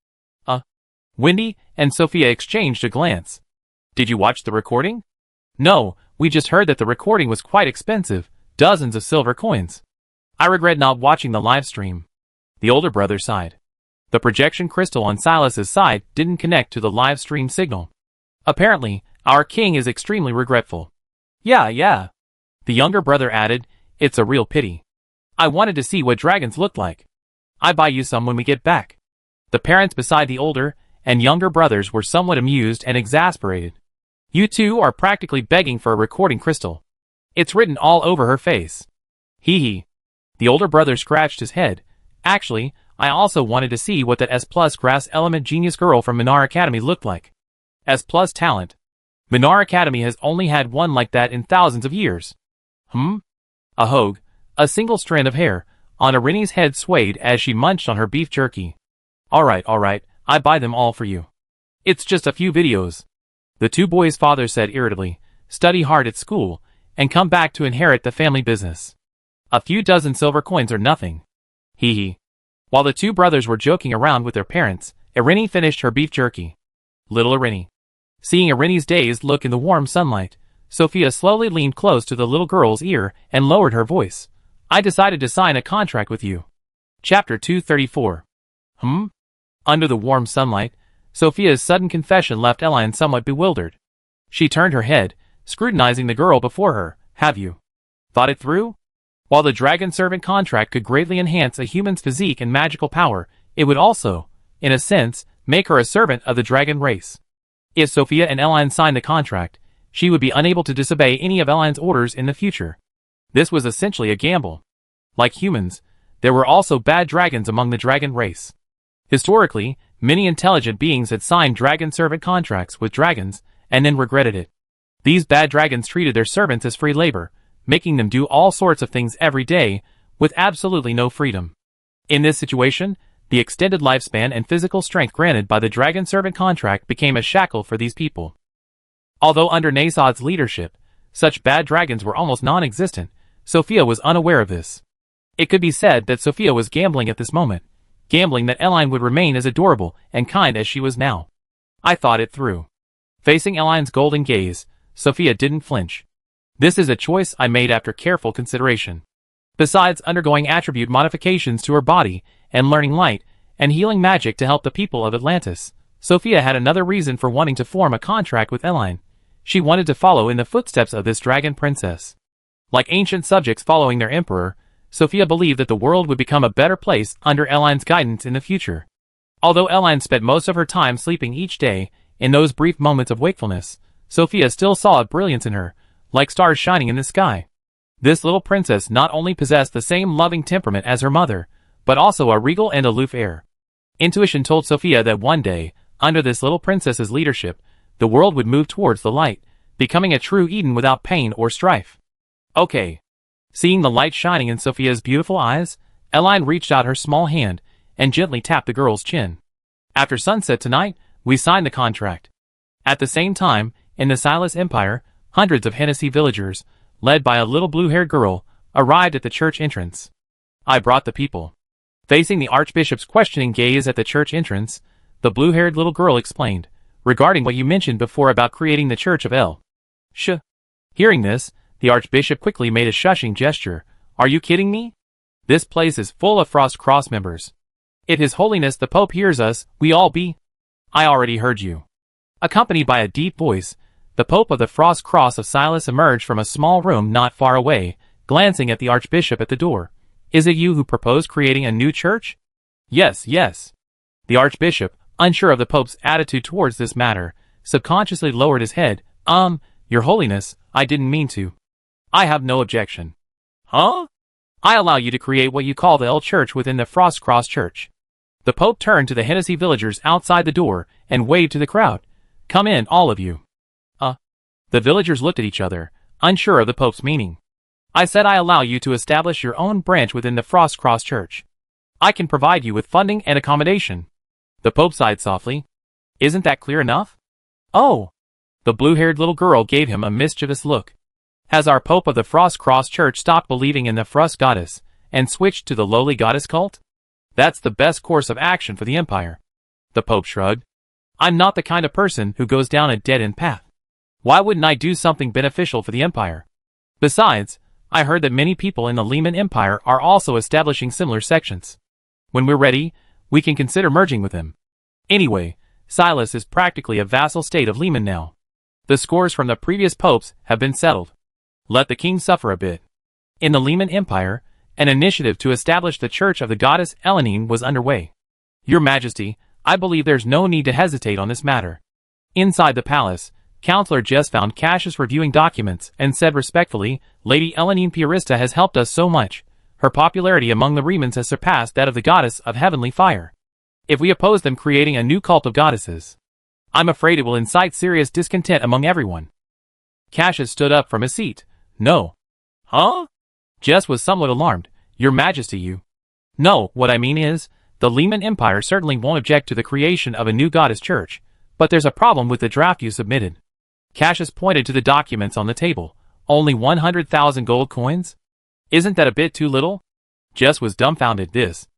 S1: Wendy and Sophia exchanged a glance. "Did you watch the recording?" "No, we just heard that the recording was quite expensive, dozens of silver coins." "I regret not watching the live stream." The older brother sighed. The projection crystal on Silas's side didn't connect to the live stream signal. "Apparently, our king is extremely regretful." Yeah. The younger brother added, "It's a real pity. I wanted to see what dragons looked like. I buy you some when we get back." The parents beside the older and younger brothers were somewhat amused and exasperated. "You two are practically begging for a recording crystal. It's written all over her face." Hee. The older brother scratched his head. "Actually, I also wanted to see what that S+ grass element genius girl from Minar Academy looked like. S+ talent. Minar Academy has only had one like that in thousands of years." A hogue, a single strand of hair, on Irini's head swayed as she munched on her beef jerky. All right, I buy them all for you. It's just a few videos." The two boys' father said irritably, "Study hard at school, and come back to inherit the family business. A few dozen silver coins are nothing." Hee. While the two brothers were joking around with their parents, Irini finished her beef jerky. Little Irini. Seeing Irini's dazed look in the warm sunlight, Sophia slowly leaned close to the little girl's ear and lowered her voice. "I decided to sign a contract with you." Chapter 234. Under the warm sunlight, Sophia's sudden confession left Eline somewhat bewildered. She turned her head, scrutinizing the girl before her. "Have you thought it through? While the dragon servant contract could greatly enhance a human's physique and magical power, it would also, in a sense, make her a servant of the dragon race. If Sophia and Eline signed the contract, she would be unable to disobey any of Eline's orders in the future. This was essentially a gamble. Like humans, there were also bad dragons among the dragon race. Historically, many intelligent beings had signed dragon servant contracts with dragons and then regretted it. These bad dragons treated their servants as free labor, making them do all sorts of things every day, with absolutely no freedom. In this situation, the extended lifespan and physical strength granted by the dragon servant contract became a shackle for these people. Although under Nasad's leadership, such bad dragons were almost non-existent, Sophia was unaware of this. It could be said that Sophia was gambling at this moment, gambling that Eline would remain as adorable and kind as she was now. "I thought it through." Facing Eline's golden gaze, Sophia didn't flinch. "This is a choice I made after careful consideration." Besides undergoing attribute modifications to her body and learning light and healing magic to help the people of Atlantis, Sophia had another reason for wanting to form a contract with Eline. She wanted to follow in the footsteps of this dragon princess. Like ancient subjects following their emperor, Sophia believed that the world would become a better place under Eline's guidance in the future. Although Eline spent most of her time sleeping each day, in those brief moments of wakefulness, Sophia still saw a brilliance in her, like stars shining in the sky. This little princess not only possessed the same loving temperament as her mother, but also a regal and aloof air. Intuition told Sophia that one day, under this little princess's leadership, the world would move towards the light, becoming a true Eden without pain or strife. Okay. Seeing the light shining in Sophia's beautiful eyes, Eline reached out her small hand and gently tapped the girl's chin. "After sunset tonight, we sign the contract." At the same time, in the Silas Empire, hundreds of Hennessy villagers, led by a little blue-haired girl, arrived at the church entrance. I brought the people. Facing the Archbishop's questioning gaze at the church entrance, the blue-haired little girl explained, regarding what you mentioned before about creating the Church of El. Hearing this, the Archbishop quickly made a shushing gesture. Are you kidding me? This place is full of Frost Cross members. If His Holiness the Pope hears us, we all be. I already heard you. Accompanied by a deep voice, the Pope of the Frost Cross of Silas emerged from a small room not far away, glancing at the Archbishop at the door. Is it you who proposed creating a new church? Yes. The Archbishop, unsure of the Pope's attitude towards this matter, subconsciously lowered his head. Your Holiness, I didn't mean to. I have no objection. Huh? I allow you to create what you call the El Church within the Frost Cross Church. The Pope turned to the Hennessy villagers outside the door and waved to the crowd. Come in, all of you. The villagers looked at each other, unsure of the Pope's meaning. I said I allow you to establish your own branch within the Frost Cross Church. I can provide you with funding and accommodation. The Pope sighed softly. Isn't that clear enough? Oh! The blue-haired little girl gave him a mischievous look. Has our Pope of the Frost Cross Church stopped believing in the Frost Goddess and switched to the lowly goddess cult? That's the best course of action for the Empire. The Pope shrugged. I'm not the kind of person who goes down a dead-end path. Why wouldn't I do something beneficial for the Empire? Besides, I heard that many people in the Lehman Empire are also establishing similar sections. When we're ready, we can consider merging with them. Anyway, Silas is practically a vassal state of Lehman now. The scores from the previous popes have been settled. Let the king suffer a bit. In the Lehman Empire, an initiative to establish the Church of the Goddess Elenine was underway. Your Majesty, I believe there's no need to hesitate on this matter. Inside the palace, Counselor Jess found Cassius reviewing documents and said respectfully, Lady Elenine Piarista has helped us so much. Her popularity among the Remans has surpassed that of the goddess of heavenly fire. If we oppose them creating a new cult of goddesses, I'm afraid it will incite serious discontent among everyone. Cassius stood up from his seat. No. Huh? Jess was somewhat alarmed. Your Majesty, you. No, what I mean is, the Lehman Empire certainly won't object to the creation of a new goddess church, but there's a problem with the draft you submitted. Cassius pointed to the documents on the table. Only 100,000 gold coins? Isn't that a bit too little? Jess was dumbfounded. This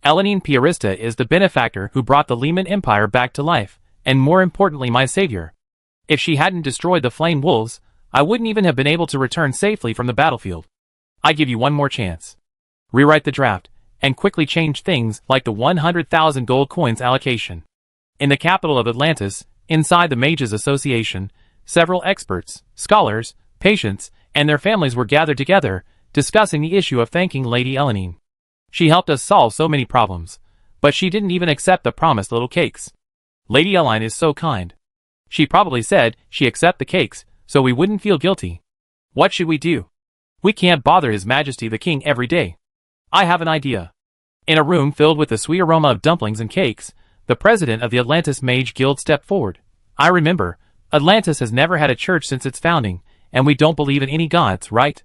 S1: Elenine Piarista is the benefactor who brought the Lehman Empire back to life, and more importantly my savior. If she hadn't destroyed the Flame Wolves, I wouldn't even have been able to return safely from the battlefield. I give you one more chance. Rewrite the draft, and quickly change things like the 100,000 gold coins allocation. In the capital of Atlantis, inside the Mages Association, several experts, scholars, patients, and their families were gathered together, discussing the issue of thanking Lady Elenine. She helped us solve so many problems, but she didn't even accept the promised little cakes. Lady Elenine is so kind. She probably said she'd accept the cakes, so we wouldn't feel guilty. What should we do? We can't bother His Majesty the King every day. I have an idea. In a room filled with the sweet aroma of dumplings and cakes, the president of the Atlantis Mage Guild stepped forward. I remember, Atlantis has never had a church since its founding, and we don't believe in any gods, right?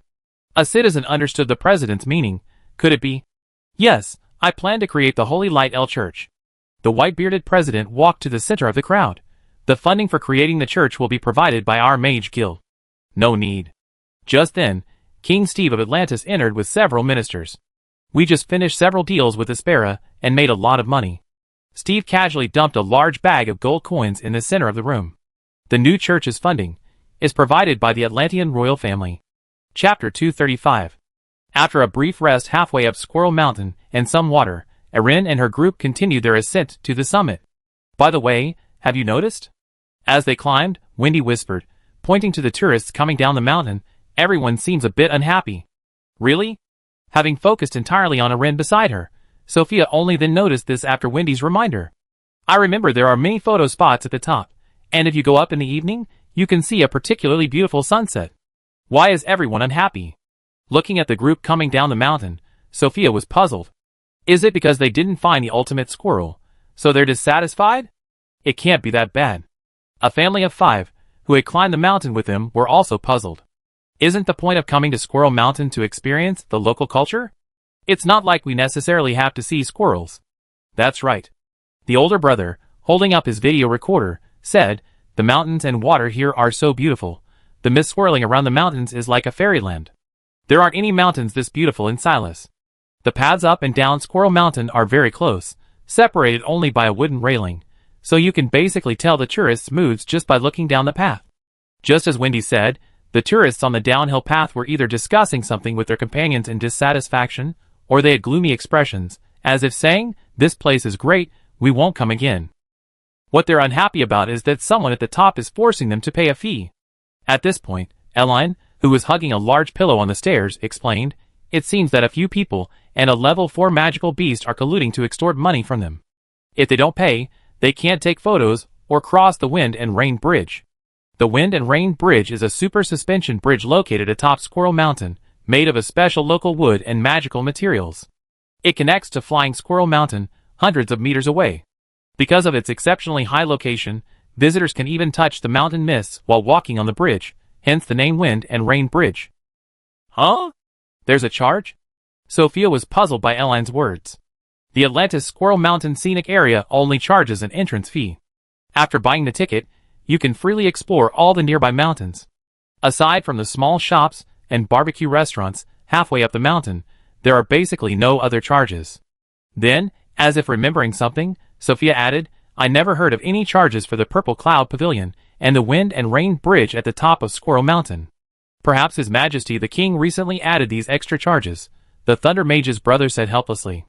S1: A citizen understood the president's meaning. Could it be? Yes, I plan to create the Holy Light El Church. The white-bearded president walked to the center of the crowd. The funding for creating the church will be provided by our Mage Guild. No need. Just then, King Steve of Atlantis entered with several ministers. We just finished several deals with Aspera and made a lot of money. Steve casually dumped a large bag of gold coins in the center of the room. The new church's funding is provided by the Atlantean royal family. Chapter 235. After a brief rest halfway up Squirrel Mountain and some water, Erin and her group continued their ascent to the summit. By the way, have you noticed? As they climbed, Wendy whispered, pointing to the tourists coming down the mountain, everyone seems a bit unhappy. Really? Having focused entirely on Erin beside her, Sophia only then noticed this after Wendy's reminder. I remember there are many photo spots at the top, and if you go up in the evening, you can see a particularly beautiful sunset. Why is everyone unhappy? Looking at the group coming down the mountain, Sophia was puzzled. Is it because they didn't find the ultimate squirrel, so they're dissatisfied? It can't be that bad. A family of 5, who had climbed the mountain with them, were also puzzled. Isn't the point of coming to Squirrel Mountain to experience the local culture? It's not like we necessarily have to see squirrels. That's right. The older brother, holding up his video recorder, said, The mountains and water here are so beautiful. The mist swirling around the mountains is like a fairyland. There aren't any mountains this beautiful in Silas. The paths up and down Squirrel Mountain are very close, separated only by a wooden railing, so you can basically tell the tourists' moods just by looking down the path. Just as Wendy said, the tourists on the downhill path were either discussing something with their companions in dissatisfaction, or they had gloomy expressions, as if saying, "This place is great, we won't come again." What they're unhappy about is that someone at the top is forcing them to pay a fee. At this point, Elaine, who was hugging a large pillow on the stairs, explained, "It seems that a few people and a level 4 magical beast are colluding to extort money from them. If they don't pay, they can't take photos or cross the Wind and Rain Bridge." The Wind and Rain Bridge is a super suspension bridge located atop Squirrel Mountain, made of a special local wood and magical materials. It connects to Flying Squirrel Mountain, hundreds of meters away. Because of its exceptionally high location, visitors can even touch the mountain mists while walking on the bridge, hence the name Wind and Rain Bridge. Huh? There's a charge? Sophia was puzzled by Elaine's words. The Atlantis Squirrel Mountain Scenic Area only charges an entrance fee. After buying the ticket, you can freely explore all the nearby mountains. Aside from the small shops and barbecue restaurants halfway up the mountain, there are basically no other charges. Then, as if remembering something, Sophia added, "I never heard of any charges for the Purple Cloud Pavilion and the Wind and Rain Bridge at the top of Squirrel Mountain. Perhaps His Majesty the King recently added these extra charges," the Thunder Mage's brother said helplessly.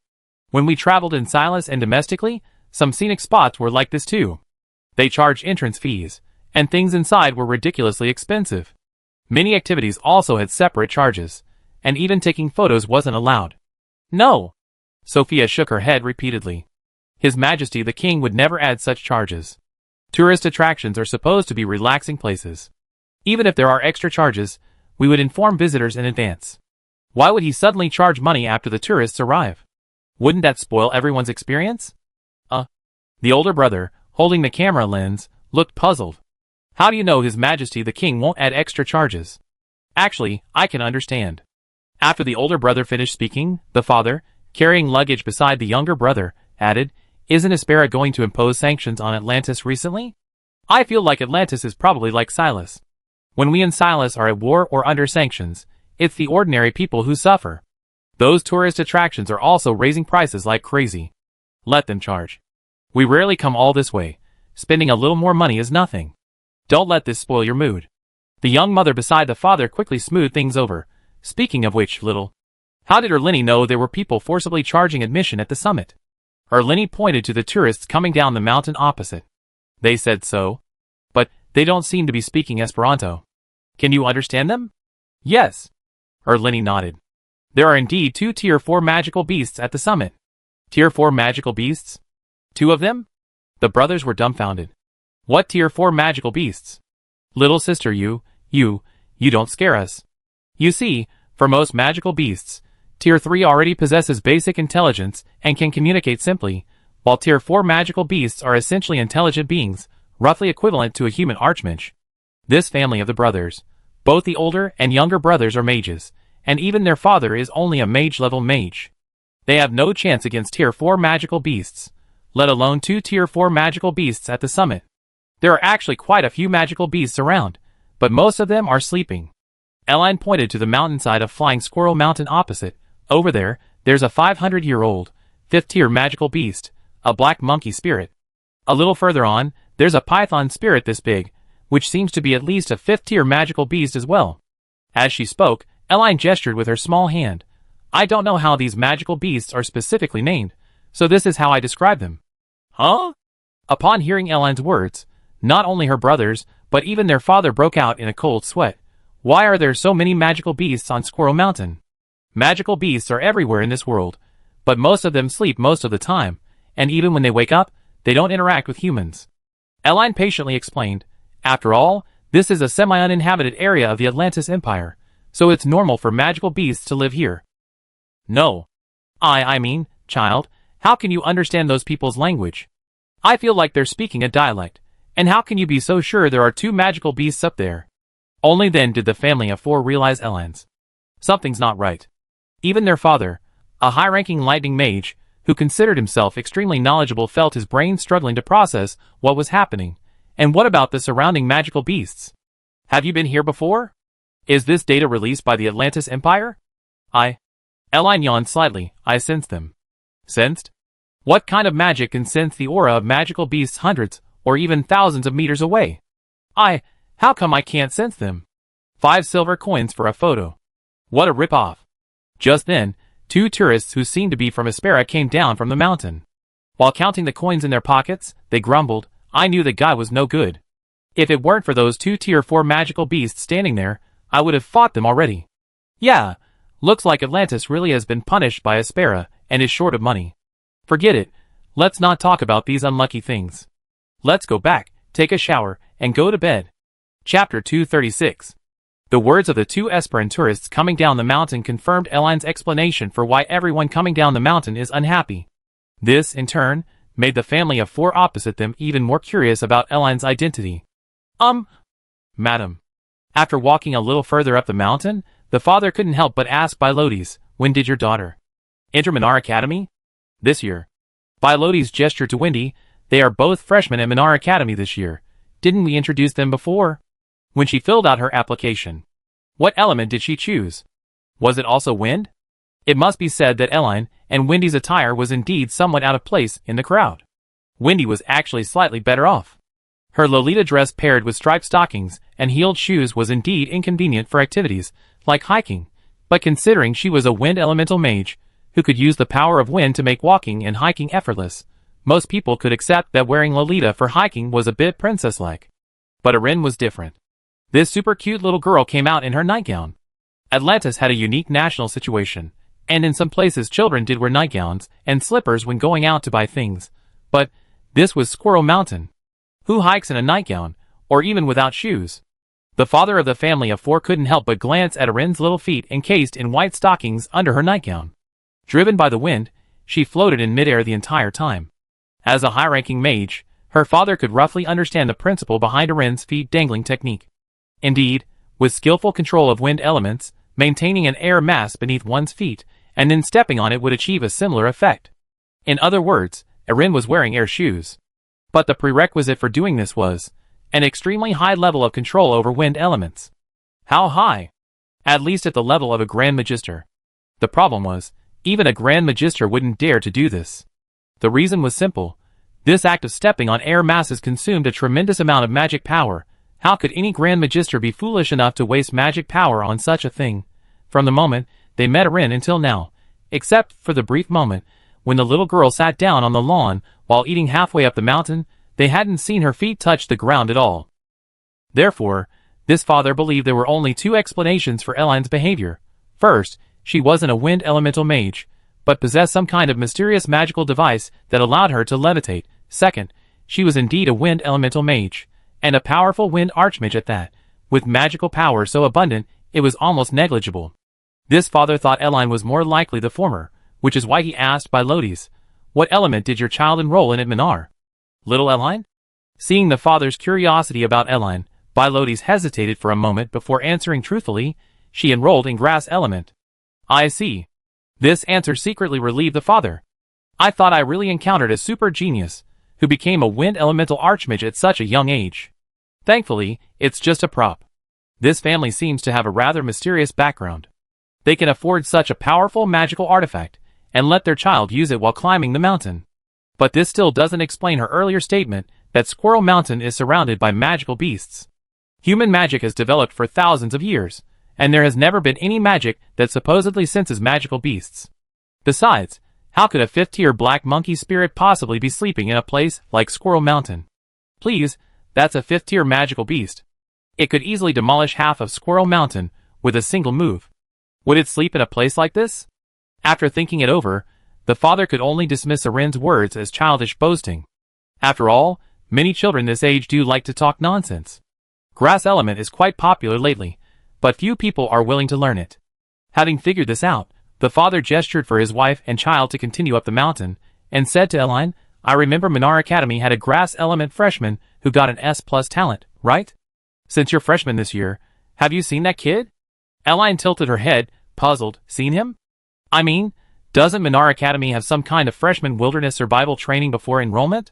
S1: "When we traveled in Silas and domestically, some scenic spots were like this too. They charged entrance fees, and things inside were ridiculously expensive. Many activities also had separate charges, and even taking photos wasn't allowed." "No." Sophia shook her head repeatedly. His Majesty the King would never add such charges. Tourist attractions are supposed to be relaxing places. Even if there are extra charges, we would inform visitors in advance. Why would he suddenly charge money after the tourists arrive? Wouldn't that spoil everyone's experience? The older brother, holding the camera lens, looked puzzled. "How do you know His Majesty the King won't add extra charges?" "Actually, I can understand." After the older brother finished speaking, the father, carrying luggage beside the younger brother, added, "Isn't Aspera going to impose sanctions on Atlantis recently? I feel like Atlantis is probably like Silas. When we in Silas are at war or under sanctions, it's the ordinary people who suffer. Those tourist attractions are also raising prices like crazy. Let them charge. We rarely come all this way. Spending a little more money is nothing. Don't let this spoil your mood." The young mother beside the father quickly smoothed things over. "Speaking of which, little, how did Erlini know there were people forcibly charging admission at the summit?" Erlini pointed to the tourists coming down the mountain opposite. "They said so. But they don't seem to be speaking Esperanto. Can you understand them?" "Yes." Erlini nodded. "There are indeed 2 Tier 4 magical beasts at the summit." "Tier 4 magical beasts? 2 of them?" The brothers were dumbfounded. "What Tier 4 magical beasts?" "Little sister, you don't scare us. You see, for most magical beasts, Tier 3 already possesses basic intelligence and can communicate simply, while Tier 4 magical beasts are essentially intelligent beings, roughly equivalent to a human archmage. This family of the brothers, both the older and younger brothers are mages, and even their father is only a mage-level mage. They have no chance against Tier 4 magical beasts, let alone 2 Tier 4 magical beasts at the summit. There are actually quite a few magical beasts around, but most of them are sleeping." Elaine pointed to the mountainside of Flying Squirrel Mountain opposite. "Over there, there's a 500-year-old, 5th-tier magical beast, a black monkey spirit. A little further on, there's a python spirit this big, which seems to be at least a 5th-tier magical beast as well." As she spoke, Elaine gestured with her small hand. "I don't know how these magical beasts are specifically named, so this is how I describe them." "Huh?" Upon hearing Elaine's words, not only her brothers, but even their father broke out in a cold sweat. Why are there so many magical beasts on Squirrel Mountain? Magical beasts are everywhere in this world, but most of them sleep most of the time, and even when they wake up, they don't interact with humans. Elaine patiently explained, "After all, this is a semi-uninhabited area of the Atlantis Empire, so it's normal for magical beasts to live here." "No. I mean, child, how can you understand those people's language? I feel like they're speaking a dialect, and how can you be so sure there are 2 magical beasts up there?" Only then did the family of 4 realize Elaine's. Something's not right. Even their father, a high-ranking lightning mage, who considered himself extremely knowledgeable, felt his brain struggling to process what was happening, And what about the surrounding magical beasts? Have you been here before? Is this data released by the Atlantis Empire? Eline yawned slightly. I sensed them. Sensed? What kind of magic can sense the aura of magical beasts hundreds or even thousands of meters away? How come I can't sense them? 5 silver coins for a photo. What a rip-off. Just then, 2 tourists who seemed to be from Aspera came down from the mountain. While counting the coins in their pockets, they grumbled, I knew the guy was no good. If it weren't for those 2 tier 4 magical beasts standing there, I would have fought them already. Yeah, looks like Atlantis really has been punished by Aspera and is short of money. Forget it, let's not talk about these unlucky things. Let's go back, take a shower, and go to bed. Chapter 236. The words of the 2 Esperan tourists coming down the mountain confirmed Eline's explanation for why everyone coming down the mountain is unhappy. This, in turn, made the family of 4 opposite them even more curious about Eline's identity. Madam. After walking a little further up the mountain, the father couldn't help but ask Bilotes, when did your daughter enter Minar Academy? This year. Bilotes gestured to Wendy, they are both freshmen at Minar Academy this year. Didn't we introduce them before? When she filled out her application. What element did she choose? Was it also wind? It must be said that Eline and Wendy's attire was indeed somewhat out of place in the crowd. Wendy was actually slightly better off. Her Lolita dress paired with striped stockings and heeled shoes was indeed inconvenient for activities like hiking, but considering she was a wind elemental mage who could use the power of wind to make walking and hiking effortless, most people could accept that wearing Lolita for hiking was a bit princess-like. But Erin was different. This super cute little girl came out in her nightgown. Atlantis had a unique national situation, and in some places children did wear nightgowns and slippers when going out to buy things. But this was Squirrel Mountain. Who hikes in a nightgown, or even without shoes? The father of the family of 4 couldn't help but glance at Erin's little feet encased in white stockings under her nightgown. Driven by the wind, she floated in midair the entire time. As a high-ranking mage, her father could roughly understand the principle behind Erin's feet dangling technique. Indeed, with skillful control of wind elements, maintaining an air mass beneath one's feet, and then stepping on it would achieve a similar effect. In other words, Erin was wearing air shoes. But the prerequisite for doing this was an extremely high level of control over wind elements. How high? At least at the level of a Grand Magister. The problem was, even a Grand Magister wouldn't dare to do this. The reason was simple. This act of stepping on air masses consumed a tremendous amount of magic power. How could any Grand Magister be foolish enough to waste magic power on such a thing? From the moment they met Erin until now, except for the brief moment when the little girl sat down on the lawn while eating halfway up the mountain, they hadn't seen her feet touch the ground at all. Therefore, this father believed there were only 2 explanations for Eline's behavior. First, she wasn't a wind elemental mage, but possessed some kind of mysterious magical device that allowed her to levitate. Second, she was indeed a wind elemental mage, and a powerful wind archmage at that, with magical power so abundant it was almost negligible. This father thought Eline was more likely the former, which is why he asked Bilotes, what element did your child enroll in at Minar? Little Eline? Seeing the father's curiosity about Eline, Bilotes hesitated for a moment before answering truthfully, she enrolled in grass element. I see. This answer secretly relieved the father. I thought I really encountered a super genius, who became a wind elemental archmage at such a young age. Thankfully, it's just a prop. This family seems to have a rather mysterious background. They can afford such a powerful magical artifact, and let their child use it while climbing the mountain. But this still doesn't explain her earlier statement that Squirrel Mountain is surrounded by magical beasts. Human magic has developed for thousands of years, and there has never been any magic that supposedly senses magical beasts. Besides, how could a 5th-tier black monkey spirit possibly be sleeping in a place like Squirrel Mountain? Please, that's a 5th-tier magical beast. It could easily demolish half of Squirrel Mountain with a single move. Would it sleep in a place like this? After thinking it over, the father could only dismiss Erin's words as childish boasting. After all, many children this age do like to talk nonsense. Grass element is quite popular lately, but few people are willing to learn it. Having figured this out, the father gestured for his wife and child to continue up the mountain, and said to Eline, I remember Minar Academy had a grass element freshman who got an S+ talent, right? Since you're freshman this year, have you seen that kid? Eline tilted her head, puzzled. Seen him? I mean, doesn't Minar Academy have some kind of freshman wilderness survival training before enrollment?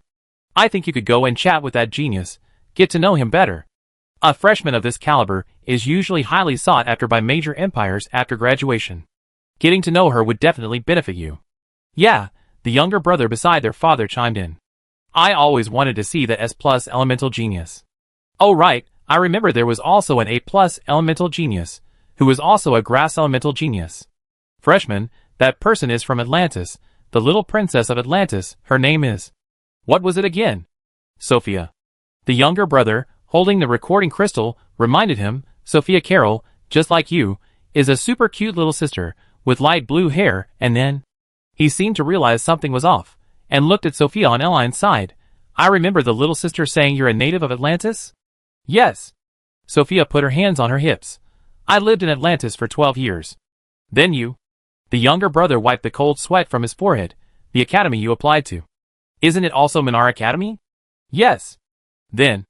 S1: I think you could go and chat with that genius, Get to know him better. A freshman of this caliber is usually highly sought after by major empires after graduation. Getting to know her would definitely benefit you. Yeah, the younger brother beside their father chimed in. I always wanted to see the S+ elemental genius. Oh right, I remember there was also an A+ elemental genius, who was also a grass elemental genius. Freshman, that person is from Atlantis, the little princess of Atlantis, her name is. What was it again? Sophia. The younger brother, holding the recording crystal, reminded him, Sophia Carroll, just like you, is a super cute little sister, with light blue hair, and then... He seemed to realize something was off, and looked at Sophia on Elline's side. I remember the little sister saying you're a native of Atlantis? Yes. Sophia put her hands on her hips. I lived in Atlantis for 12 years. Then you... The younger brother wiped the cold sweat from his forehead. The academy you applied to. Isn't it also Minar Academy? Yes. Then...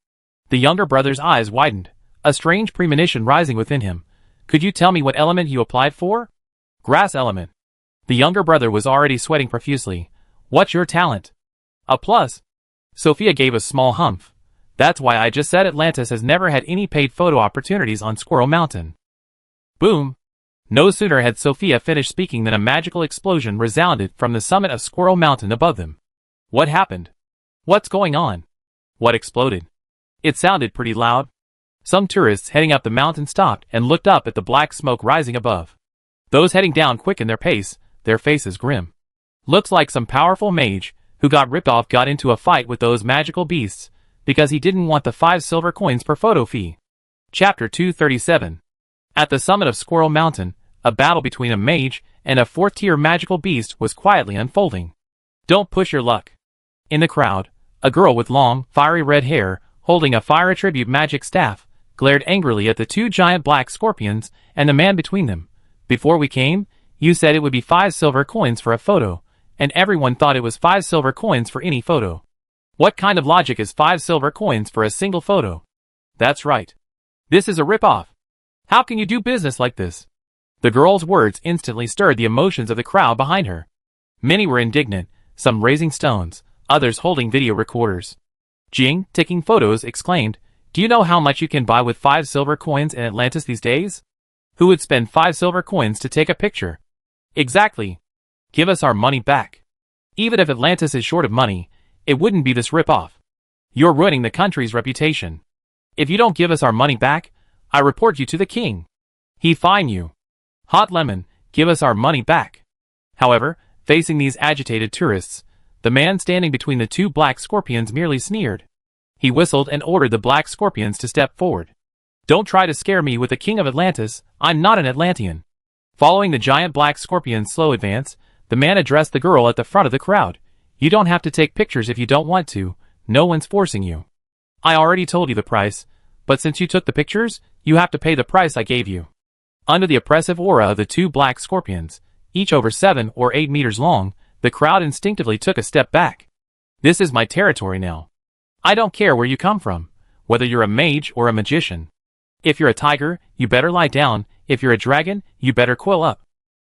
S1: The younger brother's eyes widened, a strange premonition rising within him. Could you tell me what element you applied for? Grass element. The younger brother was already sweating profusely. What's your talent? A plus. Sophia gave a small humph. That's why I just said Atlantis has never had any paid photo opportunities on Squirrel Mountain. Boom. No sooner had Sophia finished speaking than a magical explosion resounded from the summit of Squirrel Mountain above them. What happened? What's going on? What exploded? It sounded pretty loud. Some tourists heading up the mountain stopped and looked up at the black smoke rising above. Those heading down quickened their pace, their faces grim. Looks like some powerful mage, who got ripped off, got into a fight with those magical beasts, because he didn't want the 5 silver coins per photo fee. Chapter 237. At the summit of Squirrel Mountain, a battle between a mage and a 4th-tier magical beast was quietly unfolding. Don't push your luck. In the crowd, a girl with long, fiery red hair, holding a fire attribute magic staff, glared angrily at the 2 giant black scorpions and the man between them. Before we came, you said it would be 5 silver coins for a photo, and everyone thought it was 5 silver coins for any photo. What kind of logic is 5 silver coins for a single photo? That's right. This is a rip-off. How can you do business like this? The girl's words instantly stirred the emotions of the crowd behind her. Many were indignant, some raising stones, others holding video recorders. Jing, taking photos, exclaimed, Do you know how much you can buy with 5 silver coins in Atlantis these days? Who would spend 5 silver coins to take a picture? Exactly. Give us our money back. Even if Atlantis is short of money, it wouldn't be this rip-off. You're ruining the country's reputation. If you don't give us our money back, I report you to the king. He fine you. Hot lemon, give us our money back. However, facing these agitated tourists, the man standing between the 2 black scorpions merely sneered. He whistled and ordered the black scorpions to step forward. Don't try to scare me with the king of Atlantis, I'm not an Atlantean. Following the giant black scorpion's slow advance, the man addressed the girl at the front of the crowd. You don't have to take pictures if you don't want to, no one's forcing you. I already told you the price, but since you took the pictures, you have to pay the price I gave you. Under the oppressive aura of the 2 black scorpions, each over 7 or 8 meters long, the crowd instinctively took a step back. This is my territory now. I don't care where you come from, whether you're a mage or a magician. If you're a tiger, you better lie down. If you're a dragon, you better coil up.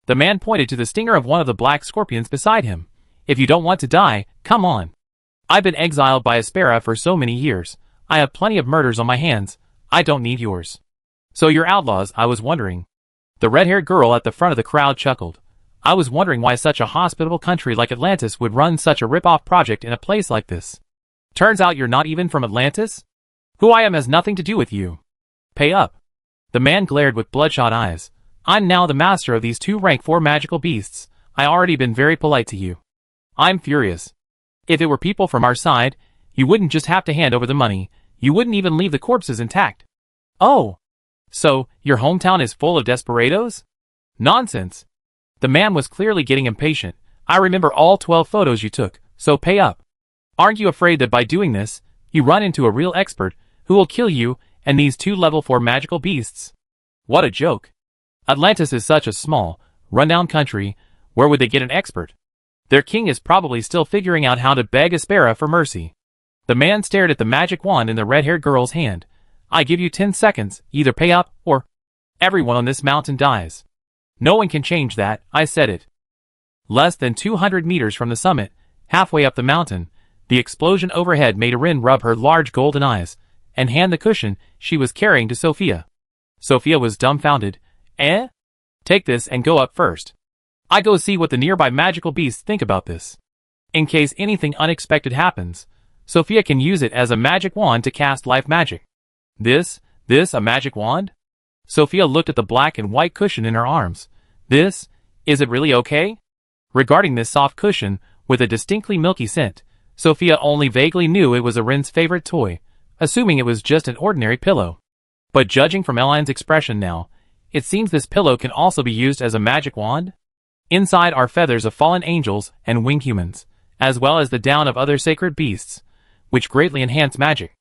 S1: The man pointed to the stinger of one of the black scorpions beside him. If you don't want to die, come on. I've been exiled by Aspera for so many years. I have plenty of murders on my hands. I don't need yours. So you're outlaws, I was wondering. The red-haired girl at the front of the crowd chuckled. I was wondering why such a hospitable country like Atlantis would run such a rip-off project in a place like this. Turns out you're not even from Atlantis? Who I am has nothing to do with you. Pay up. The man glared with bloodshot eyes. I'm now the master of these 2 rank 4 magical beasts. I already been very polite to you. I'm furious. If it were people from our side, you wouldn't just have to hand over the money, you wouldn't even leave the corpses intact. Oh. So, your hometown is full of desperados? Nonsense. The man was clearly getting impatient. I remember all 12 photos you took, so pay up. Aren't you afraid that by doing this, you run into a real expert, who will kill you, and these 2 level 4 magical beasts? What a joke. Atlantis is such a small, rundown country, where would they get an expert? Their king is probably still figuring out how to beg Aspera for mercy. The man stared at the magic wand in the red-haired girl's hand. I give you 10 seconds, either pay up, or everyone on this mountain dies. No one can change that, I said it. Less than 200 meters from the summit, halfway up the mountain, the explosion overhead made Erin rub her large golden eyes. and hand the cushion she was carrying to Sophia. Sophia was dumbfounded. Eh? Take this and go up first. I go see what the nearby magical beasts think about this. In case anything unexpected happens, Sophia can use it as a magic wand to cast life magic. This a magic wand? Sophia looked at the black and white cushion in her arms. Is it really okay? Regarding this soft cushion, with a distinctly milky scent, Sophia only vaguely knew it was Erin's favorite toy, assuming it was just an ordinary pillow. But judging from Elaine's expression now, it seems this pillow can also be used as a magic wand? Inside are feathers of fallen angels and winged humans, as well as the down of other sacred beasts, which greatly enhance magic.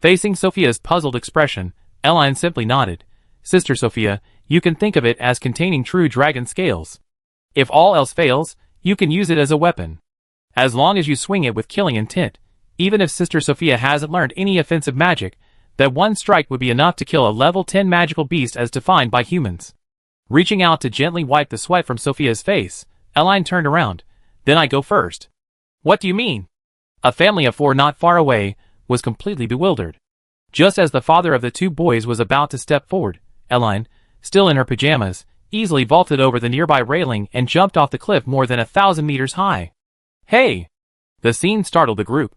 S1: Facing Sophia's puzzled expression, Elaine simply nodded. Sister Sophia, you can think of it as containing true dragon scales. If all else fails, you can use it as a weapon. As long as you swing it with killing intent, even if Sister Sophia hasn't learned any offensive magic, that one strike would be enough to kill a level 10 magical beast as defined by humans. Reaching out to gently wipe the sweat from Sophia's face, Elaine turned around. Then I go first. What do you mean? A family of 4 not far away was completely bewildered. Just as the father of the 2 boys was about to step forward, Elaine, still in her pajamas, easily vaulted over the nearby railing and jumped off the cliff more than 1,000 meters high. Hey! The scene startled the group.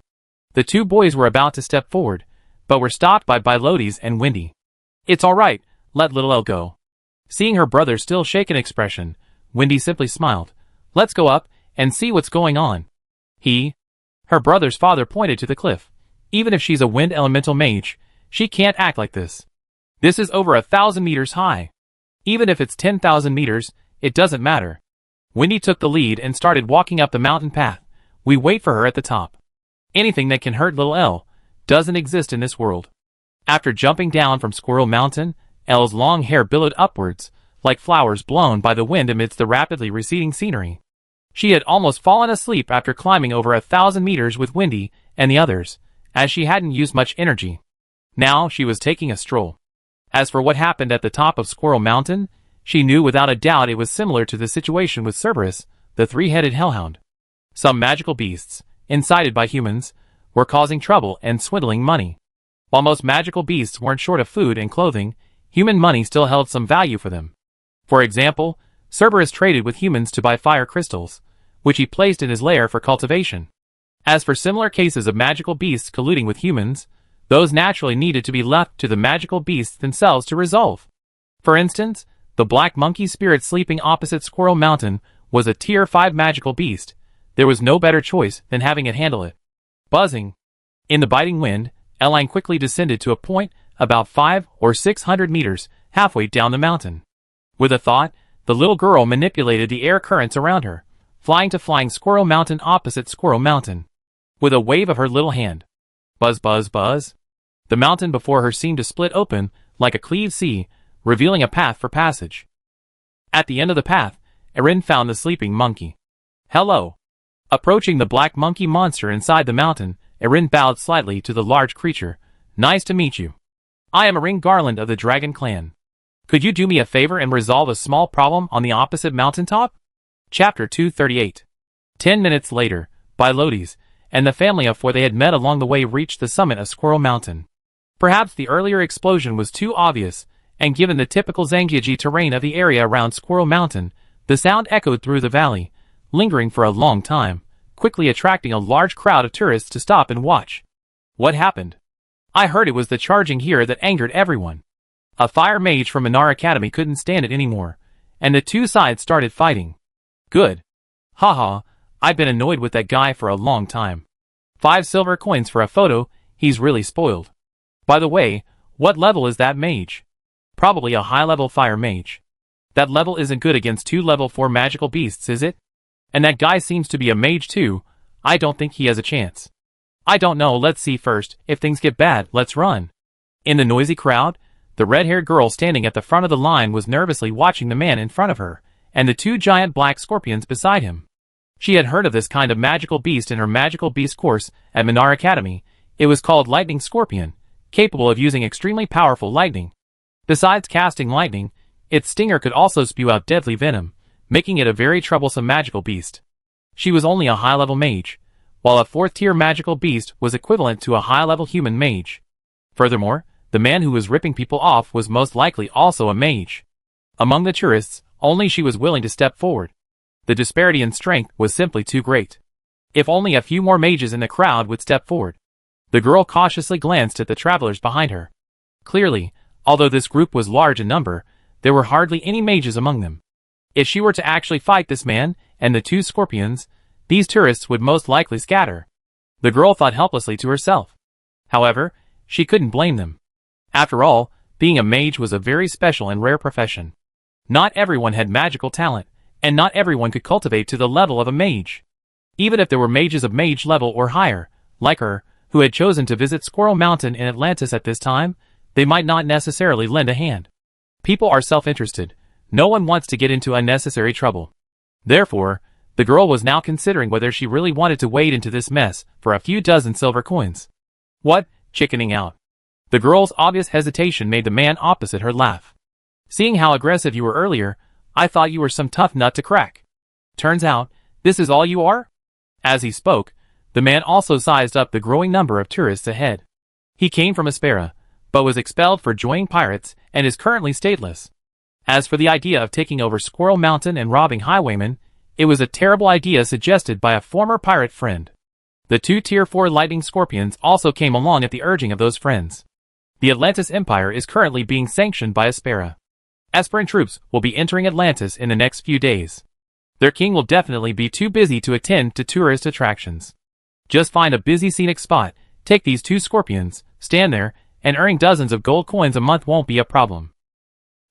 S1: The 2 boys were about to step forward, but were stopped by Bilotes and Wendy. It's alright, let little Elle go. Seeing her brother's still shaken expression, Wendy simply smiled. Let's go up and see what's going on. Her brother's father pointed to the cliff. Even if she's a wind elemental mage, she can't act like this. This is over 1,000 meters high. Even if it's 10,000 meters, it doesn't matter. Wendy took the lead and started walking up the mountain path. We wait for her at the top. Anything that can hurt little Elle doesn't exist in this world. After jumping down from Squirrel Mountain, Elle's long hair billowed upwards, like flowers blown by the wind amidst the rapidly receding scenery. She had almost fallen asleep after climbing over 1,000 meters with Wendy and the others, as she hadn't used much energy. Now she was taking a stroll. As for what happened at the top of Squirrel Mountain, she knew without a doubt it was similar to the situation with Cerberus, the 3-headed hellhound. Some magical beasts, incited by humans, were causing trouble and swindling money. While most magical beasts weren't short of food and clothing, human money still held some value for them. For example, Cerberus traded with humans to buy fire crystals, which he placed in his lair for cultivation. As for similar cases of magical beasts colluding with humans, those naturally needed to be left to the magical beasts themselves to resolve. For instance, the black monkey spirit sleeping opposite Squirrel Mountain was a tier 5 magical beast. There was no better choice than having it handle it. Buzzing. In the biting wind, Elaine quickly descended to a point about 500 or 600 meters halfway down the mountain. With a thought, the little girl manipulated the air currents around her, flying to Squirrel Mountain opposite Squirrel Mountain. With a wave of her little hand. Buzz, buzz, buzz. The mountain before her seemed to split open like a cleaved sea, revealing a path for passage. At the end of the path, Erin found the sleeping monkey. Hello. Approaching the black monkey monster inside the mountain, Erin bowed slightly to the large creature. Nice to meet you. I am Erin Garland of the Dragon Clan. Could you do me a favor and resolve a small problem on the opposite mountaintop? Chapter 238. 10 minutes later, Bilotes and the family of 4 they had met along the way reached the summit of Squirrel Mountain. Perhaps the earlier explosion was too obvious, and given the typical Zangiaji terrain of the area around Squirrel Mountain, the sound echoed through the valley, lingering for a long time, quickly attracting a large crowd of tourists to stop and watch. What happened? I heard it was the charging here that angered everyone. A fire mage from Minar Academy couldn't stand it anymore, and the 2 sides started fighting. Good. Haha, I've been annoyed with that guy for a long time. 5 silver coins for a photo, he's really spoiled. By the way, what level is that mage? Probably a high-level fire mage. That level isn't good against 2 level 4 magical beasts, is it? And that guy seems to be a mage too. I don't think he has a chance. I don't know, let's see first. If things get bad, let's run. In the noisy crowd, the red-haired girl standing at the front of the line was nervously watching the man in front of her, and the 2 giant black scorpions beside him. She had heard of this kind of magical beast in her magical beast course at Minar Academy. It was called Lightning Scorpion, capable of using extremely powerful lightning. Besides casting lightning, its stinger could also spew out deadly venom, making it a very troublesome magical beast. She was only a high-level mage, while a 4th-tier magical beast was equivalent to a high-level human mage. Furthermore, the man who was ripping people off was most likely also a mage. Among the tourists, only she was willing to step forward. The disparity in strength was simply too great. If only a few more mages in the crowd would step forward. The girl cautiously glanced at the travelers behind her. Clearly, although this group was large in number, there were hardly any mages among them. If she were to actually fight this man and the two scorpions, these tourists would most likely scatter. The girl thought helplessly to herself. However, she couldn't blame them. After all, being a mage was a very special and rare profession. Not everyone had magical talent, and not everyone could cultivate to the level of a mage. Even if there were mages of mage level or higher, like her, who had chosen to visit Squirrel Mountain in Atlantis at this time, they might not necessarily lend a hand. People are self-interested. No one wants to get into unnecessary trouble. Therefore, the girl was now considering whether she really wanted to wade into this mess for a few dozen silver coins. What? Chickening out. The girl's obvious hesitation made the man opposite her laugh. Seeing how aggressive you were earlier, I thought you were some tough nut to crack. Turns out, this is all you are? As he spoke, the man also sized up the growing number of tourists ahead. He came from Aspera, but was expelled for joining pirates and is currently stateless. As for the idea of taking over Squirrel Mountain and robbing highwaymen, it was a terrible idea suggested by a former pirate friend. The two Tier 4 lightning scorpions also came along at the urging of those friends. The Atlantis Empire is currently being sanctioned by Aspera. Esperan troops will be entering Atlantis in the next few days. Their king will definitely be too busy to attend to tourist attractions. Just find a busy scenic spot, take these two scorpions, stand there, and earning dozens of gold coins a month won't be a problem.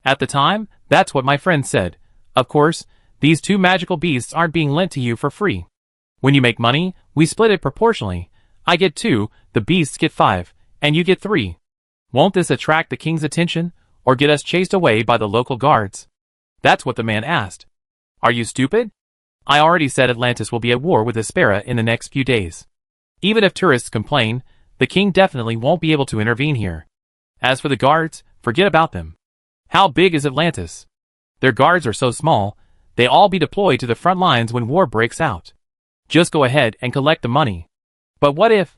S1: At the time, that's what my friend said. Of course, these two magical beasts aren't being lent to you for free. When you make money, we split it proportionally. I get 2, the beasts get 5, and you get 3. Won't this attract the king's attention, or get us chased away by the local guards? That's what the man asked. Are you stupid? I already said Atlantis will be at war with Aspera in the next few days. Even if tourists complain, the king definitely won't be able to intervene here. As for the guards, forget about them. How big is Atlantis? Their guards are so small, they all be deployed to the front lines when war breaks out. Just go ahead and collect the money. But what if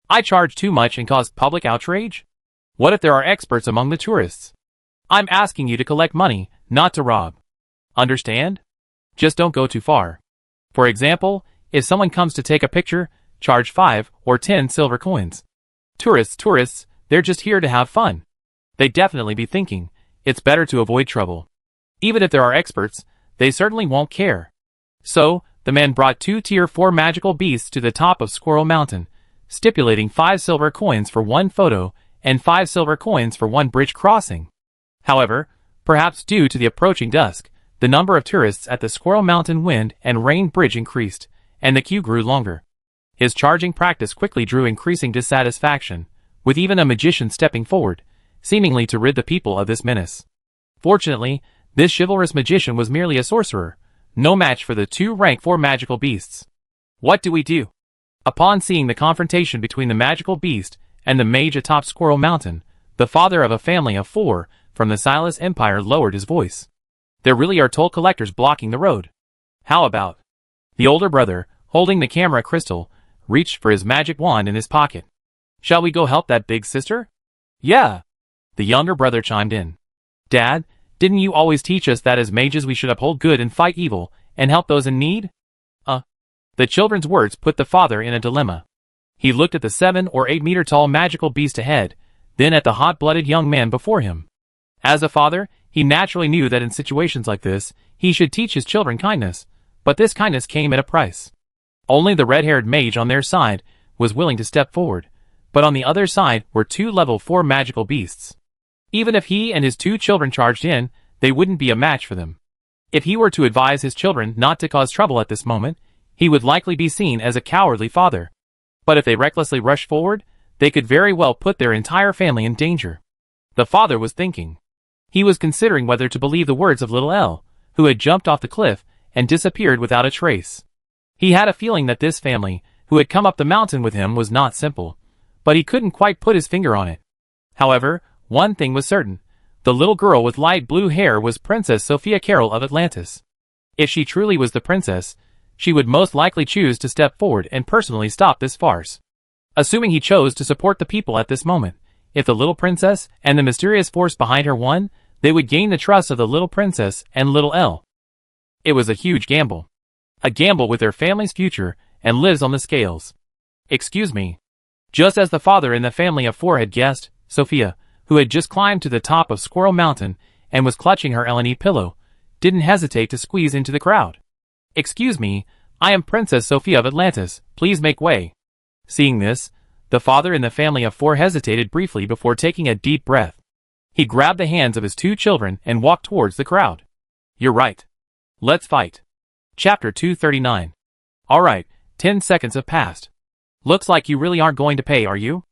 S1: I charge too much and cause public outrage? What if there are experts among the tourists? I'm asking you to collect money, not to rob. Understand? Just don't go too far. For example, if someone comes to take a picture, charge 5 or 10 silver coins. Tourists, they're just here to have fun. They'd definitely be thinking, it's better to avoid trouble. Even if there are experts, they certainly won't care. So, the man brought 2 Tier 4 magical beasts to the top of Squirrel Mountain, stipulating 5 silver coins for 1 photo and 5 silver coins for 1 bridge crossing. However, perhaps due to the approaching dusk, the number of tourists at the Squirrel Mountain Wind and Rain Bridge increased, and the queue grew longer. His charging practice quickly drew increasing dissatisfaction, with even a magician stepping forward, seemingly to rid the people of this menace. Fortunately, this chivalrous magician was merely a sorcerer, no match for the 2 rank 4 magical beasts. What do we do? Upon seeing the confrontation between the magical beast and the mage atop Squirrel Mountain, the father of a family of 4 from the Silas Empire lowered his voice. There really are toll collectors blocking the road. How about? The older brother, holding the camera crystal, reached for his magic wand in his pocket. Shall we go help that big sister? Yeah. The younger brother chimed in. Dad, didn't you always teach us that as mages we should uphold good and fight evil, and help those in need? The children's words put the father in a dilemma. He looked at the 7 or 8 meter tall magical beast ahead, then at the hot-blooded young man before him. As a father, he naturally knew that in situations like this, he should teach his children kindness, but this kindness came at a price. Only the red-haired mage on their side was willing to step forward, but on the other side were 2 level 4 magical beasts. Even if he and his 2 children charged in, they wouldn't be a match for them. If he were to advise his children not to cause trouble at this moment, he would likely be seen as a cowardly father. But if they recklessly rushed forward, they could very well put their entire family in danger. The father was thinking. He was considering whether to believe the words of little Elle, who had jumped off the cliff and disappeared without a trace. He had a feeling that this family, who had come up the mountain with him, was not simple, but he couldn't quite put his finger on it. However, one thing was certain. The little girl with light blue hair was Princess Sophia Carroll of Atlantis. If she truly was the princess, she would most likely choose to step forward and personally stop this farce. Assuming he chose to support the people at this moment, If the little princess and the mysterious force behind her won, they would gain the trust of the little princess and little L. It was a huge gamble. A gamble with their family's future and lives on the scales. Excuse me. Just as the father in the family of 4 had guessed, Sophia, who had just climbed to the top of Squirrel Mountain and was clutching her L&E pillow, didn't hesitate to squeeze into the crowd. Excuse me, I am Princess Sophia of Atlantis, please make way. Seeing this, the father in the family of 4 hesitated briefly before taking a deep breath. He grabbed the hands of his 2 children and walked towards the crowd. You're right. Let's fight. Chapter 239. Alright, 10 seconds have passed. Looks like you really aren't going to pay, are you?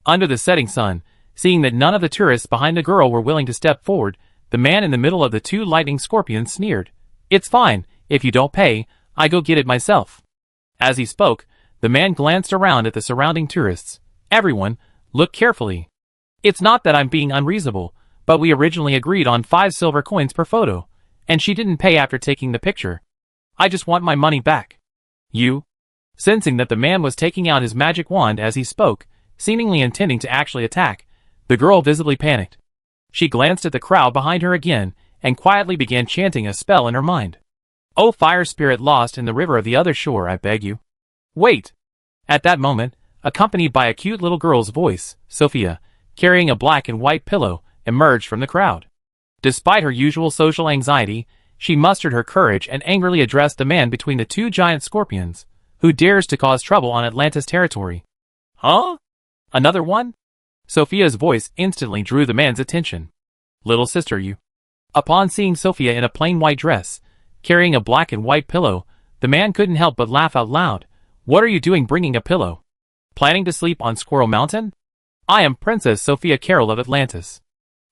S1: Under the setting sun, seeing that none of the tourists behind the girl were willing to step forward, the man in the middle of the 2 lightning scorpions sneered. It's fine, if you don't pay, I go get it myself. As he spoke, the man glanced around at the surrounding tourists. Everyone, look carefully. It's not that I'm being unreasonable, but we originally agreed on 5 silver coins per photo, and she didn't pay after taking the picture. I just want my money back. You? Sensing that the man was taking out his magic wand as he spoke, seemingly intending to actually attack, the girl visibly panicked. She glanced at the crowd behind her again, and quietly began chanting a spell in her mind. Oh fire spirit lost in the river of the other shore, I beg you. Wait! At that moment, accompanied by a cute little girl's voice, Sophia, carrying a black and white pillow, emerged from the crowd. Despite her usual social anxiety, she mustered her courage and angrily addressed the man between the 2 giant scorpions, who dares to cause trouble on Atlantis territory. Huh? Another one? Sophia's voice instantly drew the man's attention. Little sister, you. Upon seeing Sophia in a plain white dress, carrying a black and white pillow, the man couldn't help but laugh out loud. What are you doing bringing a pillow? Planning to sleep on Squirrel Mountain? I am Princess Sophia Carol of Atlantis.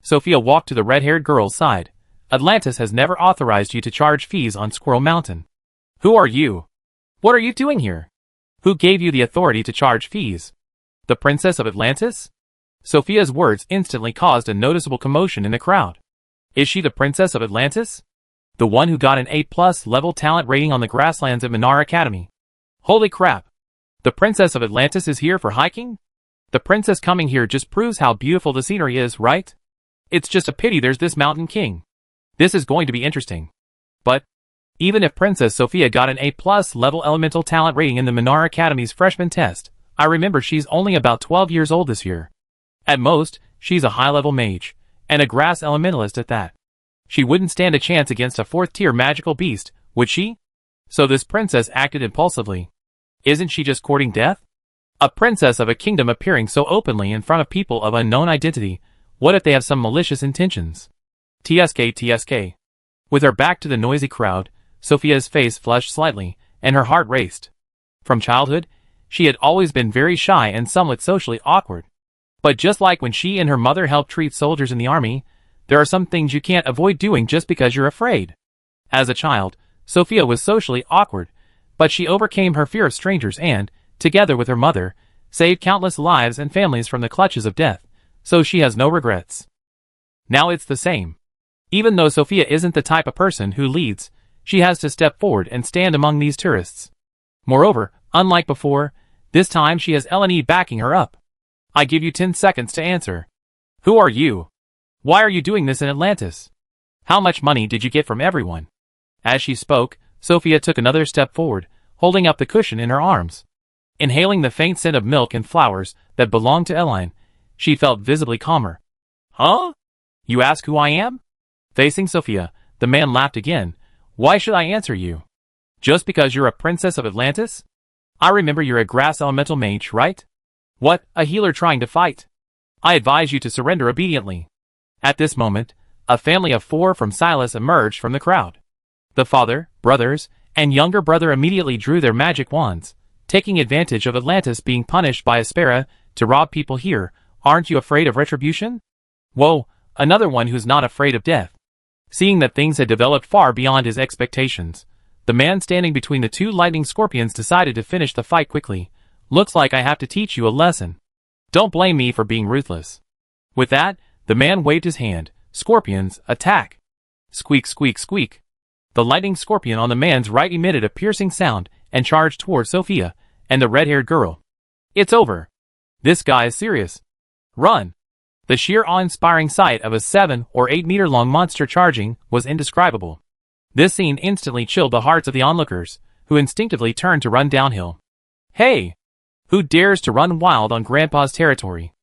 S1: Sophia walked to the red-haired girl's side. Atlantis has never authorized you to charge fees on Squirrel Mountain. Who are you? What are you doing here? Who gave you the authority to charge fees? The Princess of Atlantis? Sophia's words instantly caused a noticeable commotion in the crowd. Is she the Princess of Atlantis? The one who got an A+ level talent rating on the grasslands at Minar Academy. Holy crap! The Princess of Atlantis is here for hiking? The princess coming here just proves how beautiful the scenery is, right? It's just a pity there's this Mountain King. This is going to be interesting. But even if Princess Sophia got an A+ level elemental talent rating in the Minar Academy's freshman test, I remember she's only about 12 years old this year. At most, she's a high-level mage, and a grass elementalist at that. She wouldn't stand a chance against a 4th-tier magical beast, would she? So this princess acted impulsively. Isn't she just courting death? A princess of a kingdom appearing so openly in front of people of unknown identity, what if they have some malicious intentions? TSK. With her back to the noisy crowd, Sophia's face flushed slightly, and her heart raced. From childhood, she had always been very shy and somewhat socially awkward. But just like when she and her mother helped treat soldiers in the army, there are some things you can't avoid doing just because you're afraid. As a child, Sophia was socially awkward, but she overcame her fear of strangers and, together with her mother, saved countless lives and families from the clutches of death, so she has no regrets. Now it's the same. Even though Sophia isn't the type of person who leads, she has to step forward and stand among these tourists. Moreover, unlike before, this time she has L&E backing her up. I give you 10 seconds to answer. Who are you? Why are you doing this in Atlantis? How much money did you get from everyone? As she spoke, Sophia took another step forward, holding up the cushion in her arms. Inhaling the faint scent of milk and flowers that belonged to Eline, she felt visibly calmer. Huh? You ask who I am? Facing Sophia, the man laughed again. Why should I answer you? Just because you're a princess of Atlantis? I remember you're a grass elemental mage, right? What, a healer trying to fight? I advise you to surrender obediently. At this moment, a family of 4 from Silas emerged from the crowd. The father, brothers, and younger brother immediately drew their magic wands, taking advantage of Atlantis being punished by Aspera to rob people here. Aren't you afraid of retribution? Whoa, another one who's not afraid of death. Seeing that things had developed far beyond his expectations, the man standing between the 2 lightning scorpions decided to finish the fight quickly. Looks like I have to teach you a lesson. Don't blame me for being ruthless. With that, the man waved his hand. Scorpions, attack! Squeak, squeak, squeak. The lightning scorpion on the man's right emitted a piercing sound and charged toward Sophia and the red-haired girl. It's over. This guy is serious. Run! The sheer awe-inspiring sight of a 7 or 8 meter long monster charging was indescribable. This scene instantly chilled the hearts of the onlookers, who instinctively turned to run downhill. Hey! Who dares to run wild on Grandpa's territory?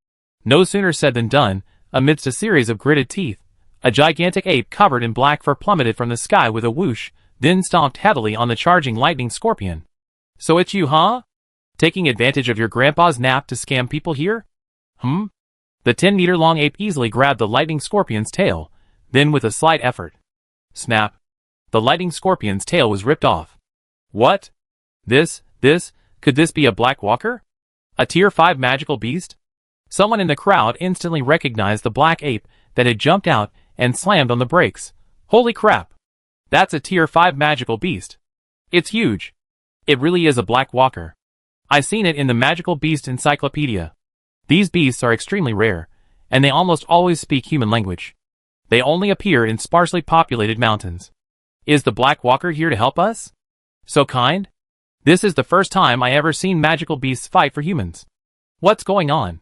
S1: No sooner said than done. Amidst a series of gritted teeth, a gigantic ape covered in black fur plummeted from the sky with a whoosh, then stomped heavily on the charging lightning scorpion. So it's you, huh? Taking advantage of your grandpa's nap to scam people here? The 10-meter-long ape easily grabbed the lightning scorpion's tail, then with a slight effort. Snap! The lightning scorpion's tail was ripped off. What? Could this be a black walker? A tier 5 magical beast? Someone in the crowd instantly recognized the black ape that had jumped out and slammed on the brakes. Holy crap! That's a tier 5 magical beast. It's huge. It really is a black walker. I seen it in the Magical Beast Encyclopedia. These beasts are extremely rare, and they almost always speak human language. They only appear in sparsely populated mountains. Is the black walker here to help us? So kind? This is the first time I ever seen magical beasts fight for humans. What's going on?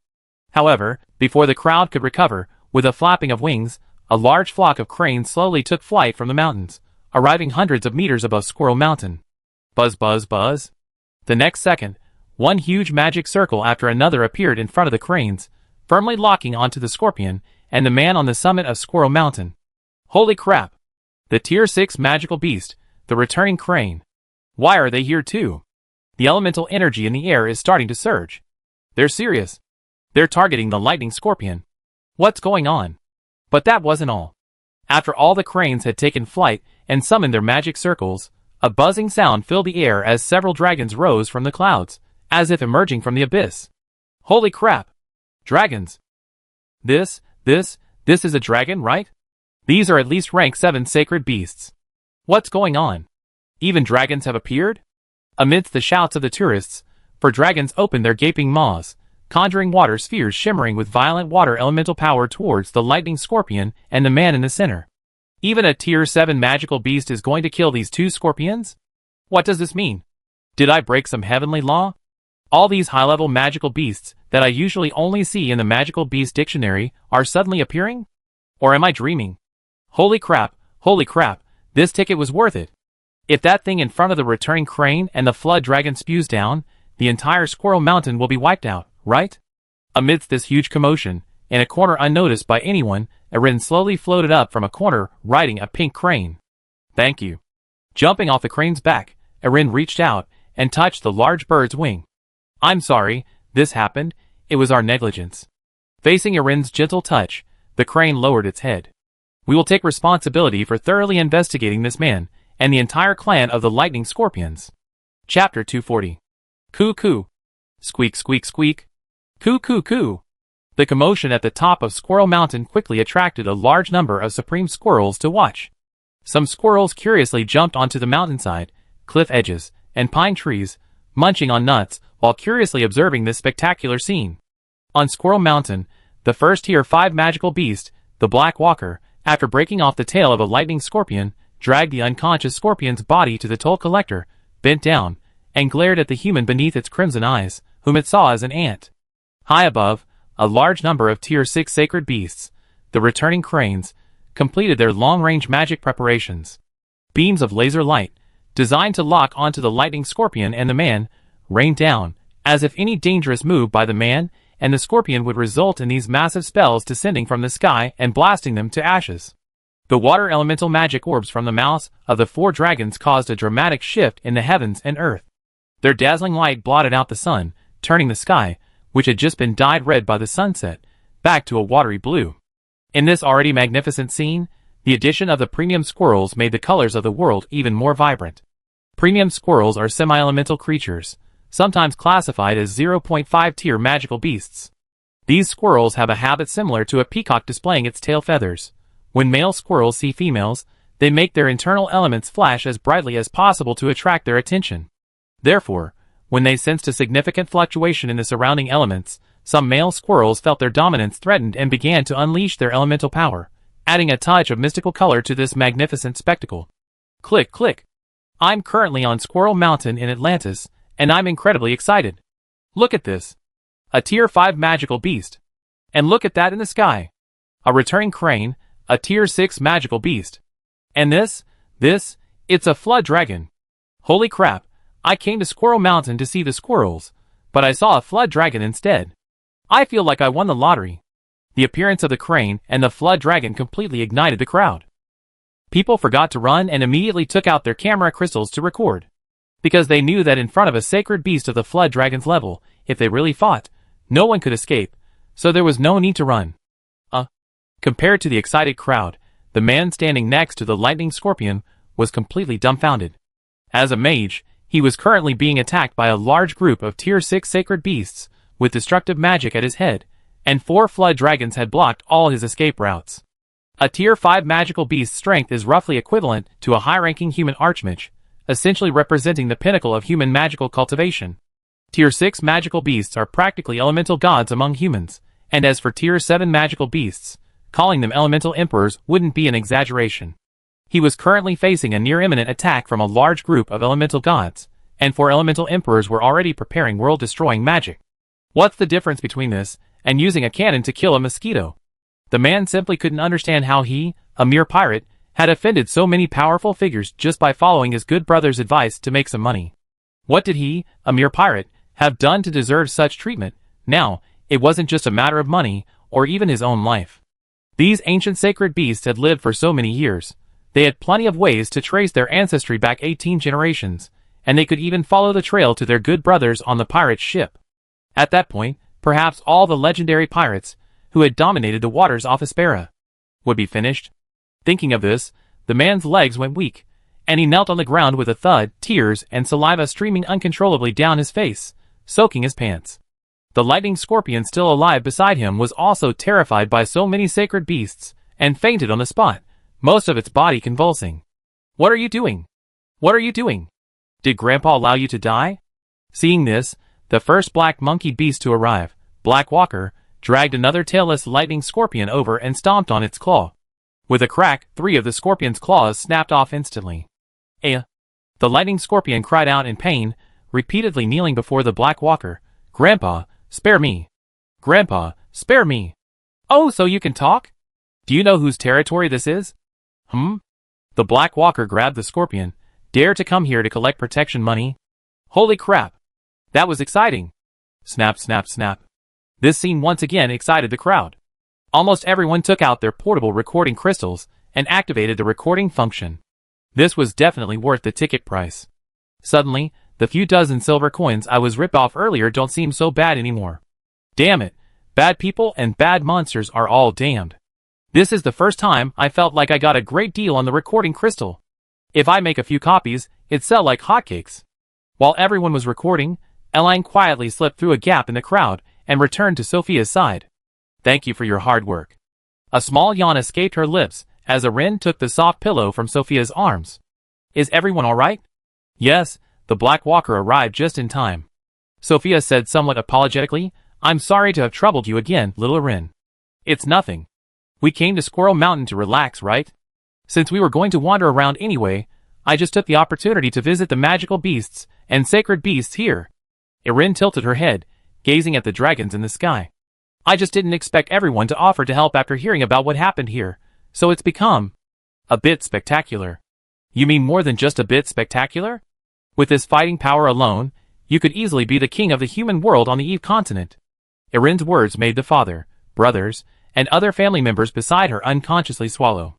S1: However, before the crowd could recover, with a flapping of wings, a large flock of cranes slowly took flight from the mountains, arriving hundreds of meters above Squirrel Mountain. Buzz buzz buzz. The next second, one huge magic circle after another appeared in front of the cranes, firmly locking onto the scorpion and the man on the summit of Squirrel Mountain. Holy crap! The tier 6 magical beast, the returning crane. Why are they here too? The elemental energy in the air is starting to surge. They're serious. They're targeting the lightning scorpion. What's going on? But that wasn't all. After all the cranes had taken flight and summoned their magic circles, a buzzing sound filled the air as several dragons rose from the clouds, as if emerging from the abyss. Holy crap! Dragons! This is a dragon, right? These are at least rank 7 sacred beasts. What's going on? Even dragons have appeared? Amidst the shouts of the tourists, for dragons opened their gaping maws, conjuring water spheres shimmering with violent water elemental power towards the lightning scorpion and the man in the center. Even a tier 7 magical beast is going to kill these 2 scorpions? What does this mean? Did I break some heavenly law? All these high-level magical beasts that I usually only see in the Magical Beast Dictionary are suddenly appearing? Or am I dreaming? Holy crap, this ticket was worth it. If that thing in front of the returning crane and the flood dragon spews down, the entire Squirrel Mountain will be wiped out, right? Amidst this huge commotion, in a corner unnoticed by anyone, Erin slowly floated up from a corner riding a pink crane. Thank you. Jumping off the crane's back, Erin reached out and touched the large bird's wing. I'm sorry, this happened, it was our negligence. Facing Erin's gentle touch, the crane lowered its head. We will take responsibility for thoroughly investigating this man and the entire clan of the lightning scorpions. Chapter 240. Coo coo. Squeak squeak squeak. Coo coo coo. The commotion at the top of Squirrel Mountain quickly attracted a large number of supreme squirrels to watch. Some squirrels curiously jumped onto the mountainside, cliff edges, and pine trees, munching on nuts while curiously observing this spectacular scene. On Squirrel Mountain, the first tier 5 magical beast, the Black Walker, after breaking off the tail of a lightning scorpion, dragged the unconscious scorpion's body to the toll collector, bent down, and glared at the human beneath its crimson eyes, whom it saw as an ant. High above, a large number of tier 6 sacred beasts, the returning cranes, completed their long-range magic preparations. Beams of laser light, designed to lock onto the lightning scorpion and the man, rained down, as if any dangerous move by the man and the scorpion would result in these massive spells descending from the sky and blasting them to ashes. The water elemental magic orbs from the mouths of the 4 dragons caused a dramatic shift in the heavens and earth. Their dazzling light blotted out the sun, turning the sky, which had just been dyed red by the sunset, back to a watery blue. In this already magnificent scene, the addition of the premium squirrels made the colors of the world even more vibrant. Premium squirrels are semi-elemental creatures, sometimes classified as 0.5 tier magical beasts. These squirrels have a habit similar to a peacock displaying its tail feathers. When male squirrels see females, they make their internal elements flash as brightly as possible to attract their attention. Therefore, when they sensed a significant fluctuation in the surrounding elements, some male squirrels felt their dominance threatened and began to unleash their elemental power, adding a touch of mystical color to this magnificent spectacle. Click, click. I'm currently on Squirrel Mountain in Atlantis, and I'm incredibly excited. Look at this. A tier 5 magical beast. And look at that in the sky. A returning crane, a tier 6 magical beast. And it's a flood dragon. Holy crap, I came to Squirrel Mountain to see the squirrels, but I saw a flood dragon instead. I feel like I won the lottery. The appearance of the crane and the flood dragon completely ignited the crowd. People forgot to run and immediately took out their camera crystals to record. Because they knew that in front of a sacred beast of the flood dragon's level, if they really fought, no one could escape, so there was no need to run. Compared to the excited crowd, the man standing next to the lightning scorpion was completely dumbfounded. As a mage, he was currently being attacked by a large group of tier 6 sacred beasts, with destructive magic at his head, and 4 flood dragons had blocked all his escape routes. A tier 5 magical beast's strength is roughly equivalent to a high-ranking human archmage, essentially representing the pinnacle of human magical cultivation. Tier 6 magical beasts are practically elemental gods among humans, and as for tier 7 magical beasts, calling them elemental emperors wouldn't be an exaggeration. He was currently facing a near-imminent attack from a large group of elemental gods, and 4 elemental emperors were already preparing world-destroying magic. What's the difference between this and using a cannon to kill a mosquito? The man simply couldn't understand how he, a mere pirate, had offended so many powerful figures just by following his good brother's advice to make some money. What did he, a mere pirate, have done to deserve such treatment? Now, it wasn't just a matter of money, or even his own life. These ancient sacred beasts had lived for so many years. They had plenty of ways to trace their ancestry back 18 generations, and they could even follow the trail to their good brothers on the pirate ship. At that point, perhaps all the legendary pirates, who had dominated the waters off Hespera, would be finished. Thinking of this, the man's legs went weak, and he knelt on the ground with a thud, tears and saliva streaming uncontrollably down his face, soaking his pants. The lightning scorpion still alive beside him was also terrified by so many sacred beasts, and fainted on the spot, most of its body convulsing. "What are you doing? What are you doing? Did Grandpa allow you to die?" Seeing this, the first black monkey beast to arrive, Black Walker, dragged another tailless lightning scorpion over and stomped on its claw. With a crack, 3 of the scorpion's claws snapped off instantly. The lightning scorpion cried out in pain, repeatedly kneeling before the Black Walker. "Grandpa, spare me! Grandpa, spare me! Oh, so you can talk? Do you know whose territory this is?" The Black Walker grabbed the scorpion. "Dare to come here to collect protection money? Holy crap! That was exciting!" Snap, snap, snap. This scene once again excited the crowd. Almost everyone took out their portable recording crystals and activated the recording function. This was definitely worth the ticket price. Suddenly, the few dozen silver coins I was ripped off earlier don't seem so bad anymore. Damn it, bad people and bad monsters are all damned. This is the first time I felt like I got a great deal on the recording crystal. If I make a few copies, it'd sell like hotcakes. While everyone was recording, Elaine quietly slipped through a gap in the crowd and returned to Sophia's side. "Thank you for your hard work." A small yawn escaped her lips as Arin took the soft pillow from Sophia's arms. "Is everyone alright?" "Yes," the Black Walker arrived just in time. Sophia said somewhat apologetically, "I'm sorry to have troubled you again, little Arin." "It's nothing. We came to Squirrel Mountain to relax, right? Since we were going to wander around anyway, I just took the opportunity to visit the magical beasts and sacred beasts here." Arin tilted her head, gazing at the dragons in the sky. "I just didn't expect everyone to offer to help after hearing about what happened here, so it's become a bit spectacular." "You mean more than just a bit spectacular? With this fighting power alone, you could easily be the king of the human world on the Eve continent." Arin's words made the father, brothers, and other family members beside her unconsciously swallow.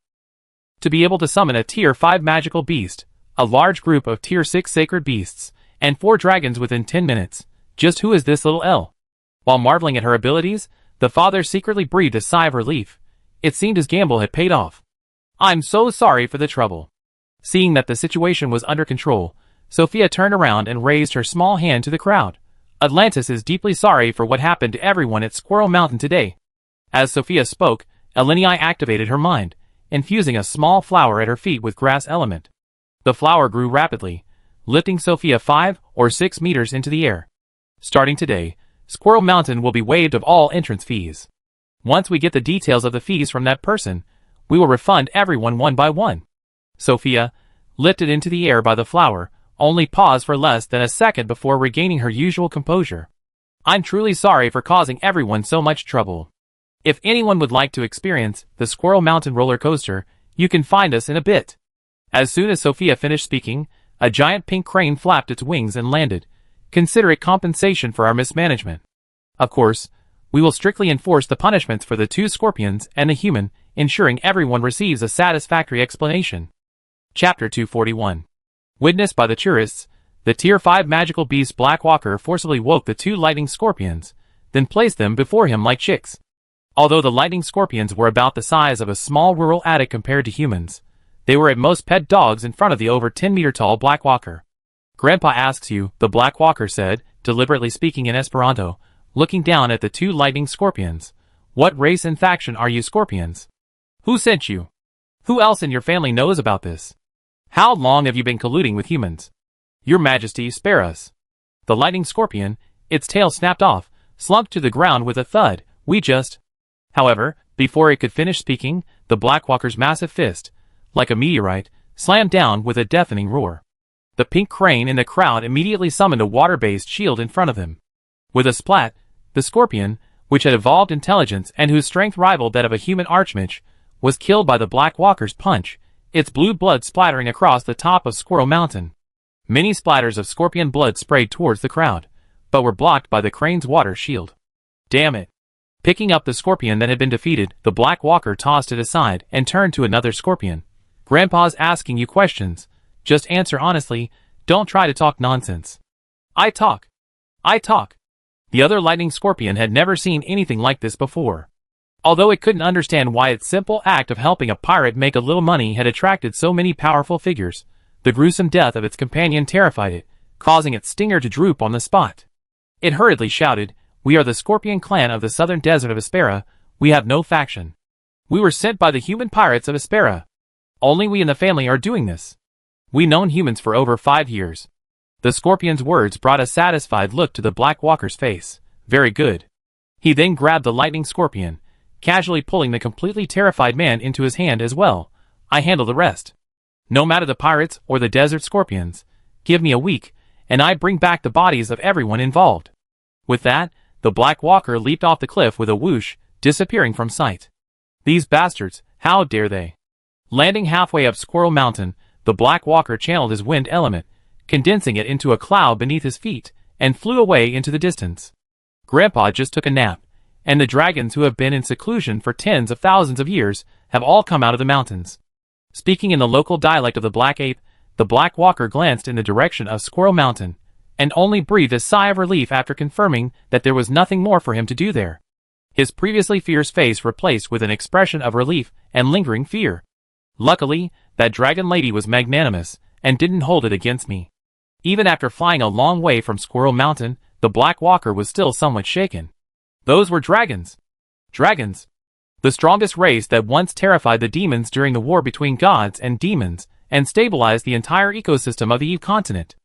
S1: To be able to summon a tier 5 magical beast, a large group of tier 6 sacred beasts, and 4 dragons within 10 minutes, just who is this little Elle? While marveling at her abilities, the father secretly breathed a sigh of relief. It seemed his gamble had paid off. "I'm so sorry for the trouble." Seeing that the situation was under control, Sophia turned around and raised her small hand to the crowd. "Atlantis is deeply sorry for what happened to everyone at Squirrel Mountain today." As Sophia spoke, Elenii activated her mind, infusing a small flower at her feet with grass element. The flower grew rapidly, lifting Sophia 5 or 6 meters into the air. "Starting today, Squirrel Mountain will be waived of all entrance fees. Once we get the details of the fees from that person, we will refund everyone one by one." Sophia, lifted into the air by the flower, only paused for less than a second before regaining her usual composure. "I'm truly sorry for causing everyone so much trouble. If anyone would like to experience the Squirrel Mountain roller coaster, you can find us in a bit. As soon as Sophia finished speaking, a giant pink crane flapped its wings and landed. Consider it compensation for our mismanagement. Of course, we will strictly enforce the punishments for the 2 scorpions and the human, ensuring everyone receives a satisfactory explanation. Chapter 241. Witnessed by the tourists, the Tier 5 magical beast Black Walker forcibly woke the 2 lightning scorpions, then placed them before him like chicks. Although the lightning scorpions were about the size of a small rural attic compared to humans, they were at most pet dogs in front of the over 10-meter-tall Black Walker. Grandpa asks you, the Black Walker said, deliberately speaking in Esperanto, looking down at the 2 lightning scorpions. What race and faction are you scorpions? Who sent you? Who else in your family knows about this? How long have you been colluding with humans? Your Majesty, spare us. The lightning scorpion, its tail snapped off, slumped to the ground with a thud. However, before it could finish speaking, the Black Walker's massive fist, like a meteorite, slammed down with a deafening roar. The pink crane in the crowd immediately summoned a water-based shield in front of him. With a splat, the scorpion, which had evolved intelligence and whose strength rivaled that of a human archmage, was killed by the Black Walker's punch, its blue blood splattering across the top of Squirrel Mountain. Many splatters of scorpion blood sprayed towards the crowd, but were blocked by the crane's water shield. Damn it! Picking up the scorpion that had been defeated, the Black Walker tossed it aside and turned to another scorpion. Grandpa's asking you questions. Just answer honestly, don't try to talk nonsense. I talk. The other lightning scorpion had never seen anything like this before. Although it couldn't understand why its simple act of helping a pirate make a little money had attracted so many powerful figures, the gruesome death of its companion terrified it, causing its stinger to droop on the spot. It hurriedly shouted, "We are the Scorpion clan of the southern desert of Espera. We have no faction. We were sent by the human pirates of Espera. Only we in the family are doing this. We've known humans for over 5 years." The scorpion's words brought a satisfied look to the Black Walker's face. Very good. He then grabbed the lightning scorpion, casually pulling the completely terrified man into his hand as well. I handle the rest. No matter the pirates or the desert scorpions, give me a week, and I bring back the bodies of everyone involved. With that, the Black Walker leaped off the cliff with a whoosh, disappearing from sight. These bastards, how dare they? Landing halfway up Squirrel Mountain, the Black Walker channeled his wind element, condensing it into a cloud beneath his feet, and flew away into the distance. Grandpa just took a nap, and the dragons who have been in seclusion for tens of thousands of years have all come out of the mountains. Speaking in the local dialect of the Black Ape, the Black Walker glanced in the direction of Squirrel Mountain, and only breathed a sigh of relief after confirming that there was nothing more for him to do there. His previously fierce face replaced with an expression of relief and lingering fear. Luckily, that dragon lady was magnanimous, and didn't hold it against me. Even after flying a long way from Squirrel Mountain, the Black Walker was still somewhat shaken. Those were dragons. Dragons. The strongest race that once terrified the demons during the war between gods and demons, and stabilized the entire ecosystem of the Eve continent.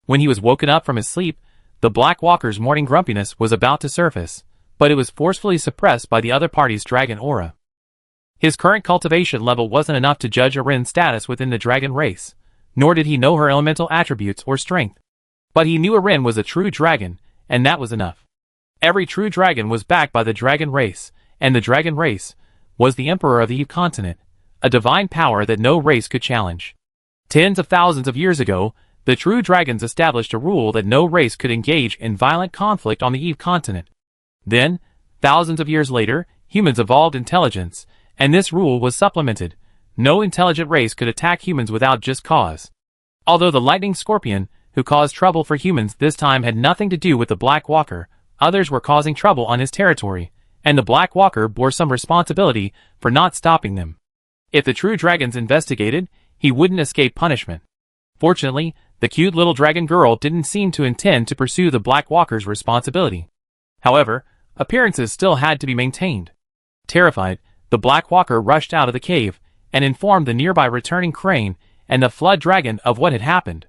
S1: When he was woken up from his sleep, the Black Walker's morning grumpiness was about to surface, but it was forcefully suppressed by the other party's dragon aura. His current cultivation level wasn't enough to judge Arin's status within the dragon race, nor did he know her elemental attributes or strength. But he knew Arin was a true dragon, and that was enough. Every true dragon was backed by the dragon race, and the dragon race was the emperor of the Eve continent, a divine power that no race could challenge. Tens of thousands of years ago, the true dragons established a rule that no race could engage in violent conflict on the Eve continent. Then, thousands of years later, humans evolved intelligence, and this rule was supplemented. No intelligent race could attack humans without just cause. Although the lightning scorpion, who caused trouble for humans this time, had nothing to do with the Black Walker, others were causing trouble on his territory, and the Black Walker bore some responsibility for not stopping them. If the true dragons investigated, he wouldn't escape punishment. Fortunately, the cute little dragon girl didn't seem to intend to pursue the Black Walker's responsibility. However, appearances still had to be maintained. Terrified, the Black Walker rushed out of the cave, and informed the nearby returning crane and the flood dragon of what had happened.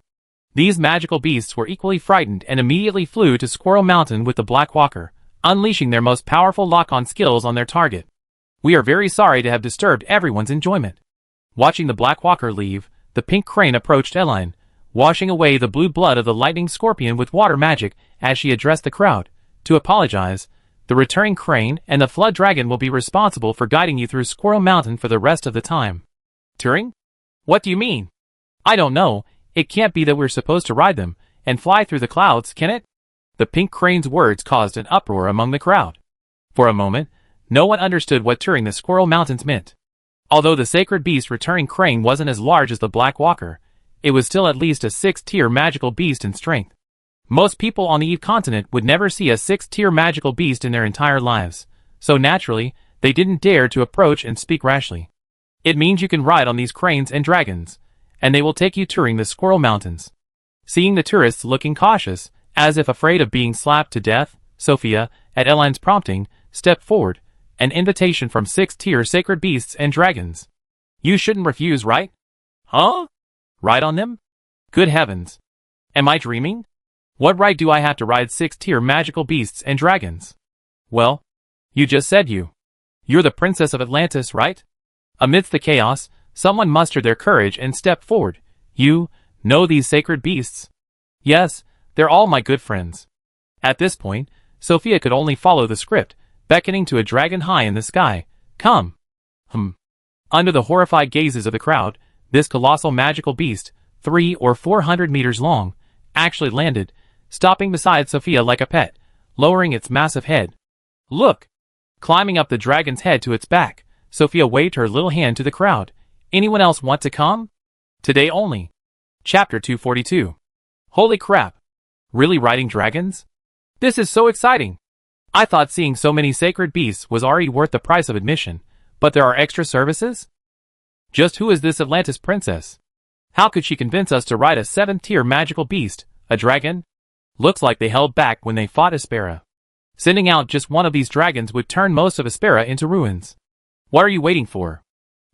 S1: These magical beasts were equally frightened and immediately flew to Squirrel Mountain with the Black Walker, unleashing their most powerful lock-on skills on their target. We are very sorry to have disturbed everyone's enjoyment. Watching the Black Walker leave, the pink crane approached Eline, washing away the blue blood of the lightning scorpion with water magic as she addressed the crowd. To apologize, The returning crane and the flood dragon will be responsible for guiding you through Squirrel Mountain for the rest of the time. Touring? What do you mean? I don't know. It can't be that we're supposed to ride them and fly through the clouds, can it? The pink crane's words caused an uproar among the crowd. For a moment, no one understood what touring the Squirrel Mountains meant. Although the sacred beast returning crane wasn't as large as the Black Walker, it was still at least a 6th-tier magical beast in strength. Most people on the Eve continent would never see a 6th-tier magical beast in their entire lives, so naturally, they didn't dare to approach and speak rashly. It means you can ride on these cranes and dragons, and they will take you touring the Squirrel Mountains. Seeing the tourists looking cautious, as if afraid of being slapped to death, Sophia, at Elaine's prompting, stepped forward, an invitation from 6th-tier sacred beasts and dragons. You shouldn't refuse, right? Huh? Ride on them? Good heavens. Am I dreaming? What right do I have to ride 6th-tier magical beasts and dragons? Well, you just said you're the princess of Atlantis, right? Amidst the chaos, someone mustered their courage and stepped forward. You know these sacred beasts? Yes, they're all my good friends. At this point, Sophia could only follow the script, beckoning to a dragon high in the sky. Come. Under the horrified gazes of the crowd, this colossal magical beast, 300 or 400 meters long, actually landed, stopping beside Sophia like a pet, lowering its massive head. Look! Climbing up the dragon's head to its back, Sophia waved her little hand to the crowd. Anyone else want to come? Today only. Chapter 242. Holy crap! Really riding dragons? This is so exciting! I thought seeing so many sacred beasts was already worth the price of admission, but there are extra services? Just who is this Atlantis princess? How could she convince us to ride a 7th-tier magical beast, a dragon? Looks like they held back when they fought Aspera. Sending out just one of these dragons would turn most of Aspera into ruins. What are you waiting for?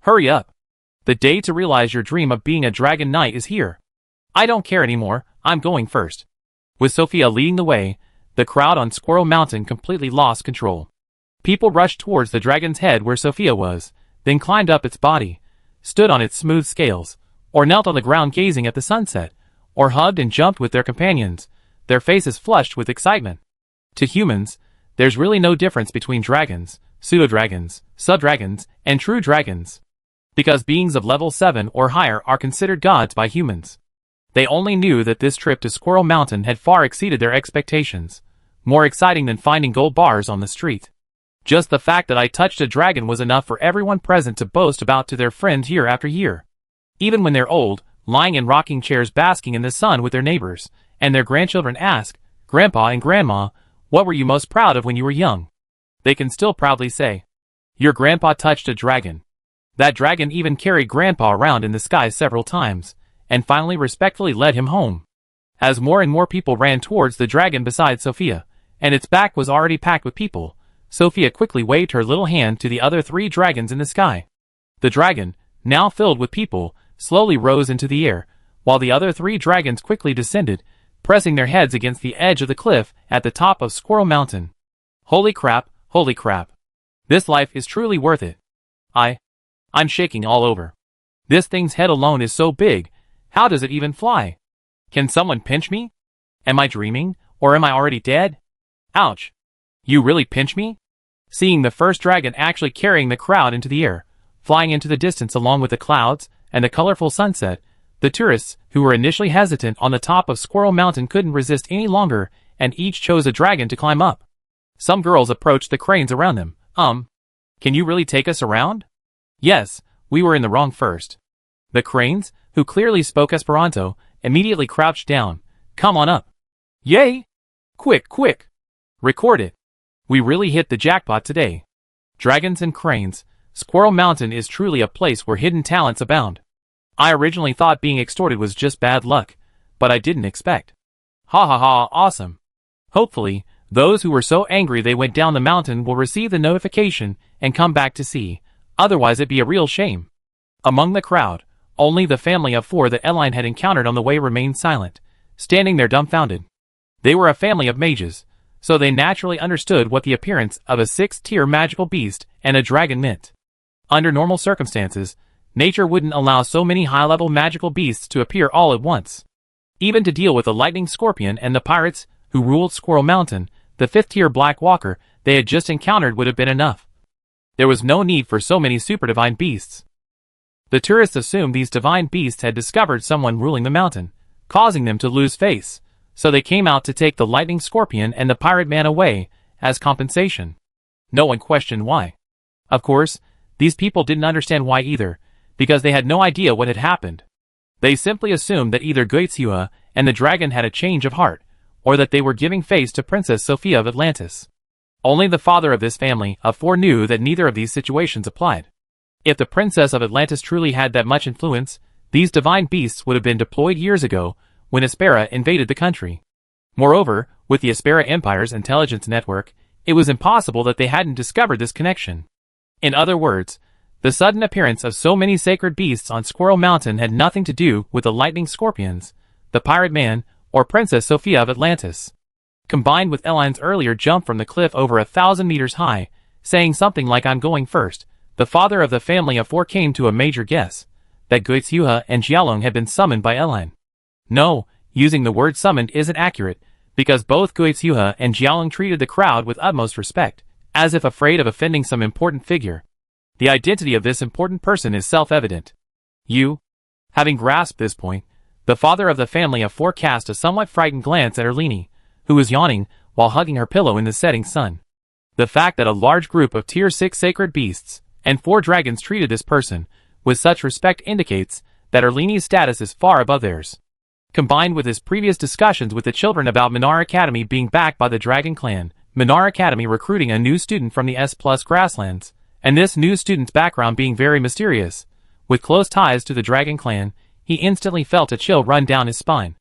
S1: Hurry up. The day to realize your dream of being a dragon knight is here. I don't care anymore, I'm going first. With Sophia leading the way, the crowd on Squirrel Mountain completely lost control. People rushed towards the dragon's head where Sophia was, then climbed up its body, stood on its smooth scales, or knelt on the ground gazing at the sunset, or hugged and jumped with their companions, their faces flushed with excitement. To humans, there's really no difference between dragons, pseudo-dragons, sub-dragons, and true dragons. Because beings of level 7 or higher are considered gods by humans. They only knew that this trip to Squirrel Mountain had far exceeded their expectations, more exciting than finding gold bars on the street. Just the fact that I touched a dragon was enough for everyone present to boast about to their friends year after year. Even when they're old, lying in rocking chairs basking in the sun with their neighbors, and their grandchildren ask, Grandpa and Grandma, what were you most proud of when you were young? They can still proudly say, your grandpa touched a dragon. That dragon even carried Grandpa around in the sky several times, and finally respectfully led him home. As more and more people ran towards the dragon beside Sophia, and its back was already packed with people, Sophia quickly waved her little hand to the other 3 dragons in the sky. The dragon, now filled with people, slowly rose into the air, while the other 3 dragons quickly descended, pressing their heads against the edge of the cliff at the top of Squirrel Mountain. Holy crap, holy crap. This life is truly worth it. I'm shaking all over. This thing's head alone is so big, how does it even fly? Can someone pinch me? Am I dreaming, or am I already dead? Ouch. You really pinch me? Seeing the first dragon actually carrying the crowd into the air, flying into the distance along with the clouds and the colorful sunset, the tourists, who were initially hesitant on the top of Squirrel Mountain, couldn't resist any longer, and each chose a dragon to climb up. Some girls approached the cranes around them. Can you really take us around? Yes, we were in the wrong first. The cranes, who clearly spoke Esperanto, immediately crouched down. Come on up. Yay! Quick, quick! Record it. We really hit the jackpot today. Dragons and cranes, Squirrel Mountain is truly a place where hidden talents abound. I originally thought being extorted was just bad luck, but I didn't expect. Ha ha ha, awesome. Hopefully, those who were so angry they went down the mountain will receive the notification and come back to see, otherwise it'd be a real shame. Among the crowd, only the family of 4 that Elaine had encountered on the way remained silent, standing there dumbfounded. They were a family of mages, so they naturally understood what the appearance of a 6th-tier magical beast and a dragon meant. Under normal circumstances, nature wouldn't allow so many high-level magical beasts to appear all at once. Even to deal with the lightning scorpion and the pirates who ruled Squirrel Mountain, the 5th-tier Black Walker, they had just encountered would have been enough. There was no need for so many super divine beasts. The tourists assumed these divine beasts had discovered someone ruling the mountain, causing them to lose face, so they came out to take the lightning scorpion and the pirate man away, as compensation. No one questioned why. Of course, these people didn't understand why either, because they had no idea what had happened. They simply assumed that either Goitzhua and the dragon had a change of heart, or that they were giving face to Princess Sophia of Atlantis. Only the father of this family of four knew that neither of these situations applied. If the Princess of Atlantis truly had that much influence, these divine beasts would have been deployed years ago when Aspera invaded the country. Moreover, with the Aspera Empire's intelligence network, it was impossible that they hadn't discovered this connection. In other words, the sudden appearance of so many sacred beasts on Squirrel Mountain had nothing to do with the lightning scorpions, the pirate man, or Princess Sophia of Atlantis. Combined with Elaine's earlier jump from the cliff over 1,000 meters high, saying something like "I'm going first," the father of the family of four came to a major guess, that Goitzhua and Jialong had been summoned by Elaine. No, using the word summoned isn't accurate, because both Goitzhua and Jialong treated the crowd with utmost respect, as if afraid of offending some important figure. The identity of this important person is self-evident. Having grasped this point, the father of the family of four cast a somewhat frightened glance at Erlini, who was yawning while hugging her pillow in the setting sun. The fact that a large group of Tier 6 sacred beasts and 4 dragons treated this person with such respect indicates that Erlini's status is far above theirs. Combined with his previous discussions with the children about Minar Academy being backed by the Dragon Clan, Minar Academy recruiting a new student from the S+ grasslands, and this new student's background being very mysterious, with close ties to the Dragon Clan, he instantly felt a chill run down his spine.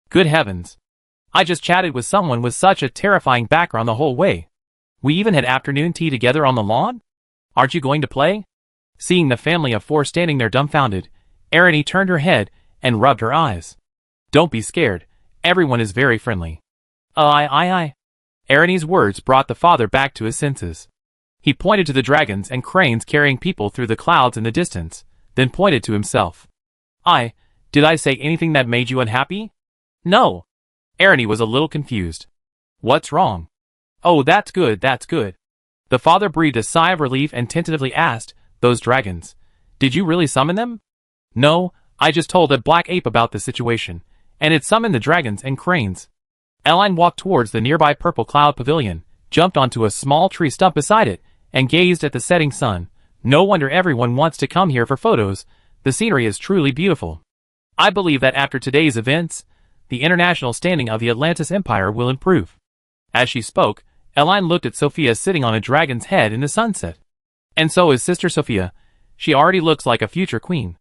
S1: Good heavens! I just chatted with someone with such a terrifying background the whole way. We even had afternoon tea together on the lawn? Aren't you going to play? Seeing the family of four standing there dumbfounded, Erini turned her head and rubbed her eyes. Don't be scared. Everyone is very friendly. Aye. Erini's words brought the father back to his senses. He pointed to the dragons and cranes carrying people through the clouds in the distance, then pointed to himself. Did I say anything that made you unhappy? No. Erini was a little confused. What's wrong? Oh, that's good. The father breathed a sigh of relief and tentatively asked, those dragons, did you really summon them? No, I just told a black ape about the situation, and it summoned the dragons and cranes. Elaine walked towards the nearby purple cloud pavilion, jumped onto a small tree stump beside it, and gazed at the setting sun. No wonder everyone wants to come here for photos. The scenery is truly beautiful. I believe that after today's events, the international standing of the Atlantis Empire will improve. As she spoke, Elaine looked at Sophia sitting on a dragon's head in the sunset. And so is Sister Sophia. She already looks like a future queen.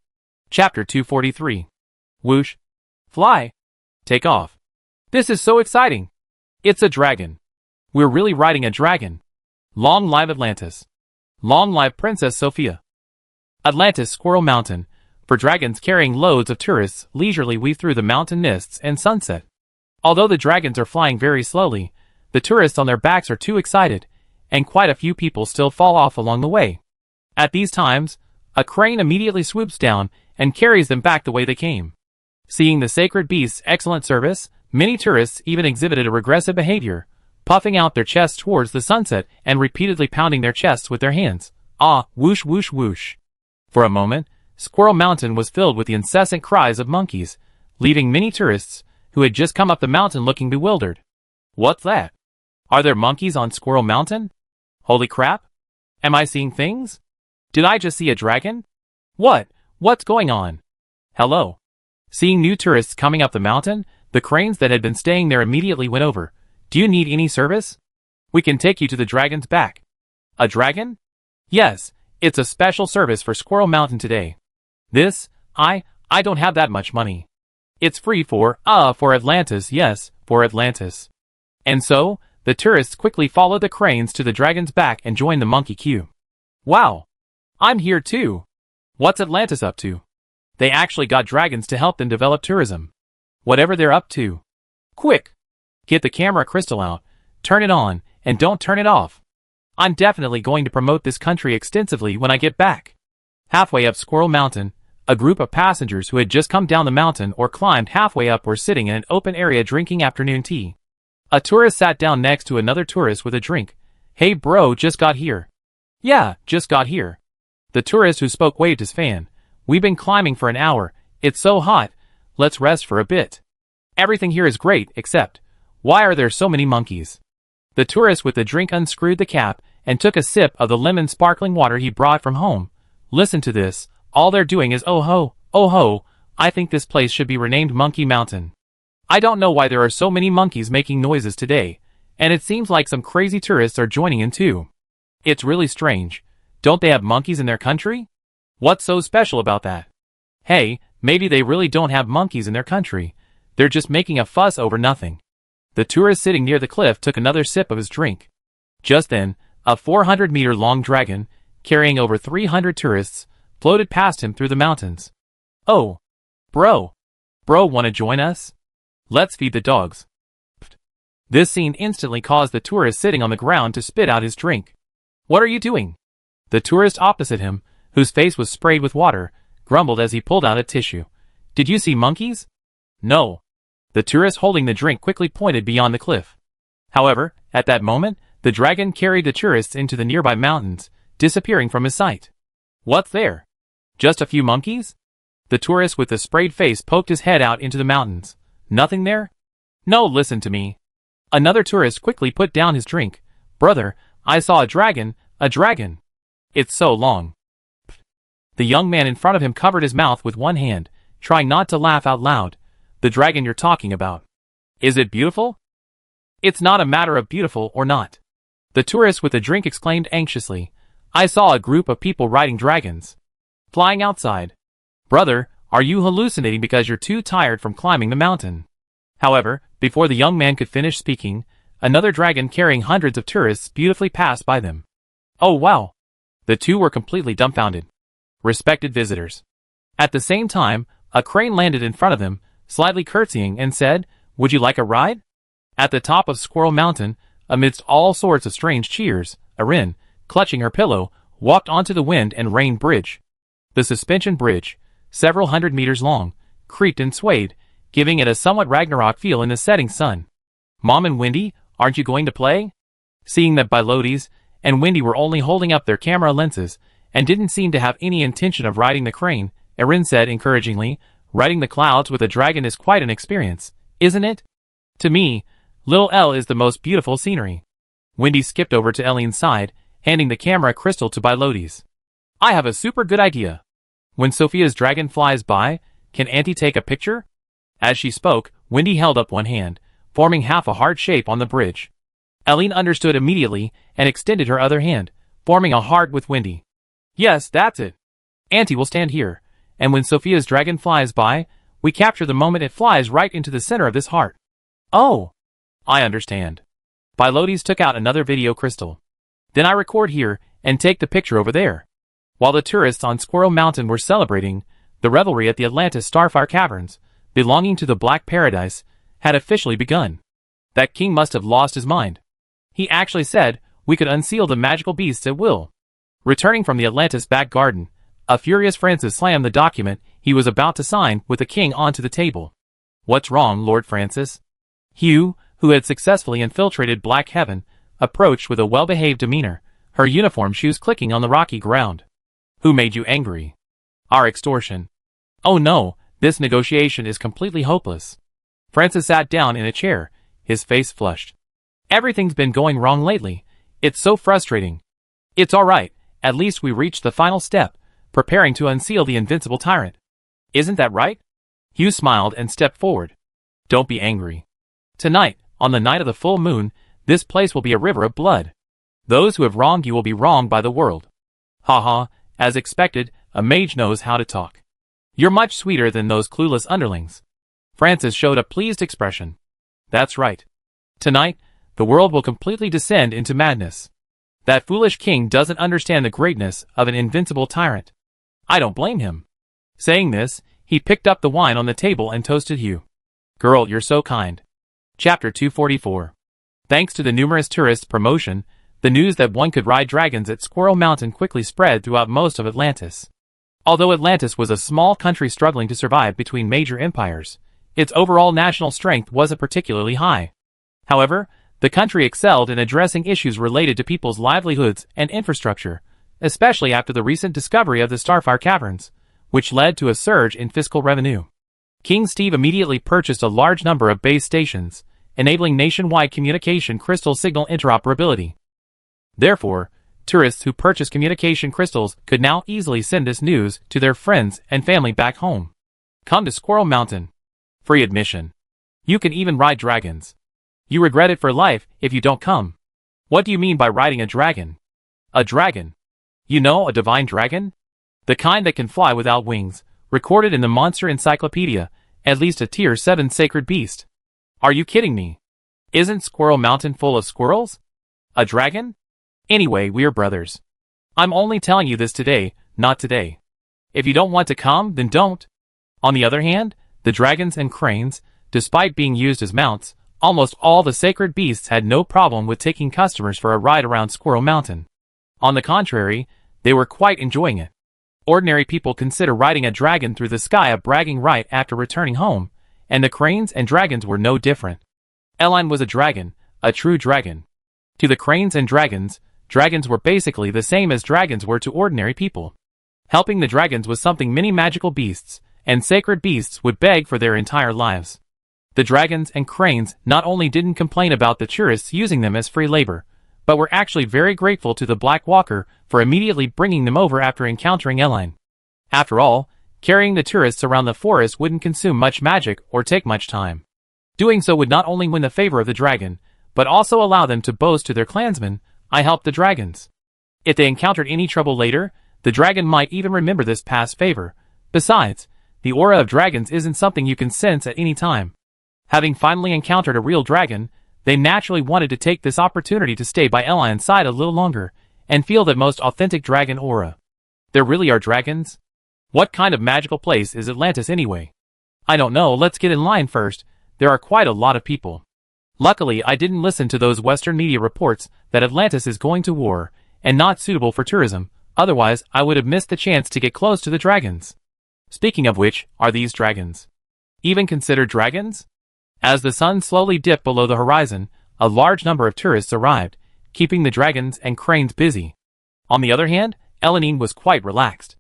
S1: Chapter 243. Whoosh. Fly. Take off. This is so exciting. It's a dragon. We're really riding a dragon. Long live Atlantis. Long live Princess Sophia. Atlantis Squirrel Mountain, for dragons carrying loads of tourists leisurely weave through the mountain mists and sunset. Although the dragons are flying very slowly, the tourists on their backs are too excited, and quite a few people still fall off along the way. At these times, a crane immediately swoops down and carries them back the way they came. Seeing the sacred beast's excellent service, many tourists even exhibited a regressive behavior, puffing out their chests towards the sunset and repeatedly pounding their chests with their hands. Whoosh whoosh whoosh. For a moment, Squirrel Mountain was filled with the incessant cries of monkeys, leaving many tourists, who had just come up the mountain looking bewildered. What's that? Are there monkeys on Squirrel Mountain? Holy crap! Am I seeing things? Did I just see a dragon? What's going on? Hello? Seeing new tourists coming up the mountain, the cranes that had been staying there immediately went over. Do you need any service? We can take you to the dragon's back. A dragon? Yes, it's a special service for Squirrel Mountain today. I don't have that much money. It's free for Atlantis, yes, for Atlantis. And so, the tourists quickly followed the cranes to the dragon's back and joined the monkey queue. Wow! I'm here too! What's Atlantis up to? They actually got dragons to help them develop tourism. Whatever they're up to. Quick! Get the camera crystal out, turn it on, and don't turn it off. I'm definitely going to promote this country extensively when I get back. Halfway up Squirrel Mountain, a group of passengers who had just come down the mountain or climbed halfway up were sitting in an open area drinking afternoon tea. A tourist sat down next to another tourist with a drink, Hey bro, just got here. Yeah, just got here. The tourist who spoke waved his fan. We've been climbing for an hour. It's so hot. Let's rest for a bit. Everything here is great, except, why are there so many monkeys? The tourist with the drink unscrewed the cap and took a sip of the lemon sparkling water he brought from home. Listen to this. All they're doing is oh ho. I think this place should be renamed Monkey Mountain. I don't know why there are so many monkeys making noises today, and it seems like some crazy tourists are joining in too. It's really strange. Don't they have monkeys in their country? What's so special about that? Hey, maybe they really don't have monkeys in their country. They're just making a fuss over nothing. The tourist sitting near the cliff took another sip of his drink. Just then, a 400-meter-long dragon, carrying over 300 tourists, floated past him through the mountains. Oh, bro, wanna join us? Let's feed the dogs. This scene instantly caused the tourist sitting on the ground to spit out his drink. What are you doing? The tourist opposite him, whose face was sprayed with water, grumbled as he pulled out a tissue. Did you see monkeys? No. The tourist holding the drink quickly pointed beyond the cliff. However, at that moment, the dragon carried the tourists into the nearby mountains, disappearing from his sight. What's there? Just a few monkeys? The tourist with the sprayed face poked his head out into the mountains. Nothing there? No, listen to me. Another tourist quickly put down his drink. Brother, I saw a dragon. It's so long. The young man in front of him covered his mouth with one hand, trying not to laugh out loud. The dragon you're talking about. Is it beautiful? It's not a matter of beautiful or not. The tourist with the drink exclaimed anxiously. I saw a group of people riding dragons. Flying outside. Brother, are you hallucinating because you're too tired from climbing the mountain? However, before the young man could finish speaking, another dragon carrying hundreds of tourists beautifully passed by them. Oh wow! The two were completely dumbfounded. Respected visitors. At the same time, a crane landed in front of them, slightly curtsying and said, Would you like a ride? At the top of Squirrel Mountain, amidst all sorts of strange cheers, Erin, clutching her pillow, walked onto the wind and rain bridge. The suspension bridge, several hundred meters long, creaked and swayed, giving it a somewhat Ragnarok feel in the setting sun. Mom and Wendy, aren't you going to play? Seeing that Bilotes and Wendy were only holding up their camera lenses and didn't seem to have any intention of riding the crane, Erin said encouragingly, riding the clouds with a dragon is quite an experience, isn't it? To me, Little Elle is the most beautiful scenery. Wendy skipped over to Eileen's side, handing the camera crystal to Bilotes. I have a super good idea. When Sophia's dragon flies by, can Auntie take a picture? As she spoke, Wendy held up one hand, forming half a heart shape on the bridge. Eileen understood immediately and extended her other hand, forming a heart with Wendy. Yes, that's it. Auntie will stand here, and when Sophia's dragon flies by, we capture the moment it flies right into the center of this heart. Oh, I understand. Bilotes took out another video crystal. Then I record here and take the picture over there. While the tourists on Squirrel Mountain were celebrating, the revelry at the Atlantis Starfire Caverns, belonging to the Black Paradise, had officially begun. That king must have lost his mind. He actually said we could unseal the magical beasts at will. Returning from the Atlantis back garden, a furious Francis slammed the document he was about to sign with the king onto the table. What's wrong, Lord Francis? Hugh, who had successfully infiltrated Black Heaven, approached with a well-behaved demeanor, her uniform shoes clicking on the rocky ground. Who made you angry? Our extortion. Oh no, this negotiation is completely hopeless. Francis sat down in a chair, his face flushed. Everything's been going wrong lately. It's so frustrating. It's all right, at least we reached the final step, preparing to unseal the invincible tyrant. Isn't that right? Hugh smiled and stepped forward. Don't be angry. Tonight, on the night of the full moon, this place will be a river of blood. Those who have wronged you will be wronged by the world. Ha ha, as expected, a mage knows how to talk. You're much sweeter than those clueless underlings. Francis showed a pleased expression. That's right. Tonight, the world will completely descend into madness. That foolish king doesn't understand the greatness of an invincible tyrant. I don't blame him. Saying this, he picked up the wine on the table and toasted Hugh. Girl, you're so kind. Chapter 244. Thanks to the numerous tourist promotion, the news that one could ride dragons at Squirrel Mountain quickly spread throughout most of Atlantis. Although Atlantis was a small country struggling to survive between major empires, its overall national strength wasn't particularly high. However, The country excelled in addressing issues related to people's livelihoods and infrastructure, especially after the recent discovery of the Starfire Caverns, which led to a surge in fiscal revenue. King Steve immediately purchased a large number of base stations, enabling nationwide communication crystal signal interoperability. Therefore, tourists who purchased communication crystals could now easily send this news to their friends and family back home. Come to Squirrel Mountain. Free admission. You can even ride dragons. You regret it for life if you don't come. What do you mean by riding a dragon? A dragon? You know, a divine dragon? The kind that can fly without wings, recorded in the Monster Encyclopedia, at least a Tier 7 sacred beast. Are you kidding me? Isn't Squirrel Mountain full of squirrels? A dragon? Anyway, we're brothers. I'm only telling you this today, not today. If you don't want to come, then don't. On the other hand, the dragons and cranes, despite being used as mounts, almost all the sacred beasts had no problem with taking customers for a ride around Squirrel Mountain. On the contrary, they were quite enjoying it. Ordinary people consider riding a dragon through the sky a bragging right after returning home, and the cranes and dragons were no different. Eline was a dragon, a true dragon. To the cranes and dragons, dragons were basically the same as dragons were to ordinary people. Helping the dragons was something many magical beasts and sacred beasts would beg for their entire lives. The dragons and cranes not only didn't complain about the tourists using them as free labor, but were actually very grateful to the Black Walker for immediately bringing them over after encountering Eline. After all, carrying the tourists around the forest wouldn't consume much magic or take much time. Doing so would not only win the favor of the dragon, but also allow them to boast to their clansmen, "I helped the dragons." If they encountered any trouble later, the dragon might even remember this past favor. Besides, the aura of dragons isn't something you can sense at any time. Having finally encountered a real dragon, they naturally wanted to take this opportunity to stay by Eline's side a little longer, and feel that most authentic dragon aura. There really are dragons? What kind of magical place is Atlantis anyway? I don't know, let's get in line first. There are quite a lot of people. Luckily, I didn't listen to those Western media reports that Atlantis is going to war, and not suitable for tourism, otherwise I would have missed the chance to get close to the dragons. Speaking of which, are these dragons even considered dragons? As the sun slowly dipped below the horizon, a large number of tourists arrived, keeping the dragons and cranes busy. On the other hand, Eline was quite relaxed.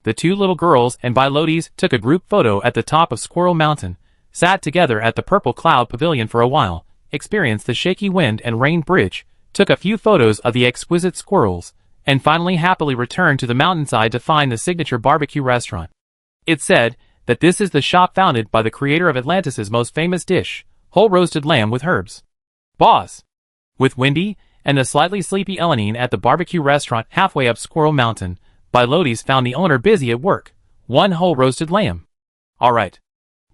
S1: The two little girls and Bilotes took a group photo at the top of Squirrel Mountain, sat together at the Purple Cloud Pavilion for a while, experienced the shaky wind and rain bridge, took a few photos of the exquisite squirrels, and finally happily returned to the mountainside to find the signature barbecue restaurant. It's said that this is the shop founded by the creator of Atlantis' most famous dish, whole roasted lamb with herbs. Boss! With Wendy and the slightly sleepy Eline at the barbecue restaurant halfway up Squirrel Mountain, Bilotes found the owner busy at work. One whole roasted lamb. Alright.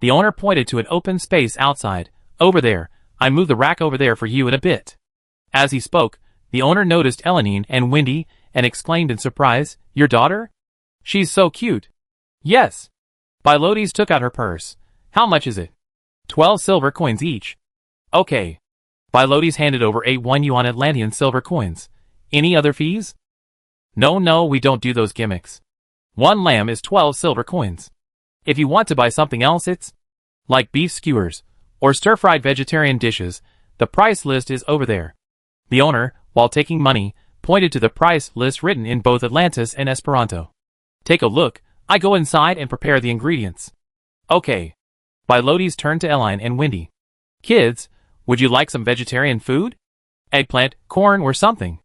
S1: The owner pointed to an open space outside. Over there, I move the rack over there for you in a bit. As he spoke, the owner noticed Eline and Wendy and exclaimed in surprise, "Your daughter? She's so cute." "Yes." Bilotes took out her purse. "How much is it?" 12 silver coins each. "Okay." Bilotes handed over 8 1 yuan Atlantean silver coins. "Any other fees?" No, we don't do those gimmicks. One lamb is 12 silver coins. If you want to buy something else, it's like beef skewers or stir-fried vegetarian dishes. The price list is over there." The owner, while taking money, pointed to the price list written in both Atlantis and Esperanto. "Take a look. I go inside and prepare the ingredients." "Okay." Bilotes turned to Eline and Wendy. "Kids, would you like some vegetarian food? Eggplant, corn, or something?"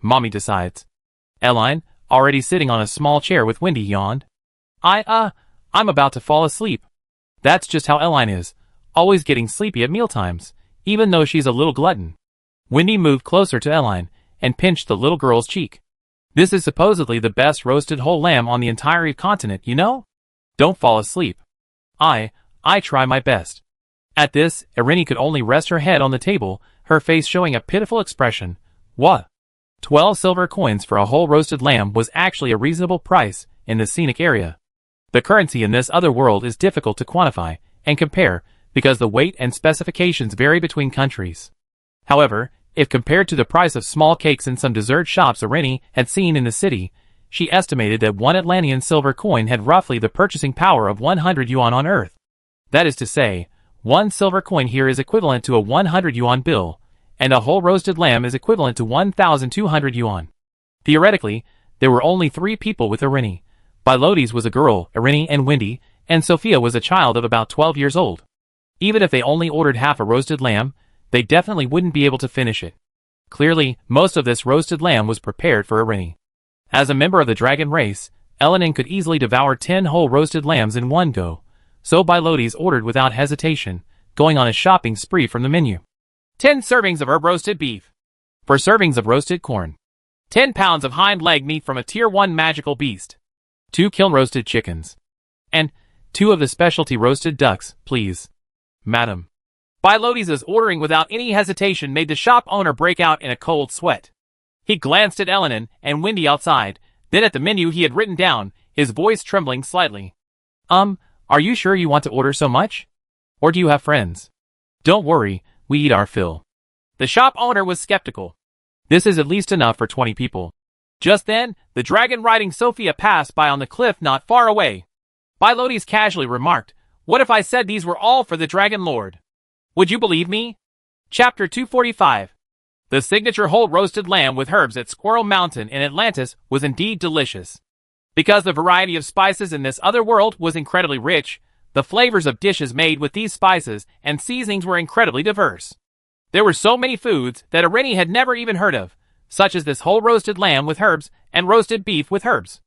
S1: "Mommy decides." Eline, already sitting on a small chair with Wendy, yawned. I'm about to fall asleep." That's just how Eline is, always getting sleepy at mealtimes, even though she's a little glutton. Wendy moved closer to Eline and pinched the little girl's cheek. "This is supposedly the best roasted whole lamb on the entire continent, you know? Don't fall asleep." I try my best." At this, Irene could only rest her head on the table, her face showing a pitiful expression. What? 12 silver coins for a whole roasted lamb was actually a reasonable price in the scenic area. The currency in this other world is difficult to quantify and compare because the weight and specifications vary between countries. However, if compared to the price of small cakes in some dessert shops Irene had seen in the city, she estimated that one Atlantean silver coin had roughly the purchasing power of 100 yuan on Earth. That is to say, one silver coin here is equivalent to a 100 yuan bill, and a whole roasted lamb is equivalent to 1,200 yuan. Theoretically, there were only 3 people with Irini. Bilotes was a girl, Irini and Wendy, and Sophia was a child of about 12 years old. Even if they only ordered half a roasted lamb, they definitely wouldn't be able to finish it. Clearly, most of this roasted lamb was prepared for Irini. As a member of the dragon race, Elenin could easily devour 10 whole roasted lambs in one go, so Bilotes ordered without hesitation, going on a shopping spree from the menu. 10 servings of herb roasted beef. 4 servings of roasted corn. 10 pounds of hind leg meat from a tier 1 magical beast. 2 kiln roasted chickens. And 2 of the specialty roasted ducks, please. Madam. Bilotes' ordering without any hesitation made the shop owner break out in a cold sweat. He glanced at Elenin and Wendy outside, then at the menu he had written down, his voice trembling slightly. Are you sure you want to order so much? Or do you have friends? Don't worry, we eat our fill. The shop owner was skeptical. This is at least enough for 20 people. Just then, the dragon riding Sophia passed by on the cliff not far away. Bilotes casually remarked, "What if I said these were all for the Dragon Lord? Would you believe me?" Chapter 245. The signature whole roasted lamb with herbs at Squirrel Mountain in Atlantis was indeed delicious. Because the variety of spices in this other world was incredibly rich, the flavors of dishes made with these spices and seasonings were incredibly diverse. There were so many foods that Irini had never even heard of, such as this whole roasted lamb with herbs and roasted beef with herbs.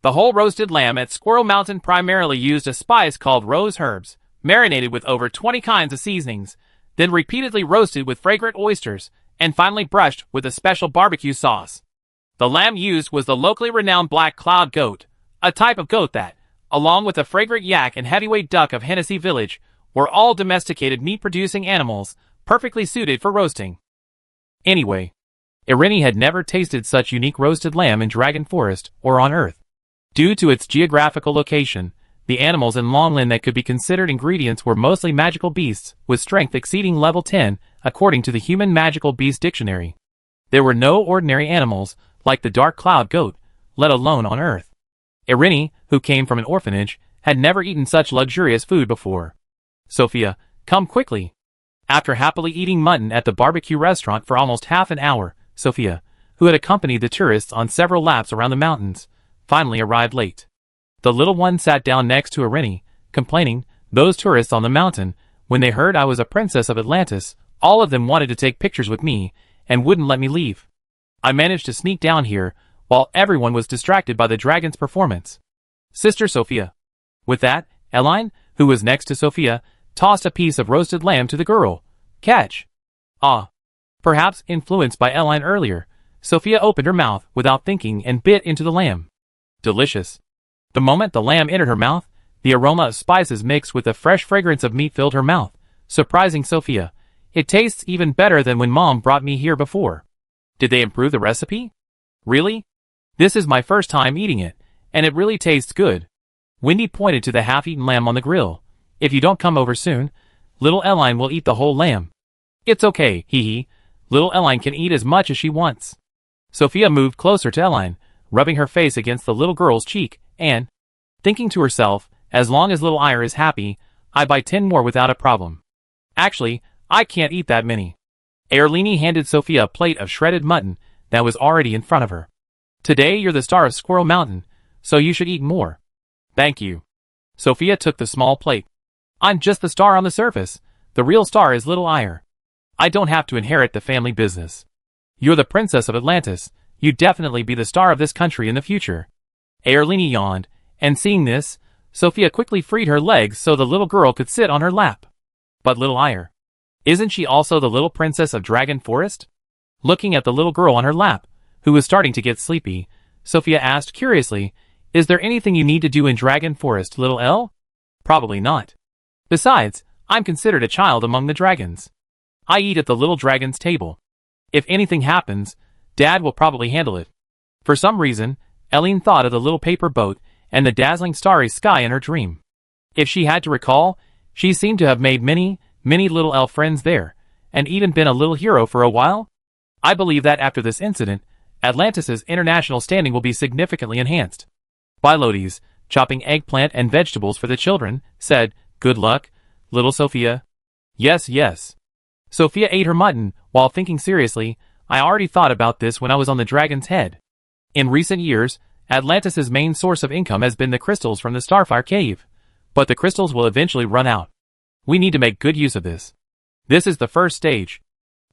S1: The whole roasted lamb at Squirrel Mountain primarily used a spice called rose herbs, marinated with over 20 kinds of seasonings, then repeatedly roasted with fragrant oysters, and finally brushed with a special barbecue sauce. The lamb used was the locally renowned black cloud goat, a type of goat that, along with the fragrant yak and heavyweight duck of Hennessy Village, were all domesticated meat-producing animals, perfectly suited for roasting. Anyway, Irini had never tasted such unique roasted lamb in Dragon Forest or on Earth. Due to its geographical location, the animals in Longland that could be considered ingredients were mostly magical beasts, with strength exceeding level 10, according to the Human Magical Beast Dictionary. There were no ordinary animals, like the dark cloud goat, let alone on Earth. Irini, who came from an orphanage, had never eaten such luxurious food before. "Sophia, come quickly." After happily eating mutton at the barbecue restaurant for almost half an hour, Sophia, who had accompanied the tourists on several laps around the mountains, finally arrived late. The little one sat down next to Irini, complaining, "Those tourists on the mountain, when they heard I was a princess of Atlantis, all of them wanted to take pictures with me, and wouldn't let me leave. I managed to sneak down here, while everyone was distracted by the dragon's performance." Sister Sophia. With that, Elein, who was next to Sophia, tossed a piece of roasted lamb to the girl. "Catch." Ah. Perhaps influenced by Elein earlier, Sophia opened her mouth without thinking and bit into the lamb. Delicious. The moment the lamb entered her mouth, the aroma of spices mixed with the fresh fragrance of meat filled her mouth, surprising Sophia. "It tastes even better than when Mom brought me here before." Did they improve the recipe? Really? This is my first time eating it, and it really tastes good. Wendy pointed to the half-eaten lamb on the grill. "If you don't come over soon, little Elein will eat the whole lamb." "It's okay, hee. Little Elein can eat as much as she wants." Sophia moved closer to Elein, rubbing her face against the little girl's cheek, and, thinking to herself, "As long as little Ire is happy, I buy 10 more without a problem. Actually, I can't eat that many." Erlini handed Sophia a plate of shredded mutton that was already in front of her. "Today you're the star of Squirrel Mountain, so you should eat more." "Thank you." Sophia took the small plate. "I'm just the star on the surface. The real star is little Ire. I don't have to inherit the family business. You're the princess of Atlantis. You'd definitely be the star of this country in the future." Erlini yawned, and seeing this, Sophia quickly freed her legs so the little girl could sit on her lap. "But little Ire, isn't she also the little princess of Dragon Forest?" Looking at the little girl on her lap, who was starting to get sleepy, Sophia asked curiously, "Is there anything you need to do in Dragon Forest, little Elle?" "Probably not. Besides, I'm considered a child among the dragons. I eat at the little dragon's table. If anything happens, Dad will probably handle it." For some reason, Eileen thought of the little paper boat and the dazzling starry sky in her dream. If she had to recall, she seemed to have made many little elf friends there, and even been a little hero for a while. I believe that after this incident, Atlantis' international standing will be significantly enhanced. Bilotes, chopping eggplant and vegetables for the children, said, "Good luck, little Sophia." "Yes, yes." Sophia ate her mutton, While thinking seriously, I already thought about this when I was on the dragon's head. In recent years, Atlantis' main source of income has been the crystals from the Starfire Cave. But the crystals will eventually run out. We need to make good use of this. This is the first stage.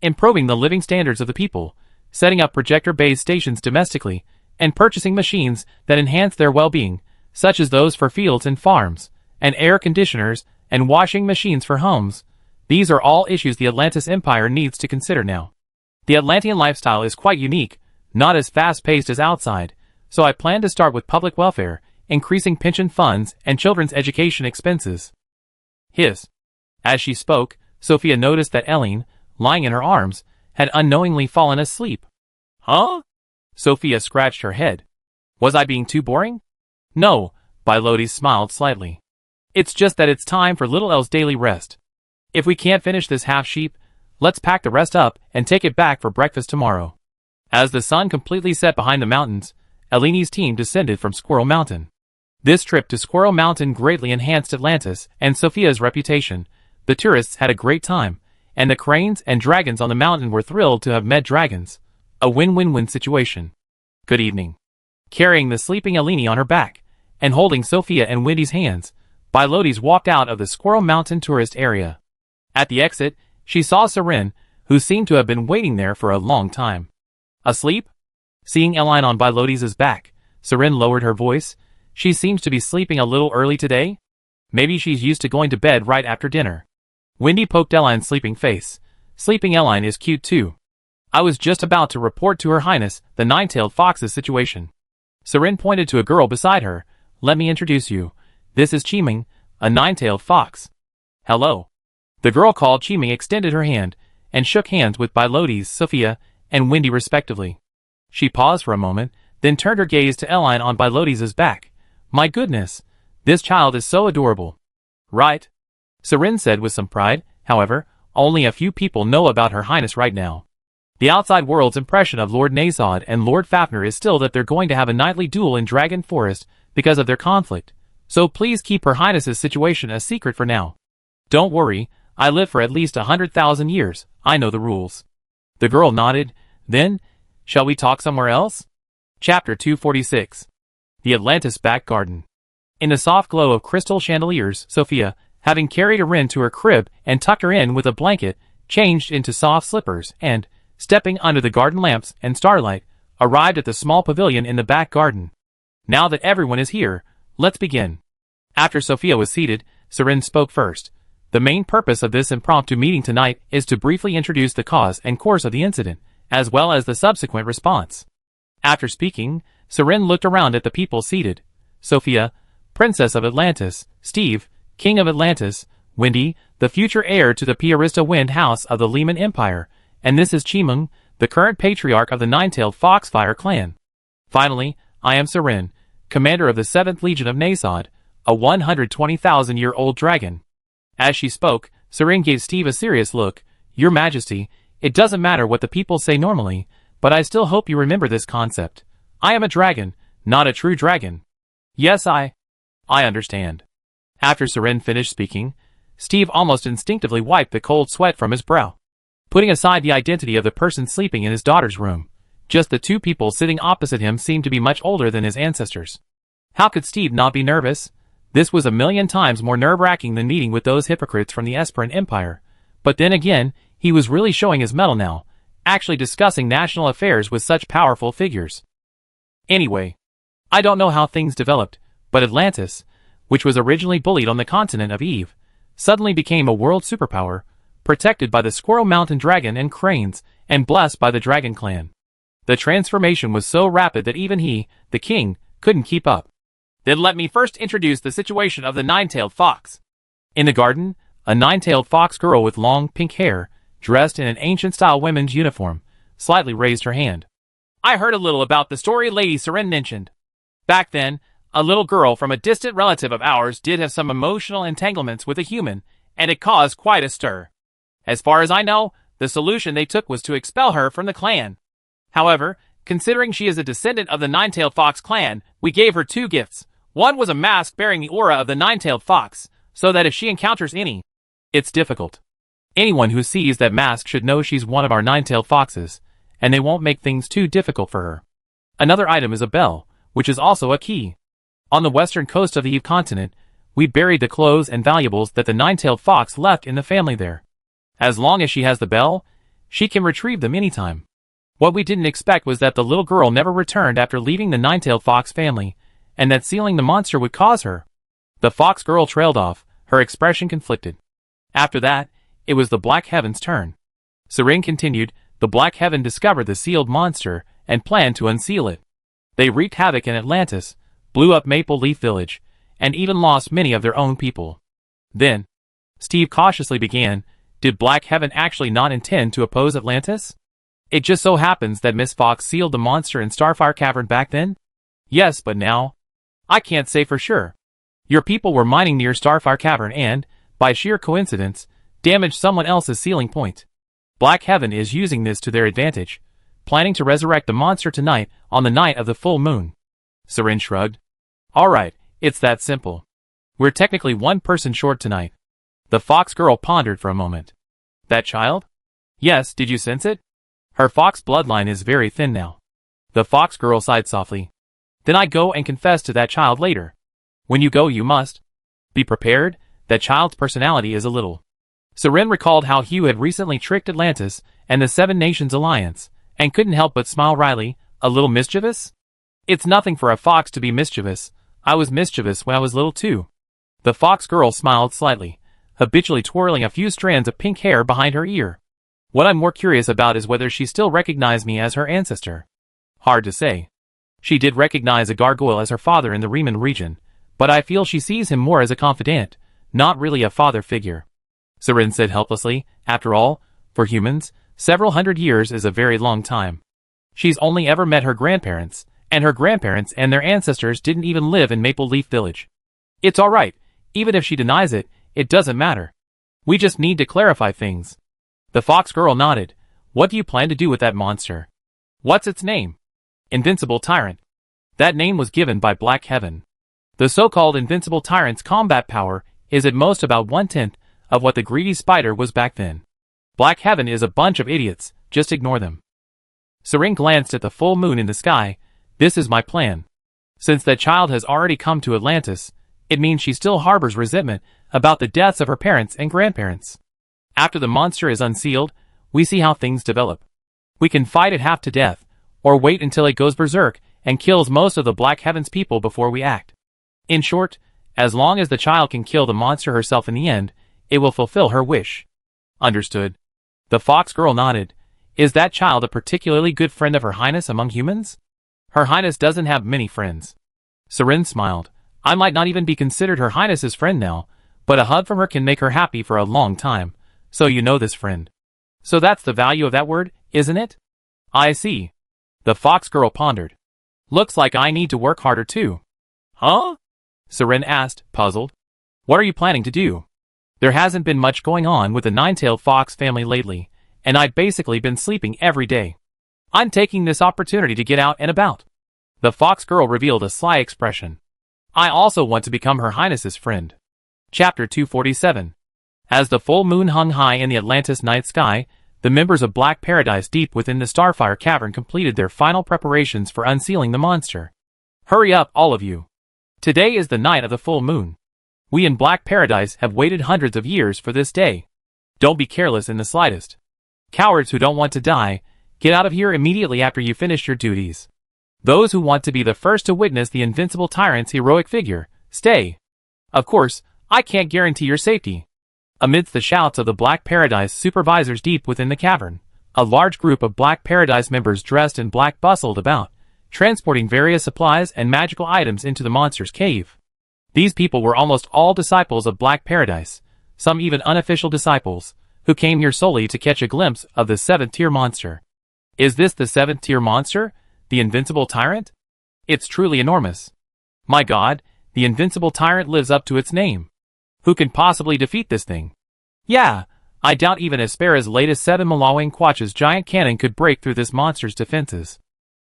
S1: Improving the living standards of the people, setting up projector-based stations domestically, and purchasing machines that enhance their well-being, such as those for fields and farms, and air conditioners, and washing machines for homes. These are all issues the Atlantis Empire needs to consider now. The Atlantean lifestyle is quite unique, not as fast-paced as outside, so I plan to start with public welfare, increasing pension funds and children's education expenses. As she spoke, Sophia noticed that Eileen, lying in her arms, had unknowingly fallen asleep. Huh? Sophia scratched her head. Was I being too boring? No, Bilotes smiled slightly. It's just that it's time for Little Elle's daily rest. If we can't finish this half-sheep, let's pack the rest up and take it back for breakfast tomorrow. As the sun completely set behind the mountains, Eleni's team descended from Squirrel Mountain. This trip to Squirrel Mountain greatly enhanced Atlantis and Sophia's reputation. The tourists had a great time, and the cranes and dragons on the mountain were thrilled to have met dragons. A win-win-win situation. Good evening. Carrying the sleeping Eleni on her back, and holding Sophia and Wendy's hands, Bilotes walked out of the Squirrel Mountain tourist area. At the exit, she saw Seren, who seemed to have been waiting there for a long time. Asleep? Seeing Eileen on Bilotes' back, Seren lowered her voice. She seems to be sleeping a little early today. Maybe she's used to going to bed right after dinner. Wendy poked Eileen's sleeping face. Sleeping Eileen is cute too. I was just about to report to Her Highness the nine-tailed fox's situation. Seren pointed to a girl beside her. Let me introduce you. This is Chiming, a nine-tailed fox. Hello. The girl called Chiming extended her hand, and shook hands with Bilotes, Sophia, and Wendy respectively. She paused for a moment, then turned her gaze to Eileen on Bilotes' back. My goodness, this child is so adorable. Right? Seren said with some pride. However, only a few people know about Her Highness right now. The outside world's impression of Lord Nazod and Lord Fafnir is still that they're going to have a nightly duel in Dragon Forest because of their conflict, so please keep Her Highness's situation a secret for now. Don't worry, I live for at least 100,000 years, I know the rules. The girl nodded. Then, shall we talk somewhere else? Chapter 246. The Atlantis Back Garden. In the soft glow of crystal chandeliers, Sophia, having carried Erin to her crib and tucked her in with a blanket, changed into soft slippers and, stepping under the garden lamps and starlight, arrived at the small pavilion in the back garden. Now that everyone is here, let's begin. After Sophia was seated, Seren spoke first. The main purpose of this impromptu meeting tonight is to briefly introduce the cause and course of the incident, as well as the subsequent response. After speaking, Seren looked around at the people seated. Sophia, Princess of Atlantis, Steve, King of Atlantis, Wendy, the future heir to the Piarista Wind House of the Lehman Empire, and this is Chimung, the current patriarch of the Nine-Tailed Foxfire clan. Finally, I am Seren, commander of the 7th Legion of Nazod, a 120,000-year-old dragon. As she spoke, Seren gave Steve a serious look. Your Majesty, it doesn't matter what the people say normally, but I still hope you remember this concept. I am a dragon, not a true dragon. Yes, I understand. After Seren finished speaking, Steve almost instinctively wiped the cold sweat from his brow. Putting aside the identity of the person sleeping in his daughter's room, just the two people sitting opposite him seemed to be much older than his ancestors. How could Steve not be nervous? This was a million times more nerve-wracking than meeting with those hypocrites from the Esperan Empire. But then again, he was really showing his mettle now, actually discussing national affairs with such powerful figures. Anyway, I don't know how things developed, but Atlantis, which was originally bullied on the continent of Eve, suddenly became a world superpower, protected by the Squirrel Mountain Dragon and cranes, and blessed by the Dragon Clan. The transformation was so rapid that even he, the king, couldn't keep up. Then let me first introduce the situation of the nine-tailed fox. In the garden, a nine-tailed fox girl with long pink hair, dressed in an ancient-style women's uniform, slightly raised her hand. I heard a little about the story Lady Seren mentioned. Back then, a little girl from a distant relative of ours did have some emotional entanglements with a human, and it caused quite a stir. As far as I know, the solution they took was to expel her from the clan. However, considering she is a descendant of the Nine-Tailed Fox clan, we gave her two gifts. One was a mask bearing the aura of the Nine-Tailed Fox, so that if she encounters any, it's difficult. Anyone who sees that mask should know she's one of our nine-tailed foxes, and they won't make things too difficult for her. Another item is a bell, which is also a key. On the western coast of the Eve continent, we buried the clothes and valuables that the nine-tailed fox left in the family there. As long as she has the bell, she can retrieve them anytime. What we didn't expect was that the little girl never returned after leaving the nine-tailed fox family, and that sealing the monster would cause her. The fox girl trailed off, her expression conflicted. After that, it was the Black Heaven's turn. Seren continued, the Black Heaven discovered the sealed monster and planned to unseal it. They wreaked havoc in Atlantis, blew up Maple Leaf Village, and even lost many of their own people. Then, Steve cautiously began, did Black Heaven actually not intend to oppose Atlantis? It just so happens that Miss Fox sealed the monster in Starfire Cavern back then? Yes, but now? I can't say for sure. Your people were mining near Starfire Cavern and, by sheer coincidence, damaged someone else's sealing point. Black Heaven is using this to their advantage, planning to resurrect the monster tonight on the night of the full moon. Seren shrugged. Alright, it's that simple. We're technically one person short tonight. The fox girl pondered for a moment. That child? Yes, did you sense it? Her fox bloodline is very thin now. The fox girl sighed softly. Then I go and confess to that child later. When you go you must be prepared, that child's personality is a little. Seren recalled how Hugh had recently tricked Atlantis and the Seven Nations Alliance, and couldn't help but smile wryly, a little mischievous? It's nothing for a fox to be mischievous. I was mischievous when I was little too. The fox girl smiled slightly, habitually twirling a few strands of pink hair behind her ear. What I'm more curious about is whether she still recognized me as her ancestor. Hard to say. She did recognize a gargoyle as her father in the Riemann region, but I feel she sees him more as a confidant, not really a father figure. Seren said helplessly, after all, for humans, several hundred years is a very long time. She's only ever met her grandparents and their ancestors didn't even live in Maple Leaf Village. It's alright, even if she denies it, it doesn't matter. We just need to clarify things. The fox girl nodded. What do you plan to do with that monster? What's its name? Invincible Tyrant. That name was given by Black Heaven. The so-called Invincible Tyrant's combat power is at most about 1/10 of what the greedy spider was back then. Black Heaven is a bunch of idiots, just ignore them. Seren glanced at the full moon in the sky. This is my plan. Since that child has already come to Atlantis, it means she still harbors resentment about the deaths of her parents and grandparents. After the monster is unsealed, we see how things develop. We can fight it half to death, or wait until it goes berserk and kills most of the Black Heaven's people before we act. In short, as long as the child can kill the monster herself in the end, it will fulfill her wish. Understood. The fox girl nodded. Is that child a particularly good friend of Her Highness among humans? Her Highness doesn't have many friends. Seren smiled. I might not even be considered Her Highness's friend now, but a hug from her can make her happy for a long time. So you know this friend. So that's the value of that word, isn't it? I see. The fox girl pondered. Looks like I need to work harder too. Huh? Seren asked, puzzled. What are you planning to do? There hasn't been much going on with the nine-tailed fox family lately, and I've basically been sleeping every day. I'm taking this opportunity to get out and about. The fox girl revealed a sly expression. I also want to become Her Highness's friend. Chapter 247. As the full moon hung high in the Atlantis night sky, the members of Black Paradise deep within the Starfire Cavern completed their final preparations for unsealing the monster. Hurry up, all of you. Today is the night of the full moon. We in Black Paradise have waited hundreds of years for this day. Don't be careless in the slightest. Cowards who don't want to die, get out of here immediately after you finish your duties. Those who want to be the first to witness the Invincible Tyrant's heroic figure, stay. Of course, I can't guarantee your safety. Amidst the shouts of the Black Paradise supervisors deep within the cavern, a large group of Black Paradise members dressed in black bustled about, transporting various supplies and magical items into the monster's cave. These people were almost all disciples of Black Paradise, some even unofficial disciples, who came here solely to catch a glimpse of the 7th-tier monster. Is this the 7th-tier monster, the Invincible Tyrant? It's truly enormous. My God, the Invincible Tyrant lives up to its name. Who can possibly defeat this thing? Yeah, I doubt even Aspera's latest 7 Malawang Quatch's giant cannon could break through this monster's defenses.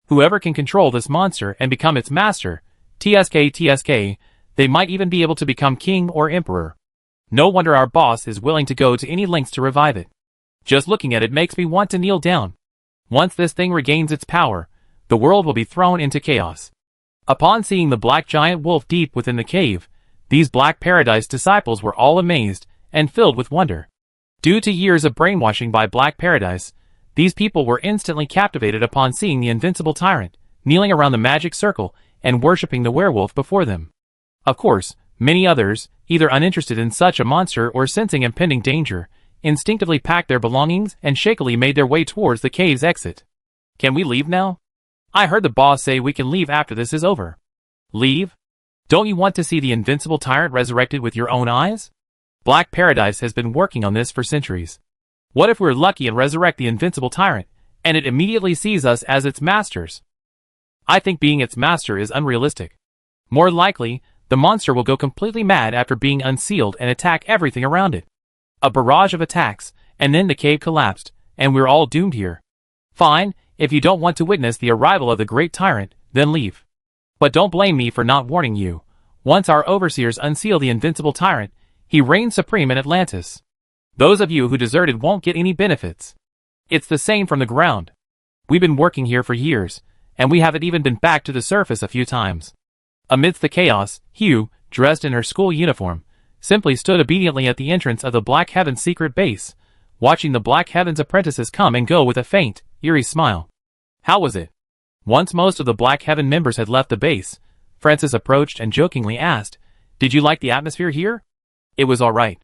S1: Whoever can control this monster and become its master, TSK, they might even be able to become king or emperor. No wonder our boss is willing to go to any lengths to revive it. Just looking at it makes me want to kneel down. Once this thing regains its power, the world will be thrown into chaos. Upon seeing the black giant wolf deep within the cave, these Black Paradise disciples were all amazed and filled with wonder. Due to years of brainwashing by Black Paradise, these people were instantly captivated upon seeing the invincible tyrant, kneeling around the magic circle and worshipping the werewolf before them. Of course, many others, either uninterested in such a monster or sensing impending danger, instinctively packed their belongings and shakily made their way towards the cave's exit. Can we leave now? I heard the boss say we can leave after this is over. Leave? Don't you want to see the invincible tyrant resurrected with your own eyes? Black Paradise has been working on this for centuries. What if we're lucky and resurrect the invincible tyrant, and it immediately sees us as its masters? I think being its master is unrealistic. More likely, the monster will go completely mad after being unsealed and attack everything around it. A barrage of attacks, and then the cave collapsed, and we're all doomed here. Fine, if you don't want to witness the arrival of the great tyrant, then leave. But don't blame me for not warning you. Once our overseers unseal the invincible tyrant, he reigns supreme in Atlantis. Those of you who deserted won't get any benefits. It's the same from the ground. We've been working here for years, and we haven't even been back to the surface a few times. Amidst the chaos, Hugh, dressed in her school uniform, simply stood obediently at the entrance of the Black Heaven's secret base, watching the Black Heaven's apprentices come and go with a faint, eerie smile. How was it? Once most of the Black Heaven members had left the base, Francis approached and jokingly asked, "Did you like the atmosphere here?" It was all right.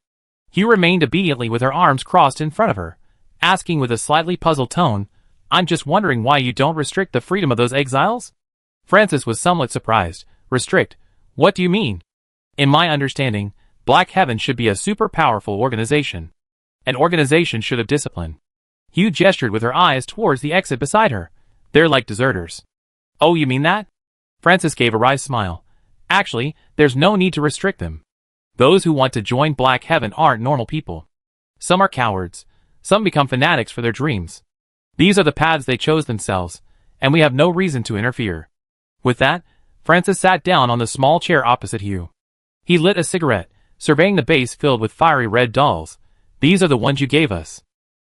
S1: Hugh remained obediently with her arms crossed in front of her, asking with a slightly puzzled tone, "I'm just wondering why you don't restrict the freedom of those exiles?" Francis was somewhat surprised. Restrict? What do you mean? In my understanding, Black Heaven should be a super powerful organization. An organization should have discipline. Hugh gestured with her eyes towards the exit beside her. They're like deserters. Oh, you mean that? Francis gave a wry smile. Actually, there's no need to restrict them. Those who want to join Black Heaven aren't normal people. Some are cowards. Some become fanatics for their dreams. These are the paths they chose themselves, and we have no reason to interfere. With that, Francis sat down on the small chair opposite Hugh. He lit a cigarette, surveying the base filled with fiery red dolls. These are the ones you gave us.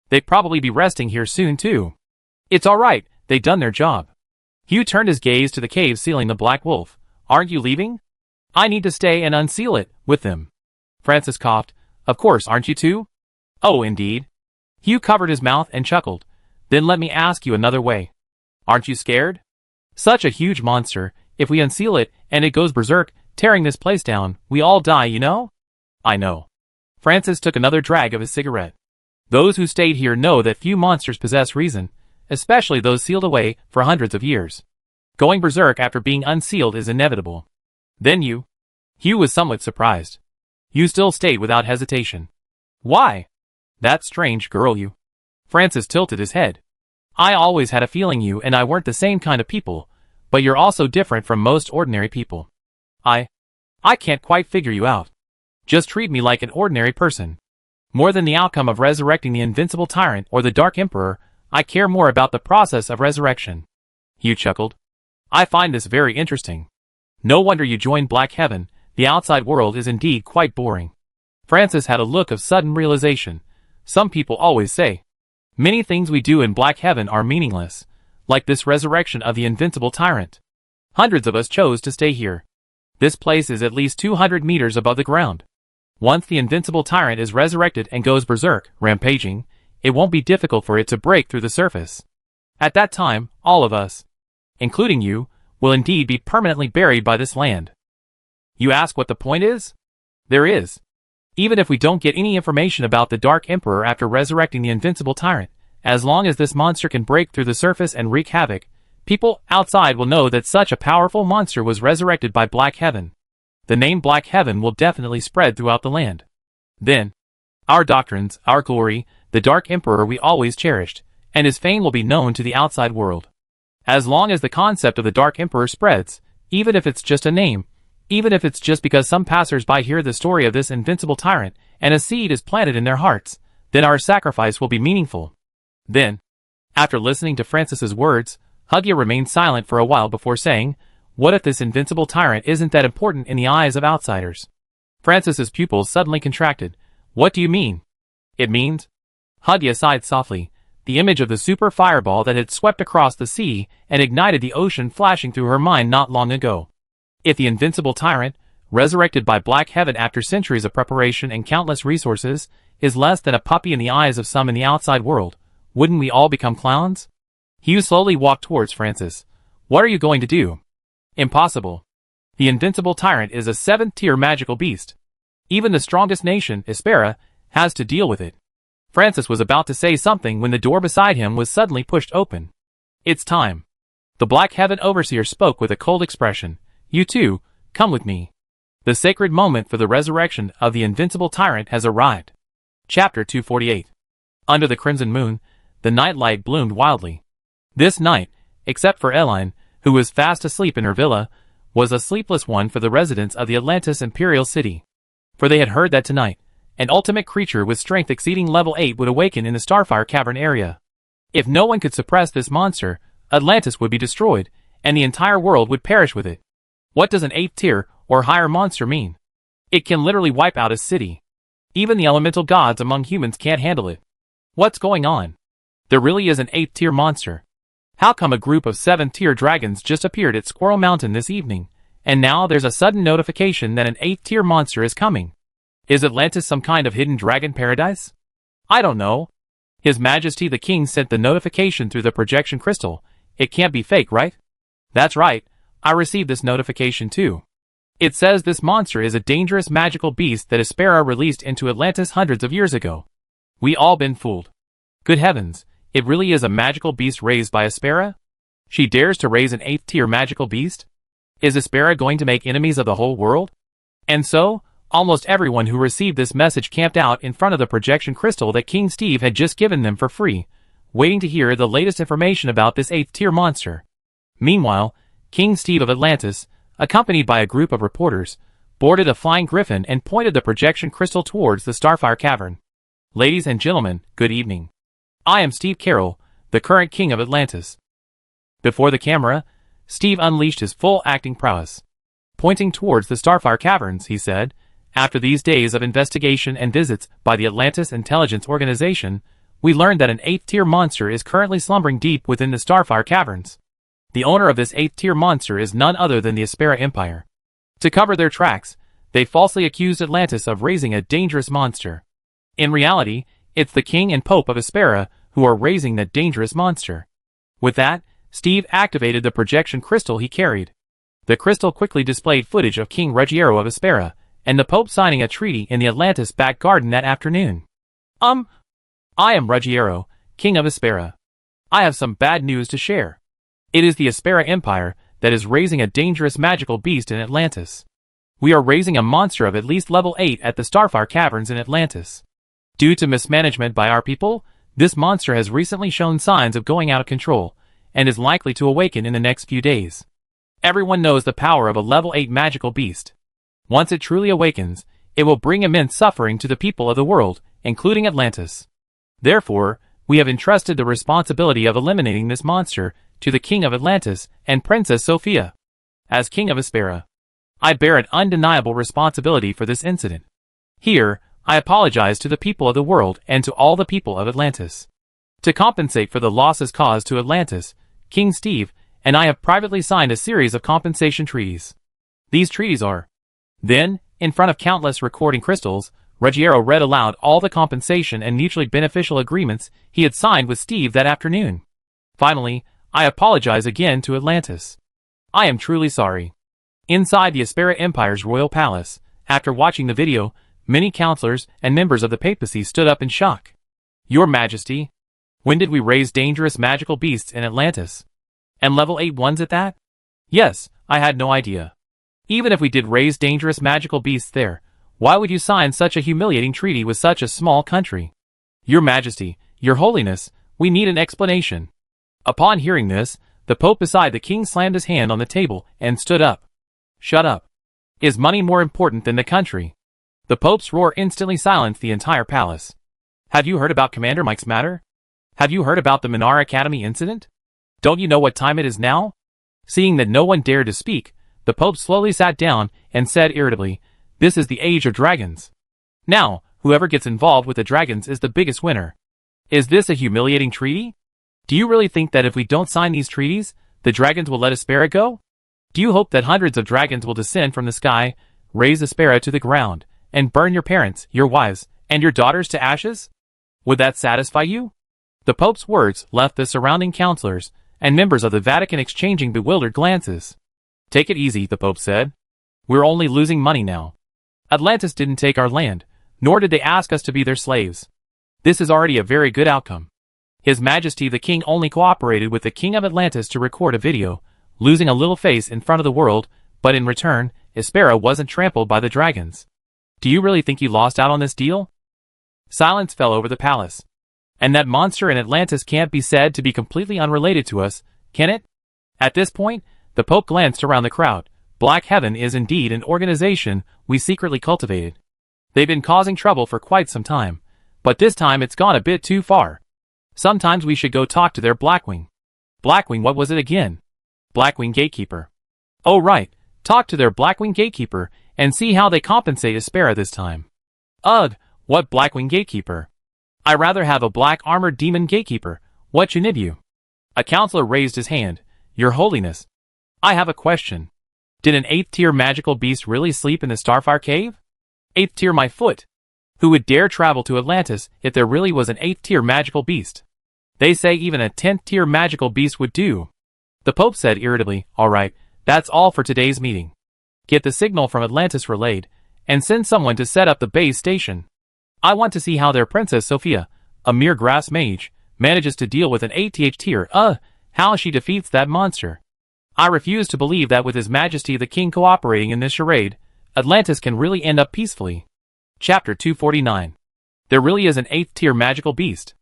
S1: They'd probably be resting here soon too. It's all right, they've done their job. Hugh turned his gaze to the cave sealing the Black Wolf. Aren't you leaving? I need to stay and unseal it, with them. Francis coughed. Of course, aren't you too? Oh, indeed. Hugh covered his mouth and chuckled. Then let me ask you another way. Aren't you scared? Such a huge monster, if we unseal it and it goes berserk, tearing this place down, we all die, you know? I know. Francis took another drag of his cigarette. Those who stayed here know that few monsters possess reason, especially those sealed away for hundreds of years. Going berserk after being unsealed is inevitable. Then you? Hugh was somewhat surprised. You still stayed without hesitation. Why? That strange girl you. Francis tilted his head. I always had a feeling you and I weren't the same kind of people, but you're also different from most ordinary people. I can't quite figure you out. Just treat me like an ordinary person. More than the outcome of resurrecting the invincible tyrant or the Dark Emperor, I care more about the process of resurrection. Hugh chuckled. I find this very interesting. No wonder you joined Black Heaven. The outside world is indeed quite boring. Francis had a look of sudden realization. Some people always say, many things we do in Black Heaven are meaningless, like this resurrection of the invincible tyrant. Hundreds of us chose to stay here. This place is at least 200 meters above the ground. Once the invincible tyrant is resurrected and goes berserk, rampaging, it won't be difficult for it to break through the surface. At that time, all of us, including you, will indeed be permanently buried by this land. You ask what the point is? There is. Even if we don't get any information about the Dark Emperor after resurrecting the invincible tyrant, as long as this monster can break through the surface and wreak havoc, people outside will know that such a powerful monster was resurrected by Black Heaven. The name Black Heaven will definitely spread throughout the land. Then, our doctrines, our glory, the Dark Emperor we always cherished, and his fame will be known to the outside world. As long as the concept of the Dark Emperor spreads, even if it's just a name, even if it's just because some passers-by hear the story of this invincible tyrant and a seed is planted in their hearts, then our sacrifice will be meaningful. Then, after listening to Francis's words, Hugya remained silent for a while before saying, what if this invincible tyrant isn't that important in the eyes of outsiders? Francis's pupils suddenly contracted. What do you mean? It means? Hadia sighed softly, the image of the super fireball that had swept across the sea and ignited the ocean flashing through her mind not long ago. If the invincible tyrant, resurrected by Black Heaven after centuries of preparation and countless resources, is less than a puppy in the eyes of some in the outside world, wouldn't we all become clowns? Hugh slowly walked towards Francis. What are you going to do? Impossible. The invincible tyrant is a 7th-tier magical beast. Even the strongest nation, Espera, has to deal with it. Francis was about to say something when the door beside him was suddenly pushed open. It's time. The Black Heaven Overseer spoke with a cold expression. You too, come with me. The sacred moment for the resurrection of the invincible tyrant has arrived. Chapter 248. Under the crimson moon, the night light bloomed wildly. This night, except for Eline, who was fast asleep in her villa, was a sleepless one for the residents of the Atlantis Imperial City. For they had heard that tonight, an ultimate creature with strength exceeding level 8 would awaken in the Starfire Cavern area. If no one could suppress this monster, Atlantis would be destroyed, and the entire world would perish with it. What does an 8th tier or higher monster mean? It can literally wipe out a city. Even the elemental gods among humans can't handle it. What's going on? There really is an 8th tier monster. How come a group of 7th tier dragons just appeared at Squirrel Mountain this evening, and now there's a sudden notification that an 8th tier monster is coming? Is Atlantis some kind of hidden dragon paradise? I don't know. His Majesty the King sent the notification through the projection crystal. It can't be fake, right? That's right, I received this notification too. It says this monster is a dangerous magical beast that Espera released into Atlantis hundreds of years ago. We all been fooled. Good heavens, it really is a magical beast raised by Espera? She dares to raise an 8th tier magical beast? Is Espera going to make enemies of the whole world? And so, almost everyone who received this message camped out in front of the projection crystal that King Steve had just given them for free, waiting to hear the latest information about this 8th tier monster. Meanwhile, King Steve of Atlantis, accompanied by a group of reporters, boarded a flying griffin and pointed the projection crystal towards the Starfire Cavern. Ladies and gentlemen, good evening. I am Steve Carroll, the current king of Atlantis. Before the camera, Steve unleashed his full acting prowess. Pointing towards the Starfire Caverns, he said, after these days of investigation and visits by the Atlantis Intelligence Organization, we learned that an 8th tier monster is currently slumbering deep within the Starfire Caverns. The owner of this 8th tier monster is none other than the Espera Empire. To cover their tracks, they falsely accused Atlantis of raising a dangerous monster. In reality, it's the king and pope of Espera who are raising that dangerous monster. With that, Steve activated the projection crystal he carried. The crystal quickly displayed footage of King Ruggiero of Espera, and the pope signing a treaty in the Atlantis back garden that afternoon. I am Ruggiero, king of Espera. I have some bad news to share. It is the Espera Empire that is raising a dangerous magical beast in Atlantis. We are raising a monster of at least level 8 at the Starfire Caverns in Atlantis. Due to mismanagement by our people, this monster has recently shown signs of going out of control, and is likely to awaken in the next few days. Everyone knows the power of a level 8 magical beast. Once it truly awakens, it will bring immense suffering to the people of the world, including Atlantis. Therefore, we have entrusted the responsibility of eliminating this monster to the King of Atlantis and Princess Sophia. As King of Espera, I bear an undeniable responsibility for this incident. Here, I apologize to the people of the world and to all the people of Atlantis. To compensate for the losses caused to Atlantis, King Steve and I have privately signed a series of compensation treaties. These treaties are. Then, in front of countless recording crystals, Ruggiero read aloud all the compensation and mutually beneficial agreements he had signed with Steve that afternoon. Finally, I apologize again to Atlantis. I am truly sorry. Inside the Espera Empire's royal palace, after watching the video, many counselors and members of the papacy stood up in shock. Your Majesty, when did we raise dangerous magical beasts in Atlantis? And level 8 ones at that? Yes, I had no idea. Even if we did raise dangerous magical beasts there, why would you sign such a humiliating treaty with such a small country? Your Majesty, Your Holiness, we need an explanation. Upon hearing this, the Pope beside the king slammed his hand on the table and stood up. Shut up. Is money more important than the country? The Pope's roar instantly silenced the entire palace. Have you heard about Commander Mike's matter? Have you heard about the Minar Academy incident? Don't you know what time it is now? Seeing that no one dared to speak, the Pope slowly sat down and said irritably, This is the age of dragons. Now, whoever gets involved with the dragons is the biggest winner. Is this a humiliating treaty? Do you really think that if we don't sign these treaties, the dragons will let Aspera go? Do you hope that hundreds of dragons will descend from the sky, raze Aspera to the ground, and burn your parents, your wives, and your daughters to ashes? Would that satisfy you? The Pope's words left the surrounding counselors and members of the Vatican exchanging bewildered glances. Take it easy, the Pope said. We're only losing money now. Atlantis didn't take our land, nor did they ask us to be their slaves. This is already a very good outcome. His Majesty the King only cooperated with the King of Atlantis to record a video, losing a little face in front of the world, but in return, Aspera wasn't trampled by the dragons. Do you really think you lost out on this deal? Silence fell over the palace. And that monster in Atlantis can't be said to be completely unrelated to us, can it? At this point, the Pope glanced around the crowd. Black Heaven is indeed an organization we secretly cultivated. They've been causing trouble for quite some time, but this time it's gone a bit too far. Sometimes we should go talk to their Blackwing. Blackwing, what was it again? Blackwing Gatekeeper. Oh right, talk to their Blackwing Gatekeeper and see how they compensate Aspera this time. Ugh, what Blackwing Gatekeeper? I rather have a black armored demon gatekeeper. What you need you? A counselor raised his hand. Your Holiness. I have a question. Did an 8th tier magical beast really sleep in the Starfire Cave? 8th tier my foot. Who would dare travel to Atlantis if there really was an 8th tier magical beast? They say even a 10th tier magical beast would do. The Pope said irritably, alright, that's all for today's meeting. Get the signal from Atlantis relayed, and send someone to set up the base station. I want to see how their Princess Sophia, a mere grass mage, manages to deal with an 8th tier, how she defeats that monster. I refuse to believe that with His Majesty the King cooperating in this charade, Atlantis can really end up peacefully. Chapter 249. There really is an 8th tier magical beast.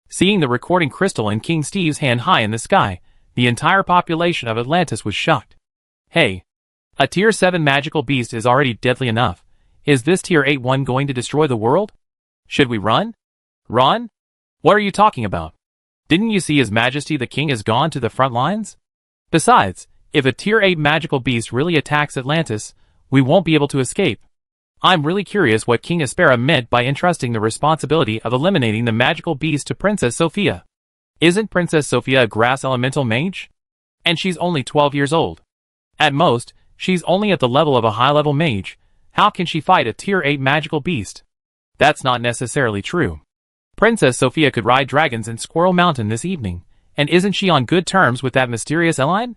S1: Seeing the recording crystal in King Steve's hand high in the sky, the entire population of Atlantis was shocked. Hey! A tier 7 magical beast is already deadly enough. Is this tier 8 one going to destroy the world? Should we run? Run? What are you talking about? Didn't you see His Majesty the King has gone to the front lines? Besides, if a tier 8 magical beast really attacks Atlantis, we won't be able to escape. I'm really curious what King Aspera meant by entrusting the responsibility of eliminating the magical beast to Princess Sophia. Isn't Princess Sophia a grass elemental mage? And she's only 12 years old. At most, she's only at the level of a high-level mage. How can she fight a tier 8 magical beast? That's not necessarily true. Princess Sophia could ride dragons in Squirrel Mountain this evening, and isn't she on good terms with that mysterious Eline?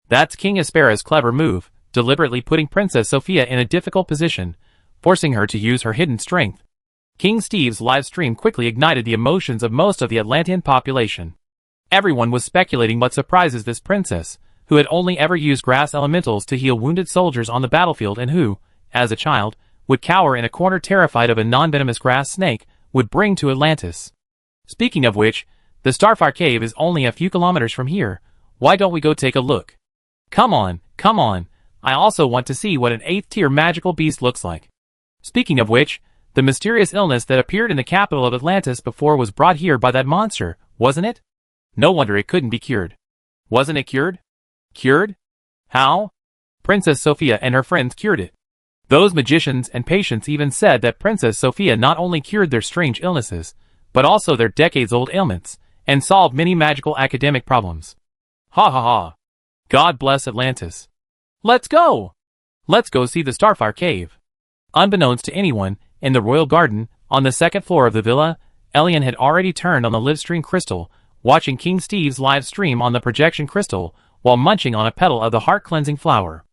S1: That's King Aspera's clever move, deliberately putting Princess Sophia in a difficult position, forcing her to use her hidden strength. King Steve's live stream quickly ignited the emotions of most of the Atlantean population. Everyone was speculating what surprises this princess, who had only ever used grass elementals to heal wounded soldiers on the battlefield and who, as a child, would cower in a corner terrified of a non-venomous grass snake, would bring to Atlantis. Speaking of which, the Starfire Cave is only a few kilometers from here. Why don't we go take a look? Come on, come on. I also want to see what an 8th tier magical beast looks like. Speaking of which, the mysterious illness that appeared in the capital of Atlantis before was brought here by that monster, wasn't it? No wonder it couldn't be cured. Wasn't it cured? Cured? How? Princess Sophia and her friends cured it. Those magicians and patients even said that Princess Sophia not only cured their strange illnesses, but also their decades-old ailments, and solved many magical academic problems. Ha ha ha. God bless Atlantis. Let's go! Let's go see the Starfire Cave. Unbeknownst to anyone, in the royal garden, on the second floor of the villa, Elian had already turned on the livestream crystal, watching King Steve's live stream on the projection crystal, while munching on a petal of the heart-cleansing flower.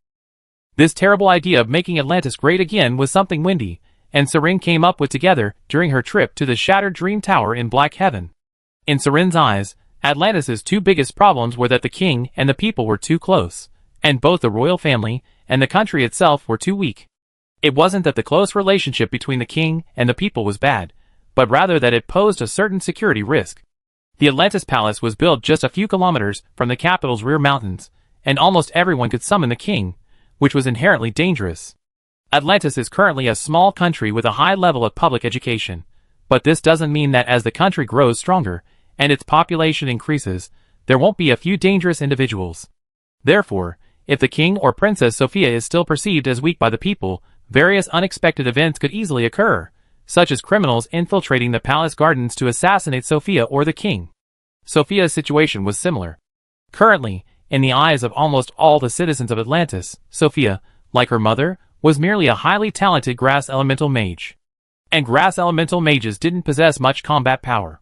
S1: This terrible idea of making Atlantis great again was something Wendy and Seren came up with together during her trip to the shattered Dream Tower in Black Heaven. In Seren's eyes, Atlantis' two biggest problems were that the king and the people were too close, and both the royal family and the country itself were too weak. It wasn't that the close relationship between the king and the people was bad, but rather that it posed a certain security risk. The Atlantis Palace was built just a few kilometers from the capital's rear mountains, and almost everyone could summon the king, which was inherently dangerous. Atlantis is currently a small country with a high level of public education, but this doesn't mean that as the country grows stronger and its population increases, there won't be a few dangerous individuals. Therefore, if the king or Princess Sophia is still perceived as weak by the people, various unexpected events could easily occur, such as criminals infiltrating the palace gardens to assassinate Sophia or the king. Sophia's situation was similar. Currently, in the eyes of almost all the citizens of Atlantis, Sophia, like her mother, was merely a highly talented grass elemental mage. And grass elemental mages didn't possess much combat power.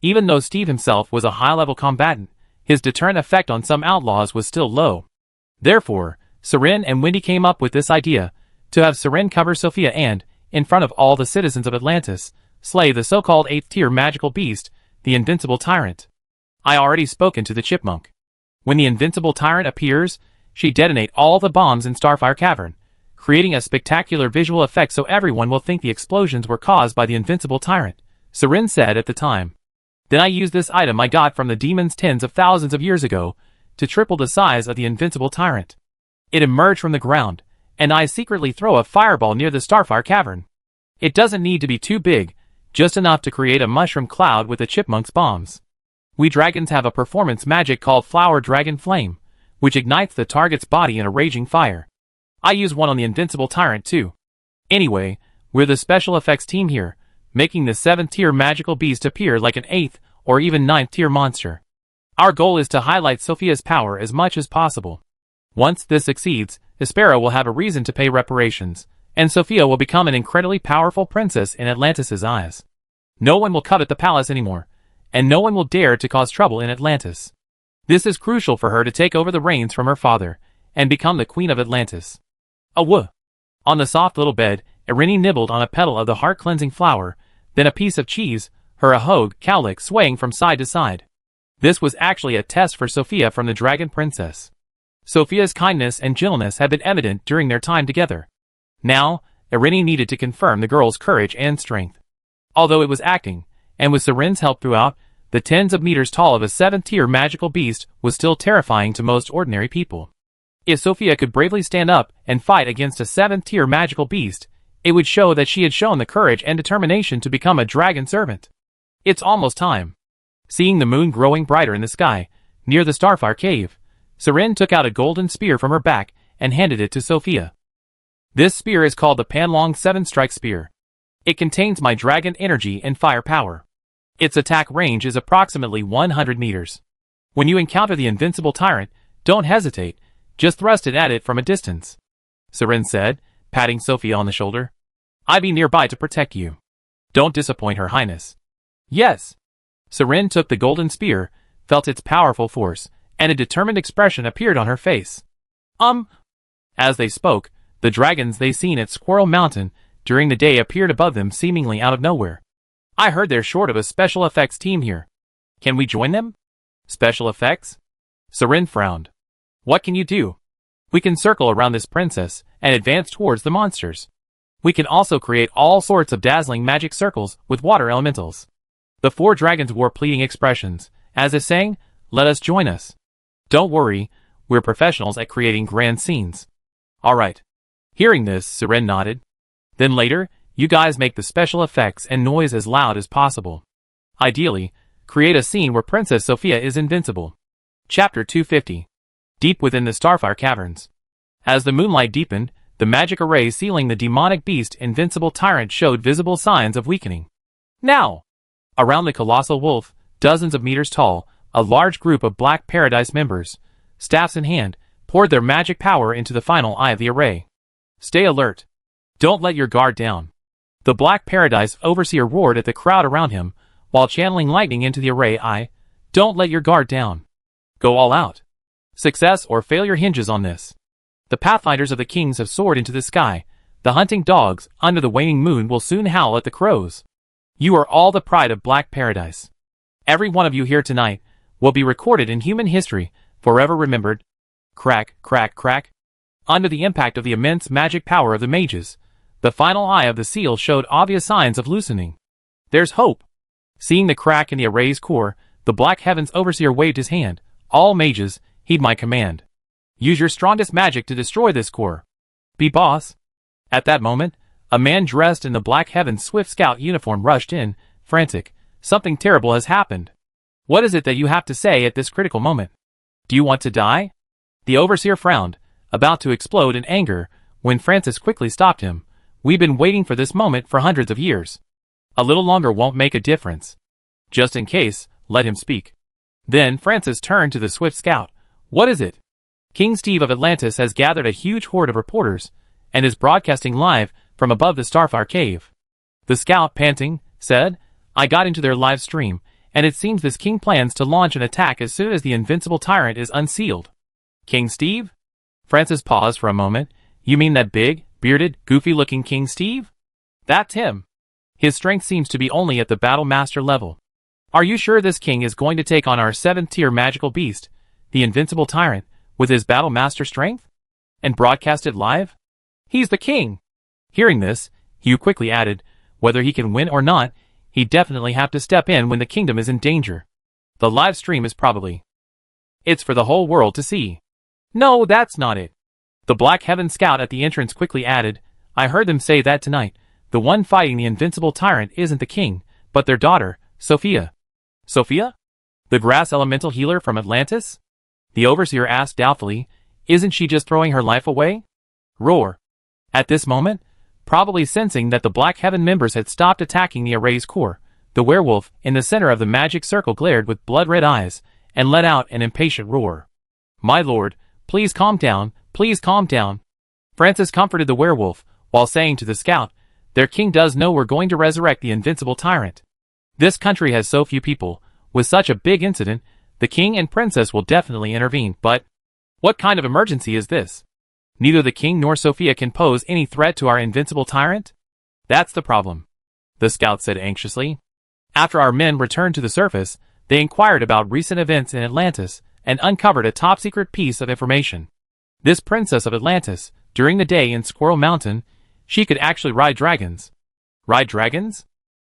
S1: Even though Steve himself was a high-level combatant, his deterrent effect on some outlaws was still low. Therefore, Seren and Wendy came up with this idea, to have Seren cover Sophia and, in front of all the citizens of Atlantis, slay the so-called 8th-tier magical beast, the Invincible Tyrant. I already spoken to the Chipmunk. When the Invincible Tyrant appears, she detonate all the bombs in Starfire Cavern, creating a spectacular visual effect so everyone will think the explosions were caused by the Invincible Tyrant, Seren said at the time. Then I use this item I got from the demons tens of thousands of years ago, to triple the size of the Invincible Tyrant. It emerged from the ground, and I secretly throw a fireball near the Starfire Cavern. It doesn't need to be too big, just enough to create a mushroom cloud with the Chipmunk's bombs. We dragons have a performance magic called Flower Dragon Flame, which ignites the target's body in a raging fire. I use one on the Invincible Tyrant too. Anyway, we're the special effects team here, making the 7th tier magical beast appear like an 8th or even 9th tier monster. Our goal is to highlight Sophia's power as much as possible. Once this succeeds, Hespera will have a reason to pay reparations, and Sophia will become an incredibly powerful princess in Atlantis' eyes. No one will covet the palace anymore, and no one will dare to cause trouble in Atlantis. This is crucial for her to take over the reins from her father, and become the queen of Atlantis. Awoo! On the soft little bed, Irene nibbled on a petal of the heart-cleansing flower, then a piece of cheese, her ahogue cowlick swaying from side to side. This was actually a test for Sophia from the Dragon Princess. Sophia's kindness and gentleness had been evident during their time together. Now, Irene needed to confirm the girl's courage and strength. Although it was acting, and with Seren's help throughout, the tens of meters tall of a 7th tier magical beast was still terrifying to most ordinary people. If Sophia could bravely stand up and fight against a 7th tier magical beast, it would show that she had shown the courage and determination to become a dragon servant. It's almost time. Seeing the moon growing brighter in the sky, near the Starfire Cave, Seren took out a golden spear from her back and handed it to Sophia. This spear is called the Panlong 7-Strike Spear. It contains my dragon energy and fire power. Its attack range is approximately 100 meters. When you encounter the Invincible Tyrant, don't hesitate, just thrust it at it from a distance. Seren said, patting Sophia on the shoulder. I'll be nearby to protect you. Don't disappoint Her Highness. Yes. Seren took the golden spear, felt its powerful force, and a determined expression appeared on her face. As they spoke, the dragons they seen at Squirrel Mountain during the day appeared above them seemingly out of nowhere. I heard they're short of a special effects team here. Can we join them? Special effects? Seren frowned. What can you do? We can circle around this princess and advance towards the monsters. We can also create all sorts of dazzling magic circles with water elementals. The 4 dragons wore pleading expressions, as if saying, let us join us. Don't worry, we're professionals at creating grand scenes. Alright. Hearing this, Seren nodded. Then later, you guys make the special effects and noise as loud as possible. Ideally, create a scene where Princess Sophia is invincible. Chapter 250. Deep within the Starfire Caverns. As the moonlight deepened, the magic array sealing the demonic beast Invincible Tyrant showed visible signs of weakening. Now! Around the colossal wolf, dozens of meters tall, a large group of Black Paradise members, staffs in hand, poured their magic power into the final eye of the array. Stay alert. Don't let your guard down. The Black Paradise overseer roared at the crowd around him, while channeling lightning into the array eye. Don't let your guard down. Go all out. Success or failure hinges on this. The pathfinders of the kings have soared into the sky. The hunting dogs, under the waning moon, will soon howl at the crows. You are all the pride of Black Paradise. Every one of you here tonight will be recorded in human history, forever remembered. Crack, crack, crack. Under the impact of the immense magic power of the mages, the final eye of the seal showed obvious signs of loosening. There's hope. Seeing the crack in the array's core, the Black Heavens Overseer waved his hand. All mages, heed my command. Use your strongest magic to destroy this core. Be boss. At that moment, a man dressed in the Black Heavens Swift Scout uniform rushed in, frantic. Something terrible has happened. What is it that you have to say at this critical moment? Do you want to die? The Overseer frowned, about to explode in anger, when Francis quickly stopped him. "We've been waiting for this moment for hundreds of years. A little longer won't make a difference. Just in case, let him speak." Then Francis turned to the swift scout. "What is it?" "King Steve of Atlantis has gathered a huge horde of reporters, and is broadcasting live from above the Starfire Cave." The scout, panting, said, "I got into their live stream, and it seems this king plans to launch an attack as soon as the invincible tyrant is unsealed." "King Steve?" Francis paused for a moment. "You mean that big, bearded, goofy-looking King Steve?" "That's him. His strength seems to be only at the Battle Master level." "Are you sure this king is going to take on our 7th-tier magical beast, the invincible tyrant, with his Battle Master strength? And broadcast it live? He's the king!" Hearing this, Hugh quickly added, "Whether he can win or not, he'd definitely have to step in when the kingdom is in danger. The live stream is probably... it's for the whole world to see." "No, that's not it." The Black Heaven scout at the entrance quickly added, "I heard them say that tonight. The one fighting the invincible tyrant isn't the king, but their daughter, Sophia." "Sophia? The grass elemental healer from Atlantis?" The overseer asked doubtfully. "Isn't she just throwing her life away?" Roar. At this moment, probably sensing that the Black Heaven members had stopped attacking the array's core, the werewolf in the center of the magic circle glared with blood-red eyes, and let out an impatient roar. "My lord, please calm down, please calm down." Francis comforted the werewolf, while saying to the scout, "Their king does know we're going to resurrect the invincible tyrant. This country has so few people. With such a big incident, the king and princess will definitely intervene, but what kind of emergency is this? Neither the king nor Sophia can pose any threat to our invincible tyrant?" "That's the problem," the scout said anxiously. "After our men returned to the surface, they inquired about recent events in Atlantis, and uncovered a top-secret piece of information. This princess of Atlantis, during the day in Squirrel Mountain, she could actually ride dragons." "Ride dragons?"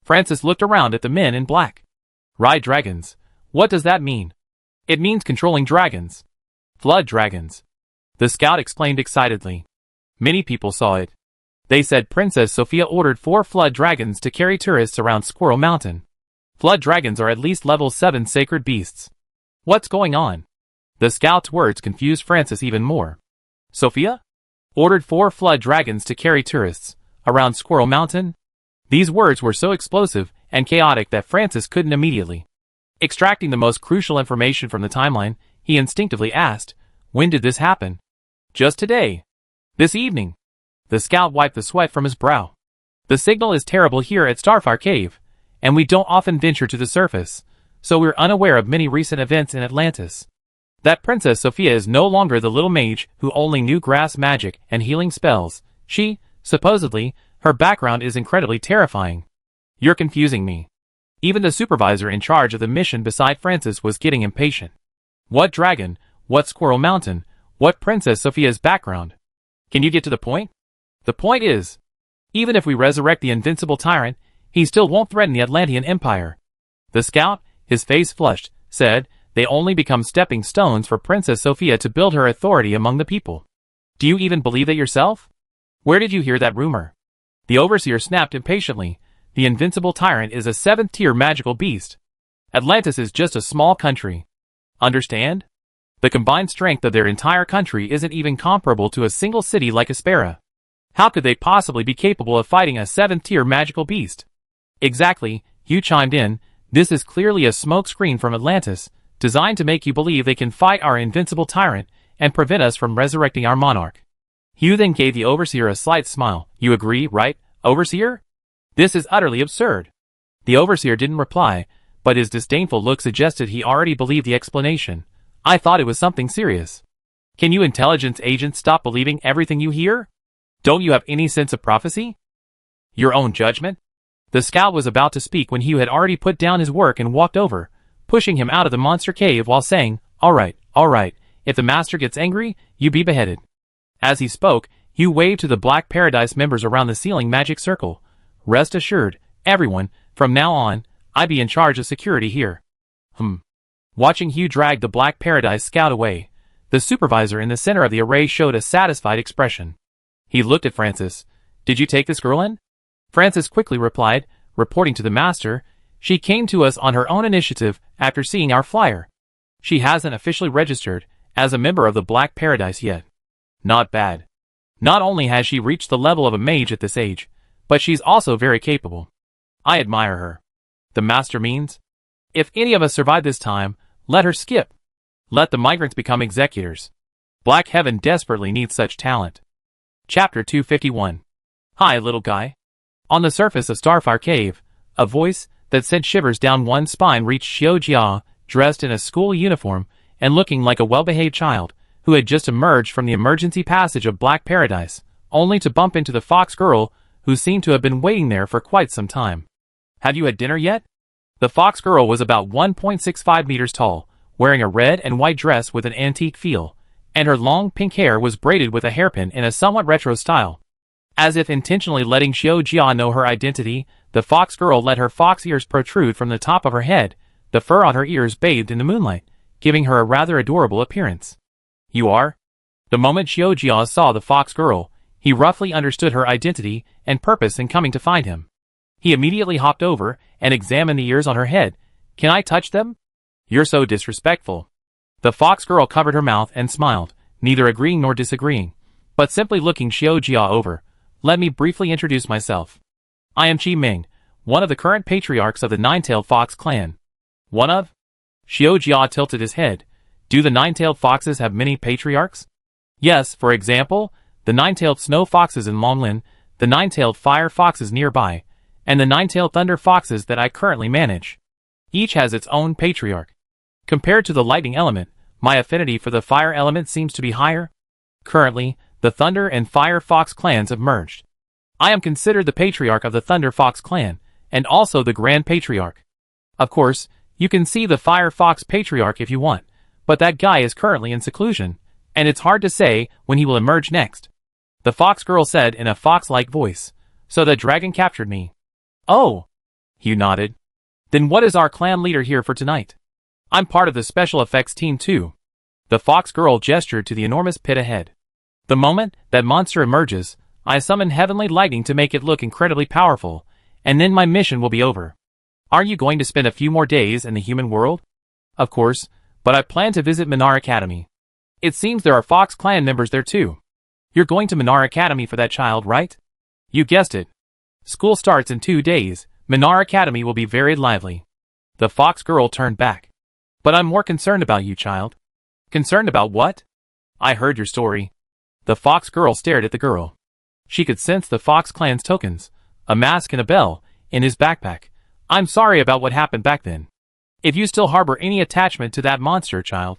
S1: Francis looked around at the men in black. "Ride dragons? What does that mean?" "It means controlling dragons. Flood dragons," the scout exclaimed excitedly. Many people saw it. They said Princess Sophia ordered 4 flood dragons to carry tourists around Squirrel Mountain. Flood dragons are at least level 7 sacred beasts. What's going on? The scout's words confused Francis even more. "Sophia? Ordered 4 flood dragons to carry tourists around Squirrel Mountain?" These words were so explosive and chaotic that Francis couldn't immediately. Extracting the most crucial information from the timeline, he instinctively asked, "When did this happen?" "Just today. This evening." The scout wiped the sweat from his brow. "The signal is terrible here at Starfire Cave, and we don't often venture to the surface, so we're unaware of many recent events in Atlantis. That Princess Sophia is no longer the little mage who only knew grass magic and healing spells. Supposedly, her background is incredibly terrifying." "You're confusing me." Even the supervisor in charge of the mission beside Francis was getting impatient. "What dragon? What Squirrel Mountain? What Princess Sophia's background? Can you get to the point?" "The point is, even if we resurrect the invincible tyrant, he still won't threaten the Atlantean Empire." The scout, his face flushed, said, "They only become stepping stones for Princess Sophia to build her authority among the people. Do you even believe that yourself? Where did you hear that rumor?" The overseer snapped impatiently. "The invincible tyrant is a 7th-tier magical beast. Atlantis is just a small country. Understand? The combined strength of their entire country isn't even comparable to a single city like Aspera. How could they possibly be capable of fighting a 7th-tier magical beast?" "Exactly," Hugh chimed in. "This is clearly a smokescreen from Atlantis, designed to make you believe they can fight our invincible tyrant and prevent us from resurrecting our monarch." Hugh then gave the overseer a slight smile. "You agree, right, overseer? This is utterly absurd." The overseer didn't reply, but his disdainful look suggested he already believed the explanation. "I thought it was something serious. Can you intelligence agents stop believing everything you hear? Don't you have any sense of prophecy? Your own judgment?" The scout was about to speak when Hugh had already put down his work and walked over, pushing him out of the monster cave while saying, all right, if the master gets angry, you be beheaded." As he spoke, Hugh waved to the Black Paradise members around the ceiling magic circle. "Rest assured, everyone, from now on, I be in charge of security here." Watching Hugh drag the Black Paradise scout away, the supervisor in the center of the array showed a satisfied expression. He looked at Francis. "Did you take this girl in?" Francis quickly replied, reporting to the master, "She came to us on her own initiative after seeing our flyer. She hasn't officially registered as a member of the Black Paradise yet." "Not bad. Not only has she reached the level of a mage at this age, but she's also very capable. I admire her. The master means? If any of us survive this time, let her skip. Let the migrants become executors. Black Heaven desperately needs such talent. Chapter 251. Hi, little guy. On the surface of Starfire Cave, a voice that sent shivers down one's spine reached Xiao, dressed in a school uniform and looking like a well-behaved child who had just emerged from the emergency passage of Black Paradise, only to bump into the fox girl who seemed to have been waiting there for quite some time. Have you had dinner yet? The fox girl was about 1.65 meters tall, wearing a red and white dress with an antique feel, and her long pink hair was braided with a hairpin in a somewhat retro style. As if intentionally letting Xiao know her identity, the fox girl let her fox ears protrude from the top of her head, the fur on her ears bathed in the moonlight, giving her a rather adorable appearance. You are? The moment Xiao saw the fox girl, he roughly understood her identity and purpose in coming to find him. He immediately hopped over and examined the ears on her head. Can I touch them? You're so disrespectful. The fox girl covered her mouth and smiled, neither agreeing nor disagreeing, but simply looking Xiao over. Let me briefly introduce myself. I am Chi Ming, one of the current patriarchs of the Nine-Tailed Fox clan. One of? Xiao tilted his head. Do the Nine-Tailed Foxes have many patriarchs? Yes, for example, the Nine-Tailed Snow Foxes in Longlin, the Nine-Tailed Fire Foxes nearby, and the Nine-Tailed Thunder Foxes that I currently manage. Each has its own patriarch. Compared to the lightning element, my affinity for the fire element seems to be higher. Currently, the Thunder and Fire Fox clans have merged. I am considered the patriarch of the Thunder Fox clan, and also the Grand Patriarch. Of course, you can see the Fire Fox patriarch if you want, but that guy is currently in seclusion, and it's hard to say when he will emerge next. The fox girl said in a fox-like voice, so the dragon captured me. Oh! Hugh nodded. Then what is our clan leader here for tonight? I'm part of the special effects team too. The fox girl gestured to the enormous pit ahead. The moment that monster emerges, I summon heavenly lightning to make it look incredibly powerful, and then my mission will be over. Are you going to spend a few more days in the human world? Of course, but I plan to visit Minar Academy. It seems there are Fox clan members there too. You're going to Minar Academy for that child, right? You guessed it. School starts in 2 days. Minar Academy will be very lively. The fox girl turned back. But I'm more concerned about you, child. Concerned about what? I heard your story. The fox girl stared at the girl. She could sense the Fox clan's tokens, a mask and a bell, in his backpack. I'm sorry about what happened back then. If you still harbor any attachment to that monster, child.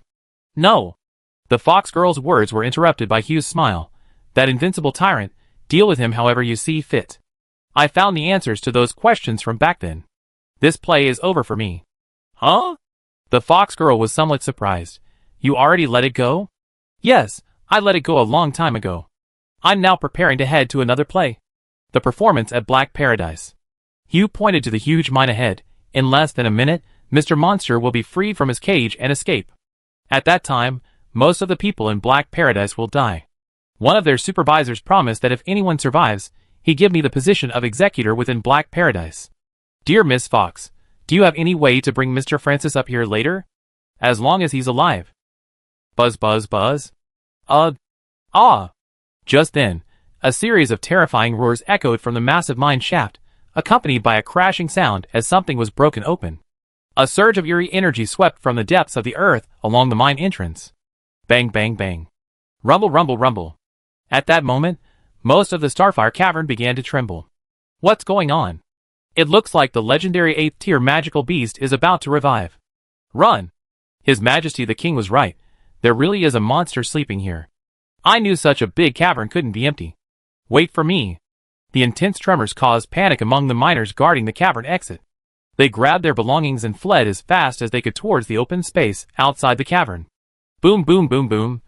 S1: No. The fox girl's words were interrupted by Hugh's smile. That invincible tyrant, deal with him however you see fit. I found the answers to those questions from back then. This play is over for me. Huh? The fox girl was somewhat surprised. You already let it go? Yes, I let it go a long time ago. I'm now preparing to head to another play. The performance at Black Paradise. Hugh pointed to the huge mine ahead. In less than a minute, Mr. Monster will be freed from his cage and escape. At that time, most of the people in Black Paradise will die. One of their supervisors promised that if anyone survives, he'd give me the position of executor within Black Paradise. Dear Miss Fox, do you have any way to bring Mr. Francis up here later? As long as he's alive. Buzz buzz buzz. Ah. Just then, a series of terrifying roars echoed from the massive mine shaft, accompanied by a crashing sound as something was broken open. A surge of eerie energy swept from the depths of the earth along the mine entrance. Bang bang bang. Rumble rumble rumble. At that moment, most of the Starfire cavern began to tremble. What's going on? It looks like the legendary 8th tier magical beast is about to revive. Run! His Majesty the King was right. There really is a monster sleeping here. I knew such a big cavern couldn't be empty. Wait for me. The intense tremors caused panic among the miners guarding the cavern exit. They grabbed their belongings and fled as fast as they could towards the open space outside the cavern. Boom boom boom boom.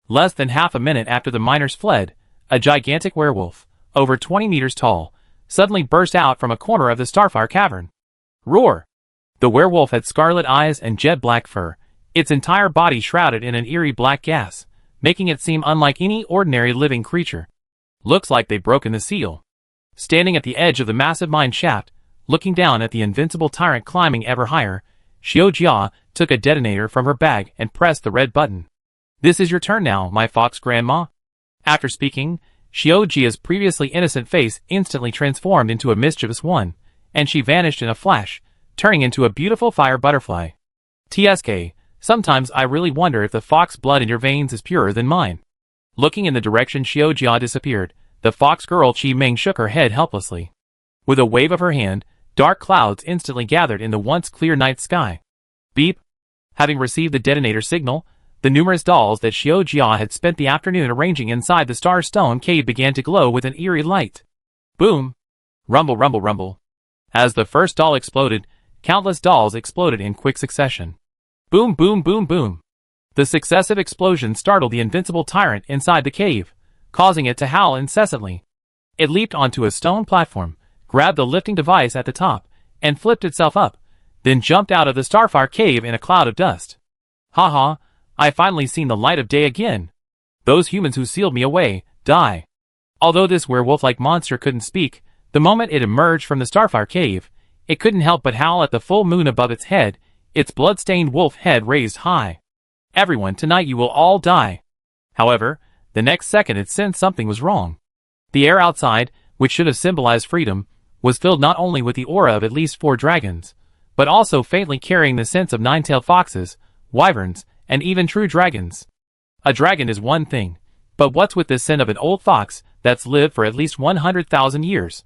S1: Less than half a minute after the miners fled, a gigantic werewolf, over 20 meters tall, suddenly burst out from a corner of the Starfire cavern. Roar! The werewolf had scarlet eyes and jet black fur, its entire body shrouded in an eerie black gas, making it seem unlike any ordinary living creature. Looks like they've broken the seal. Standing at the edge of the massive mine shaft, looking down at the invincible tyrant climbing ever higher, Xiao took a detonator from her bag and pressed the red button. This is your turn now, my fox grandma. After speaking, Xiaojia's previously innocent face instantly transformed into a mischievous one, and she vanished in a flash, turning into a beautiful fire butterfly. TSK, sometimes I really wonder if the fox blood in your veins is purer than mine. Looking in the direction Xiaojia disappeared, the fox girl Qi Ming shook her head helplessly. With a wave of her hand, dark clouds instantly gathered in the once clear night sky. Beep! Having received the detonator signal, the numerous dolls that Xiaojia had spent the afternoon arranging inside the Starstone cave began to glow with an eerie light. Boom! Rumble, rumble, rumble. As the first doll exploded, countless dolls exploded in quick succession. Boom, boom, boom, boom. The successive explosions startled the invincible tyrant inside the cave, causing it to howl incessantly. It leaped onto a stone platform, grabbed the lifting device at the top, and flipped itself up, then jumped out of the Starfire cave in a cloud of dust. Haha, I finally seen the light of day again. Those humans who sealed me away, die. Although this werewolf-like monster couldn't speak, the moment it emerged from the Starfire cave, it couldn't help but howl at the full moon above its head, its blood-stained wolf head raised high. Everyone, tonight you will all die. However, the next second it sensed something was wrong. The air outside, which should have symbolized freedom, was filled not only with the aura of at least 4 dragons, but also faintly carrying the scents of 9-tailed foxes, wyverns, and even true dragons. A dragon is one thing, but what's with this scent of an old fox that's lived for at least 100,000 years?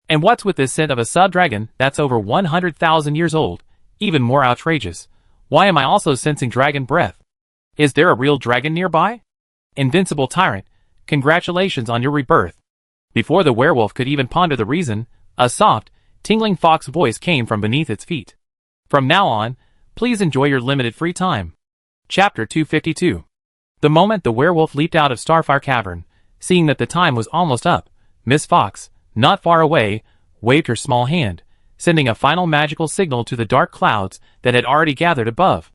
S1: And what's with this scent of a sub-dragon that's over 100,000 years old? Even more outrageous, why am I also sensing dragon breath? Is there a real dragon nearby? Invincible tyrant, congratulations on your rebirth. Before the werewolf could even ponder the reason, a soft, tingling fox voice came from beneath its feet. From now on, please enjoy your limited free time. Chapter 252. The moment the werewolf leaped out of Starfire Cavern, seeing that the time was almost up, Miss Fox, not far away, waved her small hand, sending a final magical signal to the dark clouds that had already gathered above.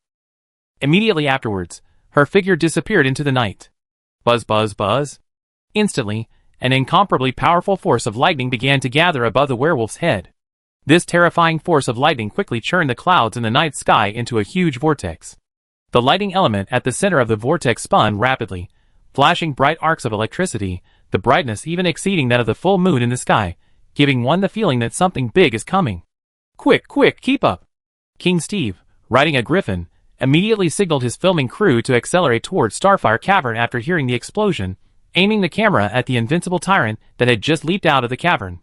S1: Immediately afterwards, her figure disappeared into the night. Buzz, buzz, buzz. Instantly, an incomparably powerful force of lightning began to gather above the werewolf's head. This terrifying force of lightning quickly churned the clouds in the night sky into a huge vortex. The lightning element at the center of the vortex spun rapidly, flashing bright arcs of electricity, the brightness even exceeding that of the full moon in the sky, giving one the feeling that something big is coming. Quick, quick, keep up! King Steve, riding a griffin, immediately signaled his filming crew to accelerate towards Starfire Cavern after hearing the explosion, aiming the camera at the invincible tyrant that had just leaped out of the cavern.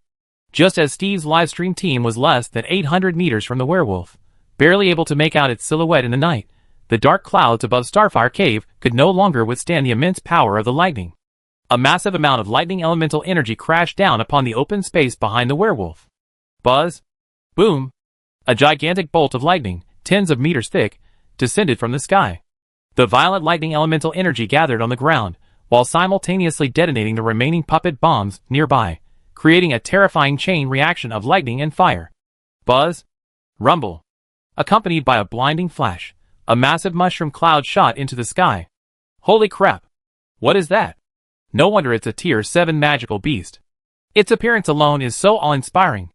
S1: Just as Steve's livestream team was less than 800 meters from the werewolf, barely able to make out its silhouette in the night, the dark clouds above Starfire Cave could no longer withstand the immense power of the lightning. A massive amount of lightning elemental energy crashed down upon the open space behind the werewolf. Buzz! Boom! A gigantic bolt of lightning, tens of meters thick, descended from the sky. The violent lightning elemental energy gathered on the ground, while simultaneously detonating the remaining puppet bombs nearby, creating a terrifying chain reaction of lightning and fire. Buzz! Rumble! Accompanied by a blinding flash, a massive mushroom cloud shot into the sky. Holy crap! What is that? No wonder it's a Tier 7 magical beast. Its appearance alone is so awe-inspiring.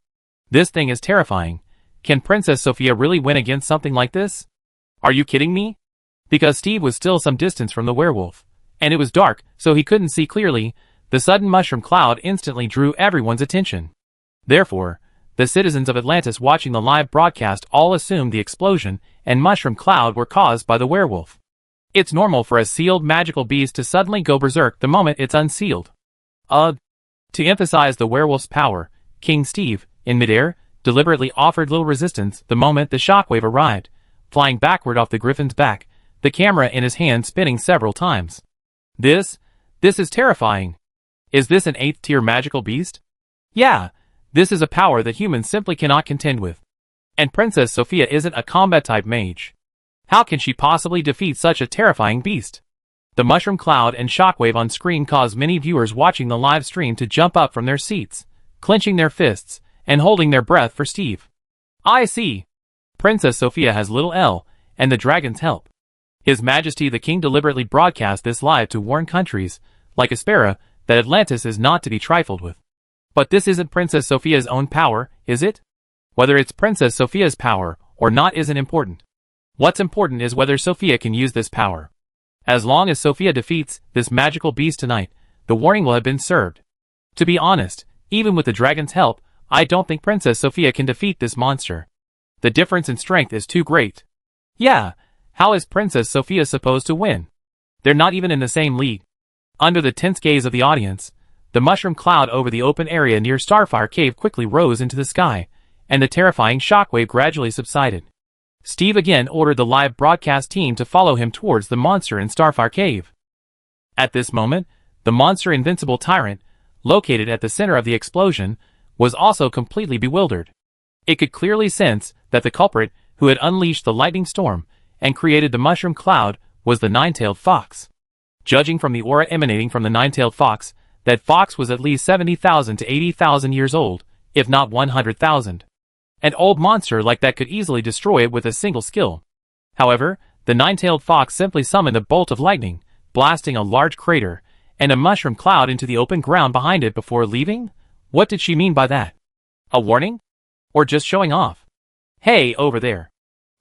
S1: This thing is terrifying. Can Princess Sophia really win against something like this? Are you kidding me? Because Steve was still some distance from the werewolf, and it was dark, so he couldn't see clearly, the sudden mushroom cloud instantly drew everyone's attention. Therefore, the citizens of Atlantis watching the live broadcast all assumed the explosion and mushroom cloud were caused by the werewolf. It's normal for a sealed magical beast to suddenly go berserk the moment it's unsealed. To emphasize the werewolf's power, King Steve, in midair, deliberately offered little resistance the moment the shockwave arrived, flying backward off the griffin's back, the camera in his hand spinning several times. This is terrifying. Is this an 8th tier magical beast? Yeah, this is a power that humans simply cannot contend with. And Princess Sophia isn't a combat-type mage. How can she possibly defeat such a terrifying beast? The mushroom cloud and shockwave on screen caused many viewers watching the live stream to jump up from their seats, clenching their fists, and holding their breath for Steve. I see. Princess Sophia has little L, and the dragon's help. His Majesty the King deliberately broadcast this live to warn countries, like Aspera, that Atlantis is not to be trifled with. But this isn't Princess Sophia's own power, is it? Whether it's Princess Sophia's power or not isn't important. What's important is whether Sophia can use this power. As long as Sophia defeats this magical beast tonight, the warning will have been served. To be honest, even with the dragon's help, I don't think Princess Sophia can defeat this monster. The difference in strength is too great. Yeah, how is Princess Sophia supposed to win? They're not even in the same league. Under the tense gaze of the audience, the mushroom cloud over the open area near Starfire Cave quickly rose into the sky, and the terrifying shockwave gradually subsided. Steve again ordered the live broadcast team to follow him towards the monster in Starfire Cave. At this moment, the monster Invincible Tyrant, located at the center of the explosion, was also completely bewildered. It could clearly sense that the culprit who had unleashed the lightning storm and created the mushroom cloud was the nine-tailed fox. Judging from the aura emanating from the nine-tailed fox, that fox was at least 70,000 to 80,000 years old, if not 100,000. An old monster like that could easily destroy it with a single skill. However, the nine-tailed fox simply summoned a bolt of lightning, blasting a large crater and a mushroom cloud into the open ground behind it before leaving? What did she mean by that? A warning? Or just showing off? Hey, over there.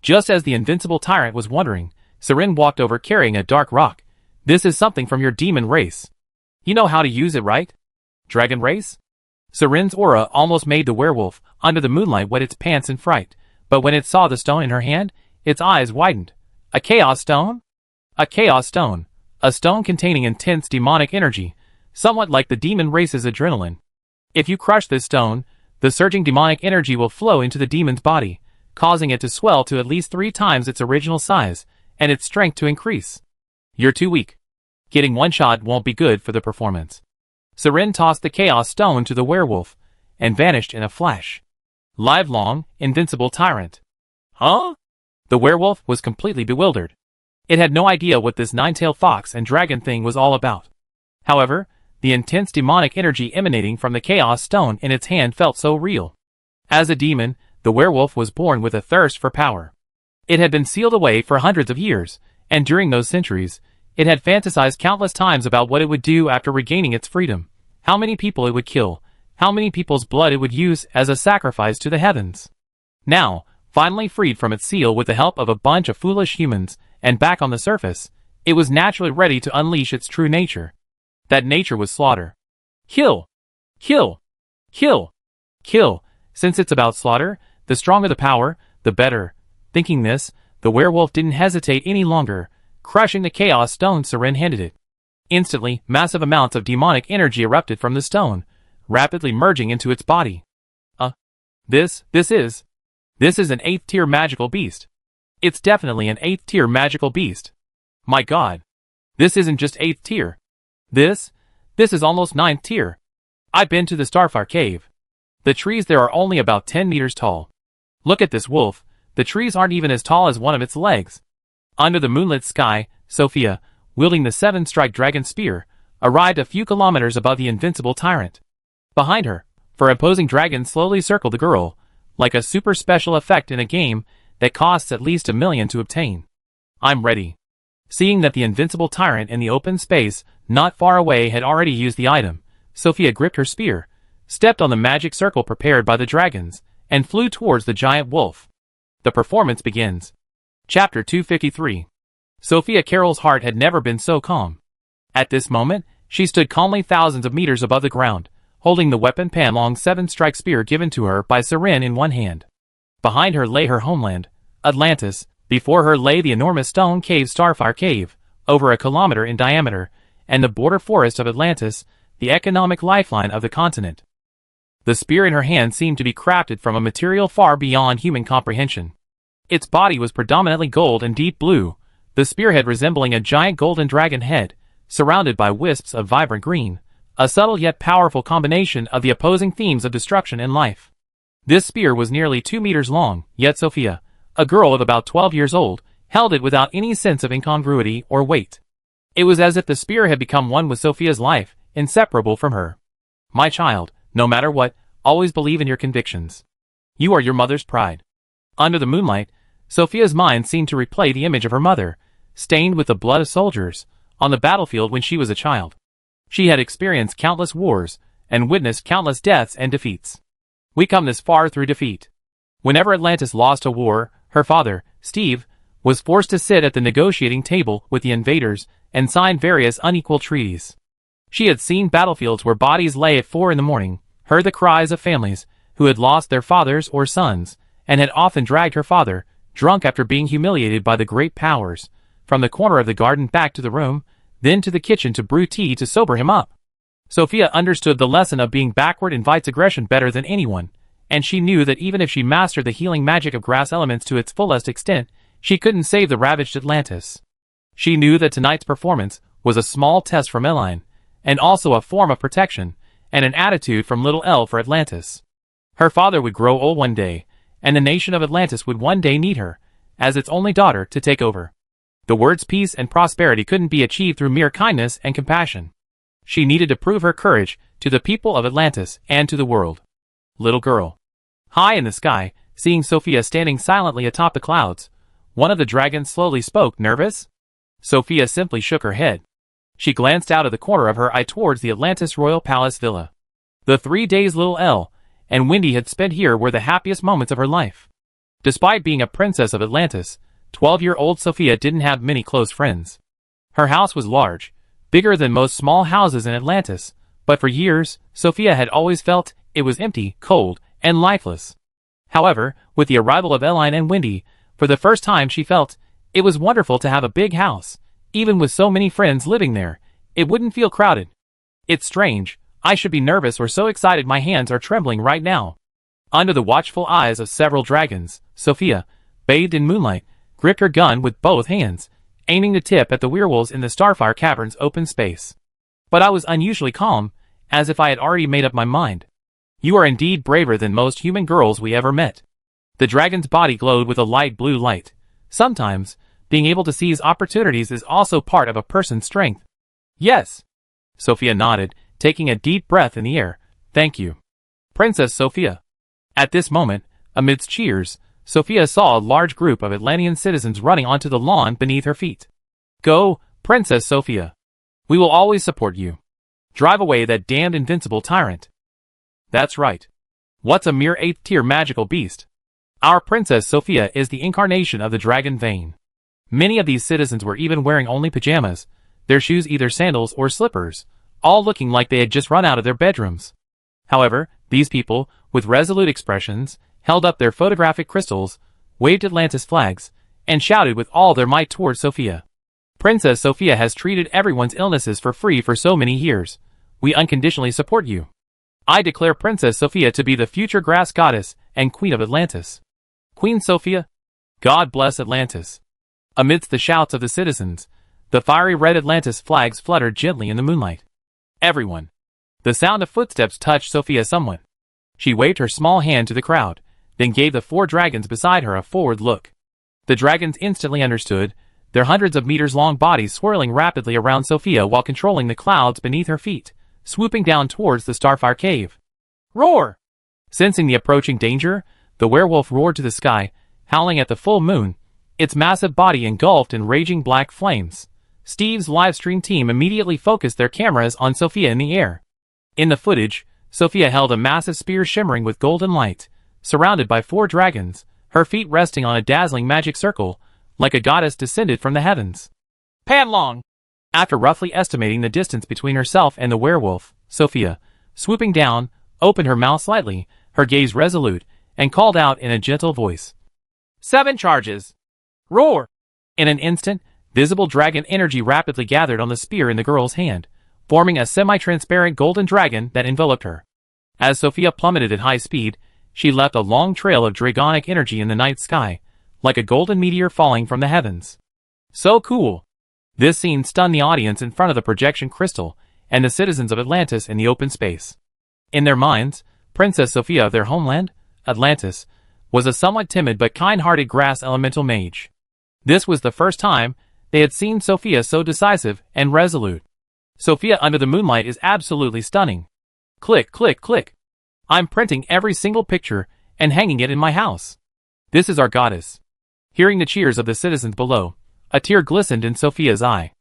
S1: Just as the Invincible Tyrant was wondering, Seren walked over carrying a dark rock. This is something from your demon race. You know how to use it, right? Dragon race? Seren's aura almost made the werewolf under the moonlight wet its pants in fright, but when it saw the stone in her hand, its eyes widened. A chaos stone? A chaos stone. A stone containing intense demonic energy, somewhat like the demon race's adrenaline. If you crush this stone, the surging demonic energy will flow into the demon's body, causing it to swell to at least 3 times its original size, and its strength to increase. You're too weak. Getting one shot won't be good for the performance. Seren tossed the chaos stone to the werewolf, and vanished in a flash. Livelong, Invincible Tyrant. Huh? The werewolf was completely bewildered. It had no idea what this nine-tailed fox and dragon thing was all about. However, the intense demonic energy emanating from the chaos stone in its hand felt so real. As a demon, the werewolf was born with a thirst for power. It had been sealed away for hundreds of years, and during those centuries, it had fantasized countless times about what it would do after regaining its freedom, how many people it would kill, how many people's blood it would use as a sacrifice to the heavens. Now, finally freed from its seal with the help of a bunch of foolish humans, and back on the surface, it was naturally ready to unleash its true nature. That nature was slaughter. Kill! Kill! Kill! Kill! Since it's about slaughter, the stronger the power, the better. Thinking this, the werewolf didn't hesitate any longer, crushing the chaos stone Seren handed it. Instantly, massive amounts of demonic energy erupted from the stone, rapidly merging into its body. This is an 8th tier magical beast. It's definitely an 8th tier magical beast. My god. This isn't just 8th tier. This is almost 9th tier. I've been to the Starfire Cave. The trees there are only about 10 meters tall. Look at this wolf, the trees aren't even as tall as one of its legs. Under the moonlit sky, Sophia, wielding the 7-strike dragon spear, arrived a few kilometers above the Invincible Tyrant. Behind her, 4 opposing dragons slowly circled the girl, like a super special effect in a game that costs at least $1 million to obtain. I'm ready. Seeing that the Invincible Tyrant in the open space not far away had already used the item, Sophia gripped her spear, stepped on the magic circle prepared by the dragons, and flew towards the giant wolf. The performance begins. Chapter 253. Sophia Carroll's heart had never been so calm. At this moment, she stood calmly thousands of meters above the ground, holding the weapon Panlong 7-strike spear given to her by Seren in one hand. Behind her lay her homeland, Atlantis. Before her lay the enormous stone cave Starfire Cave, over 1 kilometer in diameter, and the border forest of Atlantis, the economic lifeline of the continent. The spear in her hand seemed to be crafted from a material far beyond human comprehension. Its body was predominantly gold and deep blue, the spearhead resembling a giant golden dragon head, surrounded by wisps of vibrant green, a subtle yet powerful combination of the opposing themes of destruction and life. This spear was nearly 2 meters long, yet Sophia, a girl of about 12 years old, held it without any sense of incongruity or weight. It was as if the spear had become one with Sophia's life, inseparable from her. My child, no matter what, always believe in your convictions. You are your mother's pride. Under the moonlight, Sophia's mind seemed to replay the image of her mother, stained with the blood of soldiers, on the battlefield when she was a child. She had experienced countless wars, and witnessed countless deaths and defeats. We come this far through defeat. Whenever Atlantis lost a war, her father, Steve, was forced to sit at the negotiating table with the invaders and sign various unequal treaties. She had seen battlefields where bodies lay at 4 in the morning, heard the cries of families who had lost their fathers or sons, and had often dragged her father, drunk after being humiliated by the great powers, from the corner of the garden back to the room, then to the kitchen to brew tea to sober him up. Sophia understood the lesson of being backward invites aggression better than anyone, and she knew that even if she mastered the healing magic of grass elements to its fullest extent, she couldn't save the ravaged Atlantis. She knew that tonight's performance was a small test from Eline, and also a form of protection, and an attitude from Little L for Atlantis. Her father would grow old one day, and the nation of Atlantis would one day need her, as its only daughter, to take over. The words peace and prosperity couldn't be achieved through mere kindness and compassion. She needed to prove her courage to the people of Atlantis and to the world. Little girl. High in the sky, seeing Sophia standing silently atop the clouds, one of the dragons slowly spoke. Nervous? Sophia simply shook her head. She glanced out of the corner of her eye towards the Atlantis Royal Palace Villa. The 3 days Little L and Wendy had spent here were the happiest moments of her life. Despite being a princess of Atlantis, 12-year-old Sophia didn't have many close friends. Her house was large, bigger than most small houses in Atlantis, but for years, Sophia had always felt it was empty, cold, and lifeless. However, with the arrival of Eline and Wendy, for the first time she felt it was wonderful to have a big house. Even with so many friends living there, it wouldn't feel crowded. It's strange, I should be nervous or so excited my hands are trembling right now. Under the watchful eyes of several dragons, Sophia, bathed in moonlight, gripped her gun with both hands, aiming the tip at the werewolves in the Starfire Cavern's open space. But I was unusually calm, as if I had already made up my mind. You are indeed braver than most human girls we ever met. The dragon's body glowed with a light blue light. Sometimes, being able to seize opportunities is also part of a person's strength. Yes. Sophia nodded, taking a deep breath in the air. Thank you. Princess Sophia. At this moment, amidst cheers, Sophia saw a large group of Atlantean citizens running onto the lawn beneath her feet. Go, Princess Sophia. We will always support you. Drive away that damned invincible tyrant. That's right. What's a mere 8th-tier magical beast? Our Princess Sophia is the incarnation of the dragon vein. Many of these citizens were even wearing only pajamas, their shoes either sandals or slippers, all looking like they had just run out of their bedrooms. However, these people, with resolute expressions, held up their photographic crystals, waved Atlantis flags, and shouted with all their might towards Sophia. Princess Sophia has treated everyone's illnesses for free for so many years. We unconditionally support you. I declare Princess Sophia to be the future grass goddess and queen of Atlantis. Queen Sophia? God bless Atlantis. Amidst the shouts of the citizens, the fiery red Atlantis flags fluttered gently in the moonlight. Everyone. The sound of footsteps touched Sophia somewhat. She waved her small hand to the crowd, then gave the 4 dragons beside her a forward look. The dragons instantly understood, their hundreds of meters-long bodies swirling rapidly around Sophia while controlling the clouds beneath her feet, swooping down towards the Starfire Cave. Roar! Sensing the approaching danger, the werewolf roared to the sky, howling at the full moon, its massive body engulfed in raging black flames. Steve's livestream team immediately focused their cameras on Sophia in the air. In the footage, Sophia held a massive spear shimmering with golden light, surrounded by 4 dragons, her feet resting on a dazzling magic circle, like a goddess descended from the heavens. Panlong! After roughly estimating the distance between herself and the werewolf, Sophia, swooping down, opened her mouth slightly, her gaze resolute, and called out in a gentle voice. 7 charges! Roar! In an instant, visible dragon energy rapidly gathered on the spear in the girl's hand, forming a semi-transparent golden dragon that enveloped her. As Sophia plummeted at high speed, she left a long trail of dragonic energy in the night sky, like a golden meteor falling from the heavens. So cool! This scene stunned the audience in front of the projection crystal and the citizens of Atlantis in the open space. In their minds, Princess Sophia of their homeland, Atlantis, was a somewhat timid but kind-hearted grass elemental mage. This was the first time they had seen Sophia so decisive and resolute. Sophia under the moonlight is absolutely stunning. Click, click, click. I'm printing every single picture and hanging it in my house. This is our goddess. Hearing the cheers of the citizens below, a tear glistened in Sophia's eye.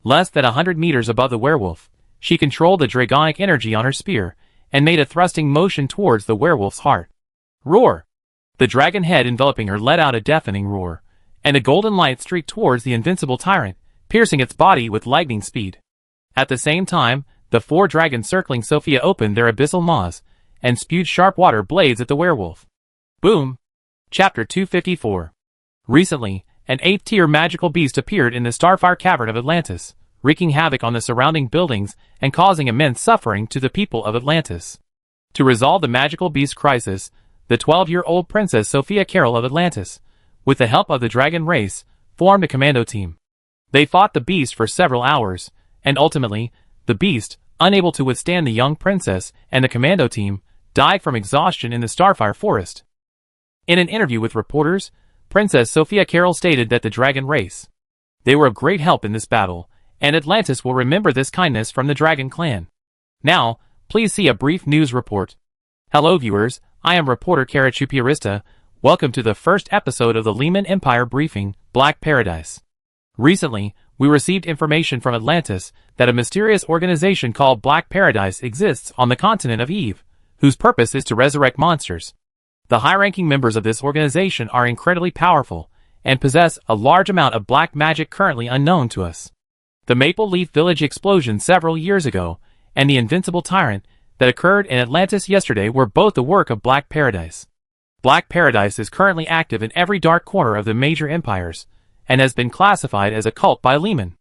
S1: Less than 100 meters above the werewolf, she controlled the dragonic energy on her spear and made a thrusting motion towards the werewolf's heart. Roar! The dragon head enveloping her let out a deafening roar, and a golden light streaked towards the invincible tyrant, piercing its body with lightning speed. At the same time, the 4 dragons circling Sophia opened their abyssal maws and spewed sharp water blades at the werewolf. Boom! Chapter 254. Recently, an 8th-tier magical beast appeared in the Starfire Cavern of Atlantis, wreaking havoc on the surrounding buildings and causing immense suffering to the people of Atlantis. To resolve the magical beast crisis, the 12-year-old Princess Sophia Carol of Atlantis, with the help of the dragon race, formed a commando team. They fought the beast for several hours, and ultimately, the beast, unable to withstand the young princess and the commando team, died from exhaustion in the Starfire Forest. In an interview with reporters, Princess Sophia Carol stated that the dragon race, they were of great help in this battle, and Atlantis will remember this kindness from the Dragon Clan. Now, please see a brief news report. Hello viewers, I am reporter Kara Chupiarista. Welcome to the first episode of the Lehman Empire Briefing, Black Paradise. Recently, we received information from Atlantis that a mysterious organization called Black Paradise exists on the continent of Eve, whose purpose is to resurrect monsters. The high-ranking members of this organization are incredibly powerful and possess a large amount of black magic currently unknown to us. The Maple Leaf Village explosion several years ago and the Invincible Tyrant that occurred in Atlantis yesterday were both the work of Black Paradise. Black Paradise is currently active in every dark corner of the major empires and has been classified as a cult by Lehman.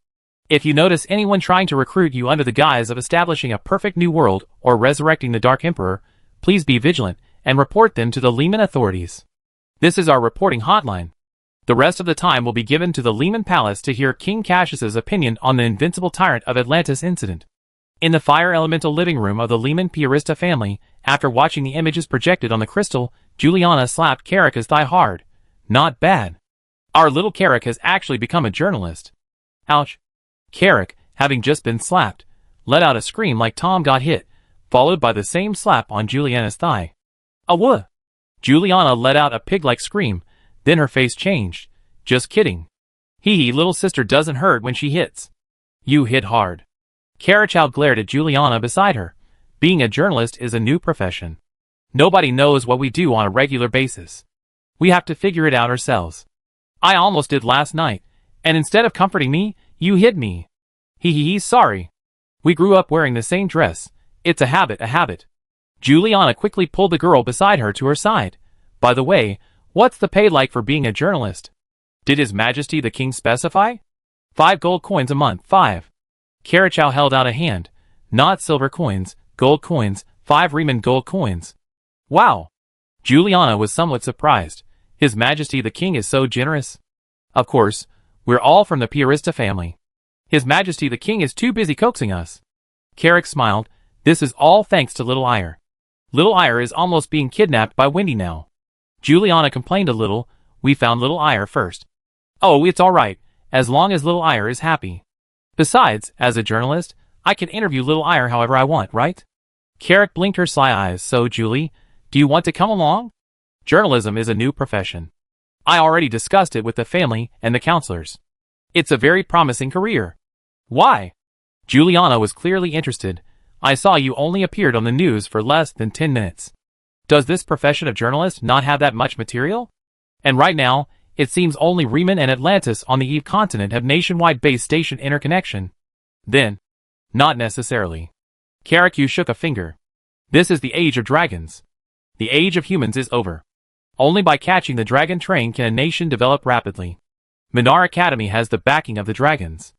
S1: If you notice anyone trying to recruit you under the guise of establishing a perfect new world or resurrecting the Dark Emperor, please be vigilant and report them to the Lehman authorities. This is our reporting hotline. The rest of the time will be given to the Lehman Palace to hear King Cassius's opinion on the Invincible Tyrant of Atlantis incident. In the fire elemental living room of the Lehman Piarista family, after watching the images projected on the crystal, Juliana slapped Carrick's thigh hard. Not bad. Our little Carrick has actually become a journalist. Ouch. Carrick, having just been slapped, let out a scream like Tom got hit, followed by the same slap on Juliana's thigh. Awah! Juliana let out a pig-like scream, then her face changed. Just kidding. Hee, little sister doesn't hurt when she hits. You hit hard. Carachow glared at Juliana beside her. Being a journalist is a new profession. Nobody knows what we do on a regular basis. We have to figure it out ourselves. I almost did last night, and instead of comforting me, you hit me. Hee, sorry. We grew up wearing the same dress. It's a habit. Juliana quickly pulled the girl beside her to her side. By the way, what's the pay like for being a journalist? Did His Majesty the King specify? 5 gold coins a month, 5. Carachow held out a hand. Not silver coins, gold coins, 5 Riemann gold coins. Wow. Juliana was somewhat surprised. His Majesty the King is so generous. Of course, we're all from the Piarista family. His Majesty the King is too busy coaxing us. Carrick smiled. This is all thanks to Little Ire. Little Ire is almost being kidnapped by Wendy now. Juliana complained a little. We found Little Ire first. Oh, it's alright, as long as Little Ire is happy. Besides, as a journalist, I can interview Little Ire however I want, right? Carrick blinked her sly eyes. So, Julie, do you want to come along? Journalism is a new profession. I already discussed it with the family and the counselors. It's a very promising career. Why? Juliana was clearly interested. I saw you only appeared on the news for less than 10 minutes. Does this profession of journalist not have that much material? And right now, it seems only Riemann and Atlantis on the Eve continent have nationwide base station interconnection. Then, not necessarily. Carrick, you shook a finger. This is the age of dragons. The age of humans is over. Only by catching the dragon train can a nation develop rapidly. Minar Academy has the backing of the dragons.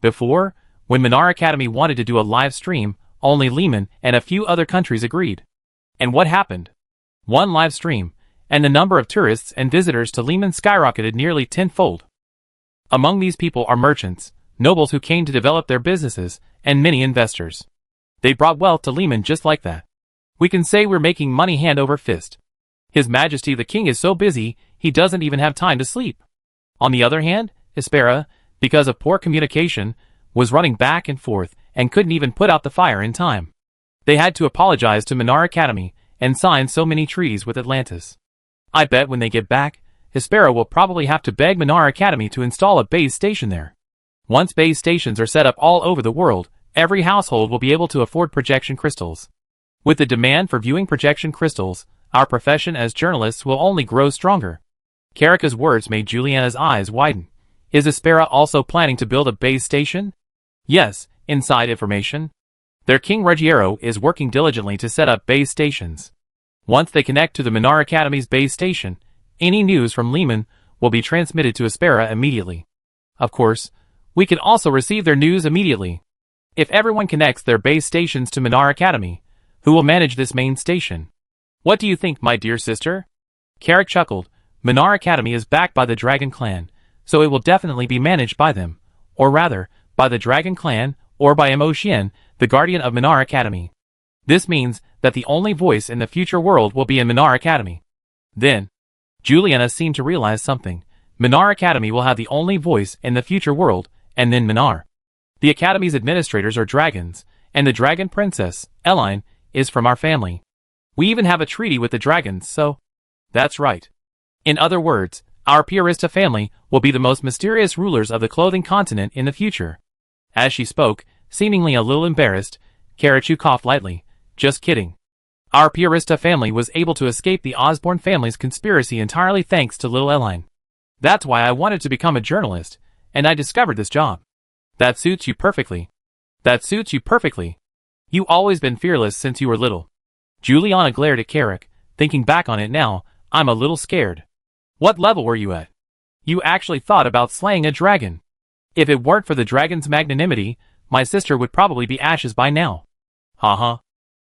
S1: Before, when Minar Academy wanted to do a live stream, only Lehman and a few other countries agreed. And what happened? One live stream, and the number of tourists and visitors to Lehman skyrocketed nearly tenfold. Among these people are merchants, nobles who came to develop their businesses, and many investors. They brought wealth to Lehman just like that. We can say we're making money hand over fist. His Majesty the King is so busy, he doesn't even have time to sleep. On the other hand, Hespera, because of poor communication, was running back and forth and couldn't even put out the fire in time. They had to apologize to Minar Academy and sign so many treaties with Atlantis. I bet when they get back, Hespera will probably have to beg Minar Academy to install a base station there. Once base stations are set up all over the world, every household will be able to afford projection crystals. With the demand for viewing projection crystals, our profession as journalists will only grow stronger. Carrick's words made Juliana's eyes widen. Is Hespera also planning to build a base station? Yes, inside information. Their King Ruggiero is working diligently to set up base stations. Once they connect to the Minar Academy's base station, any news from Lehman will be transmitted to Aspera immediately. Of course, we can also receive their news immediately. If everyone connects their base stations to Minar Academy, who will manage this main station? What do you think, my dear sister? Carrick chuckled. Minar Academy is backed by the Dragon Clan, so it will definitely be managed by them. Or rather, by the Dragon Clan, or by Mo Xian, the guardian of Minar Academy. This means that the only voice in the future world will be in Minar Academy. Then, Juliana seemed to realize something. Minar Academy will have the only voice in the future world, and then Minar. The Academy's administrators are dragons, and the Dragon Princess, Eline, is from our family. We even have a treaty with the dragons, so... That's right. In other words, our Piarista family will be the most mysterious rulers of the clothing continent in the future. As she spoke, seemingly a little embarrassed, Karachu coughed lightly. Just kidding. Our Piarista family was able to escape the Osborne family's conspiracy entirely thanks to little Eline. That's why I wanted to become a journalist, and I discovered this job. That suits you perfectly. That suits you perfectly. You always been fearless since you were little. Juliana glared at Carrick. Thinking back on it now, I'm a little scared. What level were you at? You actually thought about slaying a dragon. If it weren't for the dragon's magnanimity, my sister would probably be ashes by now. Ha.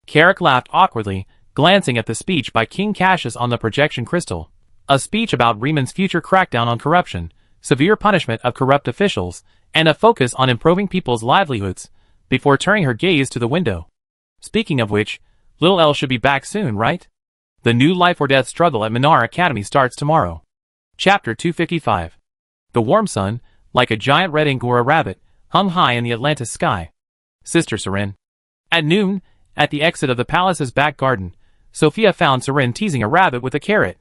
S1: Carrick laughed awkwardly, glancing at the speech by King Cassius on the projection crystal. A speech about Riemann's future crackdown on corruption, severe punishment of corrupt officials, and a focus on improving people's livelihoods, before turning her gaze to the window. Speaking of which, little Elle should be back soon, right? The new life or death struggle at Minar Academy starts tomorrow. Chapter 255. The warm sun, like a giant red Angora rabbit, hung high in the Atlantis sky. Sister Seren. At noon, at the exit of the palace's back garden, Sophia found Seren teasing a rabbit with a carrot.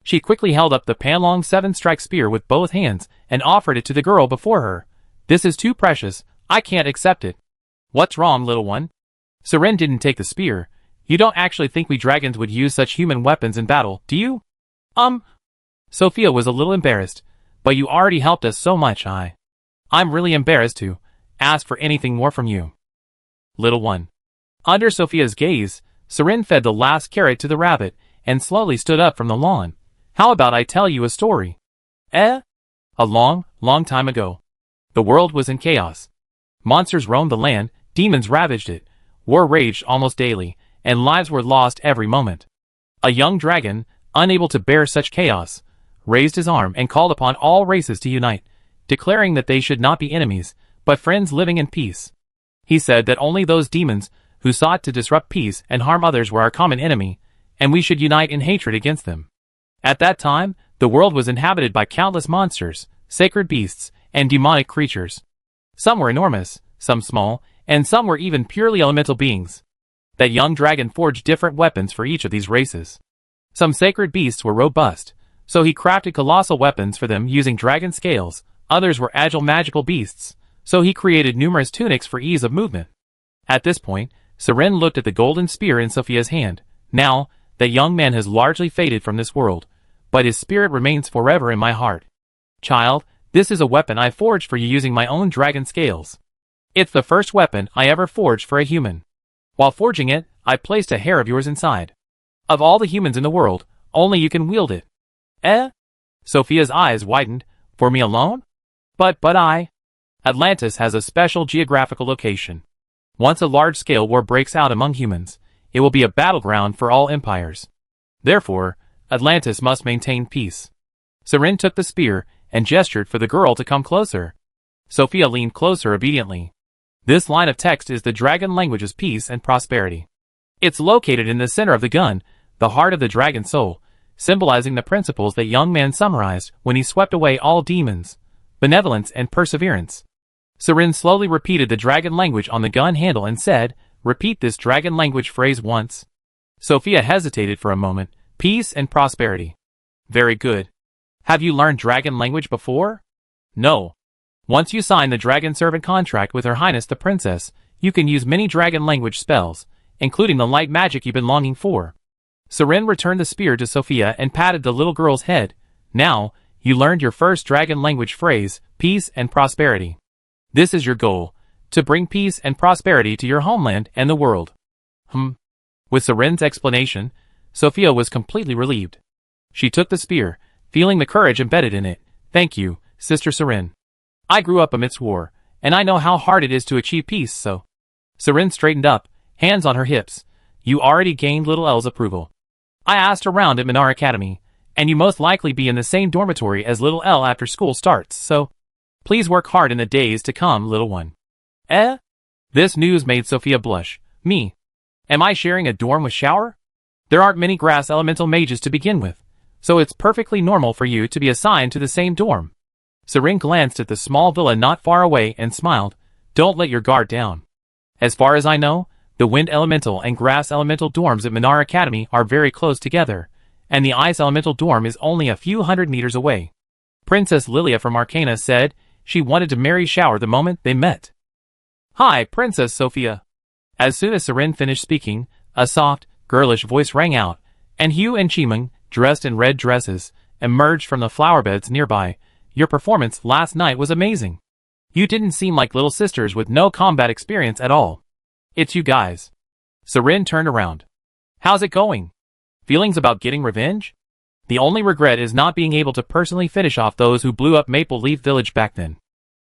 S1: She quickly held up the Panlong 7-strike spear with both hands and offered it to the girl before her. This is too precious, I can't accept it. What's wrong, little one? Seren didn't take the spear. You don't actually think we dragons would use such human weapons in battle, do you? Sophia was a little embarrassed, but you already helped us so much. I'm really embarrassed to ask for anything more from you. Little one. Under Sophia's gaze, Seren fed the last carrot to the rabbit and slowly stood up from the lawn. How about I tell you a story? A long time ago. The world was in chaos. Monsters roamed the land, demons ravaged it, war raged almost daily, and lives were lost every moment. A young dragon, unable to bear such chaos, raised his arm and called upon all races to unite, declaring that they should not be enemies, but friends living in peace. He said that only those demons who sought to disrupt peace and harm others were our common enemy, and we should unite in hatred against them. At that time, the world was inhabited by countless monsters, sacred beasts, and demonic creatures. Some were enormous, some small, and some were even purely elemental beings. That young dragon forged different weapons for each of these races. Some sacred beasts were robust, so he crafted colossal weapons for them using dragon scales. Others were agile magical beasts, so he created numerous tunics for ease of movement. At this point, Seren looked at the golden spear in Sophia's hand. Now, that young man has largely faded from this world, but his spirit remains forever in my heart. Child, this is a weapon I forged for you using my own dragon scales. It's the first weapon I ever forged for a human. While forging it, I placed a hair of yours inside. Of all the humans in the world, only you can wield it. Sophia's eyes widened. For me alone? But Atlantis has a special geographical location. Once a large-scale war breaks out among humans, it will be a battleground for all empires. Therefore, Atlantis must maintain peace. Seren took the spear and gestured for the girl to come closer. Sophia leaned closer obediently. This line of text is the dragon language's peace and prosperity. It's located in the center of the gun, the heart of the dragon soul, symbolizing the principles that young man summarized when he swept away all demons, benevolence and perseverance. Seren slowly repeated the dragon language on the gun handle and said, "Repeat this dragon language phrase once." Sophia hesitated for a moment. Peace and prosperity. Very good. Have you learned dragon language before? No. Once you sign the dragon servant contract with Her Highness the Princess, you can use many dragon language spells, including the light magic you've been longing for. Seren returned the spear to Sophia and patted the little girl's head. Now, you learned your first dragon language phrase, peace and prosperity. This is your goal. To bring peace and prosperity to your homeland and the world. With Seren's explanation, Sophia was completely relieved. She took the spear, feeling the courage embedded in it. Thank you, Sister Seren. I grew up amidst war, and I know how hard it is to achieve peace, so. Seren straightened up, hands on her hips. You already gained Little L's approval. I asked around at Minar Academy, and you most likely be in the same dormitory as Little L after school starts, so. Please work hard in the days to come, little one. This news made Sophia blush. Me? Am I sharing a dorm with Shower? There aren't many grass elemental mages to begin with, so it's perfectly normal for you to be assigned to the same dorm. Seren glanced at the small villa not far away and smiled. Don't let your guard down. As far as I know, the Wind Elemental and Grass Elemental dorms at Minar Academy are very close together, and the Ice Elemental dorm is only a few hundred meters away. Princess Lilia from Arcana said she wanted to marry Shower the moment they met. Hi, Princess Sophia. As soon as Seren finished speaking, a soft, girlish voice rang out, and Hugh and Chimeng, dressed in red dresses, emerged from the flower beds nearby. Your performance last night was amazing. You didn't seem like little sisters with no combat experience at all. It's you guys. Seren turned around. How's it going? Feelings about getting revenge? The only regret is not being able to personally finish off those who blew up Maple Leaf Village back then.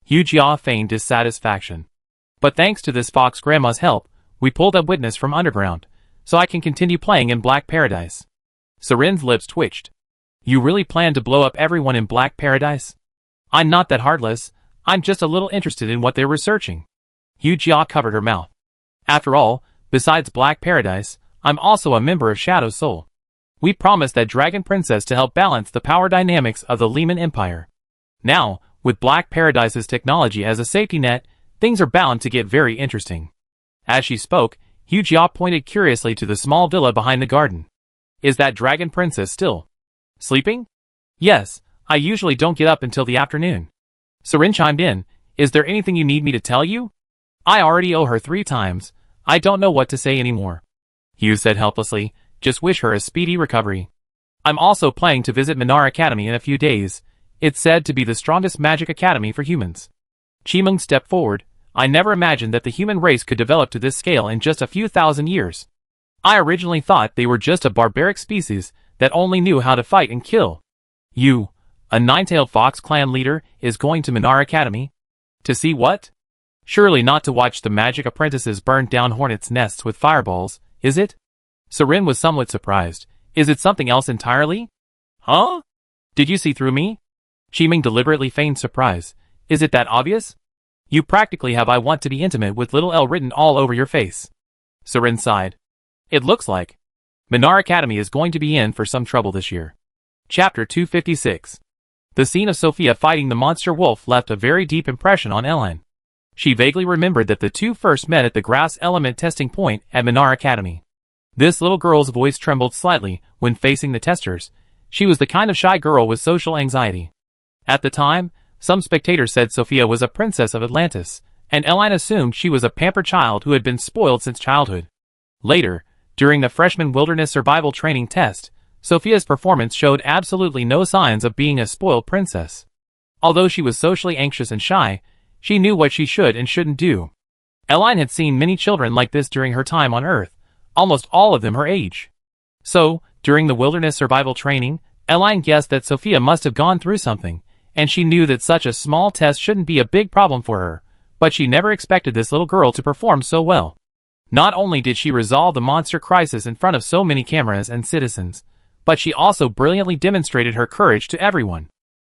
S1: Hugh Jia feigned dissatisfaction. But thanks to this fox grandma's help, we pulled a witness from underground, so I can continue playing in Black Paradise. Seren's lips twitched. You really plan to blow up everyone in Black Paradise? I'm not that heartless, I'm just a little interested in what they're researching. Hugh Jia covered her mouth. After all, besides Black Paradise, I'm also a member of Shadow Soul. We promised that Dragon Princess to help balance the power dynamics of the Lehman Empire. Now, with Black Paradise's technology as a safety net, things are bound to get very interesting. As she spoke, Hugh Jia pointed curiously to the small villa behind the garden. Is that Dragon Princess still sleeping? Yes, I usually don't get up until the afternoon. Seren chimed in. Is there anything you need me to tell you? I already owe her 3 times. I don't know what to say anymore. Hugh said helplessly. Just wish her a speedy recovery. I'm also planning to visit Minar Academy in a few days. It's said to be the strongest magic academy for humans. Chimeng stepped forward. I never imagined that the human race could develop to this scale in just a few thousand years. I originally thought they were just a barbaric species that only knew how to fight and kill. You, a 9-tailed fox clan leader, is going to Minar Academy? To see what? Surely not to watch the magic apprentices burn down hornets' nests with fireballs, is it? Seren was somewhat surprised. Is it something else entirely? Huh? Did you see through me? Chimeng deliberately feigned surprise. Is it that obvious? You practically have I want to be intimate with Little L written all over your face. Seren sighed. It looks like Minar Academy is going to be in for some trouble this year. Chapter 256. The scene of Sophia fighting the monster wolf left a very deep impression on Ellen. She vaguely remembered that the two first met at the grass element testing point at Minar Academy. This little girl's voice trembled slightly when facing the testers. She was the kind of shy girl with social anxiety. At the time, some spectators said Sophia was a princess of Atlantis, and Ellen assumed she was a pampered child who had been spoiled since childhood. Later, during the freshman wilderness survival training test, Sophia's performance showed absolutely no signs of being a spoiled princess. Although she was socially anxious and shy, she knew what she should and shouldn't do. Ellen had seen many children like this during her time on Earth, almost all of them her age. So, during the wilderness survival training, Ellen guessed that Sophia must have gone through something, and she knew that such a small test shouldn't be a big problem for her, but she never expected this little girl to perform so well. Not only did she resolve the monster crisis in front of so many cameras and citizens, but she also brilliantly demonstrated her courage to everyone.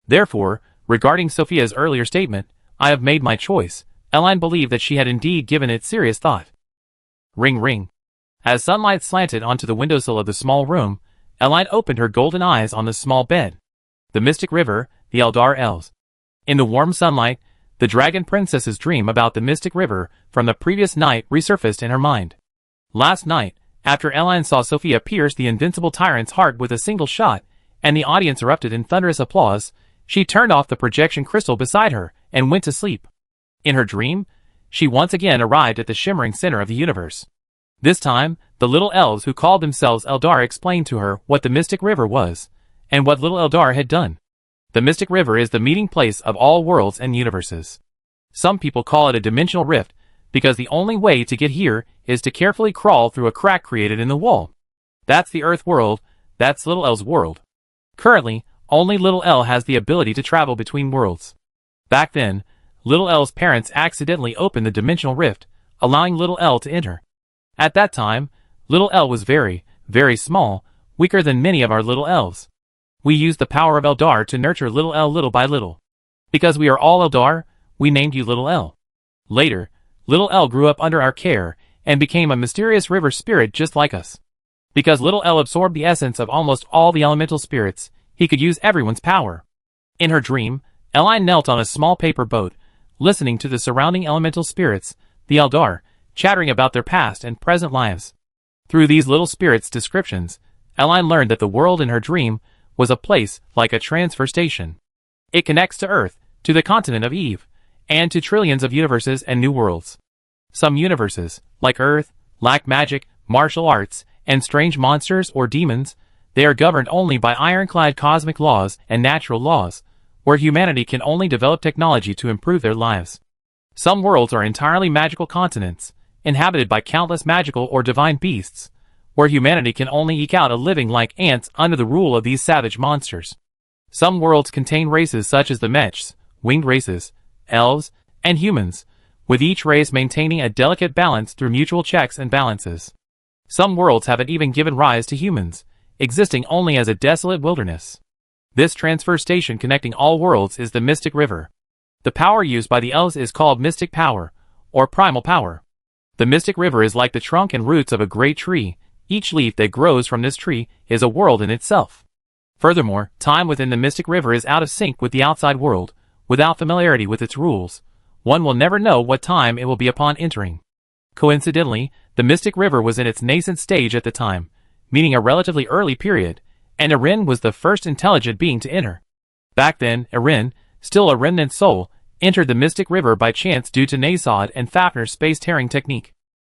S1: Therefore, regarding Sophia's earlier statement, I have made my choice, Ellen believed that she had indeed given it serious thought. Ring ring. As sunlight slanted onto the windowsill of the small room, Ellen opened her golden eyes on the small bed. The mystic river, the Eldar Elves. In the warm sunlight, the Dragon Princess's dream about the mystic river from the previous night resurfaced in her mind. Last night, after Ellen saw Sophia pierce the invincible tyrant's heart with a single shot, and the audience erupted in thunderous applause, she turned off the projection crystal beside her and went to sleep. In her dream, she once again arrived at the shimmering center of the universe. This time, the little elves who called themselves Eldar explained to her what the mystic river was, and what little Eldar had done. The mystic river is the meeting place of all worlds and universes. Some people call it a dimensional rift because the only way to get here is to carefully crawl through a crack created in the wall. That's the Earth world, that's Little L's world. Currently, only Little L has the ability to travel between worlds. Back then, Little L's parents accidentally opened the dimensional rift, allowing Little L to enter. At that time, Little L was very, very small, weaker than many of our Little L's. We used the power of Eldar to nurture Little L little by little. Because we are all Eldar, we named you Little L. Later, Little L grew up under our care and became a mysterious river spirit just like us. Because Little L absorbed the essence of almost all the elemental spirits, he could use everyone's power. In her dream, Eline knelt on a small paper boat, listening to the surrounding elemental spirits, the Eldar, chattering about their past and present lives. Through these little spirits' descriptions, Eline learned that the world in her dream was a place like a transfer station. It connects to Earth, to the continent of Eve, and to trillions of universes and new worlds. Some universes, like Earth, lack magic, martial arts, and strange monsters or demons. They are governed only by ironclad cosmic laws and natural laws, where humanity can only develop technology to improve their lives. Some worlds are entirely magical continents, inhabited by countless magical or divine beasts, where humanity can only eke out a living like ants under the rule of these savage monsters. Some worlds contain races such as the Mechs, winged races, elves, and humans, with each race maintaining a delicate balance through mutual checks and balances. Some worlds haven't even given rise to humans, existing only as a desolate wilderness. This transfer station connecting all worlds is the Mystic River. The power used by the elves is called Mystic Power, or Primal Power. The Mystic River is like the trunk and roots of a great tree. Each leaf that grows from this tree is a world in itself. Furthermore, time within the Mystic River is out of sync with the outside world. Without familiarity with its rules, one will never know what time it will be upon entering. Coincidentally, the Mystic River was in its nascent stage at the time, meaning a relatively early period, and Erin was the first intelligent being to enter. Back then, Erin, still a remnant soul, entered the Mystic River by chance due to Nasod and Fafnir's space-tearing technique.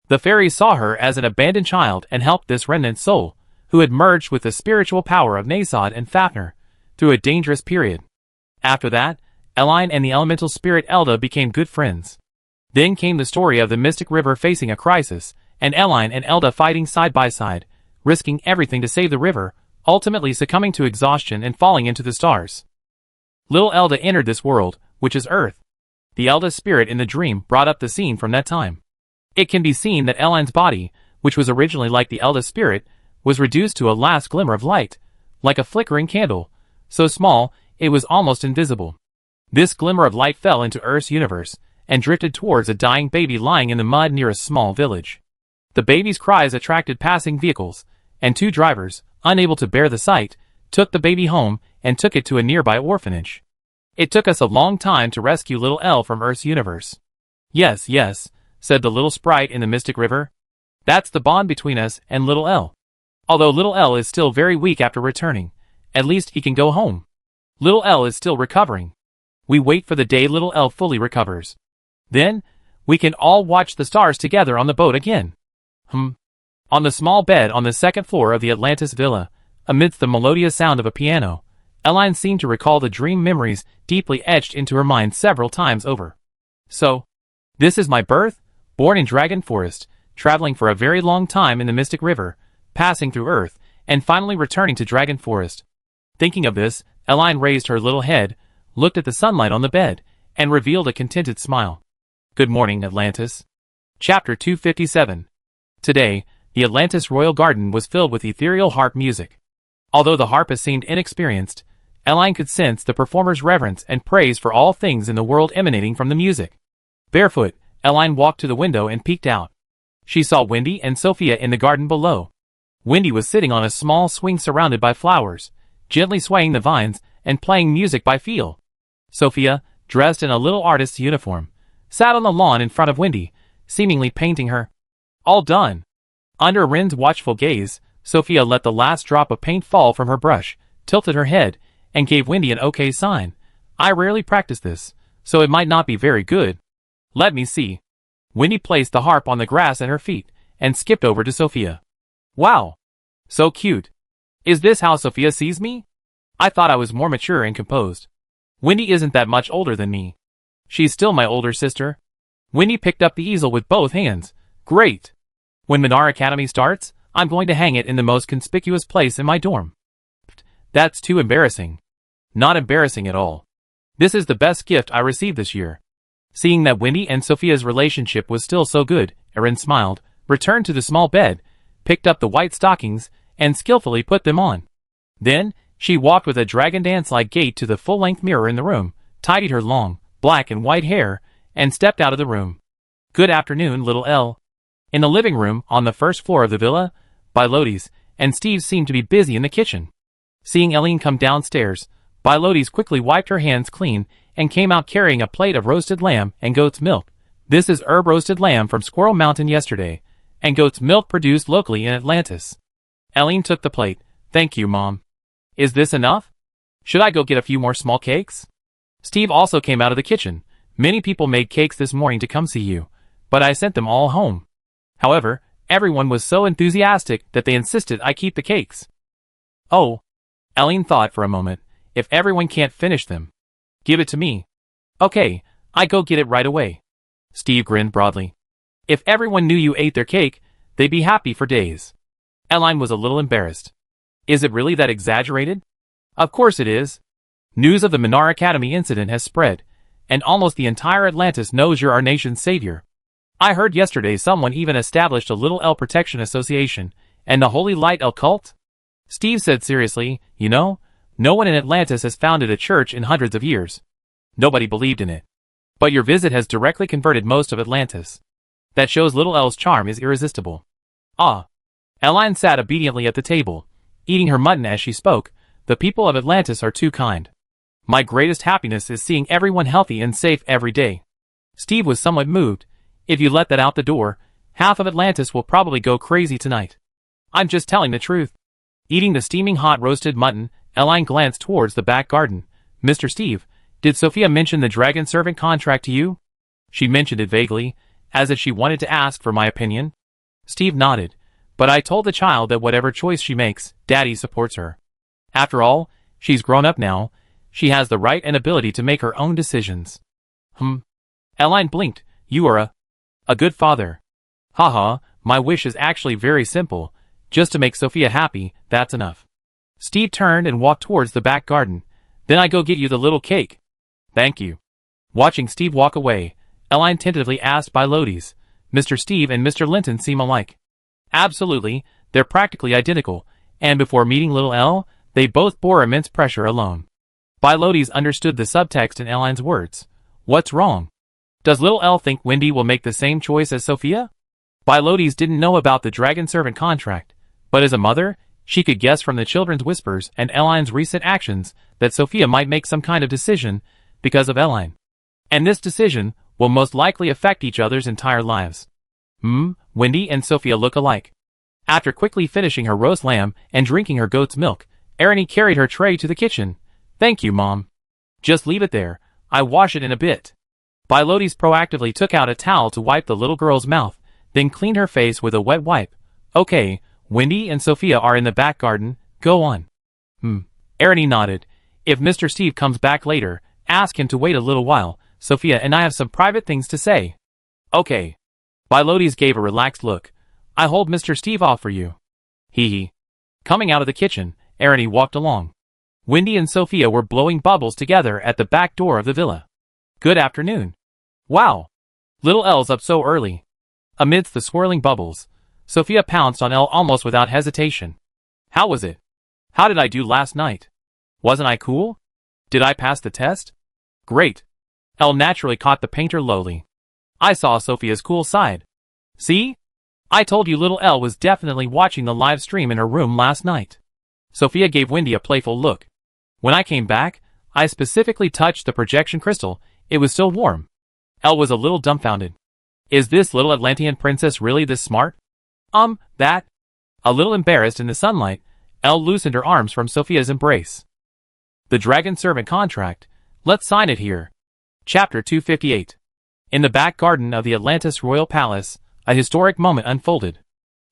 S1: The fairies saw her as an abandoned child and helped this remnant soul, who had merged with the spiritual power of Nasod and Fafnir, through a dangerous period. After that, Eline and the elemental spirit Elda became good friends. Then came the story of the Mystic River facing a crisis, and Eline and Elda fighting side by side, risking everything to save the river, ultimately succumbing to exhaustion and falling into the stars. Little Elda entered this world, which is Earth. The Elda spirit in the dream brought up the scene from that time. It can be seen that Eline's body, which was originally like the Elda spirit, was reduced to a last glimmer of light, like a flickering candle, so small it was almost invisible. This glimmer of light fell into Earth's universe, and drifted towards a dying baby lying in the mud near a small village. The baby's cries attracted passing vehicles, and two drivers, unable to bear the sight, took the baby home and took it to a nearby orphanage. It took us a long time to rescue Little L from Earth's universe. Yes, yes, said the little sprite in the Mystic River. That's the bond between us and Little L. Although Little L is still very weak after returning, at least he can go home. Little L is still recovering. We wait for the day Little L fully recovers. Then, we can all watch the stars together on the boat again. On the small bed on the second floor of the Atlantis villa, amidst the melodious sound of a piano, Eline seemed to recall the dream memories deeply etched into her mind several times over. So, this is my birth, born in Dragon Forest, traveling for a very long time in the Mystic River, passing through Earth, and finally returning to Dragon Forest. Thinking of this, Eline raised her little head, looked at the sunlight on the bed, and revealed a contented smile. Good morning, Atlantis. Chapter 257. Today, the Atlantis Royal Garden was filled with ethereal harp music. Although the harpist seemed inexperienced, Eline could sense the performer's reverence and praise for all things in the world emanating from the music. Barefoot, Eline walked to the window and peeked out. She saw Wendy and Sophia in the garden below. Wendy was sitting on a small swing surrounded by flowers, gently swaying the vines and playing music by feel. Sophia, dressed in a little artist's uniform, sat on the lawn in front of Wendy, seemingly painting her. All done. Under Rin's watchful gaze, Sophia let the last drop of paint fall from her brush, tilted her head, and gave Wendy an okay sign. I rarely practice this, so it might not be very good. Let me see. Wendy placed the harp on the grass at her feet, and skipped over to Sophia. Wow! So cute. Is this how Sophia sees me? I thought I was more mature and composed. Wendy isn't that much older than me. She's still my older sister. Wendy picked up the easel with both hands. Great! When Minar Academy starts, I'm going to hang it in the most conspicuous place in my dorm. That's too embarrassing. Not embarrassing at all. This is the best gift I received this year. Seeing that Wendy and Sophia's relationship was still so good, Erin smiled, returned to the small bed, picked up the white stockings, and skillfully put them on. Then, she walked with a dragon dance-like gait to the full-length mirror in the room, tidied her long, black and white hair, and stepped out of the room. Good afternoon, little Elle. In the living room, on the first floor of the villa, Bilotes and Steve seemed to be busy in the kitchen. Seeing Eileen come downstairs, Bilotes quickly wiped her hands clean and came out carrying a plate of roasted lamb and goat's milk. This is herb-roasted lamb from Squirrel Mountain yesterday, and goat's milk produced locally in Atlantis. Eileen took the plate. Thank you, Mom. Is this enough? Should I go get a few more small cakes? Steve also came out of the kitchen. Many people made cakes this morning to come see you, but I sent them all home. However, everyone was so enthusiastic that they insisted I keep the cakes. Oh. Eileen thought for a moment. If everyone can't finish them, give it to me. Okay, I go get it right away. Steve grinned broadly. If everyone knew you ate their cake, they'd be happy for days. Eileen was a little embarrassed. Is it really that exaggerated? Of course it is. News of the Minar Academy incident has spread, and almost the entire Atlantis knows you're our nation's savior. I heard yesterday someone even established a Little Elle Protection Association, and the Holy Light Elle cult? Steve said seriously, you know, no one in Atlantis has founded a church in hundreds of years. Nobody believed in it. But your visit has directly converted most of Atlantis. That shows Little Elle's charm is irresistible. Ah. Eileen sat obediently at the table, eating her mutton as she spoke. The people of Atlantis are too kind. My greatest happiness is seeing everyone healthy and safe every day. Steve was somewhat moved. If you let that out the door, half of Atlantis will probably go crazy tonight. I'm just telling the truth. Eating the steaming hot roasted mutton, Eileen glanced towards the back garden. Mr. Steve, did Sophia mention the dragon servant contract to you? She mentioned it vaguely, as if she wanted to ask for my opinion. Steve nodded. But I told the child that whatever choice she makes, Daddy supports her. After all, she's grown up now. She has the right and ability to make her own decisions. Eileen blinked. You are a good father. Haha, my wish is actually very simple. Just to make Sophia happy, that's enough. Steve turned and walked towards the back garden. Then I go get you the little cake. Thank you. Watching Steve walk away, Eileen tentatively asked Bilotes, Mr. Steve and Mr. Linton seem alike. Absolutely, they're practically identical, and before meeting Little Elle, they both bore immense pressure alone. Bilotes understood the subtext in Eileen's words. What's wrong? Does Little Elle think Wendy will make the same choice as Sophia? Bilotes didn't know about the dragon servant contract, but as a mother, she could guess from the children's whispers and Eileen's recent actions that Sophia might make some kind of decision because of Eileen. And this decision will most likely affect each other's entire lives. Wendy and Sophia look alike. After quickly finishing her roast lamb and drinking her goat's milk, Erin carried her tray to the kitchen. Thank you, Mom. Just leave it there. I wash it in a bit. Bilotes proactively took out a towel to wipe the little girl's mouth, then cleaned her face with a wet wipe. Okay, Wendy and Sophia are in the back garden. Go on. Erin nodded. If Mr. Steve comes back later, ask him to wait a little while. Sophia and I have some private things to say. Okay. Bilotes gave a relaxed look. I hold Mr. Steve off for you. Hee. Coming out of the kitchen, Erin walked along. Wendy and Sophia were blowing bubbles together at the back door of the villa. Good afternoon. Wow. Little Elle's up so early. Amidst the swirling bubbles, Sophia pounced on Elle almost without hesitation. How was it? How did I do last night? Wasn't I cool? Did I pass the test? Great. Elle naturally caught the painter lowly. I saw Sophia's cool side. See? I told you Little Elle was definitely watching the live stream in her room last night. Sophia gave Wendy a playful look. When I came back, I specifically touched the projection crystal. It was still warm. Elle was a little dumbfounded. Is this little Atlantean princess really this smart? That. A little embarrassed in the sunlight, Elle loosened her arms from Sophia's embrace. The dragon servant contract. Let's sign it here. Chapter 258. In the back garden of the Atlantis Royal Palace, a historic moment unfolded.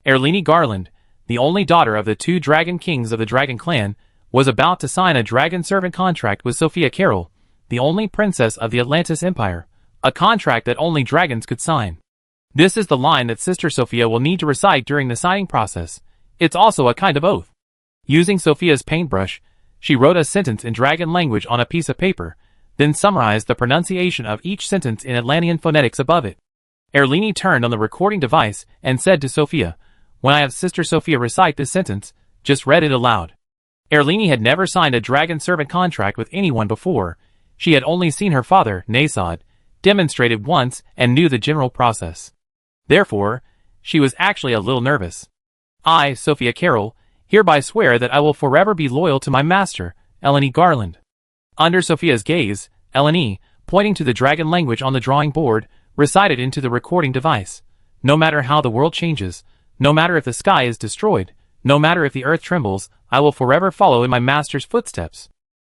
S1: Erlini Garland, the only daughter of the two dragon kings of the dragon clan, was about to sign a dragon servant contract with Sophia Carroll, the only princess of the Atlantis Empire, A contract that only dragons could sign. This is the line that Sister Sophia will need to recite during the signing process. It's also a kind of oath. Using Sophia's paintbrush, she wrote a sentence in dragon language on a piece of paper, then summarized the pronunciation of each sentence in Atlantean phonetics above it. Erlini turned on the recording device and said to Sophia, "When I have Sister Sophia recite this sentence, just read it aloud." Erlini had never signed a dragon servant contract with anyone before. She had only seen her father, Nasod, demonstrated once and knew the general process. Therefore, she was actually a little nervous. "I, Sophia Carroll, hereby swear that I will forever be loyal to my master, Eleni Garland." Under Sophia's gaze, Eleni, pointing to the dragon language on the drawing board, recited into the recording device, "No matter how the world changes, no matter if the sky is destroyed, no matter if the earth trembles, I will forever follow in my master's footsteps.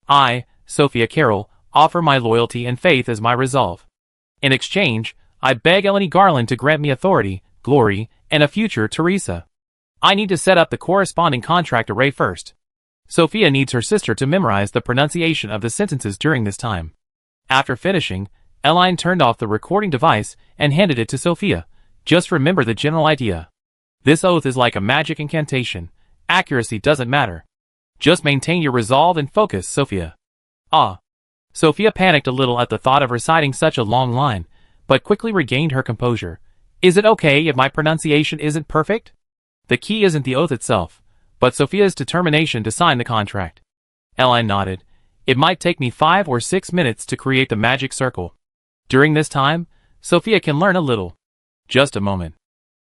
S1: I, Sophia Carroll, offer my loyalty and faith as my resolve. In exchange, I beg Eleni Garland to grant me authority, glory, and a future Teresa. I need to set up the corresponding contract array first." Sophia needs her sister to memorize the pronunciation of the sentences during this time. After finishing, Eline turned off the recording device and handed it to Sophia. "Just remember the general idea. This oath is like a magic incantation. Accuracy doesn't matter. Just maintain your resolve and focus, Sophia." Ah. Sophia panicked a little at the thought of reciting such a long line, but quickly regained her composure. "Is it okay if my pronunciation isn't perfect?" The key isn't the oath itself, but Sophia's determination to sign the contract. Eline nodded. "It might take me 5 or 6 minutes to create the magic circle. During this time, Sophia can learn a little." "Just a moment."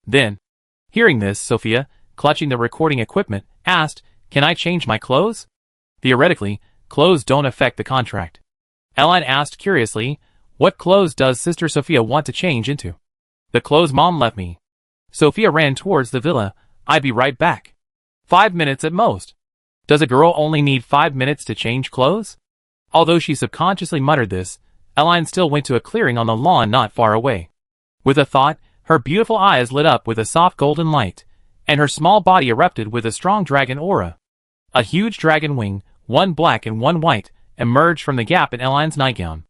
S1: Then, hearing this, Sophia, clutching the recording equipment, asked, "Can I change my clothes?" "Theoretically, clothes don't affect the contract." Eline asked curiously, "What clothes does Sister Sophia want to change into?" "The clothes Mom left me." Sophia ran towards the villa. "I'd be right back." 5 minutes at most. Does a girl only need 5 minutes to change clothes? Although she subconsciously muttered this, Eline still went to a clearing on the lawn not far away. With a thought, her beautiful eyes lit up with a soft golden light, and her small body erupted with a strong dragon aura. A huge dragon wing, one black and one white, emerged from the gap in Eline's nightgown.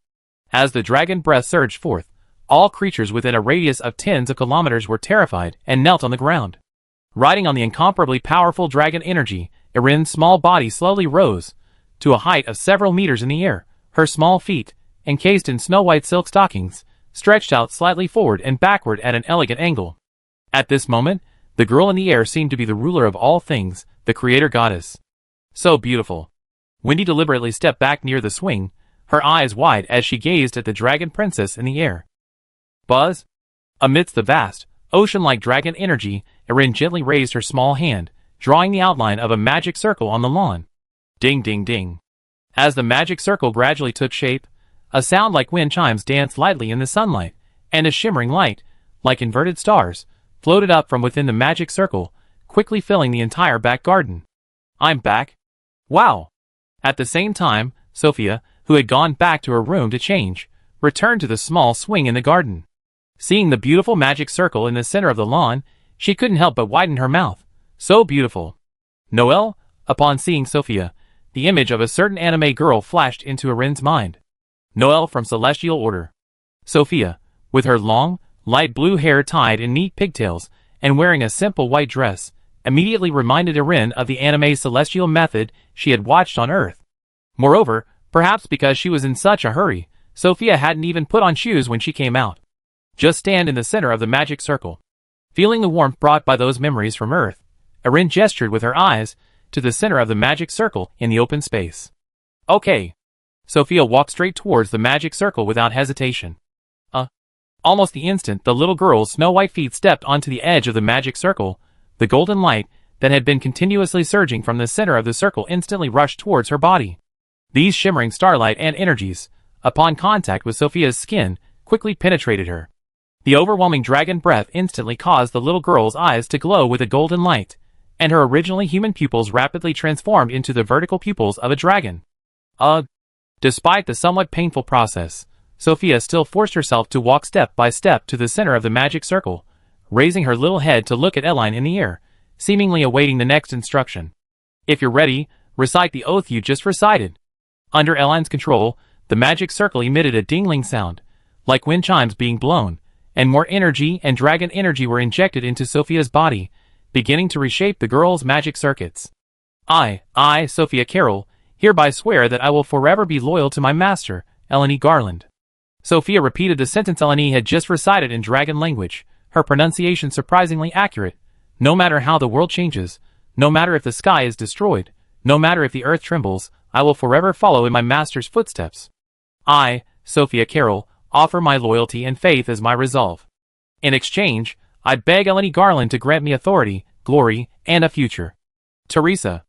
S1: As the dragon breath surged forth, all creatures within a radius of tens of kilometers were terrified and knelt on the ground. Riding on the incomparably powerful dragon energy, Irin's small body slowly rose to a height of several meters in the air. Her small feet, encased in snow-white silk stockings, stretched out slightly forward and backward at an elegant angle. At this moment, the girl in the air seemed to be the ruler of all things, the creator goddess. So beautiful. Wendy deliberately stepped back near the swing, her eyes wide as she gazed at the dragon princess in the air. Buzz? Amidst the vast, ocean-like dragon energy, Irin gently raised her small hand, drawing the outline of a magic circle on the lawn. Ding ding ding. As the magic circle gradually took shape, a sound like wind chimes danced lightly in the sunlight, and a shimmering light, like inverted stars, floated up from within the magic circle, quickly filling the entire back garden. "I'm back. Wow." At the same time, Sophia, who had gone back to her room to change, returned to the small swing in the garden. Seeing the beautiful magic circle in the center of the lawn, she couldn't help but widen her mouth. So beautiful. Noelle? Upon seeing Sophia, the image of a certain anime girl flashed into Irin's mind. Noelle from Celestial Order. Sophia, with her long, light blue hair tied in neat pigtails, and wearing a simple white dress, immediately reminded Irin of the anime Celestial Method she had watched on Earth. Moreover, perhaps because she was in such a hurry, Sophia hadn't even put on shoes when she came out. Just stand in the center of the magic circle. Feeling the warmth brought by those memories from Earth, Irin gestured with her eyes to the center of the magic circle in the open space. Okay. Sophia walked straight towards the magic circle without hesitation. Almost the instant the little girl's snow-white feet stepped onto the edge of the magic circle, the golden light that had been continuously surging from the center of the circle instantly rushed towards her body. These shimmering starlight and energies, upon contact with Sophia's skin, quickly penetrated her. The overwhelming dragon breath instantly caused the little girl's eyes to glow with a golden light, and her originally human pupils rapidly transformed into the vertical pupils of a dragon. Despite the somewhat painful process, Sophia still forced herself to walk step by step to the center of the magic circle, raising her little head to look at Eline in the air, seemingly awaiting the next instruction. "If you're ready, recite the oath you just recited." Under Eline's control, the magic circle emitted a dingling sound, like wind chimes being blown, and more energy and dragon energy were injected into Sophia's body, beginning to reshape the girl's magic circuits. I, Sophia Carroll, hereby swear that I will forever be loyal to my master, Eleni Garland. Sophia repeated the sentence Eleni had just recited in dragon language, her pronunciation surprisingly accurate. No matter how the world changes, no matter if the sky is destroyed, no matter if the earth trembles, I will forever follow in my master's footsteps. I, Sophia Carroll, offer my loyalty and faith as my resolve. In exchange, I beg Eleni Garland to grant me authority, glory, and a future. Teresa.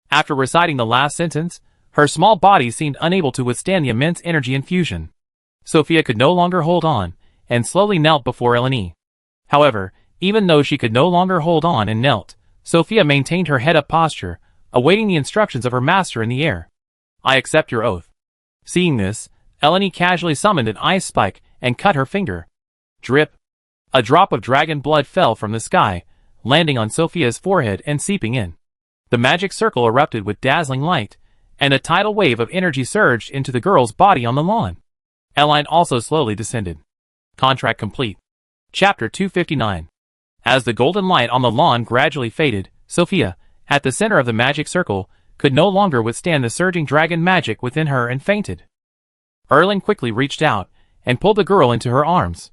S1: After reciting the last sentence, her small body seemed unable to withstand the immense energy infusion. Sophia could no longer hold on, and slowly knelt before Eleni. However, even though she could no longer hold on and knelt, Sophia maintained her head-up posture, awaiting the instructions of her master in the air. I accept your oath. Seeing this, Eleni casually summoned an ice spike and cut her finger. Drip. A drop of dragon blood fell from the sky, landing on Sophia's forehead and seeping in. The magic circle erupted with dazzling light, and a tidal wave of energy surged into the girl's body on the lawn. Eleni also slowly descended. Contract complete. Chapter 259. As the golden light on the lawn gradually faded, Sophia, at the center of the magic circle, could no longer withstand the surging dragon magic within her and fainted. Erlen quickly reached out and pulled the girl into her arms.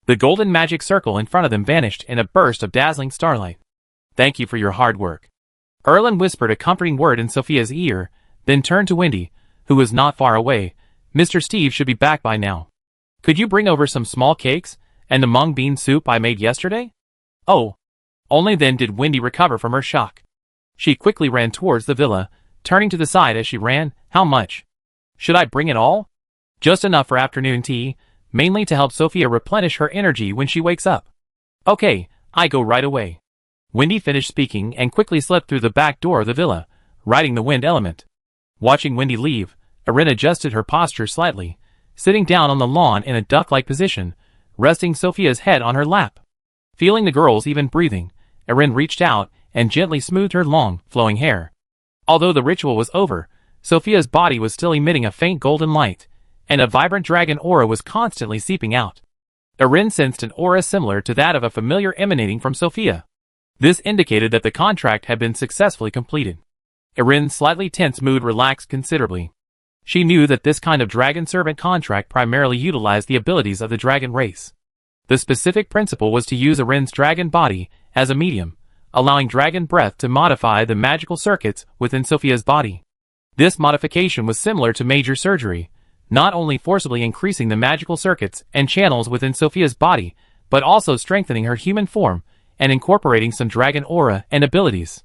S1: The golden magic circle in front of them vanished in a burst of dazzling starlight. Thank you for your hard work. Erlen whispered a comforting word in Sophia's ear, then turned to Wendy, who was not far away. Mr. Steve should be back by now. Could you bring over some small cakes and the mung bean soup I made yesterday? Oh. Only then did Wendy recover from her shock. She quickly ran towards the villa, turning to the side as she ran. How much? Should I bring it all? Just enough for afternoon tea, mainly to help Sophia replenish her energy when she wakes up. Okay, I go right away. Wendy finished speaking and quickly slipped through the back door of the villa, riding the wind element. Watching Wendy leave, Erin adjusted her posture slightly, sitting down on the lawn in a duck-like position, resting Sophia's head on her lap. Feeling the girl's even breathing, Erin reached out and gently smoothed her long, flowing hair. Although the ritual was over, Sophia's body was still emitting a faint golden light, and a vibrant dragon aura was constantly seeping out. Erin sensed an aura similar to that of a familiar emanating from Sophia. This indicated that the contract had been successfully completed. Erin's slightly tense mood relaxed considerably. She knew that this kind of dragon servant contract primarily utilized the abilities of the dragon race. The specific principle was to use Erin's dragon body as a medium, allowing dragon breath to modify the magical circuits within Sophia's body. This modification was similar to major surgery, not only forcibly increasing the magical circuits and channels within Sophia's body, but also strengthening her human form and incorporating some dragon aura and abilities.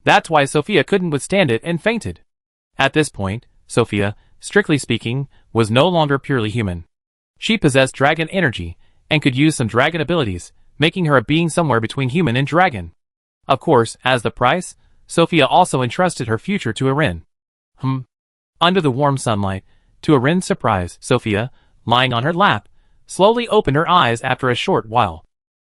S1: That's why Sophia couldn't withstand it and fainted. At this point, Sophia, strictly speaking, was no longer purely human. She possessed dragon energy and could use some dragon abilities, making her a being somewhere between human and dragon. Of course, as the price, Sophia also entrusted her future to Erin. Under the warm sunlight, to Erin's surprise, Sophia, lying on her lap, slowly opened her eyes after a short while.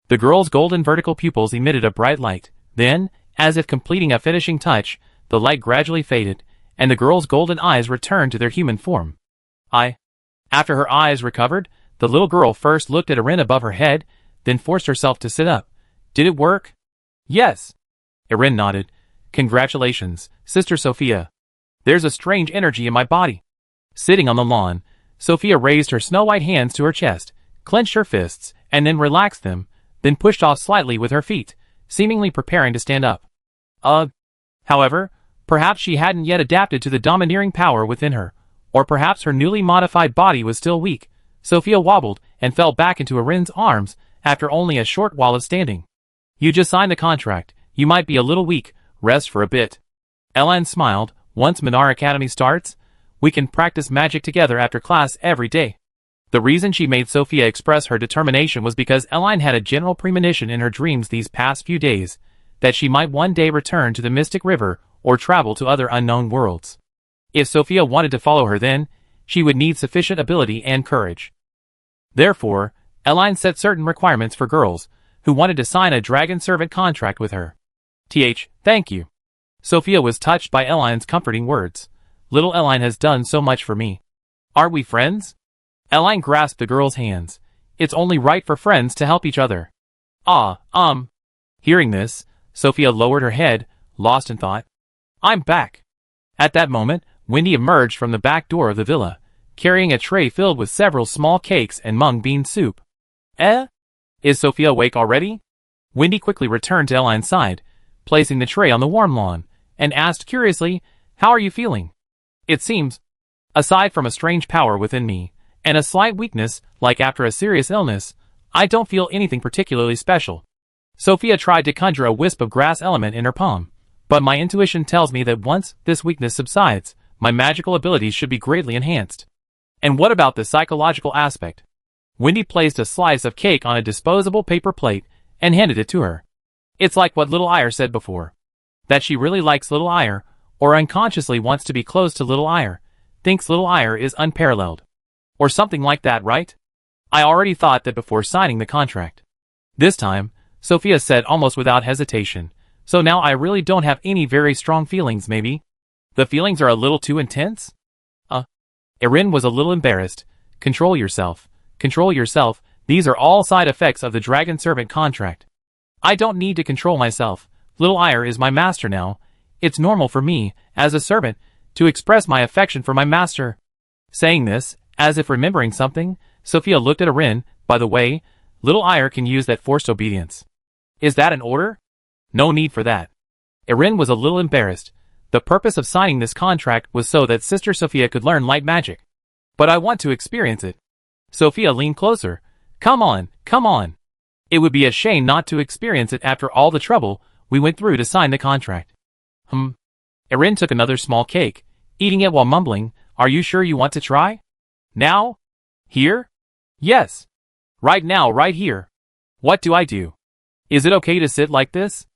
S1: The girl's golden vertical pupils emitted a bright light. Then, as if completing a finishing touch, the light gradually faded, and the girl's golden eyes returned to their human form. After her eyes recovered, the little girl first looked at Erin above her head, then forced herself to sit up. Did it work? Yes. Erin nodded. Congratulations, Sister Sophia. There's a strange energy in my body. Sitting on the lawn, Sophia raised her snow-white hands to her chest, clenched her fists, and then relaxed them, then pushed off slightly with her feet, seemingly preparing to stand up. However, perhaps she hadn't yet adapted to the domineering power within her, or perhaps her newly modified body was still weak. Sophia wobbled and fell back into Erin's arms after only a short while of standing. You just signed the contract. You might be a little weak. Rest for a bit. Eleni smiled. Once Minar Academy starts, we can practice magic together after class every day. The reason she made Sophia express her determination was because Eleni had a general premonition in her dreams these past few days that she might one day return to the Mystic River or travel to other unknown worlds. If Sophia wanted to follow her then, she would need sufficient ability and courage. Therefore, Eleni set certain requirements for girls who wanted to sign a dragon servant contract with her. Thank you. Sophia was touched by Eleni's comforting words. Little Eleni has done so much for me. Aren't we friends? Eline grasped the girl's hands. It's only right for friends to help each other. Hearing this, Sophia lowered her head, lost in thought. I'm back. At that moment, Wendy emerged from the back door of the villa, carrying a tray filled with several small cakes and mung bean soup. Is Sophia awake already? Wendy quickly returned to Eline's side, placing the tray on the warm lawn, and asked curiously, How are you feeling? It seems, aside from a strange power within me, and a slight weakness, like after a serious illness, I don't feel anything particularly special. Sophia tried to conjure a wisp of grass element in her palm, but my intuition tells me that once this weakness subsides, my magical abilities should be greatly enhanced. And what about the psychological aspect? Wendy placed a slice of cake on a disposable paper plate and handed it to her. It's like what Little Ire said before. That she really likes Little Ire, or unconsciously wants to be close to Little Ire, thinks Little Ire is unparalleled. Or something like that, right? I already thought that before signing the contract. This time, Sophia said almost without hesitation, so now I really don't have any very strong feelings maybe? The feelings are a little too intense? Erin was a little embarrassed. Control yourself. Control yourself, these are all side effects of the Dragon Servant contract. I don't need to control myself. Little Ire is my master now. It's normal for me, as a servant, to express my affection for my master. Saying this, as if remembering something, Sophia looked at Erin. By the way, Little Ire can use that forced obedience. Is that an order? No need for that. Erin was a little embarrassed. The purpose of signing this contract was so that Sister Sophia could learn light magic. But I want to experience it. Sophia leaned closer. Come on, come on. It would be a shame not to experience it after all the trouble we went through to sign the contract. Erin took another small cake, eating it while mumbling, Are you sure you want to try? Now? Here? Yes. Right now, right here. What do I do? Is it okay to sit like this?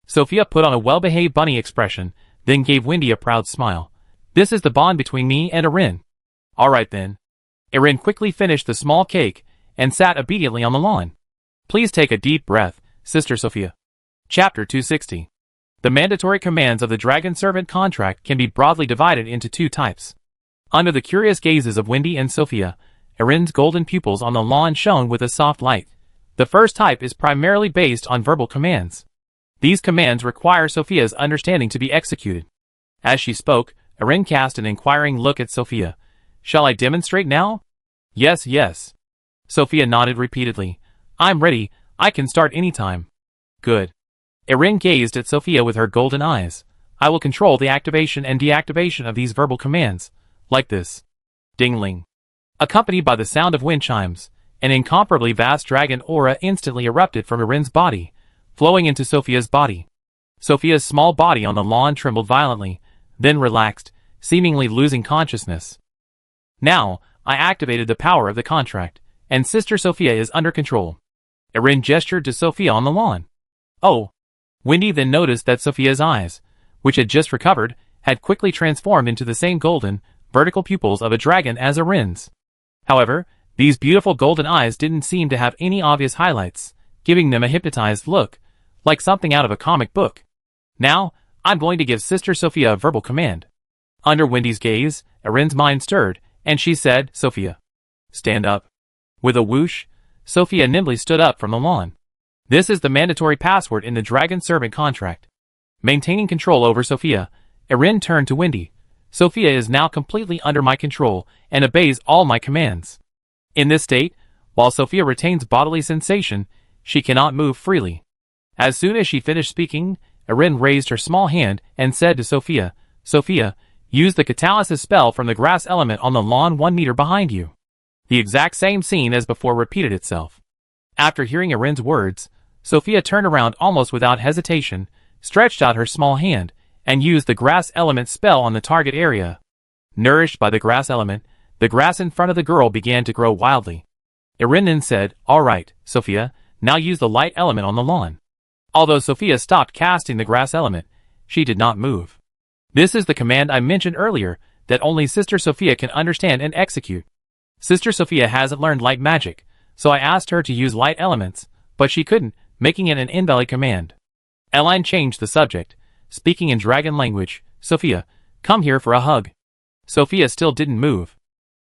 S1: Sophia put on a well-behaved bunny expression, then gave Wendy a proud smile. This is the bond between me and Erin. All right then. Erin quickly finished the small cake and sat obediently on the lawn. Please take a deep breath, Sister Sophia. Chapter 260. The mandatory commands of the Dragon Servant contract can be broadly divided into two types. Under the curious gazes of Wendy and Sophia, Erin's golden pupils on the lawn shone with a soft light. The first type is primarily based on verbal commands. These commands require Sophia's understanding to be executed. As she spoke, Erin cast an inquiring look at Sophia. Shall I demonstrate now? Yes, yes. Sophia nodded repeatedly. I'm ready, I can start anytime. Good. Erin gazed at Sophia with her golden eyes. I will control the activation and deactivation of these verbal commands, like this. Dingling. Accompanied by the sound of wind chimes, an incomparably vast dragon aura instantly erupted from Erin's body, flowing into Sophia's body. Sophia's small body on the lawn trembled violently, then relaxed, seemingly losing consciousness. Now, I activated the power of the contract, and Sister Sophia is under control. Erin gestured to Sophia on the lawn. Oh. Wendy then noticed that Sophia's eyes, which had just recovered, had quickly transformed into the same golden, vertical pupils of a dragon as Erin's. However, these beautiful golden eyes didn't seem to have any obvious highlights, giving them a hypnotized look, like something out of a comic book. Now, I'm going to give Sister Sophia a verbal command. Under Wendy's gaze, Erin's mind stirred, and she said, Sophia, stand up. With a whoosh, Sophia nimbly stood up from the lawn. This is the mandatory password in the Dragon Servant contract. Maintaining control over Sophia, Erin turned to Wendy. Sophia is now completely under my control and obeys all my commands. In this state, while Sophia retains bodily sensation, she cannot move freely. As soon as she finished speaking, Erin raised her small hand and said to Sophia, Sophia, use the catalysis spell from the grass element on the lawn 1 meter behind you. The exact same scene as before repeated itself. After hearing Erin's words, Sophia turned around almost without hesitation, stretched out her small hand, and used the grass element spell on the target area. Nourished by the grass element, the grass in front of the girl began to grow wildly. Erin then said, All right, Sophia, now use the light element on the lawn. Although Sophia stopped casting the grass element, she did not move. This is the command I mentioned earlier that only Sister Sophia can understand and execute. Sister Sophia hasn't learned light magic, so I asked her to use light elements, but she couldn't, making it an invalid command. Eline changed the subject, speaking in dragon language. Sophia, come here for a hug. Sophia still didn't move.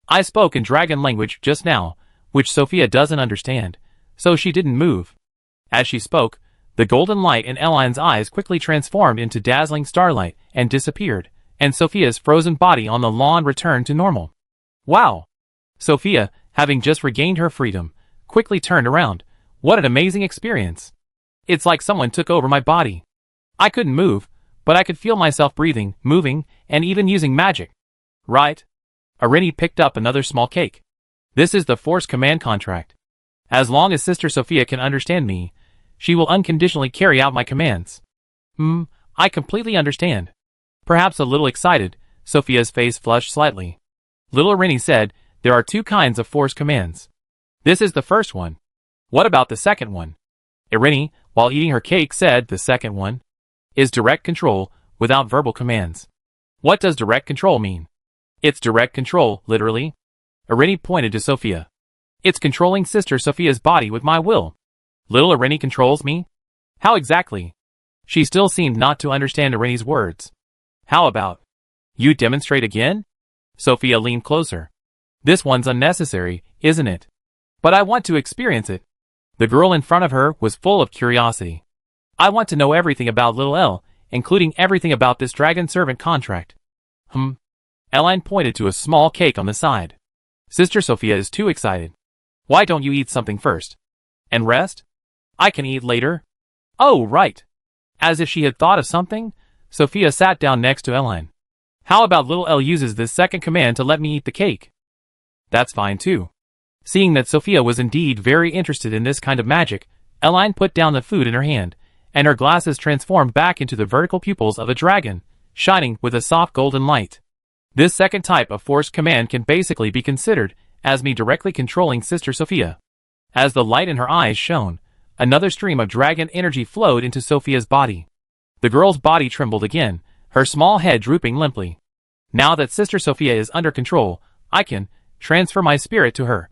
S1: I spoke in dragon language just now, which Sophia doesn't understand, so she didn't move. As she spoke, the golden light in Elaine's eyes quickly transformed into dazzling starlight and disappeared, and Sophia's frozen body on the lawn returned to normal. Wow! Sophia, having just regained her freedom, quickly turned around. What an amazing experience! It's like someone took over my body. I couldn't move, but I could feel myself breathing, moving, and even using magic. Right? Irini picked up another small cake. This is the Force Command contract. As long as Sister Sophia can understand me, she will unconditionally carry out my commands. I completely understand. Perhaps a little excited, Sophia's face flushed slightly. Little Irini said, there are two kinds of Force commands. This is the first one. What about the second one? Irini, while eating her cake, said the second one is direct control, without verbal commands. What does direct control mean? It's direct control, literally. Irini pointed to Sophia. It's controlling Sister Sophia's body with my will. Little Irini controls me? How exactly? She still seemed not to understand Irini's words. How about you demonstrate again? Sophia leaned closer. This one's unnecessary, isn't it? But I want to experience it. The girl in front of her was full of curiosity. I want to know everything about Little Elle, including everything about this dragon servant contract. Elaine pointed to a small cake on the side. Sister Sophia is too excited. Why don't you eat something first? And rest? I can eat later. Oh, right. As if she had thought of something, Sophia sat down next to Elaine. How about Little Elle uses this second command to let me eat the cake? That's fine too. Seeing that Sophia was indeed very interested in this kind of magic, Elaine put down the food in her hand, and her glasses transformed back into the vertical pupils of a dragon, shining with a soft golden light. This second type of force command can basically be considered as me directly controlling Sister Sophia. As the light in her eyes shone, another stream of dragon energy flowed into Sophia's body. The girl's body trembled again, her small head drooping limply. Now that Sister Sophia is under control, I can transfer my spirit to her.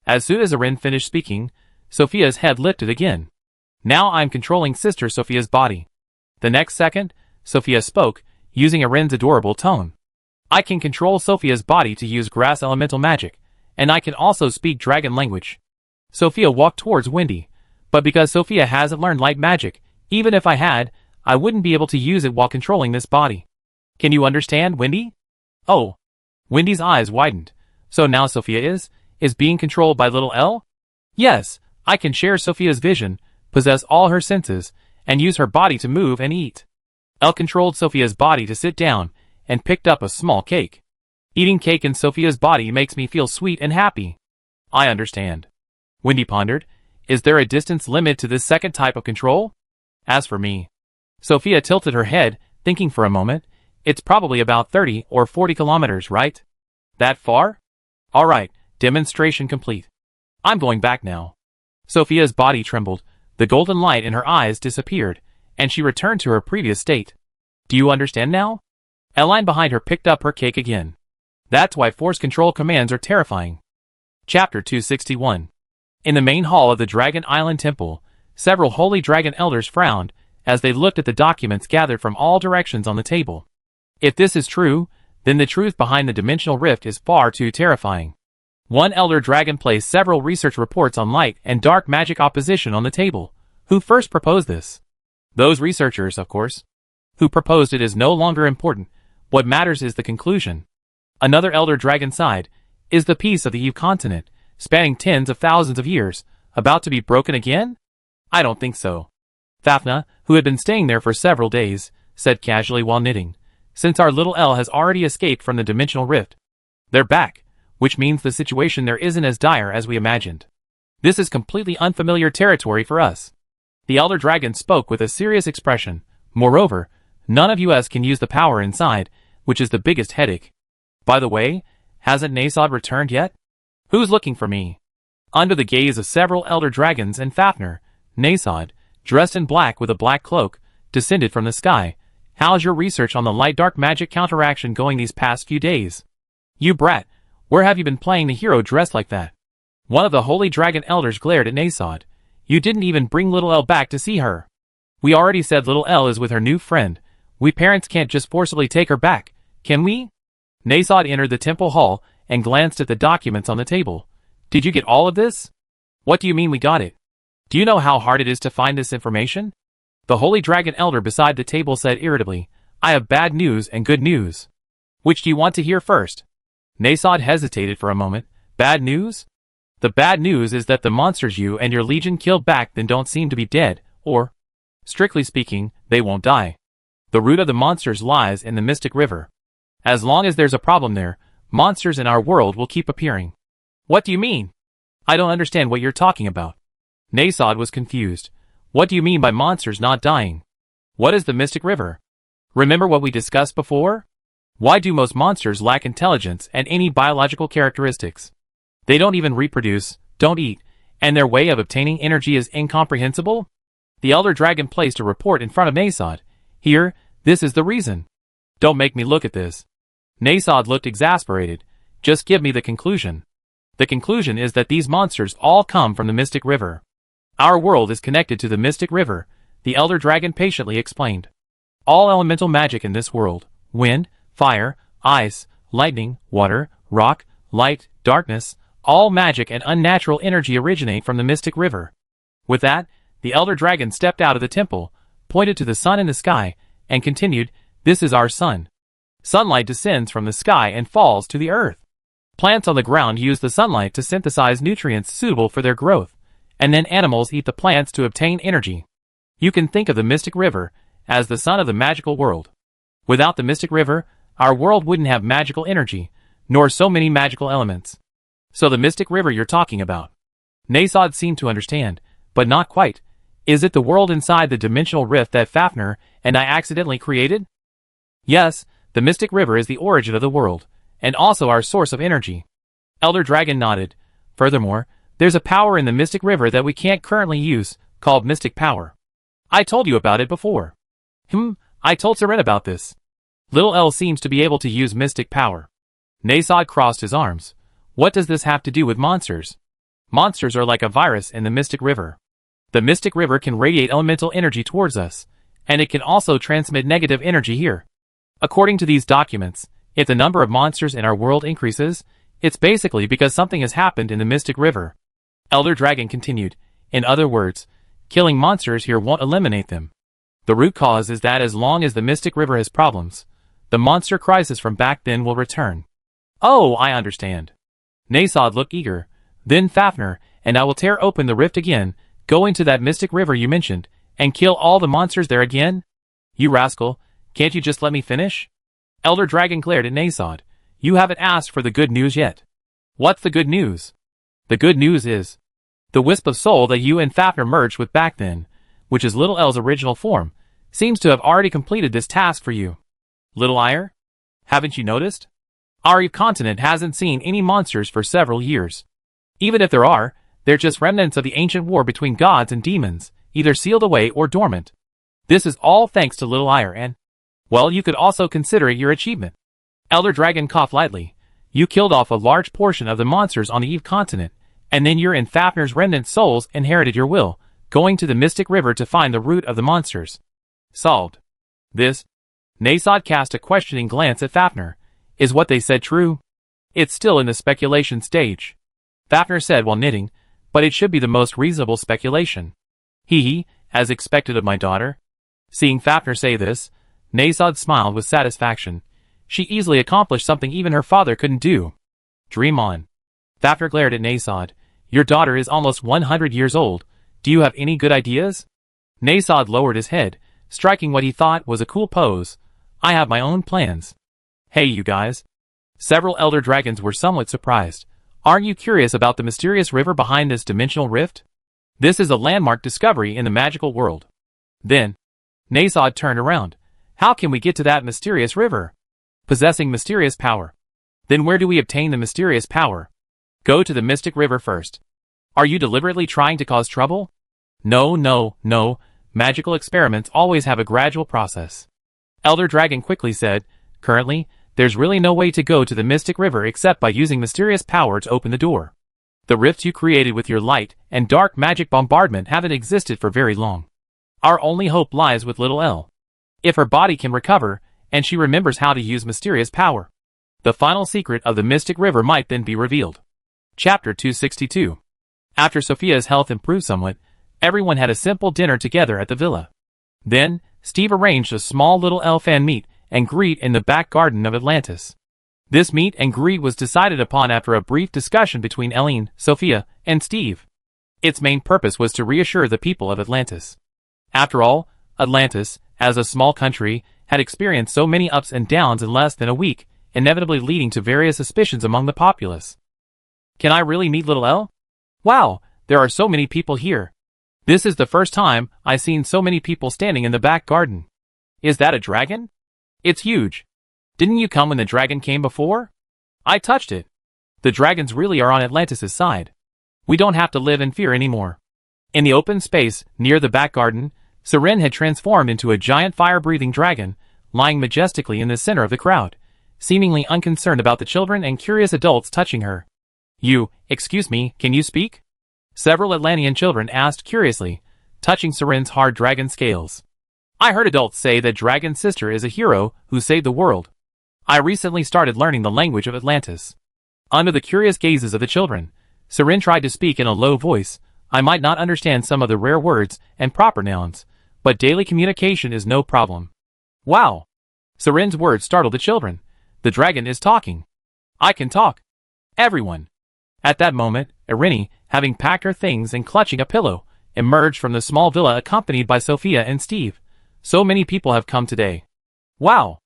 S1: As soon as Irini finished speaking, Sophia's head lifted again. Now I'm controlling Sister Sophia's body. The next second, Sophia spoke, using Irini's adorable tone. I can control Sophia's body to use grass elemental magic, and I can also speak dragon language. Sophia walked towards Wendy, but because Sophia hasn't learned light magic, even if I had, I wouldn't be able to use it while controlling this body. Can you understand, Wendy? Oh. Wendy's eyes widened. So now Sophia is being controlled by Little Elle? Yes, I can share Sophia's vision, possess all her senses, and use her body to move and eat. Elle controlled Sophia's body to sit down, and picked up a small cake. Eating cake in Sophia's body makes me feel sweet and happy. I understand. Wendy pondered. Is there a distance limit to this second type of control? As for me. Sophia tilted her head, thinking for a moment. It's probably about 30 or 40 kilometers, right? That far? Alright, demonstration complete. I'm going back now. Sophia's body trembled, the golden light in her eyes disappeared, and she returned to her previous state. Do you understand now? Elaine behind her picked up her cake again. That's why force control commands are terrifying. Chapter 261. In the main hall of the Dragon Island Temple, several holy dragon elders frowned as they looked at the documents gathered from all directions on the table. If this is true, then the truth behind the dimensional rift is far too terrifying. One elder dragon placed several research reports on light and dark magic opposition on the table. Who first proposed this? Those researchers, of course. Who proposed it is no longer important. What matters is the conclusion. Another elder dragon sighed. Is the peace of the Eve continent, spanning tens of thousands of years, about to be broken again? I don't think so. Fafnir, who had been staying there for several days, said casually while knitting. Since our Little Elle has already escaped from the dimensional rift. They're back, which means the situation there isn't as dire as we imagined. This is completely unfamiliar territory for us. The elder dragon spoke with a serious expression. Moreover, none of us can use the power inside, which is the biggest headache. By the way, hasn't Nasod returned yet? Who's looking for me? Under the gaze of several elder dragons and Fafnir, Nasod, dressed in black with a black cloak, descended from the sky. How's your research on the light-dark magic counteraction going these past few days? You brat, where have you been playing the hero dressed like that? One of the holy dragon elders glared at Nasod. You didn't even bring Little Elle back to see her. We already said Little Elle is with her new friend. We parents can't just forcibly take her back, can we? Nasod entered the temple hall and glanced at the documents on the table. Did you get all of this? What do you mean we got it? Do you know how hard it is to find this information? The Holy Dragon Elder beside the table said irritably, I have bad news and good news. Which do you want to hear first? Nasod hesitated for a moment. Bad news? The bad news is that the monsters you and your legion killed back then don't seem to be dead, or, strictly speaking, they won't die. The root of the monsters lies in the Mystic River. As long as there's a problem there, monsters in our world will keep appearing. What do you mean? I don't understand what you're talking about. Nasod was confused. What do you mean by monsters not dying? What is the Mystic River? Remember what we discussed before? Why do most monsters lack intelligence and any biological characteristics? They don't even reproduce, don't eat, and their way of obtaining energy is incomprehensible? The Elder Dragon placed a report in front of Nasod. Here, this is the reason. Don't make me look at this. Nasod looked exasperated. Just give me the conclusion. The conclusion is that these monsters all come from the Mystic River. Our world is connected to the Mystic River, the Elder Dragon patiently explained. All elemental magic in this world, wind, fire, ice, lightning, water, rock, light, darkness, all magic and unnatural energy originate from the Mystic River. With that, the Elder Dragon stepped out of the temple, pointed to the sun in the sky, and continued, This is our sun. Sunlight descends from the sky and falls to the earth. Plants on the ground use the sunlight to synthesize nutrients suitable for their growth, and then animals eat the plants to obtain energy. You can think of the Mystic River as the sun of the magical world. Without the Mystic River, our world wouldn't have magical energy, nor so many magical elements. So the Mystic River you're talking about. Nasod seemed to understand, but not quite. Is it the world inside the dimensional rift that Fafnir and I accidentally created? Yes, the Mystic River is the origin of the world, and also our source of energy. Elder Dragon nodded. Furthermore, there's a power in the Mystic River that we can't currently use, called Mystic Power. I told you about it before. I told Seren about this. Little L seems to be able to use Mystic Power. Nasod crossed his arms. What does this have to do with monsters? Monsters are like a virus in the Mystic River. The Mystic River can radiate elemental energy towards us, and it can also transmit negative energy here. According to these documents, if the number of monsters in our world increases, it's basically because something has happened in the Mystic River. Elder Dragon continued. In other words, killing monsters here won't eliminate them. The root cause is that as long as the Mystic River has problems, the monster crisis from back then will return. Oh, I understand. Nasod looked eager. Then Fafnir, and I will tear open the rift again, go into that Mystic River you mentioned, and kill all the monsters there again? You rascal, can't you just let me finish? Elder Dragon glared at Nasod. You haven't asked for the good news yet. What's the good news? The good news is the wisp of soul that you and Fafnir merged with back then, which is Little L's original form, seems to have already completed this task for you. Little Ire? Haven't you noticed? Our Eve continent hasn't seen any monsters for several years. Even if there are, they're just remnants of the ancient war between gods and demons, either sealed away or dormant. This is all thanks to Little Ire and, well, you could also consider it your achievement. Elder Dragon coughed lightly. You killed off a large portion of the monsters on the Eve continent, and then your and Fafnir's remnant souls inherited your will, going to the Mystic River to find the root of the monsters. Solved. This? Nasod cast a questioning glance at Fafnir. Is what they said true? It's still in the speculation stage. Fafnir said while knitting, but it should be the most reasonable speculation. Hee, as expected of my daughter. Seeing Fafnir say this, Nasod smiled with satisfaction. She easily accomplished something even her father couldn't do. Dream on. Fafnir glared at Nasod. Your daughter is almost 100 years old. Do you have any good ideas? Nasod lowered his head, striking what he thought was a cool pose. I have my own plans. Hey you guys. Several Elder Dragons were somewhat surprised. Aren't you curious about the mysterious river behind this dimensional rift? This is a landmark discovery in the magical world. Then, Nasod turned around. How can we get to that mysterious river? Possessing mysterious power. Then where do we obtain the mysterious power? Go to the Mystic River first. Are you deliberately trying to cause trouble? No. Magical experiments always have a gradual process. Elder Dragon quickly said, currently, there's really no way to go to the Mystic River except by using mysterious power to open the door. The rifts you created with your light and dark magic bombardment haven't existed for very long. Our only hope lies with Little L. If her body can recover, and she remembers how to use mysterious power, The final secret of the Mystic River might then be revealed. Chapter 262. After Sophia's health improved somewhat, everyone had a simple dinner together at the villa. Then, Steve arranged a small little fan meet and greet in the back garden of Atlantis. This meet and greet was decided upon after a brief discussion between Eileen, Sophia, and Steve. Its main purpose was to reassure the people of Atlantis. After all, Atlantis, as a small country, had experienced so many ups and downs in less than a week, inevitably leading to various suspicions among the populace. Can I really meet Little L? Wow, there are so many people here. This is the first time I've seen so many people standing in the back garden. Is that a dragon? It's huge. Didn't you come when the dragon came before? I touched it. The dragons really are on Atlantis' side. We don't have to live in fear anymore. In the open space near the back garden, Seren had transformed into a giant fire-breathing dragon, lying majestically in the center of the crowd, seemingly unconcerned about the children and curious adults touching her. Excuse me, can you speak? Several Atlantean children asked curiously, touching Seren's hard dragon scales. I heard adults say that Dragon's sister is a hero who saved the world. I recently started learning the language of Atlantis. Under the curious gazes of the children, Seren tried to speak in a low voice. I might not understand some of the rare words and proper nouns, but daily communication is no problem. Wow! Seren's words startled the children. The dragon is talking. I can talk. Everyone. At that moment, Irene, having packed her things and clutching a pillow, emerged from the small villa accompanied by Sophia and Steve. So many people have come today. Wow!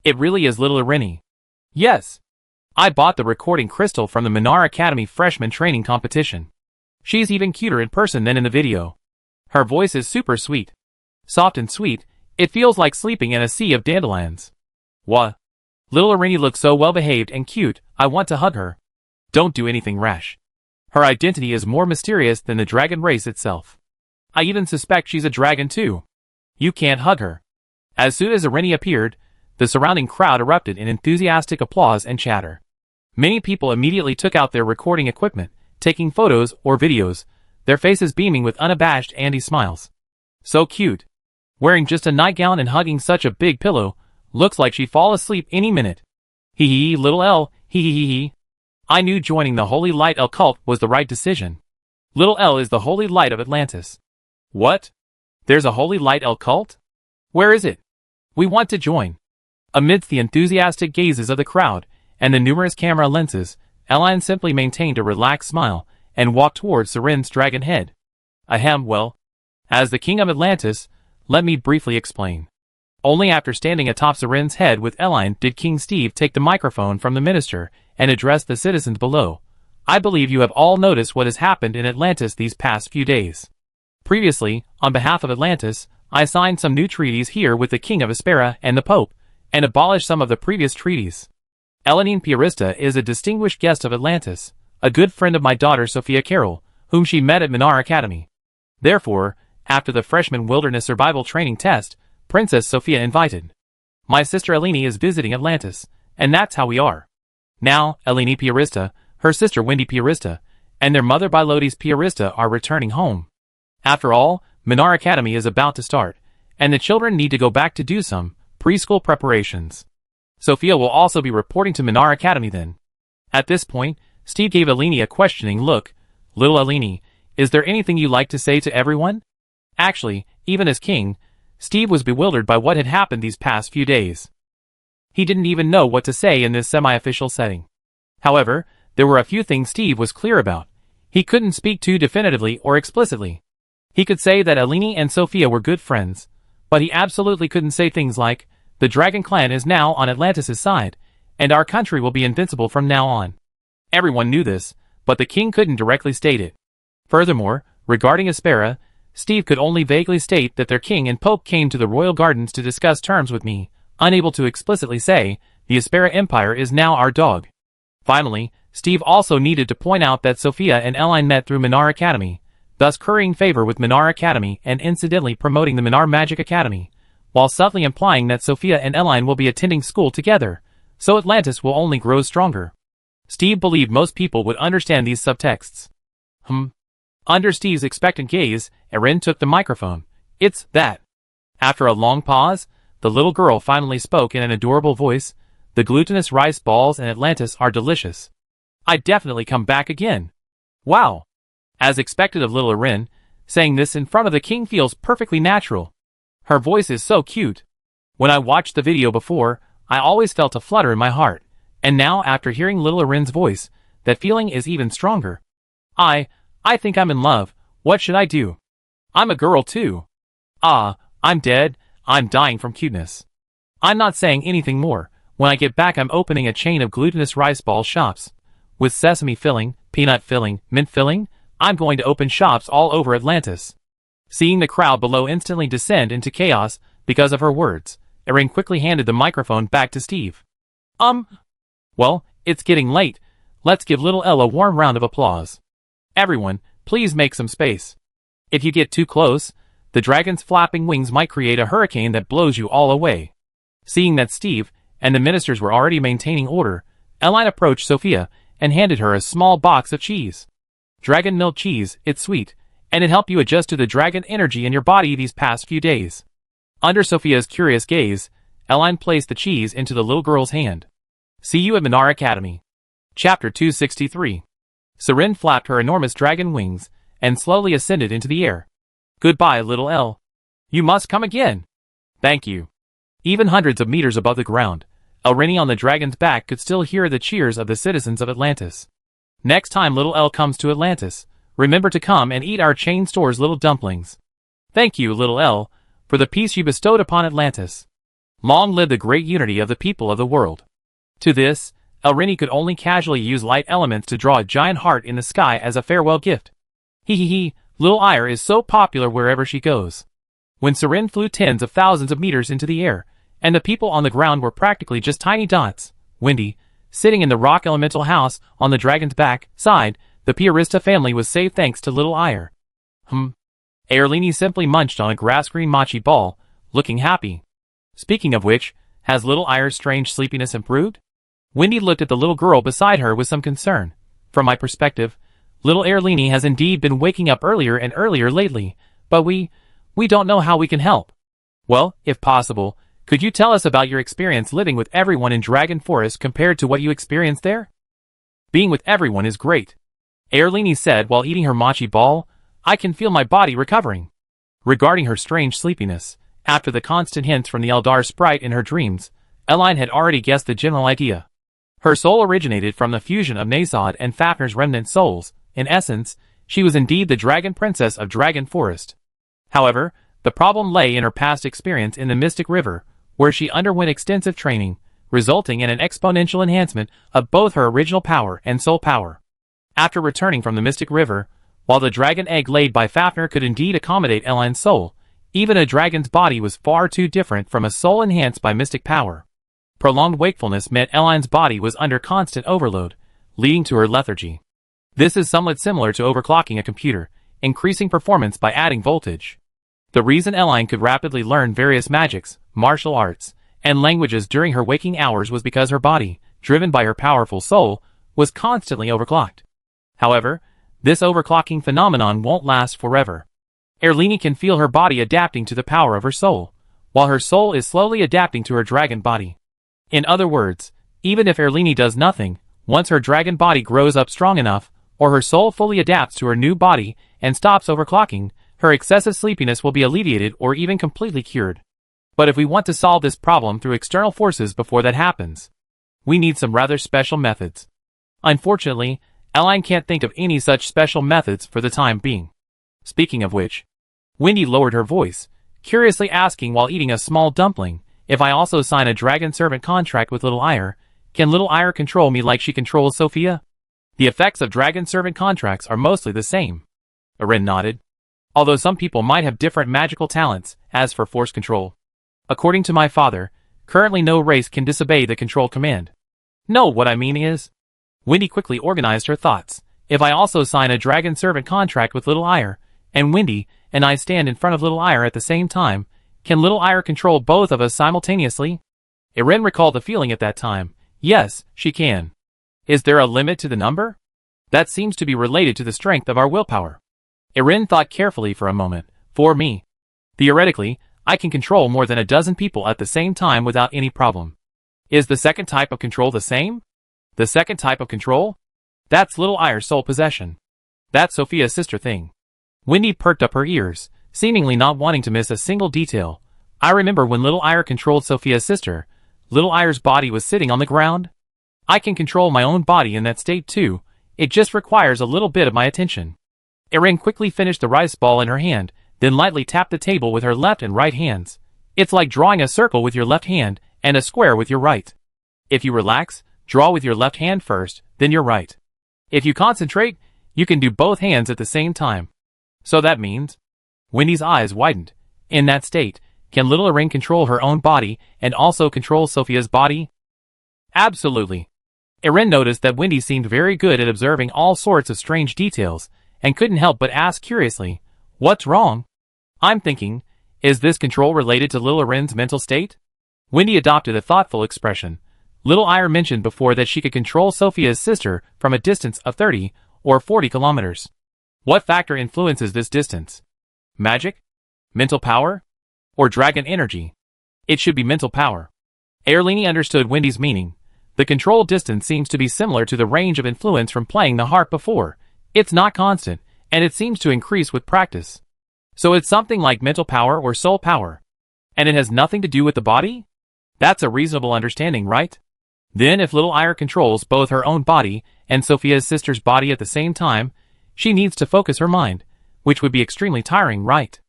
S1: It really is little Irene. Yes. I bought the recording crystal from the Minar Academy freshman training competition. She's even cuter in person than in the video. Her voice is super sweet. Soft and sweet, it feels like sleeping in a sea of dandelions. What? Little Irene looks so well behaved and cute, I want to hug her. Don't do anything rash. Her identity is more mysterious than the dragon race itself. I even suspect she's a dragon too. You can't hug her. As soon as Irene appeared, the surrounding crowd erupted in enthusiastic applause and chatter. Many people immediately took out their recording equipment, taking photos or videos, their faces beaming with unabashed Andy smiles. So cute. Wearing just a nightgown and hugging such a big pillow, looks like she'd fall asleep any minute. Hee hee, Little L, hee hee hee hee. I knew joining the Holy Light L cult was the right decision. Little L is the Holy Light of Atlantis. What? There's a Holy Light L cult? Where is it? We want to join. Amidst the enthusiastic gazes of the crowd and the numerous camera lenses, Eline simply maintained a relaxed smile and walked towards Seren's dragon head. Well, as the king of Atlantis, let me briefly explain. Only after standing atop Seren's head with Eline did King Steve take the microphone from the minister and address the citizens below. I believe you have all noticed what has happened in Atlantis these past few days. Previously, on behalf of Atlantis, I signed some new treaties here with the King of Aspera and the Pope, and abolished some of the previous treaties. Eline Piarista is a distinguished guest of Atlantis, a good friend of my daughter Sophia Carroll, whom she met at Minar Academy. Therefore, after the freshman wilderness survival training test, Princess Sophia invited. My sister Eline is visiting Atlantis, and that's how we are. Now, Eline Piarista, her sister Wendy Piarista, and their mother Bilotes Piarista are returning home. After all, Minar Academy is about to start, and the children need to go back to do some preschool preparations. Sophia will also be reporting to Minar Academy then. At this point, Steve gave Eline a questioning look. Little Eline, is there anything you'd like to say to everyone? Actually, even as king, Steve was bewildered by what had happened these past few days. He didn't even know what to say in this semi-official setting. However, there were a few things Steve was clear about. He couldn't speak too definitively or explicitly. He could say that Eline and Sophia were good friends, but he absolutely couldn't say things like, the Dragon Clan is now on Atlantis' side, and our country will be invincible from now on. Everyone knew this, but the king couldn't directly state it. Furthermore, regarding Aspera, Steve could only vaguely state that their king and pope came to the royal gardens to discuss terms with me, unable to explicitly say, the Aspera Empire is now our dog. Finally, Steve also needed to point out that Sophia and Eline met through Minar Academy, thus currying favor with Minar Academy and incidentally promoting the Minar Magic Academy, while subtly implying that Sophia and Eline will be attending school together, so Atlantis will only grow stronger. Steve believed most people would understand these subtexts. Under Steve's expectant gaze, Erin took the microphone. It's that. After a long pause, the little girl finally spoke in an adorable voice. The glutinous rice balls in Atlantis are delicious. I'd definitely come back again. Wow. As expected of little Erin, saying this in front of the king feels perfectly natural. Her voice is so cute. When I watched the video before, I always felt a flutter in my heart, and now after hearing little Erin's voice, that feeling is even stronger. I think I'm in love. What should I do? I'm a girl too. Ah, I'm dead. I'm dying from cuteness. I'm not saying anything more. When I get back I'm opening a chain of glutinous rice ball shops. With sesame filling, peanut filling, mint filling, I'm going to open shops all over Atlantis. Seeing the crowd below instantly descend into chaos because of her words, Erin quickly handed the microphone back to Steve. Well, it's getting late. Let's give little Elle a warm round of applause. Everyone, please make some space. If you get too close, the dragon's flapping wings might create a hurricane that blows you all away. Seeing that Steve and the ministers were already maintaining order, Elline approached Sophia and handed her a small box of cheese. Dragon milk cheese, it's sweet, and it helped you adjust to the dragon energy in your body these past few days. Under Sophia's curious gaze, Elline placed the cheese into the little girl's hand. See you at Minar Academy. Chapter 263. Erin flapped her enormous dragon wings and slowly ascended into the air. Goodbye, little Elle. You must come again. Thank you. Even hundreds of meters above the ground, Elrini on the dragon's back could still hear the cheers of the citizens of Atlantis. Next time little Elle comes to Atlantis, remember to come and eat our chain store's little dumplings. Thank you, little Elle, for the peace you bestowed upon Atlantis. Long live the great unity of the people of the world. To this, Elrini could only casually use light elements to draw a giant heart in the sky as a farewell gift. Hee, little Ire is so popular wherever she goes. When Erin flew tens of thousands of meters into the air, and the people on the ground were practically just tiny dots, Wendy, sitting in the rock elemental house on the dragon's back, sighed. The Piarista family was saved thanks to little Ire. Airlini simply munched on a grass-green mochi ball, looking happy. Speaking of which, has little Ire's strange sleepiness improved? Wendy looked at the little girl beside her with some concern. From my perspective, little Airlini has indeed been waking up earlier and earlier lately, but we don't know how we can help. Well, if possible, could you tell us about your experience living with everyone in Dragon Forest compared to what you experienced there? Being with everyone is great, Airlini said while eating her mochi ball. I can feel my body recovering. Regarding her strange sleepiness, after the constant hints from the Eldar sprite in her dreams, Elline had already guessed the general idea. Her soul originated from the fusion of Nasod and Fafnir's remnant souls. In essence, she was indeed the Dragon Princess of Dragon Forest. However, the problem lay in her past experience in the Mystic River, where she underwent extensive training, resulting in an exponential enhancement of both her original power and soul power. After returning from the Mystic River, while the dragon egg laid by Fafnir could indeed accommodate Elline's soul, even a dragon's body was far too different from a soul enhanced by mystic power. Prolonged wakefulness meant Elline's body was under constant overload, leading to her lethargy. This is somewhat similar to overclocking a computer, increasing performance by adding voltage. The reason Elline could rapidly learn various magics, martial arts, and languages during her waking hours was because her body, driven by her powerful soul, was constantly overclocked. However, this overclocking phenomenon won't last forever. Airlini can feel her body adapting to the power of her soul, while her soul is slowly adapting to her dragon body. In other words, even if Airlini does nothing, once her dragon body grows up strong enough, or her soul fully adapts to her new body and stops overclocking, her excessive sleepiness will be alleviated or even completely cured. But if we want to solve this problem through external forces before that happens, we need some rather special methods. Unfortunately, Elline can't think of any such special methods for the time being. Speaking of which, Wendy lowered her voice, curiously asking while eating a small dumpling, if I also sign a dragon servant contract with little Ire, can little Ire control me like she controls Sophia? The effects of dragon servant contracts are mostly the same. Erin nodded. Although some people might have different magical talents, as for force control. According to my father, currently no race can disobey the control command. No, what I mean is... Wendy quickly organized her thoughts. If I also sign a dragon servant contract with little Ire, and Wendy and I stand in front of little Ire at the same time, can little Ire control both of us simultaneously? Erin recalled the feeling at that time. Yes, she can. Is there a limit to the number? That seems to be related to the strength of our willpower. Erin thought carefully for a moment. For me, theoretically, I can control more than a dozen people at the same time without any problem. Is the second type of control the same? The second type of control? That's Little Ire's sole possession. That's Sophia's sister thing. Wendy perked up her ears, seemingly not wanting to miss a single detail. I remember when Little Ire controlled Sophia's sister, Little Ire's body was sitting on the ground. I can control my own body in that state too, it just requires a little bit of my attention. Erin quickly finished the rice ball in her hand, then lightly tapped the table with her left and right hands. It's like drawing a circle with your left hand and a square with your right. If you relax, draw with your left hand first, then your right. If you concentrate, you can do both hands at the same time. So that means... Wendy's eyes widened. In that state, can little Erin control her own body and also control Sophia's body? Absolutely. Erin noticed that Wendy seemed very good at observing all sorts of strange details, and couldn't help but ask curiously, "What's wrong?" I'm thinking, is this control related to little Erin's mental state? Wendy adopted a thoughtful expression. Little Ire mentioned before that she could control Sophia's sister from a distance of 30 or 40 kilometers. What factor influences this distance? Magic? Mental power? Or dragon energy? It should be mental power. Erlini understood Wendy's meaning. The control distance seems to be similar to the range of influence from playing the harp before. It's not constant, and it seems to increase with practice. So it's something like mental power or soul power. And it has nothing to do with the body? That's a reasonable understanding, right? Then if Little Ire controls both her own body and Sophia's sister's body at the same time, she needs to focus her mind, which would be extremely tiring, right?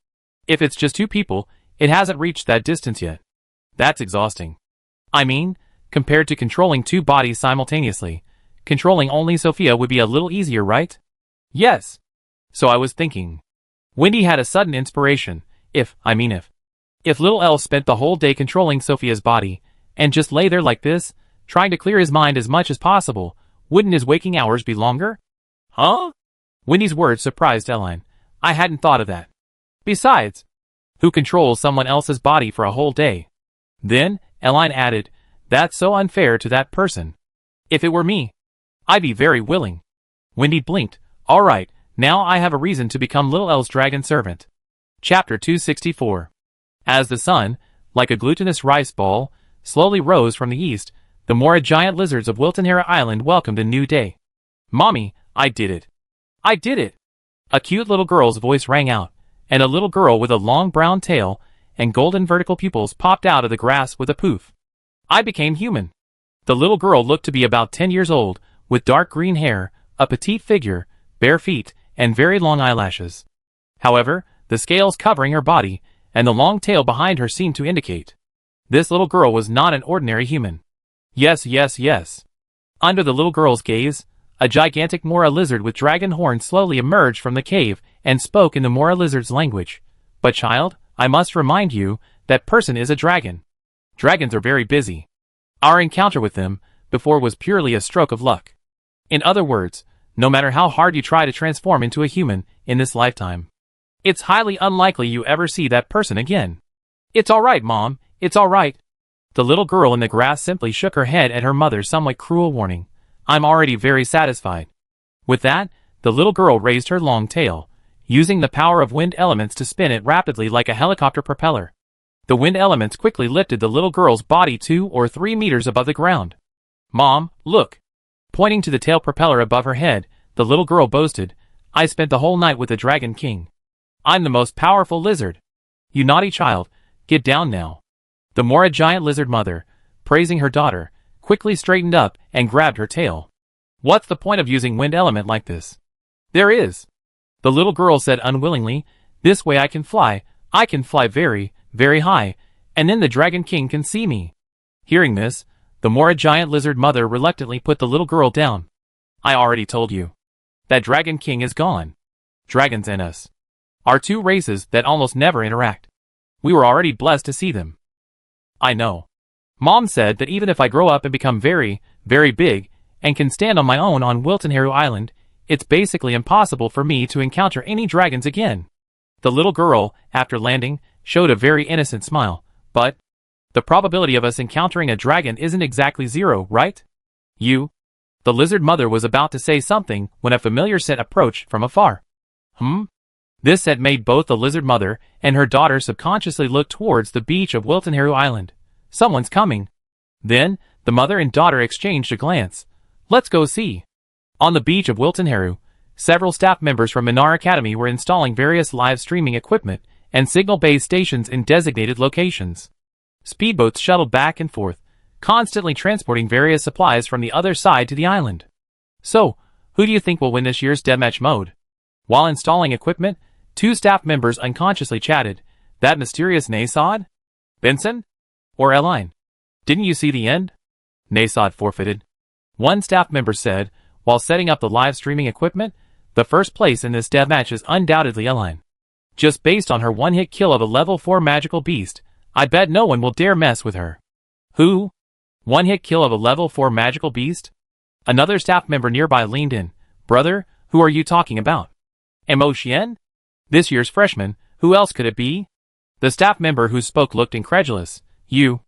S1: If it's just two people, it hasn't reached that distance yet. That's exhausting. I mean, compared to controlling two bodies simultaneously, controlling only Sophia would be a little easier, right? Yes. So I was thinking. Wendy had a sudden inspiration. If Little L spent the whole day controlling Sophia's body, and just lay there like this, trying to clear his mind as much as possible, wouldn't his waking hours be longer? Huh? Wendy's words surprised Eline. I hadn't thought of that. Besides, who controls someone else's body for a whole day? Then, Eline added, that's so unfair to that person. If it were me, I'd be very willing. Wendy blinked. All right, now I have a reason to become Little L's dragon servant. Chapter 264. As the sun, like a glutinous rice ball, slowly rose from the east, the more giant lizards of Wiltonhera Island welcomed a new day. Mommy, I did it. I did it. A cute little girl's voice rang out, and a little girl with a long brown tail and golden vertical pupils popped out of the grass with a poof. I became human. The little girl looked to be about 10 years old, with dark green hair, a petite figure, bare feet, and very long eyelashes. However, the scales covering her body, and the long tail behind her seemed to indicate. This little girl was not an ordinary human. Yes. Under the little girl's gaze, a gigantic Mora lizard with dragon horns slowly emerged from the cave and spoke in the Mora lizard's language. But child, I must remind you, that person is a dragon. Dragons are very busy. Our encounter with them before was purely a stroke of luck. In other words, no matter how hard you try to transform into a human in this lifetime, it's highly unlikely you ever see that person again. It's all right, Mom, it's all right. The little girl in the grass simply shook her head at her mother's somewhat cruel warning. I'm already very satisfied. With that, the little girl raised her long tail, using the power of wind elements to spin it rapidly like a helicopter propeller. The wind elements quickly lifted the little girl's body 2 or 3 meters above the ground. Mom, look. Pointing to the tail propeller above her head, the little girl boasted, I spent the whole night with the Dragon King. I'm the most powerful lizard. You naughty child, get down now. The Mora giant lizard mother, praising her daughter, quickly straightened up and grabbed her tail. What's the point of using wind element like this? There is. The little girl said unwillingly, this way I can fly very, very high, and then the Dragon King can see me. Hearing this, the Mora giant lizard mother reluctantly put the little girl down. I already told you. That Dragon King is gone. Dragons and us are two races that almost never interact. We were already blessed to see them. I know. Mom said that even if I grow up and become very, very big, and can stand on my own on Wiltonhera Island, it's basically impossible for me to encounter any dragons again. The little girl, after landing, showed a very innocent smile. But the probability of us encountering a dragon isn't exactly 0, right? The lizard mother was about to say something when a familiar scent approached from afar. This scent made both the lizard mother and her daughter subconsciously look towards the beach of Wiltonhera Island. Someone's coming. Then, the mother and daughter exchanged a glance. Let's go see. On the beach of Wilton Haru, several staff members from Minar Academy were installing various live streaming equipment and signal-based stations in designated locations. Speedboats shuttled back and forth, constantly transporting various supplies from the other side to the island. So, who do you think will win this year's deathmatch mode? While installing equipment, two staff members unconsciously chatted. That mysterious Nasod? Benson? Or Eline? Didn't you see the end? Nasod forfeited. One staff member said, while setting up the live streaming equipment, the first place in this deathmatch is undoubtedly Eline. Just based on her one-hit kill of a level 4 magical beast, I bet no one will dare mess with her. Who? One-hit kill of a level 4 magical beast? Another staff member nearby leaned in. Brother, who are you talking about? Mo Xian? This year's freshman, who else could it be? The staff member who spoke looked incredulous. You?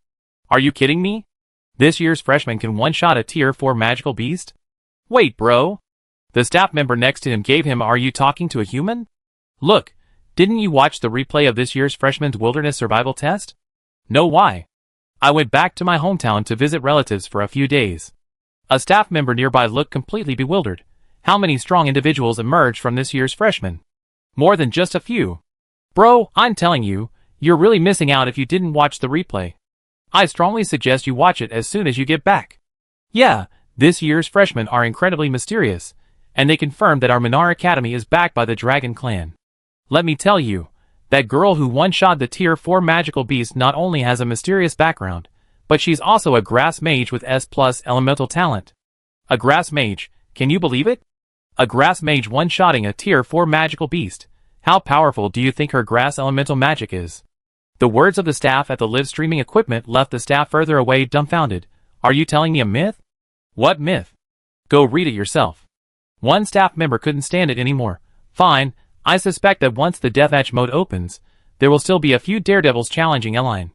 S1: Are you kidding me? This year's freshman can one-shot a tier 4 magical beast? Wait, bro. The staff member next to him gave him, are you talking to a human? Look, didn't you watch the replay of this year's freshman's wilderness survival test? No, why? I went back to my hometown to visit relatives for a few days. A staff member nearby looked completely bewildered. How many strong individuals emerged from this year's freshman? More than just a few. Bro, I'm telling you, you're really missing out if you didn't watch the replay. I strongly suggest you watch it as soon as you get back. Yeah, this year's freshmen are incredibly mysterious, and they confirmed that our Minar Academy is backed by the Dragon Clan. Let me tell you, that girl who one-shot the tier 4 magical beast not only has a mysterious background, but she's also a grass mage with S+ elemental talent. A grass mage, can you believe it? A grass mage one-shotting a tier 4 magical beast. How powerful do you think her grass elemental magic is? The words of the staff at the live streaming equipment left the staff further away dumbfounded. Are you telling me a myth? What myth? Go read it yourself. One staff member couldn't stand it anymore. Fine, I suspect that once the deathmatch mode opens, there will still be a few daredevils challenging Eline.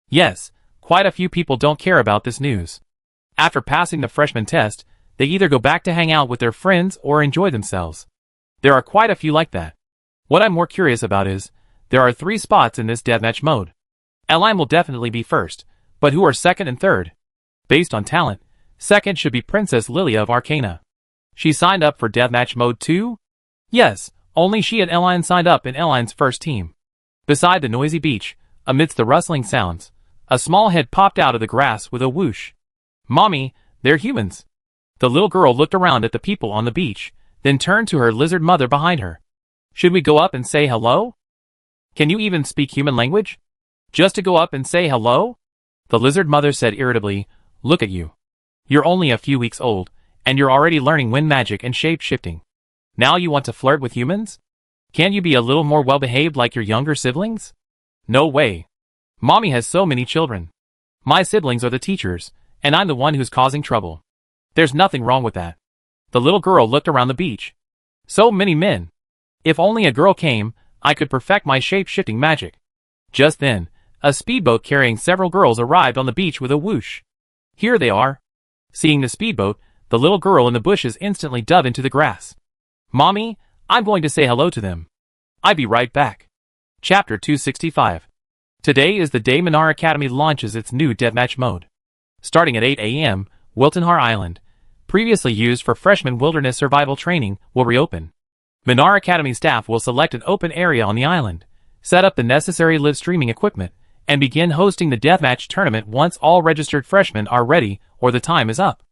S1: Yes, quite a few people don't care about this news. After passing the freshman test, they either go back to hang out with their friends or enjoy themselves. There are quite a few like that. What I'm more curious about is, there are 3 spots in this deathmatch mode. Eline will definitely be first, but who are second and third? Based on talent, second should be Princess Lilia of Arcana. She signed up for deathmatch mode too? Yes, only she and Eline signed up in Eline's first team. Beside the noisy beach, amidst the rustling sounds, a small head popped out of the grass with a whoosh. Mommy, they're humans. The little girl looked around at the people on the beach, then turned to her lizard mother behind her. Should we go up and say hello? Can you even speak human language? Just to go up and say hello? The lizard mother said irritably, look at you. You're only a few weeks old, and you're already learning wind magic and shape-shifting. Now you want to flirt with humans? Can't you be a little more well-behaved like your younger siblings? No way. Mommy has so many children. My siblings are the teachers, and I'm the one who's causing trouble. There's nothing wrong with that. The little girl looked around the beach. So many men. If only a girl came, I could perfect my shape-shifting magic. Just then, a speedboat carrying several girls arrived on the beach with a whoosh. Here they are. Seeing the speedboat, the little girl in the bushes instantly dove into the grass. Mommy, I'm going to say hello to them. I'll be right back. Chapter 265. Today is the day Minar Academy launches its new deathmatch mode. Starting at 8 a.m., Wilton Haru Island, previously used for freshman wilderness survival training, will reopen. Minar Academy staff will select an open area on the island, set up the necessary live streaming equipment, and begin hosting the deathmatch tournament once all registered freshmen are ready or the time is up.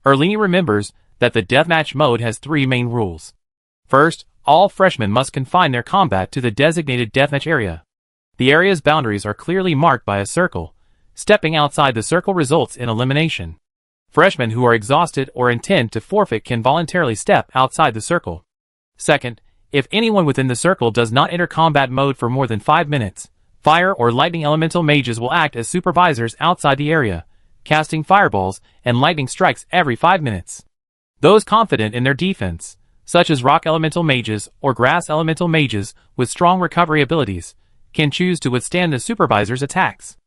S1: Erlini remembers that the deathmatch mode has 3 main rules. First, all freshmen must confine their combat to the designated deathmatch area. The area's boundaries are clearly marked by a circle. Stepping outside the circle results in elimination. Freshmen who are exhausted or intend to forfeit can voluntarily step outside the circle. Second, if anyone within the circle does not enter combat mode for more than 5 minutes, fire or lightning elemental mages will act as supervisors outside the area, casting fireballs and lightning strikes every 5 minutes. Those confident in their defense, such as rock elemental mages or grass elemental mages with strong recovery abilities, can choose to withstand the supervisor's attacks.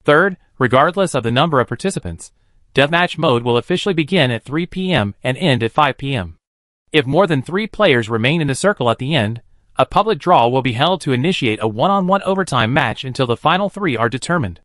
S1: Third, regardless of the number of participants, deathmatch mode will officially begin at 3 p.m. and end at 5 p.m. If more than 3 players remain in the circle at the end, a public draw will be held to initiate a one-on-one overtime match until the final 3 are determined.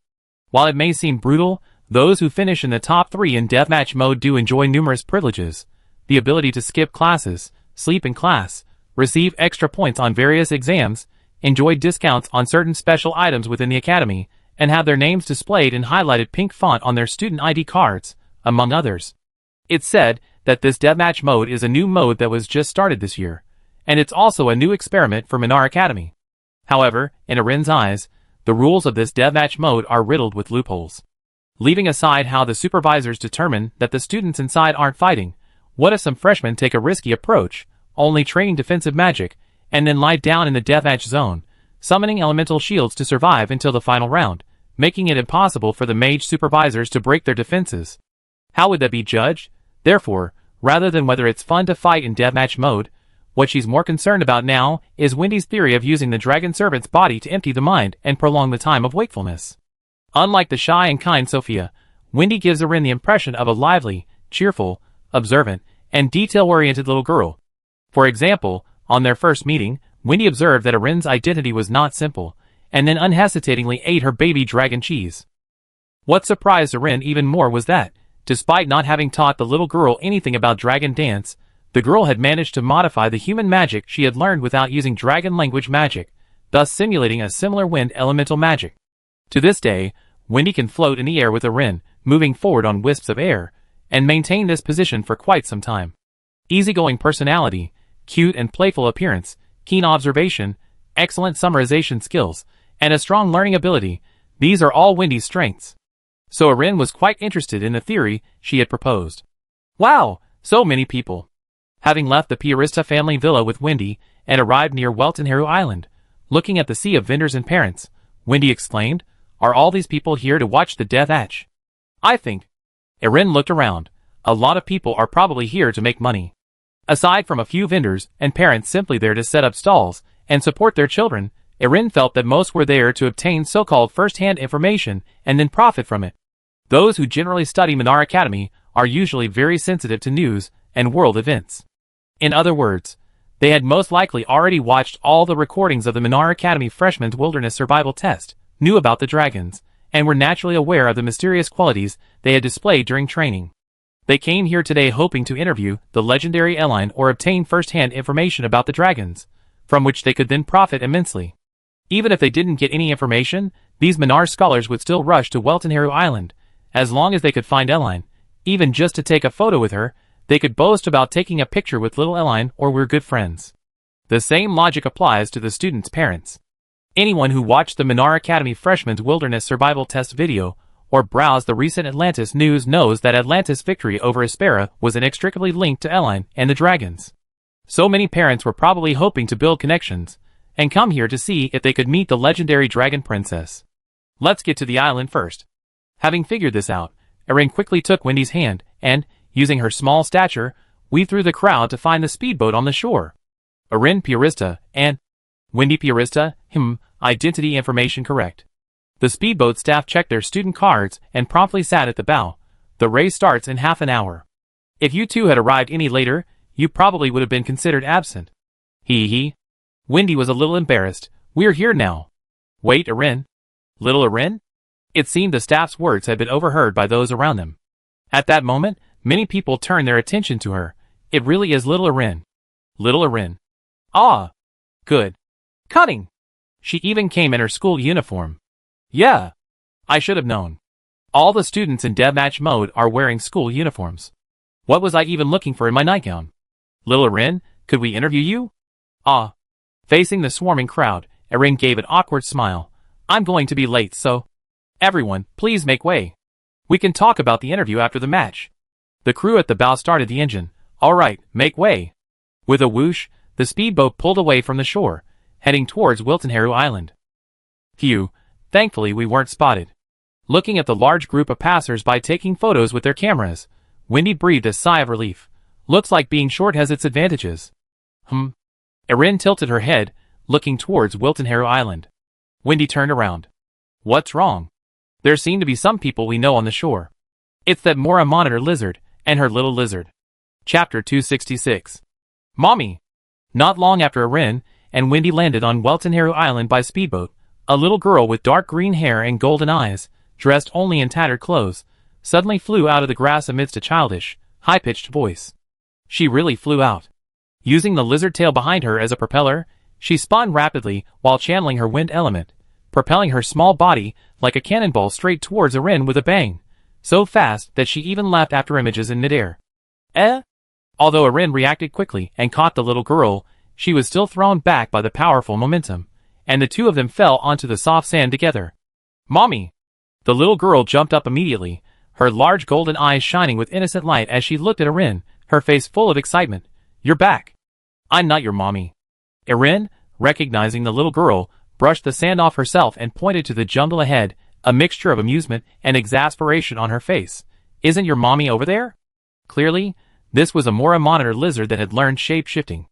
S1: While it may seem brutal, Those who finish in the top 3 in deathmatch mode do enjoy numerous privileges: the ability to skip classes, sleep in class, receive extra points on various exams, enjoy discounts on certain special items within the academy, and have their names displayed in highlighted pink font on their student ID cards, among others. It's said that this deathmatch mode is a new mode that was just started this year, and it's also a new experiment for Minar Academy. However, in Arin's eyes, the rules of this deathmatch mode are riddled with loopholes. Leaving aside how the supervisors determine that the students inside aren't fighting, what if some freshmen take a risky approach, only training defensive magic, and then lie down in the deathmatch zone, summoning elemental shields to survive until the final round, making it impossible for the mage supervisors to break their defenses? How would that be judged? Therefore, rather than whether it's fun to fight in deathmatch mode, what she's more concerned about now is Wendy's theory of using the dragon servant's body to empty the mind and prolong the time of wakefulness. Unlike the shy and kind Sophia, Wendy gives Arin the impression of a lively, cheerful, observant, and detail-oriented little girl. For example, on their first meeting, Wendy observed that Arin's identity was not simple, and then unhesitatingly ate her baby dragon cheese. What surprised Arin even more was that, despite not having taught the little girl anything about dragon dance, the girl had managed to modify the human magic she had learned without using dragon language magic, thus simulating a similar wind elemental magic. To this day, Wendy can float in the air with Arin, moving forward on wisps of air, and maintain this position for quite some time. Easygoing personality, cute and playful appearance, keen observation, excellent summarization skills, and a strong learning ability, these are all Wendy's strengths. So Arin was quite interested in the theory she had proposed. Wow, so many people. Having left the Piarista family villa with Wendy and arrived near Weltenheru Island, looking at the sea of vendors and parents, Wendy exclaimed, "Are all these people here to watch the deathmatch? I think." Arin looked around. A lot of people are probably here to make money. Aside from a few vendors and parents simply there to set up stalls and support their children, Arin felt that most were there to obtain so-called first-hand information and then profit from it. Those who generally study Minar Academy are usually very sensitive to news and world events. In other words, they had most likely already watched all the recordings of the Minar Academy Freshman's Wilderness Survival Test, knew about the dragons, and were naturally aware of the mysterious qualities they had displayed during training. They came here today hoping to interview the legendary Eline or obtain first-hand information about the dragons, from which they could then profit immensely. Even if they didn't get any information, these Minar scholars would still rush to Weltenheru Island, as long as they could find Eline. Even just to take a photo with her, they could boast about taking a picture with little Eline or we're good friends. The same logic applies to the students' parents. Anyone who watched the Minar Academy Freshman's Wilderness Survival Test video or browsed the recent Atlantis news knows that Atlantis' victory over Aspera was inextricably linked to Eline and the dragons. So many parents were probably hoping to build connections and come here to see if they could meet the legendary dragon princess. Let's get to the island first. Having figured this out, Arin quickly took Wendy's hand and, using her small stature, weaved through the crowd to find the speedboat on the shore. Arin Piarista and Wendy Piarista, identity information correct. The speedboat staff checked their student cards and promptly sat at the bow. The race starts in half an hour. If you two had arrived any later, you probably would have been considered absent. Hee. Wendy was a little embarrassed. We're here now. Wait, Arin? Little Arin? It seemed the staff's words had been overheard by those around them. At that moment, many people turned their attention to her. It really is little Arin. Little Arin. Ah. Good. Cunning. She even came in her school uniform. Yeah. I should have known. All the students in deathmatch mode are wearing school uniforms. What was I even looking for in my nightgown? Little Arin, could we interview you? Ah. Facing the swarming crowd, Arin gave an awkward smile. I'm going to be late, so... Everyone, please make way. We can talk about the interview after the match. The crew at the bow started the engine. All right, make way. With a whoosh, the speedboat pulled away from the shore, heading towards Weltenheru Island. Phew, thankfully we weren't spotted. Looking at the large group of passers-by taking photos with their cameras, Wendy breathed a sigh of relief. Looks like being short has its advantages. Arin tilted her head, looking towards Weltenheru Island. Wendy turned around. What's wrong? There seem to be some people we know on the shore. It's that Mora Monitor Lizard, and her little lizard. Chapter 266. Mommy! Not long after Arin and Wendy landed on Weltenheru Island by speedboat, a little girl with dark green hair and golden eyes, dressed only in tattered clothes, suddenly flew out of the grass amidst a childish, high-pitched voice. She really flew out. Using the lizard tail behind her as a propeller, she spun rapidly while channeling her wind element, propelling her small body like a cannonball straight towards Erin with a bang, so fast that she even left after images in midair. Although Erin reacted quickly and caught the little girl, she was still thrown back by the powerful momentum, and the two of them fell onto the soft sand together. "Mommy!" The little girl jumped up immediately, her large golden eyes shining with innocent light as she looked at Erin, her face full of excitement. "You're back. I'm not your mommy." Erin, recognizing the little girl, brushed the sand off herself and pointed to the jungle ahead, a mixture of amusement and exasperation on her face. "Isn't your mommy over there?" Clearly, this was a Mora monitor lizard that had learned shape-shifting.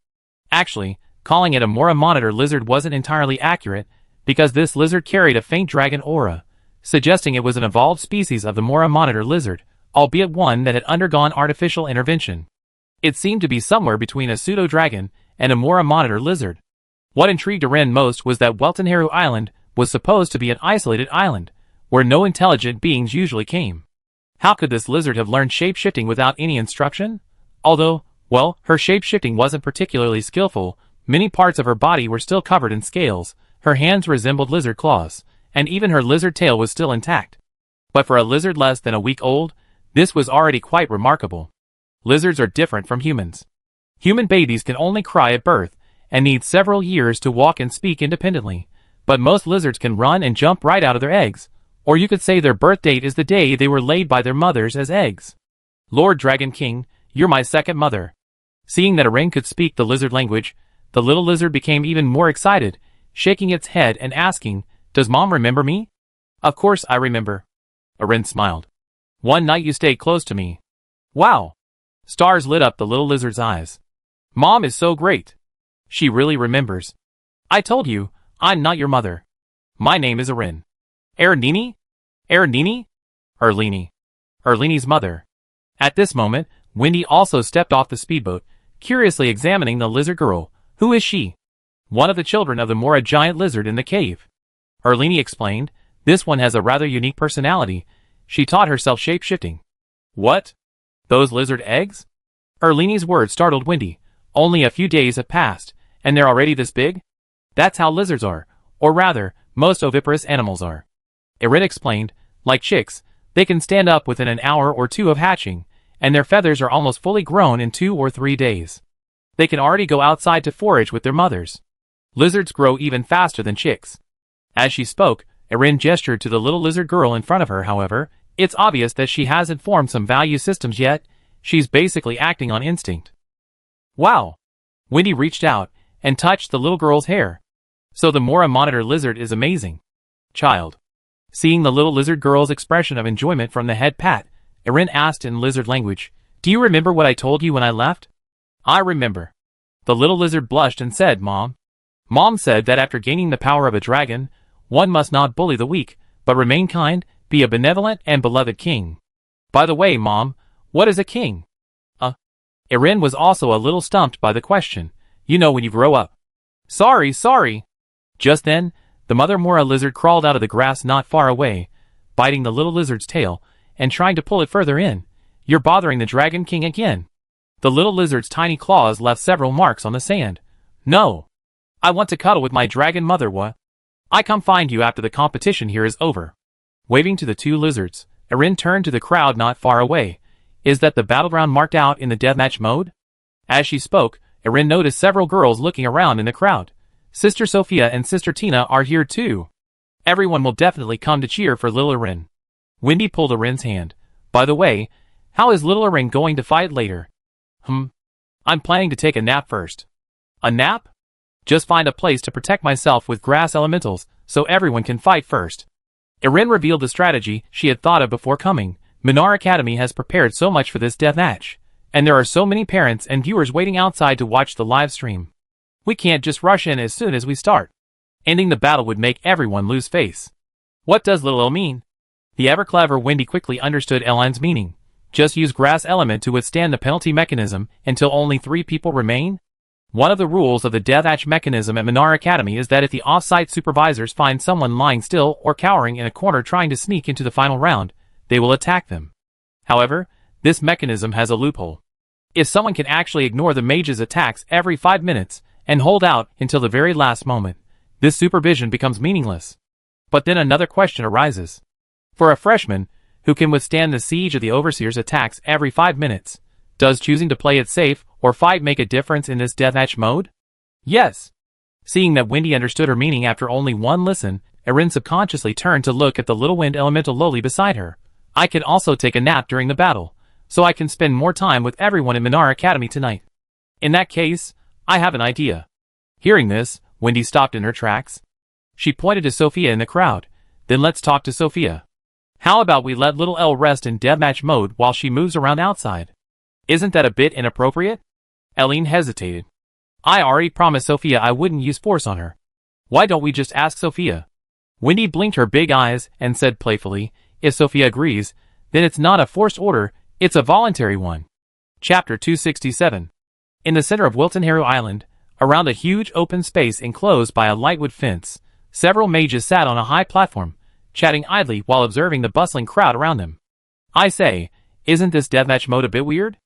S1: Actually, calling it a Mora monitor lizard wasn't entirely accurate, because this lizard carried a faint dragon aura, suggesting it was an evolved species of the Mora monitor lizard, albeit one that had undergone artificial intervention. It seemed to be somewhere between a pseudo-dragon and a Mora monitor lizard. What intrigued Erin most was that Weltenheru Island was supposed to be an isolated island, where no intelligent beings usually came. How could this lizard have learned shape-shifting without any instruction? Although, well, her shape-shifting wasn't particularly skillful, many parts of her body were still covered in scales, her hands resembled lizard claws, and even her lizard tail was still intact. But for a lizard less than a week old, this was already quite remarkable. Lizards are different from humans. Human babies can only cry at birth, and need several years to walk and speak independently, but most lizards can run and jump right out of their eggs, or you could say their birth date is the day they were laid by their mothers as eggs. "Lord Dragon King, you're my second mother." Seeing that Erin could speak the lizard language, the little lizard became even more excited, shaking its head and asking, "Does Mom remember me?" "Of course I remember." Erin smiled. "One night you stayed close to me." "Wow." Stars lit up the little lizard's eyes. "Mom is so great. She really remembers." "I told you, I'm not your mother. My name is Erin." "Erinini? Erinini?" "Erlini. Erlini's mother." At this moment, Wendy also stepped off the speedboat, curiously examining the lizard girl. "Who is she?" "One of the children of the Mora giant lizard in the cave." Erlini explained, "This one has a rather unique personality. She taught herself shape-shifting." "What? Those lizard eggs?" Erlini's words startled Wendy. "Only a few days have passed, and they're already this big? That's how lizards are, or rather, most oviparous animals are." Erin explained, "Like chicks, they can stand up within an hour or two of hatching, and their feathers are almost fully grown in 2 or 3 days. They can already go outside to forage with their mothers. Lizards grow even faster than chicks." As she spoke, Erin gestured to the little lizard girl in front of her. However, it's obvious that she hasn't formed some value systems yet. She's basically acting on instinct. "Wow." Wendy reached out and touched the little girl's hair. "So the Mora monitor lizard is amazing." "Child." Seeing the little lizard girl's expression of enjoyment from the head pat, Erin asked in lizard language, "Do you remember what I told you when I left?" "I remember." The little lizard blushed and said, "Mom. Mom said that after gaining the power of a dragon, one must not bully the weak, but remain kind, be a benevolent and beloved king. By the way, Mom, what is a king?" Erin was also a little stumped by the question. "You know when you grow up." Sorry. Just then, the mother Mora lizard crawled out of the grass not far away, biting the little lizard's tail, and trying to pull it further in. "You're bothering the Dragon King again." The little lizard's tiny claws left several marks on the sand. "No. I want to cuddle with my dragon mother. What? I come find you after the competition here is over." Waving to the two lizards, Erin turned to the crowd not far away. "Is that the battleground marked out in the deathmatch mode?" As she spoke, Erin noticed several girls looking around in the crowd. Sister Sophia and Sister Tina are here too. Everyone will definitely come to cheer for little Erin. Wendy pulled Erin's hand. "By the way, how is little Erin going to fight later?" I'm planning to take a nap first." "A nap?" "Just find a place to protect myself with grass elementals, so everyone can fight first." Erin revealed the strategy she had thought of before coming. Minar Academy has prepared so much for this deathmatch, and there are so many parents and viewers waiting outside to watch the live stream. We can't just rush in as soon as we start. Ending the battle would make everyone lose face. What does little El mean? The ever-clever Wendy quickly understood Elaine's meaning. Just use grass element to withstand the penalty mechanism until only 3 people remain? One of the rules of the deathmatch mechanism at Minar Academy is that if the off-site supervisors find someone lying still or cowering in a corner trying to sneak into the final round, they will attack them. However, this mechanism has a loophole. If someone can actually ignore the mage's attacks every 5 minutes and hold out until the very last moment, this supervision becomes meaningless. But then another question arises. For a freshman who can withstand the siege of the overseer's attacks every 5 minutes, does choosing to play it safe or fight make a difference in this deathmatch mode? Yes. Seeing that Wendy understood her meaning after only one listen, Erin subconsciously turned to look at the little wind elemental lowly beside her. I can also take a nap during the battle, so I can spend more time with everyone in Minar Academy tonight. In that case, I have an idea. Hearing this, Wendy stopped in her tracks. She pointed to Sophia in the crowd. Then let's talk to Sophia. How about we let little Elle rest in deathmatch mode while she moves around outside? Isn't that a bit inappropriate? Eileen hesitated. I already promised Sophia I wouldn't use force on her. Why don't we just ask Sophia? Wendy blinked her big eyes and said playfully, if Sophia agrees, then it's not a forced order, it's a voluntary one. Chapter 267. In the center of Wilton Harrow Island, around a huge open space enclosed by a lightwood fence, several mages sat on a high platform, chatting idly while observing the bustling crowd around them. I say, isn't this deathmatch mode a bit weird?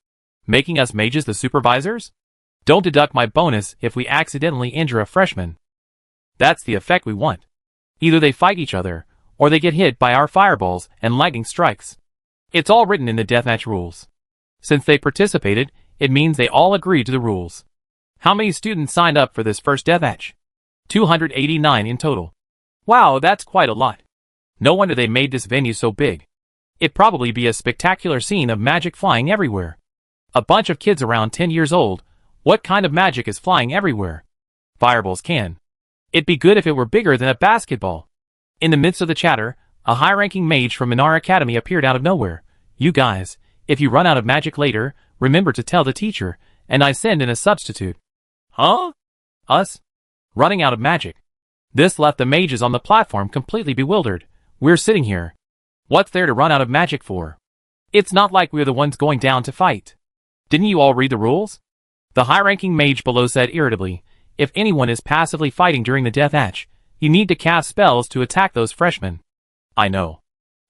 S1: Making us mages the supervisors? Don't deduct my bonus if we accidentally injure a freshman. That's the effect we want. Either they fight each other, or they get hit by our fireballs and lightning strikes. It's all written in the deathmatch rules. Since they participated, it means they all agreed to the rules. How many students signed up for this first deathmatch? 289 in total. Wow, that's quite a lot. No wonder they made this venue so big. It'd probably be a spectacular scene of magic flying everywhere. A bunch of kids around 10 years old. What kind of magic is flying everywhere? Fireballs can. It'd be good if it were bigger than a basketball. In the midst of the chatter, a high-ranking mage from Minar Academy appeared out of nowhere. You guys, if you run out of magic later, remember to tell the teacher, and I send in a substitute. Huh? Us? Running out of magic. This left the mages on the platform completely bewildered. We're sitting here. What's there to run out of magic for? It's not like we're the ones going down to fight. Didn't you all read the rules? The high-ranking mage below said irritably, if anyone is passively fighting during the deathmatch, you need to cast spells to attack those freshmen. I know.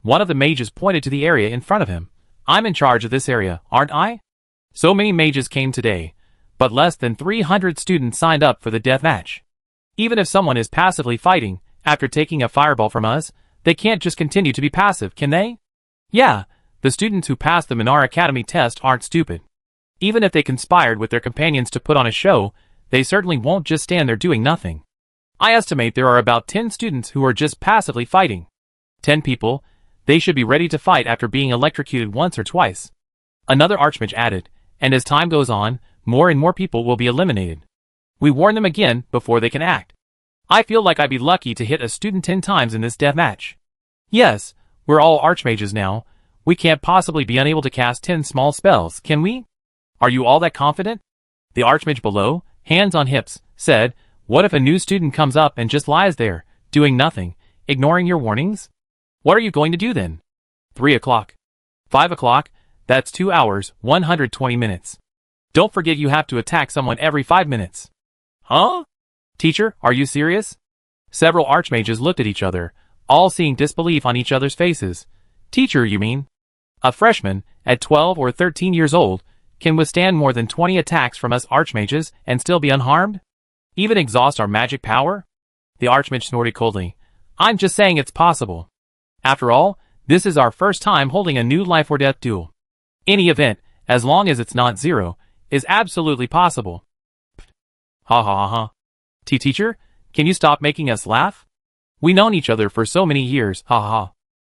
S1: One of the mages pointed to the area in front of him. I'm in charge of this area, aren't I? So many mages came today, but less than 300 students signed up for the deathmatch. Even if someone is passively fighting, after taking a fireball from us, they can't just continue to be passive, can they? Yeah, the students who passed the Minar Academy test aren't stupid. Even if they conspired with their companions to put on a show, they certainly won't just stand there doing nothing. I estimate there are about 10 students who are just passively fighting. 10 people, they should be ready to fight after being electrocuted once or twice. Another archmage added, and as time goes on, more and more people will be eliminated. We warn them again before they can act. I feel like I'd be lucky to hit a student 10 times in this deathmatch. Yes, we're all archmages now. We can't possibly be unable to cast 10 small spells, can we? Are you all that confident? The archmage below, hands on hips, said, what if a new student comes up and just lies there, doing nothing, ignoring your warnings? What are you going to do then? 3 o'clock. 5 o'clock, that's 2 hours, 120 minutes. Don't forget you have to attack someone every 5 minutes. Huh? Teacher, are you serious? Several archmages looked at each other, all seeing disbelief on each other's faces. Teacher, you mean? A freshman, at 12 or 13 years old, can withstand more than 20 attacks from us archmages and still be unharmed? Even exhaust our magic power? The archmage snorted coldly. I'm just saying it's possible. After all, this is our first time holding a new life or death duel. Any event, as long as it's not zero, is absolutely possible. Ha ha ha ha. Teacher, can you stop making us laugh? We've known each other for so many years, ha ha ha.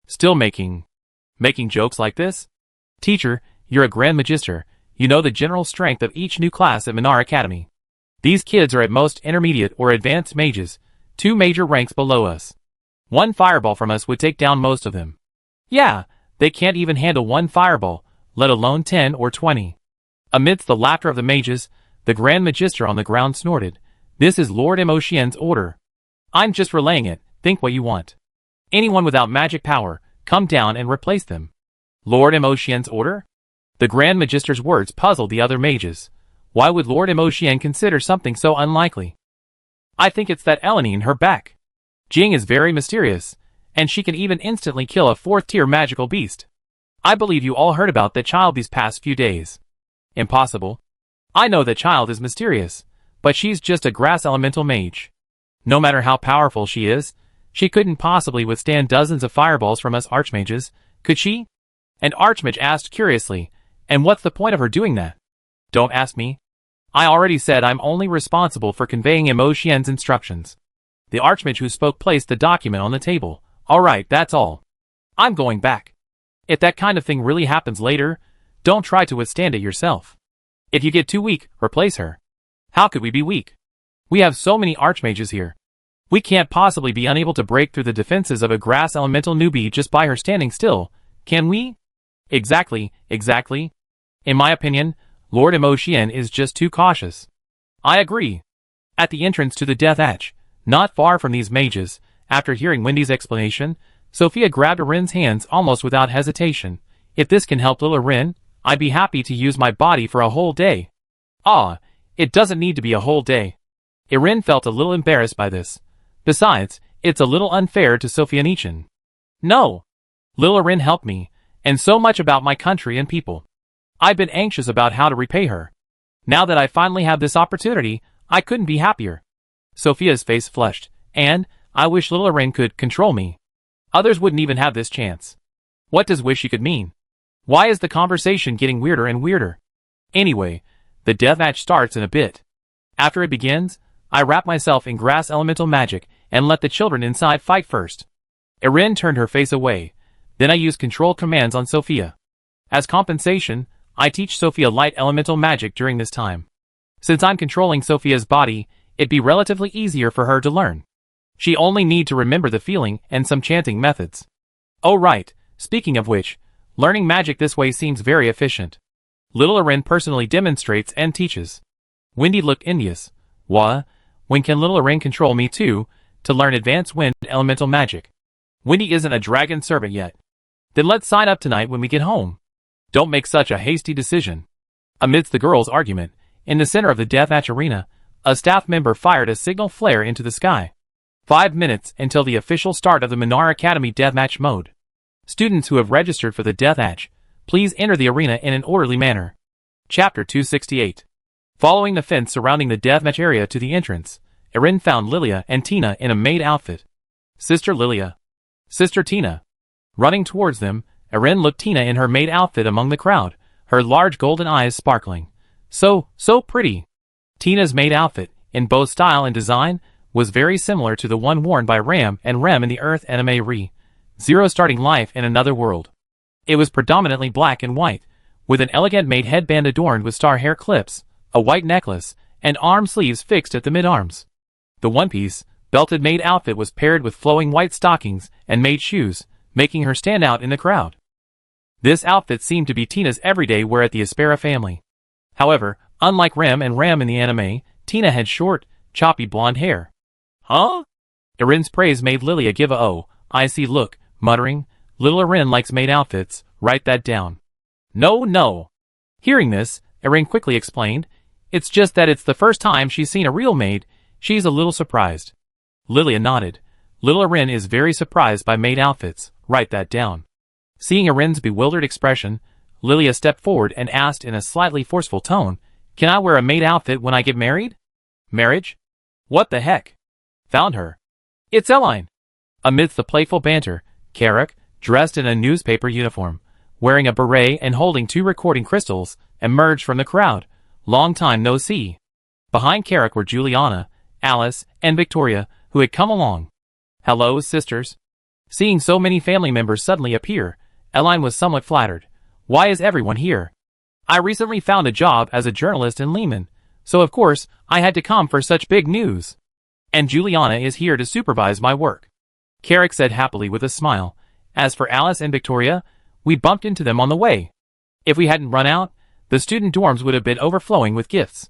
S1: Still making jokes like this? Teacher, you're a Grand Magister. You know the general strength of each new class at Minar Academy. These kids are at most intermediate or advanced mages, 2 major ranks below us. 1 fireball from us would take down most of them. Yeah, they can't even handle 1 fireball, let alone 10 or 20. Amidst the laughter of the mages, the Grand Magister on the ground snorted. This is Lord Emoshien's order. I'm just relaying it, think what you want. Anyone without magic power, come down and replace them. Lord Emoshien's order? The Grand Magister's words puzzled the other mages. Why would Lord Emoshien consider something so unlikely? I think it's that Eleni in her back. Jing is very mysterious, and she can even instantly kill a 4th-tier magical beast. I believe you all heard about that child these past few days. Impossible. I know that child is mysterious, but she's just a grass elemental mage. No matter how powerful she is, she couldn't possibly withstand dozens of fireballs from us archmages, could she? An archmage asked curiously, and what's the point of her doing that? Don't ask me. I already said I'm only responsible for conveying Emotien's instructions. The archmage who spoke placed the document on the table. Alright, that's all. I'm going back. If that kind of thing really happens later, don't try to withstand it yourself. If you get too weak, replace her. How could we be weak? We have so many archmages here. We can't possibly be unable to break through the defenses of a grass elemental newbie just by her standing still, can we? Exactly. In my opinion, Lord Emotien is just too cautious. I agree. At the entrance to the Death Hatch, not far from these mages, after hearing Wendy's explanation, Sophia grabbed Arin's hands almost without hesitation. If this can help little Arin, I'd be happy to use my body for a whole day. Ah, it doesn't need to be a whole day. Arin felt a little embarrassed by this. Besides, it's a little unfair to Sophia Nichin. No. Lil Arin helped me, and so much about my country and people. I've been anxious about how to repay her. Now that I finally have this opportunity, I couldn't be happier. Sophia's face flushed, and I wish little Arin could control me. Others wouldn't even have this chance. What does wish you could mean? Why is the conversation getting weirder and weirder? Anyway, the deathmatch starts in a bit. After it begins, I wrap myself in grass elemental magic and let the children inside fight first. Arin turned her face away. Then I use control commands on Sophia. As compensation, I teach Sophia light elemental magic during this time. Since I'm controlling Sophia's body, it'd be relatively easier for her to learn. She only need to remember the feeling and some chanting methods. Oh right, speaking of which, learning magic this way seems very efficient. Little Arin personally demonstrates and teaches. Wendy looked envious. When can little Arin control me too, to learn advanced wind elemental magic? Wendy isn't a dragon servant yet. Then let's sign up tonight when we get home. Don't make such a hasty decision. Amidst the girls' argument, in the center of the deathmatch arena, a staff member fired a signal flare into the sky. 5 minutes until the official start of the Minar Academy deathmatch mode. Students who have registered for the deathmatch, please enter the arena in an orderly manner. Chapter 268. Following the fence surrounding the deathmatch area to the entrance, Arin found Lilia and Tina in a maid outfit. Sister Lilia. Sister Tina. Running towards them, Arin looked Tina in her maid outfit among the crowd, her large golden eyes sparkling. So pretty. Tina's maid outfit, in both style and design, was very similar to the one worn by Ram and Rem in the Earth anime Re:0 starting life in another world. It was predominantly black and white, with an elegant maid headband adorned with star hair clips, a white necklace, and arm sleeves fixed at the mid-arms. The one-piece, belted maid outfit was paired with flowing white stockings and maid shoes, making her stand out in the crowd. This outfit seemed to be Tina's everyday wear at the Aspera family. However, unlike Rem and Ram in the anime, Tina had short, choppy blonde hair. Huh? Arin's praise made Lilia give a "oh, I see" look, muttering, "Little Arin likes maid outfits, write that down." No. Hearing this, Arin quickly explained, "It's just that it's the first time she's seen a real maid, she's a little surprised." Lilia nodded. Little Arin is very surprised by maid outfits, write that down. Seeing Arin's bewildered expression, Lilia stepped forward and asked in a slightly forceful tone, "Can I wear a maid outfit when I get married?" Marriage? What the heck? Found her. It's Eline. Amidst the playful banter, Carrick, dressed in a newspaper uniform, wearing a beret and holding 2 recording crystals, emerged from the crowd. Long time no see. Behind Carrick were Juliana, Alice, and Victoria, who had come along. Hello, sisters. Seeing so many family members suddenly appear, Eline was somewhat flattered. Why is everyone here? I recently found a job as a journalist in Lehman, so of course I had to come for such big news. And Juliana is here to supervise my work. Carrick said happily with a smile. As for Alice and Victoria, we bumped into them on the way. If we hadn't run out, the student dorms would have been overflowing with gifts.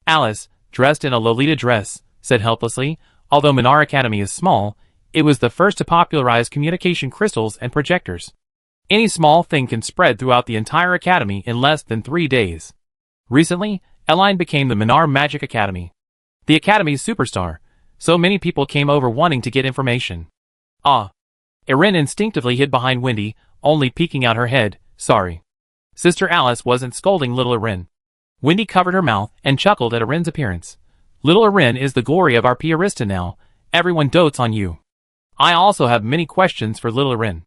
S1: Alice, dressed in a Lolita dress, said helplessly, although Minar Academy is small, it was the first to popularize communication crystals and projectors. Any small thing can spread throughout the entire academy in less than 3 days. Recently, Eline became the Minar Magic Academy. The academy's superstar, so many people came over wanting to get information. Arin instinctively hid behind Wendy, only peeking out her head, Sorry. Sister Alice wasn't scolding little Erin. Wendy covered her mouth and chuckled at Erin's appearance. Little Erin is the glory of our Arista now. Everyone dotes on you. I also have many questions for little Erin.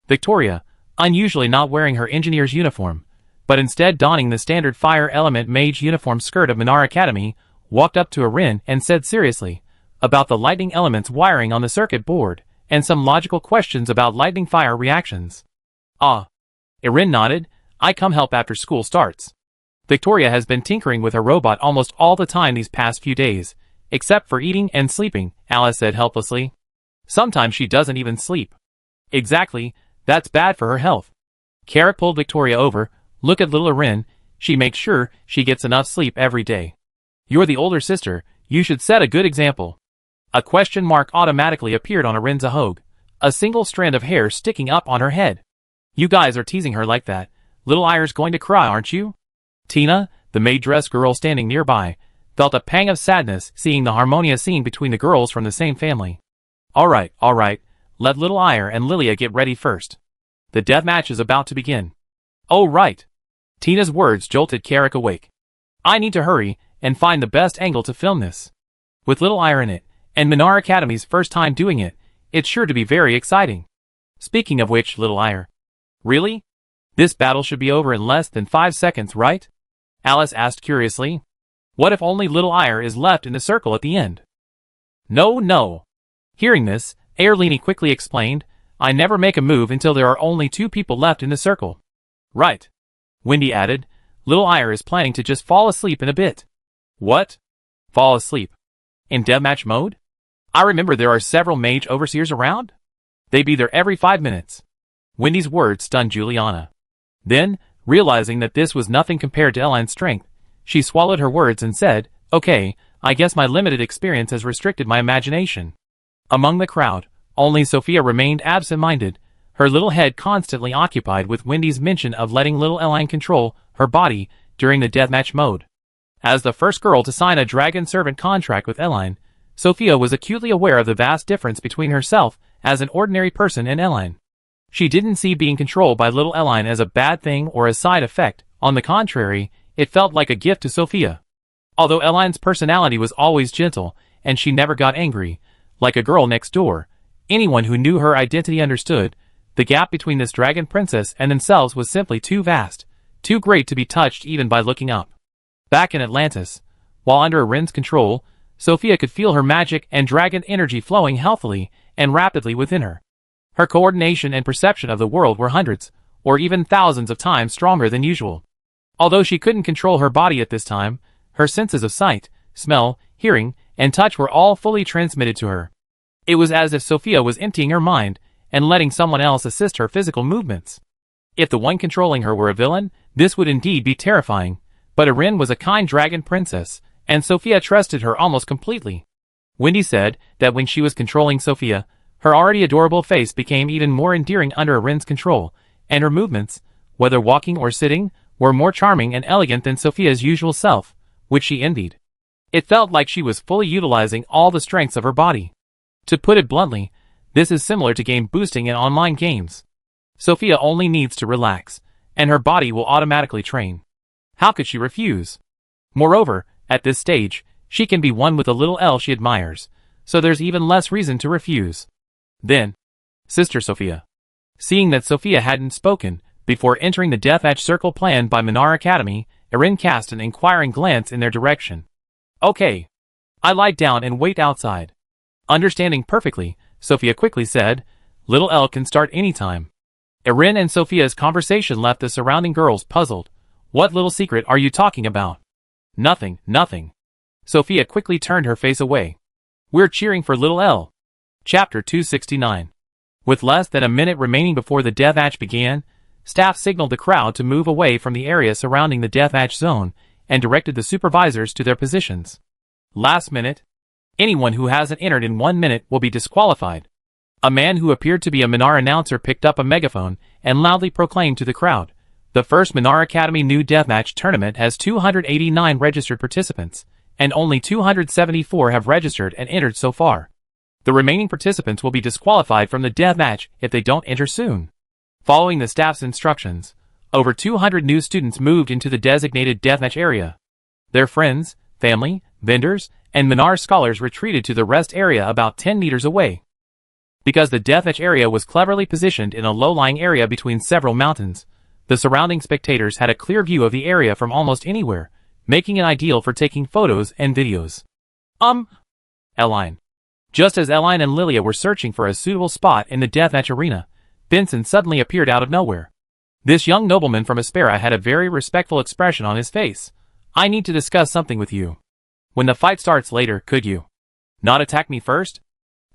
S1: Victoria, unusually not wearing her engineer's uniform, but instead donning the standard fire element mage uniform skirt of Minar Academy, walked up to Erin and said seriously, about the lightning element's wiring on the circuit board, and some logical questions about lightning fire reactions. Ah. Erin nodded. I come help after school starts. Victoria has been tinkering with her robot almost all the time these past few days, except for eating and sleeping, Alice said helplessly. Sometimes she doesn't even sleep. Exactly, that's bad for her health. Carrick pulled Victoria over. Look at little Erin, she makes sure she gets enough sleep every day. You're the older sister, you should set a good example. A question mark automatically appeared on Erin's ahog, a single strand of hair sticking up on her head. You guys are teasing her like that. Little Ire's going to cry, aren't you? Tina, the maid-dress girl standing nearby, felt a pang of sadness seeing the harmonious scene between the girls from the same family. All right, let little Ire and Lilia get ready first. The deathmatch is about to begin. Oh right. Tina's words jolted Carrick awake. I need to hurry and find the best angle to film this. With little Ire in it, and Minar Academy's first time doing it, it's sure to be very exciting. Speaking of which, little Ire. Really? This battle should be over in less than 5 seconds, right? Alice asked curiously. What if only little Ire is left in the circle at the end? No. Hearing this, Airlini quickly explained, I never make a move until there are only 2 people left in the circle. Right. Wendy added, little Ire is planning to just fall asleep in a bit. What? Fall asleep? In deathmatch mode? I remember there are several mage overseers around? They be there every 5 minutes. Wendy's words stunned Juliana. Then, realizing that this was nothing compared to Elaine's strength, she swallowed her words and said, okay, I guess my limited experience has restricted my imagination. Among the crowd, only Sophia remained absent-minded, her little head constantly occupied with Wendy's mention of letting little Elaine control her body during the deathmatch mode. As the first girl to sign a dragon servant contract with Elaine, Sophia was acutely aware of the vast difference between herself as an ordinary person and Elaine. She didn't see being controlled by little Elaine as a bad thing or a side effect. On the contrary, it felt like a gift to Sophia. Although Elaine's personality was always gentle, and she never got angry, like a girl next door, anyone who knew her identity understood, the gap between this dragon princess and themselves was simply too vast, too great to be touched even by looking up. Back in Atlantis, while under Erin's control, Sophia could feel her magic and dragon energy flowing healthily and rapidly within her. Her coordination and perception of the world were hundreds, or even thousands of times stronger than usual. Although she couldn't control her body at this time, her senses of sight, smell, hearing, and touch were all fully transmitted to her. It was as if Sophia was emptying her mind and letting someone else assist her physical movements. If the one controlling her were a villain, this would indeed be terrifying, but Erin was a kind dragon princess, and Sophia trusted her almost completely. Wendy said that when she was controlling Sophia, her already adorable face became even more endearing under Erin's control, and her movements, whether walking or sitting, were more charming and elegant than Sophia's usual self, which she envied. It felt like she was fully utilizing all the strengths of her body. To put it bluntly, this is similar to game boosting in online games. Sophia only needs to relax, and her body will automatically train. How could she refuse? Moreover, at this stage, she can be one with a little elf she admires, so there's even less reason to refuse. Then, Sister Sophia. Seeing that Sophia hadn't spoken before entering the deathmatch circle planned by Minar Academy, Erin cast an inquiring glance in their direction. Okay. I lie down and wait outside. Understanding perfectly, Sophia quickly said, little Elle can start anytime. Erin and Sophia's conversation left the surrounding girls puzzled. What little secret are you talking about? Nothing. Sophia quickly turned her face away. We're cheering for little Elle. Chapter 269. With less than a minute remaining before the deathmatch began, staff signaled the crowd to move away from the area surrounding the deathmatch zone and directed the supervisors to their positions. Last minute. Anyone who hasn't entered in 1 minute will be disqualified. A man who appeared to be a Minar announcer picked up a megaphone and loudly proclaimed to the crowd, the first Minar Academy New Deathmatch Tournament has 289 registered participants, and only 274 have registered and entered so far. The remaining participants will be disqualified from the deathmatch if they don't enter soon. Following the staff's instructions, Over 200 new students moved into the designated deathmatch area. Their friends, family, vendors, and Minar scholars retreated to the rest area about 10 meters away. Because the deathmatch area was cleverly positioned in a low-lying area between several mountains, the surrounding spectators had a clear view of the area from almost anywhere, making it ideal for taking photos and videos. Eline. Just as Eline and Lilia were searching for a suitable spot in the deathmatch arena, Vincent suddenly appeared out of nowhere. This young nobleman from Aspera had a very respectful expression on his face. I need to discuss something with you. When the fight starts later, could you not attack me first?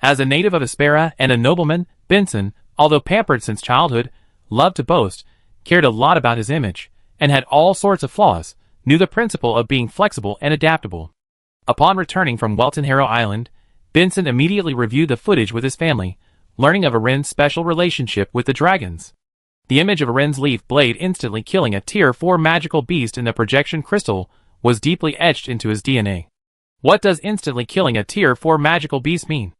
S1: As a native of Aspera and a nobleman, Vincent, although pampered since childhood, loved to boast, cared a lot about his image, and had all sorts of flaws, knew the principle of being flexible and adaptable. Upon returning from Welton Harrow Island, Vincent immediately reviewed the footage with his family, learning of Arin's special relationship with the dragons. The image of Arin's leaf blade instantly killing a Tier 4 magical beast in the projection crystal was deeply etched into his DNA. What does instantly killing a Tier 4 magical beast mean?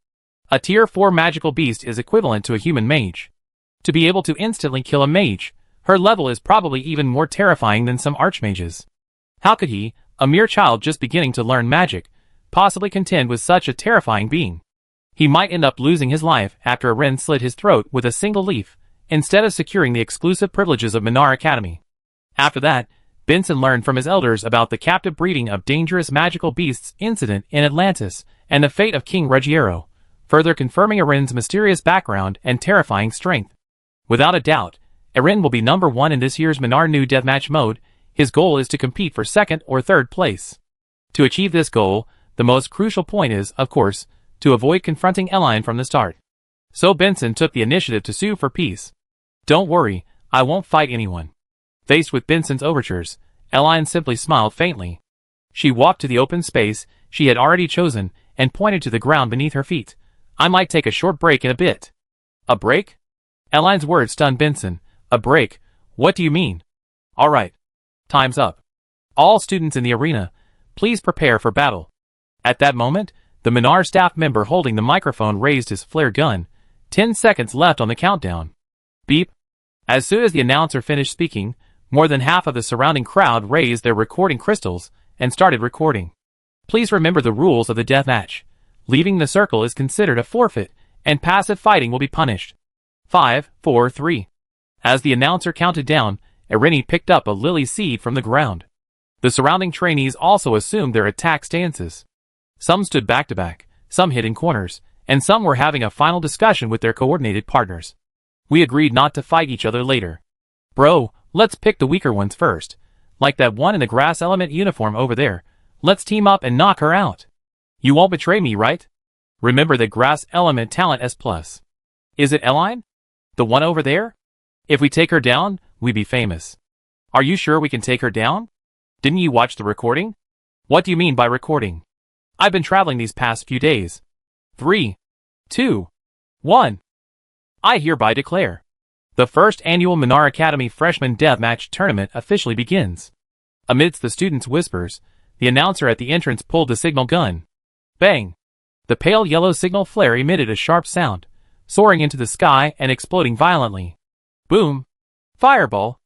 S1: A Tier 4 magical beast is equivalent to a human mage. To be able to instantly kill a mage, her level is probably even more terrifying than some archmages. How could he, a mere child just beginning to learn magic, possibly contend with such a terrifying being? He might end up losing his life after Arin slit his throat with a single leaf, instead of securing the exclusive privileges of Minar Academy. After that, Vincent learned from his elders about the captive breeding of dangerous magical beasts incident in Atlantis and the fate of King Ruggiero, further confirming Arin's mysterious background and terrifying strength. Without a doubt, Arin will be number 1 in this year's Minar New Deathmatch mode. His goal is to compete for 2nd or 3rd place. To achieve this goal, the most crucial point is, of course, to avoid confronting Eline from the start. So Vincent took the initiative to sue for peace. Don't worry, I won't fight anyone. Faced with Vincent's overtures, Eline simply smiled faintly. She walked to the open space she had already chosen and pointed to the ground beneath her feet. I might take a short break in a bit. A break? Eline's words stunned Vincent. A break? What do you mean? All right. Time's up. All students in the arena, please prepare for battle. At that moment, the Minar staff member holding the microphone raised his flare gun. 10 seconds left on the countdown. Beep. As soon as the announcer finished speaking, more than half of the surrounding crowd raised their recording crystals and started recording. Please remember the rules of the deathmatch. Leaving the circle is considered a forfeit, and passive fighting will be punished. 5, 4, 3. As the announcer counted down, Irini picked up a lily seed from the ground. The surrounding trainees also assumed their attack stances. Some stood back to back, some hid in corners, and some were having a final discussion with their coordinated partners. We agreed not to fight each other later. Bro, let's pick the weaker ones first. Like that one in the grass element uniform over there. Let's team up and knock her out. You won't betray me, right? Remember the grass element talent S+. Is it Eline? The one over there? If we take her down, we'd be famous. Are you sure we can take her down? Didn't you watch the recording? What do you mean by recording? I've been traveling these past few days. 3, 2, 1. I hereby declare. The first annual Minar Academy Freshman Deathmatch Tournament officially begins. Amidst the students' whispers, the announcer at the entrance pulled the signal gun. Bang! The pale yellow signal flare emitted a sharp sound, soaring into the sky and exploding violently. Boom! Fireball!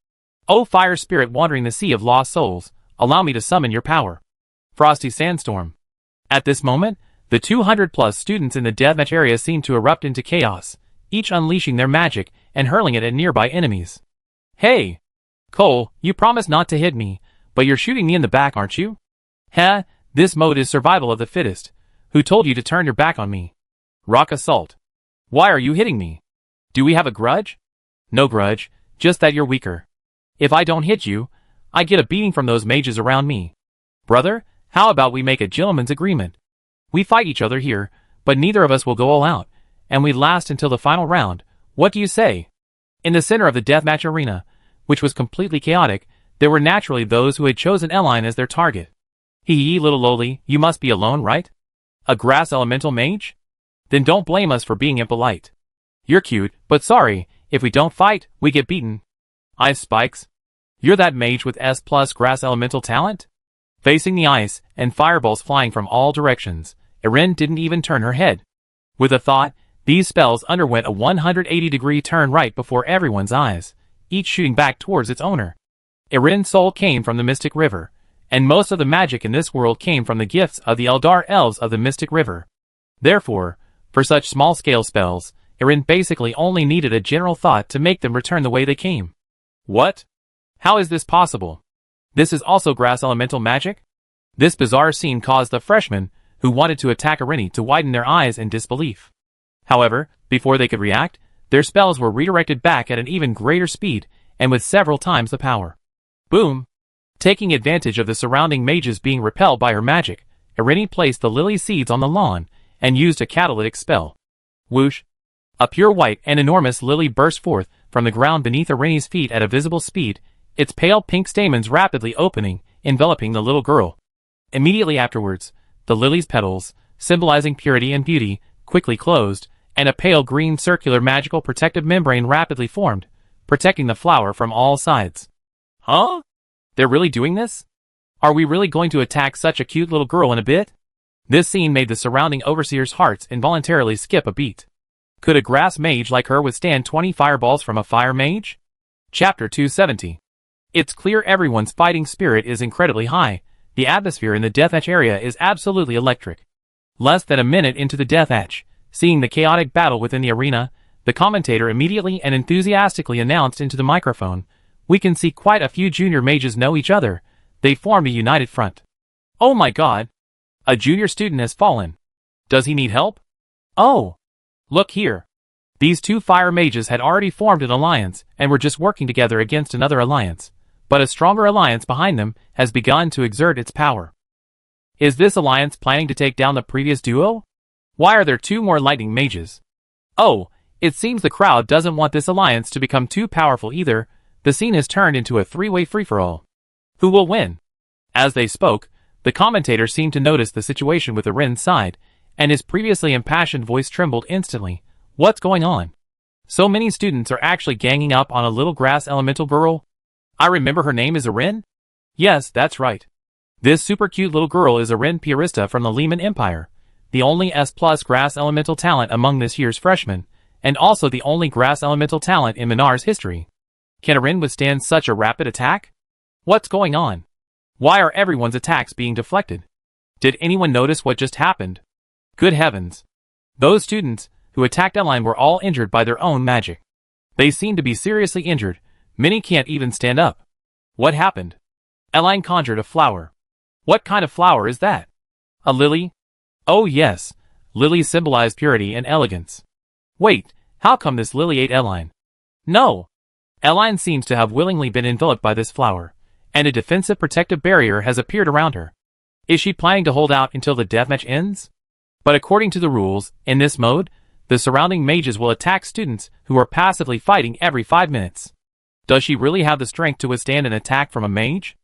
S1: Oh fire spirit wandering the sea of lost souls, allow me to summon your power. Frosty sandstorm. At this moment, the 200+ students in the deathmatch area seemed to erupt into chaos, each unleashing their magic and hurling it at nearby enemies. Hey! Cole, you promised not to hit me, but you're shooting me in the back, aren't you? Heh, this mode is survival of the fittest. Who told you to turn your back on me? Rock assault. Why are you hitting me? Do we have a grudge? No grudge, just that you're weaker. If I don't hit you, I get a beating from those mages around me. Brother, how about we make a gentleman's agreement? We fight each other here, but neither of us will go all out, and we last until the final round. What do you say? In the center of the deathmatch arena, which was completely chaotic, there were naturally those who had chosen Eline as their target. Hee little lowly, you must be alone, right? A grass elemental mage? Then don't blame us for being impolite. You're cute, but sorry, if we don't fight, we get beaten. Ice spikes. You're that mage with S+ grass elemental talent? Facing the ice, and fireballs flying from all directions, Erin didn't even turn her head. With a thought, these spells underwent a 180-degree turn right before everyone's eyes, each shooting back towards its owner. Irin's soul came from the Mystic River, and most of the magic in this world came from the gifts of the Eldar elves of the Mystic River. Therefore, for such small-scale spells, Irin basically only needed a general thought to make them return the way they came. What? How is this possible? This is also grass elemental magic? This bizarre scene caused the freshmen, who wanted to attack Irini, to widen their eyes in disbelief. However, before they could react, their spells were redirected back at an even greater speed, and with several times the power. Boom! Taking advantage of the surrounding mages being repelled by her magic, Irini placed the lily seeds on the lawn, and used a catalytic spell. Whoosh! A pure white and enormous lily burst forth from the ground beneath Irini's feet at a visible speed, its pale pink stamens rapidly opening, enveloping the little girl. Immediately afterwards, the lily's petals, symbolizing purity and beauty, quickly closed, and a pale green circular magical protective membrane rapidly formed, protecting the flower from all sides. Huh? They're really doing this? Are we really going to attack such a cute little girl in a bit? This scene made the surrounding overseers' hearts involuntarily skip a beat. Could a grass mage like her withstand 20 fireballs from a fire mage? Chapter 270. It's clear everyone's fighting spirit is incredibly high. The atmosphere in the deathmatch area is absolutely electric. Less than a minute into the deathmatch, seeing the chaotic battle within the arena, the commentator immediately and enthusiastically announced into the microphone, "We can see quite a few junior mages know each other. They formed a united front. Oh my god! A junior student has fallen. Does he need help? Oh! Look here. These two fire mages had already formed an alliance and were just working together against another alliance, but a stronger alliance behind them has begun to exert its power. Is this alliance planning to take down the previous duo? Why are there two more lightning mages? Oh, it seems the crowd doesn't want this alliance to become too powerful either. The scene has turned into a three-way free-for-all. Who will win?" As they spoke, the commentator seemed to notice the situation with Irin's side, and his previously impassioned voice trembled instantly. What's going on? So many students are actually ganging up on a little grass elemental girl? I remember her name is Irin? Yes, that's right. This super cute little girl is Irin Purista from the Lehman Empire, the only S+ grass elemental talent among this year's freshmen, and also the only grass elemental talent in Minar's history. Can Irin withstand such a rapid attack? What's going on? Why are everyone's attacks being deflected? Did anyone notice what just happened? Good heavens. Those students who attacked Eline were all injured by their own magic. They seem to be seriously injured. Many can't even stand up. What happened? Eline conjured a flower. What kind of flower is that? A lily? Oh yes, lilies symbolize purity and elegance. Wait, how come this lily ate Eline? No. Eline seems to have willingly been enveloped by this flower, and a defensive protective barrier has appeared around her. Is she planning to hold out until the deathmatch ends? But according to the rules, in this mode, the surrounding mages will attack students who are passively fighting every 5 minutes. Does she really have the strength to withstand an attack from a mage?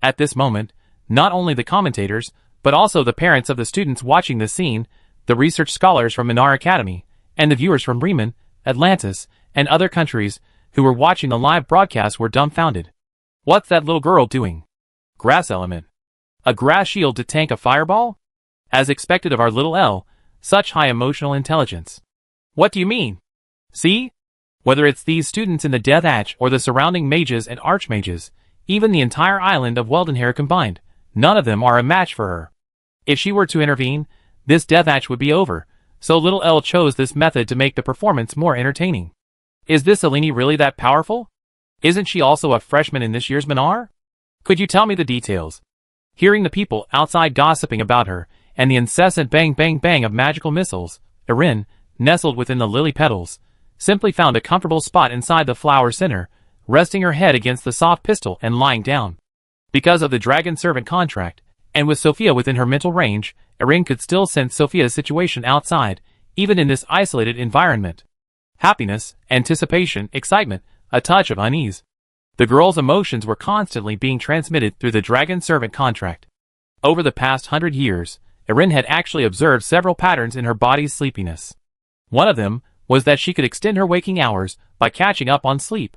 S1: At this moment, not only the commentators, but also the parents of the students watching this scene, the research scholars from Minar Academy, and the viewers from Riemann, Atlantis, and other countries who were watching the live broadcast were dumbfounded. What's that little girl doing? Grass element. A grass shield to tank a fireball? As expected of our little L, such high emotional intelligence. What do you mean? See? Whether it's these students in the Death Hatch or the surrounding mages and archmages, even the entire island of Weldenhair combined, none of them are a match for her. If she were to intervene, this Death Hatch would be over, so little L chose this method to make the performance more entertaining. Is this Eleni really that powerful? Isn't she also a freshman in this year's Minar? Could you tell me the details? Hearing the people outside gossiping about her, and the incessant bang bang bang of magical missiles, Irin, nestled within the lily petals, simply found a comfortable spot inside the flower center, resting her head against the soft pistil and lying down. Because of the dragon servant contract, and with Sophia within her mental range, Irin could still sense Sophia's situation outside, even in this isolated environment. Happiness, anticipation, excitement, a touch of unease. The girl's emotions were constantly being transmitted through the dragon servant contract. Over the past 100 years, Irin had actually observed several patterns in her body's sleepiness. One of them was that she could extend her waking hours by catching up on sleep.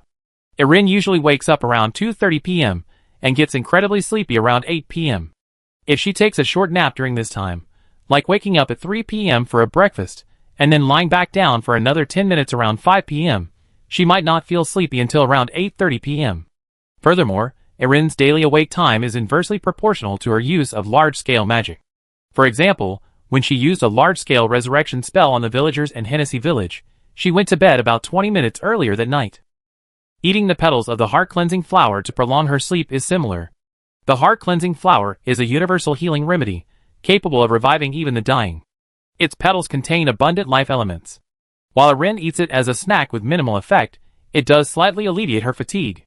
S1: Irin usually wakes up around 2:30 p.m. and gets incredibly sleepy around 8 p.m. If she takes a short nap during this time, like waking up at 3 p.m. for a breakfast, and then lying back down for another 10 minutes around 5 p.m., she might not feel sleepy until around 8:30 p.m. Furthermore, Erin's daily awake time is inversely proportional to her use of large-scale magic. For example, when she used a large-scale resurrection spell on the villagers in Hennessy Village, she went to bed about 20 minutes earlier that night. Eating the petals of the heart-cleansing flower to prolong her sleep is similar. The heart-cleansing flower is a universal healing remedy, capable of reviving even the dying. Its petals contain abundant life elements. While Erin eats it as a snack with minimal effect, it does slightly alleviate her fatigue.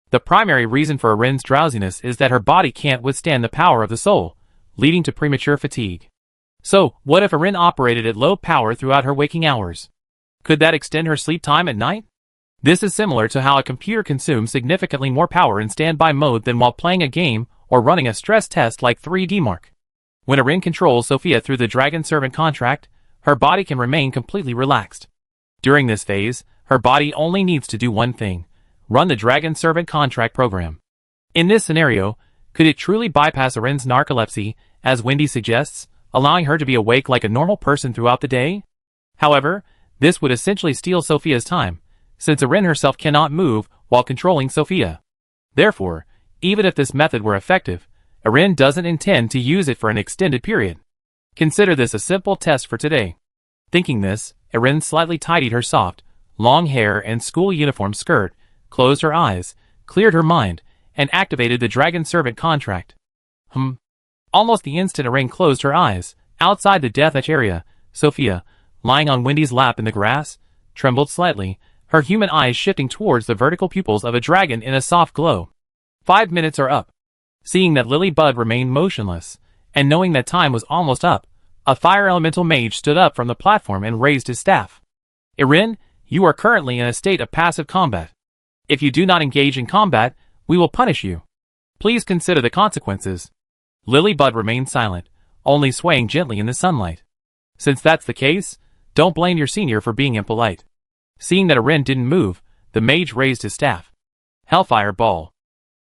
S1: The primary reason for Erin's drowsiness is that her body can't withstand the power of the soul, leading to premature fatigue. So, what if Erin operated at low power throughout her waking hours? Could that extend her sleep time at night? This is similar to how a computer consumes significantly more power in standby mode than while playing a game or running a stress test like 3D Mark. When Erin controls Sophia through the Dragon Servant contract, her body can remain completely relaxed. During this phase, her body only needs to do one thing: run the Dragon Servant contract program. In this scenario, could it truly bypass Erin's narcolepsy, as Wendy suggests, allowing her to be awake like a normal person throughout the day? However, this would essentially steal Sophia's time, since Erin herself cannot move while controlling Sophia. Therefore, even if this method were effective, Erin doesn't intend to use it for an extended period. Consider this a simple test for today. Thinking this, Erin slightly tidied her soft, long hair and school uniform skirt, closed her eyes, cleared her mind, and activated the Dragon Servant contract. Almost the instant Erin closed her eyes, outside the Death Edge area, Sophia, lying on Wendy's lap in the grass, trembled slightly, her human eyes shifting towards the vertical pupils of a dragon in a soft glow. 5 minutes are up. Seeing that Lily Bud remained motionless, and knowing that time was almost up, a fire elemental mage stood up from the platform and raised his staff. Erin, you are currently in a state of passive combat. If you do not engage in combat, we will punish you. Please consider the consequences. Lily Bud remained silent, only swaying gently in the sunlight. Since that's the case, don't blame your senior for being impolite. Seeing that Erin didn't move, the mage raised his staff. Hellfire Ball.